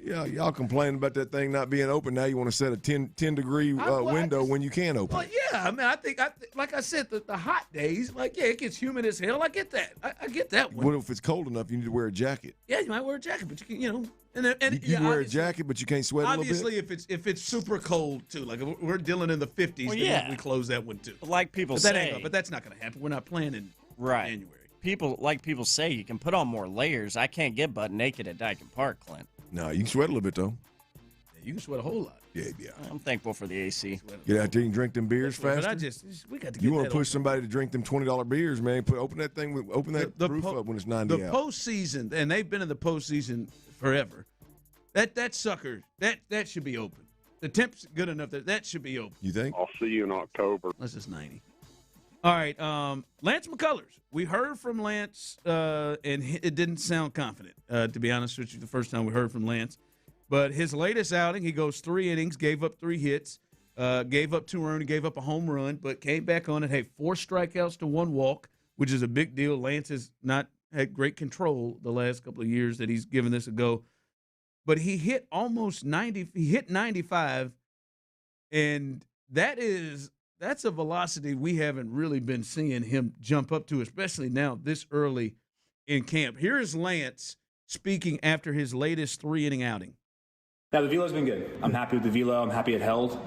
yeah, y'all complaining about that thing not being open. Now you want to set a 10 degree window when you can open. Well, yeah, I mean, I think, like I said, the hot days, like, yeah, it gets humid as hell. I get that. I get that one. What if it's cold enough? You need to wear a jacket. Yeah, you might wear a jacket, but you can, And you wear a jacket, but you can't sweat a little bit? Obviously, if it's super cold, too. Like, if we're dealing in the 50s, then we close that one, too. Like people say. But that's not going to happen. We're not playing in January. People say, you can put on more layers. I can't get butt naked at Dyken Park, Clint. No, you can sweat a little bit, though. Yeah, you can sweat a whole lot. Yeah. I'm thankful for the AC. Get out there and drink them beers faster. But we got to get you want to push somebody to drink them $20 beers, man. Open that roof up when it's 90 The postseason, and they've been in the postseason forever. That sucker, that should be open. The temp's good enough that should be open. You think? I'll see you in October. Unless it's 90. All right, Lance McCullers. We heard from Lance, and it didn't sound confident, to be honest with you, the first time we heard from Lance. But his latest outing, he goes 3 innings, gave up 3 hits, gave up 2 earned, gave up a home run, but came back on it, had 4 strikeouts to 1 walk, which is a big deal. Lance has not had great control the last couple of years that he's given this a go. But he hit almost 90. He hit 95, and that's a velocity we haven't really been seeing him jump up to, especially now this early in camp. Here is Lance speaking after his latest 3-inning outing. Yeah, the velo's been good. I'm happy with the velo. I'm happy it held,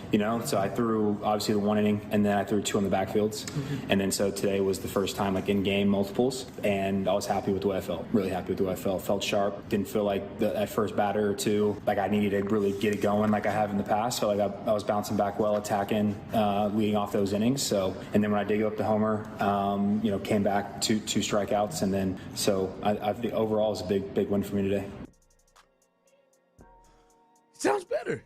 So I threw, obviously, the 1 inning, and then I threw 2 on the backfields. Mm-hmm. And then so today was the first time, in-game multiples, and I was happy with the way I felt. Really happy with the way I felt. Felt sharp. Didn't feel like that first batter or two, like I needed to really get it going like I have in the past. Felt like I was bouncing back well, attacking, leading off those innings. So, and then when I did go up to homer, came back 2 strikeouts, and then so I think overall it was a big win for me today. Sounds better.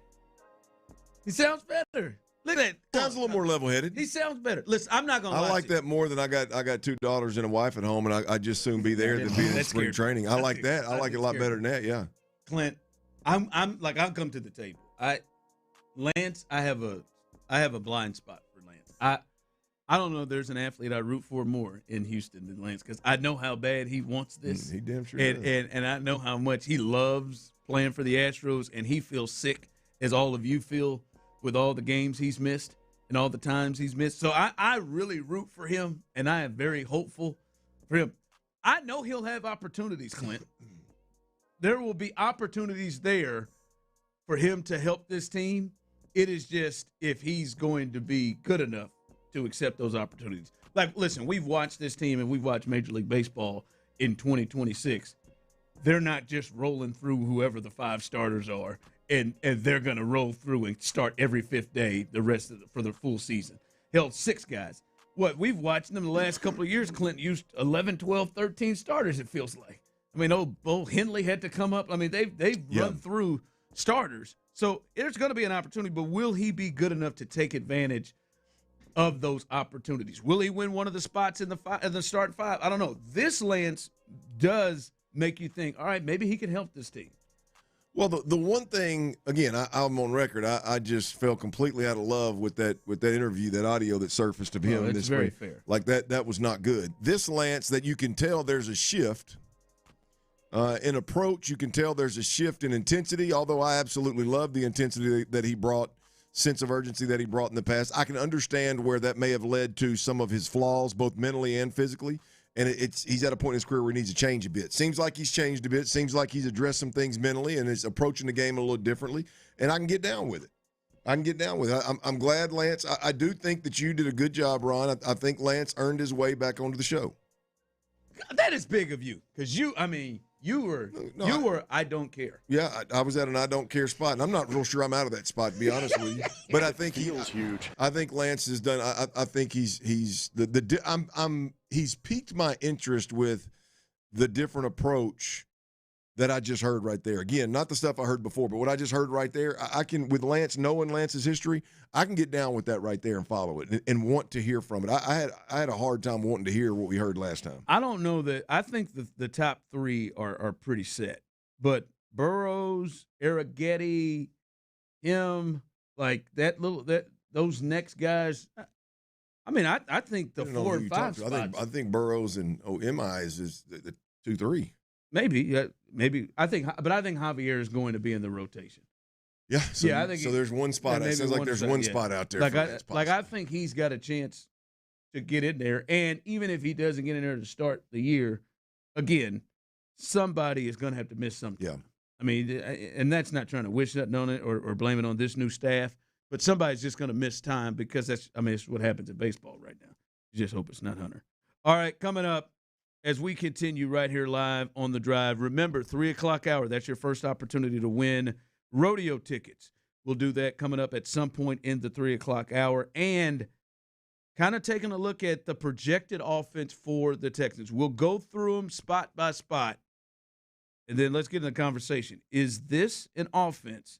He sounds better. Look at that. Sounds a little more level-headed. He sounds better. Listen, I'm not going to lie. I like that more than I got 2 daughters and a wife at home, and I'd just soon be there than be in spring training. I like that. I like it a lot better than that, yeah. Clint, I'll come to the table. Lance, I have a blind spot for Lance. I don't know if there's an athlete I root for more in Houston than Lance, because I know how bad he wants this. He damn sure does. And I know how much he loves playing for the Astros, and he feels sick, as all of you feel, with all the games he's missed and all the times he's missed. So I really root for him, and I am very hopeful for him. I know he'll have opportunities, Clint. There will be opportunities there for him to help this team. It is just if he's going to be good enough to accept those opportunities. Like, listen, we've watched this team, and we've watched Major League Baseball in 2026. They're not just rolling through whoever the 5 starters are, and they're going to roll through and start every 5th day for the full season. Hell, 6 guys. We've watched them the last couple of years. Clinton used 11, 12, 13 starters, it feels like. I mean, old Henley had to come up. I mean, they've run through starters. So there's going to be an opportunity, but will he be good enough to take advantage of those opportunities? Will he win one of the spots in the start 5? I don't know. This Lance does make you think, all right, maybe he can help this team. Well, the one thing, again, I'm on record. I just fell completely out of love with that interview, that audio that surfaced of him. It's very fair. Like that was not good. This Lance, that you can tell there's a shift in approach. You can tell there's a shift in intensity, although I absolutely love the intensity that he brought, sense of urgency that he brought in the past. I can understand where that may have led to some of his flaws, both mentally and physically. And he's at a point in his career where he needs to change a bit. Seems like he's changed a bit. Seems like he's addressed some things mentally and is approaching the game a little differently. And I can get down with it. I'm glad, Lance. I do think that you did a good job, Ron. I think Lance earned his way back onto the show. That is big of you, because you were I don't care. Yeah, I was at an I don't care spot, and I'm not real sure I'm out of that spot, to be honest with you. But I think he was huge. I think Lance has done. I think he's piqued my interest with the different approach that I just heard right there. Again, not the stuff I heard before, but what I just heard right there, I can, with Lance, knowing Lance's history, I can get down with that right there and follow it and want to hear from it. I had a hard time wanting to hear what we heard last time. I don't know that. I think the top three are pretty set. But Burrows, Arrighetti, him, like those next guys. I mean, I think the 4 and 5 spots. I think Burrows and MI is the 2-3. Maybe. I think Javier is going to be in the rotation. Yeah. So, I think so there's one spot. It sounds like there's one spot out there. I think he's got a chance to get in there. And even if he doesn't get in there to start the year, again, somebody is going to have to miss something. Yeah. I mean, and that's not trying to wish that on it or blame it on this new staff, but somebody's just going to miss time because it's what happens in baseball right now. You just hope it's not Hunter. All right, coming up as we continue right here live on The Drive, remember, 3 o'clock hour, that's your first opportunity to win rodeo tickets. We'll do that coming up at some point in the 3 o'clock hour, and kind of taking a look at the projected offense for the Texans. We'll go through them spot by spot, and then let's get in the conversation. Is this an offense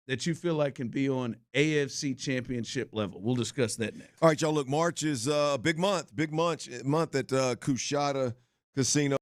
that you feel like can be on AFC championship level? We'll discuss that next. All right, y'all, look, March is a big month at Coushatta Casino.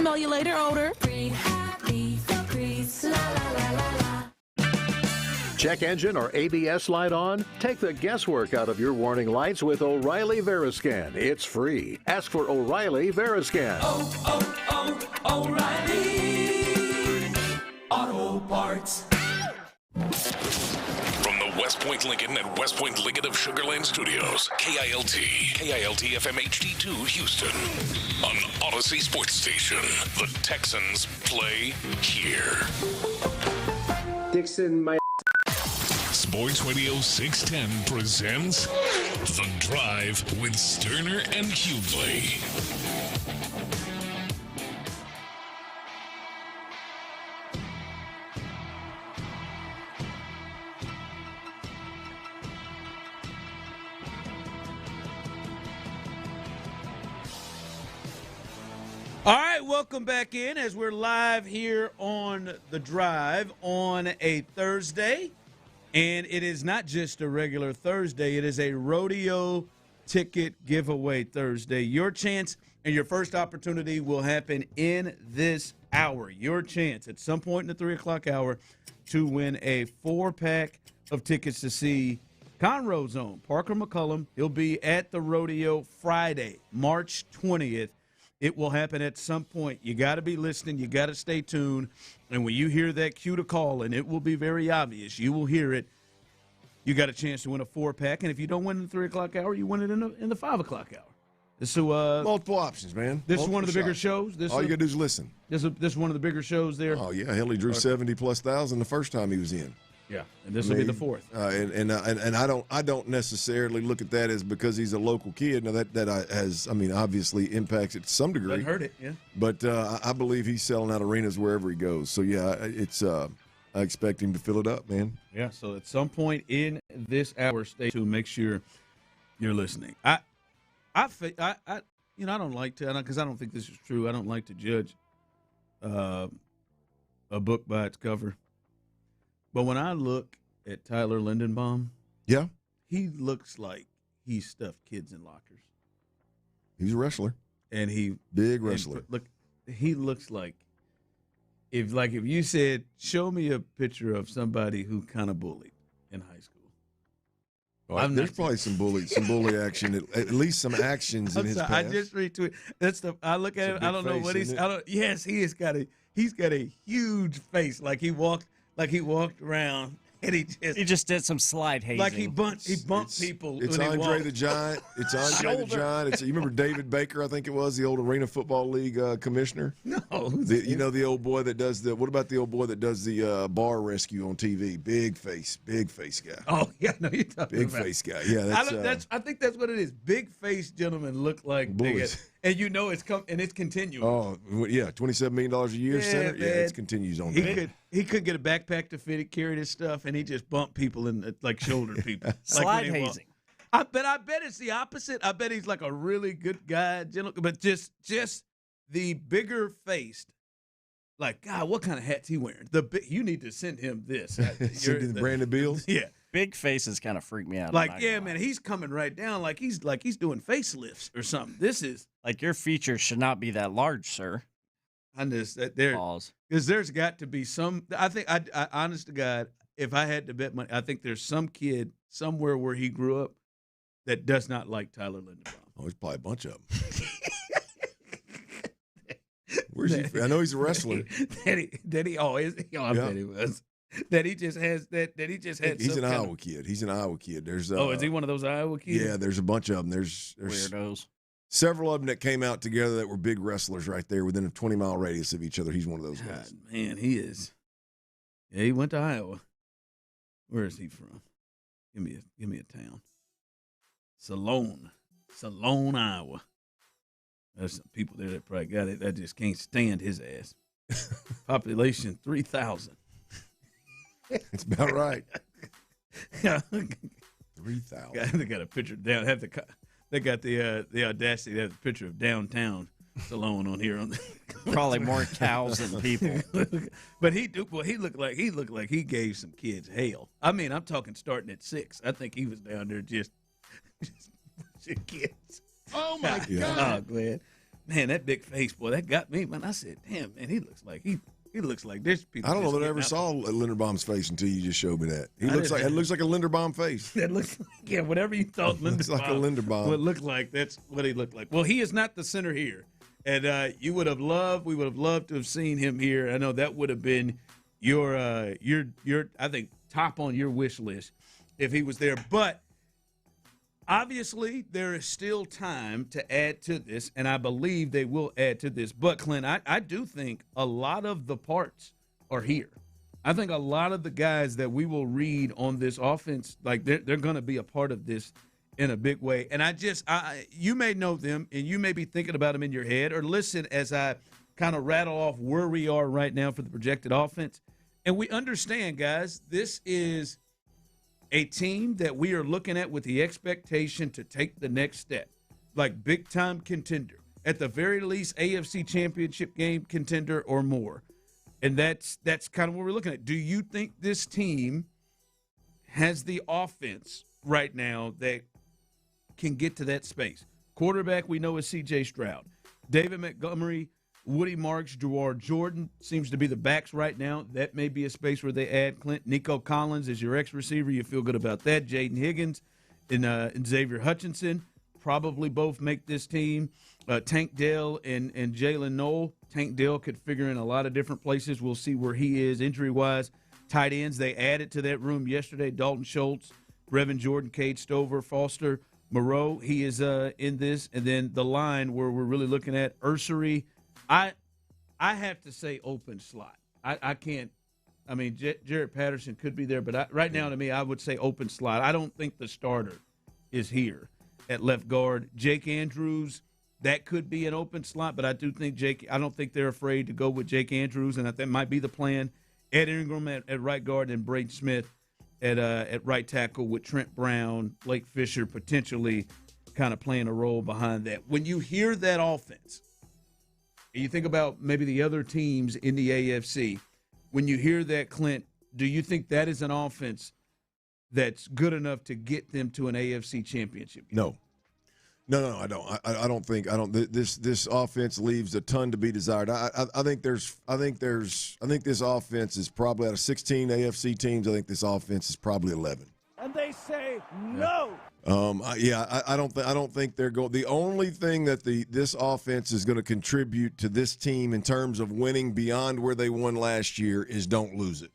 Smell you later odor. Breathe happy, breathe, la la la la la. Check engine or ABS light on? Take the guesswork out of your warning lights with O'Reilly Veriscan. It's free. Ask for O'Reilly Veriscan. O'Reilly Auto Parts. From the West Point Lincoln and West Point Lincoln of Sugar Land Studios, KILT FM HD2 Houston. On Odyssey Sports Station, the Texans play here. Dixon, my Sports Radio 610 presents The Drive with Stoerner and Hughley. All right, welcome back in as we're live here on The Drive on a Thursday. And it is not just a regular Thursday. It is a Rodeo ticket giveaway Thursday. Your chance and your first opportunity will happen in this hour. Your chance at some point in the 3 o'clock hour to win a 4-pack of tickets to see Conroe's own Parker McCullum. He'll be at the Rodeo Friday, March 20th. It will happen at some point. You got to be listening. You got to stay tuned. And when you hear that cue to call, and it will be very obvious, you will hear it, you got a chance to win a 4-pack. And if you don't win in the 3 o'clock hour, you win it in the 5 o'clock hour. So, multiple options, man. This is one of the bigger shows. All you got to do is listen. This is one of the bigger shows there. Oh, yeah. Hell, he drew 70+ thousand the first time he was in. Yeah, and this will be the 4th. And I don't necessarily look at that as because he's a local kid. Now that has, I mean, obviously impacts it to some degree. Doesn't hurt it, yeah. But I believe he's selling out arenas wherever he goes. So yeah, it's I expect him to fill it up, man. Yeah. So at some point in this hour, stay tuned. Make sure you're listening. I don't like to, because I don't think this is true. I don't like to judge a book by its cover. But when I look at Tyler Lindenbaum, yeah, he looks like he stuffed kids in lockers. He's a wrestler, and big wrestler. Look, he looks like if you said, "Show me a picture of somebody who kind of bullied in high school." Well, there's probably some bully action, at least some actions in his past. I just retweet. I look at him. I don't know what he's. Yes, he's got a huge face, like he walked around and he just did some slide hazing. Like he bumped people. It's when Andre the Giant. It's Andre the Giant. You remember David Baker? I think it was the old Arena Football League commissioner. No, the old boy that does the. What about the old boy that does the bar rescue on TV? Big face guy. Oh yeah, no, you're talking big about face guy. Yeah, I think that's what it is. Big face gentlemen look like bullies. And you know it's continuing. Oh yeah, $27 million a year, center. Yeah, it continues on. He couldn't get a backpack to fit it, carried his stuff, and he just bumped people and shouldered people. Slide hazing. I bet it's the opposite. I bet he's like a really good guy, but just the bigger faced. Like, God, what kind of hat's he wearing? You need to send him this. Send him the Brandon Beals. Yeah. Big faces kind of freak me out. Like, yeah, man, he's coming right down like he's doing facelifts or something. This is like your features should not be that large, sir. I just because there's got to be some. I think I honest to God, if I had to bet money, I think there's some kid somewhere where he grew up that does not like Tyler Lindenbaum. Oh, there's probably a bunch of them. Where's he? I know he's a wrestler. I bet he was. That he just has He's an Iowa kid. He's an Iowa kid. There's is he one of those Iowa kids? Yeah, there's a bunch of them. There's weirdos. Several of them that came out together that were big wrestlers right there within a 20-mile radius of each other. He's one of those guys. Man, he is. Yeah, he went to Iowa. Where is he from? Give me a town. Salone, Iowa. There's some people there that probably got it. I just can't stand his ass. Population 3,000. That's about right. 3,000. They got a picture down. They got the audacity to have a picture of downtown Salone on here. Probably more cows than people. But he looked like he gave some kids hell. I mean, I'm talking starting at 6. I think he was down there just kids. Oh my God! Oh, go ahead. man, that big face, boy, that got me, man. I said, damn, man, he looks like there's people. I don't know that I ever saw Linderbaum's face until you just showed me that. It looks like a Linderbaum face. That looks like, whatever you thought Linderbaum. Looks like a Linderbaum. Would look like, that's what he looked like. Well, he is not the center here. And we would have loved to have seen him here. I know that would have been your I think top on your wish list if he was there. But obviously there is still time to add to this, and I believe they will add to this. But Clint, I do think a lot of the parts are here. I think a lot of the guys that we will read on this offense, like they're going to be a part of this in a big way. And you may know them, and you may be thinking about them in your head, or listen as I kind of rattle off where we are right now for the projected offense. And we understand, guys, this is a team that we are looking at with the expectation to take the next step, like big-time contender, at the very least AFC championship game contender or more. And that's kind of what we're looking at. Do you think this team has the offense right now that can get to that space? Quarterback we know is C.J. Stroud. David Montgomery, Woody Marks, Gerard Jordan seems to be the backs right now. That may be a space where they add Clint. Nico Collins is your ex-receiver. You feel good about that. Jaden Higgins and Xavier Hutchinson probably both make this team. Tank Dell and Jalen Noel. Tank Dell could figure in a lot of different places. We'll see where he is injury-wise. Tight ends, they added to that room yesterday. Dalton Schultz, Brevin Jordan, Cade Stover, Foster Moreau. He is in this. And then the line where we're really looking at Ursery. I have to say open slot. I can't. I mean, Jared Patterson could be there, but right now to me, I would say open slot. I don't think the starter is here at left guard. Jake Andrews, that could be an open slot, but I do think I don't think they're afraid to go with Jake Andrews, and that might be the plan. Ed Ingram at right guard and Braden Smith at right tackle with Trent Brown, Blake Fisher potentially kind of playing a role behind that. When you hear that offense, and you think about maybe the other teams in the AFC, when you hear that, Clint, do you think that is an offense that's good enough to get them to an AFC championship game? No, I don't. I don't think this offense leaves a ton to be desired. I think this offense is probably out of 16 AFC teams. I think this offense is probably 11. And they say no. I don't think they're going. The only thing that this offense is going to contribute to this team in terms of winning beyond where they won last year is don't lose it.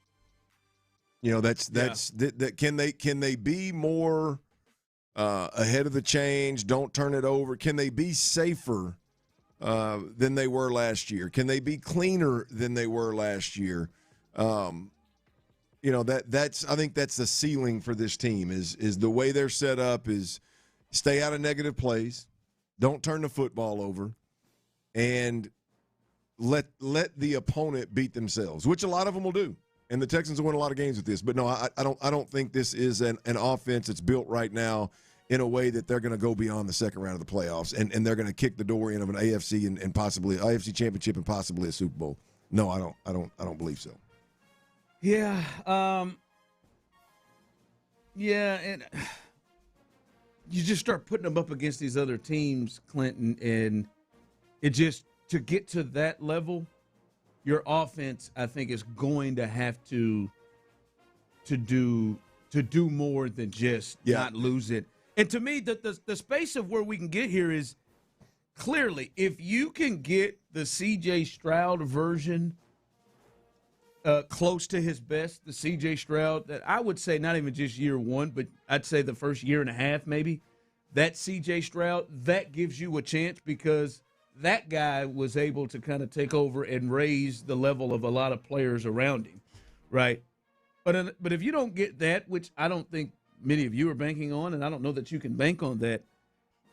You know, that can they be more ahead of the change? Don't turn it over. Can they be safer than they were last year? Can they be cleaner than they were last year? You know, I think that's the ceiling for this team is the way they're set up is stay out of negative plays, don't turn the football over, and let the opponent beat themselves, which a lot of them will do. And the Texans will win a lot of games with this. But no, I don't think this is an offense that's built right now in a way that they're going to go beyond the second round of the playoffs and they're going to kick the door in of an AFC and possibly an AFC championship and possibly a Super Bowl. No, I don't believe so. Yeah. And you just start putting them up against these other teams, Clinton, and it just to get to that level, your offense, I think, is going to have to do more than just not lose it. And to me, the space of where we can get here is clearly if you can get the C.J. Stroud version close to his best, the C.J. Stroud, that I would say not even just year one, but I'd say the first year and a half maybe, that C.J. Stroud, that gives you a chance because that guy was able to kind of take over and raise the level of a lot of players around him, right? But if you don't get that, which I don't think many of you are banking on, and I don't know that you can bank on that,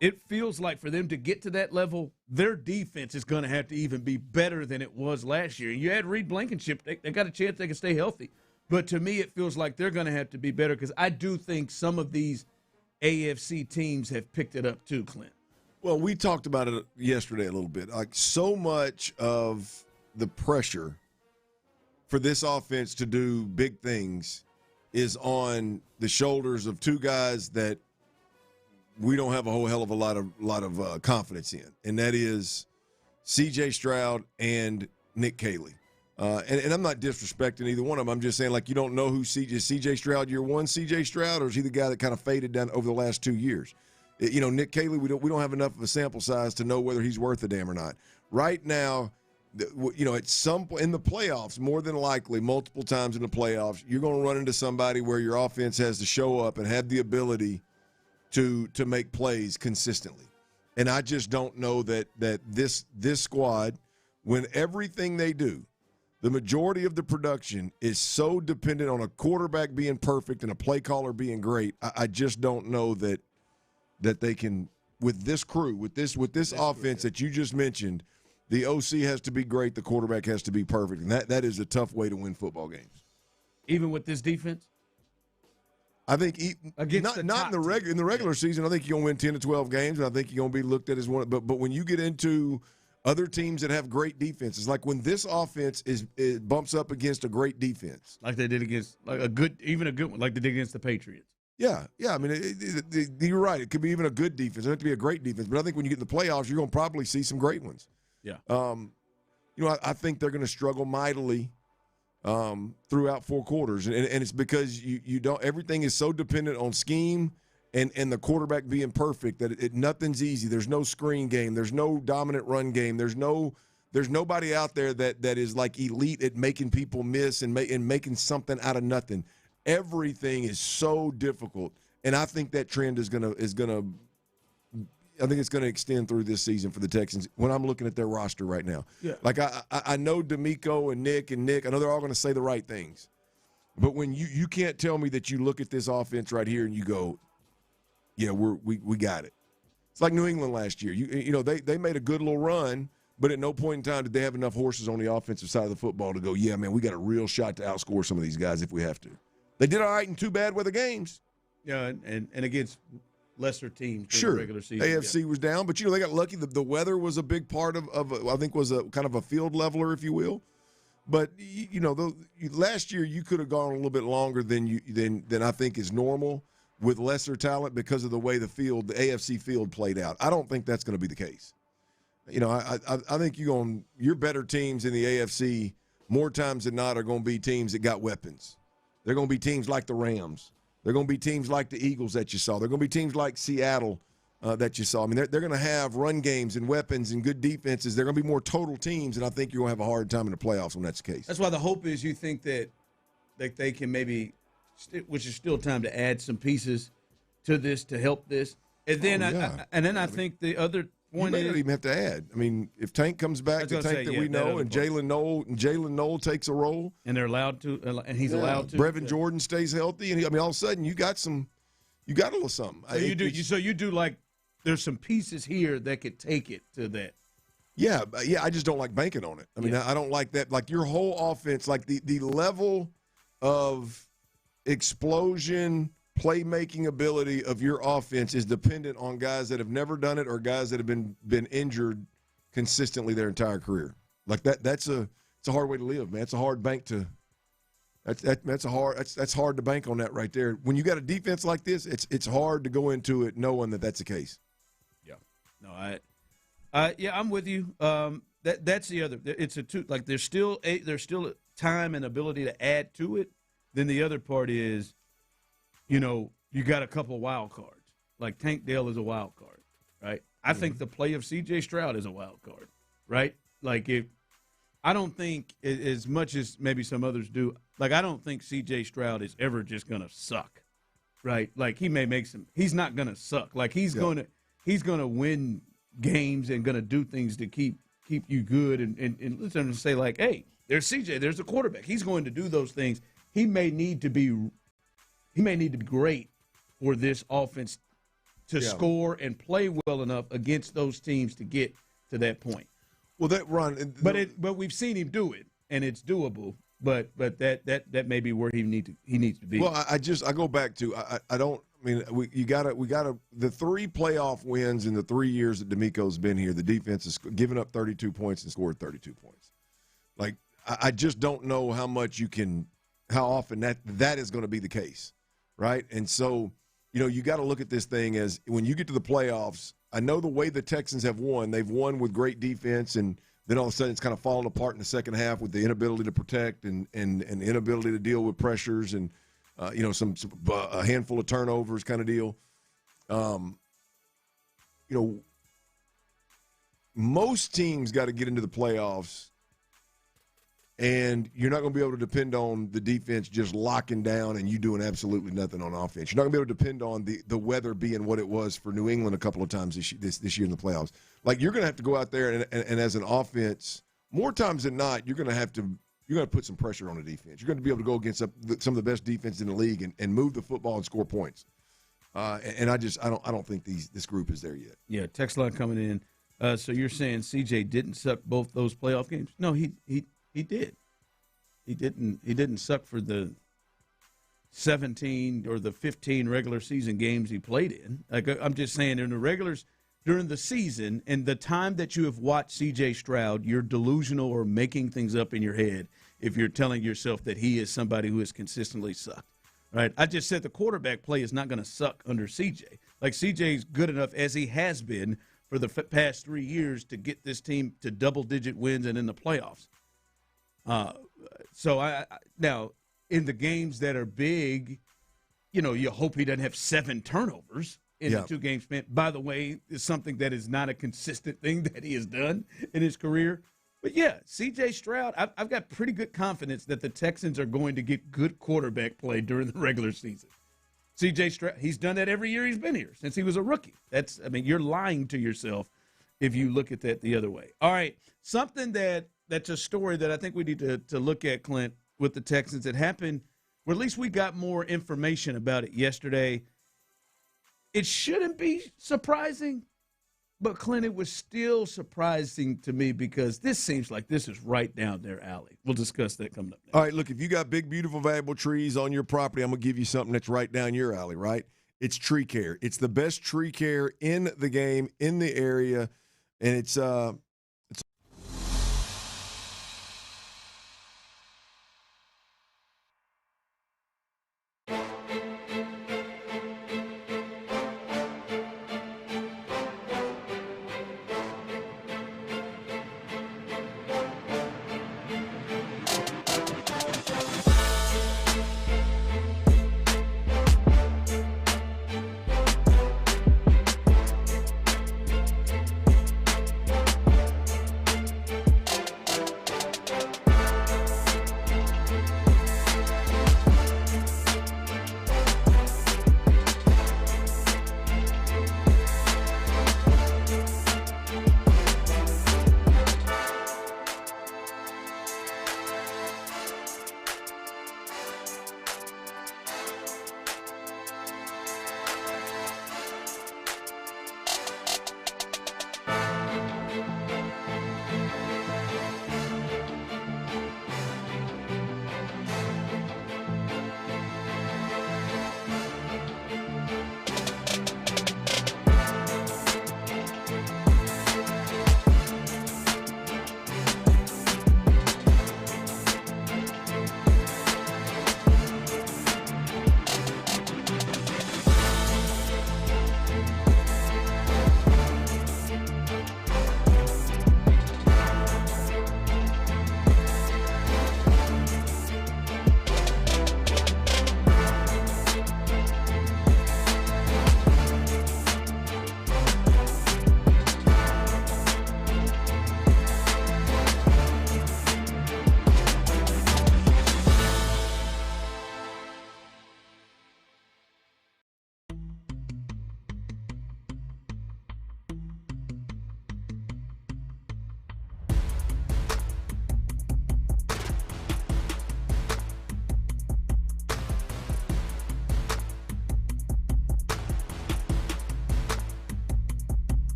it feels like for them to get to that level, their defense is going to have to even be better than it was last year. You had Reed Blankenship. They got a chance they can stay healthy. But to me, it feels like they're going to have to be better because I do think some of these AFC teams have picked it up too, Clint. Well, we talked about it yesterday a little bit. Like so much of the pressure for this offense to do big things is on the shoulders of two guys that we don't have a whole hell of a lot of confidence in, and that is C.J. Stroud and Nick Caley. And I'm not disrespecting either one of them. I'm just saying, like, you don't know who C.J. Stroud year one, C.J. Stroud, or is he the guy that kind of faded down over the last 2 years? Nick Caley, we don't have enough of a sample size to know whether he's worth a damn or not. Right now, at some point in the playoffs, more than likely, multiple times in the playoffs, you're going to run into somebody where your offense has to show up and have the ability to make plays consistently. And I just don't know that this squad, when everything they do, the majority of the production is so dependent on a quarterback being perfect and a play caller being great. I just don't know that they can, with this crew, with this offense that you just mentioned, the OC has to be great, the quarterback has to be perfect, and that is a tough way to win football games. Even with this defense? I think not in the regular season. I think you're going to win 10 to 12 games, and I think you're going to be looked at as one. But when you get into other teams that have great defenses, like when this offense it bumps up against a great defense, like they did against a good one, like they did against the Patriots. Yeah. I mean, you're right. It could be even a good defense. It doesn't have to be a great defense, but I think when you get in the playoffs, you're going to probably see some great ones. Yeah. I think they're going to struggle mightily throughout 4 quarters, and it's because you don't. Everything is so dependent on scheme and the quarterback being perfect that nothing's easy. There's no screen game. There's no dominant run game. There's nobody out there that is like elite at making people miss and making something out of nothing. Everything is so difficult, and I think that trend is gonna. I think it's going to extend through this season for the Texans when I'm looking at their roster right now. Yeah. Like I know D'Amico and Nick, I know they're all going to say the right things. But when you can't tell me that you look at this offense right here and you go, yeah, we got it. It's like New England last year. They made a good little run, but at no point in time did they have enough horses on the offensive side of the football to go, yeah, man, we got a real shot to outscore some of these guys if we have to. They did all right in 2 bad weather games. Yeah, and against lesser teams sure. The regular season. AFC was down, but they got lucky. The weather was a big part of I think was a kind of a field leveler, if you will. But last year you could have gone a little bit longer than I think is normal with lesser talent because of the way the AFC field played out. I don't think that's going to be the case. I think your better teams in the AFC more times than not are going to be teams that got weapons. They're going to be teams like the Rams. They're going to be teams like the Eagles that you saw. They're going to be teams like Seattle that you saw. I mean, they're going to have run games and weapons and good defenses. They're going to be more total teams, and I think you're going to have a hard time in the playoffs when that's the case. That's why the hope is you think that they can maybe, which is still time to add some pieces to this to help this. And then I think the other point you may not even have to add. I mean, if Tank comes back, the Tank that we know, and Jalen Noel takes a role, and they're allowed to, and he's allowed to. Brevin Jordan stays healthy, and all of a sudden you got a little something. So you do like there's some pieces here that could take it to that. Yeah. I just don't like banking on it. I mean, I don't like that. Like your whole offense, like the level of explosion, playmaking ability of your offense is dependent on guys that have never done it or guys that have been injured consistently their entire career. Like it's a hard way to live, man. It's a hard bank to. That's hard to bank on that right there. When you got a defense like this, it's hard to go into it knowing that that's the case. Yeah. No, I'm with you. That's the other. It's a two. Like there's still time and ability to add to it. Then the other part is, you got a couple of wild cards. Like Tank Dell is a wild card, right? I think the play of C.J. Stroud is a wild card, right? Like I don't think as much as maybe some others do. Like I don't think C.J. Stroud is ever just gonna suck, right? Like he may make some. He's not gonna suck. Like he's gonna win games and gonna do things to keep you good and listen to say like, hey, there's C.J. There's a quarterback. He's going to do those things. He may need to be great for this offense to score and play well enough against those teams to get to that point. Well, that run, but we've seen him do it, and it's doable. But that may be where he needs to be. Well, I go back to we gotta the 3 playoff wins in the 3 years that D'Amico's been here. The defense has given up 32 points and scored 32 points. Like I just don't know how often that is going to be the case. Right. And so, you got to look at this thing as when you get to the playoffs, I know the way the Texans have won. They've won with great defense, and then all of a sudden it's kind of fallen apart in the second half with the inability to protect and the inability to deal with pressures and, a handful of turnovers kind of deal. Most teams got to get into the playoffs, and you're not going to be able to depend on the defense just locking down and you doing absolutely nothing on offense. You're not going to be able to depend on the weather being what it was for New England a couple of times this year in the playoffs. Like, you're going to have to go out there and as an offense, more times than not, you're going to put some pressure on the defense. You're going to be able to go against some of the best defense in the league and move the football and score points. And I don't think this group is there yet. Yeah, text line coming in. So you're saying CJ didn't suck both those playoff games? No, he did. He didn't suck for the 17 or the 15 regular season games he played in. Like, I'm just saying, during the season and the time that you have watched CJ Stroud, you're delusional or making things up in your head if you're telling yourself that he is somebody who has consistently sucked. Right? I just said the quarterback play is not going to suck under CJ. Like, CJ's good enough as he has been for the past 3 years to get this team to double-digit wins and in the playoffs. So now in the games that are big, you hope he doesn't have 7 turnovers in the 2 games spent. By the way, is something that is not a consistent thing that he has done in his career. But yeah, C.J. Stroud, I've got pretty good confidence that the Texans are going to get good quarterback play during the regular season. C.J. Stroud, he's done that every year he's been here since he was a rookie. You're lying to yourself if you look at that the other way. All right, something that's a story that I think we need to look at, Clint, with the Texans. It happened, or at least we got more information about it yesterday. It shouldn't be surprising, but, Clint, it was still surprising to me because this seems like this is right down their alley. We'll discuss that coming up next. All right, look, if you got big, beautiful, valuable trees on your property, I'm going to give you something that's right down your alley, right? It's tree care. It's the best tree care in the game, in the area, and it's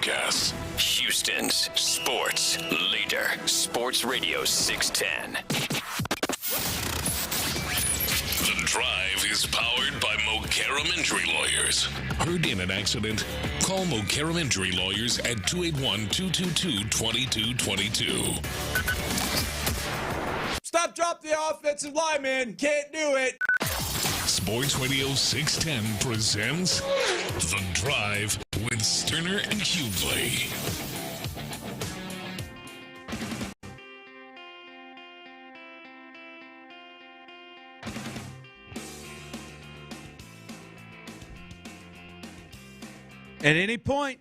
Pendergast. Houston's sports leader. Sports Radio 610. The Drive is powered by Mokaram Injury Lawyers. Heard in an accident? Call Mokaram Injury Lawyers at 281-222-2222. Stop, drop the offensive lineman. Can't do it. Sports Radio 610 presents The Drive with Stoerner and Hughley. At any point,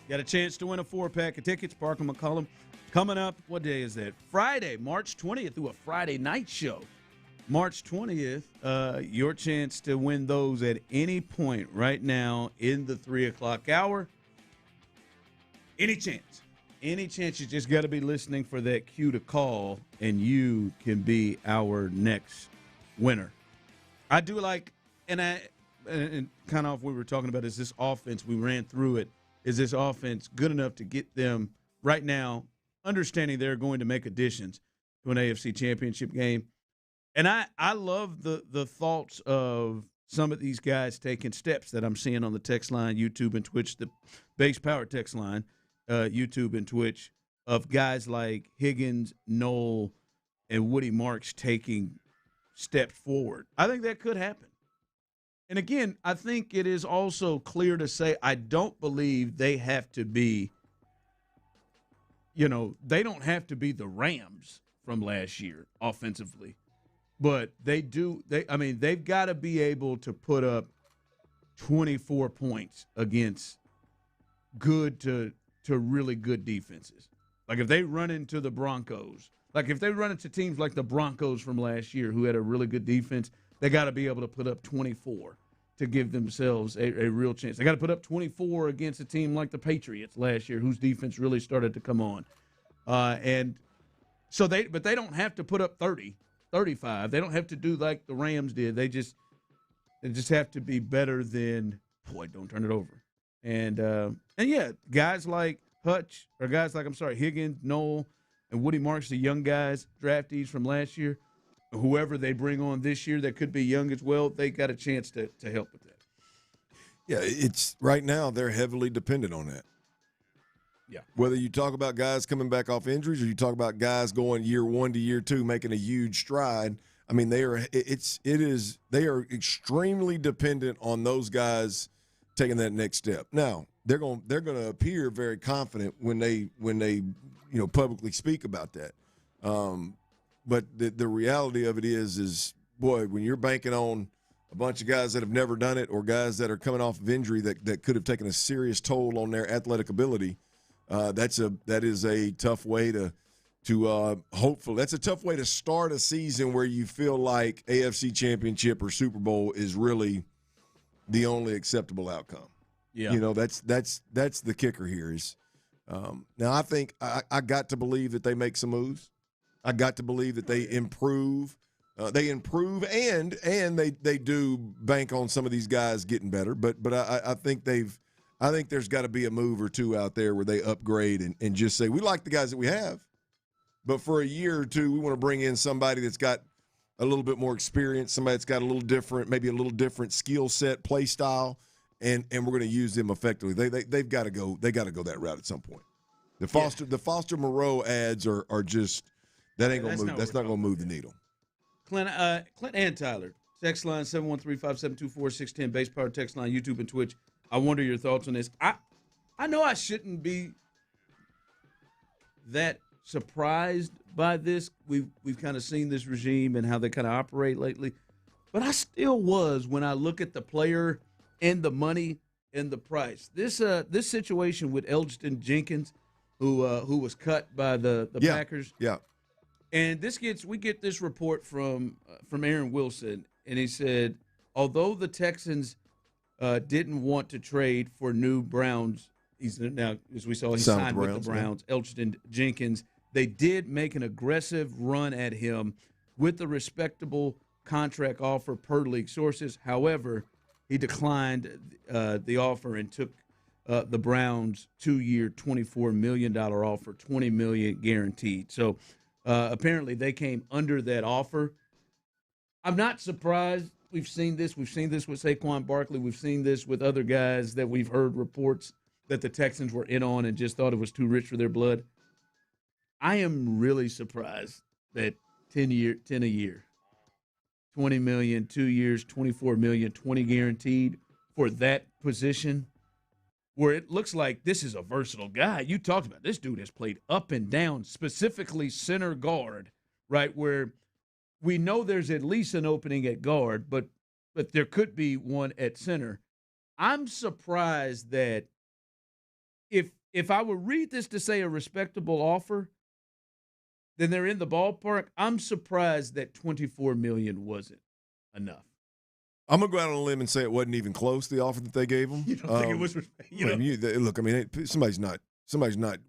got a chance to win a 4-pack of tickets. Parker McCollum coming up. What day is that? Friday, March 20th, through a Friday night show. March 20th, your chance to win those at any point right now in the 3 o'clock hour. Any chance. Any chance. You just got to be listening for that cue to call, and you can be our next winner. I do like, and kind of we were talking about, is this offense, we ran through it, is this offense good enough to get them right now, understanding they're going to make additions to an AFC championship game. And I love the thoughts of some of these guys taking steps that I'm seeing on the text line, YouTube and Twitch, the base power text line, YouTube and Twitch, of guys like Higgins, Knoll, and Woody Marks taking steps forward. I think that could happen. And again, I think it is also clear to say I don't believe they have to be, they don't have to be the Rams from last year offensively. But they've got to be able to put up 24 points against good to really good defenses. Like if they run into the Broncos, like if they run into teams like the Broncos from last year who had a really good defense, they got to be able to put up 24 to give themselves a real chance. They got to put up 24 against a team like the Patriots last year, whose defense really started to come on. And so they don't have to put up 30, 35. They don't have to do like the Rams did. They just have to be better than, don't turn it over. And yeah, guys like Hutch, or guys like, Higgins, Knoll, and Woody Marks, the young guys, draftees from last year, whoever they bring on this year that could be young as well, they got a chance to help with that. Yeah, it's right now they're heavily dependent on that. Yeah. Whether you talk about guys coming back off injuries or you talk about guys going year 1 to year 2 making a huge stride, I mean they are extremely dependent on those guys taking that next step. Now, they're going to appear very confident when they publicly speak about that. But the reality of it is when you're banking on a bunch of guys that have never done it or guys that are coming off of injury that could have taken a serious toll on their athletic ability, that is a tough way to hopefully that's a tough way to start a season where you feel like AFC Championship or Super Bowl is really the only acceptable outcome. Yeah, that's the kicker here is. Now I think I got to believe that they make some moves. I got to believe that they improve. And they do bank on some of these guys getting better. But I think there's got to be a move or two out there where they upgrade and just say, we like the guys that we have, but for a year or two, we want to bring in somebody that's got a little bit more experience, somebody that's got maybe a little different skill set, play style, and we're going to use them effectively. They've got to go. They got to go that route at some point. The Foster Moreau ads are just that ain't going to move. That's not going to move the needle. Clint and Tyler, text line 713-572-4610, base power text line, YouTube and Twitch. I wonder your thoughts on this. I know I shouldn't be that surprised by this. We've kind of seen this regime and how they kind of operate lately, but I still was when I look at the player and the money and the price. This situation with Elgton Jenkins, who was cut by the Packers. Yeah. And we get this report from Aaron Wilson, and he said, although the Texans didn't want to trade for new Browns, he's now, as we saw, he signed with the Browns, Elgton Jenkins, they did make an aggressive run at him with a respectable contract offer per league sources. However, he declined the offer and took the Browns' 2-year, $24 million offer, $20 million guaranteed. So apparently they came under that offer. I'm not surprised. We've seen this. We've seen this with Saquon Barkley. We've seen this with other guys that we've heard reports that the Texans were in on and just thought it was too rich for their blood. I am really surprised that 10 a year, $20 million, 2 years, $24 million, 20 guaranteed for that position, where it looks like this is a versatile guy. You talked about this dude has played up and down, specifically center guard, right, where we know there's at least an opening at guard, but there could be one at center. I'm surprised that if I would read this to say a respectable offer, then they're in the ballpark. I'm surprised that $24 million wasn't enough. I'm gonna go out on a limb and say it wasn't even close, the offer that they gave him. You don't think it was? Look, I mean, somebody's not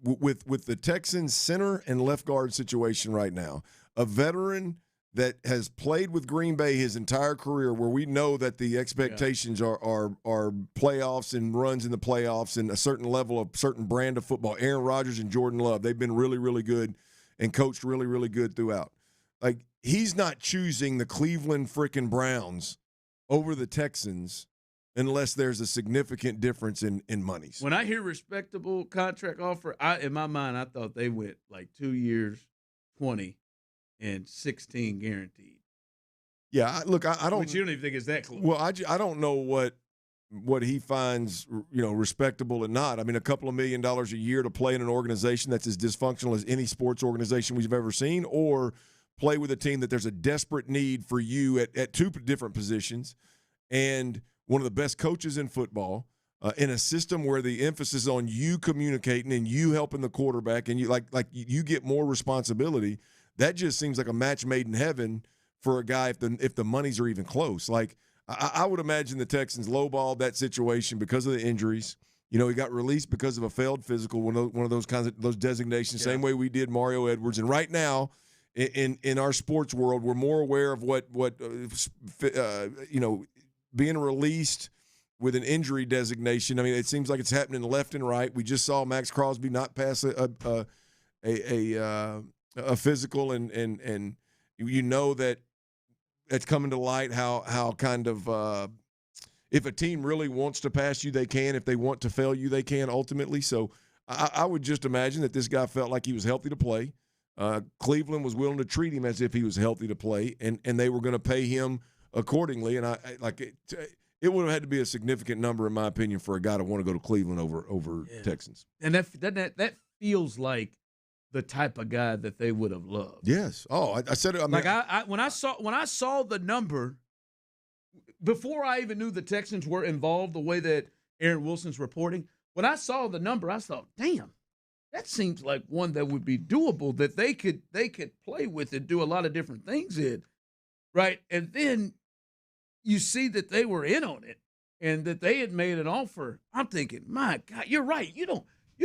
with the Texans center and left guard situation right now. A veteran that has played with Green Bay his entire career, where we know that the expectations are playoffs and runs in the playoffs and a certain level of certain brand of football. Aaron Rodgers and Jordan Love, they've been really, really good and coached really, really good throughout. Like, he's not choosing the Cleveland frickin' Browns over the Texans unless there's a significant difference in monies. When I hear respectable contract offer, in my mind, I thought they went like 2 years, 20, and 16 guaranteed. Yeah, look, I don't. Which you don't even think is that close. Well, I don't know what he finds, respectable and not. I mean, a couple of $1 million a year to play in an organization that's as dysfunctional as any sports organization we've ever seen, or play with a team that there's a desperate need for you at two different positions, and one of the best coaches in football, in a system where the emphasis is on you communicating and you helping the quarterback, and you like you get more responsibility. That just seems like a match made in heaven for a guy if the monies are even close. Like, I would imagine the Texans lowballed that situation because of the injuries. He got released because of a failed physical, one of those kinds of those designations, same way we did Mario Edwards. And right now, in our sports world, we're more aware of what being released with an injury designation. I mean, it seems like it's happening left and right. We just saw Max Crosby not pass a physical, and that it's coming to light how kind of if a team really wants to pass you, they can. If they want to fail you, they can ultimately. So I would just imagine that this guy felt like he was healthy to play. Cleveland was willing to treat him as if he was healthy to play, and they were going to pay him accordingly. And it would have had to be a significant number, in my opinion, for a guy to want to go to Cleveland over Texans. And that feels like the type of guy that they would have loved. Yes. Oh, I said it. I mean, when I saw the number, before I even knew the Texans were involved the way that Aaron Wilson's reporting, when I saw the number, I thought, damn, that seems like one that would be doable, that they could play with and do a lot of different things in, right? And then you see that they were in on it and that they had made an offer. I'm thinking, my God, you're right. You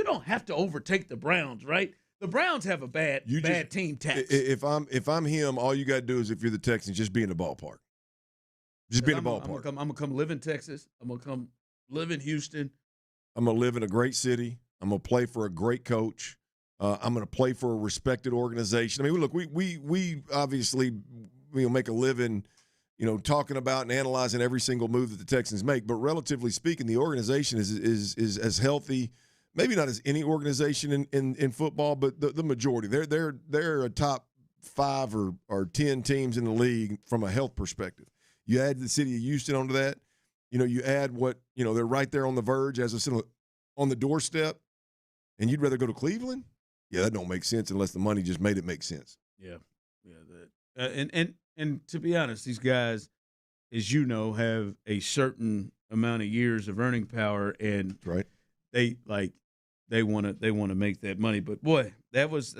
don't have to overtake the Browns, right? The Browns have a bad team tax. If I'm him, all you got to do is, if you're the Texans, just be in the ballpark. Just be in the ballpark. I'm gonna come live in Texas. I'm gonna come live in Houston. I'm gonna live in a great city. I'm gonna play for a great coach. I'm gonna play for a respected organization. I mean, look, we obviously make a living, talking about and analyzing every single move that the Texans make. But relatively speaking, the organization is as healthy. Maybe not as any organization in football, but the majority. They're a top 5 or 10 teams in the league from a health perspective. You add the city of Houston onto that. You add they're right there on the verge, as I said, on the doorstep, and you'd rather go to Cleveland? Yeah, that don't make sense unless the money just made it make sense. Yeah. And to be honest, these guys, as you know, have a certain amount of years of earning power, and right. They want to make that money. But boy, that was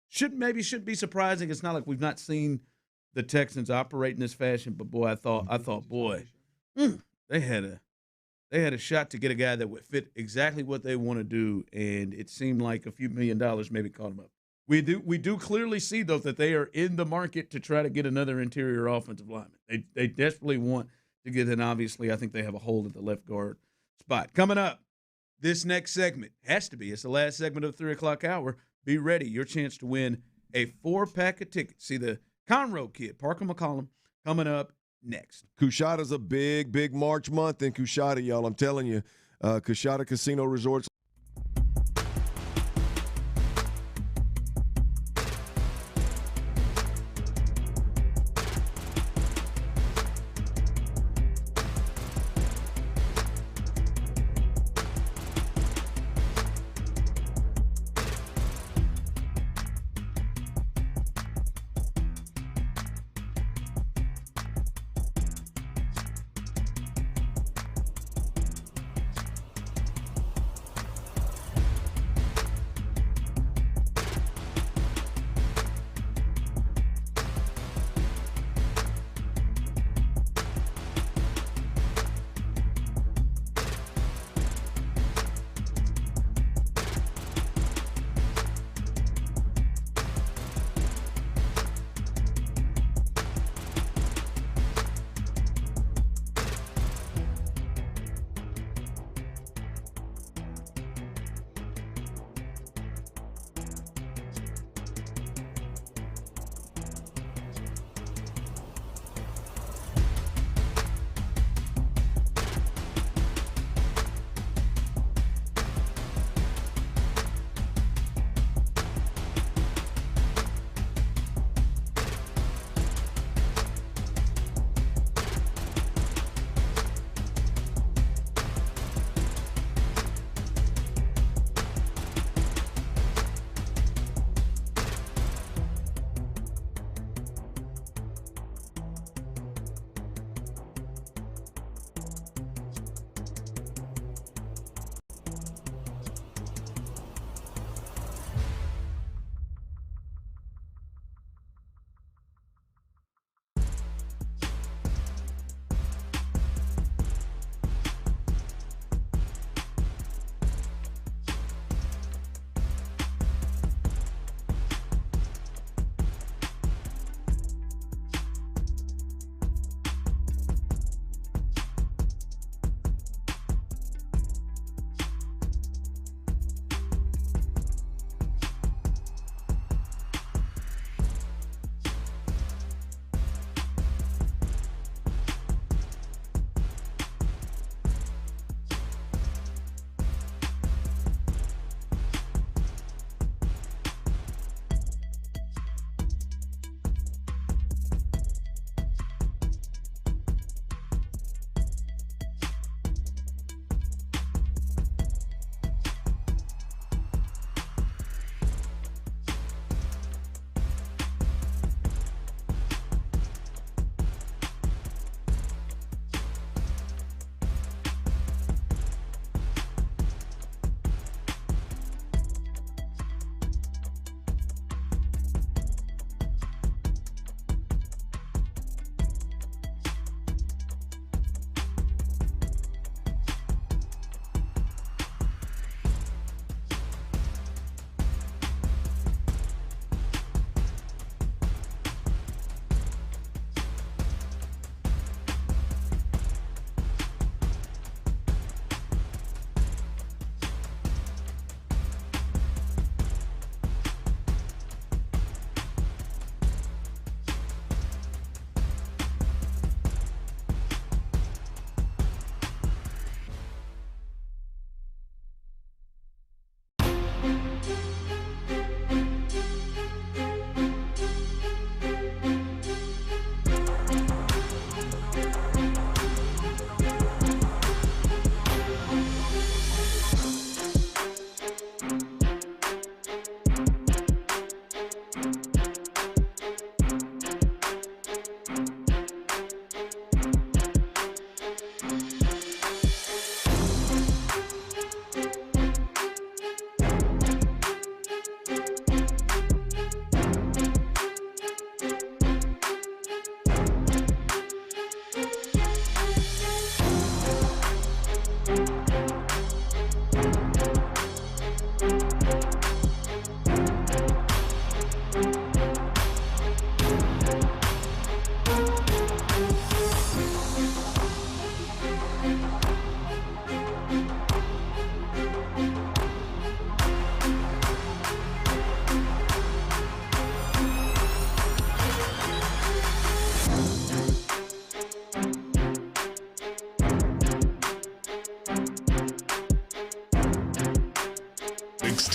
shouldn't be surprising. It's not like we've not seen the Texans operate in this fashion. But boy, I thought, boy, they had a shot to get a guy that would fit exactly what they want to do, and it seemed like a few $1 million maybe caught them up. We do clearly see though that they are in the market to try to get another interior offensive lineman. They desperately want to get in. Obviously, I think they have a hole at the left guard spot. Coming up, this next segment has to be. It's the last segment of the 3 o'clock hour. Be ready. Your chance to win a 4-pack of tickets. See the Conroe Kid, Parker McCollum, coming up next. Coushatta's a big, big March month in Coushatta, y'all. I'm telling you. Coushatta Casino Resorts.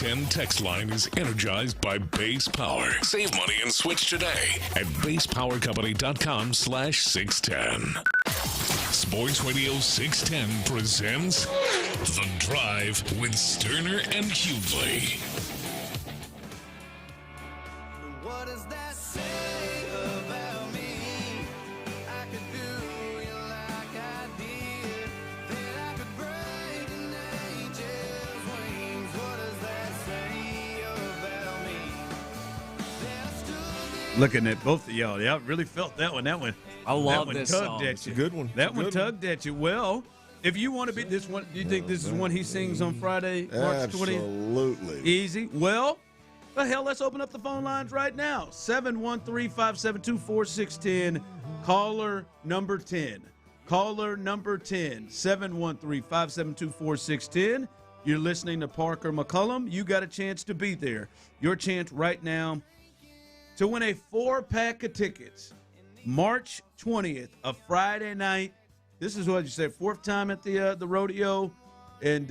610 text line is energized by Base Power. Save money and switch today at basepowercompany.com/610. Sports Radio 610 presents The Drive with Stoerner and Hughley. What does that say about me? I could do you like I did. Then I could break an angel's wings. What does that say about me? Looking at both of y'all, yeah, I really felt that one. I love that this tugged song. at It's you. a good one. That one tugged at you. Well, if you want to be this one, do you think this is one he sings on Friday, March 20th? Absolutely. Easy. Well, the hell, let's open up the phone lines right now. 713-572-4610. Caller number 10. Caller number 10. 713-572-4610. You're listening to Parker McCullum. You got a chance to be there. Your chance right now to win a 4-pack of tickets. March 20th, a Friday night. This is what you said, 4th time at the rodeo, and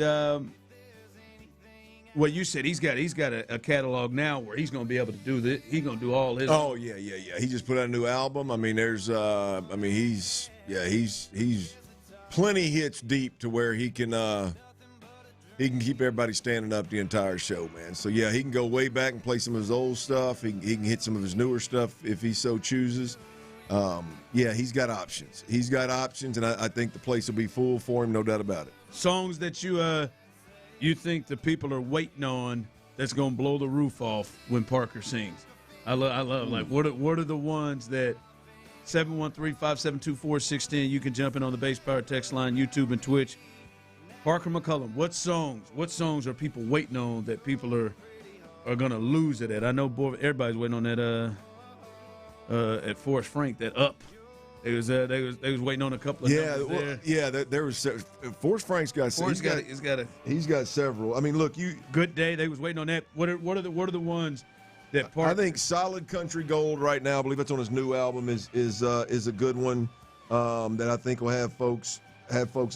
well, you said he's got a catalog now where he's going to be able to do this. He's going to do all his. Oh yeah. He just put out a new album. I mean, he's plenty hits deep to where he can keep everybody standing up the entire show, man. So yeah, he can go way back and play some of his old stuff. He can hit some of his newer stuff if he so chooses. He's got options. And I think the place will be full for him, no doubt about it. Songs that you think the people are waiting on that's going to blow the roof off when Parker sings. I love like what are the ones that 713-572-4610. You can jump in on the Base Power text line, YouTube and Twitch. Parker McCullum, what songs are people waiting on that people are going to lose it at? I know everybody's waiting on that at Forrest Frank, that Up. They was waiting on a couple of numbers there. There was Forrest Frank's got. He's got several. I mean, look, Good Day. They was waiting on that. What are the ones that Parker? I think Solid Country Gold right now. I believe it's on his new album. Is a good one that I think will have folks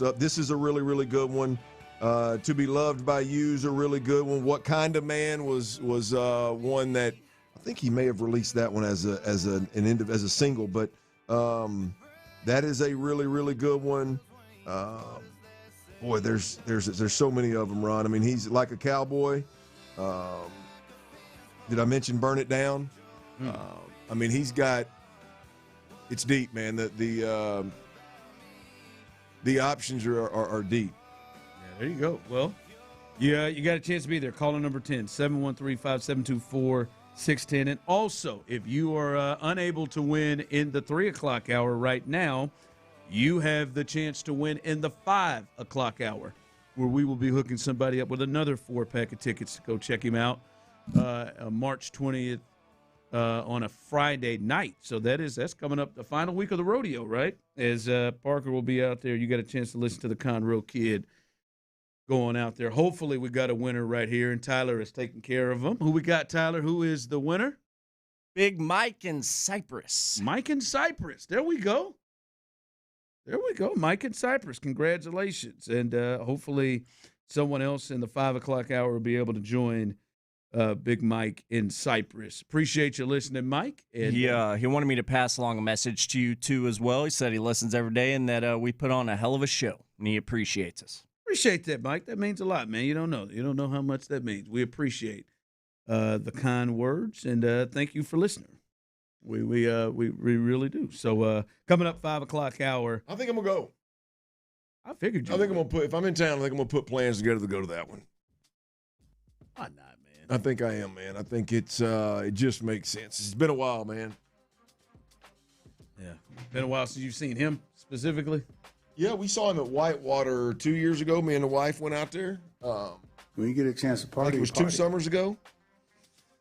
up. This is a really, really good one. To Be Loved by You is a really good one. What Kind of Man was one that I think he may have released that one as a single, but that is a really, really good one. Boy, there's so many of them, Ron. I mean, he's Like a Cowboy. Did I mention Burn It Down? I mean, he's got. It's deep, man. The options are deep. Yeah, there you go. Well, yeah, you got a chance to be there. Caller number 10, 713-572-4610. And also, if you are unable to win in the 3 o'clock hour right now, you have the chance to win in the 5 o'clock hour, where we will be hooking somebody up with another 4-pack of tickets to go check him out March 20th on a Friday night. So that's coming up the final week of the rodeo, right? As Parker will be out there. You got a chance to listen to the Conroe Kid going out there. Hopefully we got a winner right here, and Tyler is taking care of them. Who we got, Tyler? Who is the winner? Big Mike in Cypress. Mike in Cypress. There we go. Mike in Cypress. Congratulations. And hopefully someone else in the 5 o'clock hour will be able to join Big Mike in Cypress. Appreciate you listening, Mike. And he wanted me to pass along a message to you, too, as well. He said he listens every day and that we put on a hell of a show, and he appreciates us. Appreciate that, Mike. That means a lot, man. You don't know how much that means. We appreciate the kind words, and thank you for listening. We really do. So coming up 5 o'clock hour. I think I'm gonna go. I figured you. I think I'm gonna put. If I'm in town, I think I'm gonna put plans together to go to that one. Why not, man? I think I am, man. I think it just makes sense. It's been a while, man. Yeah, been a while since you've seen him specifically. Yeah, we saw him at Whitewater 2 years ago. Me and the wife went out there. When you get a chance to party, I think it was 2 summers ago.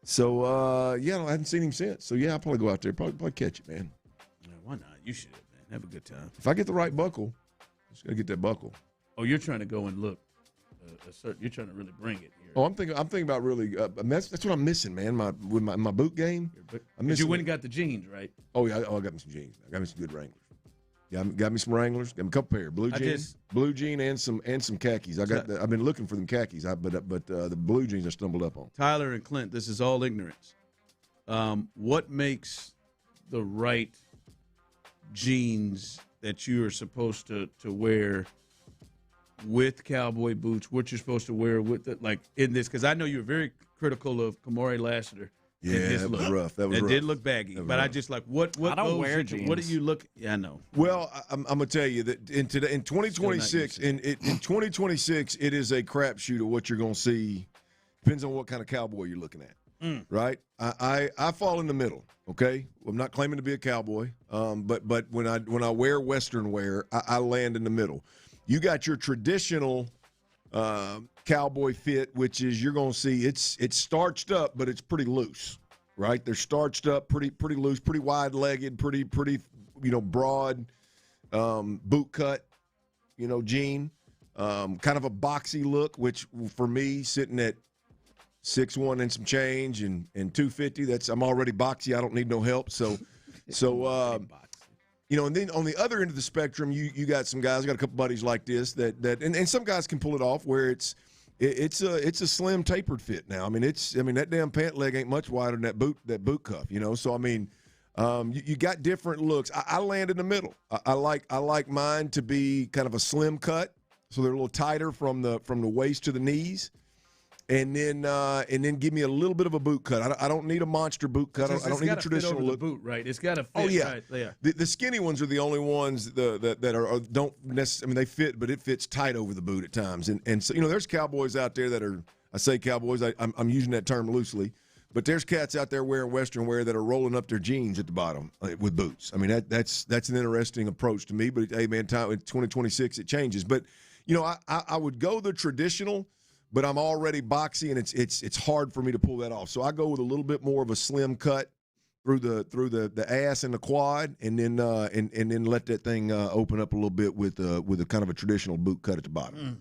So, I hadn't seen him since. So, yeah, I'll probably go out there. Probably catch it, man. Yeah, why not? You should, man. Have a good time. If I get the right buckle, just got to get that buckle. Oh, you're trying to go and look. You're trying to really bring it here. Oh, I'm thinking about really. That's what I'm missing, man. With my boot game. But you went and got the jeans, right? Oh yeah, I got me some jeans. I got me some good Wranglers. Got me some Wranglers. Got me a couple pair. Blue jean and some khakis. I've been looking for them khakis. But the blue jeans I stumbled up on. Tyler and Clint, this is all ignorance. What makes the right jeans that you are supposed to wear with cowboy boots? What you're supposed to wear with it, like in this? Because I know you were very critical of Kamari Lassiter. Yeah, that was rough. That was rough. It did look baggy, but I just like what. I don't wear jeans. What do you look? Yeah, I know. Well, I'm gonna tell you that in 2026, in 2026, it is a crapshoot of what you're gonna see. Depends on what kind of cowboy you're looking at, right? I fall in the middle. Okay, I'm not claiming to be a cowboy, but when I wear Western wear, I land in the middle. You got your traditional cowboy fit, which is you're going to see it's starched up, but it's pretty loose, right? They're starched up, pretty loose, pretty wide-legged, pretty broad boot cut, jean, kind of a boxy look, which for me, sitting at 6'1" and some change and 250, I'm already boxy. I don't need no help. So and then on the other end of the spectrum, you got some guys. I got a couple buddies like this and some guys can pull it off where it's a slim tapered fit now. I mean that damn pant leg ain't much wider than that boot cuff. So you got different looks. I land in the middle. I like mine to be kind of a slim cut, so they're a little tighter from the waist to the knees. And then give me a little bit of a boot cut. I don't need a monster boot cut. I don't need a traditional look. Boot, right? It's got to fit. Oh yeah, right there. The skinny ones are the only ones that are don't necessarily. I mean, they fit, but it fits tight over the boot at times. And so there's cowboys out there that are. I say cowboys. I'm using that term loosely, but there's cats out there wearing Western wear that are rolling up their jeans at the bottom with boots. I mean that's an interesting approach to me. But hey, man, time in 2026 it changes. But I would go the traditional. But I'm already boxy, and it's hard for me to pull that off. So I go with a little bit more of a slim cut through the ass and the quad, and then let that thing open up a little bit with a kind of a traditional boot cut at the bottom.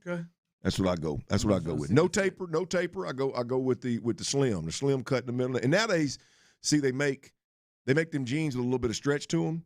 Okay, that's what I go. That's what I go with. No taper. I go with the slim cut in the middle. And nowadays, see they make them jeans with a little bit of stretch to them.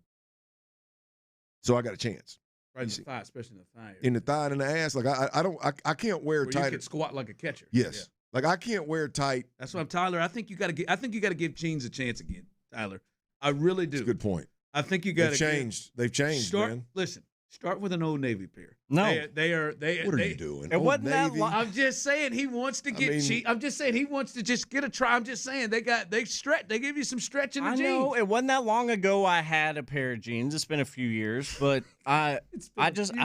So I got a chance. Right in the thigh, especially in the thigh. In the thigh and in the ass, like I can't wear tight. You can squat like a catcher. Yes, yeah. Like I can't wear tight. That's why Tyler. I think you got to give jeans a chance again, Tyler. I really do. That's a good point. I think you got to change. They've changed, man. Listen, start with an Old Navy pair. No, they are. What are you doing? It wasn't that long. I'm just saying he wants to get cheap. I'm just saying he wants to just get a try. I'm just saying they stretch. They give you some stretch in the jeans. I know it wasn't that long ago. I had a pair of jeans. It's been a few years, but I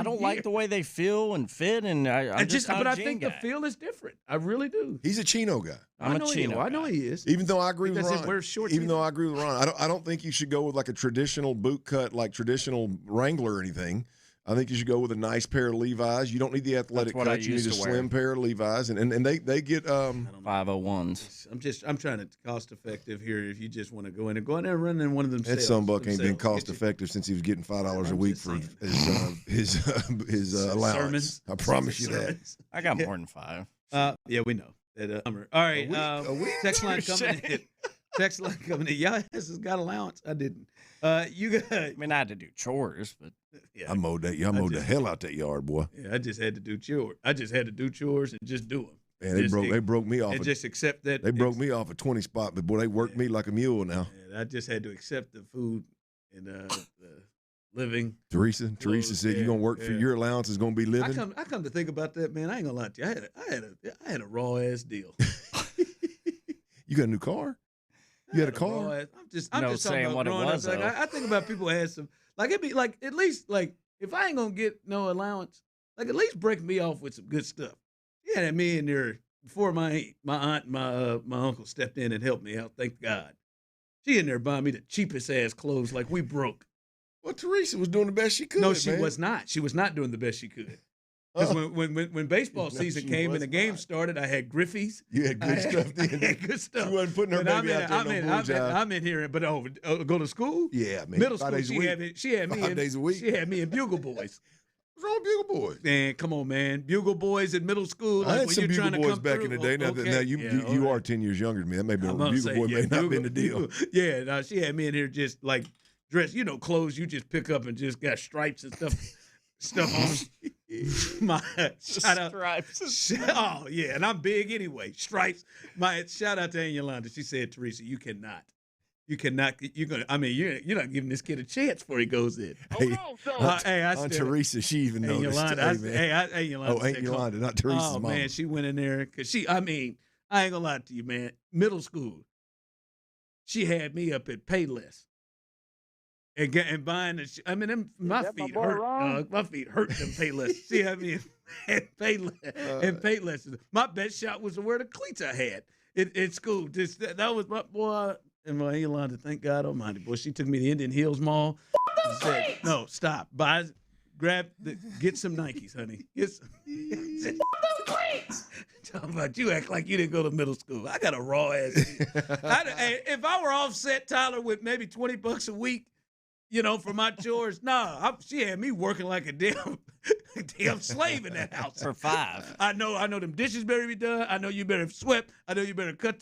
don't like the way they feel and fit. And I think the feel is different. I really do. He's a chino guy. I'm a chino guy. I know he is. Even though I agree with Ron. I agree with Ron, I don't think you should go with like a traditional boot cut, like traditional Wrangler or anything. I think you should go with a nice pair of Levi's. You don't need the athletic cut. You need a slim pair of Levi's, and they get 501s. I'm trying to cost effective here. If you just want to go in there and run in one of them. That sunbuck ain't been cost effective since he was getting $5 a week for his allowance. Sermons. I promise you that. I got more than 5. Yeah, we know. All right, a week? Text line coming in. Text line coming in. Y'all has got allowance. I didn't. You got. I mean, I had to do chores, but yeah, I mowed the hell out that yard, boy. Yeah, I just had to do chores. And just do them. Man, they broke me off. And just accept that. They broke me off a 20 spot, but boy, they worked me like a mule now. Yeah, I just had to accept the food and the living. Teresa said you're gonna work for your allowance is gonna be living. I come to think about that, man. I ain't gonna lie to you. I had a raw ass deal. You got a new car? You had a car? I'm just talking about growing up. Like, I think about people who had some. Like it'd be like at least like if I ain't gonna get no allowance, like at least break me off with some good stuff. Yeah, that me in there before my aunt, my uncle stepped in and helped me out. Thank God. She in there buying me the cheapest ass clothes, like we broke. Well, Teresa was doing the best she could. No, she was not. She was not doing the best she could. Because when baseball season came and the game started, I had Griffies. You had good stuff then. I had good stuff. She wasn't putting her baby out there. I'm in here, but go to school? Yeah, man. Middle school, she had me 5 days a week. She had me in Bugle Boys. What's wrong with Bugle Boys? Man, come on, man. Bugle Boys in middle school. I had some Bugle Boys back in the day. Now you are 10 years younger than me. That may be a Bugle Boy may not have been the deal. Yeah, no, she had me in here just like dress, clothes you just pick up and just got stripes and stuff on my shout out. Stripes. Oh yeah, and I'm big anyway. Stripes. My shout out to Aunt Yolanda. She said, Teresa, you cannot. You're not giving this kid a chance before he goes in. Aunt Teresa, she even noticed. Aunt Yolanda. Aunt Yolanda, not Teresa's mom. Oh man, she went in there because I ain't gonna lie to you, man. Middle school, she had me up at Payless and buying my feet hurt. My feet hurt them Payless. See, Payless. My best shot was to wear the cleats I had in school. That was my boy. And my Aunt Yolanda, thank God Almighty, boy, she took me to Indian Hills Mall. Said, no, stop. Get some Nikes, honey. Get some. Talking about you act like you didn't go to middle school. I got a raw ass. If I were offset Tyler with maybe $20 a week, for my chores, she had me working like a damn slave in that house. For $5. I know them dishes better be done. I know you better sweep. I know you better cut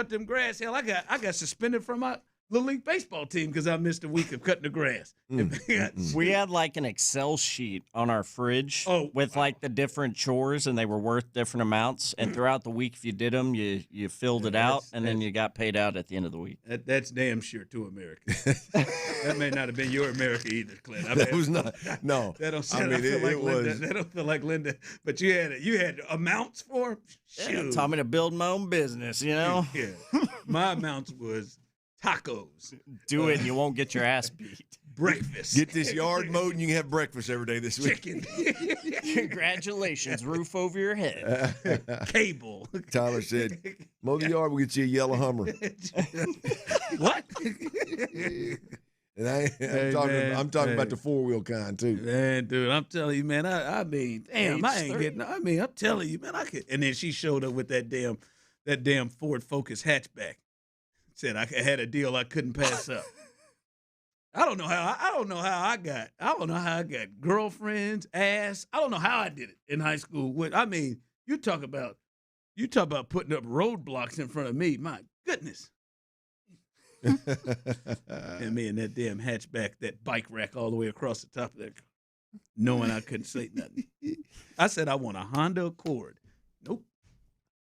them grass. Hell, I got suspended from my Little League baseball team because I missed a week of cutting the grass. We had like an Excel sheet on our fridge with like the different chores, and they were worth different amounts. And throughout the week, if you did them, you filled it out, and then you got paid out at the end of the week. That's damn sure to America. That may not have been your America either, Clint. That was not. No, that don't sound. That don't feel like Linda. But you had amounts for them. Yeah, taught me to build my own business. Yeah. My amounts was tacos. Do it and you won't get your ass beat. Breakfast. Get this yard mowed and you can have breakfast every day this week. Chicken. Congratulations, roof over your head. Cable. Tyler said, mow the yard, we'll get you a yellow Hummer. What? And I'm talking about the 4-wheel kind too. Man, dude, I'm telling you, man. I mean, damn, I ain't getting. I mean, I'm telling you, man, I could. And then she showed up with that damn Ford Focus hatchback. Said I had a deal I couldn't pass up. I don't know how I got girlfriends, ass. I don't know how I did it in high school. I mean, you talk about putting up roadblocks in front of me. My goodness. And me and that damn hatchback, that bike rack all the way across the top of that, knowing I couldn't say nothing. I said I want a Honda Accord. Nope.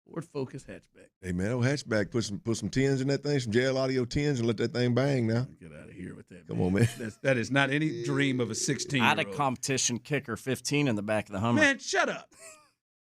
Ford Focus hatchback. Hey man, old hatchback, put some tins in that thing, some JL Audio tins, and let that thing bang now. Get out of here with that. Come on, man. That is not any dream of a 16-year-old. I had a competition kicker 15 in the back of the Hummer. Man, shut up.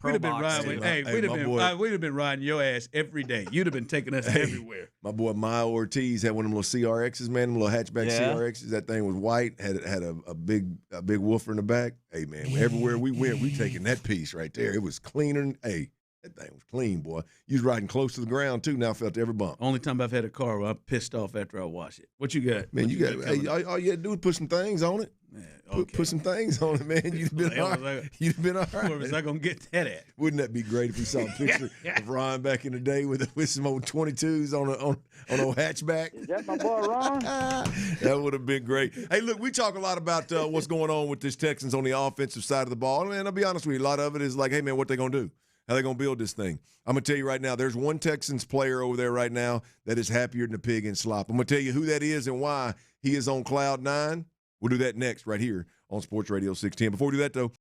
We'd have been riding your ass every day. You'd have been taking us everywhere. My boy Mile Ortiz had one of them little CRXs, man, them little hatchback CRXs. That thing was white, had a big woofer in the back. Hey man, everywhere we went, we taking that piece right there. It was cleaner. Hey, that thing was clean, boy. You was riding close to the ground too. Now I felt every bump. Only time I've had a car where I'm pissed off after I wash it. What you got? Man, you got. Hey, all you had to do was put some things on it. Man, okay. Put some things on it, man. You'd have been all right. You'd have been all right. Where was I gonna get that at? Wouldn't that be great if we saw a picture of Ron back in the day with some old 22s on a hatchback? Is that my boy Ron? That would have been great. Hey, look, we talk a lot about what's going on with this Texans on the offensive side of the ball, and I'll be honest with you, a lot of it is like, hey man, what they gonna do? How they gonna build this thing? I'm gonna tell you right now, there's one Texans player over there right now that is happier than a pig in slop. I'm gonna tell you who that is and why he is on cloud 9. We'll do that next right here on Sports Radio 610. Before we do that, though,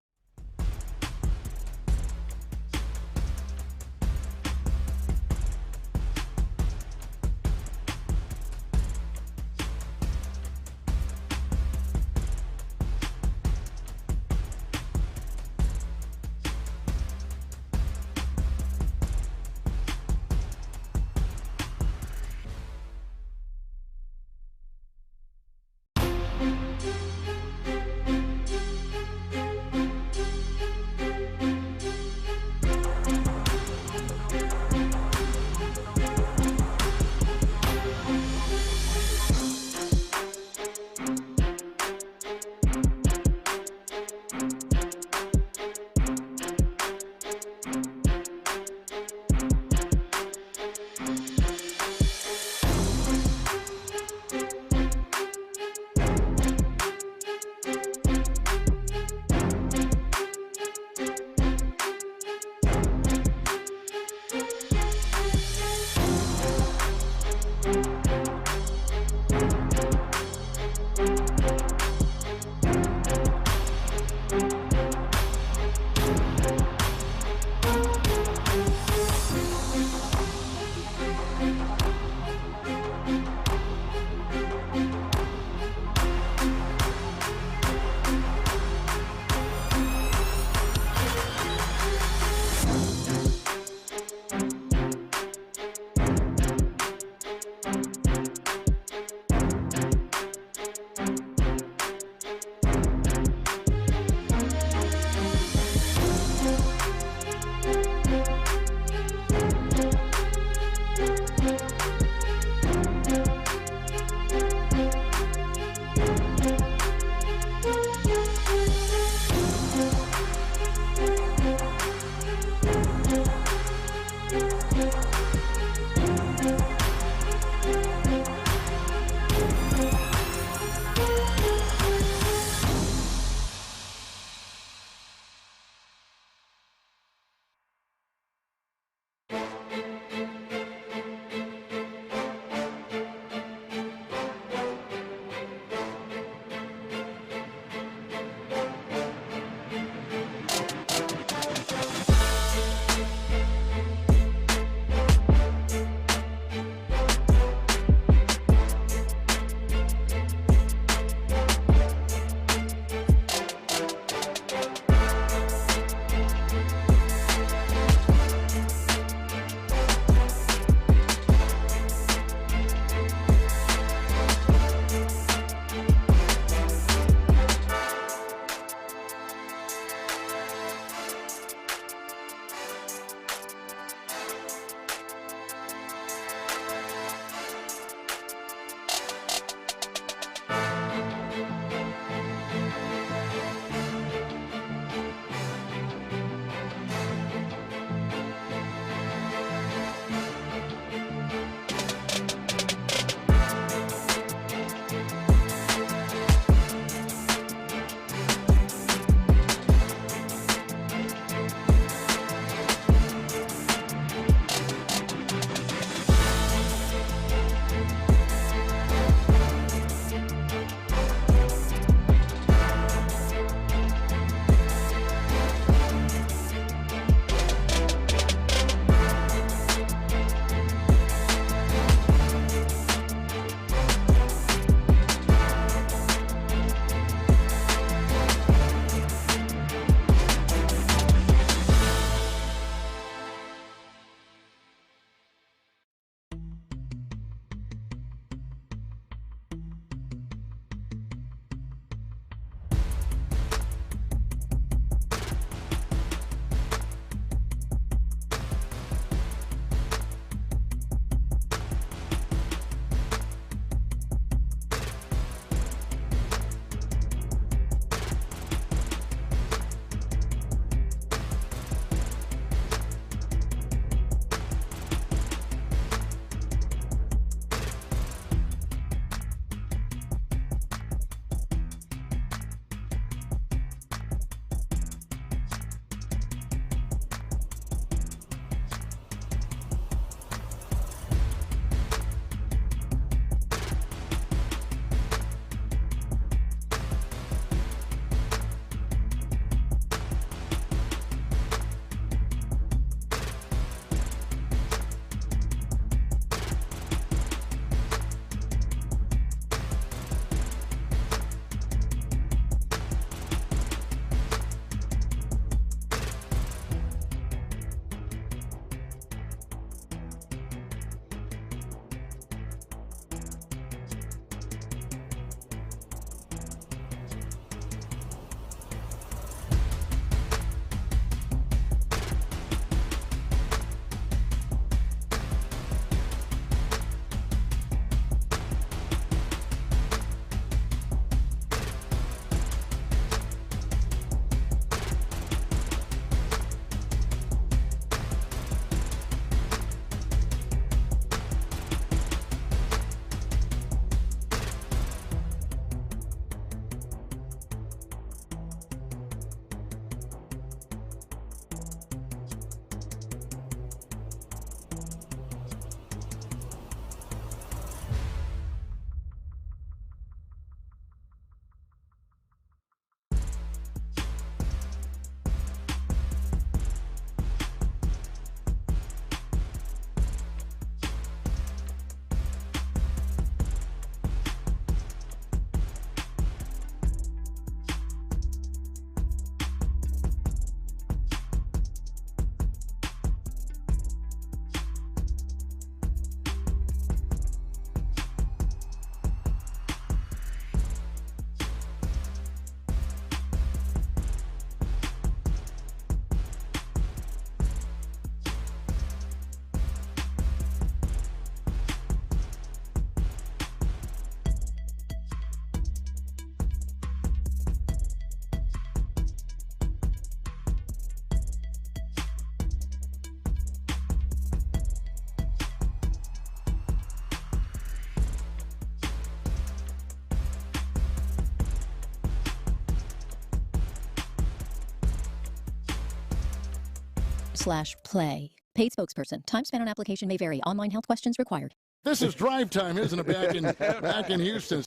Progressive.com/play. Paid spokesperson. Time spent on application may vary. Online health questions required. This is drive time, isn't it, back in Houston?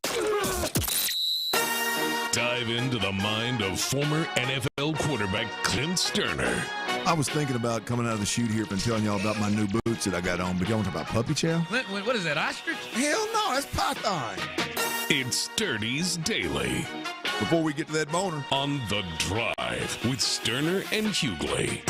Dive into the mind of former NFL quarterback Clint Stoerner. I was thinking about coming out of the chute here and telling y'all about my new boots that I got on, but y'all want to talk about puppy chow? What is that, ostrich? Hell no, that's python. It's Sturdy's Daily. Before we get to that boner. On The Drive with Stoerner and Hughley.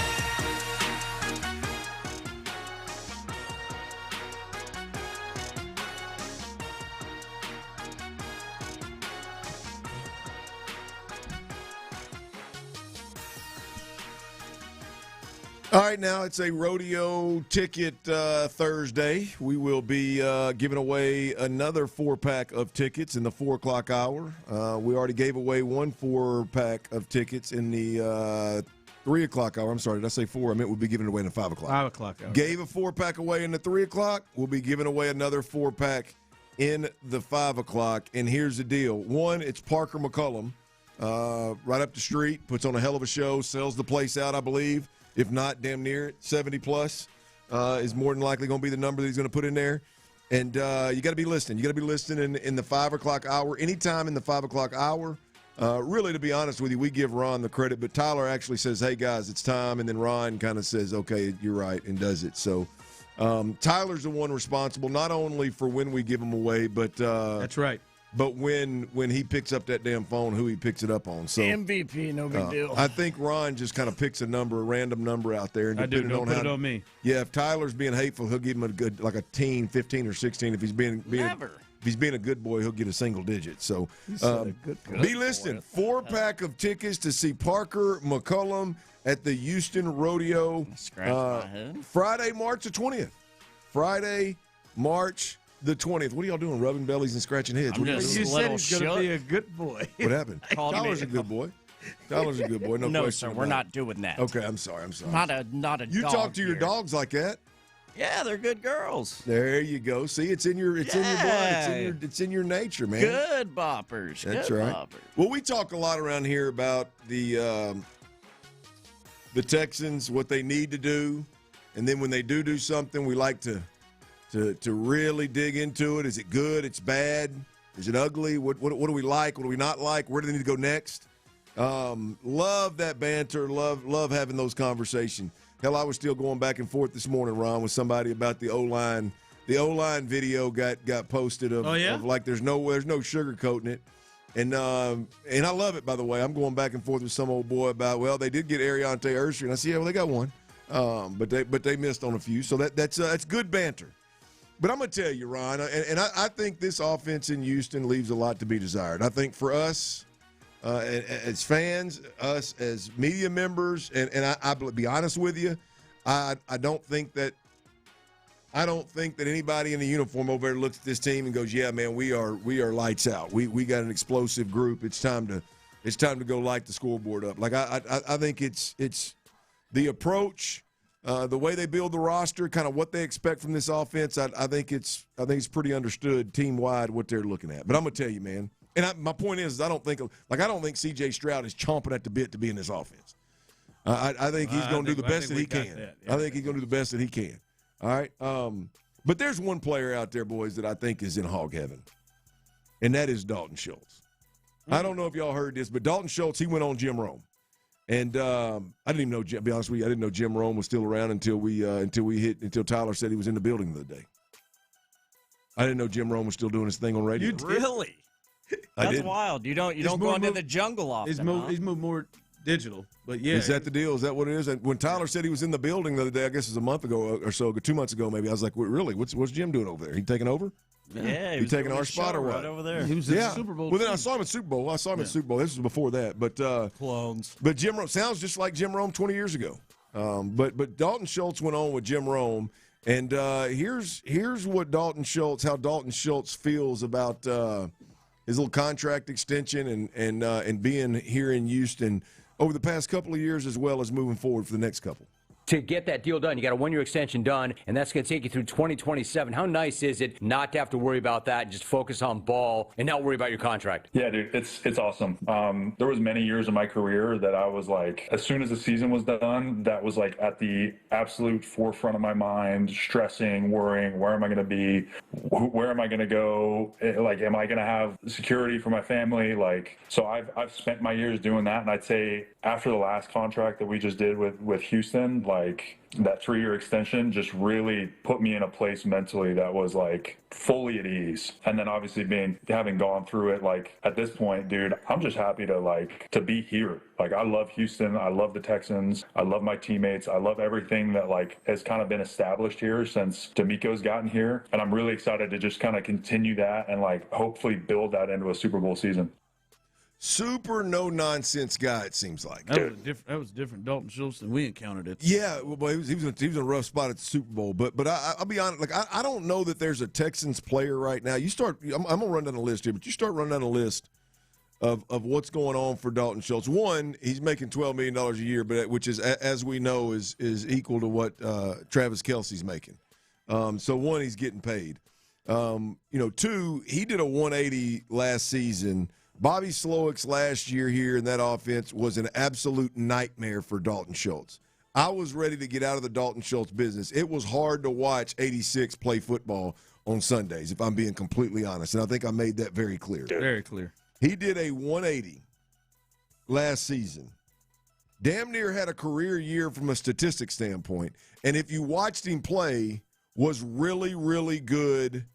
All right, now it's a rodeo ticket Thursday. We will be giving away another 4-pack of tickets in the 4 o'clock hour. We already gave away one 4-pack of tickets in the 3 o'clock hour. I'm sorry, did I say 4? I meant we'll be giving it away in the 5 o'clock. 5 o'clock hour. Gave a 4-pack away in the 3 o'clock. We'll be giving away another 4-pack in the 5 o'clock. And here's the deal. One, it's Parker McCullum, right up the street, puts on a hell of a show, sells the place out, I believe. If not, damn near it. 70-plus is more than likely going to be the number that he's going to put in there. And you got to be listening. You got to be listening in the 5 o'clock hour. Anytime in the 5 o'clock hour. Really, to be honest with you, we give Ron the credit. But Tyler actually says, hey, guys, it's time. And then Ron kind of says, okay, you're right, and does it. So Tyler's the one responsible, not only for when we give them away, but that's right. But when he picks up that damn phone, who he picks it up on. So MVP, no big deal. I think Ron just kind of picks a random number out there. And I do. Don't put it on me. Yeah, if Tyler's being hateful, he'll give him a good, like a teen, 15 or 16. If he's being Never. If he's being a good boy, he'll get a single digit. So be listening. 4-pack of tickets to see Parker McCullum at the Houston Rodeo. Scratch my head. Friday, March the 20th. Friday, March the 20th. What are y'all doing? Rubbing bellies and scratching heads? I'm just You a said little he's going to shook. be a good boy. What happened? Tyler's a good boy. Tyler's a good boy. No, No, question sir, we're about not it. doing that. Okay, I'm sorry. Not a You dog talk to your here. dogs like that. Yeah, they're good girls. There you go. See, it's in your blood. It's in your nature, man. Good boppers. That's good right. Boppers. Well, we talk a lot around here about the Texans, what they need to do, and then when they do something, we like to really dig into it. Is it good? It's bad? Is it ugly? What do we like? What do we not like? Where do they need to go next? Love that banter. Love having those conversations. Hell, I was still going back and forth this morning, Ron, with somebody about the O-line. The O-line video got posted of like there's no sugarcoating it. And I love it, by the way. I'm going back and forth with some old boy about, well, they did get Ariante Ursher, and I see, well, they got one. But they missed on a few. So that's good banter. But I'm going to tell you, Ron, and I think this offense in Houston leaves a lot to be desired. I think for us as fans, us as media members, and I'll be honest with you, I don't think that anybody in the uniform over there looks at this team and goes, yeah, man, we are lights out. We got an explosive group. It's time to go light the scoreboard up. Like I think it's the approach. The way they build the roster, kind of what they expect from this offense, I think it's pretty understood team-wide what they're looking at. But I'm going to tell you, man, and my point is I don't think C.J. Stroud is chomping at the bit to be in this offense. I think he's going to do the best that he can. I think he's going to do the best that he can. All right? But there's one player out there, boys, that I think is in hog heaven, and that is Dalton Schultz. I don't know if y'all heard this, but Dalton Schultz, he went on Jim Rome. And I didn't even know, to be honest with you, I didn't know Jim Rome was still around until Tyler said he was in the building the other day. I didn't know Jim Rome was still doing his thing on radio. Really? That's wild. You don't go into the jungle often. He's moved more digital, but yeah. Is that the deal? Is that what it is? And when Tyler said he was in the building the other day, I guess it was a month ago or so, 2 months ago maybe, I was like, really? What's Jim doing over there? He taking over? Yeah, he taking our spot or what? Right over there. He was at the Super Bowl. Well, then I saw him at Super Bowl. This was before that. But clones. But Jim Rome sounds just like Jim Rome 20 years ago. But Dalton Schultz went on with Jim Rome, and here's what how Dalton Schultz feels about his little contract extension and being here in Houston over the past couple of years, as well as moving forward for the next couple. to get that deal done. You got a 1-year extension done, and that's going to take you through 2027. How nice is it not to have to worry about that and just focus on ball and not worry about your contract? Yeah, dude, it's awesome. There was many years in my career that I was like, as soon as the season was done, that was like at the absolute forefront of my mind, stressing, worrying, where am I going to be? Where am I going to go? Like, am I going to have security for my family? Like, so I've spent my years doing that, and I'd say after the last contract that we just did with Houston, like that 3-year extension just really put me in a place mentally that was like fully at ease. And then obviously having gone through it, like at this point, dude, I'm just happy to be here. Like, I love Houston. I love the Texans. I love my teammates. I love everything that like has kind of been established here since D'Amico's gotten here. And I'm really excited to just kind of continue that and like hopefully build that into a Super Bowl season. Super no-nonsense guy, it seems like. That was a different Dalton Schultz than we encountered it. Yeah, well, he was in a rough spot at the Super Bowl. But I'll be honest, like I don't know that there's a Texans player right now. I'm going to run down the list here, but you start running down the list of what's going on for Dalton Schultz. One, he's making $12 million a year, but which is, as we know, is equal to what Travis Kelce's making. So one, he's getting paid. Two, he did a 180 last season. Bobby Slowick's last year here in that offense was an absolute nightmare for Dalton Schultz. I was ready to get out of the Dalton Schultz business. It was hard to watch 86 play football on Sundays, if I'm being completely honest, and I think I made that very clear. Very clear. He did a 180 last season. Damn near had a career year from a statistics standpoint, and if you watched him play, was really, really good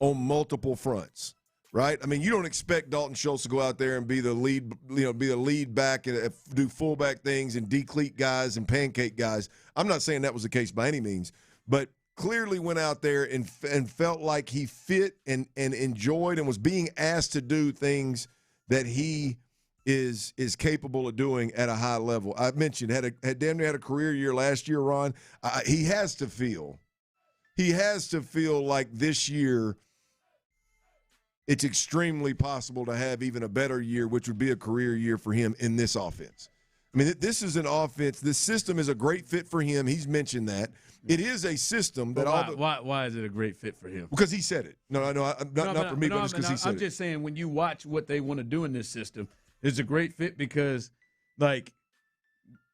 on multiple fronts. Right? I mean, you don't expect Dalton Schultz to go out there and be the lead back and do fullback things and decleat guys and pancake guys. I'm not saying that was the case by any means, but clearly went out there and felt like he fit and enjoyed and was being asked to do things that he is capable of doing at a high level. I mentioned had damn near had a career year last year, Ron. He has to feel like this year it's extremely possible to have even a better year, which would be a career year for him in this offense. I mean, this is an offense. This system is a great fit for him. He's mentioned that. It is a system that why is it a great fit for him? Because he said it. Not for me, but just because he said it. I'm just saying, when you watch what they want to do in this system, it's a great fit because, like,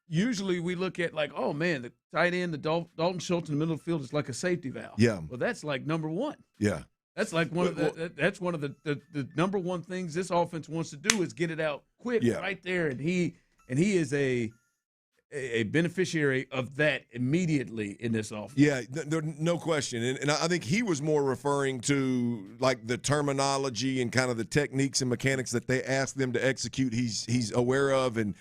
usually we look at like, oh man, the tight end, the Dalton Schultz in the middle of the field is like a safety valve. Yeah. Well, that's like number one. Yeah. That's like one of the number one things this offense wants to do is get it out quick right there, and he is a beneficiary of that immediately in this offense. Yeah, no question, and I think he was more referring to like the terminology and kind of the techniques and mechanics that they asked them to execute. He's aware of and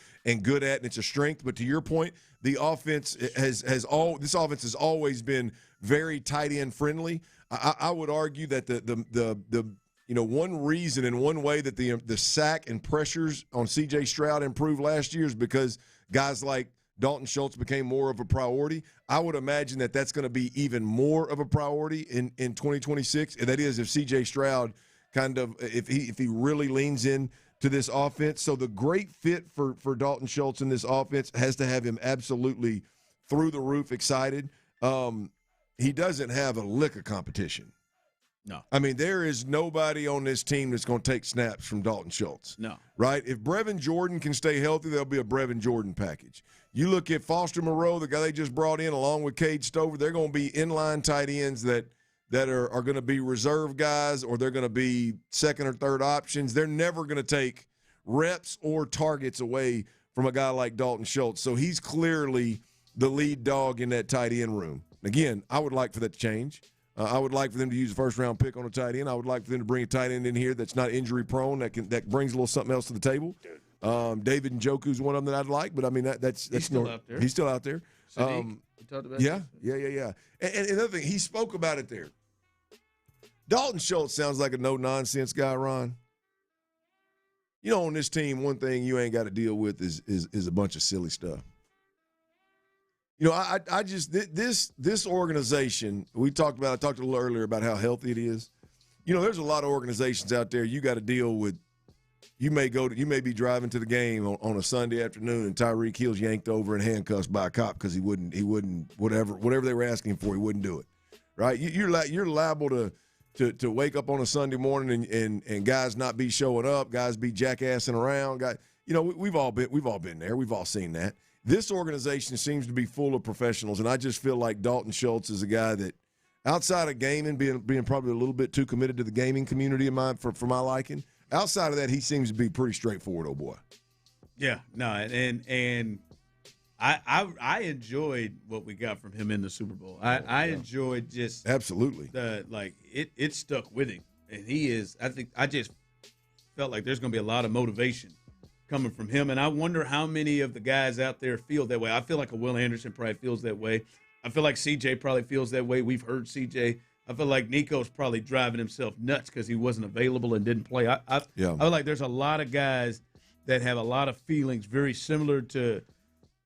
good at, and it's a strength. But to your point, the offense this offense has always been very tight end friendly. I would argue that the one reason and one way that the sack and pressures on C.J. Stroud improved last year is because guys like Dalton Schultz became more of a priority. I would imagine that that's going to be even more of a priority in 2026. And that is if C.J. Stroud if he really leans in to this offense. So the great fit for Dalton Schultz in this offense has to have him absolutely through the roof excited. He doesn't have a lick of competition. No. I mean, there is nobody on this team that's going to take snaps from Dalton Schultz. No. Right? If Brevin Jordan can stay healthy, there'll be a Brevin Jordan package. You look at Foster Moreau, the guy they just brought in, along with Cade Stover, they're going to be inline tight ends that are going to be reserve guys, or they're going to be second or third options. They're never going to take reps or targets away from a guy like Dalton Schultz. So he's clearly the lead dog in that tight end room. Again, I would like for that to change. I would like for them to use a first-round pick on a tight end. I would like for them to bring a tight end in here that's not injury-prone, that brings a little something else to the table. David Njoku's one of them that I'd like, but I mean that's he's still out there. He's still out there. We talked about yeah. And another thing, he spoke about it there. Dalton Schultz sounds like a no-nonsense guy, Ron. On this team, one thing you ain't got to deal with is a bunch of silly stuff. I just this organization I talked a little earlier about how healthy it is. There's a lot of organizations out there you got to deal with You may be driving to the game on a Sunday afternoon, and Tyreek Hill's yanked over and handcuffed by a cop because he wouldn't whatever they were asking him for, he wouldn't do it. Right? You're liable to wake up on a Sunday morning and guys not be showing up, guys be jackassing around. We've all been there. We've all seen that. This organization seems to be full of professionals, and I just feel like Dalton Schultz is a guy that, outside of gaming, being probably a little bit too committed to the gaming community for my liking. Outside of that, he seems to be pretty straightforward, old boy. Yeah, no, and I enjoyed what we got from him in the Super Bowl. I enjoyed just absolutely it stuck with him, and he is. I just felt like there's going to be a lot of motivation coming from him, and I wonder how many of the guys out there feel that way. I feel like a Will Anderson probably feels that way. I feel like CJ probably feels that way. We've heard CJ. I feel like Nico's probably driving himself nuts because he wasn't available and didn't play. I feel like there's a lot of guys that have a lot of feelings very similar to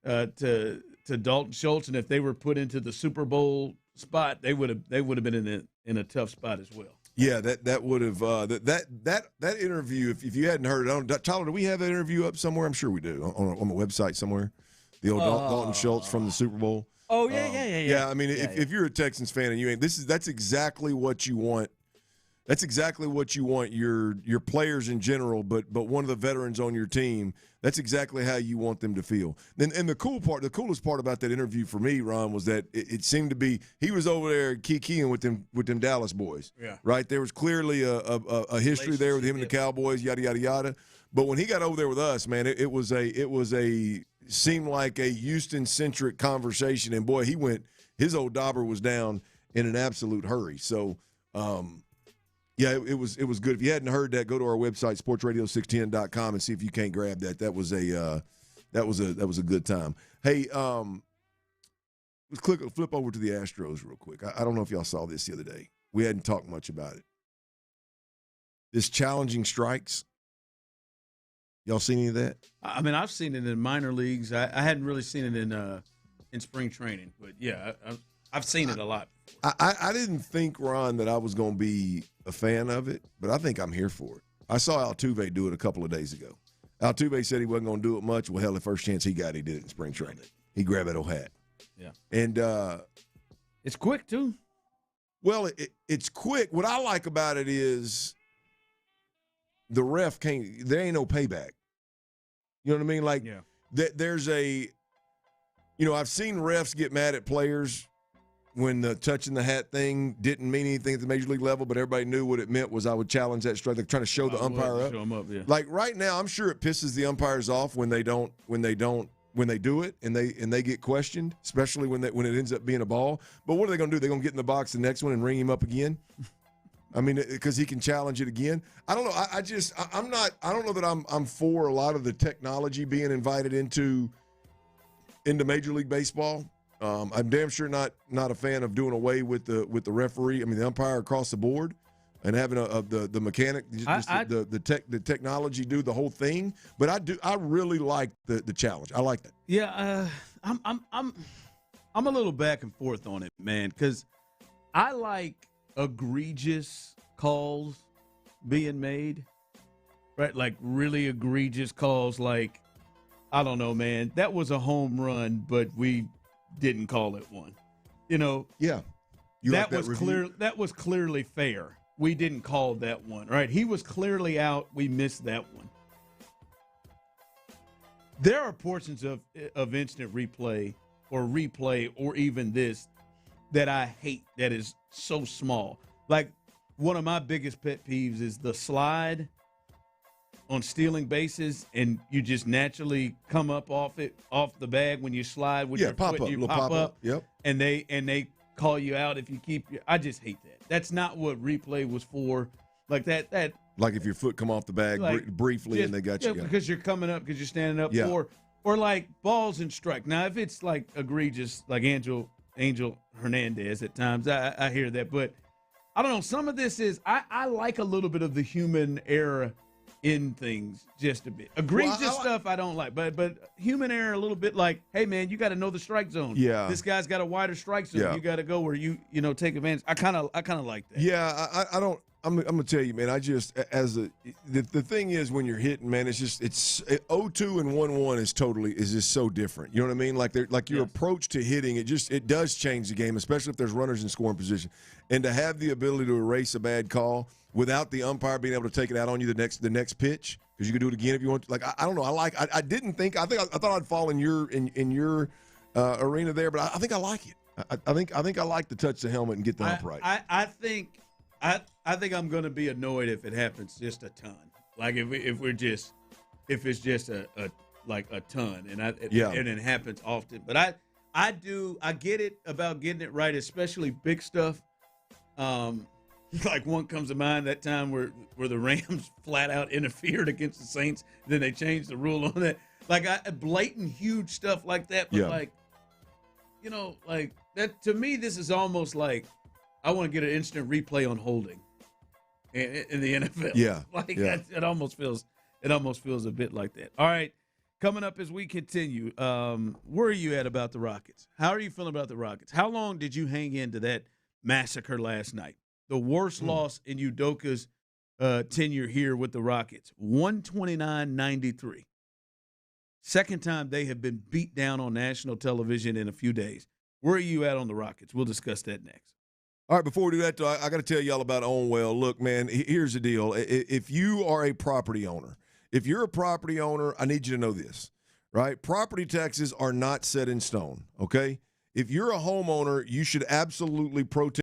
Dalton Schultz, and if they were put into the Super Bowl spot, they would have been in a tough spot as well. Yeah, that would have that interview. If you hadn't heard it, Tyler, do we have that interview up somewhere? I'm sure we do on the website somewhere. The old Dalton Schultz from the Super Bowl. Oh yeah. Yeah, I mean, if you're a Texans fan and you ain't, that's exactly what you want. That's exactly what you want your players in general, but one of the veterans on your team. That's exactly how you want them to feel. And the coolest part about that interview for me, Ron, was that it seemed to be he was over there kikiing with them Dallas boys. Yeah. Right. There was clearly a history there with him and the Cowboys, yada yada yada. But when he got over there with us, man, it seemed like a Houston-centric conversation, and boy, his old dauber was down in an absolute hurry. So, yeah, it was good. If you hadn't heard that, go to our website, sportsradio610.com, and see if you can't grab that. That was a good time. Hey, let's flip over to the Astros real quick. I don't know if y'all saw this the other day. We hadn't talked much about it. This challenging strikes. Y'all seen any of that? I mean, I've seen it in minor leagues. I hadn't really seen it in spring training, but yeah, I've seen it a lot. I didn't think, Ron, that I was going to be a fan of it, but I think I'm here for it. I saw Altuve do it a couple of days ago. Altuve said he wasn't going to do it much. Well, hell, the first chance he got, he did it in spring training. He grabbed that old hat. Yeah. And it's quick, too. Well, it's quick. What I like about it is the ref there ain't no payback. You know what I mean? Like, there's I've seen refs get mad at players when the touching the hat thing didn't mean anything at the major league level, but everybody knew what it meant was I would challenge that strike. They're trying to show the umpire up. Show him up, yeah. Like right now, I'm sure it pisses the umpires off when they do it and they get questioned, especially when it ends up being a ball. But what are they going to do? They're going to get in the box the next one and ring him up again? I mean, because he can challenge it again. I don't know. I don't know that I'm for a lot of the technology being invited into Major League Baseball. I'm damn sure not a fan of doing away with the referee. I mean, the umpire across the board, and having the mechanic, the technology do the whole thing. But I really like the challenge. I like that. Yeah, I'm a little back and forth on it, man, because I like egregious calls being made, right? Like really egregious calls, like, I don't know, man, that was a home run, but we didn't call it one. Yeah. That was clearly fair. We didn't call that one, right? He was clearly out. We missed that one. There are portions of instant replay or even this that I hate that is so small. Like, one of my biggest pet peeves is the slide on stealing bases, and you just naturally come up off the bag when you slide with your foot, and you pop up. Yep. And they call you out if you keep your – I just hate that. That's not what replay was for. Like that like if your foot come off the bag briefly and they got you. Because you're coming up, because you're standing up. Yeah. Or like balls and strike. Now, if it's like egregious, like Angel Hernandez at times, I hear that. But I don't know. Some of this is I like a little bit of the human error in things just a bit. Egregious stuff I don't like. But human error a little bit, like, hey, man, you got to know the strike zone. Yeah. This guy's got a wider strike zone. Yeah. You got to go where you take advantage. I kind of like that. Yeah, I I'm gonna tell you, man. The thing is when you're hitting, man, it's 0-2 and 1-1 is just so different. You know what I mean? Like your approach to hitting, it does change the game, especially if there's runners in scoring position. And to have the ability to erase a bad call without the umpire being able to take it out on you the next pitch, because you can do it again if you want to. Like I don't know. I thought I'd fall in your arena there, but I think I like it. I think I like to touch the helmet and get the ump right. I think I'm going to be annoyed if it happens just a ton. Like if it's just a ton, and it happens often. But I get it about getting it right, especially big stuff. Like one comes to mind, that time where the Rams flat out interfered against the Saints. Then they changed the rule on that. Like blatant huge stuff like that. But like that, to me, this is almost like I want to get an instant replay on holding in the NFL. Yeah. It almost feels a bit like that. All right. Coming up as we continue, where are you at about the Rockets? How are you feeling about the Rockets? How long did you hang into that massacre last night? The worst loss in Udoka's tenure here with the Rockets, 129-93. Second time they have been beat down on national television in a few days. Where are you at on the Rockets? We'll discuss that next. All right, before we do that, though, I got to tell y'all about Own Well. Look, man, here's the deal. If you are a property owner, I need you to know this, right? Property taxes are not set in stone, okay? If you're a homeowner, you should absolutely protest.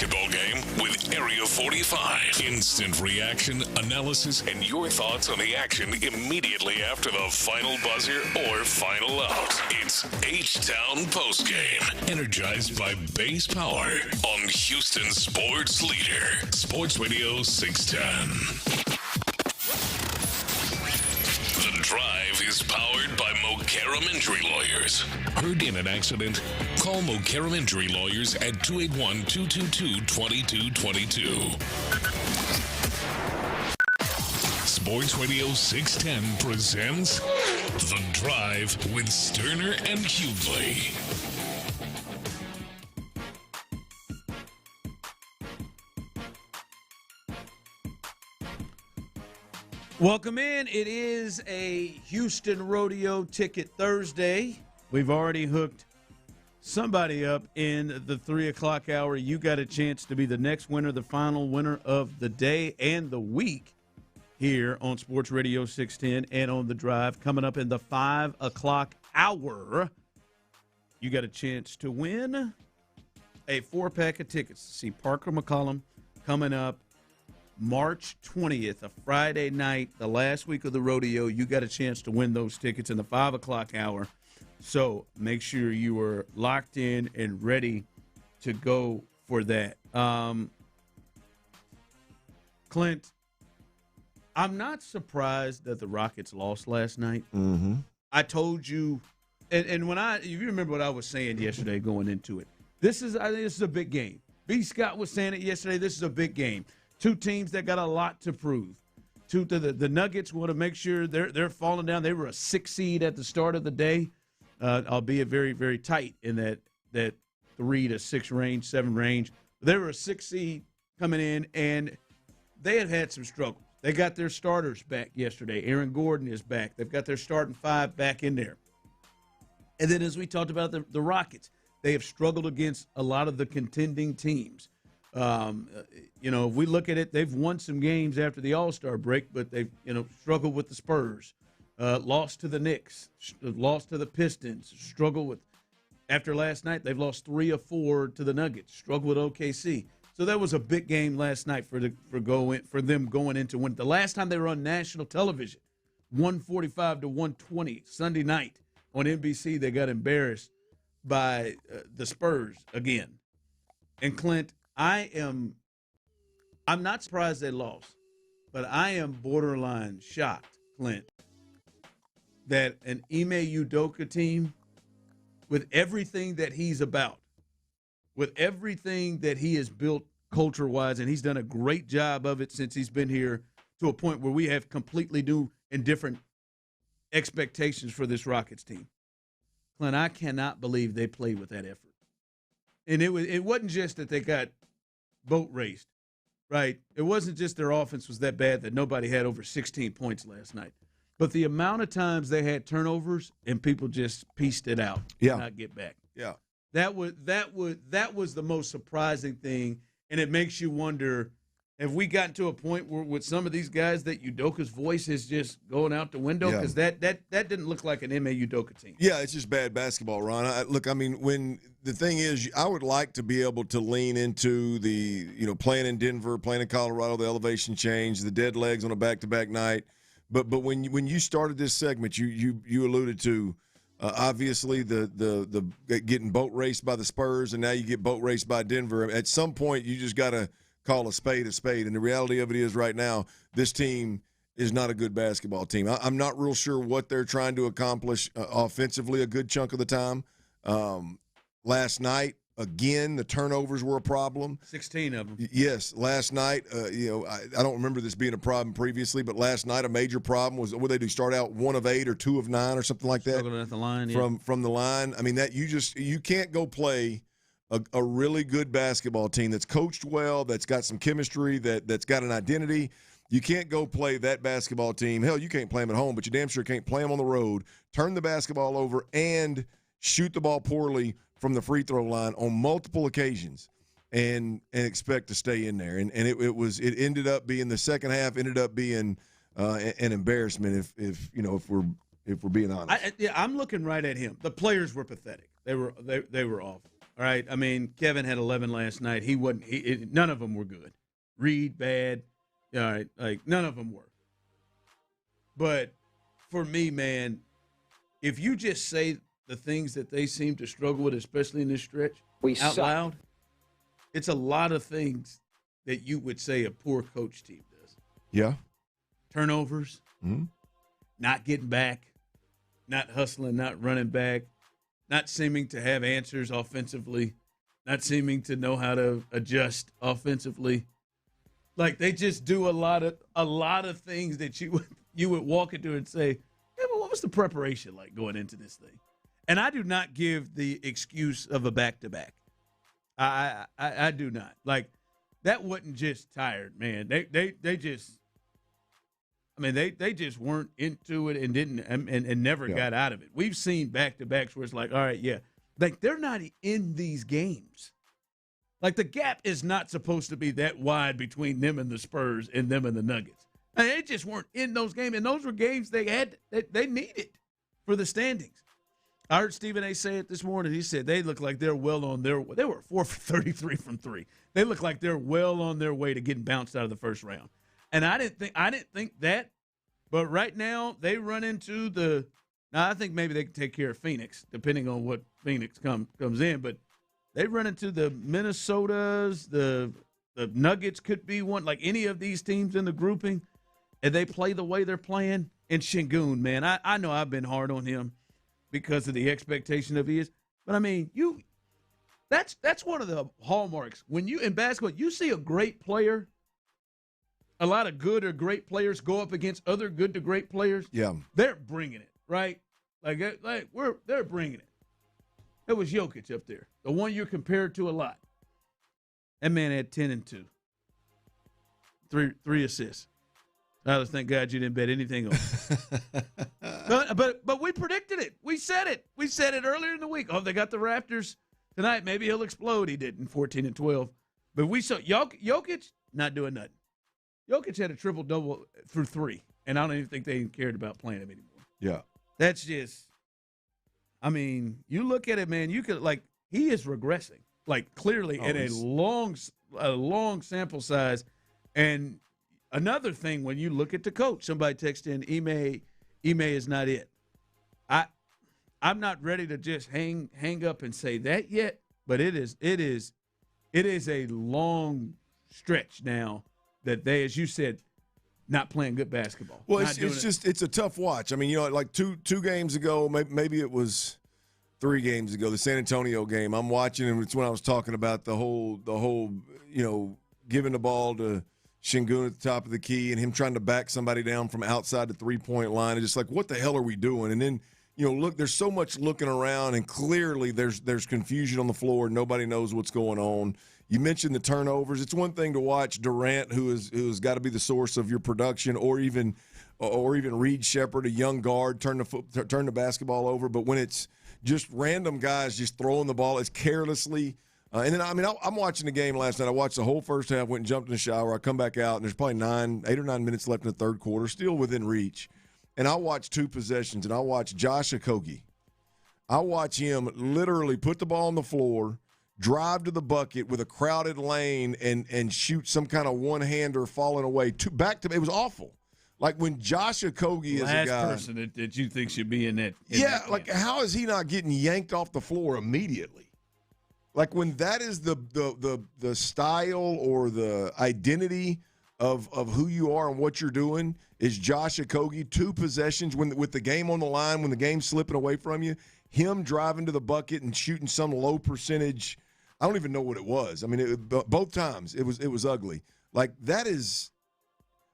basketball game with Area 45. Instant reaction, analysis, and your thoughts on the action immediately after the final buzzer or final out. It's H-Town Postgame, energized by Base Power on Houston Sports Leader, Sports Radio 610. The Drive is powered by Mokaram Injury Lawyers. Heard in an accident? Call Mokaram Injury Lawyers at 281-222-2222. Sports Radio 610 presents The Drive with Stoerner and Hughley. Welcome in. It is a Houston Rodeo Ticket Thursday. We've already hooked somebody up in the 3 o'clock hour. You got a chance to be the next winner, the final winner of the day and the week here on Sports Radio 610 and on The Drive. Coming up in the 5 o'clock hour, you got a chance to win a 4-pack of tickets to see Parker McCollum coming up March 20th, a Friday night, the last week of the rodeo. You got a chance to win those tickets in the 5 o'clock hour. So make sure you are locked in and ready to go for that. Clint, I'm not surprised that the Rockets lost last night. Mm-hmm. I told you, and if you remember what I was saying yesterday going into it, I think this is a big game. B. Scott was saying it yesterday. This is a big game. Two teams that got a lot to prove. The Nuggets want to make sure they're falling down. They were a 6 seed at the start of the day, albeit very, very tight in that 3 to 6 range, 7 range. They were a 6 seed coming in, and they had some struggles. They got their starters back yesterday. Aaron Gordon is back. They've got their starting 5 back in there. And then as we talked about the Rockets, they have struggled against a lot of the contending teams. If we look at it, they've won some games after the All-Star break, but they've, struggled with the Spurs, lost to the Knicks, lost to the Pistons, struggled with, after last night, they've lost 3 of 4 to the Nuggets, struggled with OKC. So that was a big game last night for them going into when the last time they were on national television, 145 to 120 Sunday night on NBC, they got embarrassed by the Spurs again. And Clint, I'm not surprised they lost, but I am borderline shocked, Clint, that an Ime Udoka team, with everything that he's about, with everything that he has built culture-wise, and he's done a great job of it since he's been here, to a point where we have completely new and different expectations for this Rockets team. Clint, I cannot believe they played with that effort. And it wasn't just that they got boat raced, right? It wasn't just their offense was that bad that nobody had over 16 points last night. But the amount of times they had turnovers and people just pieced it out and not get back. Yeah. That was the most surprising thing, and it makes you wonder, have we gotten to a point where with some of these guys that Udoka's voice is just going out the window? Because that didn't look like an Ime Udoka team. Yeah, it's just bad basketball, Ron. When the thing is, I would like to be able to lean into the, playing in Denver, playing in Colorado, the elevation change, the dead legs on a back-to-back night. But when you started this segment, you alluded to obviously the getting boat raced by the Spurs, and now you get boat raced by Denver. At some point, you just got to call a spade. And the reality of it is right now, this team is not a good basketball team. I'm not real sure what they're trying to accomplish offensively a good chunk of the time. Last night, again, the turnovers were a problem. 16 of them. Yes, last night, I don't remember this being a problem previously, but last night a major problem was what they do, start out 1 of 8 or 2 of 9 or something like that. Struggling at the line, from the line. I mean, that you can't go play a really good basketball team that's coached well, that's got some chemistry, that's got an identity. You can't go play that basketball team. Hell, you can't play them at home, but you damn sure can't play them on the road, turn the basketball over, and shoot the ball poorly from the free throw line on multiple occasions and expect to stay in there. And it ended up being, the second half ended up being an embarrassment if we're being honest. I'm looking right at him. The players were pathetic. They were awful. All right. I mean, Kevin had 11 last night. He wasn't. None of them were good. Reed bad. All right. Like none of them were. But for me, man, if you just say the things that they seem to struggle with, especially in this stretch, out loud, it's a lot of things that you would say a poor coach team does. Yeah. Turnovers, not getting back, not hustling, not running back, not seeming to have answers offensively, not seeming to know how to adjust offensively. Like they just do a lot of things that you would walk into and say, hey, well, what was the preparation like going into this thing? And I do not give the excuse of a back-to-back. I do not. Like, that wasn't just tired, man. They just – I mean, they just weren't into it and didn't and never got out of it. We've seen back-to-backs where it's like, all right, yeah. Like, they're not in these games. Like, the gap is not supposed to be that wide between them and the Spurs and them and the Nuggets. I mean, they just weren't in those games, and those were games they needed for the standings. I heard Stephen A. say it this morning. He said they look like they're well on their way. They were 4 for 33 from three. They look like they're well on their way to getting bounced out of the first round. And I didn't think that, but right now they run into the. Now I think maybe they can take care of Phoenix, depending on what Phoenix comes in. But they run into the Minnesotas, the Nuggets could be one, like any of these teams in the grouping, and they play the way they're playing. And Şengün, man, I know I've been hard on him because of the expectation of his. But, I mean, that's one of the hallmarks. When you in basketball, you see a great player, a lot of good or great players go up against other good to great players. Yeah. They're bringing it, right? They're bringing it. It was Jokic up there, the one you're compared to a lot. That man had 10 and 2. Three assists. I just thank God you didn't bet anything on it. but we predicted it. We said it. We said it earlier in the week. Oh, they got the Raptors tonight. Maybe he'll explode. He didn't, 14 and 12. But we saw Jokic not doing nothing. Jokic had a triple-double through 3, and I don't even think they cared about playing him anymore. Yeah. That's just – I mean, you look at it, man, you could – like, he is regressing, like, clearly in a long sample size. And – another thing, when you look at the coach, somebody texted in, Ime is not it. I'm not ready to just hang up and say that yet, but it is a long stretch now that they, as you said, not playing good basketball. Well, it's a tough watch. I mean, like two games ago, maybe it was 3 games ago, the San Antonio game. I'm watching, and it's when I was talking about the whole giving the ball to Şengün at the top of the key and him trying to back somebody down from outside the three-point line. And just like, what the hell are we doing? And then, look, there's so much looking around, and clearly there's confusion on the floor. Nobody knows what's going on. You mentioned the turnovers. It's one thing to watch Durant, who's got to be the source of your production, or even Reed Shepherd, a young guard, turn the basketball over. But when it's just random guys just throwing the ball as carelessly. And then, I'm watching the game last night. I watched the whole first half, went and jumped in the shower. I come back out, and there's probably 8 or 9 minutes left in the third quarter, still within reach. And I watch 2 possessions, and I watch Josh Okogie. I watch him literally put the ball on the floor, drive to the bucket with a crowded lane, and shoot some kind of one-hander falling away. It was awful. Like when Josh Okogie is a guy. Last person that you think should be in that. How is he not getting yanked off the floor immediately? Like when that is the style or the identity of who you are and what you're doing is Josh Okogie, 2 possessions with the game on the line, when the game's slipping away from you, him driving to the bucket and shooting some low percentage. I don't even know what it was. I mean, both times it was ugly. Like that is.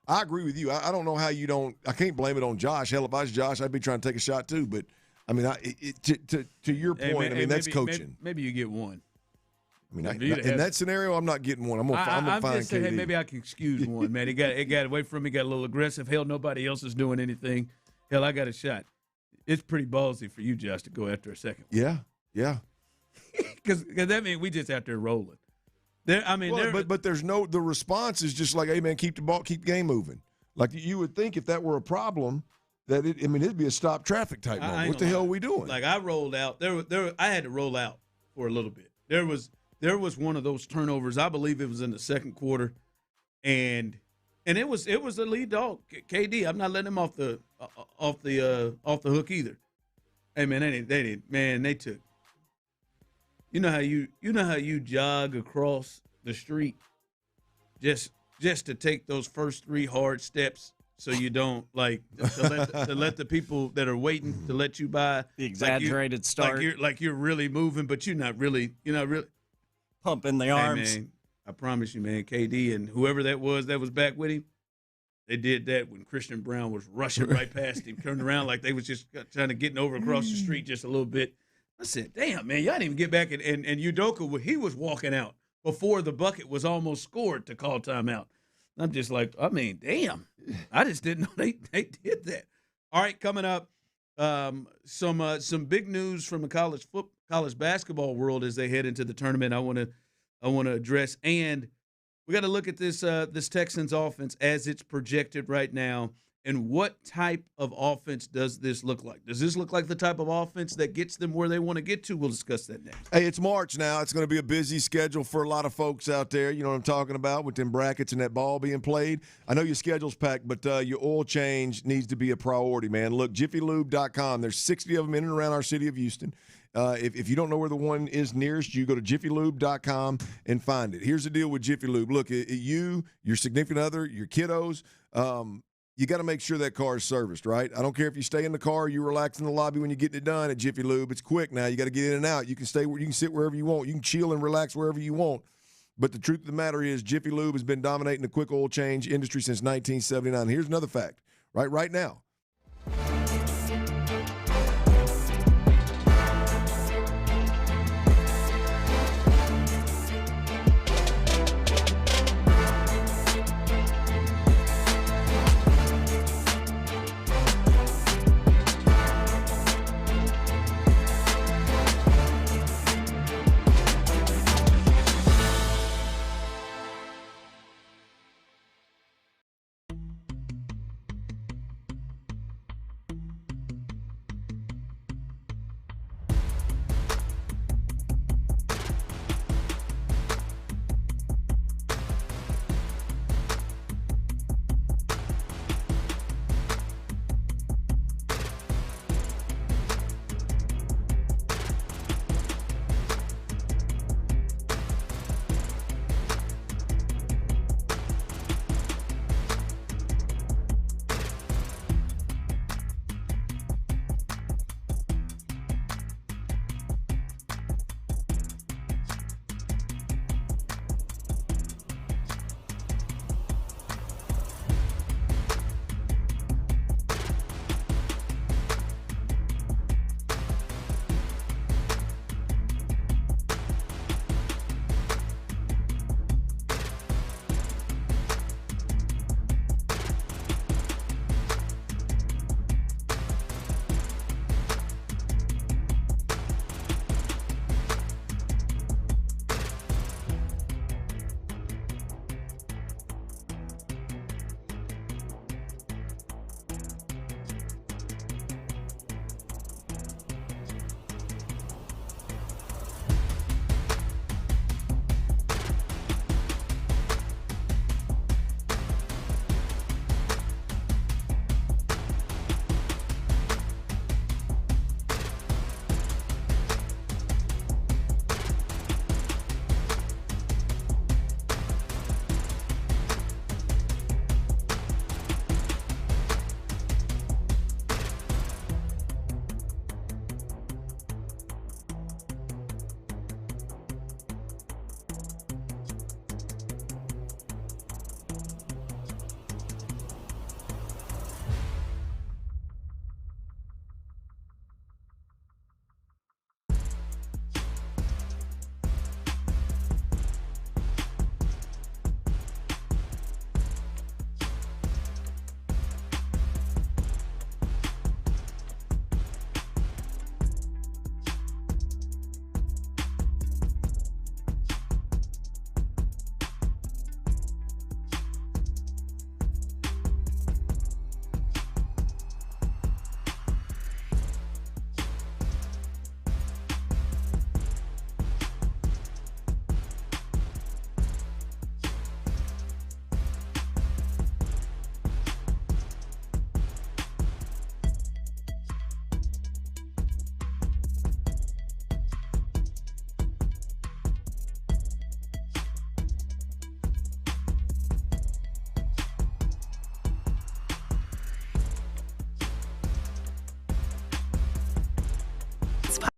I agree with you. I don't know how you don't. I can't blame it on Josh. Hell, if I was Josh, I'd be trying to take a shot too. But I mean, to your point, that's coaching. Maybe you get one. I mean, in that scenario, I'm not getting one. I'm gonna find just saying, hey, maybe I can excuse one, man. It got away from me, got a little aggressive. Hell, nobody else is doing anything. Hell, I got a shot. It's pretty ballsy for you, Josh, to go after a second. Yeah. Because that means we just out there rolling. But there's the response is just like, hey, man, keep the game moving. Like you would think if that were a problem, that it'd be a stop traffic type moment. What the hell are we doing? Like I rolled out. I had to roll out for a little bit. There was one of those turnovers. I believe it was in the second quarter, and it was the lead dog, KD. I'm not letting him off the hook either. Hey man, they took. You know how you jog across the street just to take those first 3 hard steps so you don't to let the people that are waiting to let you by the exaggerated start. Like you're really moving, but you're not really pumping the arms. Hey man, I promise you, man, KD and whoever that was back with him, they did that when Christian Brown was rushing right past him, turned around like they was just trying to get over across the street just a little bit. I said, damn, man, y'all didn't even get back. And Udoka, he was walking out before the bucket was almost scored to call timeout. I'm just like, I mean, damn. I just didn't know they did that. All right, coming up, some big news from the college basketball world as they head into the tournament I want to address. And we got to look at this Texans offense as it's projected right now, and what type of offense does this look like? Does this look like the type of offense that gets them where they want to get to? We'll discuss that next. Hey, it's March now. It's going to be a busy schedule for a lot of folks out there. You know what I'm talking about with them brackets and that ball being played. I know your schedule's packed, but your oil change needs to be a priority, man. Look, JiffyLube.com. There's 60 of them in and around our city of Houston. If you don't know where the one is nearest, you go to JiffyLube.com and find it. Here's the deal with Jiffy Lube. Look, you, your significant other, your kiddos, you got to make sure that car is serviced, right? I don't care if you stay in the car or you relax in the lobby when you're getting it done at Jiffy Lube. It's quick now. You got to get in and out. You can sit wherever you want. You can chill and relax wherever you want. But the truth of the matter is Jiffy Lube has been dominating the quick oil change industry since 1979. Here's another fact, right now.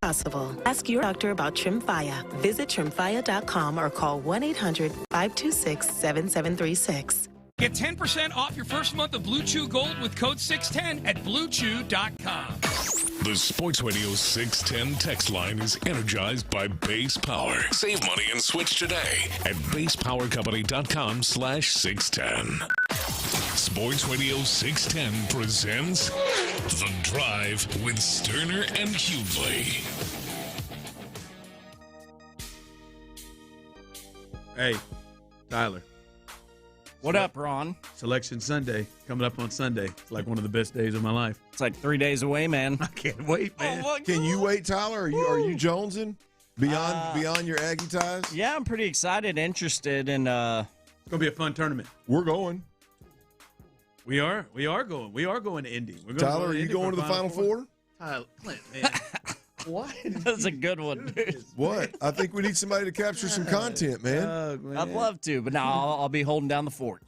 possible. Ask your doctor about Tremfya. Visit Tremfya.com or call 1-800-526-7736. Get 10% off your first month of Blue Chew Gold with code 610 at BlueChew.com. The Sports Radio 610 text line is energized by Base Power. Save money and switch today at basepowercompany.com/610. Sports Radio 610 presents The Drive with Stoerner and Hughley. Hey, Tyler. What up, Ron? Selection Sunday coming up on Sunday. It's like one of the best days of my life. It's like 3 days away, man. I can't wait, man. Can you wait, Tyler? Are you jonesing beyond your Aggie ties? Yeah, I'm pretty excited, interested in. It's gonna be a fun tournament. We're going. We are going. We are going to Indy. We're going Tyler, are you going to the Final Four? Tyler, Clint, man. What? That's a good one, dude. What? I think we need somebody to capture some content, man. I'd love to, but no, I'll be holding down the fort.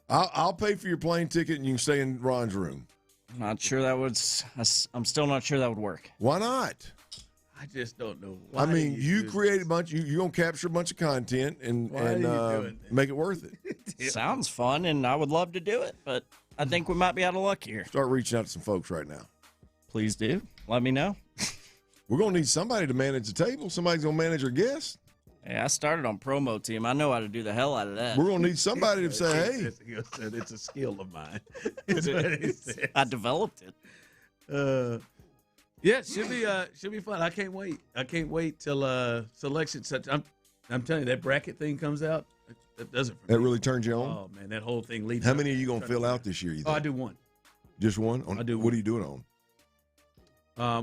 I'll pay for your plane ticket, and you can stay in Ron's room. Not sure that would. I'm still not sure that would work. Why not? I just don't know. I mean, you create a bunch. You're gonna capture a bunch of content and make it worth it. Sounds fun, and I would love to do it, but I think we might be out of luck here. Start reaching out to some folks right now. Please do. Let me know. We're going to need somebody to manage the table. Somebody's going to manage our guests. Hey, I started on promo team. I know how to do the hell out of that. We're going to need somebody to say, hey. It's a skill of mine. I developed it. Yeah, should be fun. I can't wait. I can't wait till selection. I'm telling you, that bracket thing comes out. That does it for me. That really turns you on? Oh, man, that whole thing leads. How many are you going to fill out this year, you think? I do one. Just one? I do one. What are you doing on?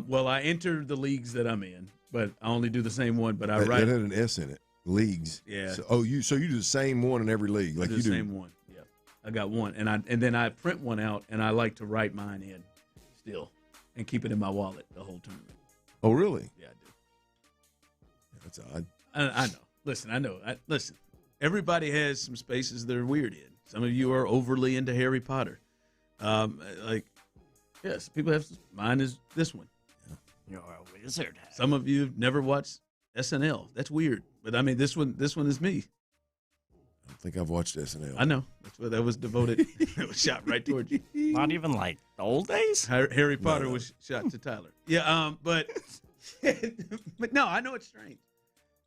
Well, I enter the leagues that I'm in, but I only do the same one. But I write. That had an S in it. Leagues. Yeah. So you do the same one in every league, like I do the same one. Yeah. I got one, and then I print one out, and I like to write mine in, still, and keep it in my wallet the whole tournament. Oh, really? Yeah, I do. That's odd. I know. Listen, I know. Listen. Everybody has some spaces they're weird in. Some of you are overly into Harry Potter. Yes, people have. Mine is this one. Yeah. You're a wizard. Some of you have never watched SNL. That's weird, but I mean, this one is me. I don't think I've watched SNL. I know. That's what that was devoted. It was shot right towards you. Not even like the old days. Harry Potter was shot to Tyler. Yeah, but but no, I know it's strange.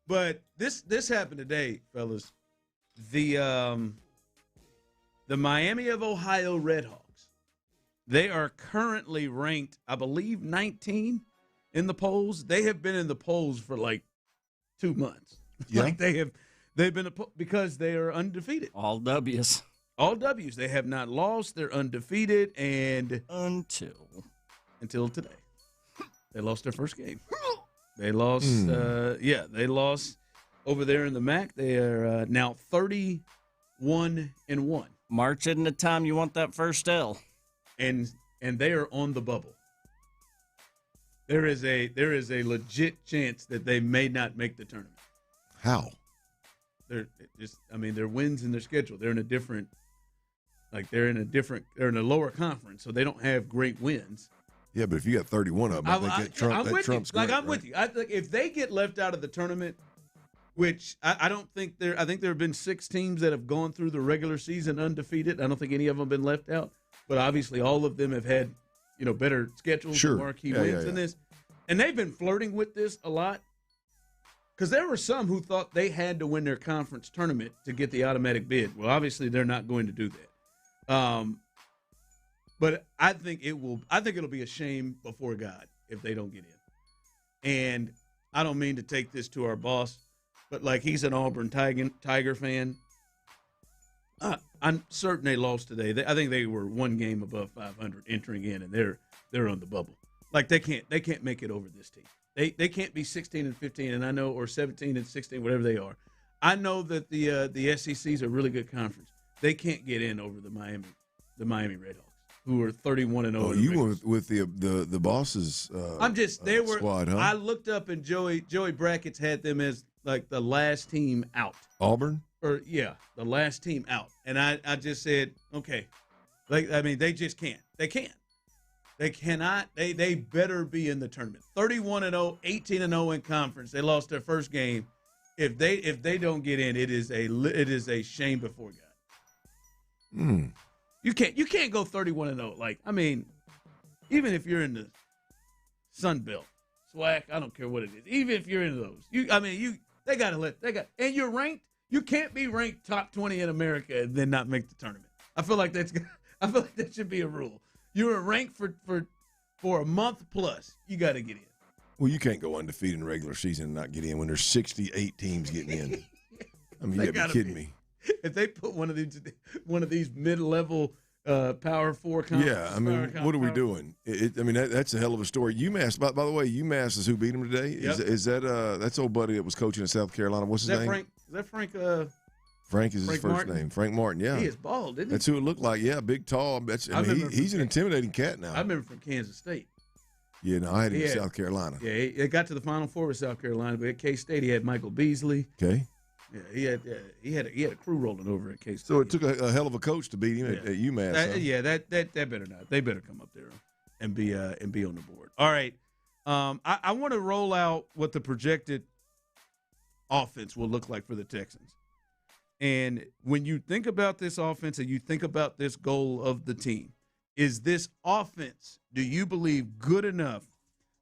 But this happened today, fellas. The Miami of Ohio Redhawks. They are currently ranked, I believe, 19 in the polls. They have been in the polls for like 2 months. Yeah. Like they've been because they are undefeated. All W's. All W's. They have not lost. They're undefeated, and until today, they lost their first game. They lost. They lost over there in the MAC. They are now 31-1. March isn't the time you want that first L. And they are on the bubble. There is a legit chance that they may not make the tournament. How? They're their wins in their schedule. They're in a lower conference, so they don't have great wins. Yeah, but if you got 31 of them, I think that trumps great, I'm with you. I think if they get left out of the tournament, which I don't think I think there have been 6 teams that have gone through the regular season undefeated. I don't think any of them have been left out. But obviously, all of them have had, better schedules, marquee wins than this, and they've been flirting with this a lot. Because there were some who thought they had to win their conference tournament to get the automatic bid. Well, obviously, they're not going to do that. But I think it'll be a shame before God if they don't get in. And I don't mean to take this to our boss, but like he's an Auburn Tiger fan. I'm certain they lost today. I think they were 1 game above 500 entering in, and they're on the bubble. Like they can't make it over this team. They can't be 16-15, and I know, or 17-16, whatever they are. I know that the SEC is a really good conference. They can't get in over the Miami Redhawks, who are 31-0. Oh, you went with the bosses. Squad, huh? I looked up, and Joey Brackets had them as like the last team out. Auburn. The last team out. And I just said, okay. They just can't. They can't. They cannot. They better be in the tournament. 31-0, 18-0 in conference. They lost their first game. If they don't get in, it is a shame before God. You can't go 31-0. Like, I mean, even if you're in the Sun Belt, SWAC, I don't care what it is. Even if you're in those, and you're ranked. You can't be ranked top 20 in America and then not make the tournament. I feel like that should be a rule. You're ranked for a month plus. You got to get in. Well, you can't go undefeated in the regular season and not get in when there's 68 teams getting in. I mean, you got to be kidding me. If they put one of these mid-level Power 4 conferences. Yeah, I mean, what are we doing? That's a hell of a story. UMass, by the way, UMass is who beat them today. Yep. Is that that's old buddy that was coaching in South Carolina? What's his name? Is that Frank? Frank is his Frank first Martin? name. Frank Martin. Yeah, He is bald, isn't he? that's who it looked like. Yeah, big, tall. He's an intimidating cat now. I remember from Kansas State. Yeah, no, I had him in South Carolina. Yeah, he got to the Final Four with South Carolina, but at K-State he had Michael Beasley. Okay. Yeah, he had a crew rolling over at K-State. So it took a hell of a coach to beat him at UMass. That better not. They better come up there and be on the board. All right, I want to roll out what the projected offense will look like for the Texans. And when you think about this offense and you think about this goal of the team, is this offense, do you believe, good enough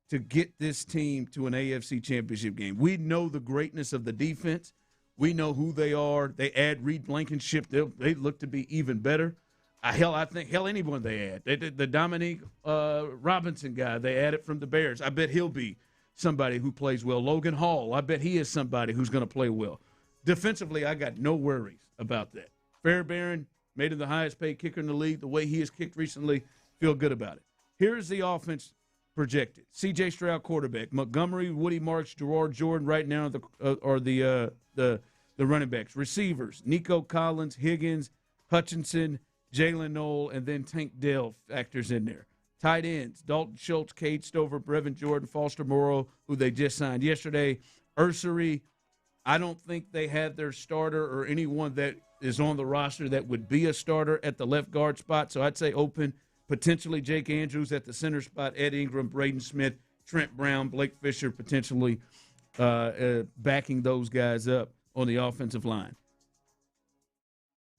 to get this team to an AFC championship game? We know the greatness of the defense. We know who they are. They add Reed Blankenship. They look to be even better. I think anyone they add. The Dominique Robinson guy, they added from the Bears. I bet he'll be somebody who plays well. Logan Hall, I bet he is somebody who's going to play well. Defensively, I got no worries about that. Fairbairn made him the highest paid kicker in the league. The way he has kicked recently, feel good about it. Here's the offense projected. C.J. Stroud, quarterback. Montgomery, Woody Marks, Gerard Jordan right now are the running backs. Receivers, Nico Collins, Higgins, Hutchinson, Jalen Knoll, and then Tank Dell factors in there. Tight ends, Dalton Schultz, Cade Stover, Brevin Jordan, Foster Morrow, who they just signed yesterday. Ursery, I don't think they had their starter or anyone that is on the roster that would be a starter at the left guard spot, so I'd say open. Potentially Jake Andrews at the center spot, Ed Ingram, Braden Smith, Trent Brown, Blake Fisher potentially backing those guys up on the offensive line.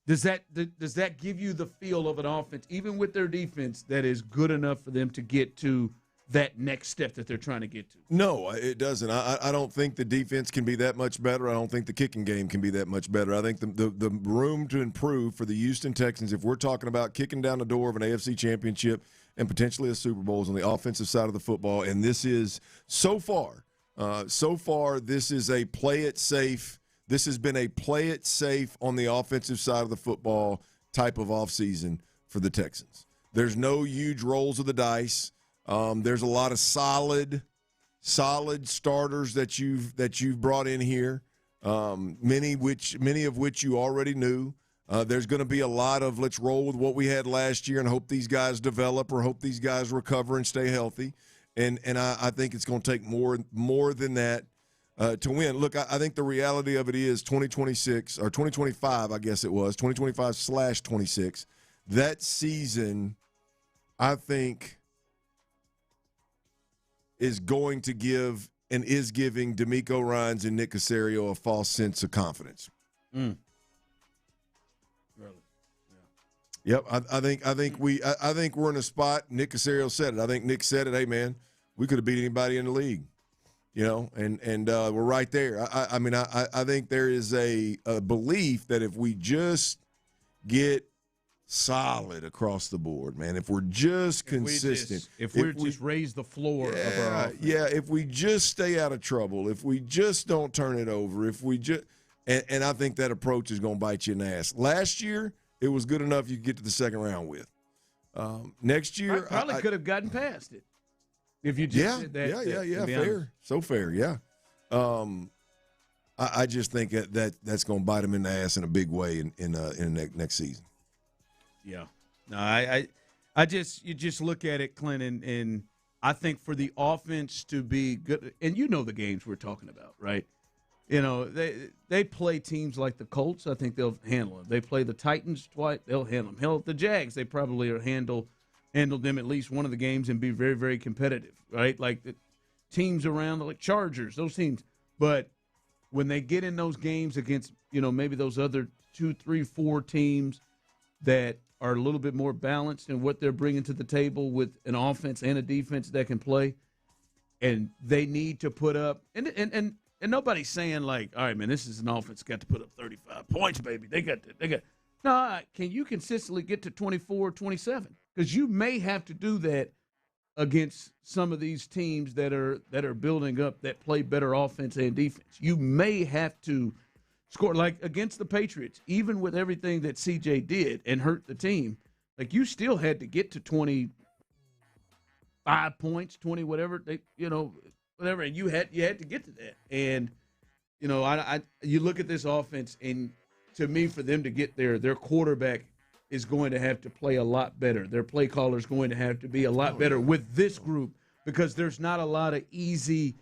Does that give you the feel of an offense, even with their defense, that is good enough for them to get to that next step that they're trying to get to? No, it doesn't. I don't think the defense can be that much better. I don't think the kicking game can be that much better. I think the room to improve for the Houston Texans, if we're talking about kicking down the door of an AFC championship and potentially a Super Bowl, is on the offensive side of the football. And this is, so far, this is a play it safe. This has been a play it safe on the offensive side of the football type of offseason for the Texans. There's no huge rolls of the dice. There's a lot of solid starters that you've brought in here, many of which you already knew. There's going to be a lot of let's roll with what we had last year and hope these guys develop or hope these guys recover and stay healthy. And I think it's going to take more than that to win. Look, I think the reality of it is 2026 or 2025, I guess it was 2025/26. That season, I think, is going to give and is giving D'Amico Ryans and Nick Caserio a false sense of confidence. Really? Yeah. Yep. I think we're in a spot. Nick Caserio said it. I think Nick said it. Hey man, we could have beat anybody in the league, and we're right there. I think there is a belief that if we just get solid across the board, man. If we're just consistent. If we just raise the floor of our offense. Yeah, if we just stay out of trouble, if we just don't turn it over, if we just – and I think that approach is going to bite you in the ass. Last year, it was good enough you could get to the second round with. Next year – probably could have gotten past it if you just did that. Yeah, fair. So fair, yeah. I just think that's going to bite them in the ass in a big way in the next season. Yeah. No, you just look at it, Clint, and I think for the offense to be good, and you know the games we're talking about, right? They play teams like the Colts. I think they'll handle it. They play the Titans twice. They'll handle them. Hell, the Jags, they probably handle handle them at least one of the games and be very, very competitive, right? Like the teams around, like Chargers, those teams. But when they get in those games against, maybe those other 2, 3, 4 teams that are a little bit more balanced in what they're bringing to the table with an offense and a defense that can play, and they need to put up and nobody's saying like, all right, man, this is an offense got to put up 35 points, baby. They got. No, can you consistently get to 24, 27? Because you may have to do that against some of these teams that are building up, that play better offense and defense. You may have to score, like against the Patriots, even with everything that CJ did and hurt the team, like you still had to get to 25 points, 20, whatever, whatever, and you had to get to that. And, you look at this offense, and to me, for them to get there, their quarterback is going to have to play a lot better. Their play caller is going to have to be a lot better with this group, because there's not a lot of easy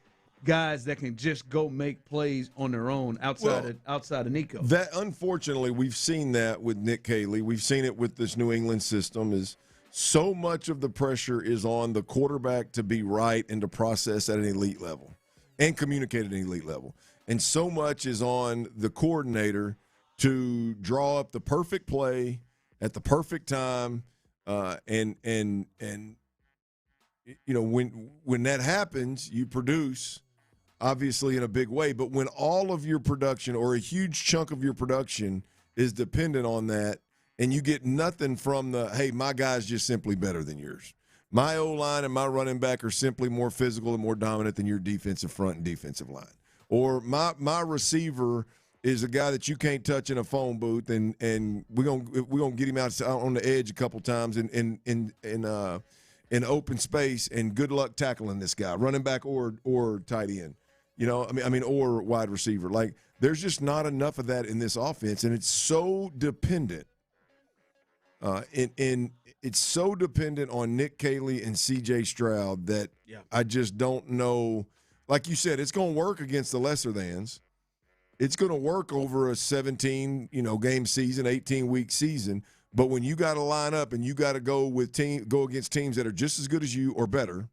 guys that can just go make plays on their own outside of Nico. That, unfortunately, we've seen that with Nick Caley. We've seen it with this New England system. Is so much of the pressure is on the quarterback to be right and to process at an elite level and communicate at an elite level. And so much is on the coordinator to draw up the perfect play at the perfect time, when that happens, you produce obviously in a big way. But when all of your production or a huge chunk of your production is dependent on that, and you get nothing from hey, my guy's just simply better than yours. My O-line and my running back are simply more physical and more dominant than your defensive front and defensive line. Or my receiver is a guy that you can't touch in a phone booth, and we're gonna get him out on the edge a couple times in open space, and good luck tackling this guy, running back or tight end, or wide receiver. Like, there's just not enough of that in this offense, and it's so dependent. It's so dependent on Nick Caley and C.J. Stroud that I just don't know. Like you said, it's going to work against the lesser thans. It's going to work over a 17, game season, 18-week season. But when you got to line up and you got to go against teams that are just as good as you or better,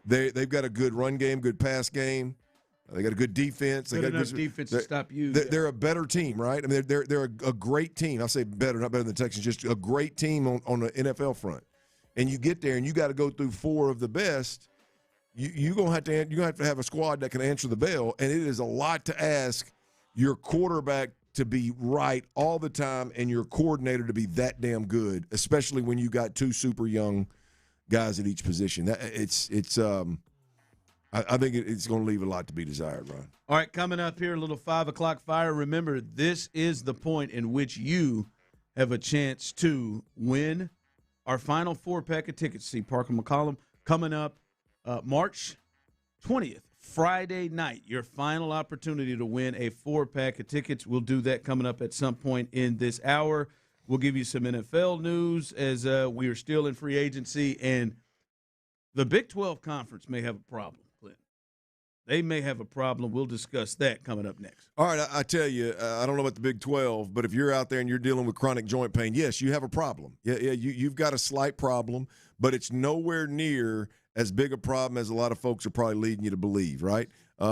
they've got a good run game, good pass game. They got a good defense. They got enough defense to stop you. They're a better team, right? I mean, they're a great team. I'll say better, not better than the Texans, just a great team on the NFL front. And you get there and you got to go through 4 of the best. You're gonna have to have a squad that can answer the bell, and it is a lot to ask your quarterback to be right all the time and your coordinator to be that damn good, especially when you got 2 super young guys at each position. I think it's going to leave a lot to be desired, Ron. All right, coming up here, a little 5 o'clock fire. Remember, this is the point in which you have a chance to win our final 4-pack of tickets. See Parker McCollum coming up March 20th, Friday night. Your final opportunity to win a 4-pack of tickets. We'll do that coming up at some point in this hour. We'll give you some NFL news as we are still in free agency, and the Big 12 Conference may have a problem. They may have a problem. We'll discuss that coming up next. All right, I tell you, I don't know about the Big 12, but if you're out there and you're dealing with chronic joint pain, yes, you have a problem. Yeah, you've got a slight problem, but it's nowhere near as big a problem as a lot of folks are probably leading you to believe, right?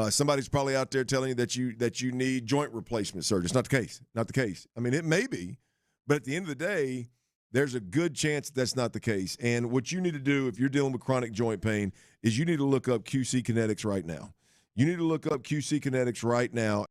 Somebody's probably out there telling you that you need joint replacement surgery. It's not the case. Not the case. I mean, it may be, but at the end of the day, there's a good chance that's not the case. And what you need to do if you're dealing with chronic joint pain is you need to look up QC Kinetics right now. You need to look up QC Kinetics right now.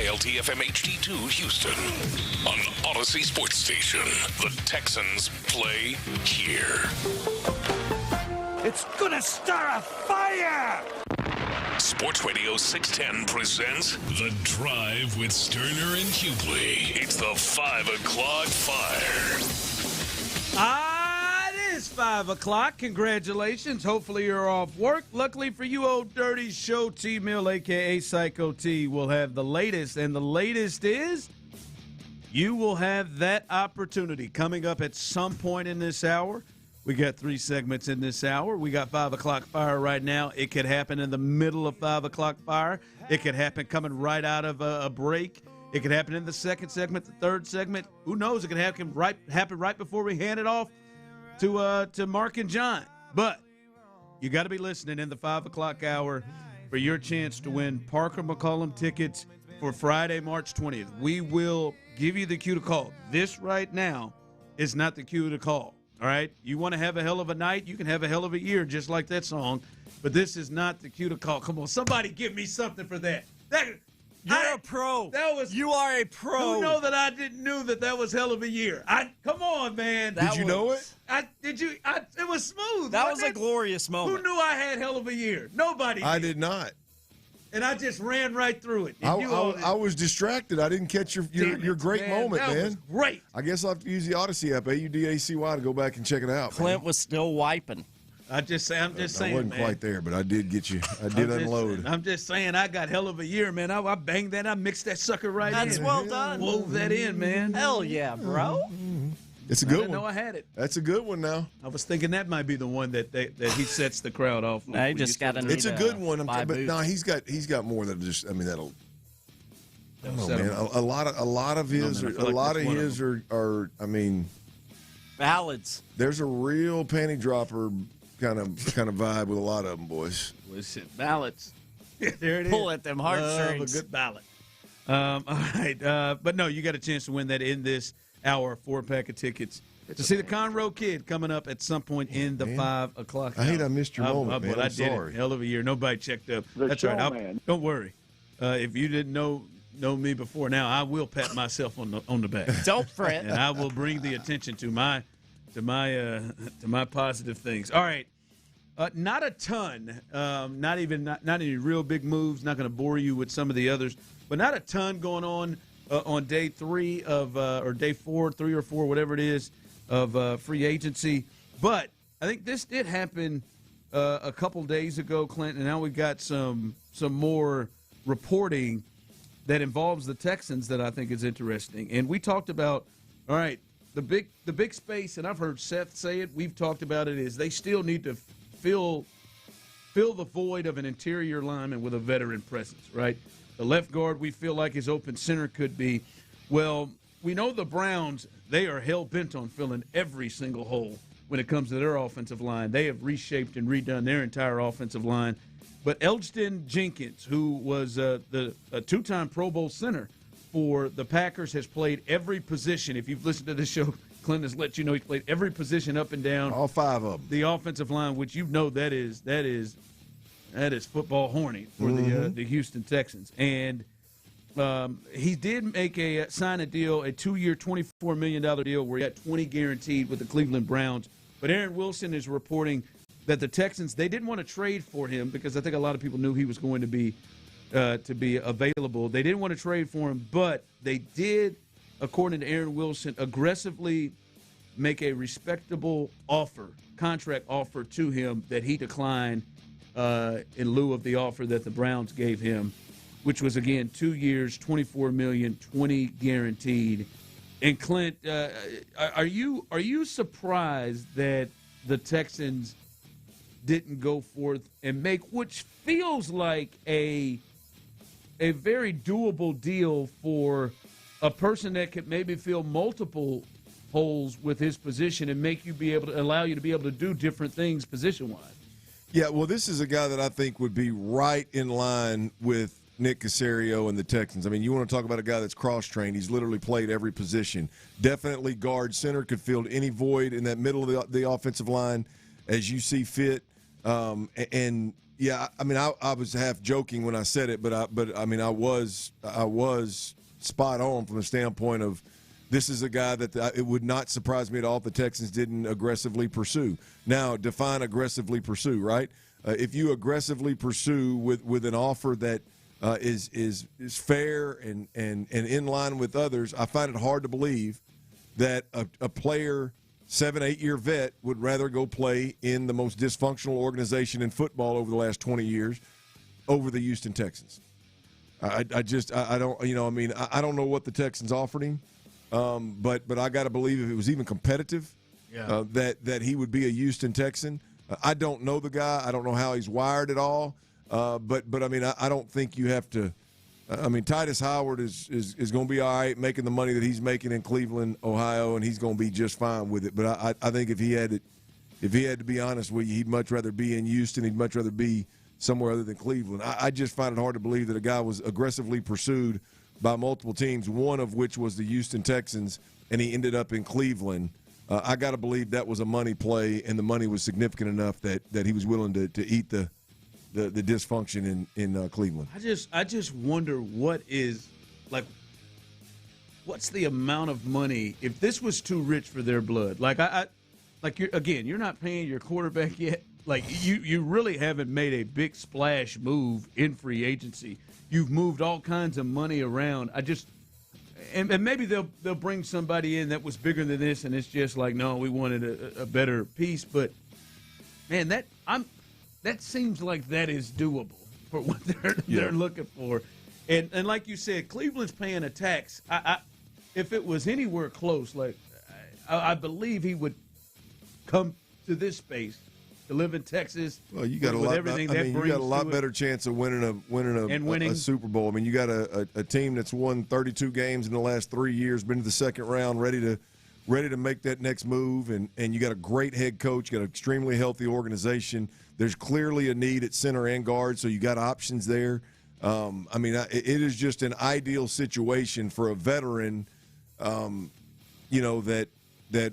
KILT FM HD2 Houston. On Odyssey Sports Station, the Texans play here. It's gonna start a fire! Sports Radio 610 presents The Drive with Stoerner and Hughley. It's the 5 o'clock fire. It is 5 o'clock. Congratulations. Hopefully you're off work. Luckily for you, old dirty show T-Mill, a.k.a. Psycho T, will have the latest. And the latest is you will have that opportunity coming up at some point in this hour. We got 3 segments in this hour. We got 5 o'clock fire right now. It could happen in the middle of 5 o'clock fire. It could happen coming right out of a break. It could happen in the second segment, the third segment. Who knows? It could happen right before we hand it off to Mark and John. But you got to be listening in the 5 o'clock hour for your chance to win Parker McCollum tickets for Friday, March 20th. We will give you the cue to call. This right now is not the cue to call. All right? You want to have a hell of a night, you can have a hell of a year, just like that song. But this is not the cue to call. Come on, somebody give me something for that. You're a pro. You are a pro. Who know that I didn't know that was hell of a year? Come on, man. Did you know it? It was smooth. That was a glorious moment. Who knew I had hell of a year? Nobody. I did not. And I just ran right through it. I was distracted. I didn't catch your great moment, that man. Was great. I guess I'll have to use the Odyssey app, AUDACY, to go back and check it out. Clint was still wiping. I'm just saying, I wasn't quite there, but I did get you. I did unload. I'm just saying, I got hell of a year, man. I banged that. I mixed that sucker right in. That's well done. Wove that in, man. Hell yeah, bro. It's a good one. I didn't know I had it. That's a good one now. I was thinking that might be the one that he sets the crowd off. I just got to. It's a good one, but no, he's got more than just. I mean, that'll. I don't know, man. A lot of his are. I mean, ballads. There's a real panty dropper kind of vibe with a lot of them, boys. Listen, ballads. There it is. Pull at them heartstrings. A good ballad. All right, but no, you got a chance to win that in this hour, 4-pack of tickets to see the Conroe Kid coming up at some point in the 5 o'clock hour. I hate I missed your moment, man. I'm sorry. Hell of a year. Nobody checked up. That's right. Don't worry. If you didn't know me before now, I will pat myself on the back. Don't fret. And I will bring the attention to my positive things. All right. Not a ton. Not any real big moves. Not going to bore you with some of the others, but not a ton going on day 3 of or day 4, 3 or 4, whatever it is, of free agency. But I think this did happen a couple days ago, Clint, and now we've got some more reporting that involves the Texans that I think is interesting. And we talked about, all right, the big space, and I've heard Seth say it, we've talked about it, is they still need to fill the void of an interior lineman with a veteran presence, right? The left guard we feel like his open center could be. Well, we know the Browns, they are hell-bent on filling every single hole when it comes to their offensive line. They have reshaped and redone their entire offensive line. But Elgton Jenkins, who was a 2-time Pro Bowl center for the Packers, has played every position. If you've listened to this show, Clint has let you know he's played every position up and down. All 5 of them. The offensive line, which you know that is football horny for the Houston Texans. And he did sign a deal, a 2-year, $24 million deal where he got 20 guaranteed with the Cleveland Browns. But Aaron Wilson is reporting that the Texans, they didn't want to trade for him because I think a lot of people knew he was going to be available. They didn't want to trade for him, but they did, according to Aaron Wilson, aggressively make a respectable contract offer to him that he declined in lieu of the offer that the Browns gave him, which was, again, 2 years, $24 million, 20 guaranteed. And Clint, are you surprised that the Texans didn't go forth and make, which feels like a very doable deal for a person that could maybe fill multiple holes with his position and allow you to be able to do different things position-wise? Yeah, well, this is a guy that I think would be right in line with Nick Caserio and the Texans. I mean, you want to talk about a guy that's cross-trained. He's literally played every position. Definitely guard center, could fill any void in that middle of the offensive line as you see fit. And Yeah, I mean, I was half joking when I said it, but I was spot on from the standpoint of this is a guy that it would not surprise me at all if the Texans didn't aggressively pursue. Now, define aggressively pursue, right? If you aggressively pursue with an offer that is fair and in line with others, I find it hard to believe that a player, 7-8 year vet, would rather go play in the most dysfunctional organization in football over the last 20 years over the Houston Texans. I don't, I don't know what the Texans offered him, but I got to believe if it was even competitive, that he would be a Houston Texan. I don't know the guy. I don't know how he's wired at all. But I mean, I don't think you have to. I mean, Titus Howard is going to be all right making the money that he's making in Cleveland, Ohio, and he's going to be just fine with it. But I think if he had to be honest with you, he'd much rather be in Houston. He'd much rather be somewhere other than Cleveland. I just find it hard to believe that a guy was aggressively pursued by multiple teams, one of which was the Houston Texans, and he ended up in Cleveland. I got to believe that was a money play, and the money was significant enough that he was willing to eat the dysfunction in Cleveland. I just wonder what's the amount of money if this was too rich for their blood. You're not paying your quarterback yet. Like you really haven't made a big splash move in free agency. You've moved all kinds of money around. And maybe they'll bring somebody in that was bigger than this, and it's just like, no, we wanted a better piece. But man, that seems like that is doable for what they're looking for. And like you said, Cleveland's paying a tax. If it was anywhere close, I believe he would come to this space to live in Texas. Well, you got a lot. You got a lot better chance of winning a Super Bowl. I mean, you got a team that's won 32 games in the last 3 years, been to the second round, ready to make that next move, and you got a great head coach, you got an extremely healthy organization. There's clearly a need at center and guard, so you got options there. It is just an ideal situation for a veteran, that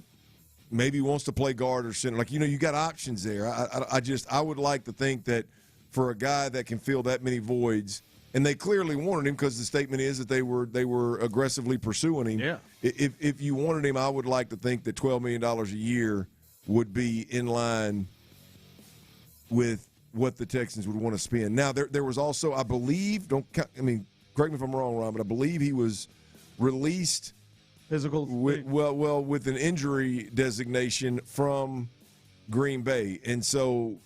maybe wants to play guard or center. You got options there. I would like to think that for a guy that can fill that many voids, and they clearly wanted him because the statement is that they were aggressively pursuing him. Yeah. If you wanted him, I would like to think that $12 million a year would be in line with what the Texans would want to spend. Now, there was also, I believe, correct me if I'm wrong, Ron, but I believe he was released with an injury designation from Green Bay. And so,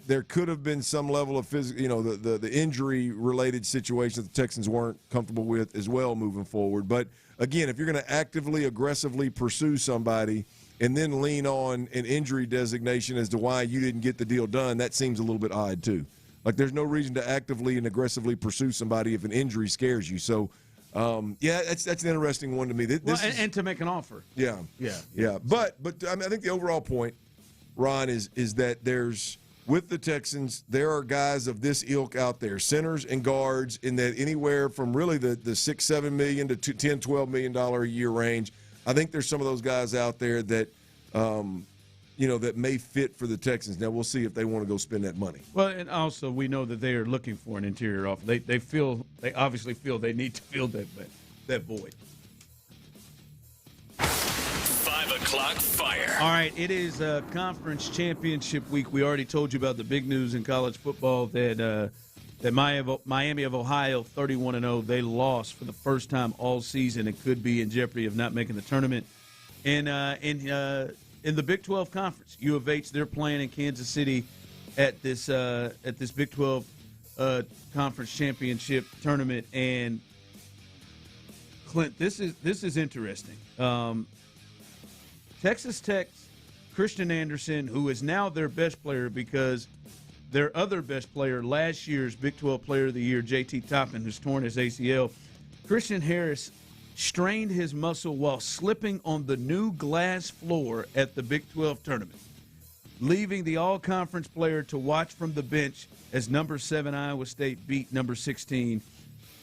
there could have been some level of physical, the injury-related situation that the Texans weren't comfortable with as well moving forward. But, again, if you're going to actively, aggressively pursue somebody and then lean on an injury designation as to why you didn't get the deal done, that seems a little bit odd too. There's no reason to actively and aggressively pursue somebody if an injury scares you. So, that's an interesting one to me. And to make an offer. Yeah. But I think the overall point, Ron, is that there's – with the Texans, there are guys of this ilk out there, centers and guards, in that anywhere from really the $6-7 million to $10-12 million a year range. I think there's some of those guys out there that, that may fit for the Texans. Now we'll see if they want to go spend that money. Well, and also we know that they are looking for an interior offer. They obviously feel they need to fill that void. 5 o'clock fire. All right, it is conference championship week. We already told you about the big news in college football that Miami of Ohio, 31-0, they lost for the first time all season and could be in jeopardy of not making the tournament. And in the Big 12 Conference, U of H, they're playing in Kansas City at this Big 12 Conference Championship tournament. And Clint, this is interesting. Texas Tech's Christian Anderson, who is now their best player because their other best player, last year's Big 12 Player of the Year, J.T. Toppin, who's torn his ACL. Christian Harris strained his muscle while slipping on the new glass floor at the Big 12 tournament, leaving the all-conference player to watch from the bench as number 7 Iowa State beat number 16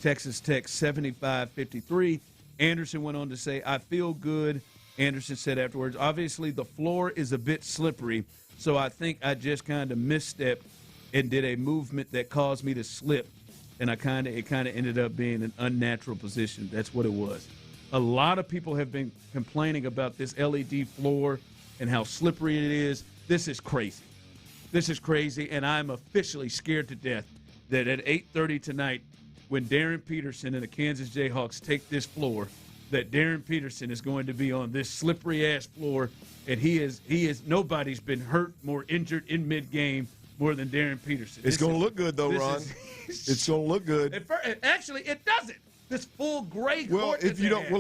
Texas Tech 75-53. Anderson went on to say, "I feel good," Anderson said afterwards. "Obviously, the floor is a bit slippery, so I think I just kind of misstepped and did a movement that caused me to slip, and it kind of ended up being an unnatural position. That's what it was. A lot of people have been complaining about this LED floor and how slippery it is. This is crazy. This is crazy, and I'm officially scared to death that at 8:30 tonight, when Darren Peterson and the Kansas Jayhawks take this floor, that Darren Peterson is going to be on this slippery-ass floor, and he is nobody's been hurt, more injured in mid-game more than Darren Peterson. It's going to look good, though, Ron. It's going to look good. Actually, it doesn't. This full gray court. Ron,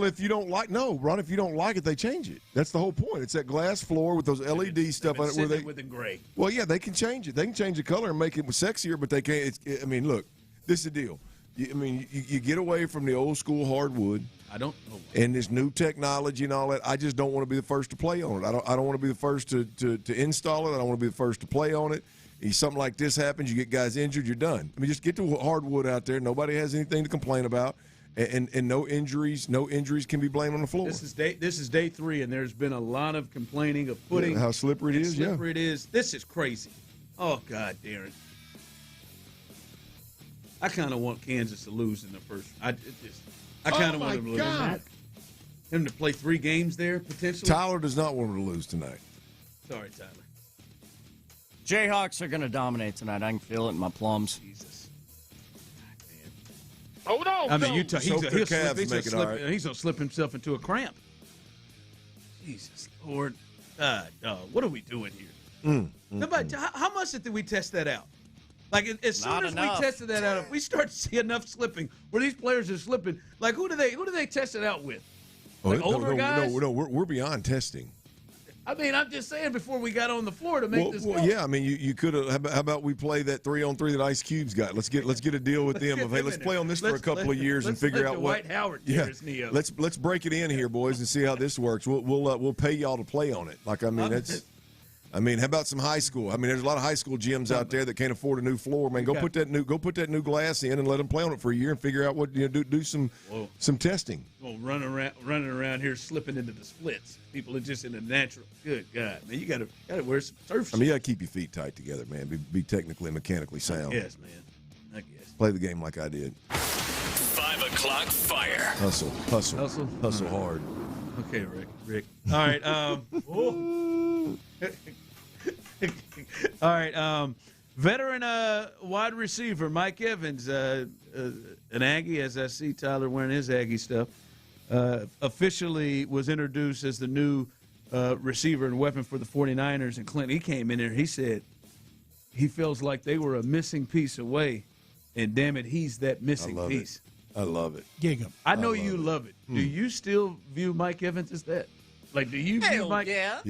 if you don't like it, they change it. That's the whole point. It's that glass floor with those LED stuff on it where they with gray. Well, yeah, they can change it. They can change the color and make it sexier, but they can't. Look, this is the deal. You get away from the old school hardwood. I don't know. And this new technology and all that. I just don't want to be the first to play on it. I don't want to be the first to install it. I don't want to be the first to play on it. If something like this happens, you get guys injured, you're done. Just get the hardwood out there. Nobody has anything to complain about, and no injuries. No injuries can be blamed on the floor. This is day 3, and there's been a lot of complaining of footing. How slippery it is. Slippery it is. This is crazy. Oh God, Darren. I kind of want Kansas to lose in the first. I kind of want him to lose. Him to play 3 games there potentially. Tyler does not want him to lose tonight. Sorry, Tyler. Jayhawks are going to dominate tonight. I can feel it in my plums. Jesus. Hold on. I mean, he's He's going to slip himself into a cramp. Jesus, Lord. What are we doing here? How much did we test that out? Like, as soon as we tested that out, if we start to see enough slipping where these players are slipping, like, who do they test it out with? Like older guys? No, we're beyond testing. I mean, I'm just saying before we got on the floor to make this. Well, yeah. I mean, you could have. How about we play that 3-on-3 that Ice Cube's got? Let's get a deal with them. Let's play on this for a couple of years and figure out what. Dwight Howard Neo. Let's break it in here, boys, and see how this works. We'll pay y'all to play on it. Like, I mean, that's. I mean, how about some high school? I mean, there's a lot of high school gyms out there that can't afford a new floor. Man, go put that new glass in and let them play on it for a year and figure out what do some testing. Well, running around here slipping into the splits. People are just in the natural. Good God, man, you got to wear some surf shoes. I mean, you got to keep your feet tight together, man. Be technically and mechanically sound. Yes, man. I guess. Play the game like I did. 5 o'clock fire. Hustle hard. Okay, Rick. All right. All right. Veteran wide receiver Mike Evans, an Aggie, as I see Tyler wearing his Aggie stuff, officially was introduced as the new receiver and weapon for the 49ers. And Clinton, he came in there, he said he feels like they were a missing piece away, and damn it, he's that missing piece. I love it. Gig him. I know you love it. Do you still view Mike Evans as that? Like, do you view Mike? Yeah.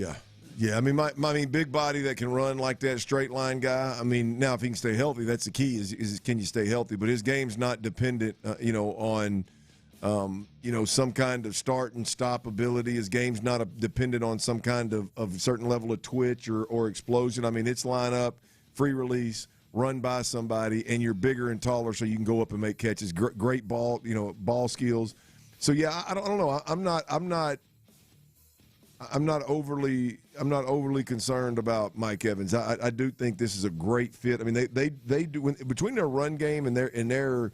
Yeah, I mean, big body that can run like that, straight line guy. I mean, now if he can stay healthy, that's the key. Is can you stay healthy? But his game's not dependent, on, some kind of start and stop ability. His game's not dependent on some kind of certain level of twitch or explosion. I mean, it's line up, free release, run by somebody, and you're bigger and taller, so you can go up and make catches. Great ball, ball skills. So yeah, I don't know. I'm not overly concerned about Mike Evans. I do think this is a great fit. I mean, they do between their run game and their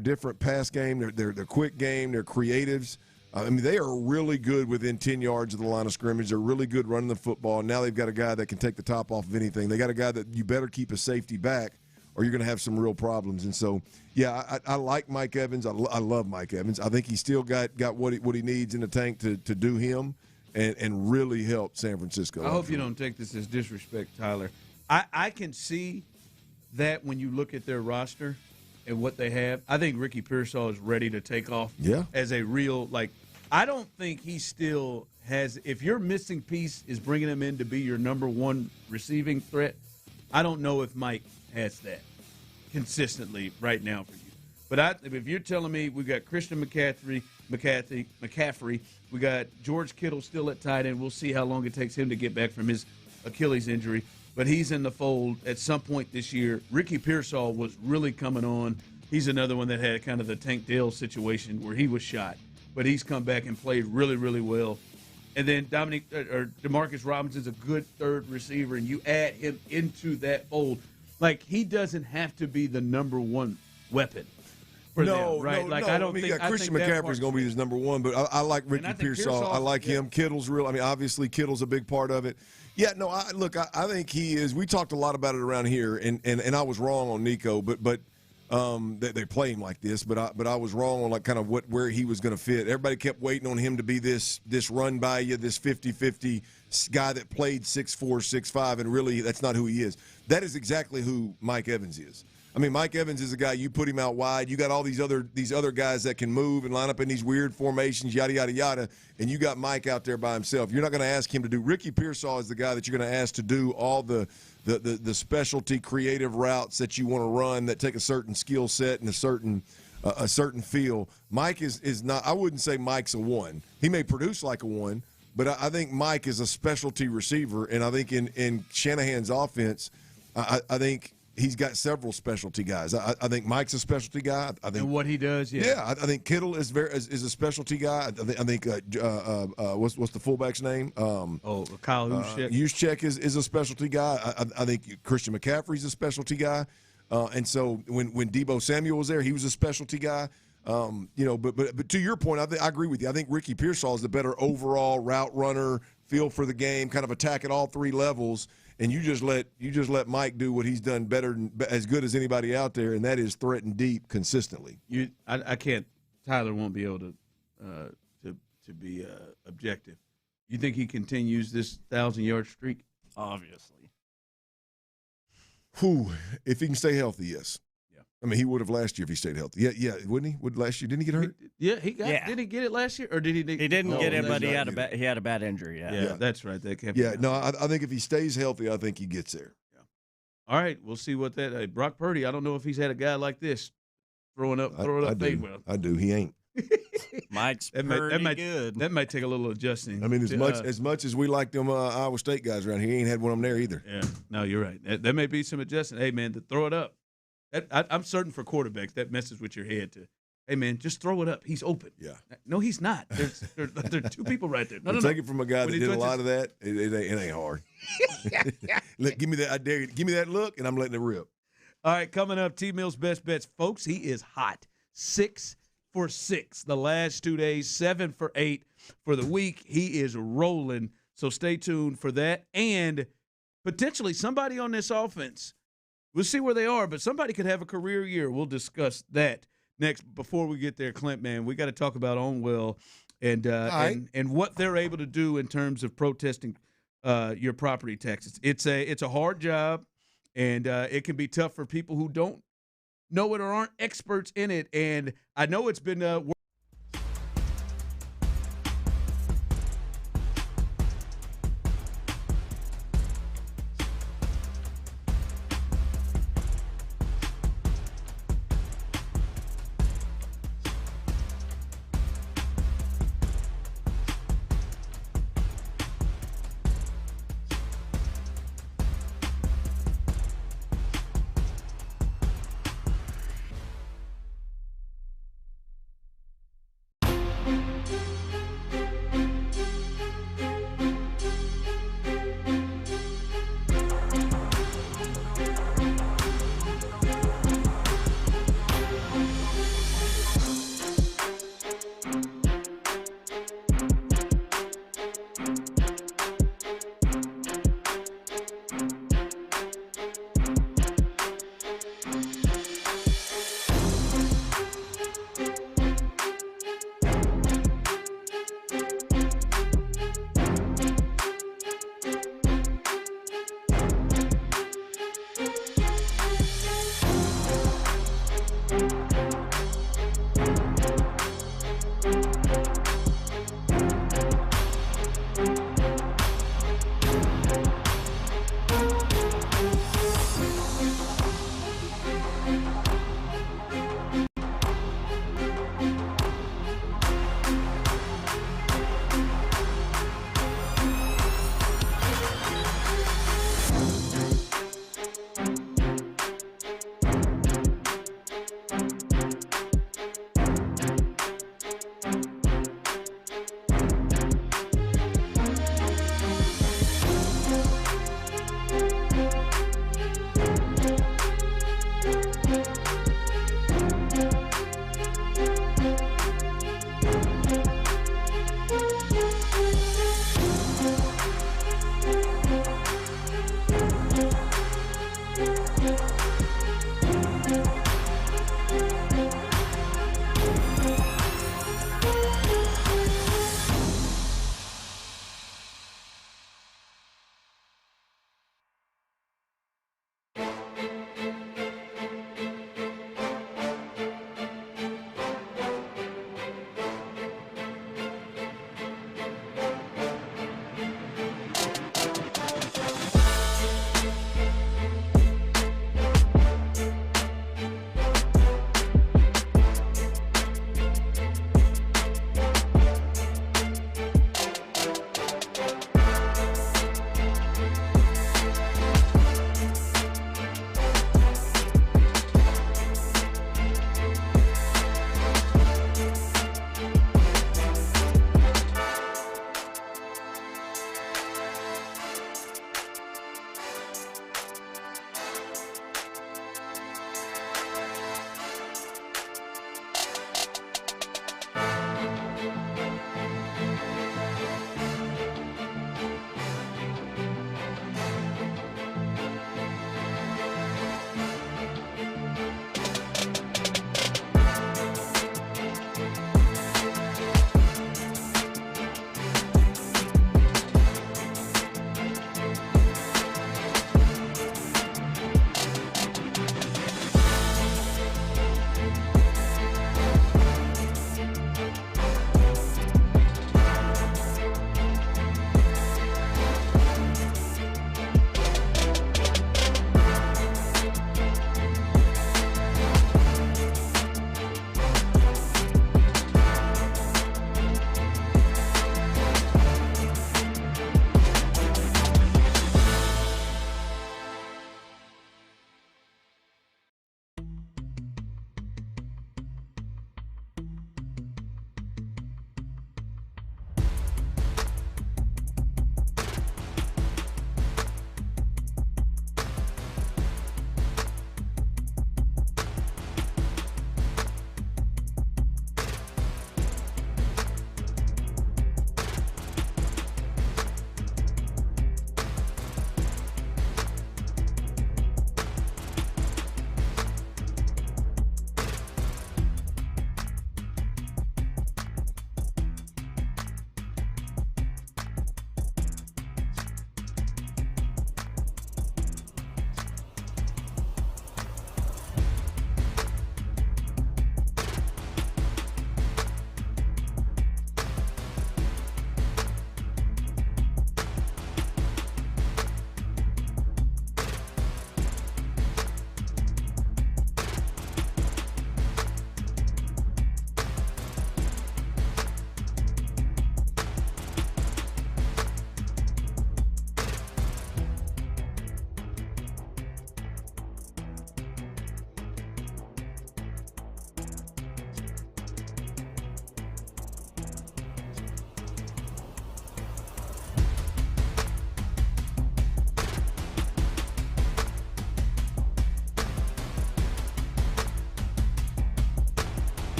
different pass game, their quick game, their creatives. I mean, they are really good within 10 yards of the line of scrimmage. They're really good running the football. Now they've got a guy that can take the top off of anything. They got a guy that you better keep a safety back, or you're going to have some real problems. And so, yeah, I like Mike Evans. I love Mike Evans. I think he's still got what he needs in the tank to do him. And really helped San Francisco. I hope you don't take this as disrespect, Tyler. I can see that when you look at their roster and what they have. I think Ricky Pearsall is ready to take off as a real, I don't think he still has – if your missing piece is bringing him in to be your number one receiving threat, I don't know if Mike has that consistently right now for you. But if you're telling me we've got Christian McCaffrey, we got George Kittle still at tight end. We'll see how long it takes him to get back from his Achilles injury. But he's in the fold at some point this year. Ricky Pearsall was really coming on. He's another one that had kind of the Tank Dell situation where he was shot. But he's come back and played really, really well. And then Demarcus Robinson's a good third receiver, and you add him into that fold. like he doesn't have to be the number one weapon. For them, right? I don't think Christian McCaffrey's going to be his number one, but I like Ricky Pearsall. I like him. Kittle's real. I mean, obviously Kittle's a big part of it. Yeah, no, I think he is. We talked a lot about it around here, and I was wrong on Nico, but they play him like this, but I was wrong on like kind of where he was going to fit. Everybody kept waiting on him to be this run by you, this 50-50 guy that played 6'4", 6'5", and really that's not who he is. That is exactly who Mike Evans is. I mean, Mike Evans is a guy, you put him out wide, you got all these other guys that can move and line up in these weird formations, yada, yada, yada, and you got Mike out there by himself. You're not going to ask him to do – Ricky Pearsall is the guy that you're going to ask to do all the specialty creative routes that you want to run that take a certain skill set and a certain feel. Mike is not – I wouldn't say Mike's a one. He may produce like a one, but I think Mike is a specialty receiver, and I think in Shanahan's offense, I think – he's got several specialty guys. I think Mike's a specialty guy. I think and what he does, I think Kittle is a specialty guy. I think what's the fullback's name? Kyle Juszczyk. Juszczyk is a specialty guy. I think Christian McCaffrey's a specialty guy. And so when Deebo Samuel was there, he was a specialty guy. But to your point, I agree with you. I think Ricky Pearsall is the better overall route runner, feel for the game, kind of attack at all three levels. And you just let Mike do what he's done better, as good as anybody out there, and that is threaten deep consistently. I can't. Tyler won't be able to be objective. You think he continues this 1,000-yard streak? Obviously. If he can stay healthy, yes. Yeah. I mean, he would have last year if he stayed healthy. Yeah, wouldn't he? Would last year? Didn't he get hurt? Did he get it last year, or did he? He didn't get it, but he had a bad injury. Yeah, that's right. That can't I think if he stays healthy, I think he gets there. Yeah. All right, we'll see what that. Brock Purdy. I don't know if he's had a guy like this throwing up fade well. I do. He ain't. Mike's pretty good. That might take a little adjusting. I mean, as much as we like them Iowa State guys around here, he ain't had one of them there either. Yeah, no, you're right. There may be some adjusting. Hey, man, to throw it up. I'm certain for quarterbacks that messes with your head to, hey, man, just throw it up. He's open. Yeah. No, he's not. There are two people right there. No. Take it from a guy that did a lot of that. It ain't hard. Give me that. I dare you. Give me that look, and I'm letting it rip. All right, coming up, T-Mill's Best Bets. Folks, he is hot. 6 for 6 the last 2 days, 7 for 8 for the week. He is rolling, so stay tuned for that. And potentially somebody on this offense, we'll see where they are, but somebody could have a career year. We'll discuss that next. Before we get there, Clint, man, we got to talk about Onwell and what they're able to do in terms of protesting your property taxes. It's a hard job, and it can be tough for people who don't know it or aren't experts in it. And I know it's been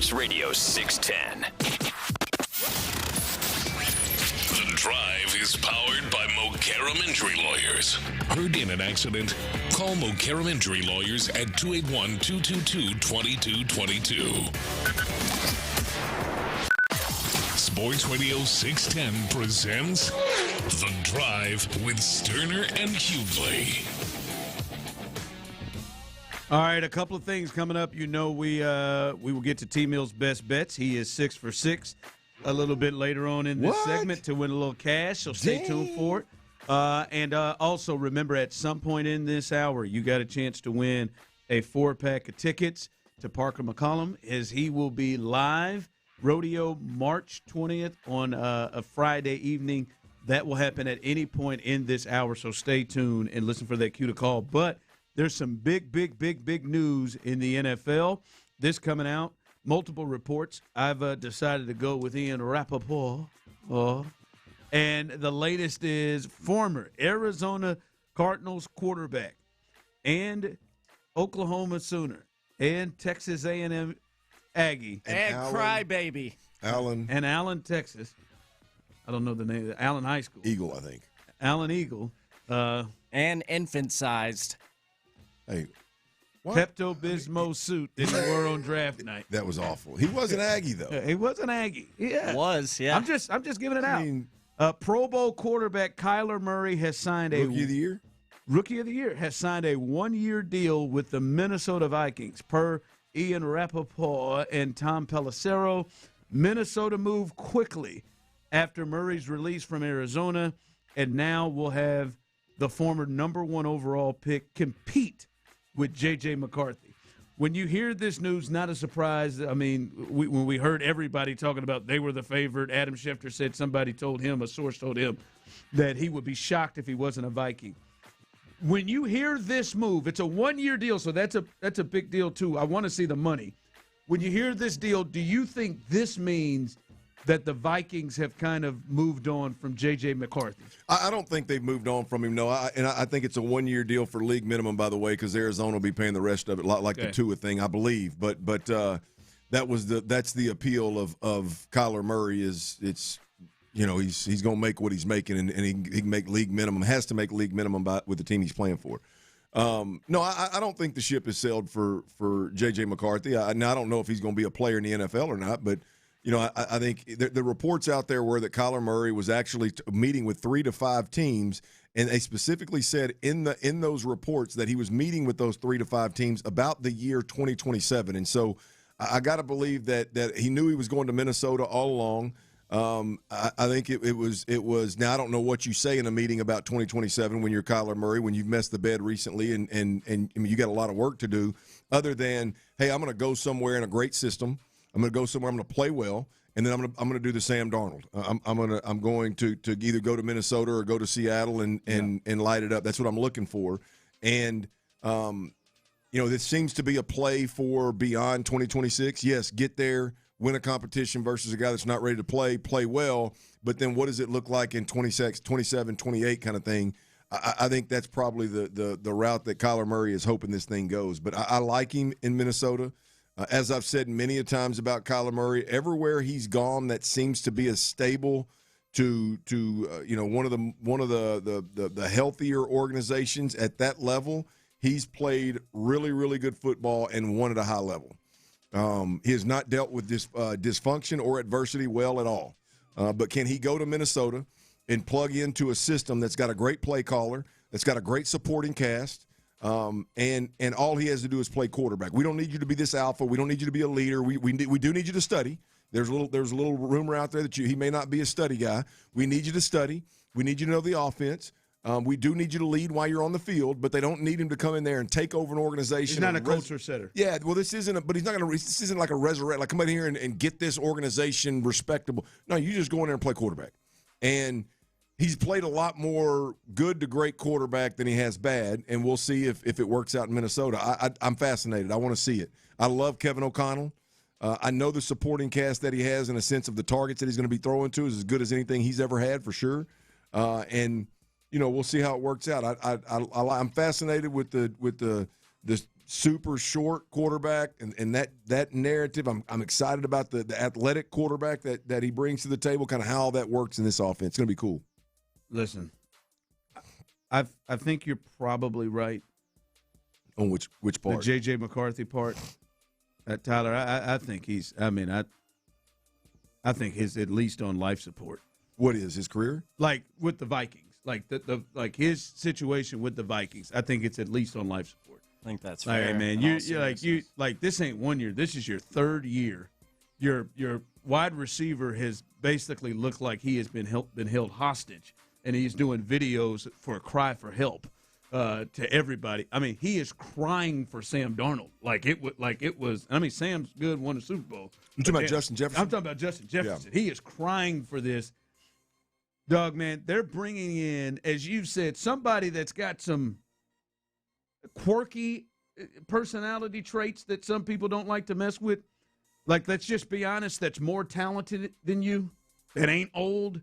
Sports Radio 610. The Drive is powered by Mokaram Injury Lawyers. Heard in an accident? Call Mokaram Injury Lawyers at 281-222-2222. Sports Radio 610 presents The Drive with Stoerner and Hughley. All right, a couple of things coming up. We will get to T Mill's best bets. He is 6 for 6 a little bit later on in this segment to win a little cash, so stay tuned for it. And also remember, at some point in this hour, you got a chance to win a 4-pack of tickets to Parker McCollum, as he will be live Rodeo March 20th on a Friday evening. That will happen at any point in this hour, so stay tuned and listen for that cue to call. But there's some big news in the NFL. This coming out, multiple reports. I've decided to go with Ian Rappaport. And the latest is former Arizona Cardinals quarterback and Oklahoma Sooner and Texas A&M Aggie. And crybaby. Allen, Texas. I don't know the name of it. Allen High School. Eagle, I think. Allen Eagle. And infant-sized. Hey, Pepto-Bismol suit that he wore on draft night. That was awful. He was an Aggie, though. He was an Aggie. Yeah. Was, yeah. I'm just giving it out. Pro Bowl quarterback Kyler Murray has signed Rookie of the Year? Rookie of the Year has signed a 1-year deal with the Minnesota Vikings. Per Ian Rappaport and Tom Pelissero, Minnesota moved quickly after Murray's release from Arizona, and now will have the former number 1 overall pick compete with J.J. McCarthy. When you hear this news, not a surprise. I mean, when we heard everybody talking about they were the favorite, Adam Schefter said a source told him, that he would be shocked if he wasn't a Viking. When you hear this move, it's a 1-year deal, so that's a big deal too. I want to see the money. When you hear this deal, do you think this means that the Vikings have kind of moved on from J.J. McCarthy? I don't think they've moved on from him, no. I think it's a 1-year deal for league minimum, by the way, because Arizona will be paying the rest of it, like the Tua thing, I believe. But that's the appeal of Kyler Murray is he's going to make what he's making, and he can make league minimum, has to make league minimum with the team he's playing for. No, I don't think the ship has sailed for J.J. McCarthy. I don't know if he's going to be a player in the NFL or not, but I think the reports out there were that Kyler Murray was actually meeting with 3 to 5 teams, and they specifically said in those reports that he was meeting with those 3 to 5 teams about the year 2027. And so I got to believe that he knew he was going to Minnesota all along. I think it was now I don't know what you say in a meeting about 2027 when you're Kyler Murray, when you've messed the bed recently and I mean, you got a lot of work to do, other than, hey, I'm going to go somewhere in a great system. I'm going to go somewhere. I'm going to play well, and then I'm going to do the Sam Darnold. I'm going to either go to Minnesota or go to Seattle and light it up. That's what I'm looking for. And this seems to be a play for beyond 2026. Yes, get there, win a competition versus a guy that's not ready to play well. But then what does it look like in 26, 27, 28 kind of thing? I think that's probably the route that Kyler Murray is hoping this thing goes. But I like him in Minnesota. As I've said many a times about Kyler Murray, everywhere he's gone that seems to be a stable to one of the healthier organizations at that level, he's played really, really good football and won at a high level. He has not dealt with this dysfunction or adversity well at all. But can he go to Minnesota and plug into a system that's got a great play caller, that's got a great supporting cast, and all he has to do is play quarterback. We don't need you to be this alpha. We don't need you to be a leader. We do need you to study. There's a little rumor out there that he may not be a study guy. We need you to study. We need you to know the offense. We do need you to lead while you're on the field, but they don't need him to come in there and take over an organization. He's not a culture setter. Yeah, well, this isn't like a resurrect. Like, come in here and get this organization respectable. No, you just go in there and play quarterback. And he's played a lot more good to great quarterback than he has bad, and we'll see if it works out in Minnesota. I'm fascinated. I want to see it. I love Kevin O'Connell. I know the supporting cast that he has in a sense of the targets that he's going to be throwing to is as good as anything he's ever had for sure. And we'll see how it works out. I'm fascinated with the super short quarterback, and that narrative. I'm excited about the athletic quarterback that he brings to the table. Kind of how all that works in this offense. It's going to be cool. Listen, I think you're probably right. On which part? The J.J. McCarthy part. Tyler, I think he's. I mean, I think he's at least on life support. What is his career? Like with the Vikings, like like his situation with the Vikings. I think it's at least on life support. I think that's fair. Like, man, you this ain't 1 year. This is your third year. Your wide receiver has basically looked like he has been held hostage, and he's doing videos for a cry for help to everybody. I mean, he is crying for Sam Darnold like it was. I mean, Sam's good, won the Super Bowl. You talking about Justin Jefferson? I'm talking about Justin Jefferson. Yeah. He is crying for this. Doug, man, they're bringing in, as you've said, somebody that's got some quirky personality traits that some people don't like to mess with. Like, let's just be honest, that's more talented than you, that ain't old.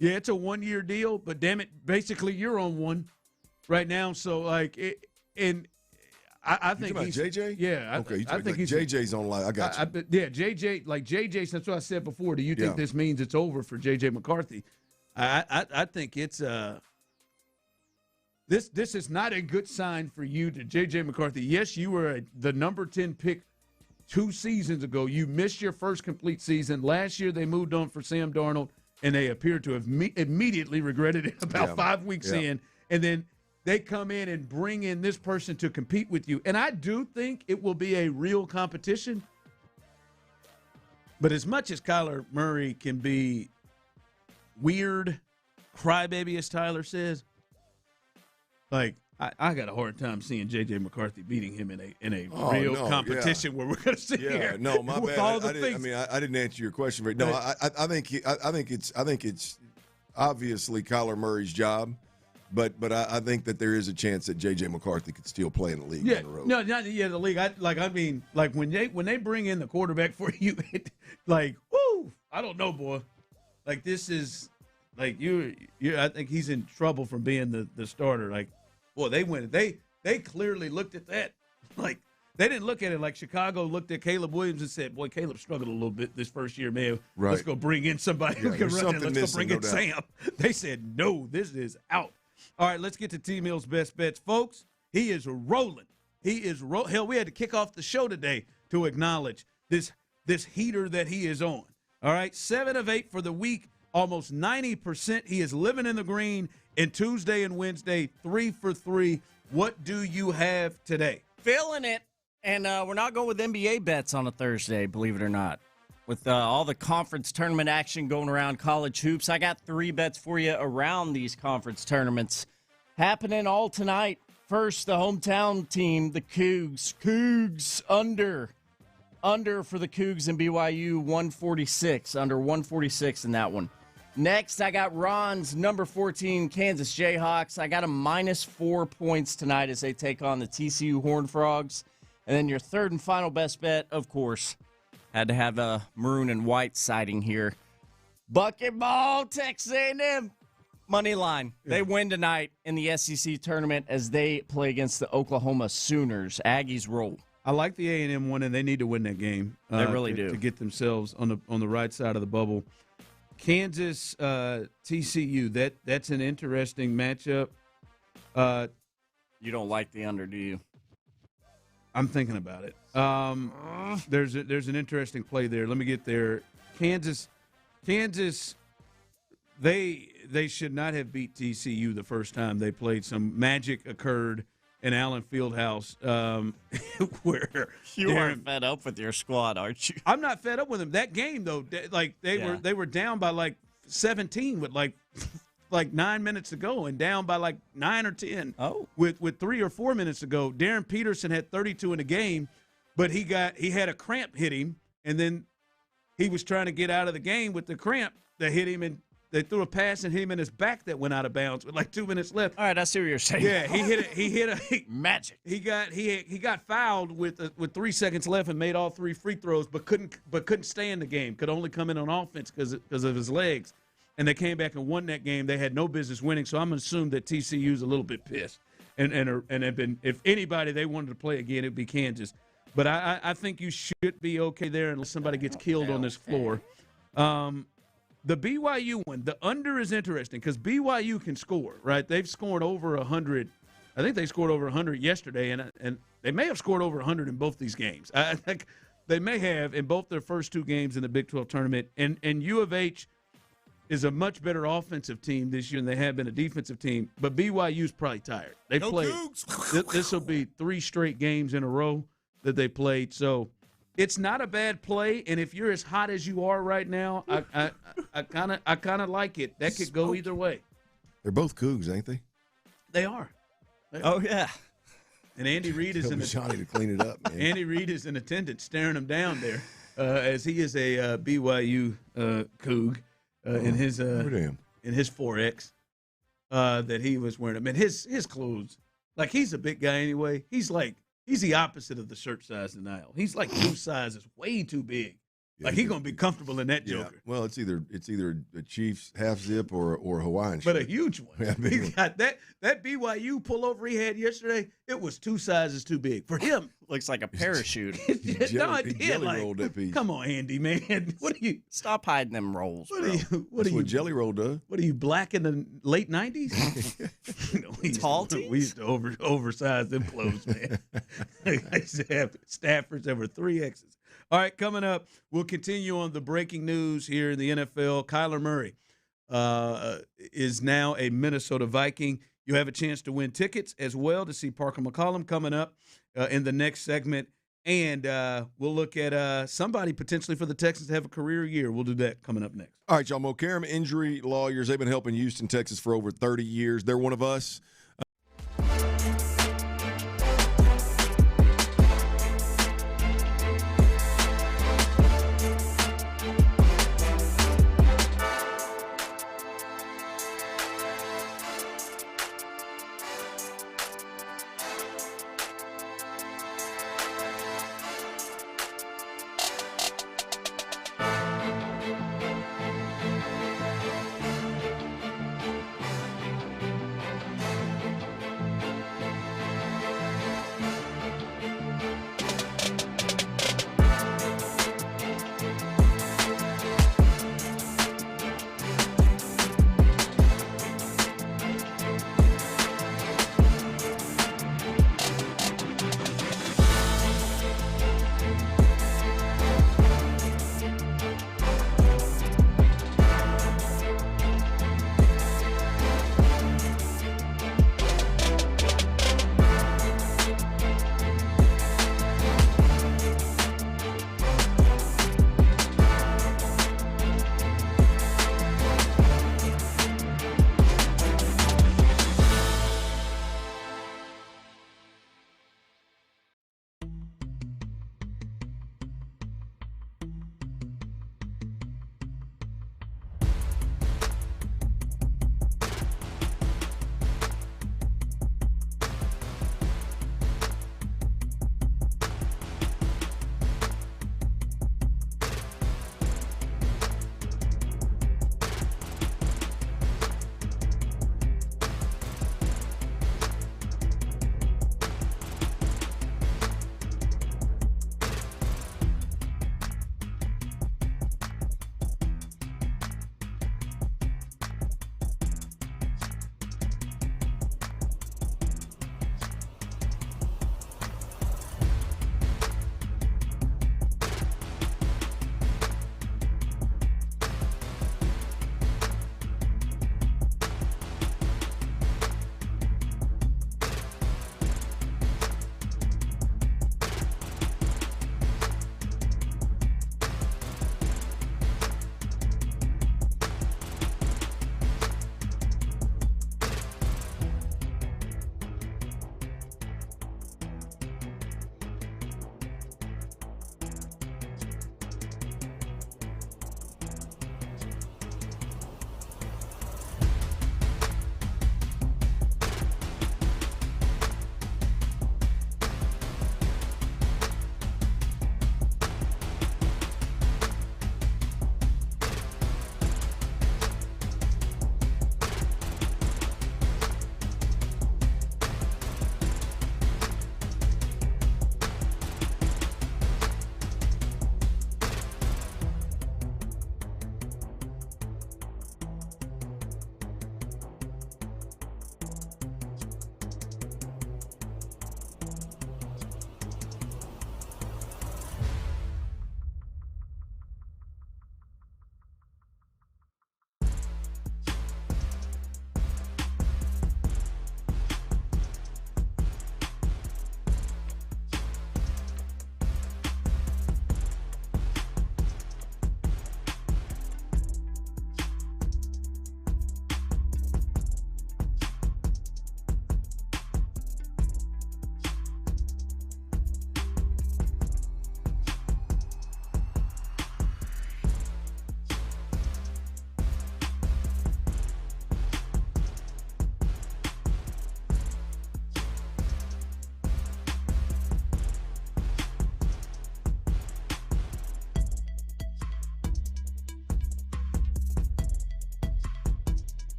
Yeah, it's a 1-year deal, but damn it, basically you're on one right now. So, like, I think he's JJ. Yeah, okay. I think he's JJ's on line. I got you. Yeah, JJ. Like JJ. That's what I said before. Do you think this means it's over for JJ McCarthy? I think it's this is not a good sign for you to JJ McCarthy. Yes, you were the number 10 pick 2 seasons ago. You missed your first complete season. Last year they moved on for Sam Darnold, and they appear to have immediately regretted it about 5 weeks in, and then they come in and bring in this person to compete with you. And I do think it will be a real competition. But as much as Kyler Murray can be weird, crybaby, as Tyler says, like, I got a hard time seeing J.J. McCarthy beating him in a real competition where we're going to sit here. No, my with bad. All the I didn't answer your question. Right? No, I think it's obviously Kyler Murray's job. But I think that there is a chance that J.J. McCarthy could still play in the league down the road. No, not the league. I mean, when they bring in the quarterback for you, woo! I don't know, boy. Like, this is like you. I think he's in trouble from being the starter. Like, boy, they went. They clearly looked at that. Like, they didn't look at it like Chicago looked at Caleb Williams and said, "Boy, Caleb struggled a little bit this first year, man. Right. Let's go bring in somebody who can run it. Let's go bring in Sam." They said, "No, this is out." All right, let's get to T-Mill's best bets. Folks, he is rolling. Hell, we had to kick off the show today to acknowledge this heater that he is on. All right, 7 of 8 for the week, almost 90%. He is living in the green. And Tuesday and Wednesday, 3 for 3. What do you have today? Feeling it. And we're not going with NBA bets on a Thursday, believe it or not. With all the conference tournament action going around college hoops, I got 3 bets for you around these conference tournaments happening all tonight. First, the hometown team, the Cougs. Cougs under for the Cougs and BYU, 146. Under 146 in that one. Next, I got Ron's number 14 Kansas Jayhawks. I got a -4 points tonight as they take on the TCU Horned Frogs. And then your third and final best bet, of course, had to have a maroon and white sighting here. Bucket ball, Texas A&M. Money line. Yeah. They win tonight in the SEC tournament as they play against the Oklahoma Sooners. Aggies roll. I like the A&M one, and they need to win that game. They really do. To get themselves on the right side of the bubble. Kansas, TCU, that's an interesting matchup. You don't like the under, do you? I'm thinking about it. There's an interesting play there. Let me get there. Kansas, they should not have beat TCU the first time they played. Some magic occurred in Allen Fieldhouse where you are fed up with your squad, aren't you? I'm not fed up with them. That game though, they were down by like 17 with like 9 minutes to go and down by like 9 or 10 with 3 or 4 minutes to go. Darren Peterson had 32 in the game, but he had a cramp hit him, and then he was trying to get out of the game with the cramp that hit him, and they threw a pass and hit him in his back that went out of bounds with like 2 minutes left. All right, I see what you're saying. Yeah, he hit a magic. He got fouled with 3 seconds left and made all 3 free throws, but couldn't stay in the game. Could only come in on offense because of his legs. And they came back and won that game. They had no business winning, so I'm going to assume that TCU's a little bit pissed. and have been. If anybody they wanted to play again, it'd be Kansas. But I think you should be okay there unless somebody gets killed on this floor. The BYU one, the under is interesting because BYU can score, right? They've scored over 100. I think they scored over 100 yesterday, and they may have scored over 100 in both these games. I think they may have in both their first 2 games in the Big 12 tournament. And U of H is a much better offensive team this year than they have been a defensive team. But BYU's probably tired. They played. This will be 3 straight games in a row that they played. So it's not a bad play. And if you're as hot as you are right now, I kind of like it. That could go either way. They're both Cougs, ain't they? They are. Oh, yeah. And Andy Reid is Johnny to clean it up, man. Andy Reid is in attendance, staring him down there, as he is a BYU Coug in his 4X that he was wearing. I mean, his clothes, like he's a big guy anyway. He's the opposite of the shirt size denial. He's like 2 sizes way too big. Like he's gonna be comfortable in that Joker. Well, it's either a Chiefs half zip or a Hawaiian shirt. But a huge one. Yeah, He got that BYU pullover he had yesterday. It was 2 sizes too big for him. Looks like a parachute. No, it did. Jelly Like, rolled that piece. come on, Andy, man. What are you? Stop hiding them rolls, bro. That's what Jelly Roll does. What are you, black in the late 90s? Tall We used to oversize them clothes, man. I used to have Staffords that were 3Xs. All right, coming up, we'll continue on the breaking news here in the NFL. Kyler Murray is now a Minnesota Viking. You have a chance to win tickets as well to see Parker McCollum coming up in the next segment. And we'll look at somebody potentially for the Texans to have a career year. We'll do that coming up next. All right, y'all. Mokaram Injury Lawyers. They've been helping Houston, Texas for over 30 years. They're one of us.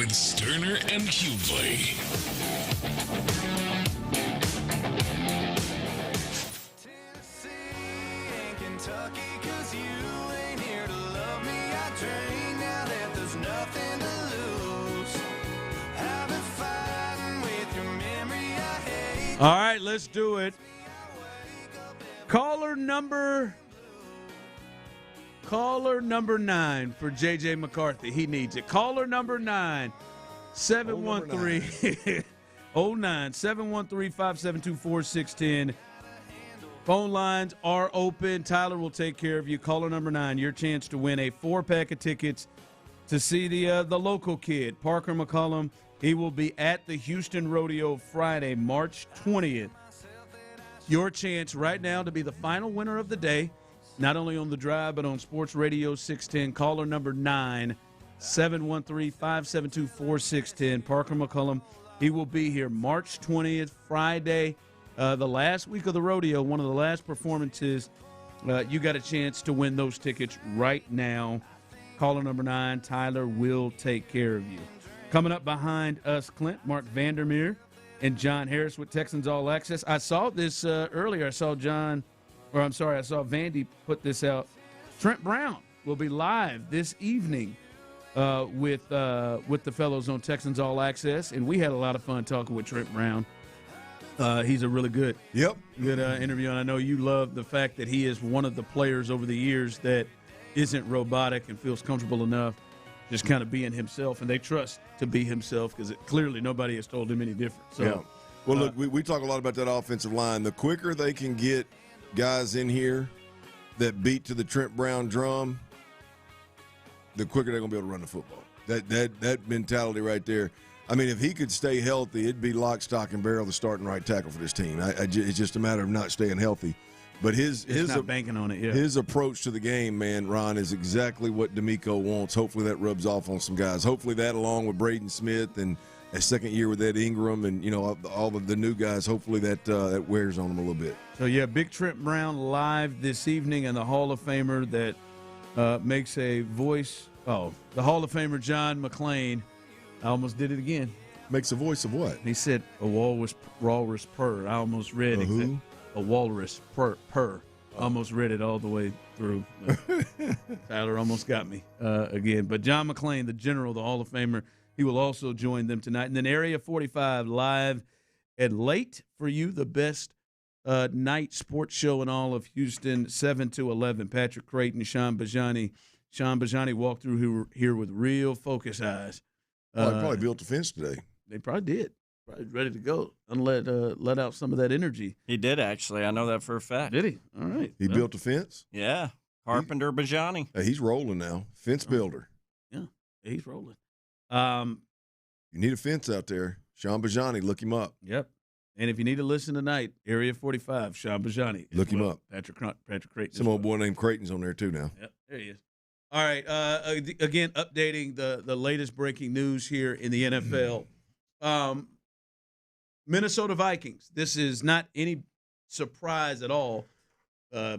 It's Stoerner and Hughley. Kentucky, 'cause you ain't here to love me. I drink now that there's nothing to lose. I've been fighting with your memory. I hate. All right, let's do it. Caller number 9 for J.J. McCarthy. He needs it. Caller number 9, 713 09 713-572-4610. Phone lines are open. Tyler will take care of you. Caller number 9, your chance to win a 4-pack of tickets to see the local kid, Parker McCollum. He will be at the Houston Rodeo Friday, March 20th. Your chance right now to be the final winner of the day, not only on the drive, but on Sports Radio 610. Caller number 9, 713-572-4610. Parker McCollum, he will be here March 20th, Friday, the last week of the rodeo, one of the last performances. You got a chance to win those tickets right now. Caller number 9, Tyler will take care of you. Coming up behind us, Clint, Mark Vandermeer, and John Harris with Texans All Access. I saw this earlier. I saw Vandy put this out. Trent Brown will be live this evening with the fellows on Texans All Access, and we had a lot of fun talking with Trent Brown. He's a really good interview, and I know you love the fact that he is one of the players over the years that isn't robotic and feels comfortable enough just kind of being himself, and they trust to be himself because clearly nobody has told him any different. So, yeah. Well, look, we talk a lot about that offensive line. The quicker they can get guys in here that beat to the Trent Brown drum, the quicker they're going to be able to run the football. That mentality right there. I mean, if he could stay healthy, it'd be lock, stock, and barrel the starting right tackle for this team. It's just a matter of not staying healthy. But his not banking on it. Yeah. His approach to the game, man, Ron, is exactly what D'Amico wants. Hopefully that rubs off on some guys. Hopefully that, along with Braden Smith and a second year with Ed Ingram and all of the new guys, hopefully that wears on them a little bit. So yeah, big Trent Brown live this evening, and the Hall of Famer that makes a voice. Oh, the Hall of Famer John McClain. I almost did it again. Makes a voice of what? He said a walrus purr. I almost read it. A walrus purr. Almost read it all the way through. Tyler almost got me again. But John McClain, the general, the Hall of Famer, he will also join them tonight. And then Area 45 live at late for you, the best night sports show in all of Houston, 7 to 11. Patrick Creighton, Sean Bijani. Sean Bijani walked through here with real focus eyes. They probably built a fence today. They probably did. Probably ready to go and let out some of that energy. He did, actually. I know that for a fact. Did he? All right. He built a fence? Yeah. Carpenter Bijani. He's rolling now. Fence builder. Yeah, he's rolling. You need a fence out there. Sean Bijani, look him up. Yep. And if you need to listen tonight, Area 45, Sean Bijani. Look him up. Patrick Creighton. Some old boy named Creighton's on there too now. Yep, there he is. All right. Again, updating the latest breaking news here in the NFL. Minnesota Vikings. This is not any surprise at all.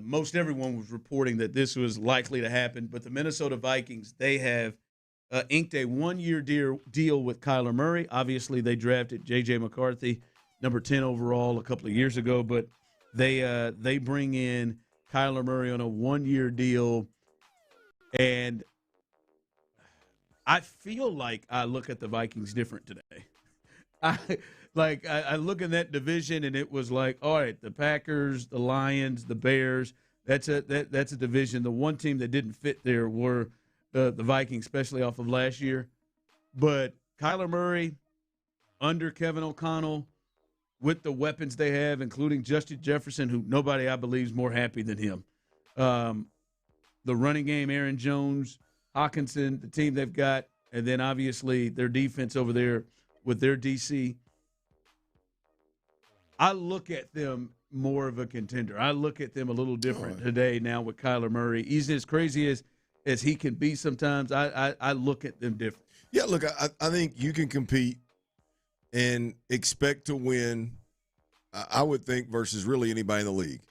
Most everyone was reporting that this was likely to happen, but the Minnesota Vikings, they have inked a one-year deal with Kyler Murray. Obviously, they drafted J.J. McCarthy, number 10 overall, a couple of years ago, but they bring in Kyler Murray on a one-year deal. And I feel like I look at the Vikings different today. I look in that division, and it was like, all right, the Packers, the Lions, the Bears. That's a division. The one team that didn't fit there were the Vikings, especially off of last year. But Kyler Murray, under Kevin O'Connell, with the weapons they have, including Justin Jefferson, who nobody I believe is more happy than him. The running game, Aaron Jones, Hawkinson, the team they've got, and then obviously their defense over there with their DC. I look at them more of a contender. I look at them a little different today now with Kyler Murray. He's as crazy as he can be sometimes. I look at them different. Yeah, look, I think you can compete and expect to win, I would think, versus really anybody in the league.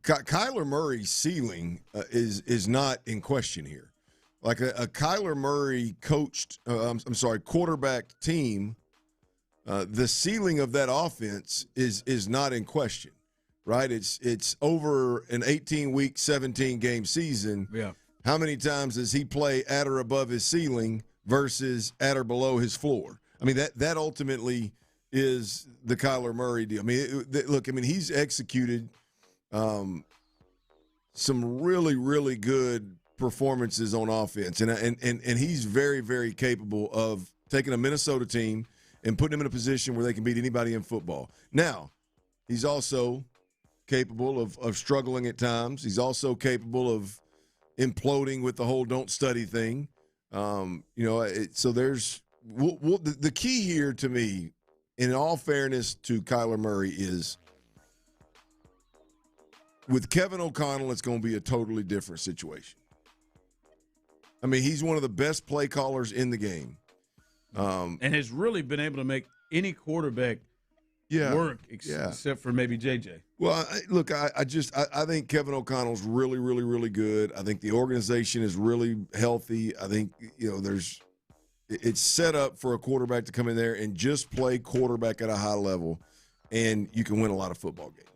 Kyler Murray's ceiling is not in question here. like a Kyler Murray coached, quarterbacked team, the ceiling of that offense is not in question, right? It's over an 18-week, 17-game season. Yeah. How many times does he play at or above his ceiling versus at or below his floor? I mean, that ultimately is the Kyler Murray deal. I mean, he's executed some really, really good performances on offense, and he's very, very capable of taking a Minnesota team and putting them in a position where they can beat anybody in football. Now, he's also capable of struggling at times. He's also capable of imploding with the whole don't study thing. So there's the key here to me, in all fairness to Kyler Murray, is with Kevin O'Connell, it's going to be a totally different situation. I mean, he's one of the best play callers in the game. And has really been able to make any quarterback work except for maybe JJ. Well, I think Kevin O'Connell's really, really, really good. I think the organization is really healthy. I think, it's set up for a quarterback to come in there and just play quarterback at a high level, and you can win a lot of football games.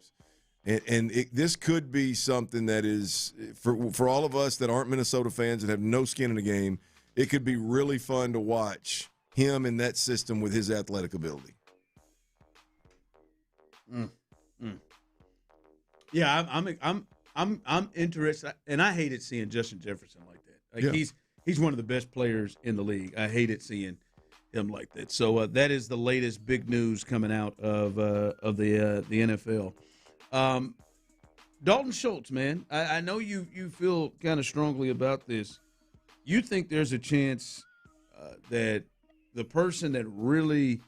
And this could be something that is, for all of us that aren't Minnesota fans and have no skin in the game, it could be really fun to watch him in that system with his athletic ability. Yeah, I'm interested, and I hated seeing Justin Jefferson like that. He's one of the best players in the league. I hated seeing him like that. So that is the latest big news coming out of the NFL. Dalton Schultz, man, I know you feel kind of strongly about this. You think there's a chance that the person that really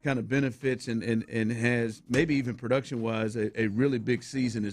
kind of benefits and has maybe even production-wise a really big season is